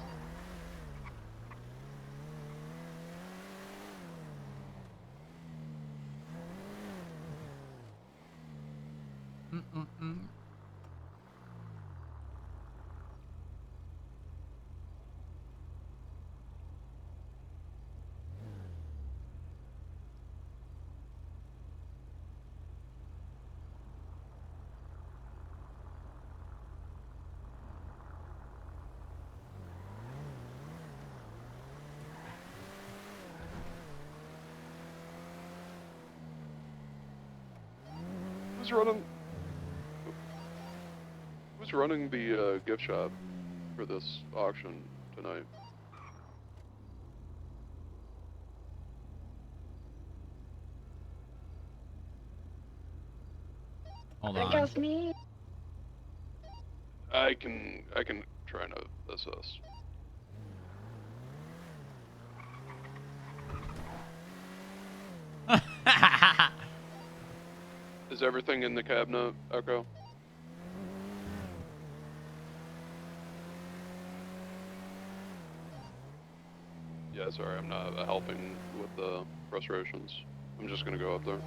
Who's running the gift shop for this auction tonight? Hold I on. guess me. I can try to assess. Is everything in the cabinet, Echo? Yeah, sorry, I'm not helping with the frustrations. I'm just gonna go up there.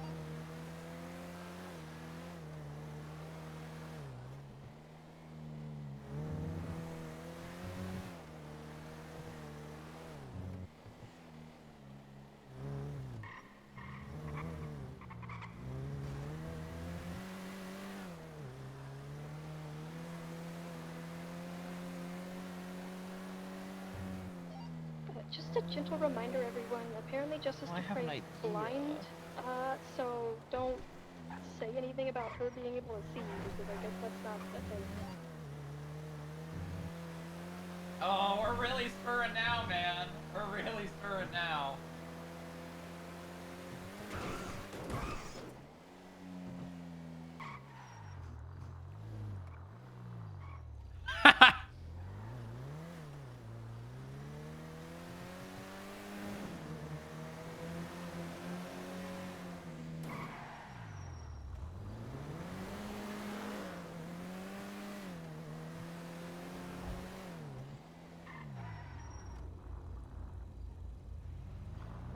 Just a gentle reminder, everyone. Apparently, Justice I have an Dupre is idea. blind, so don't say anything about her being able to see you, because I guess that's not a thing. Oh, we're really spurring now, man. We're really spurring now.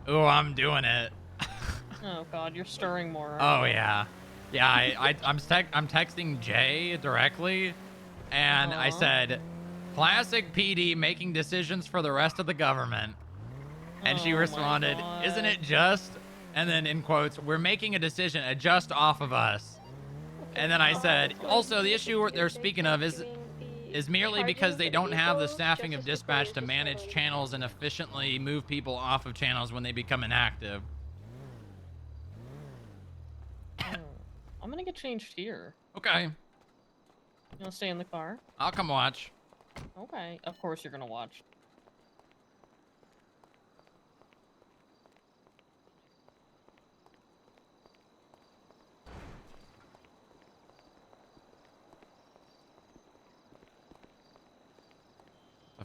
Oh, I'm doing it. Oh God, you're stirring more. Oh yeah, yeah. I'm texting Jay directly, and I said, "Classic PD making decisions for the rest of the government," and she Oh my responded, "Isn't it just?" And then in quotes, "We're making a decision just off of us." And then I said, "Also, the issue they're speaking of is merely because they don't have the staffing of dispatch to manage channels and efficiently move people off of channels when they become inactive." I'm gonna get changed here. Okay. You wanna stay in the car? I'll come watch. Okay, of course you're gonna watch.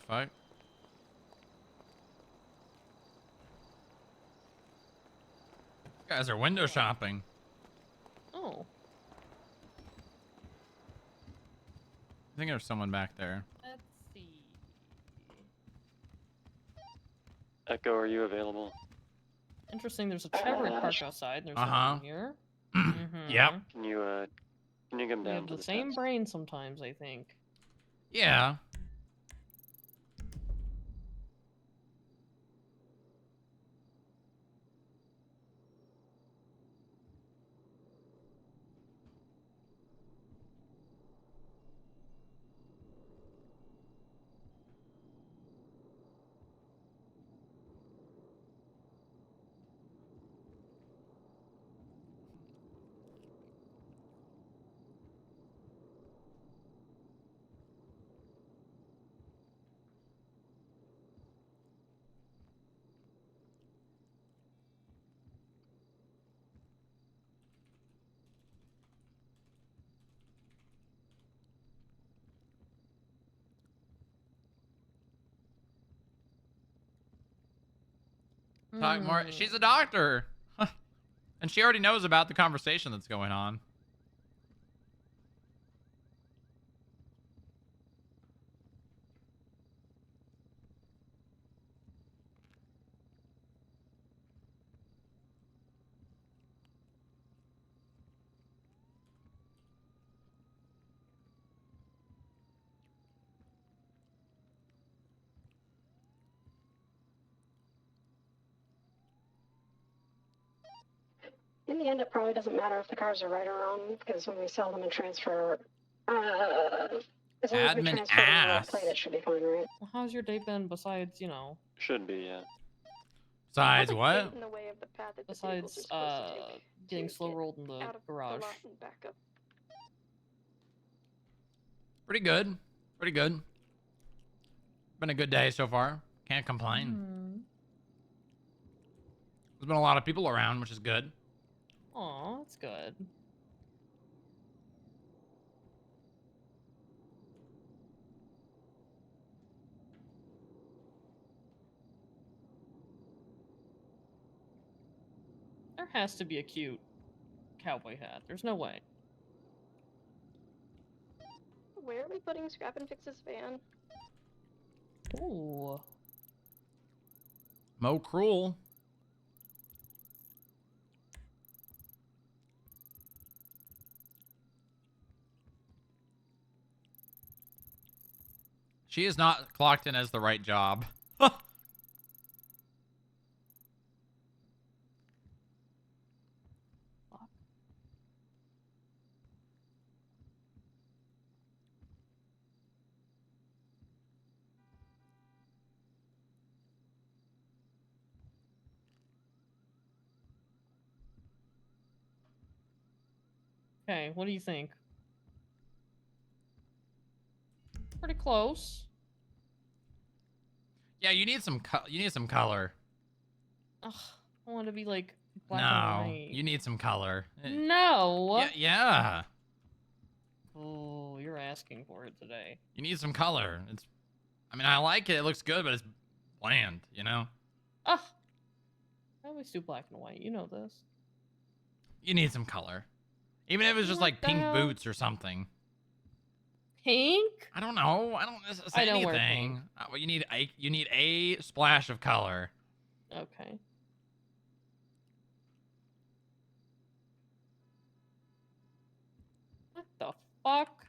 fuck? These guys are window shopping. Oh. I think there's someone back there. Let's see. Echo, are you available? Interesting. There's a Trevor parked outside. And there's one here. Yep. Can you come We down have to the the same desk? brain sometimes, I think. Yeah. Talk more. She's a doctor. And she already knows about the conversation that's going on. In the end, it probably doesn't matter if the cars are right or wrong, because when we sell them and transfer, as long as we Admin transfer them the right ass. plate, it should be fine, right? Well, how's your day been besides, you know? Should be, yeah. Besides what? In the way of the path that the Besides, vehicles are supposed to take getting to slow get rolled in the out of garage. the lot and back up. Pretty good. Pretty good. Been a good day so far. Can't complain. There's been a lot of people around, which is good. Aw, that's good. There has to be a cute cowboy hat. There's no way. Where are we putting Scrap and Fix's van? Ooh. Mo Cruel. She is not clocked in as the right job. Okay, what do you think? Pretty close. Yeah, you need some color. Ugh, I want to be like black No, and white. you need some color. No. Yeah. Oh, you're asking for it today. You need some color. I mean, I like it. It looks good, but it's bland, you know? Ugh. I always do black and white. You know this. You need some color. Even if it's just What like the pink hell? boots or something. Pink? I don't know. I don't say I don't anything. wear pink. Well, you need a splash of color. Okay. What the fuck?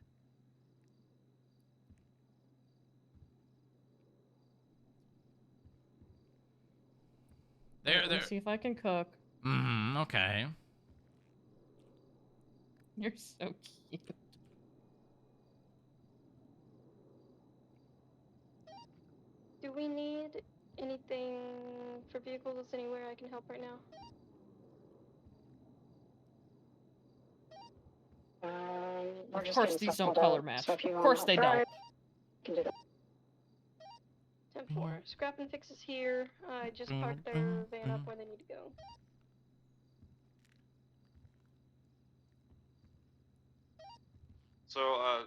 There. Let me see if I can cook. Okay. You're so cute. Do we need anything for vehicles anywhere I can help right now? We're Of just course, getting these stuff don't pulled color out, match. so if you Of wanna course help they drive, don't. you can do that. 10-4. Scrap and Fix is here. I just parked their van up where they need to go. So,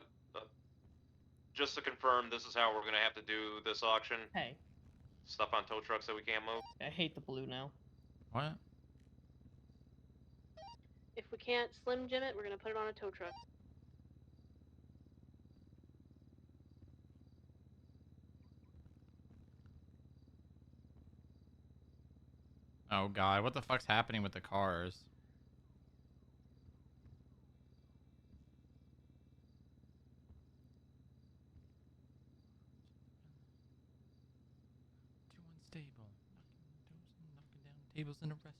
just to confirm, this is how we're gonna have to do this auction. Hey, Stuff on tow trucks that we can't move. I hate the blue now. What? If we can't Slim Jim it, we're gonna put it on a tow truck. Oh god, what the fuck's happening with the cars? Too unstable. Knocking down tables in a restaurant.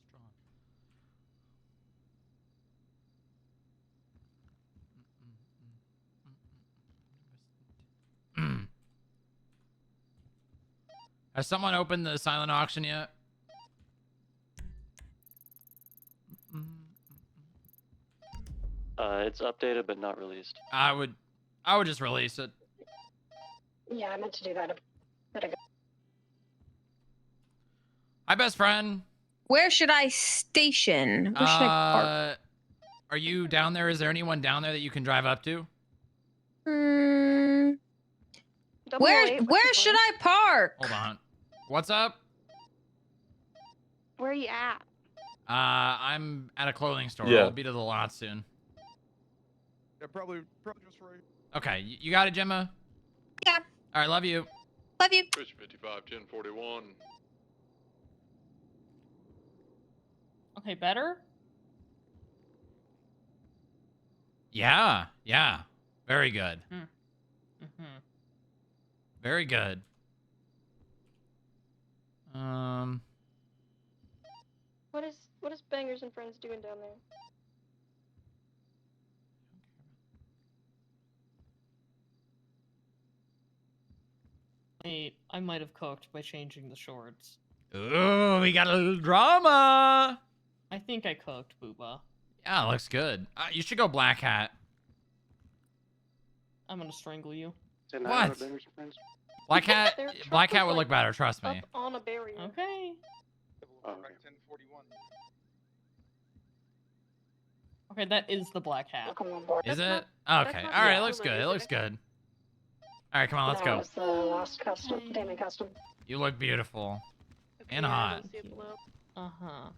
Has someone opened the silent auction yet? It's updated but not released. I would just release it. Yeah, I meant to do that a bit ago. Hi, best friend. Where should I station? Where should I park? Are you down there? Is there anyone down there that you can drive up to? Where should I park? Hold on. What's up? Where are you at? I'm at a clothing store. Yeah. I'll be to the lot soon. Yeah, probably just right. Okay, you got it, Gemma? Yeah. All right, love you. Love you. Push 55, 1041. Okay, better? Yeah. Very good. Very good. What is Bangers and Friends doing down there? Wait, I might have cooked by changing the shorts. Ooh, we got a little drama. I think I cooked, Booba. Yeah, looks good. You should go black hat. I'm gonna strangle you. What? Black hat. Black hat would look better. Trust me. Up on a barrier. Okay. Okay, that is the black hat. Is it? Okay. All right. It looks good. It looks good. All right, come on. Let's go. That was the last custom, Damon custom. You look beautiful and hot. Uh-huh.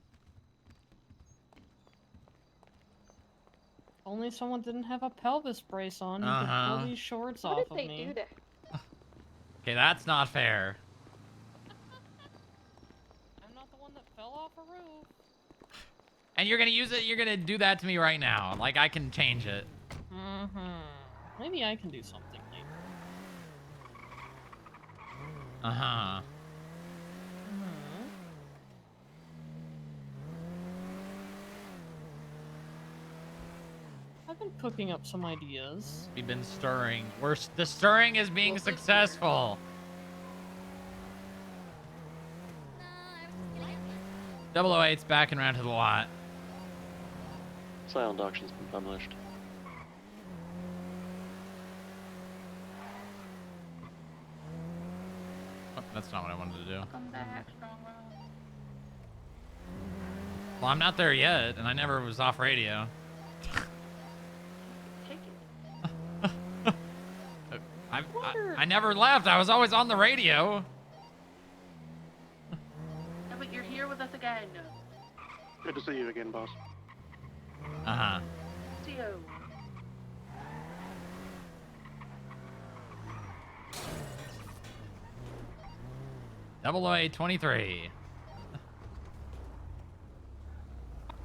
Only someone didn't have a pelvis brace on, you could pull these shorts off of me. What did they do to? Okay, that's not fair. I'm not the one that fell off a roof. And you're gonna use it. You're gonna do that to me right now. Like I can change it. Maybe I can do something later. I've been cooking up some ideas. We've been stirring. The stirring is being successful. 008's backing around to the lot. Silent auction's been published. Oh, that's not what I wanted to do. Welcome back, Strongrock. Well, I'm not there yet, and I never was off radio. I never left. I was always on the radio. Yeah, but you're here with us again. Good to see you again, boss. See you. Double 0823.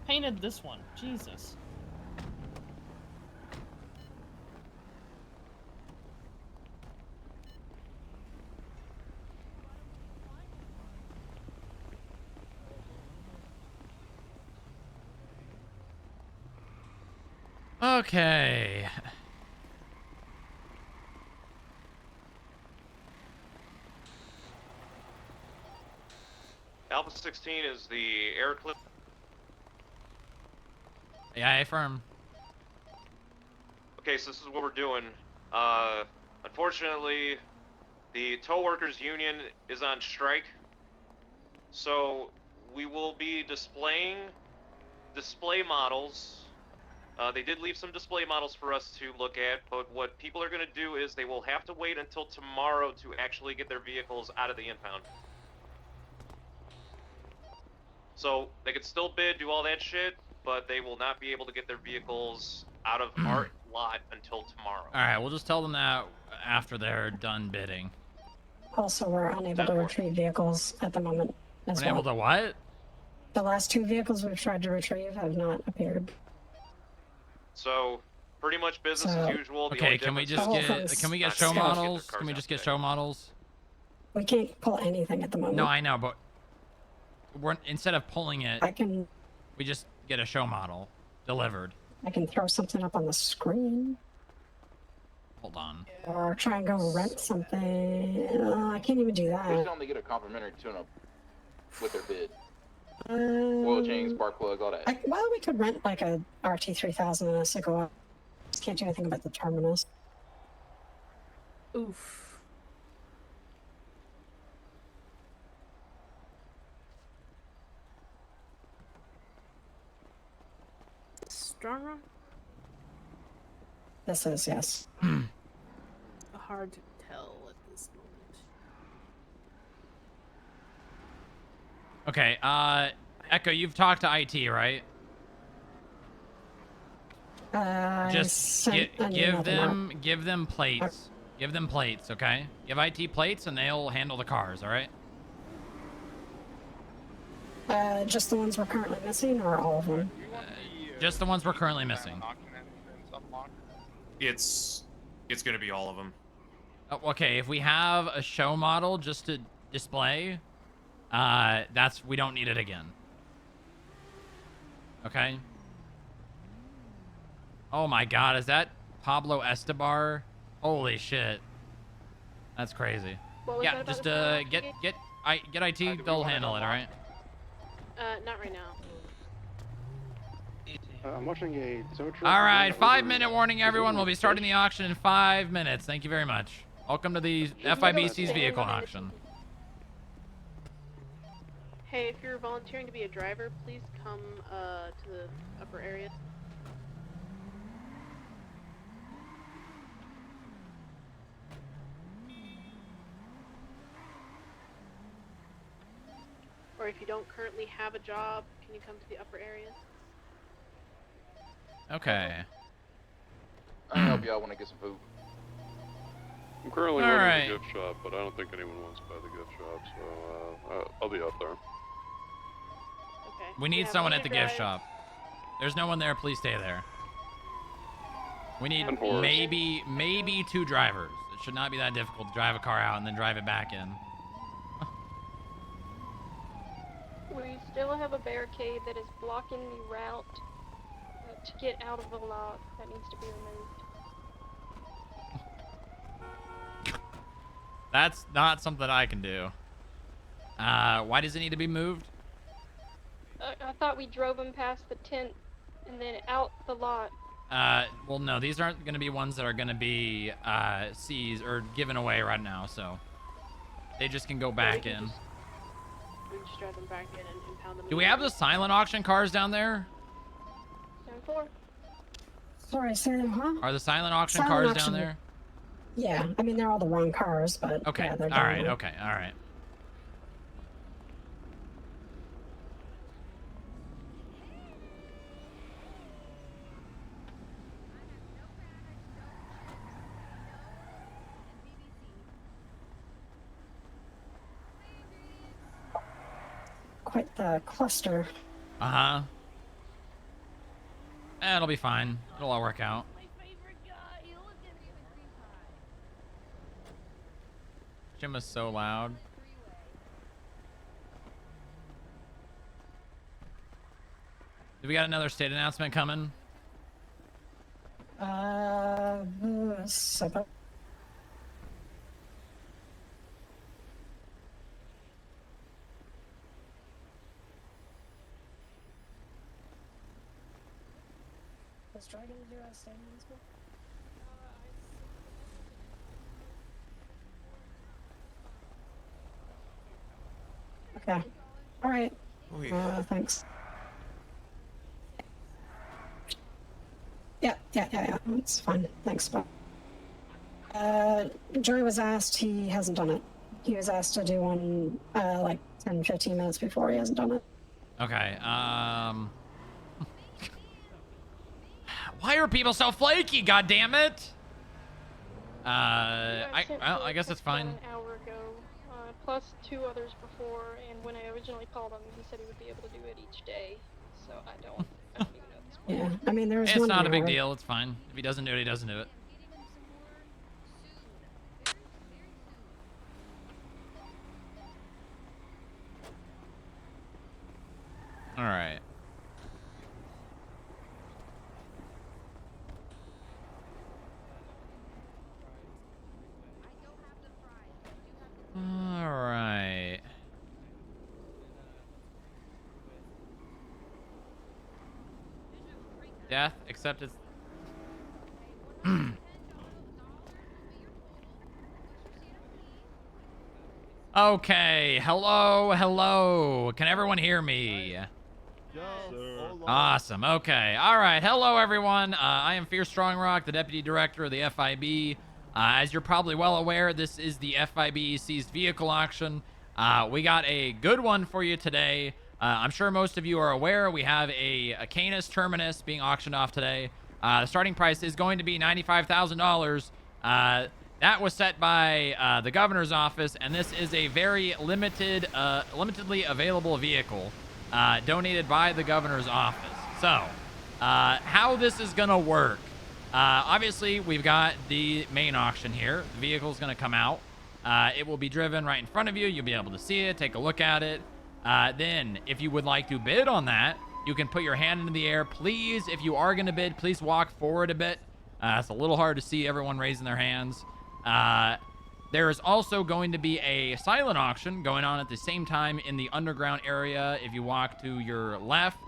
Painted this one. Jesus. Okay. Alpha 16 is the air clip. Yeah, affirm. Okay, so this is what we're doing. Unfortunately, the tow workers union is on strike, so we will be displaying display models They did leave some display models for us to look at, but what people are going to do is they will have to wait until tomorrow to actually get their vehicles out of the impound. So they could still bid, do all that shit, but they will not be able to get their vehicles out of our lot until tomorrow. All right, we'll just tell them that after they're done bidding. Also, we're unable to retrieve vehicles at the moment as well. Unable to what? The last 2 vehicles we've tried to retrieve have not appeared. So pretty much business as usual. The Okay, only can we just difference get is show not models? cars Can we out just get today. show models? We can't pull anything at the moment. No, I know, but instead of pulling it, we just get a show model delivered. I can throw something up on the screen. Hold on. Or try and go rent something. I can't even do They that. should only get a complimentary tune-up with their bid. Oil change, spark plug, all that. Well, we could rent like a RT3000 and a Sigma. Just can't do anything about the terminus. Oof. Strongrock? This is, yes. Hard to tell at this moment. Okay, Echo, you've talked to IT, right? Just give them plates. Give them plates, okay? Give IT plates and they'll handle the cars, all right? Just the ones we're currently missing, or all of them? Just the ones we're currently missing. It's gonna be all of them. Okay, if we have a show model just to display, we don't need it again. Okay? Oh my god, is that Pablo Escobar? Holy shit. That's crazy. Yeah, just get IT, they'll handle it, alright? Not right now. I'm watching a All right, 5-minute warning, everyone. We'll be starting the auction in 5 minutes. Thank you very much. Welcome to the FIBC's vehicle auction. Hey, if you're volunteering to be a driver, please come to the upper area. Or if you don't currently have a job, can you come to the upper area? Okay. I can help you out when I get some food. I'm currently All running right. the gift shop, but I don't think anyone wants to buy the gift shop, so I'll be up there. Okay. We need Yeah, someone we at the need gift drive. shop. There's no one there. Please stay there. We need Unfortunate. maybe 2 drivers. It should not be that difficult to drive a car out and then drive it back in. We still have a barricade that is blocking the route to get out of the lot. That needs to be removed. That's not something I can do. Why does it need to be moved? I thought we drove him past the tent and then out the lot. Well, no, these aren't going to be ones that are going to be seized or given away right now, so they just can go back in. We just drive them back in and impound them. Do we have the silent auction cars down there? 10-4. Sorry, sir, huh? Are the silent auction Silent cars auction. down there? Yeah, I mean, they're all the wrong cars, but Okay, yeah, they're all down right, there. okay, all right. Quite the cluster. Uh-huh. It'll be fine. It'll all work out. Jim is so loud. Do we got another state announcement coming? So was Dragon to do a state announcement? Okay. All right. Oh, yeah. Thanks. Yeah. It's fine. Thanks, but jury was asked. He hasn't done it. He was asked to do one like 10, 15 minutes before. He hasn't done it. Okay. Why are people so flaky? God damn it! I guess it's fine. An hour ago, plus 2 others before, and when I originally called him, he said he would be able to do it each day. So I don't even know at this point. Yeah, I mean, there's It's one not a big hour. deal. It's fine. If he doesn't do it, he doesn't do it. All right. All right. Death, except it's... Okay, hello. Can everyone hear me? Awesome, okay. All right, hello everyone. I am FIB Strongrock, the Deputy Director of the FIB. As you're probably well aware, this is the FIB Seized Vehicle Auction. We got a good one for you today. I'm sure most of you are aware we have a Canis Terminus being auctioned off today. The starting price is going to be $95,000. That was set by the governor's office, and this is a very limitedly available vehicle donated by the governor's office. So, how this is going to work. Obviously, we've got the main auction here. The vehicle is going to come out. It will be driven right in front of you. You'll be able to see it, take a look at it. Then, if you would like to bid on that, you can put your hand into the air. Please, if you are going to bid, please walk forward a bit. It's a little hard to see everyone raising their hands. There is also going to be a silent auction going on at the same time in the underground area. If you walk to your left,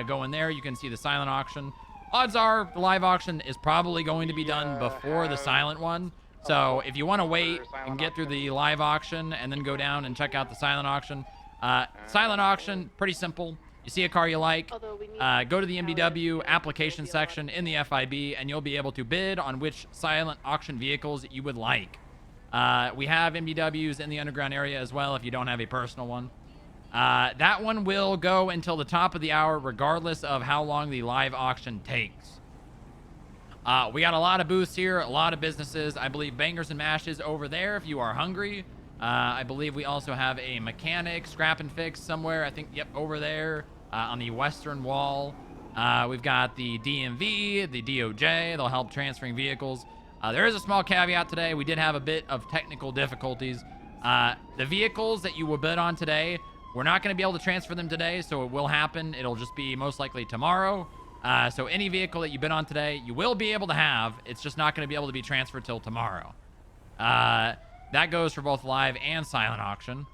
go in there, you can see the silent auction. Odds are the live auction is probably going to be done before the silent one. So if you want to wait and get through the live auction and then go down and check out the silent auction. Silent auction, pretty simple. You see a car you like, go to the MDW application section in the FIB, and you'll be able to bid on which silent auction vehicles you would like. We have MDWs in the underground area as well if you don't have a personal one. That one will go until the top of the hour, regardless of how long the live auction takes. We got a lot of booths here, a lot of businesses. I believe Bangers and Mashes over there if you are hungry. I believe we also have a mechanic, scrap and fix somewhere. I think, yep, over there on the western wall. We've got the DMV, the DOJ. They'll help transferring vehicles. There is a small caveat today. We did have a bit of technical difficulties. The vehicles that you will bid on today, we're not going to be able to transfer them today, so it will happen. It'll just be most likely tomorrow. So any vehicle that you bid on today, you will be able to have. It's just not going to be able to be transferred till tomorrow. That goes for both live and silent auction.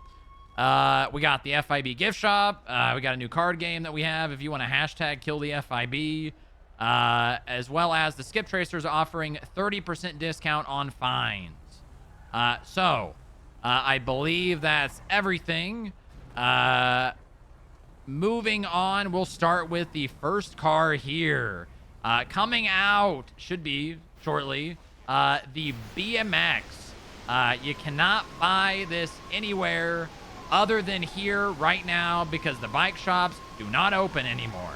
We got the FIB gift shop. We got a new card game that we have if you want to hashtag kill the FIB. As well as the Skip Tracers offering 30% discount on fines. I believe that's everything. Moving on, we'll start with the first car here. Coming out, should be shortly, the BMX. You cannot buy this anywhere other than here right now because the bike shops do not open anymore.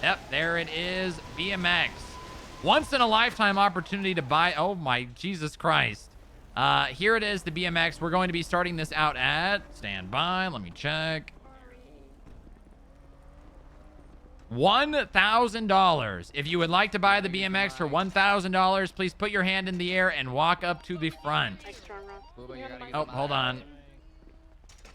Yep, there it is, BMX. Once in a lifetime opportunity to buy, oh my Jesus Christ. Here it is, the BMX. We're going to be starting this out at, stand by, let me check. $1,000. If you would like to buy the BMX for $1,000, please put your hand in the air and walk up to the front. Oh, hold on.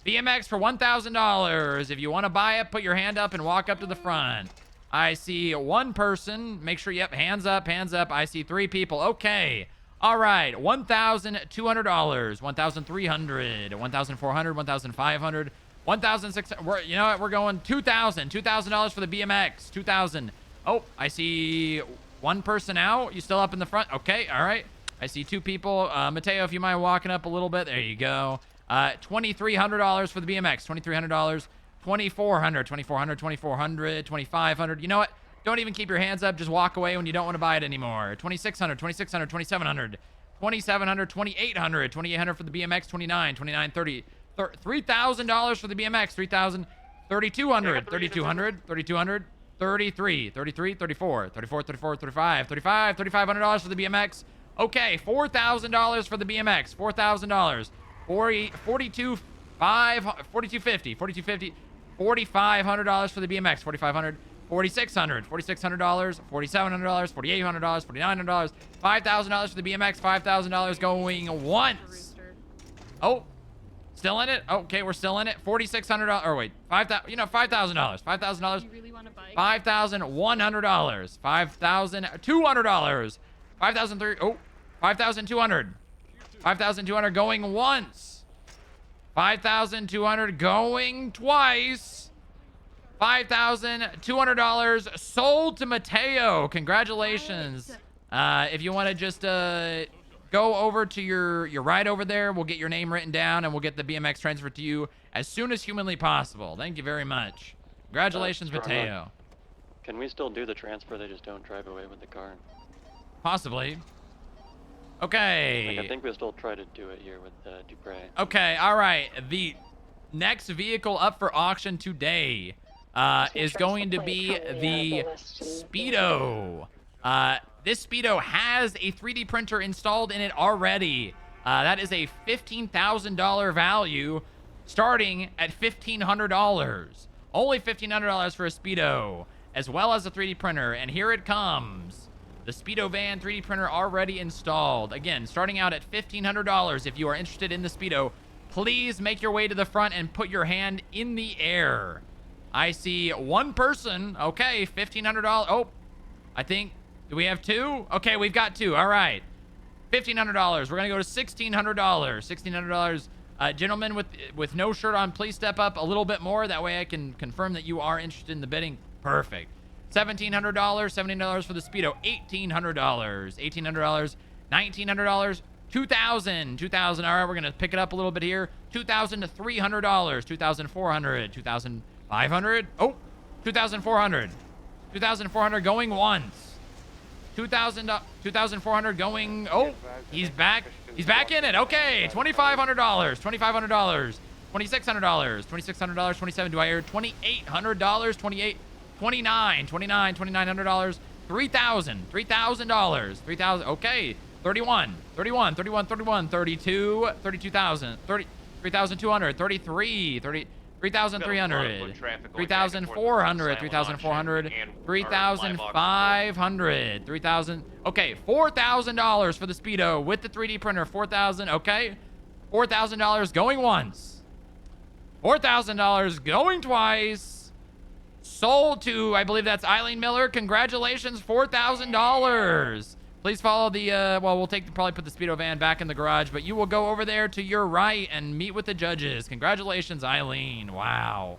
BMX for $1,000. If you want to buy it, put your hand up and walk up to the front. I see one person. Make sure, yep, hands up, hands up. I see 3 people. Okay. All right. $1,200, $1,300, $1,400, $1,500, $1,600. You know what? We're going $2,000. $2,000 for the BMX. $2,000. Oh, I see one person out. You still up in the front? Okay. All right. I see 2 people. Mateo, if you mind walking up a little bit. There you go. $2,300 for the BMX. $2,300. $2,400, $2,400, $2,400, $2,500. You know what? Don't even keep your hands up. Just walk away when you don't want to buy it anymore. 2,600, 2,600, 2,700, 2,700, 2,800, 2,800 for the BMX, 29, 29, 30, $3,000 for the BMX, 3,000, 3,200, 3,200, 3,200, 33, 33, 34, 34, 34, 35, 35, $3,500 for the BMX. Okay, $4,000 for the BMX, $4,000, 42, 4250, 4250, $4,500 for the BMX, 4,500, 4,600, $4,600, $4,700, $4,800, $4,900, $5,000 for the BMX, $5,000 going once. Oh, still in it? Okay, we're still in it. $4,600. Or wait, $5,000. You know, $5,000. $5,000. You really want to buy? $5,100. $5,200. $5,300. Oh, $5,200. $5,200 going once. $5,200 going twice. $5,200 sold to Mateo. Congratulations. If you want to just go over to your ride over there, we'll get your name written down and we'll get the BMX transferred to you as soon as humanly possible. Thank you very much. Congratulations, Mateo. Can we still do the transfer? They just don't drive away with the car. Possibly. Okay. Like, I think we'll still try to do it here with Dupre. Okay, all right. The next vehicle up for auction today is going to be the Speedo. This Speedo has a 3D printer installed in it already. That is a $15,000 value starting at $1,500. Only $1,500 for a Speedo, as well as a 3D printer. And here it comes. The Speedo van 3D printer already installed. Again, starting out at $1,500. If you are interested in the Speedo, please make your way to the front and put your hand in the air. I see one person. Okay, $1,500. Oh, I think, do we have two? Okay, we've got two. All right. $1,500. We're going to go to $1,600. $1,600. Gentlemen with no shirt on, please step up a little bit more. That way I can confirm that you are interested in the bidding. Perfect. $1,700. $17 for the Speedo. $1,800. $1,800. $1,900. $2,000. $2,000. All right, we're going to pick it up a little bit here. $2,300. $2,400. $2,500. Oh, $2,400. $2,400 going once. $2,400 going. Oh, he's back. He's back in it. Okay, $2,500. $2,500. $2,600. $2,600. 27. Do I hear $2,800? 28. 29. 29. $2,900. $3,000. $3,000. $3,000. Okay. 31. 31. 31. 31. 32. 32,000. 30. 3,200. 33. 30. 3,300, 3,400, 3,400, 3,500, 3,000. Okay, $4,000 for the Speedo with the 3D printer. 4,000. Okay, $4,000 going once. $4,000 going twice. Sold to, I believe that's Eileen Miller. Congratulations, $4,000. Please follow the, well, we'll probably put the Speedo van back in the garage, but you will go over there to your right and meet with the judges. Congratulations, Eileen. Wow.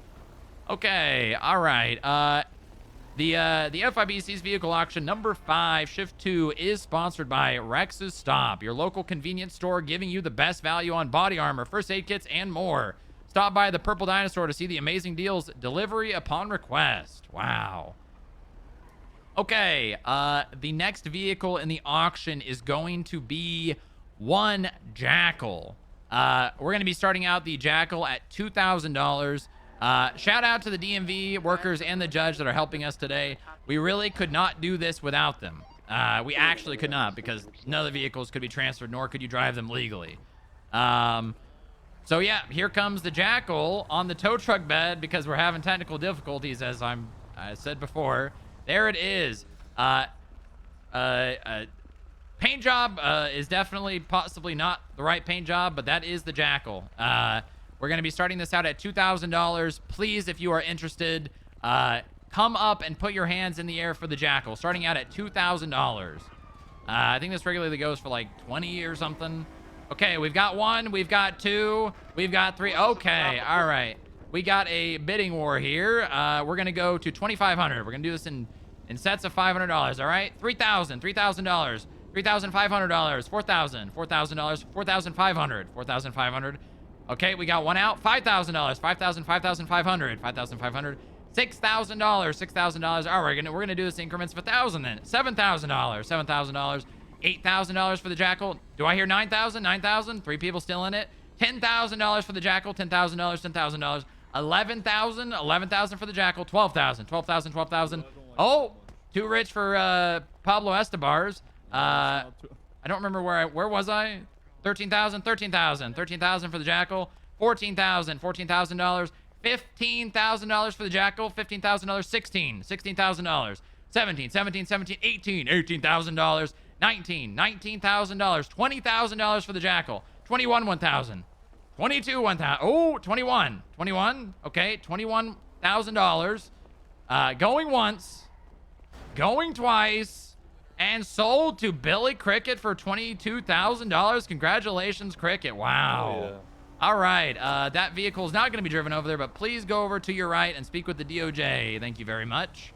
Okay, all right. The FIB Seized Vehicle Auction number 5, Shift 2, is sponsored by Rex's Stop, your local convenience store giving you the best value on body armor, first aid kits, and more. Stop by the Purple Dinosaur to see the amazing deals, delivery upon request. Wow. Okay, the next vehicle in the auction is going to be one Jackal. We're going to be starting out the Jackal at $2,000. Shout out to the DMV workers and the judge that are helping us today. We really could not do this without them. We actually could not, because none of the vehicles could be transferred, nor could you drive them legally. So yeah, here comes the Jackal on the tow truck bed because we're having technical difficulties, as I said before. There it is. Paint job is definitely possibly not the right paint job, but that is the Jackal. We're going to be starting this out at $2,000. Please, if you are interested, come up and put your hands in the air for the Jackal, starting out at $2,000. I think this regularly goes for like 20 or something. Okay, we've got one, we've got two, we've got three. Okay, all right. We got a bidding war here. We're going to go to $2,500. We're going to do this in sets of $500, all right? $3,000, $3,000, $3,500, $4,000, $4,000, $4,500, $4,500. Okay, we got one out. $5,000, $5,000, $5,500, $5,500, $6,000, $6,000. All right, we're gonna do this in increments of 1,000 then. $7,000, $7,000. $8,000 for the Jackal. Do I hear 9,000? 9,000? 3 people still in it. $10,000 for the Jackal. $10,000, $10,000. 11,000, 11,000 for the Jackal. 12,000, 12,000, 12,000. Oh, too rich for Pablo Escobar's. I don't remember where was I? 13,000, 13,000, 13,000 for the Jackal. 14,000, $14,000. $15,000 for the Jackal. $15,000. $16,000. 17, 17, 17, 18, $18,000. 19, $19,000. $20,000 for the Jackal. 21, 1,000. 22, 1,000. Oh, 21. 21. Okay, $21,000. Going once. Going twice. And sold to Billy Cricket for $22,000. Congratulations, Cricket. Wow. Oh, yeah. All right. That vehicle is not going to be driven over there, but please go over to your right and speak with the DOJ. Thank you very much.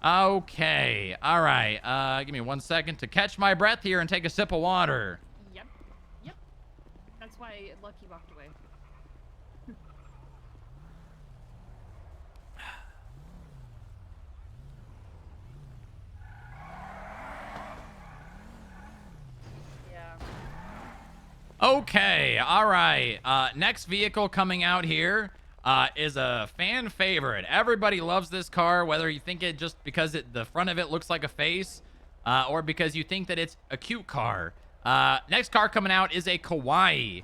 Okay. All right. Give me 1 second to catch my breath here and take a sip of water. Yep. Yep. That's why Lucky walked away. Okay, all right. Next vehicle coming out here is a fan favorite. Everybody loves this car, whether you think it just because the front of it looks like a face or because you think that it's a cute car. Next car coming out is a Kawaii.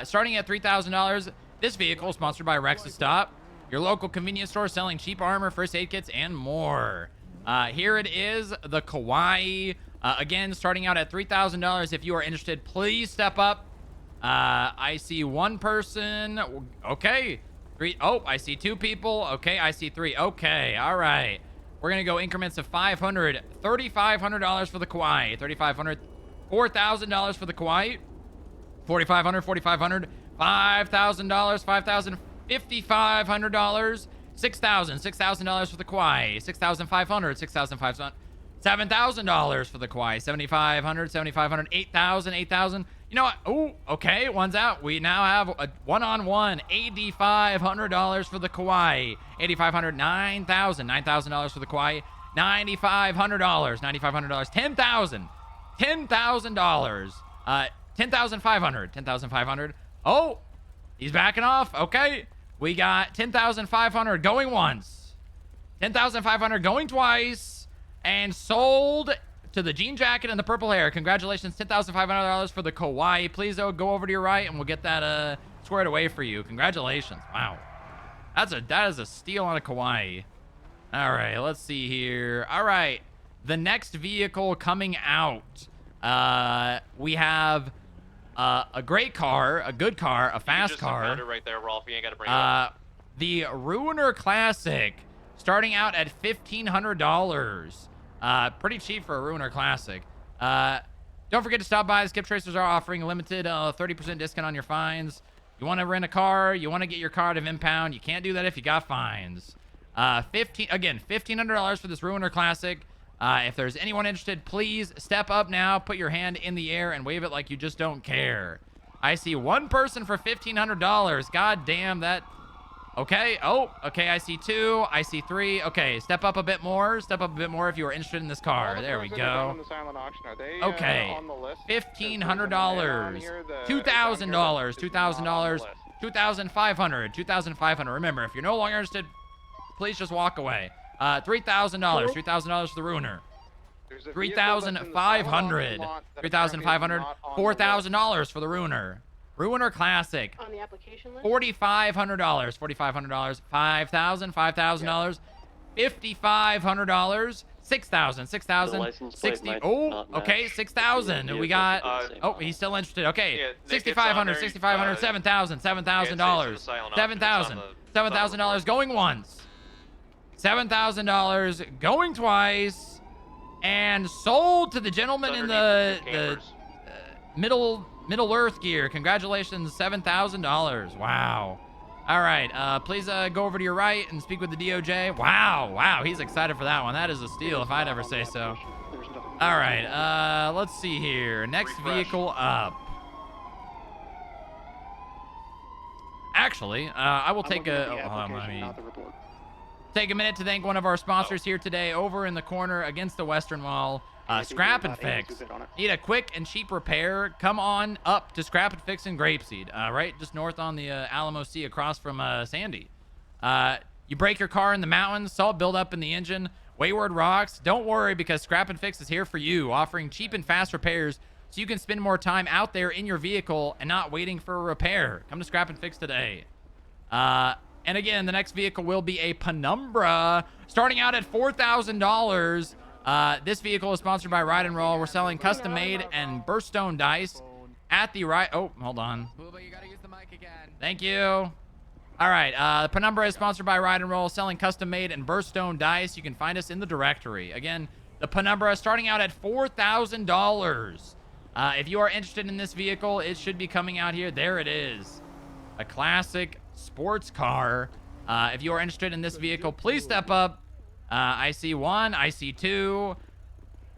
Starting at $3,000, this vehicle is sponsored by Rex's Stop, your local convenience store selling cheap armor, first aid kits, and more. Here it is, the Kawaii. Again, starting out at $3,000. If you are interested, please step up. I see one person. Okay. 3. Oh, I see 2 people. Okay, I see 3. Okay, all right. We're going to go increments of $500. $3,500 for the Kawaii. $3,500. $4,000 for the Kawaii. $4,500. $4,500. $5,000. $5,000. $5,500. $6,000. $6,000 for the Kawaii. $6,500. $6,500. $7,000 for the Kawaii. $7,500, $7,500, $8,000, $8,000. You know what? Oh, okay, one's out. We now have a one-on-one. $8,500 for the Kawaii. $8,500, $9,000, $9,000 for the Kawaii. $9,500, $9,500, $10,000, $10,000, $10,500, $10,500. Oh, he's backing off. Okay, we got $10,500 going once. $10,500 going twice. And sold to the jean jacket and the purple hair. Congratulations, $10,500 for the Kawaii. Please go over to your right and we'll get that squared away for you. Congratulations. Wow. That is a steal on a Kawaii. All right, let's see here. All right, the next vehicle coming out. We have a great car, a good car, a fast car. You just right there, Rolf. You ain't got to bring it up. The Ruiner Classic, starting out at $1,500. Pretty cheap for a Ruiner Classic. Don't forget to stop by. Skip Tracers are offering a limited 30% discount on your fines. You want to rent a car, you want to get your car out of impound, you can't do that if you got fines. $1,500 for this Ruiner Classic. If there's anyone interested, please step up now, put your hand in the air, and wave it like you just don't care. I see one person for $1,500. God damn that. Okay. Oh, okay. I see 2. I see 3. Okay. Step up a bit more. Step up a bit more if you are interested in this car. There we go. Okay. $1,500. $2,000. $2,000. $2,500. $2,500. Remember, if you're no longer interested, please just walk away. $3,000. $3,000 for the Ruiner. $3,500. $3,500. $4,000 for the Ruiner. Ruiner Classic. On the application list? $4,500. $4,500. $5,000. $5,000. $5,500. $6,000. $6,000. 60. Oh, okay. $6,000. We got. Oh, he's still interested. Okay. $6,500. $6,500. $7,000. $7,000. $7,000. $7,000 going once. $7,000 going twice. And sold to the gentleman in the Middle Earth gear. Congratulations, $7,000. Wow. All right, please go over to your right and speak with the DOJ. Wow, he's excited for that one. That is a steal if I'd ever say so. All right, let's see here. Next vehicle up. Actually, I will take a. Take a minute to thank one of our sponsors here today over in the corner against the Western Wall, Scrap and Fix. Need a quick and cheap repair? Come on up to Scrap and Fix in Grapeseed, right just north on the Alamo Sea across from Sandy. You break your car in the mountains, salt buildup in the engine, wayward rocks. Don't worry, because Scrap and Fix is here for you, offering cheap and fast repairs so you can spend more time out there in your vehicle and not waiting for a repair. Come to Scrap and Fix today. And again, the next vehicle will be a Penumbra, starting out at $4,000. This vehicle is sponsored by Ride and Roll. We're selling custom-made and burststone dice at the right. Oh, hold on. Booba, you gotta use the mic again. Thank you. All right, the Penumbra is sponsored by Ride and Roll, selling custom-made and burststone dice. You can find us in the directory. Again, the Penumbra starting out at $4,000. If you are interested in this vehicle, it should be coming out here. There it is. A classic sports car. If you are interested in this vehicle, please step up. I see 1, I see 2,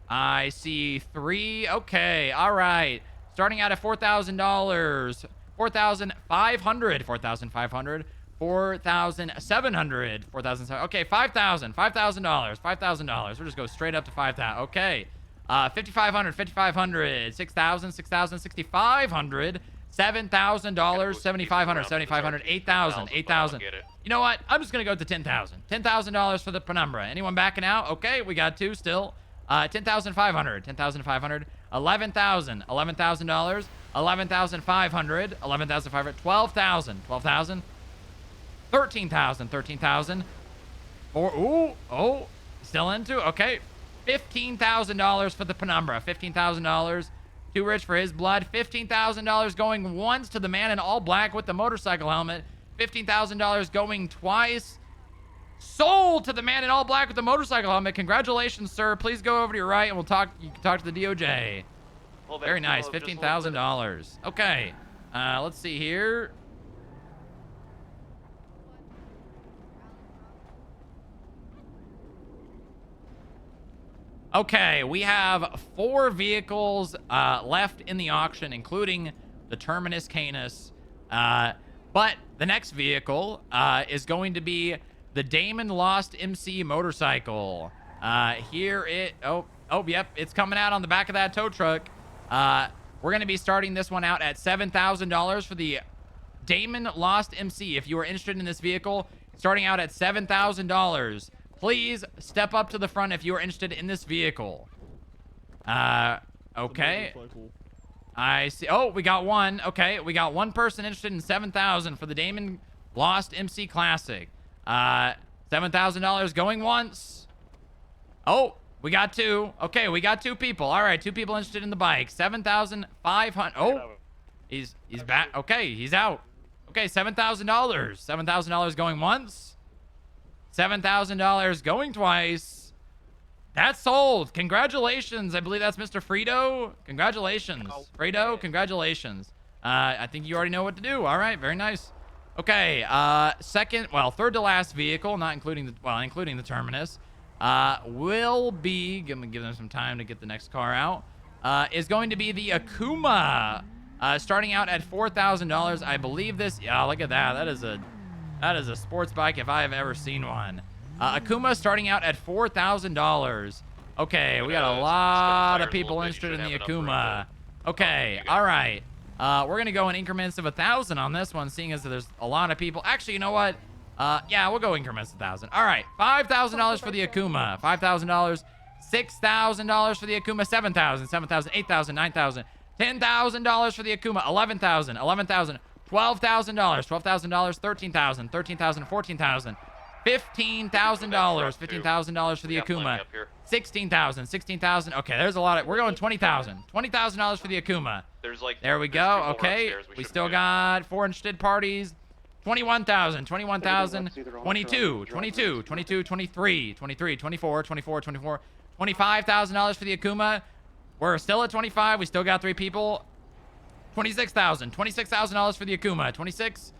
I see 3. Okay, all right. Starting out at $4,000, 4,500, 4,500, 4,700, 4,700. Okay, $5,000, $5,000. We'll just go straight up to 5,000. Okay, 5,500, 5,500, 6,000, 6,000, 6,500. $7,000, 7,500, 7,500, 8,000, 8,000. You know what? I'm just gonna go to 10,000. $10,000 for the Penumbra. Anyone backing out? Okay, we got 2 still. 10,500, 10,500, 11,000, $11,000, 11,500, 11,500, 12,000, 12,000, 13,000, 13,000. Oh, still into. Okay, $15,000 for the Penumbra. $15,000. Too rich for his blood. $15,000 going once to the man in all black with the motorcycle helmet. $15,000 going twice. Sold to the man in all black with the motorcycle helmet. Congratulations, sir. Please go over to your right and we'll talk. You can talk to the DOJ. Very nice. $15,000. Okay. Let's see here. Okay, we have 4 vehicles left in the auction, including the Terminus Canis. But the next vehicle is going to be the Damon Lost MC motorcycle. Yep, it's coming out on the back of that tow truck. We're going to be starting this one out at $7,000 for the Damon Lost MC. If you are interested in this vehicle, starting out at $7,000. Please step up to the front if you are interested in this vehicle. Okay. I see. Oh, we got one. Okay, we got one person interested in $7,000 for the Damon Lost MC Classic. $7,000 going once. Oh, we got 2. Okay, we got 2 people. All right, 2 people interested in the bike. 7,500. Oh, he's back. Okay, he's out. Okay, $7,000. $7,000 going once. $7,000 going twice. That's sold. Congratulations. I believe that's Mr. Frito. Congratulations. Frito, congratulations. I think you already know what to do. All right, very nice. Okay, third to last vehicle, not including including the Terminus, will be, give them some time to get the next car out, is going to be the Akuma, starting out at $4,000. I believe this, yeah, look at that. That is a sports bike if I have ever seen one. Akuma starting out at $4,000. Okay, we got a lot of people interested in the Akuma. Okay, all right. We're going to go in increments of 1,000 on this one, seeing as there's a lot of people. Actually, you know what? Yeah, we'll go increments of 1,000. All right, $5,000 for the Akuma. $5,000. $6,000 for the Akuma. $7,000. $7,000. $8,000. $9,000. $10,000 for the Akuma. $11,000. $11,000. $12,000. $12,000. $13,000. $13,000. $14,000. $15,000. $15,000 for the Akuma. $16,000. $16,000. Okay, there's a lot of. We're going $20,000. $20,000 for the Akuma. There we go. Okay, we still got 4 interested parties. $21,000. $21,000. $22,000. $22,000. $22,000. $23,000. $23,000. $24,000. $24,000. $25,000 for the Akuma. We're still at 25. We still got 3 people. $26,000. $26,000 for the Akuma. 26.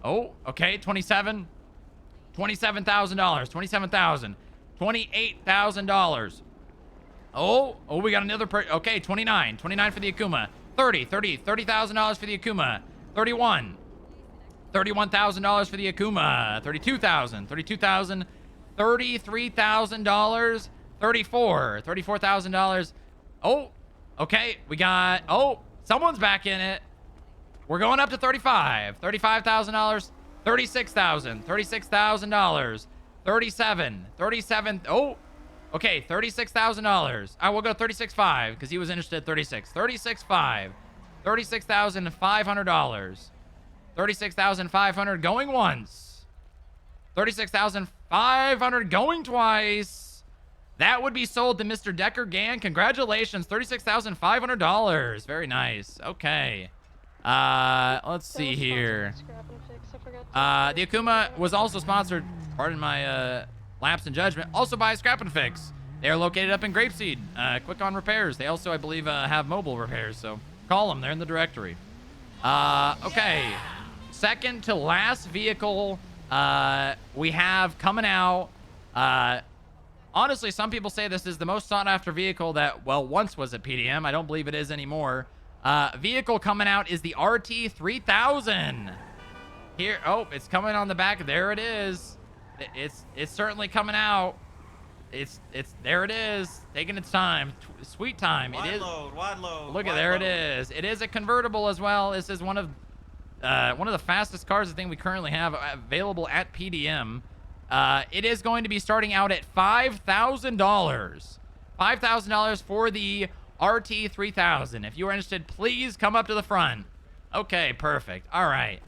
Oh, okay. 27. $27,000. $27,000. $28,000. Oh, we got another okay, 29. 29 for the Akuma. $30,000 for the Akuma. 31. $31,000 for the Akuma. 32,000. 32,000. $33,000, $34,000. Oh, okay. We got, oh, someone's back in it. We're going up to $35,000, $36,000, $36,000, $37,000. Oh, okay, $36,000. I will go $36,500 because he was interested at $36,000. $36,500, $36,500, $36,500 going once, $36,500 going twice. That would be sold to Mr. Decker Gann. Congratulations, $36,500. Very nice. Okay. Let's see here. The Akuma was also sponsored, pardon my lapse in judgment, also by Scrap and Fix. They are located up in Grapeseed. Quick on repairs. They also, I believe, have mobile repairs, so call them. They're in the directory. Okay. Second to last vehicle we have coming out. Honestly, some people say this is the most sought after vehicle that, well, once was at PDM. I don't believe it is anymore. Vehicle coming out is the RT3000. Here, oh, it's coming on the back. There it is. It's certainly coming out. It's there it is, taking its time, sweet time. Wide load. Look at there it is. It is a convertible as well. This is one of the fastest cars I think we currently have available at PDM. It is going to be starting out at $5,000. $5,000 for the RT3000. If you are interested, please come up to the front. Okay, perfect. All right.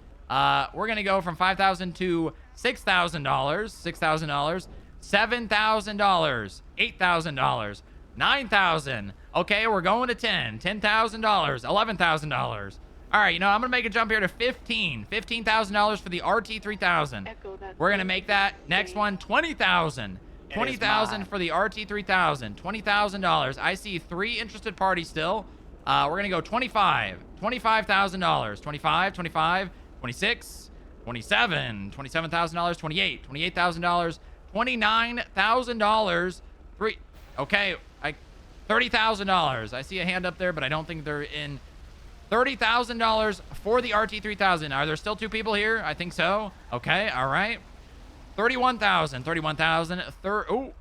We're going to go from $5,000 to $6,000, $6,000, $7,000, $8,000, $9,000. Okay, we're going to $10,000, $11,000. All right, you know, I'm going to make a jump here to $15,000 for the RT3000. We're going to make that next one $20,000. $20,000 for the RT3000. $20,000. I see 3 interested parties still. We're going to go $25,000. $25,000. $25,000, $26,000, $27,000, $27,000, $28,000, $28,000, $29,000. Okay, $30,000. I see a hand up there, but I don't think they're in. $30,000 for the RT3000. Are there still 2 people here? I think so. Okay, all right. $31,000, $32,000,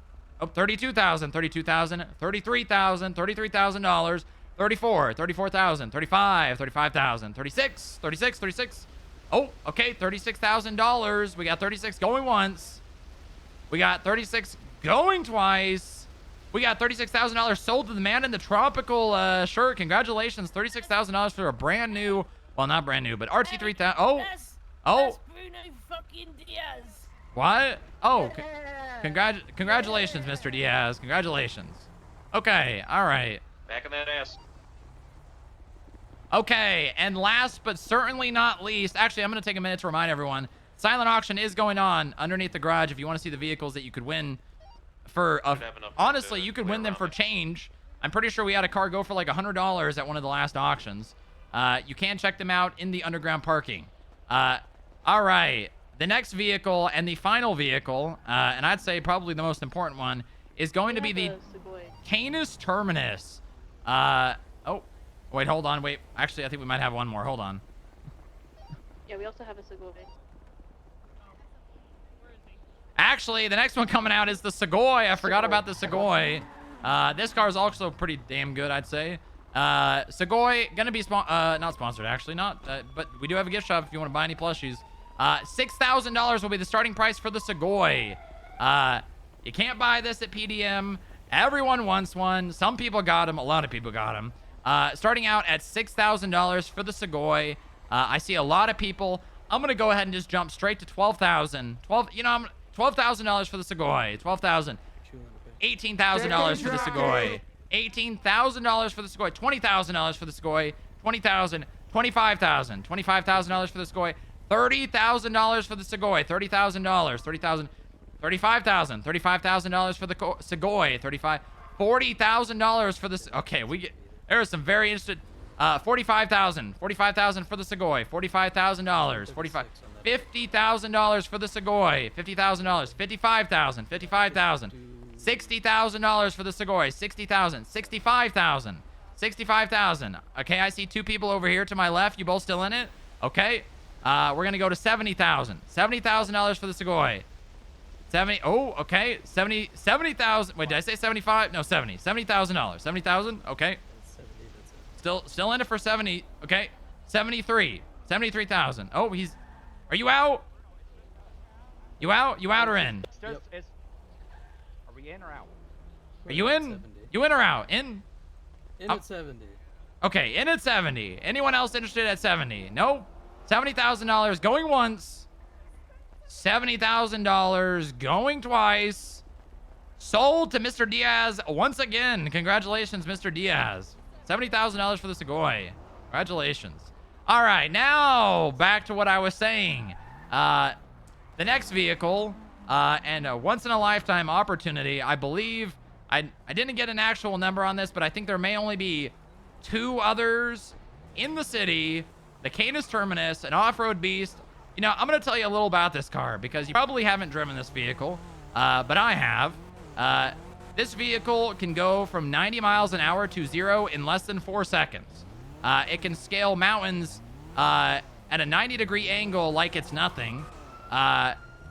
$33,000, $33,000, $34,000, $35,000, $36,000. Oh, okay, $36,000. We got 36 going once. We got 36 going twice. We got $36,000 sold to the man in the tropical shirt. Congratulations, $36,000 for a brand new, well, not brand new, but RT3000. Oh, That's Bruno fucking Diaz. What? Oh, congratulations, Mr. Diaz. Congratulations. Okay, all right. Back in that ass. Okay, and last but certainly not least, actually, I'm going to take a minute to remind everyone, silent auction is going on underneath the garage if you want to see the vehicles that you could win for, honestly, you could win them for change. I'm pretty sure we had a car go for like $100 at one of the last auctions. You can check them out in the underground parking. All right. The next vehicle and the final vehicle, and I'd say probably the most important one, is going to be the Canis Terminus. Oh, wait, hold on. Wait, actually, I think we might have one more. Hold on. Yeah, we also have a Segoy. Actually, the next one coming out is the Segoy. I forgot about the Segoy. This car is also pretty damn good, I'd say. Segoy, gonna be not sponsored, actually, but we do have a gift shop if you want to buy any plushies. $6,000 will be the starting price for the Segoy. You can't buy this at PDM. Everyone wants one. Some people got them. A lot of people got them. Starting out at $6,000 for the Segoy. I see a lot of people. I'm gonna go ahead and just jump straight to $12,000. $12,000 for the Segoy. $12,000. $18,000 for the Segoy. $18,000 for the Segoy. $20,000 for the Segoy. $20,000. $25,000. $25,000 for the Segoy. $30,000 for the Segoy. $30,000. $30,000. $35,000. $35,000 for the Segoy. $40,000 for this. Okay, there are some very interested. $45,000. $45,000 for the Segoy. $45,000. $50,000 for the Segoy. $50,000. $55,000. $55,000. $60,000 for the Segoy. $60,000. $65,000. $65,000. Okay, I see 2 people over here to my left. You both still in it? Okay. We're gonna go to $70,000. $70,000 for the Segoy. 70. Oh, okay. 70,000. Wait, did I say 75? No, 70. $70,000. 70,000. Okay. Still in it for 70. Okay. 73. 73,000. Oh, he's. Are you out? You out? You out or in? Are we in or out? Are you in? You in or out? In? In at 70. Okay, in at 70. Anyone else interested at 70? Nope. $70,000 going once. $70,000 going twice. Sold to Mr. Diaz once again. Congratulations, Mr. Diaz. $70,000 for the Segoy. Congratulations. All right, now back to what I was saying. The next vehicle, and a once-in-a-lifetime opportunity, I believe. I didn't get an actual number on this, but I think there may only be 2 others in the city. The Canis Terminus, an off-road beast. You know, I'm going to tell you a little about this car because you probably haven't driven this vehicle, but I have. This vehicle can go from 90 miles an hour to 0 in less than 4 seconds. It can scale mountains at a 90-degree angle like it's nothing.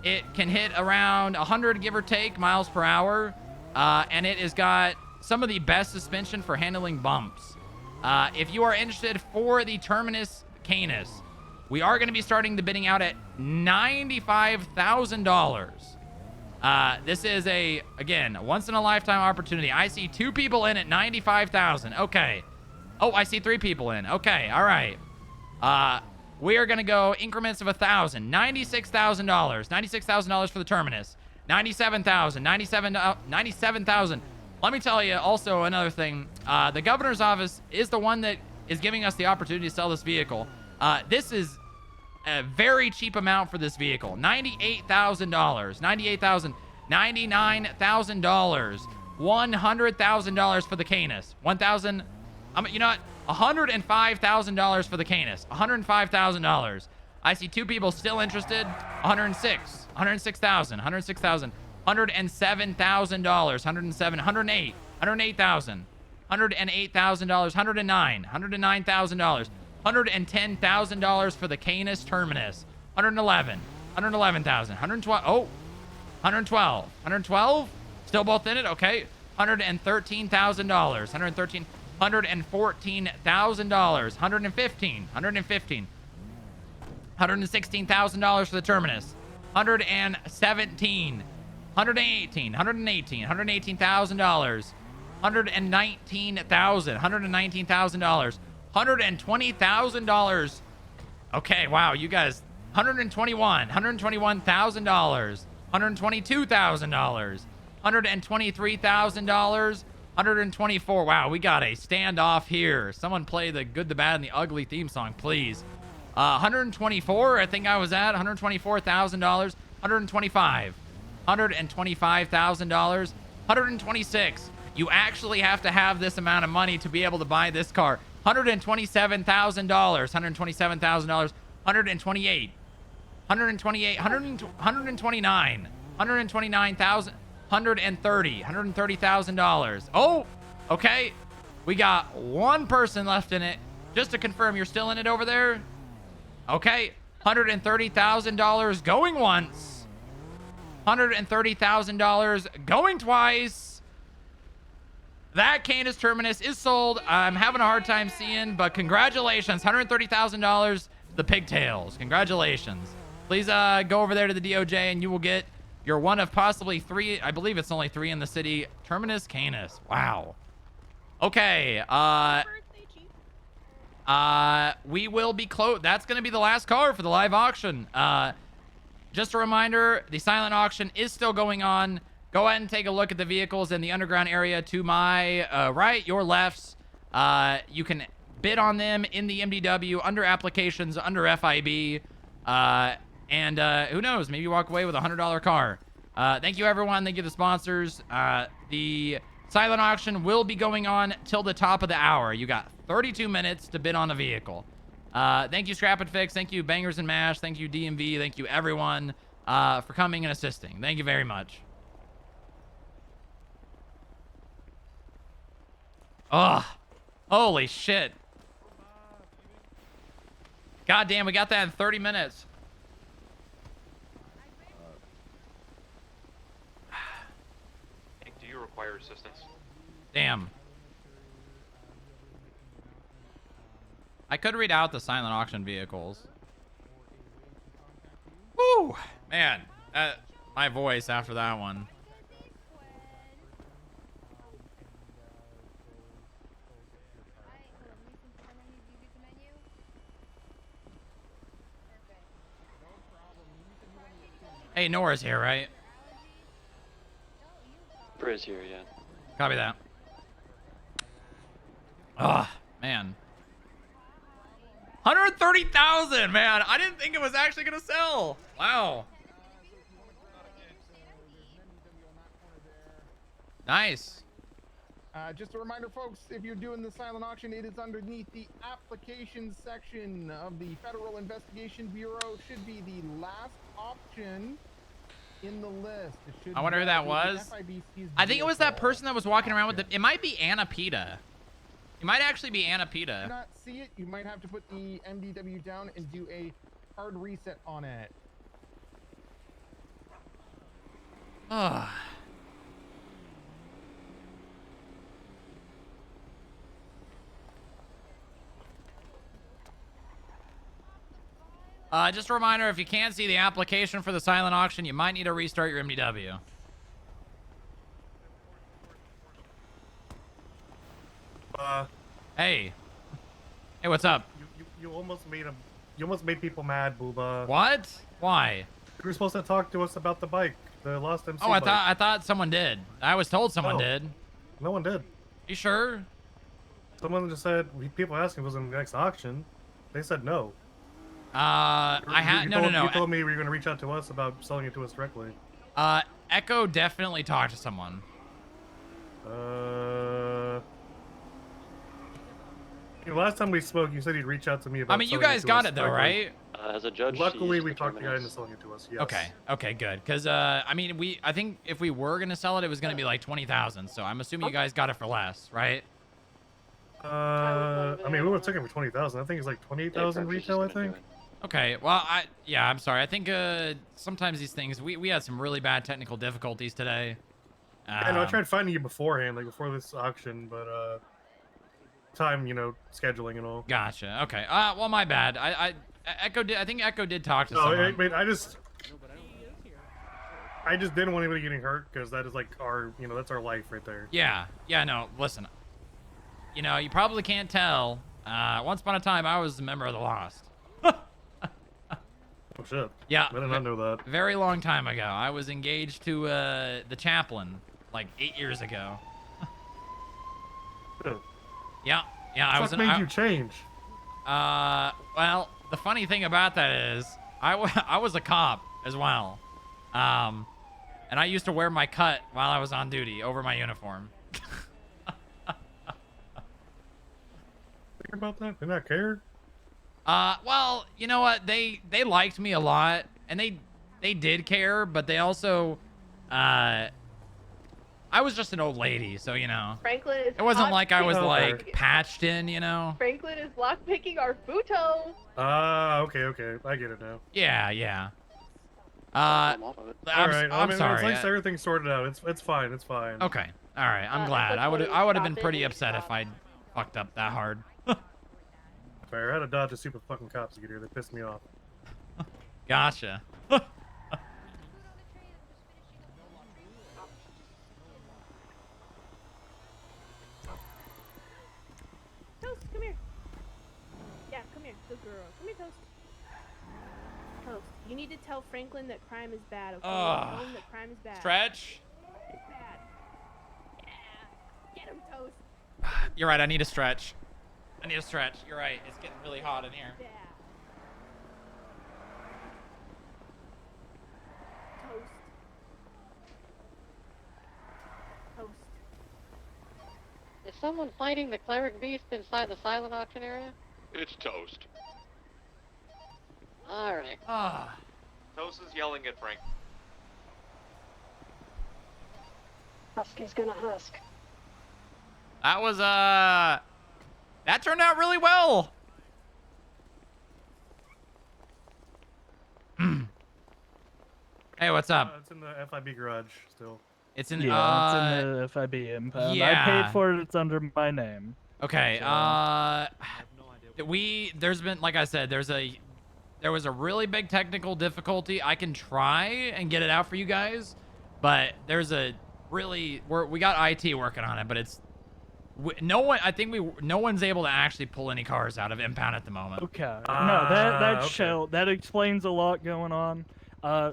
It can hit around 100, give or take, miles per hour, and it has got some of the best suspension for handling bumps. If you are interested for the Terminus Canis, we are going to be starting the bidding out at $95,000. This is again, a once-in-a-lifetime opportunity. I see 2 people in at $95,000. Okay. Oh, I see 3 people in. Okay, all right. We are going to go increments of $1,000. $96,000. $96,000 for the Terminus. $97,000. $97,000. Let me tell you also another thing. The governor's office is the one that is giving us the opportunity to sell this vehicle. This is a very cheap amount for this vehicle. $98,000. $98,000. $99,000. $100,000 for the Canis. $1,000. You know what? $105,000 for the Canis. $105,000. I see 2 people still interested. $106,000. $106,000. $106,000. $107,000. $107,000. $108,000. $108,000. $108,000. $109,000. $110,000 for the Canis Terminus. $111,000. $111,000. $112,000. Oh, $112,000. $112,000. Still both in it. Okay. $113,000. $114,000. $115,000. $116,000 for the Terminus. $117,000. $118,000. $118,000. $119,000. $120,000. Okay, wow, you guys. $121,000. $122,000. $123,000. $124,000. Wow, we got a standoff here. Someone play the Good, the Bad, and the Ugly theme song, please. 124, I think I was at. $124,000. $125,000. $125,000. $126,000. You actually have to have this amount of money to be able to buy this car. $127,000. $127,000. $128,000. $129,000. $129,000. $130,000. Oh, okay. We got 1 person left in it. Just to confirm, you're still in it over there? Okay. $130,000 going once. $130,000 going twice. That Canis Terminus is sold. I'm having a hard time seeing, but congratulations. $130,000. The pigtails. Congratulations. Please go over there to the DOJ and you will get your one of possibly 3. I believe it's only 3 in the city. Terminus Canis. Wow. Okay. We will be closed. That's going to be the last car for the live auction. Just a reminder, the silent auction is still going on. Go ahead and take a look at the vehicles in the underground area to my right, your lefts. You can bid on them in the MDW under applications under FIB. And who knows, maybe walk away with a $100 car. Thank you, everyone. Thank you, the sponsors. The silent auction will be going on till the top of the hour. You got 32 minutes to bid on a vehicle. Thank you, Scrap and Fix. Thank you, Bangers and Mash. Thank you, DMV. Thank you, everyone, for coming and assisting. Thank you very much. Oh, holy shit. God damn, we got that in 30 minutes. require assistance. Damn. I could read out the silent auction vehicles. Woo! Man, my voice after that one. Hey, Nora's here, right? Briz here, yeah. Copy that. Oh, man. 130,000, man. I didn't think it was actually going to sell. Wow. Nice. Just a reminder, folks, if you're doing the silent auction, it is underneath the applications section of the Federal Investigation Bureau. Should be the last option in the list. It should I wonder who that was. I think it was that person that was walking around with the... It might be Anna Pita. It might actually be Anna Pita. If you not see it, you might have to put the MDW down and do a hard reset on it. Ah. Just a reminder, if you can't see the application for the silent auction, you might need to restart your MDW. Hey. Hey, what's up? You almost made you almost made people mad, Booba. What? Why? You were supposed to talk to us about the bike, the lost MC Oh, I bike. thought someone did. I was told someone No. did. No one did. You sure? Someone just said, people asked me if it was in the next auction. They said no. No. You told me you were going to reach out to us about selling it to us directly. Echo definitely talked to someone. Last time we spoke, you said you'd reach out to me about. I mean, you guys got it though, right? As a judge, luckily we talked the guy into selling it to us. Yes. Okay, good. Because I mean, I think if we were gonna sell it, it was gonna be like 20,000. So I'm assuming you guys got it for less, right? I mean, we would have taken it for 20,000. I think it's like 28,000 retail. I think. Okay. Well, I'm sorry. I think sometimes these things we had some really bad technical difficulties today. I know. I tried finding you beforehand, like before this auction, but time, scheduling and all. Gotcha. Okay. Well, my bad. I think Echo did talk to someone. I mean, I just didn't want anybody getting hurt because that is like our, that's our life right there. Yeah. No. Listen. You probably can't tell. Once upon a time, I was a member of the Lost. Oh shit. Yeah. I did not know that. Very long time ago. I was engaged to the chaplain like 8 years ago. Yeah. I was. What made you change? Well, the funny thing about that is, I was a cop as well, and I used to wear my cut while I was on duty over my uniform. Think about that? They not care? Well, you know what? They liked me a lot, and they did care, but they also, I was just an old lady, so Franklin is it wasn't like I was lockpicking- like patched in, Franklin is lockpicking our futon. Okay. I get it now. Yeah. All right. I'm sorry. It's like everything's sorted out. It's fine. It's fine. Okay. All right. I'm glad. I would have been pretty upset if I'd fucked up that hard. Fair. I had to dodge the stupid fucking cops to get here. They pissed me off. Gotcha. Toast, come here. Yeah, come here. Good girl. Come here, Toast. Toast, you need to tell Franklin that crime is bad, okay? Tell him that crime is bad. Stretch. It's bad. Yeah. Get him, Toast. You're right. I need a stretch. You're right. It's getting really hot in here. Yeah. Toast. Toast. Is someone fighting the cleric beast inside the silent auction area? It's Toast. Alright. Toast is yelling at Frank. Husky's gonna husk. That was that turned out really well. Hey, what's up? It's in the FIB garage still. It's in Yeah, it's in the FIB impound. yeah. I paid for it. It's under my name. Okay. So- There's been, like I said, there was a really big technical difficulty. I can try and get it out for you guys, but there's a really we got IT working on it, but it's no one's able to actually pull any cars out of impound at the moment. Okay. No, that's okay. chill. That explains a lot going on.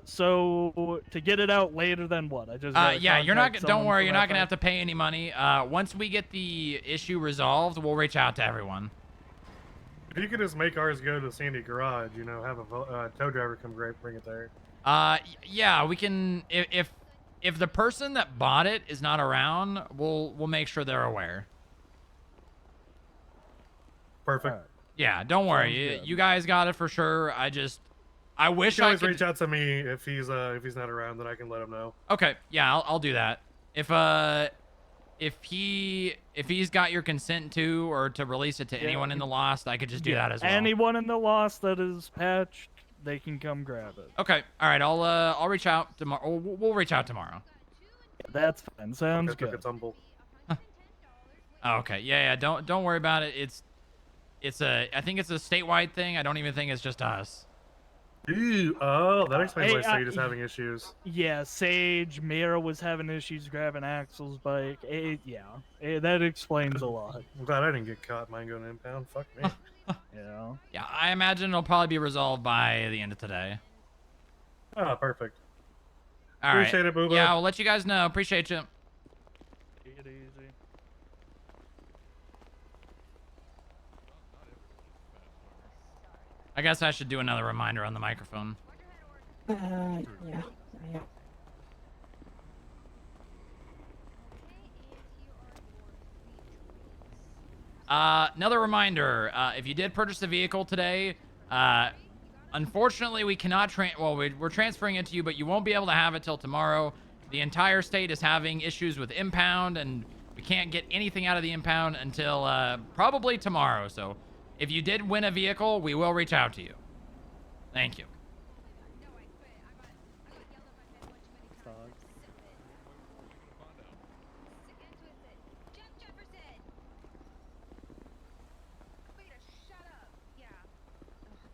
So to get it out later than what? I just yeah, you're not. Don't worry, you're not gonna have to pay any money. Once we get the issue resolved, we'll reach out to everyone. If you could just make ours go to Sandy Garage, you know, have a tow driver come bring it there. Yeah, we can. If the person that bought it is not around, we'll make sure they're aware. Perfect. Yeah, don't worry. You guys got it for sure. I wish you can I always could reach out to me if he's not around, then I can let him know. Okay, yeah, I'll do that. If he's got your consent to or to release it to anyone in the lost, I could just do that as well. Anyone in the lost that is patched, they can come grab it. Okay, all right. I'll reach out tomorrow. We'll reach out tomorrow. That's fine. Sounds good. Oh, okay. Yeah. Don't worry about it. I think it's a statewide thing. I don't even think it's just us. Ooh, oh, that explains why Sage is having issues. Yeah, Sage, Mira was having issues grabbing Axel's bike. That explains a lot. I'm glad I didn't get caught. Mine going to impound. Fuck me. Yeah. Yeah, I imagine it'll probably be resolved by the end of today. Oh, perfect. All right. Appreciate it, Boo Boo. Yeah, we'll let you guys know. Appreciate you. Take it easy. I guess I should do another reminder on the microphone. Yeah. Another reminder, if you did purchase a vehicle today, unfortunately we cannot we're transferring it to you, but you won't be able to have it till tomorrow. The entire state is having issues with impound, and we can't get anything out of the impound until probably tomorrow. So if you did win a vehicle, we will reach out to you. Thank you.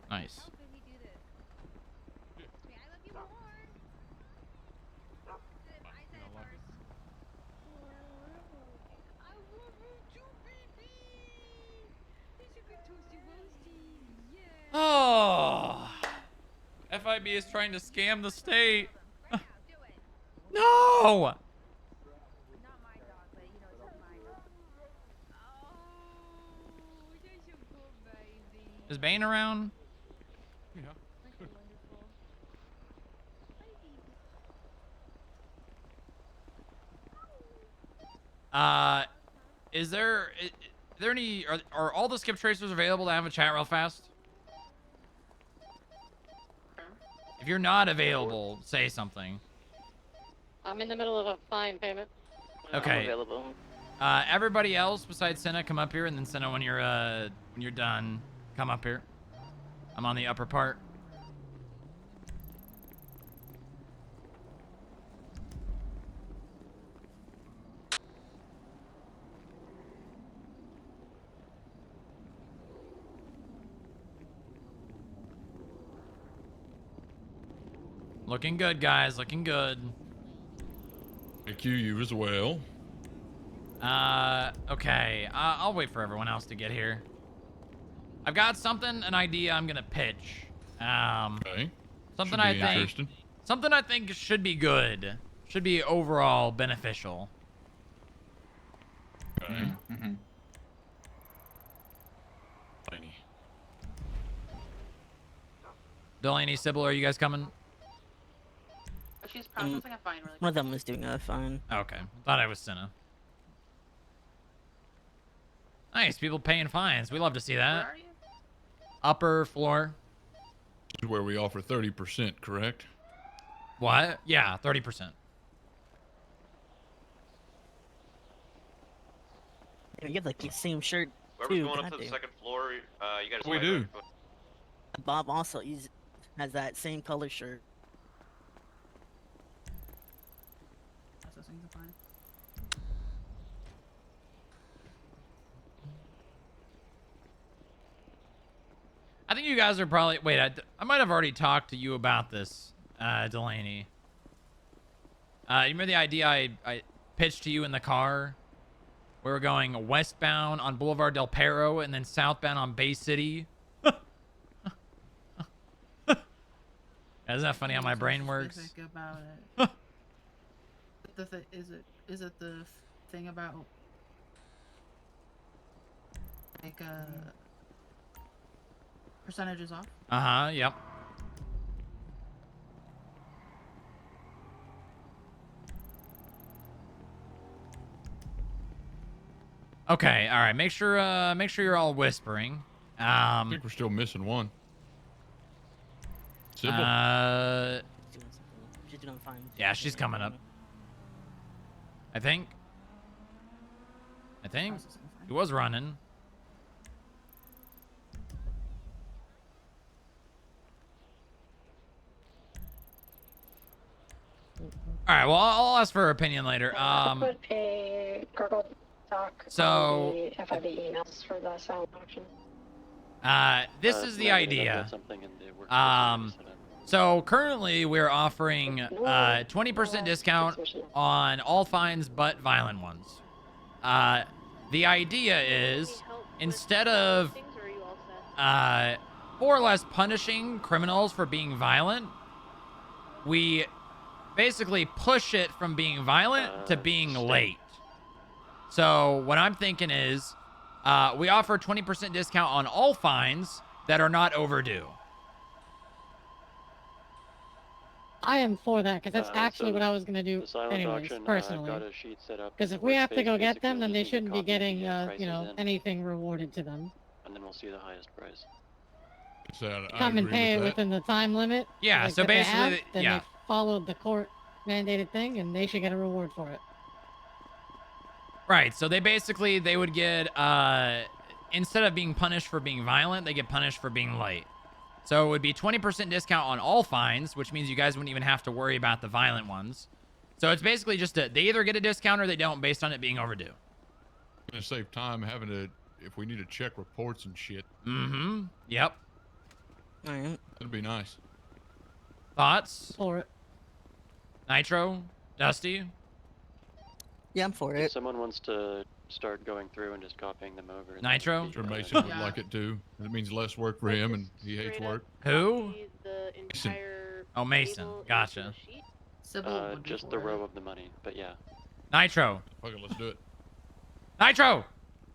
Nice. Oh, FIB is trying to scam the state. No! Is Bane around? Is there any, are all the skip tracers available to have a chat real fast? If you're not available, say something. I'm in the middle of a fine payment. Okay. I'm available. Everybody else besides Senna, come up here, and then Senna, when you're done, come up here. I'm on the upper part. Looking good, guys. Looking good. Thank you. You as well. Okay. I'll wait for everyone else to get here. I've got an idea I'm gonna pitch. Okay. Something Should be I think should be good. Should be overall beneficial. Okay. Delaney, Sybil, are you guys coming? She's processing a fine really One of them was doing a fine. Okay. Thought I was Senna. Nice. People paying fines. We love to see that. Where are you? Upper floor. This is where we offer 30%, correct? What? Yeah, 30%. You have like the same shirt Whoever's too. going up God to the damn. second floor, you guys. We do. Bob also has that same color shirt. things are fine. I think you guys are probably... Wait, I might have already talked to you about this, Delaney. You remember the idea I pitched to you in the car? We were going westbound on Boulevard Del Perro and then southbound on Bay City. Isn't that funny how my brain works? About it. Is it the thing about like percentages off? Yep. Okay, all right. Make sure you're all whispering. I think we're still missing one. Sybil? She's doing fine. Yeah, she's coming up. I think. He was running. All right. Well, I'll ask for her opinion later. Put a Google Doc So on the FIB emails for the silent auction. This is the idea. So currently we're offering 20% discount on all fines but violent ones. The idea is instead of more or less punishing criminals for being violent, we basically push it from being violent to being late. So what I'm thinking is we offer 20% discount on all fines that are not overdue. I am for that because that's actually so what I was gonna do the silent anyways, auction, I've personally. got a sheet set up Because in if the we have to workspace. go get Basically, them, then we'll they just need shouldn't to be copy getting, the you prices know, in, anything rewarded to them. and then we'll see the highest price. Come and pay it within the time limit. Yeah, like, so that they have, basically, then yeah. they followed the court mandated thing, and they should get a reward for it. Right, so they would get, instead of being punished for being violent, they get punished for being late. So it would be 20% discount on all fines, which means you guys wouldn't even have to worry about the violent ones. So it's basically just they either get a discount or they don't based on it being overdue. Gonna save time having to, if we need to check reports and shit. Mm-hmm. Yep. Alright. That'd be nice. Thoughts? For it. Nitro? Dusty? Yeah, I'm for If it. someone wants to start going through and just copying them over. then Nitro? that'd be Sure, fine. Mason would like it too. It means less work for him, and he hates work. Who? The Mason. entire Oh, Mason. table into Gotcha. the sheet. Just the row of the money, but yeah. Nitro. Okay, let's do it. Nitro!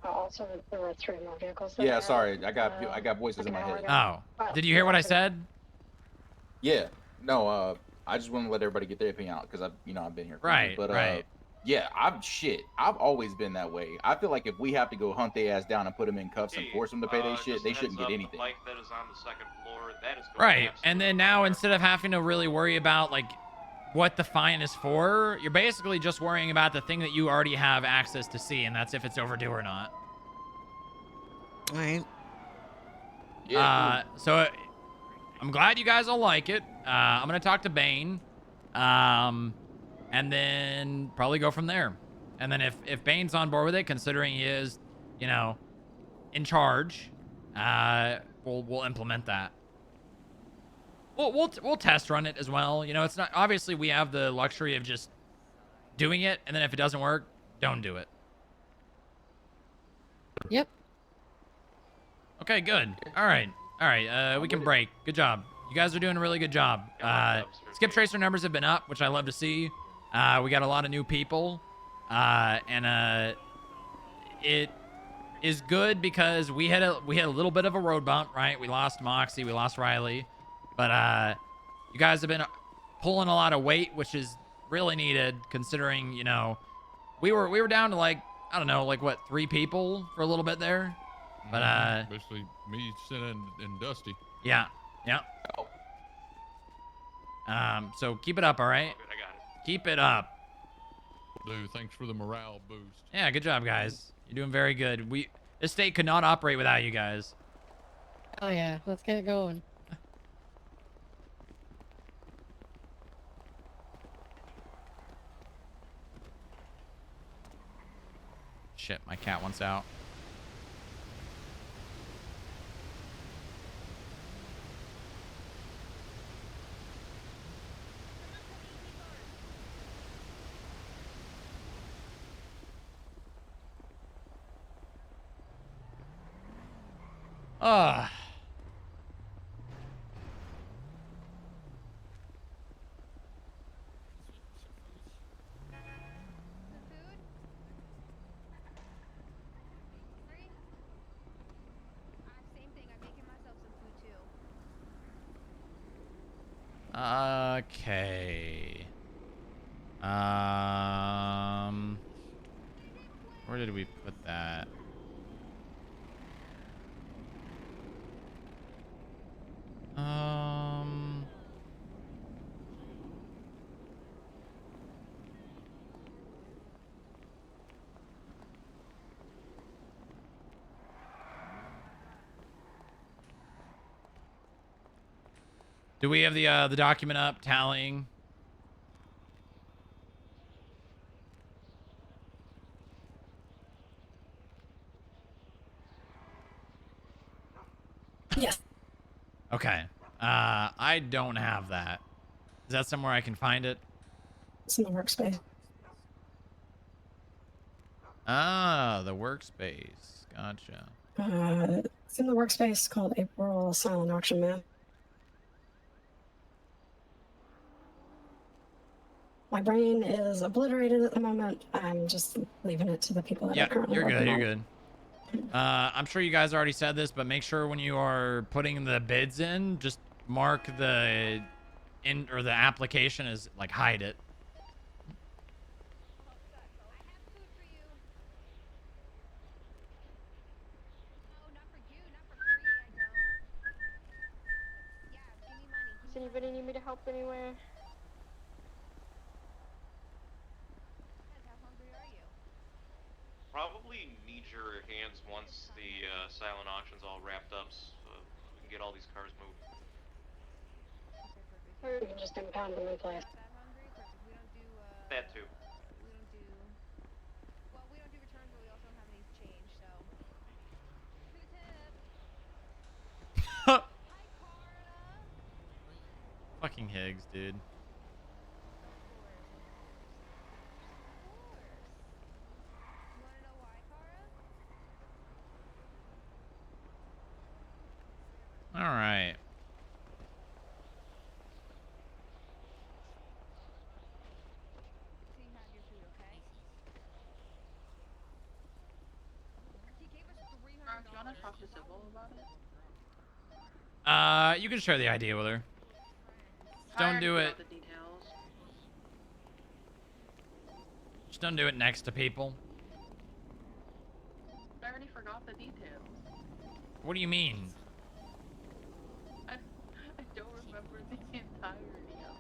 Also, there were 3 more vehicles. that Yeah, had, sorry, I got voices in my head. Oh. Did you hear what I said? Yeah, no, I just want to let everybody get their opinion out because I've been here. Right, but right. yeah, I've always been that way. I feel like if we have to go hunt their ass down and put them in cuffs and force them to pay their shit, just they a shouldn't heads get up, anything. The bike that is on the 2nd floor, that is going Right, and then now instead of having to really worry about like what the fine is for, you're basically just worrying about the thing that you already have access to see, and that's if it's overdue or not. Alright. Yeah. So I'm glad you guys all like it. I'm gonna talk to Bane, and then probably go from there. And then if Bane's on board with it, considering he is, you know, in charge, we'll implement that. We'll test run it as well. You know, it's not obviously we have the luxury of just doing it, and then if it doesn't work, don't do it. Yep. Okay, good. All right. We can break. Good job. You guys are doing a really good job. Skip tracer numbers have been up, which I love to see. We got a lot of new people, and it is good because we had a little bit of a road bump, right? We lost Moxie, we lost Riley, but you guys have been pulling a lot of weight, which is really needed considering, you know, we were down to like, I don't know, like what, 3 people for a little bit there. But basically me, Senna, and Dusty. yeah. So keep it up, all right? Good, I got it. Keep it up. Dude, thanks for the morale boost. Yeah, good job, guys. You're doing very good. This state could not operate without you guys. Oh yeah, let's get it going. shit, my cat wants out. Ugh. Okay. Where did we put that? Do we have the document up tallying? Yes. Okay. I don't have that. Is that somewhere I can find it? It's in the workspace. Ah, the workspace. Gotcha. It's in the workspace called April Silent Auction Map. My brain is obliterated at the moment. I'm just leaving it to the people that Yeah, are currently you're working good. You're on it. good. I'm sure you guys already said this, but make sure when you are putting the bids in, just mark the the application as like hide it. Does anybody need me to help anywhere? Probably need your hands once the silent auction's all wrapped up, so we can get all these cars moved. We can just impound them in place. That too. Fucking Higgs, dude. All right. Do you want to talk to Sybil about it? You can share the idea with her. Just I don't already do put it. out the details. Just don't do it next to people. I already forgot the details. What do you mean? I don't remember the entirety of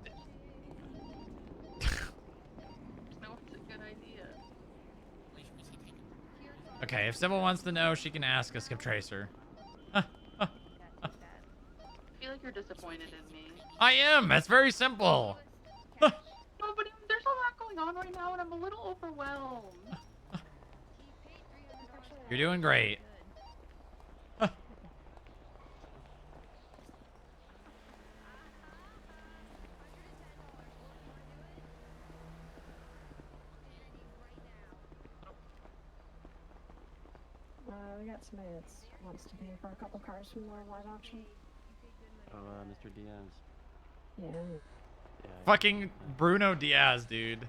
it. No, it's a good idea. Okay, if Sybil wants to know, she can ask a Skip Tracer. I feel like you're disappointed in me. I am. That's very simple. No, but there's a lot going on right now, and I'm a little overwhelmed. You're doing great. We got somebody that wants to pay for a couple cars from the live auction. Oh, Mr. Diaz. Yeah. Fucking Bruno Diaz, dude.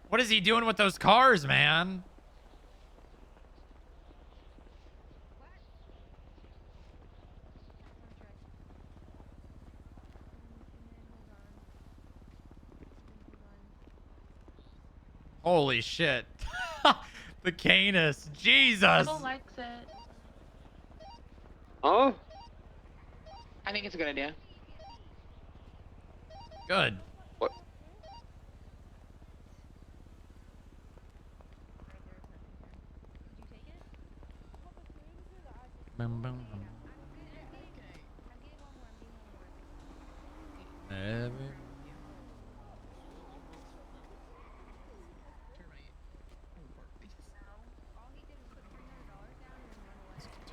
What is he doing with those cars, man? Holy shit. The Canis. Jesus. Sybil likes it. Oh? I think it's a good idea. Good. What? Boom, boom, boom.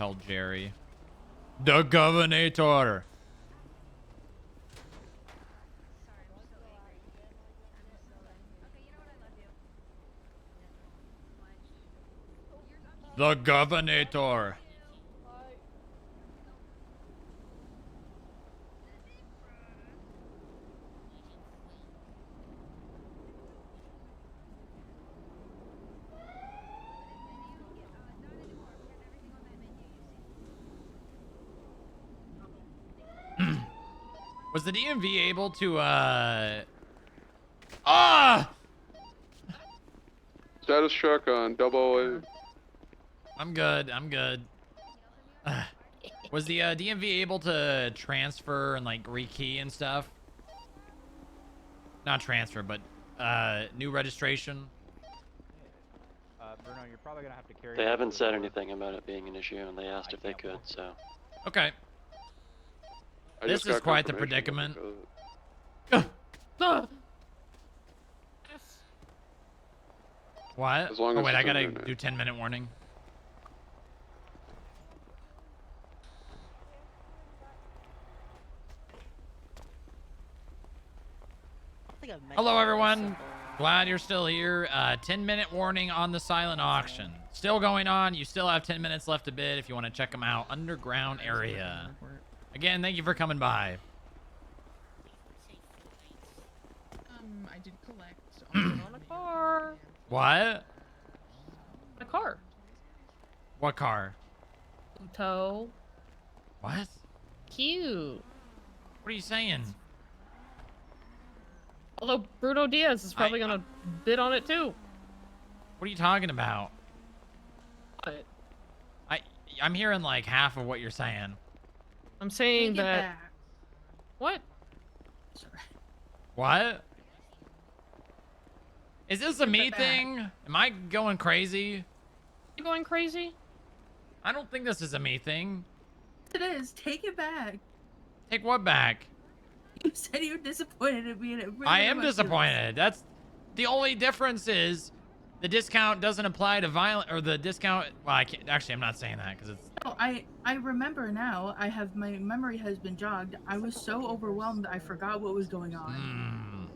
tell Jerry. The Governator. The Governator. Was the DMV able to, Status check on 008. I'm good. I'm good. Was the DMV able to transfer and like rekey and stuff? Not transfer, but new registration. Bruno, you're probably gonna have to carry. They haven't said anything about it being an issue, and they asked if they could. So. Okay. This is quite the predicament. What? As long Oh as wait, it's I gotta in there. do 10-minute warning. Hello everyone. Glad you're still here. 10-minute warning on the silent auction. Still going on. You still have 10 minutes left to bid if you want to check them out. Underground area. Again, thank you for coming by. I did collect. On a car. What? A car. What car? Pluto. What? Cute. What are you saying? Although Bruno Diaz is probably gonna bid on it too. What are you talking about? What? I'm hearing like half of what you're saying. I'm saying Take it that. back. What? What? Is this a me thing? Am I going crazy? You going crazy? I don't think this is a me thing. It is. Take it back. Take what back? You said you were disappointed in me. I am disappointed. That's the only difference is the discount doesn't apply to violent, or the discount. Well, I can't, actually, I'm not saying that because it's. No, I remember now. I have my memory has been jogged. I was so overwhelmed I forgot what was going on.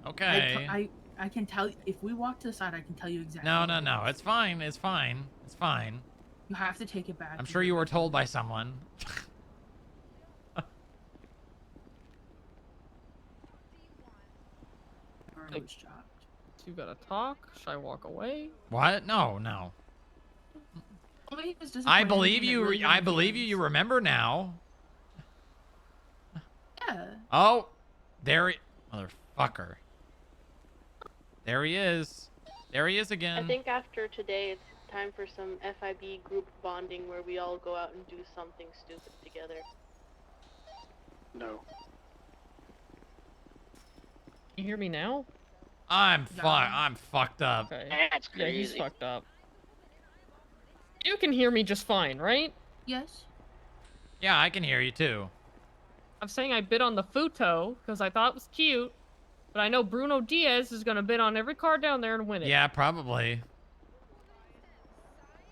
Okay. I can tell if we walk to the side. I can tell you exactly. No. It's fine. It's fine. It's fine. You have to take it back. I'm sure you were told by someone. Like, you gotta talk? Should I walk away? What? No. Well, he was I disappointed believe in me you. that really I young believe kids. you. You remember now. Yeah. Oh, there he, motherfucker. There he is. There he is again. I think after today, it's time for some FIB group bonding where we all go out and do something stupid together. No. You hear me now? I'm fucked up. Okay. That's Yeah, he's crazy. fucked up. You can hear me just fine, right? Yes. Yeah, I can hear you too. I'm saying I bid on the Futo because I thought it was cute, but I know Bruno Diaz is gonna bid on every car down there and win it. Yeah, probably.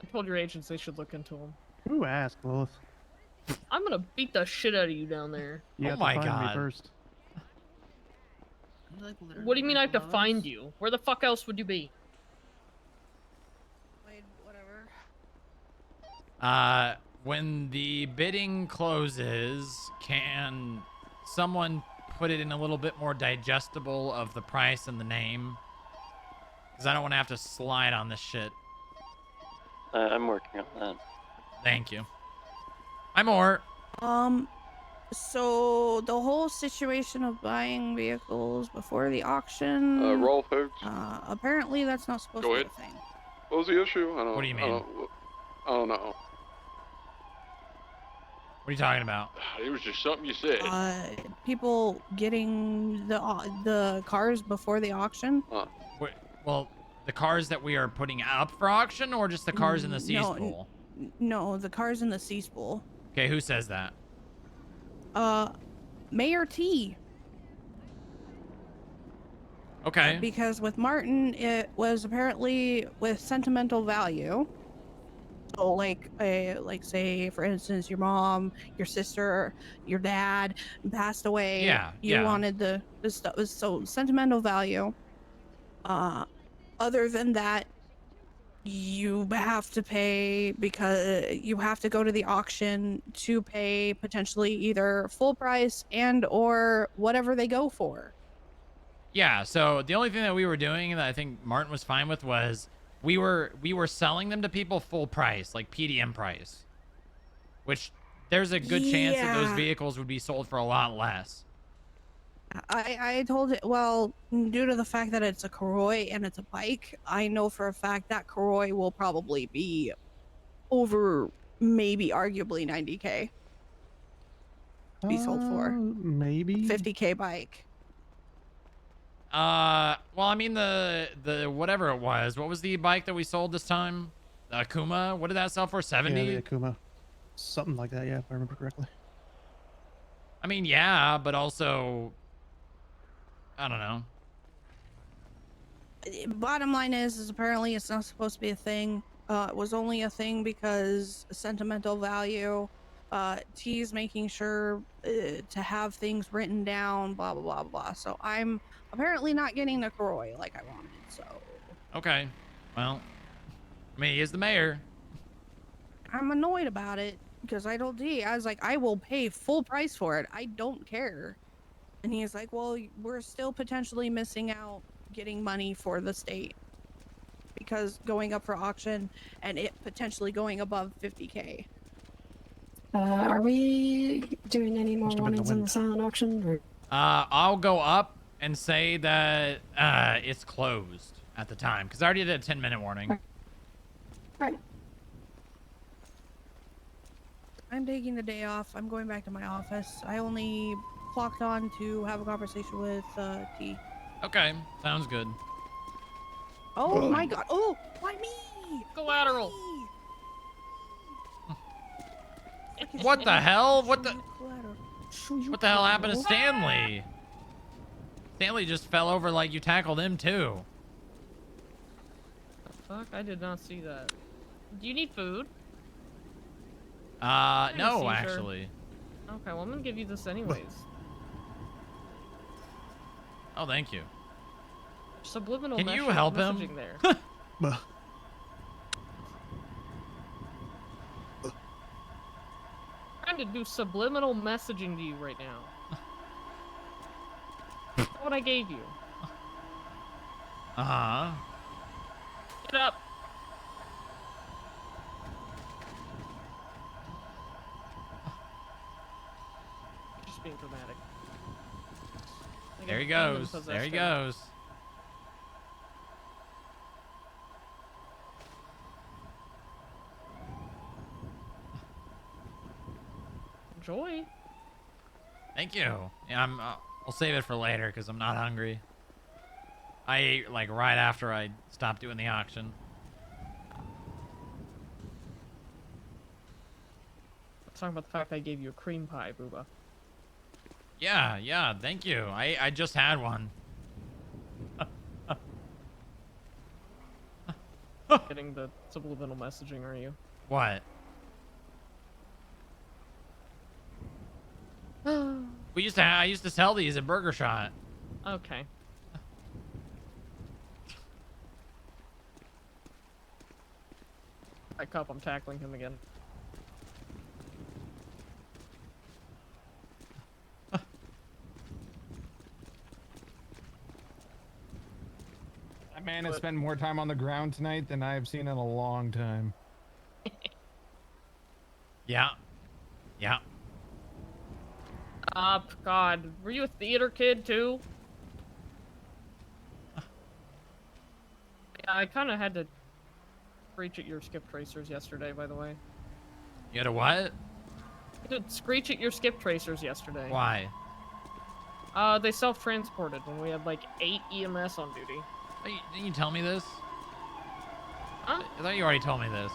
I told your agents they should look into him. Who asked, Lilith? I'm gonna beat the shit out of you down there. You Oh have my to find God. me first. What do you mean I have to find you? Where the fuck else would you be? Wait, whatever. When the bidding closes, can someone put it in a little bit more digestible of the price and the name? Because I don't want to have to slide on this shit. I'm working on that. Thank you. I'm Or. So the whole situation of buying vehicles before the auction. Rolf Hooks. Apparently that's not supposed Go to ahead. be a thing. What was the issue? I don't. What do you mean? I don't know. What are you talking about? It was just something you said. People getting the cars before the auction. Wait, well, the cars that we are putting up for auction, or just the cars in the C No, spool? No, the cars in the C spool. Okay, who says that? Mayor T. Okay. Because with Martin, it was apparently with sentimental value. So like say for instance your mom, your sister, your dad passed away. Yeah, You yeah. wanted the stuff, so sentimental value. Other than that, you have to pay because you have to go to the auction to pay potentially either full price and or whatever they go for. Yeah, so the only thing that we were doing that I think Martin was fine with was we were selling them to people full price, like PDM price. Which there's a good chance that those Yeah. vehicles would be sold for a lot less. I told it, well, due to the fact that it's a Koroi and it's a bike, I know for a fact that Koroi will probably be over maybe arguably 90K be sold for. Maybe 50K bike. Well, I mean the whatever it was. What was the bike that we sold this time? The Akuma. What did that sell for? 70? Yeah, the Akuma, something like that. Yeah, if I remember correctly. I mean, yeah, but also, I don't know. Bottom line is apparently it's not supposed to be a thing. It was only a thing because sentimental value. T's making sure to have things written down, blah blah blah blah. So I'm apparently not getting the Koroi like I wanted. So Okay, well, I mean, he is the mayor. I'm annoyed about it because I told D, I was like, I will pay full price for it. I don't care. And he's like, well, we're still potentially missing out getting money for the state because going up for auction and it potentially going above 50K. Are we doing any more warnings on the silent auction? Or? I'll go up and say that it's closed at the time because I already did a 10-minute warning. Right. I'm taking the day off. I'm going back to my office. I only clocked on to have a conversation with T. Okay, sounds good. Oh my god. Oh, why me? Collateral. What the hell? What the hell happened to Stanley? Stanley just fell over like you tackled him too. The fuck? I did not see that. Do you need food? No, seizure. actually. Okay, well I'm gonna give you this anyways. Oh, thank you. Subliminal Can you help him? messaging there. Trying to do subliminal messaging to you right now. That's what I gave you. Uh-huh. Get up. Just being dramatic. There he goes. There he goes. Enjoy. Thank you. Yeah, I'll save it for later because I'm not hungry. I ate like right after I stopped doing the auction. Let's talk about the fact I gave you a cream pie, Booba. Yeah, thank you. I just had one. Getting the subliminal messaging, are you? What? I used to sell these at Burger Shot. Okay. I cup, I'm tackling him again. That man has spent more time on the ground tonight than I have seen in a long time. Yeah. God, were you a theater kid too? Yeah, I kind of had to screech at your skip tracers yesterday, by the way. You had a what? I did screech at your skip tracers yesterday. Why? They self-transported when we had like 8 EMS on duty. Didn't you tell me this? Huh? I thought you already told me this.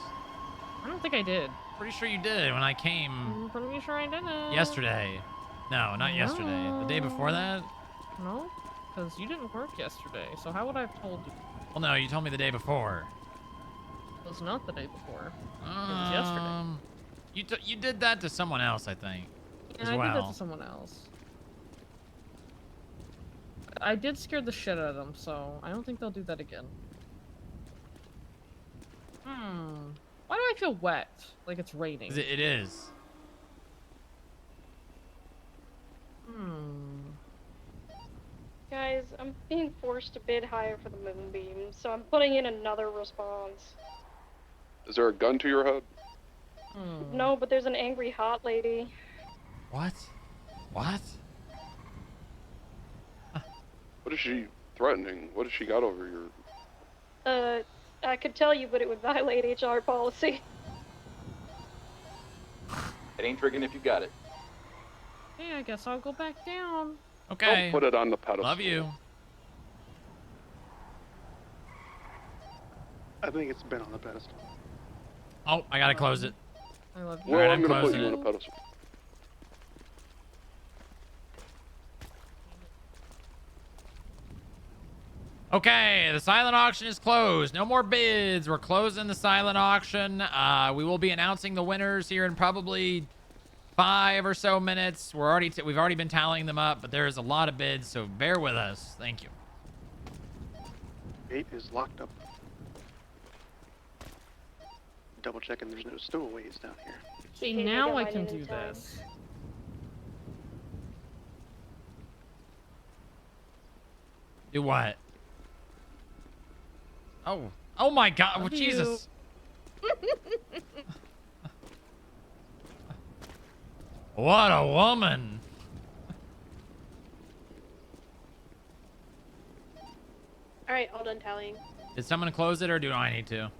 I don't think I did. Pretty sure you did when I came I'm pretty sure I didn't. yesterday. No, not yesterday. The day before that? No, because you didn't work yesterday, so how would I have told you? Well, no, you told me the day before. It was not the day before. It was yesterday. You did that to someone else, I think. Yeah, as I well. did that to someone else. I did scare the shit out of them, so I don't think they'll do that again. Why do I feel wet? Like it's raining. It is. Guys, I'm being forced to bid higher for the moonbeam, so I'm putting in another response. Is there a gun to your head? No, but there's an angry hot lady. What? What? What is she threatening? What has she got over your... I could tell you, but it would violate HR policy. It ain't tricking if you got it. Hey, I guess I'll go back down. Okay. Don't put it on the pedestal. Love you. I think it's been on the pedestal. Oh, I gotta close it. I love you. Well, Alright, I'm gonna put closing you on it. a pedestal. Okay, the silent auction is closed. No more bids. We're closing the silent auction. We will be announcing the winners here in probably 5 or so minutes. We've already been tallying them up, but there is a lot of bids, so bear with us. Thank you. Gate is locked up. Double checking there's no stowaways down here. See, Okay, now got I mine can in do time. this. Do what? Oh my God! Oh, Love Jesus! What a woman! Alright, all done tallying. Did someone close it, or do I need to?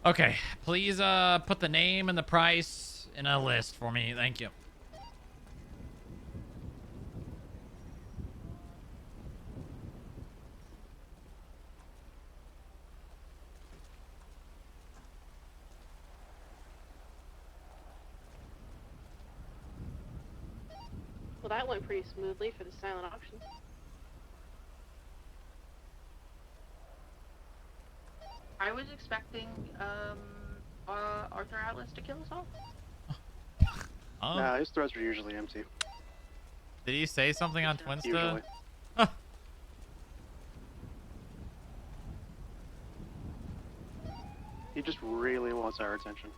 Okay, please put the name and the price in a list for me. Thank you. Well, that went pretty smoothly for the silent auction. I was expecting Arthur Atlas to kill us all. Oh. Nah, his threads are usually empty. Did he say something on Twinsta? Usually. He just really wants our attention.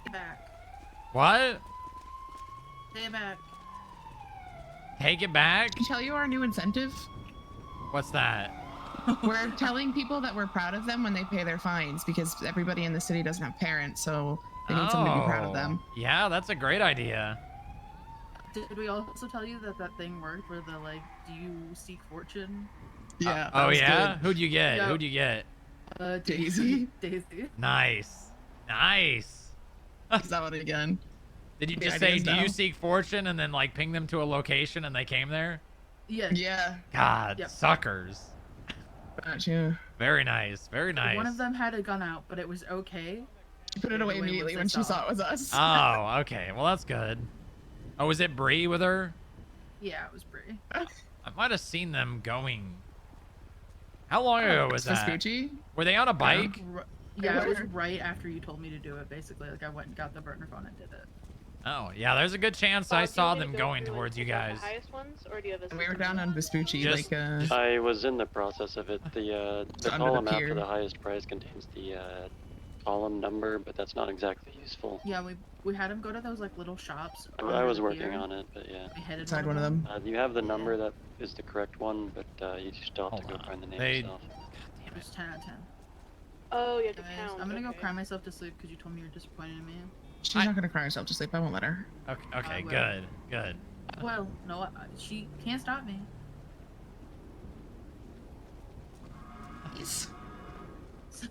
Stay back. What? Stay back. Take it back? Can I tell you our new incentive? What's that? We're telling people that we're proud of them when they pay their fines because everybody in the city doesn't have parents, so they need someone to be proud of them. Yeah, that's a great idea. Did we also tell you that that thing worked where the, like, do you seek fortune? Yeah. Oh yeah? Who'd you get? Yeah. Who'd you get? Daisy. Daisy. Nice. Nice. Is that one again? Did you The just say, ideas do you now. seek fortune, and then like ping them to a location and they came there? Yeah. Yeah. God, Yep. suckers. Gotcha. Very nice. Very nice. One of them had a gun out, but it was okay. She put it away immediately when she saw it was us. Oh, okay. Well, that's good. Oh, was it Bree with her? Yeah, it was Brie. I might have seen them going. How long ago was that? Vespucci? Were they on a bike? Yeah, it was right after you told me to do it, basically. Like, I went and got the burner phone and did it. Oh, yeah, there's a good chance I saw them going towards you guys. The highest ones, or do you have a We were down on Vespucci, Just- like, I was in the process of it. The under the column after pier. the highest price contains the column number, but that's not exactly useful. Yeah, we had him go to those, like, little shops. I under was the working pier. on it, but yeah. We headed Inside one of them. You have the number that is the correct one, but you still have to go find the name They- yourself. It was 10 out of 10. Oh, you have to Anyways, count. I'm gonna go okay. cry myself to sleep because you told me you were disappointed in me. she's not gonna cry herself to sleep. I won't let her. Okay, will. good, good. Well, no, she can't stop me. Please.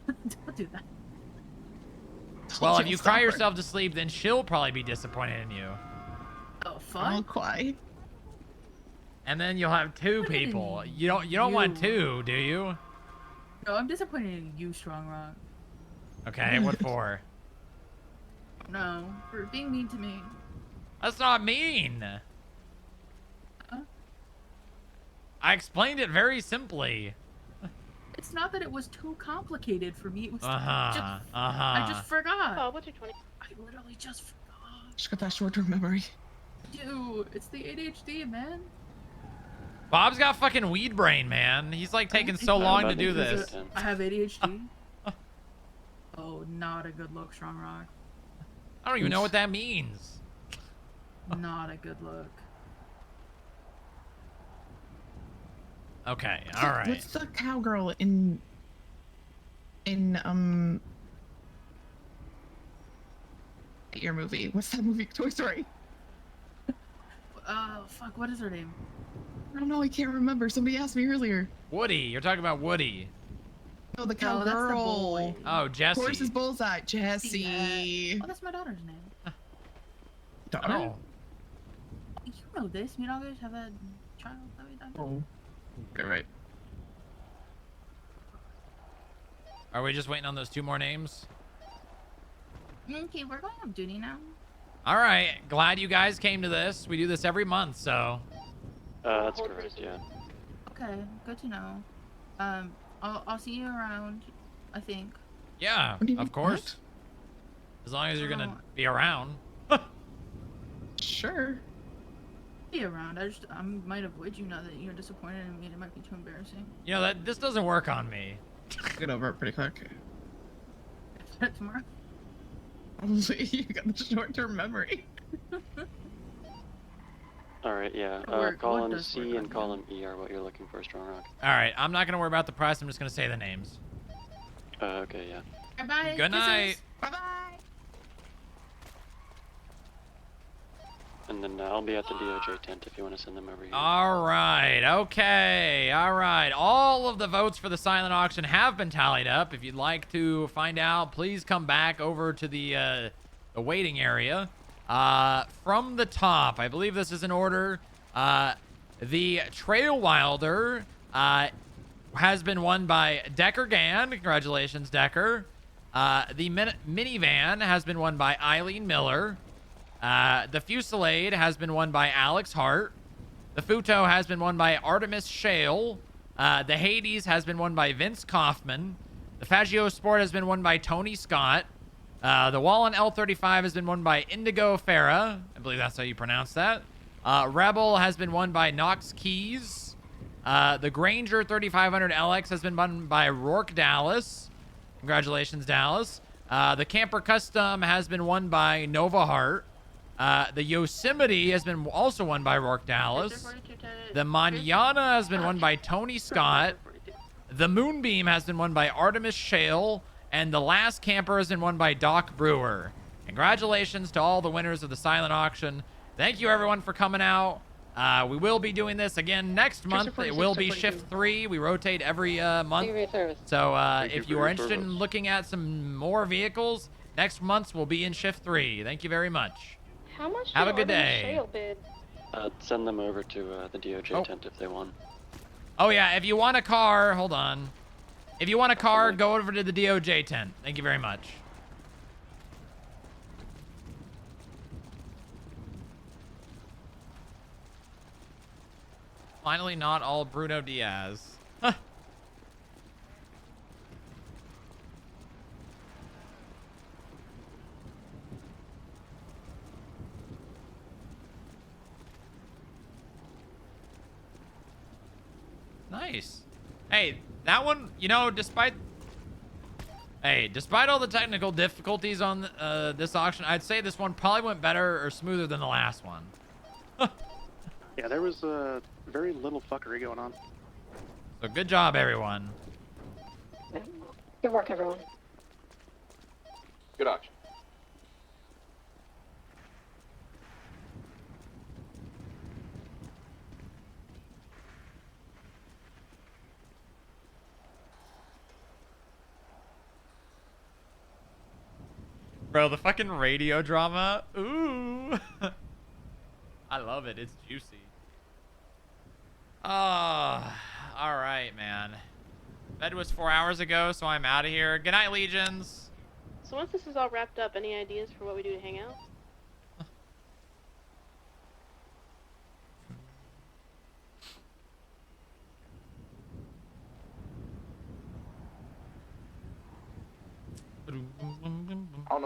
Don't do that. Well, if She'll you stop cry her. yourself to sleep, then she'll probably be disappointed in you. Oh, fuck. I'll cry. And then you'll have two people. You don't want two, do you? No, I'm disappointed in you, Strongrock. Okay, what for? No, for being mean to me. That's not mean. I explained it very simply. It's not that it was too complicated for me. It was Uh-huh. I just forgot. Oh, what's your 20? I literally just forgot. Just got that short-term memory. Dude, it's the ADHD, man. Bob's got fucking weed brain, man. He's like taking so long to do this. I have ADHD. Oh, not a good look, Strongrock. I don't even know what that means. Not a good look. Okay, all right. What's the cowgirl in your movie? What's that movie? Toy Story. Fuck, what is her name? I don't know. I can't remember. Somebody asked me earlier. Woody, you're talking about Woody. No, the No, that's the cowgirl. boy. Oh, Jesse. Horse's bullseye. Jesse. Yeah. Oh, that's my daughter's name. Daughter? Oh. You know this. Me and August have a child that we done. Oh. Okay, right. Are we just waiting on those 2 more names? Okay, we're going on duty now. All right. Glad you guys came to this. We do this every month, so. That's correct, yeah. Okay, good to know. I'll see you around, I think. Yeah, of course. As long as you're gonna be around. Sure. Be around. I might avoid you now that you're disappointed in me. It might be too embarrassing. You know that this doesn't work on me. Get over it pretty quick. Tomorrow. You got the short-term memory. All right, yeah. What Column does C work and on you? column E are what you're looking for, Strongrock. All right, I'm not gonna worry about the price. I'm just gonna say the names. Okay, yeah. Bye-bye. Good night. Bye-bye. And then I'll be at the DOJ tent if you want to send them over here. All right. Okay. All right. All of the votes for the silent auction have been tallied up. If you'd like to find out, please come back over to the waiting area. From the top, I believe this is in order. The Trail Wilder has been won by Decker Gann. Congratulations, Decker. The Minivan has been won by Eileen Miller. The Fusillade has been won by Alex Hart. The Futo has been won by Artemis Shale. The Hades has been won by Vince Kaufman. The Faggio Sport has been won by Tony Scott. The Wallin L35 has been won by Indigo Farah. I believe that's how you pronounce that. Rebel has been won by Knox Keys. The Granger 3500 LX has been won by Rourke Dallas. Congratulations, Dallas. The Camper Custom has been won by Nova Hart. The Yosemite has been also won by Rourke Dallas. The Manana has been won by Tony Scott. The Moonbeam has been won by Artemis Shale. And the Last Camper has been won by Doc Brewer. Congratulations to all the winners of the silent auction. Thank you, everyone, for coming out. We will be doing this again next month. It will be shift 3. We rotate every month. So if you are interested in looking at some more vehicles, next month's will be in shift 3. Thank you very much. How much? Have a good day. Shale bid? Send them over to the DOJ tent if they want. Oh, yeah. If you want a car, hold on. If you want a car, go over to the DOJ tent. Thank you very much. Finally, not all Bruno Diaz. Nice. Hey, that one, you know, despite all the technical difficulties on this auction, I'd say this one probably went better or smoother than the last one. Yeah, there was very little fuckery going on. So good job, everyone. Good work, everyone. Good auction. Bro, the fucking radio drama. Ooh. I love it. It's juicy. Oh, all right, man. Bed was 4 hours ago, so I'm out of here. Good night, Legions. So once this is all wrapped up, any ideas for what we do to hang out?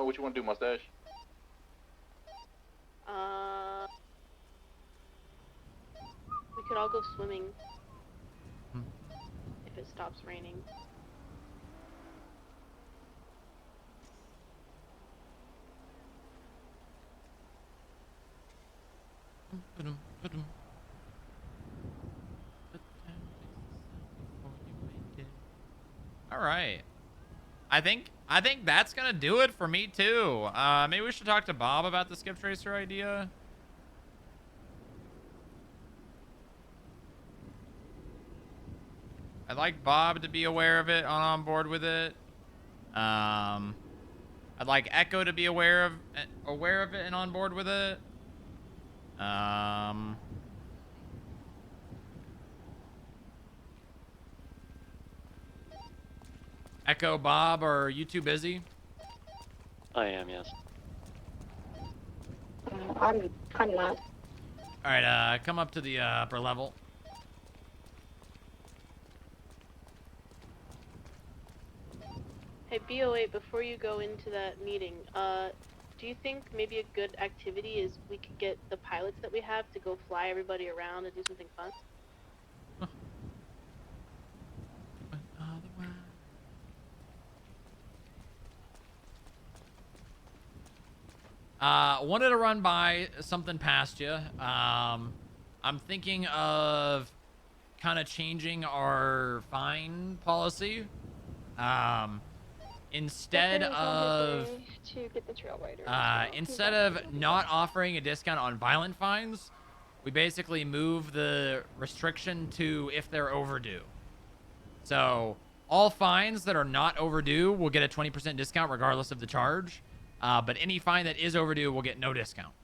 What you want to do, Mustache? We could all go swimming. If it stops raining. All right. I think that's gonna do it for me too. Maybe we should talk to Bob about the skip tracer idea. I'd like Bob to be aware of it, on board with it. I'd like Echo to be aware of it and on board with it. Echo, Bob, are you too busy? I am, yes. I'm not. All right, come up to the upper level. Hey, BO8, before you go into that meeting, do you think maybe a good activity is we could get the pilots that we have to go fly everybody around and do something fun? Wanted to run by something past you. I'm thinking of kind of changing our fine policy. Instead of to get the trail wider. instead of not offering a discount on violent fines, we basically move the restriction to if they're overdue. So all fines that are not overdue will get a 20% discount regardless of the charge. But any fine that is overdue will get no discount.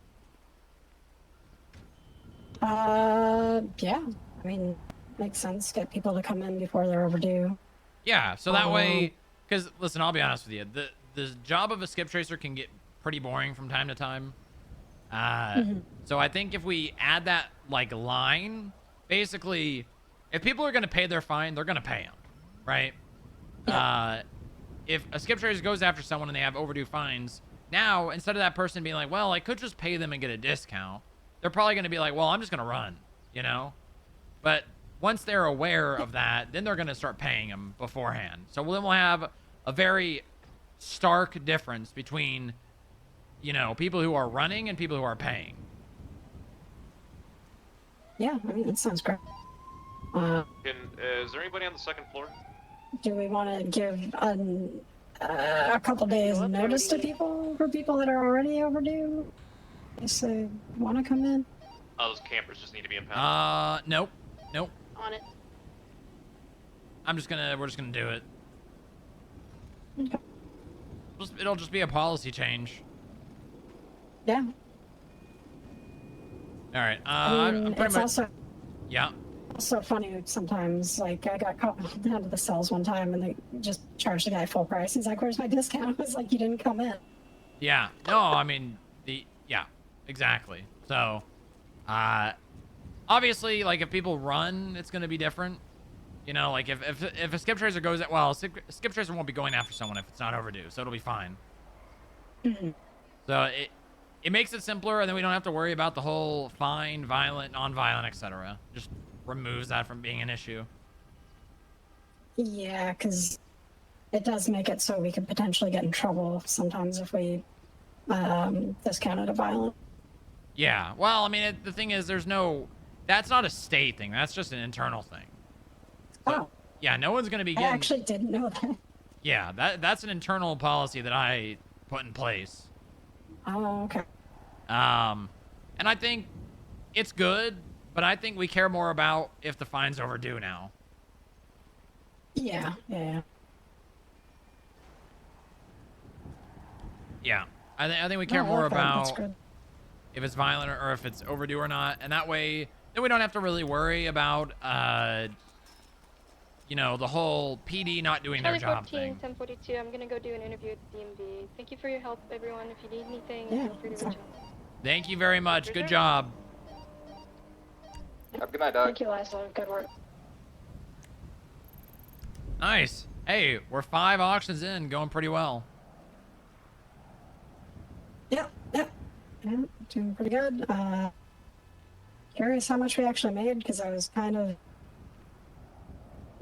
Yeah. I mean, makes sense. Get people to come in before they're overdue. Yeah, so that way, because listen, I'll be honest with you, the job of a skip tracer can get pretty boring from time to time. So I think if we add that like line, basically, if people are going to pay their fine, they're going to pay them, right? Yeah. If a skip tracer goes after someone and they have overdue fines, now instead of that person being like, well, I could just pay them and get a discount, they're probably going to be like, well, I'm just going to run, you know? But once they're aware of that, then they're going to start paying them beforehand. So then we'll have a very stark difference between, you know, people who are running and people who are paying. Yeah, I mean, that sounds great. Is there anybody on the second floor? Do we want to give a couple days notice to people for people that are already overdue? If they want to come in? Oh, those campers just need to be impounded. Nope. Nope. On it. We're just gonna do it. Okay. It'll just be a policy change. Yeah. All right. I mean, it's also funny sometimes. Like, I got caught down to the cells one time, and they just charged the guy full price. He's like, "Where's my discount?" I was like, "You didn't come in." Yeah. No, I mean yeah, exactly. So, obviously, like if people run, it's gonna be different. You know, like if a skip tracer goes at, well, skip tracer won't be going after someone if it's not overdue, so it'll be fine. So it makes it simpler, and then we don't have to worry about the whole fine, violent, non-violent, etc. Just removes that from being an issue. Yeah, because it does make it so we could potentially get in trouble sometimes if we discounted a violent. Yeah. Well, I mean, the thing is, that's not a state thing. That's just an internal thing. So, yeah, no one's going to be getting... I actually didn't know that. Yeah, that's an internal policy that I put in place. Oh, okay. And I think it's good, but I think we care more about if the fine's overdue now. Yeah. Yeah, I think we care more about if it's violent or if it's overdue or not, and that way, then we don't have to really worry about, you know, the whole PD not doing their job thing. 1042. I'm gonna go do an interview at DMV. Thank you for your help, everyone. If you need anything, Yeah, feel free to reach out. Thank you very much. Good job. Have a good night, Doug. Thank you, Liza. Good work. Nice. Hey, we're 5 auctions in, going pretty well. Yep. Yeah, doing pretty good. Curious how much we actually made, because I was kind of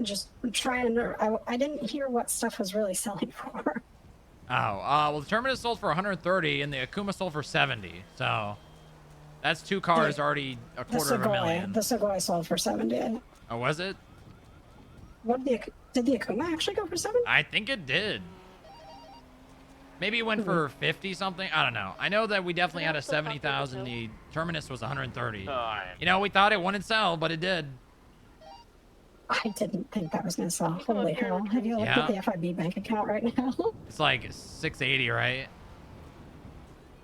just trying to. I didn't hear what stuff was really selling for. Well, the Terminus sold for 130 and the Akuma sold for 70. So that's 2 cars already a quarter of a million. The Sugoi sold for 70. Oh, was it? What did the Akuma actually go for 70? I think it did. Maybe it went for 50 something. I don't know. I know that we definitely had a 70,000. The Terminus was 130. You know, we thought it wouldn't sell, but it did. I didn't think that was going to sell. Holy hell. Have you looked at the FIB bank account right now? It's like 680, right?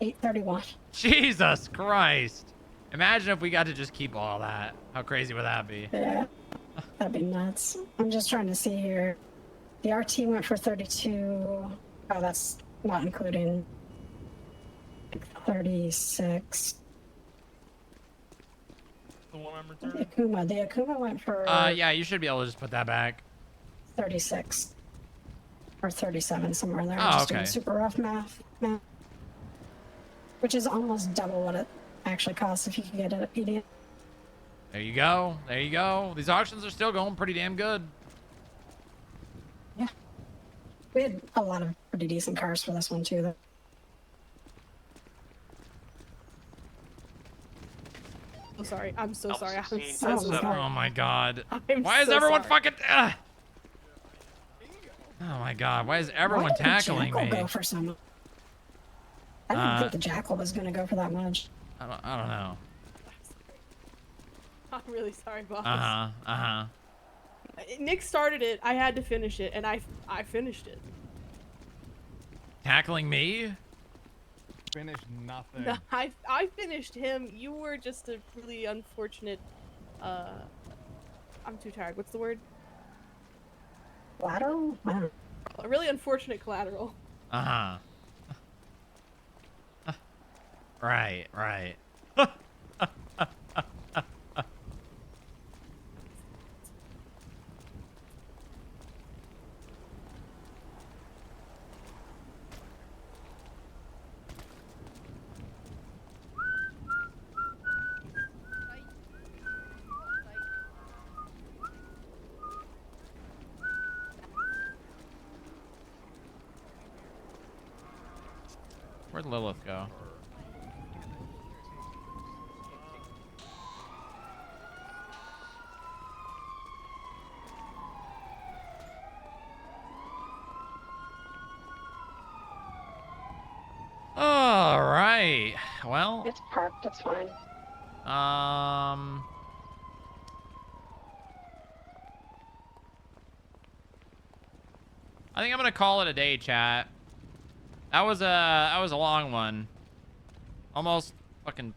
831. Jesus Christ. Imagine if we got to just keep all that. How crazy would that be? Yeah. That'd be nuts. I'm just trying to see here. The RT went for 32. Oh, that's not including 36. The one I'm returning? The Akuma went for... yeah, you should be able to just put that back. 36. Or 37, somewhere in there. Oh, I'm just okay. doing super rough math. Which is almost double what it actually costs if you can get it at PDM. There you go. There you go. These auctions are still going pretty damn good. Yeah. We had a lot of pretty decent cars for this one, too, though. Oh, sorry. I'm so sorry. I'm so 16, sorry. Oh my god. I'm Why is so everyone sorry. fucking... Oh my god. Why is everyone Why did the tackling Jackal me? Go for some... I didn't think the Jackal was going to go for that much. I don't know. I'm really sorry, boss. Uh-huh. Nick started it. I had to finish it, and I finished it. Tackling me? Finish nothing. No, I finished him. You were just a really unfortunate. I'm too tired. What's the word? Collateral? I don't know. A really unfortunate collateral. Uh-huh. Right. Where'd Lilith go? All right. Well. It's parked. It's fine. I think I'm gonna call it a day, chat. That was a long one. Almost fucking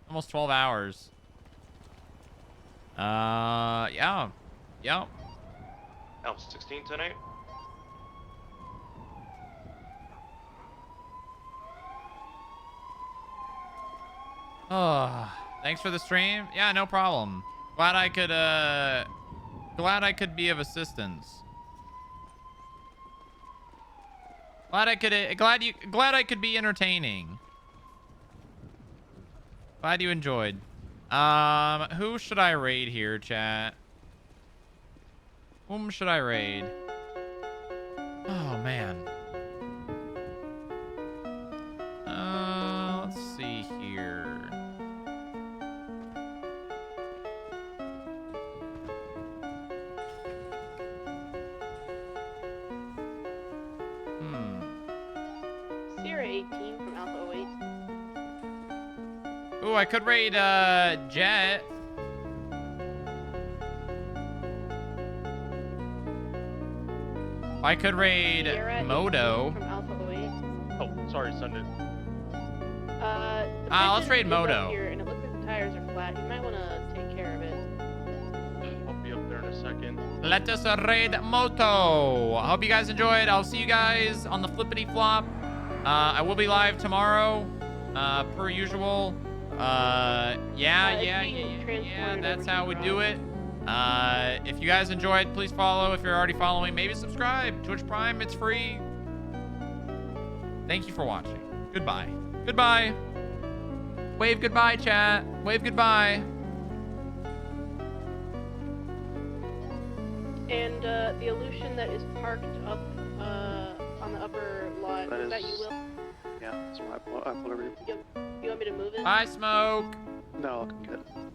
almost 12 hours. Yeah. Yep. That was 16 tonight. Oh, thanks for the stream. Yeah, no problem. Glad I could be of assistance. Glad I could be entertaining. Glad you enjoyed. Who should I raid here, chat? Whom should I raid? Oh man. Let's see here. Sierra 18 from Alpha 08. Ooh, I could raid Jet. I could raid Sierra Moto. 18 from Alpha 08. Oh, sorry, send it. Let's raid Moto. Here, and it looks like the tires are flat. You might want to take care of it. I'll be up there in a second. Let us raid Moto. I hope you guys enjoyed. I'll see you guys on the flippity flop. I will be live tomorrow, per usual. Yeah, that's how we do it. If you guys enjoyed, please follow. If you're already following, maybe subscribe. Twitch Prime, it's free. Thank you for watching. Goodbye. Goodbye. Wave goodbye, chat. Wave goodbye. And the illusion that is parked up on the upper lot, That is that is- you, Will? Yeah, that's why I pulled over here. You want me to move it? Hi, Smoke. No, I'll come get it.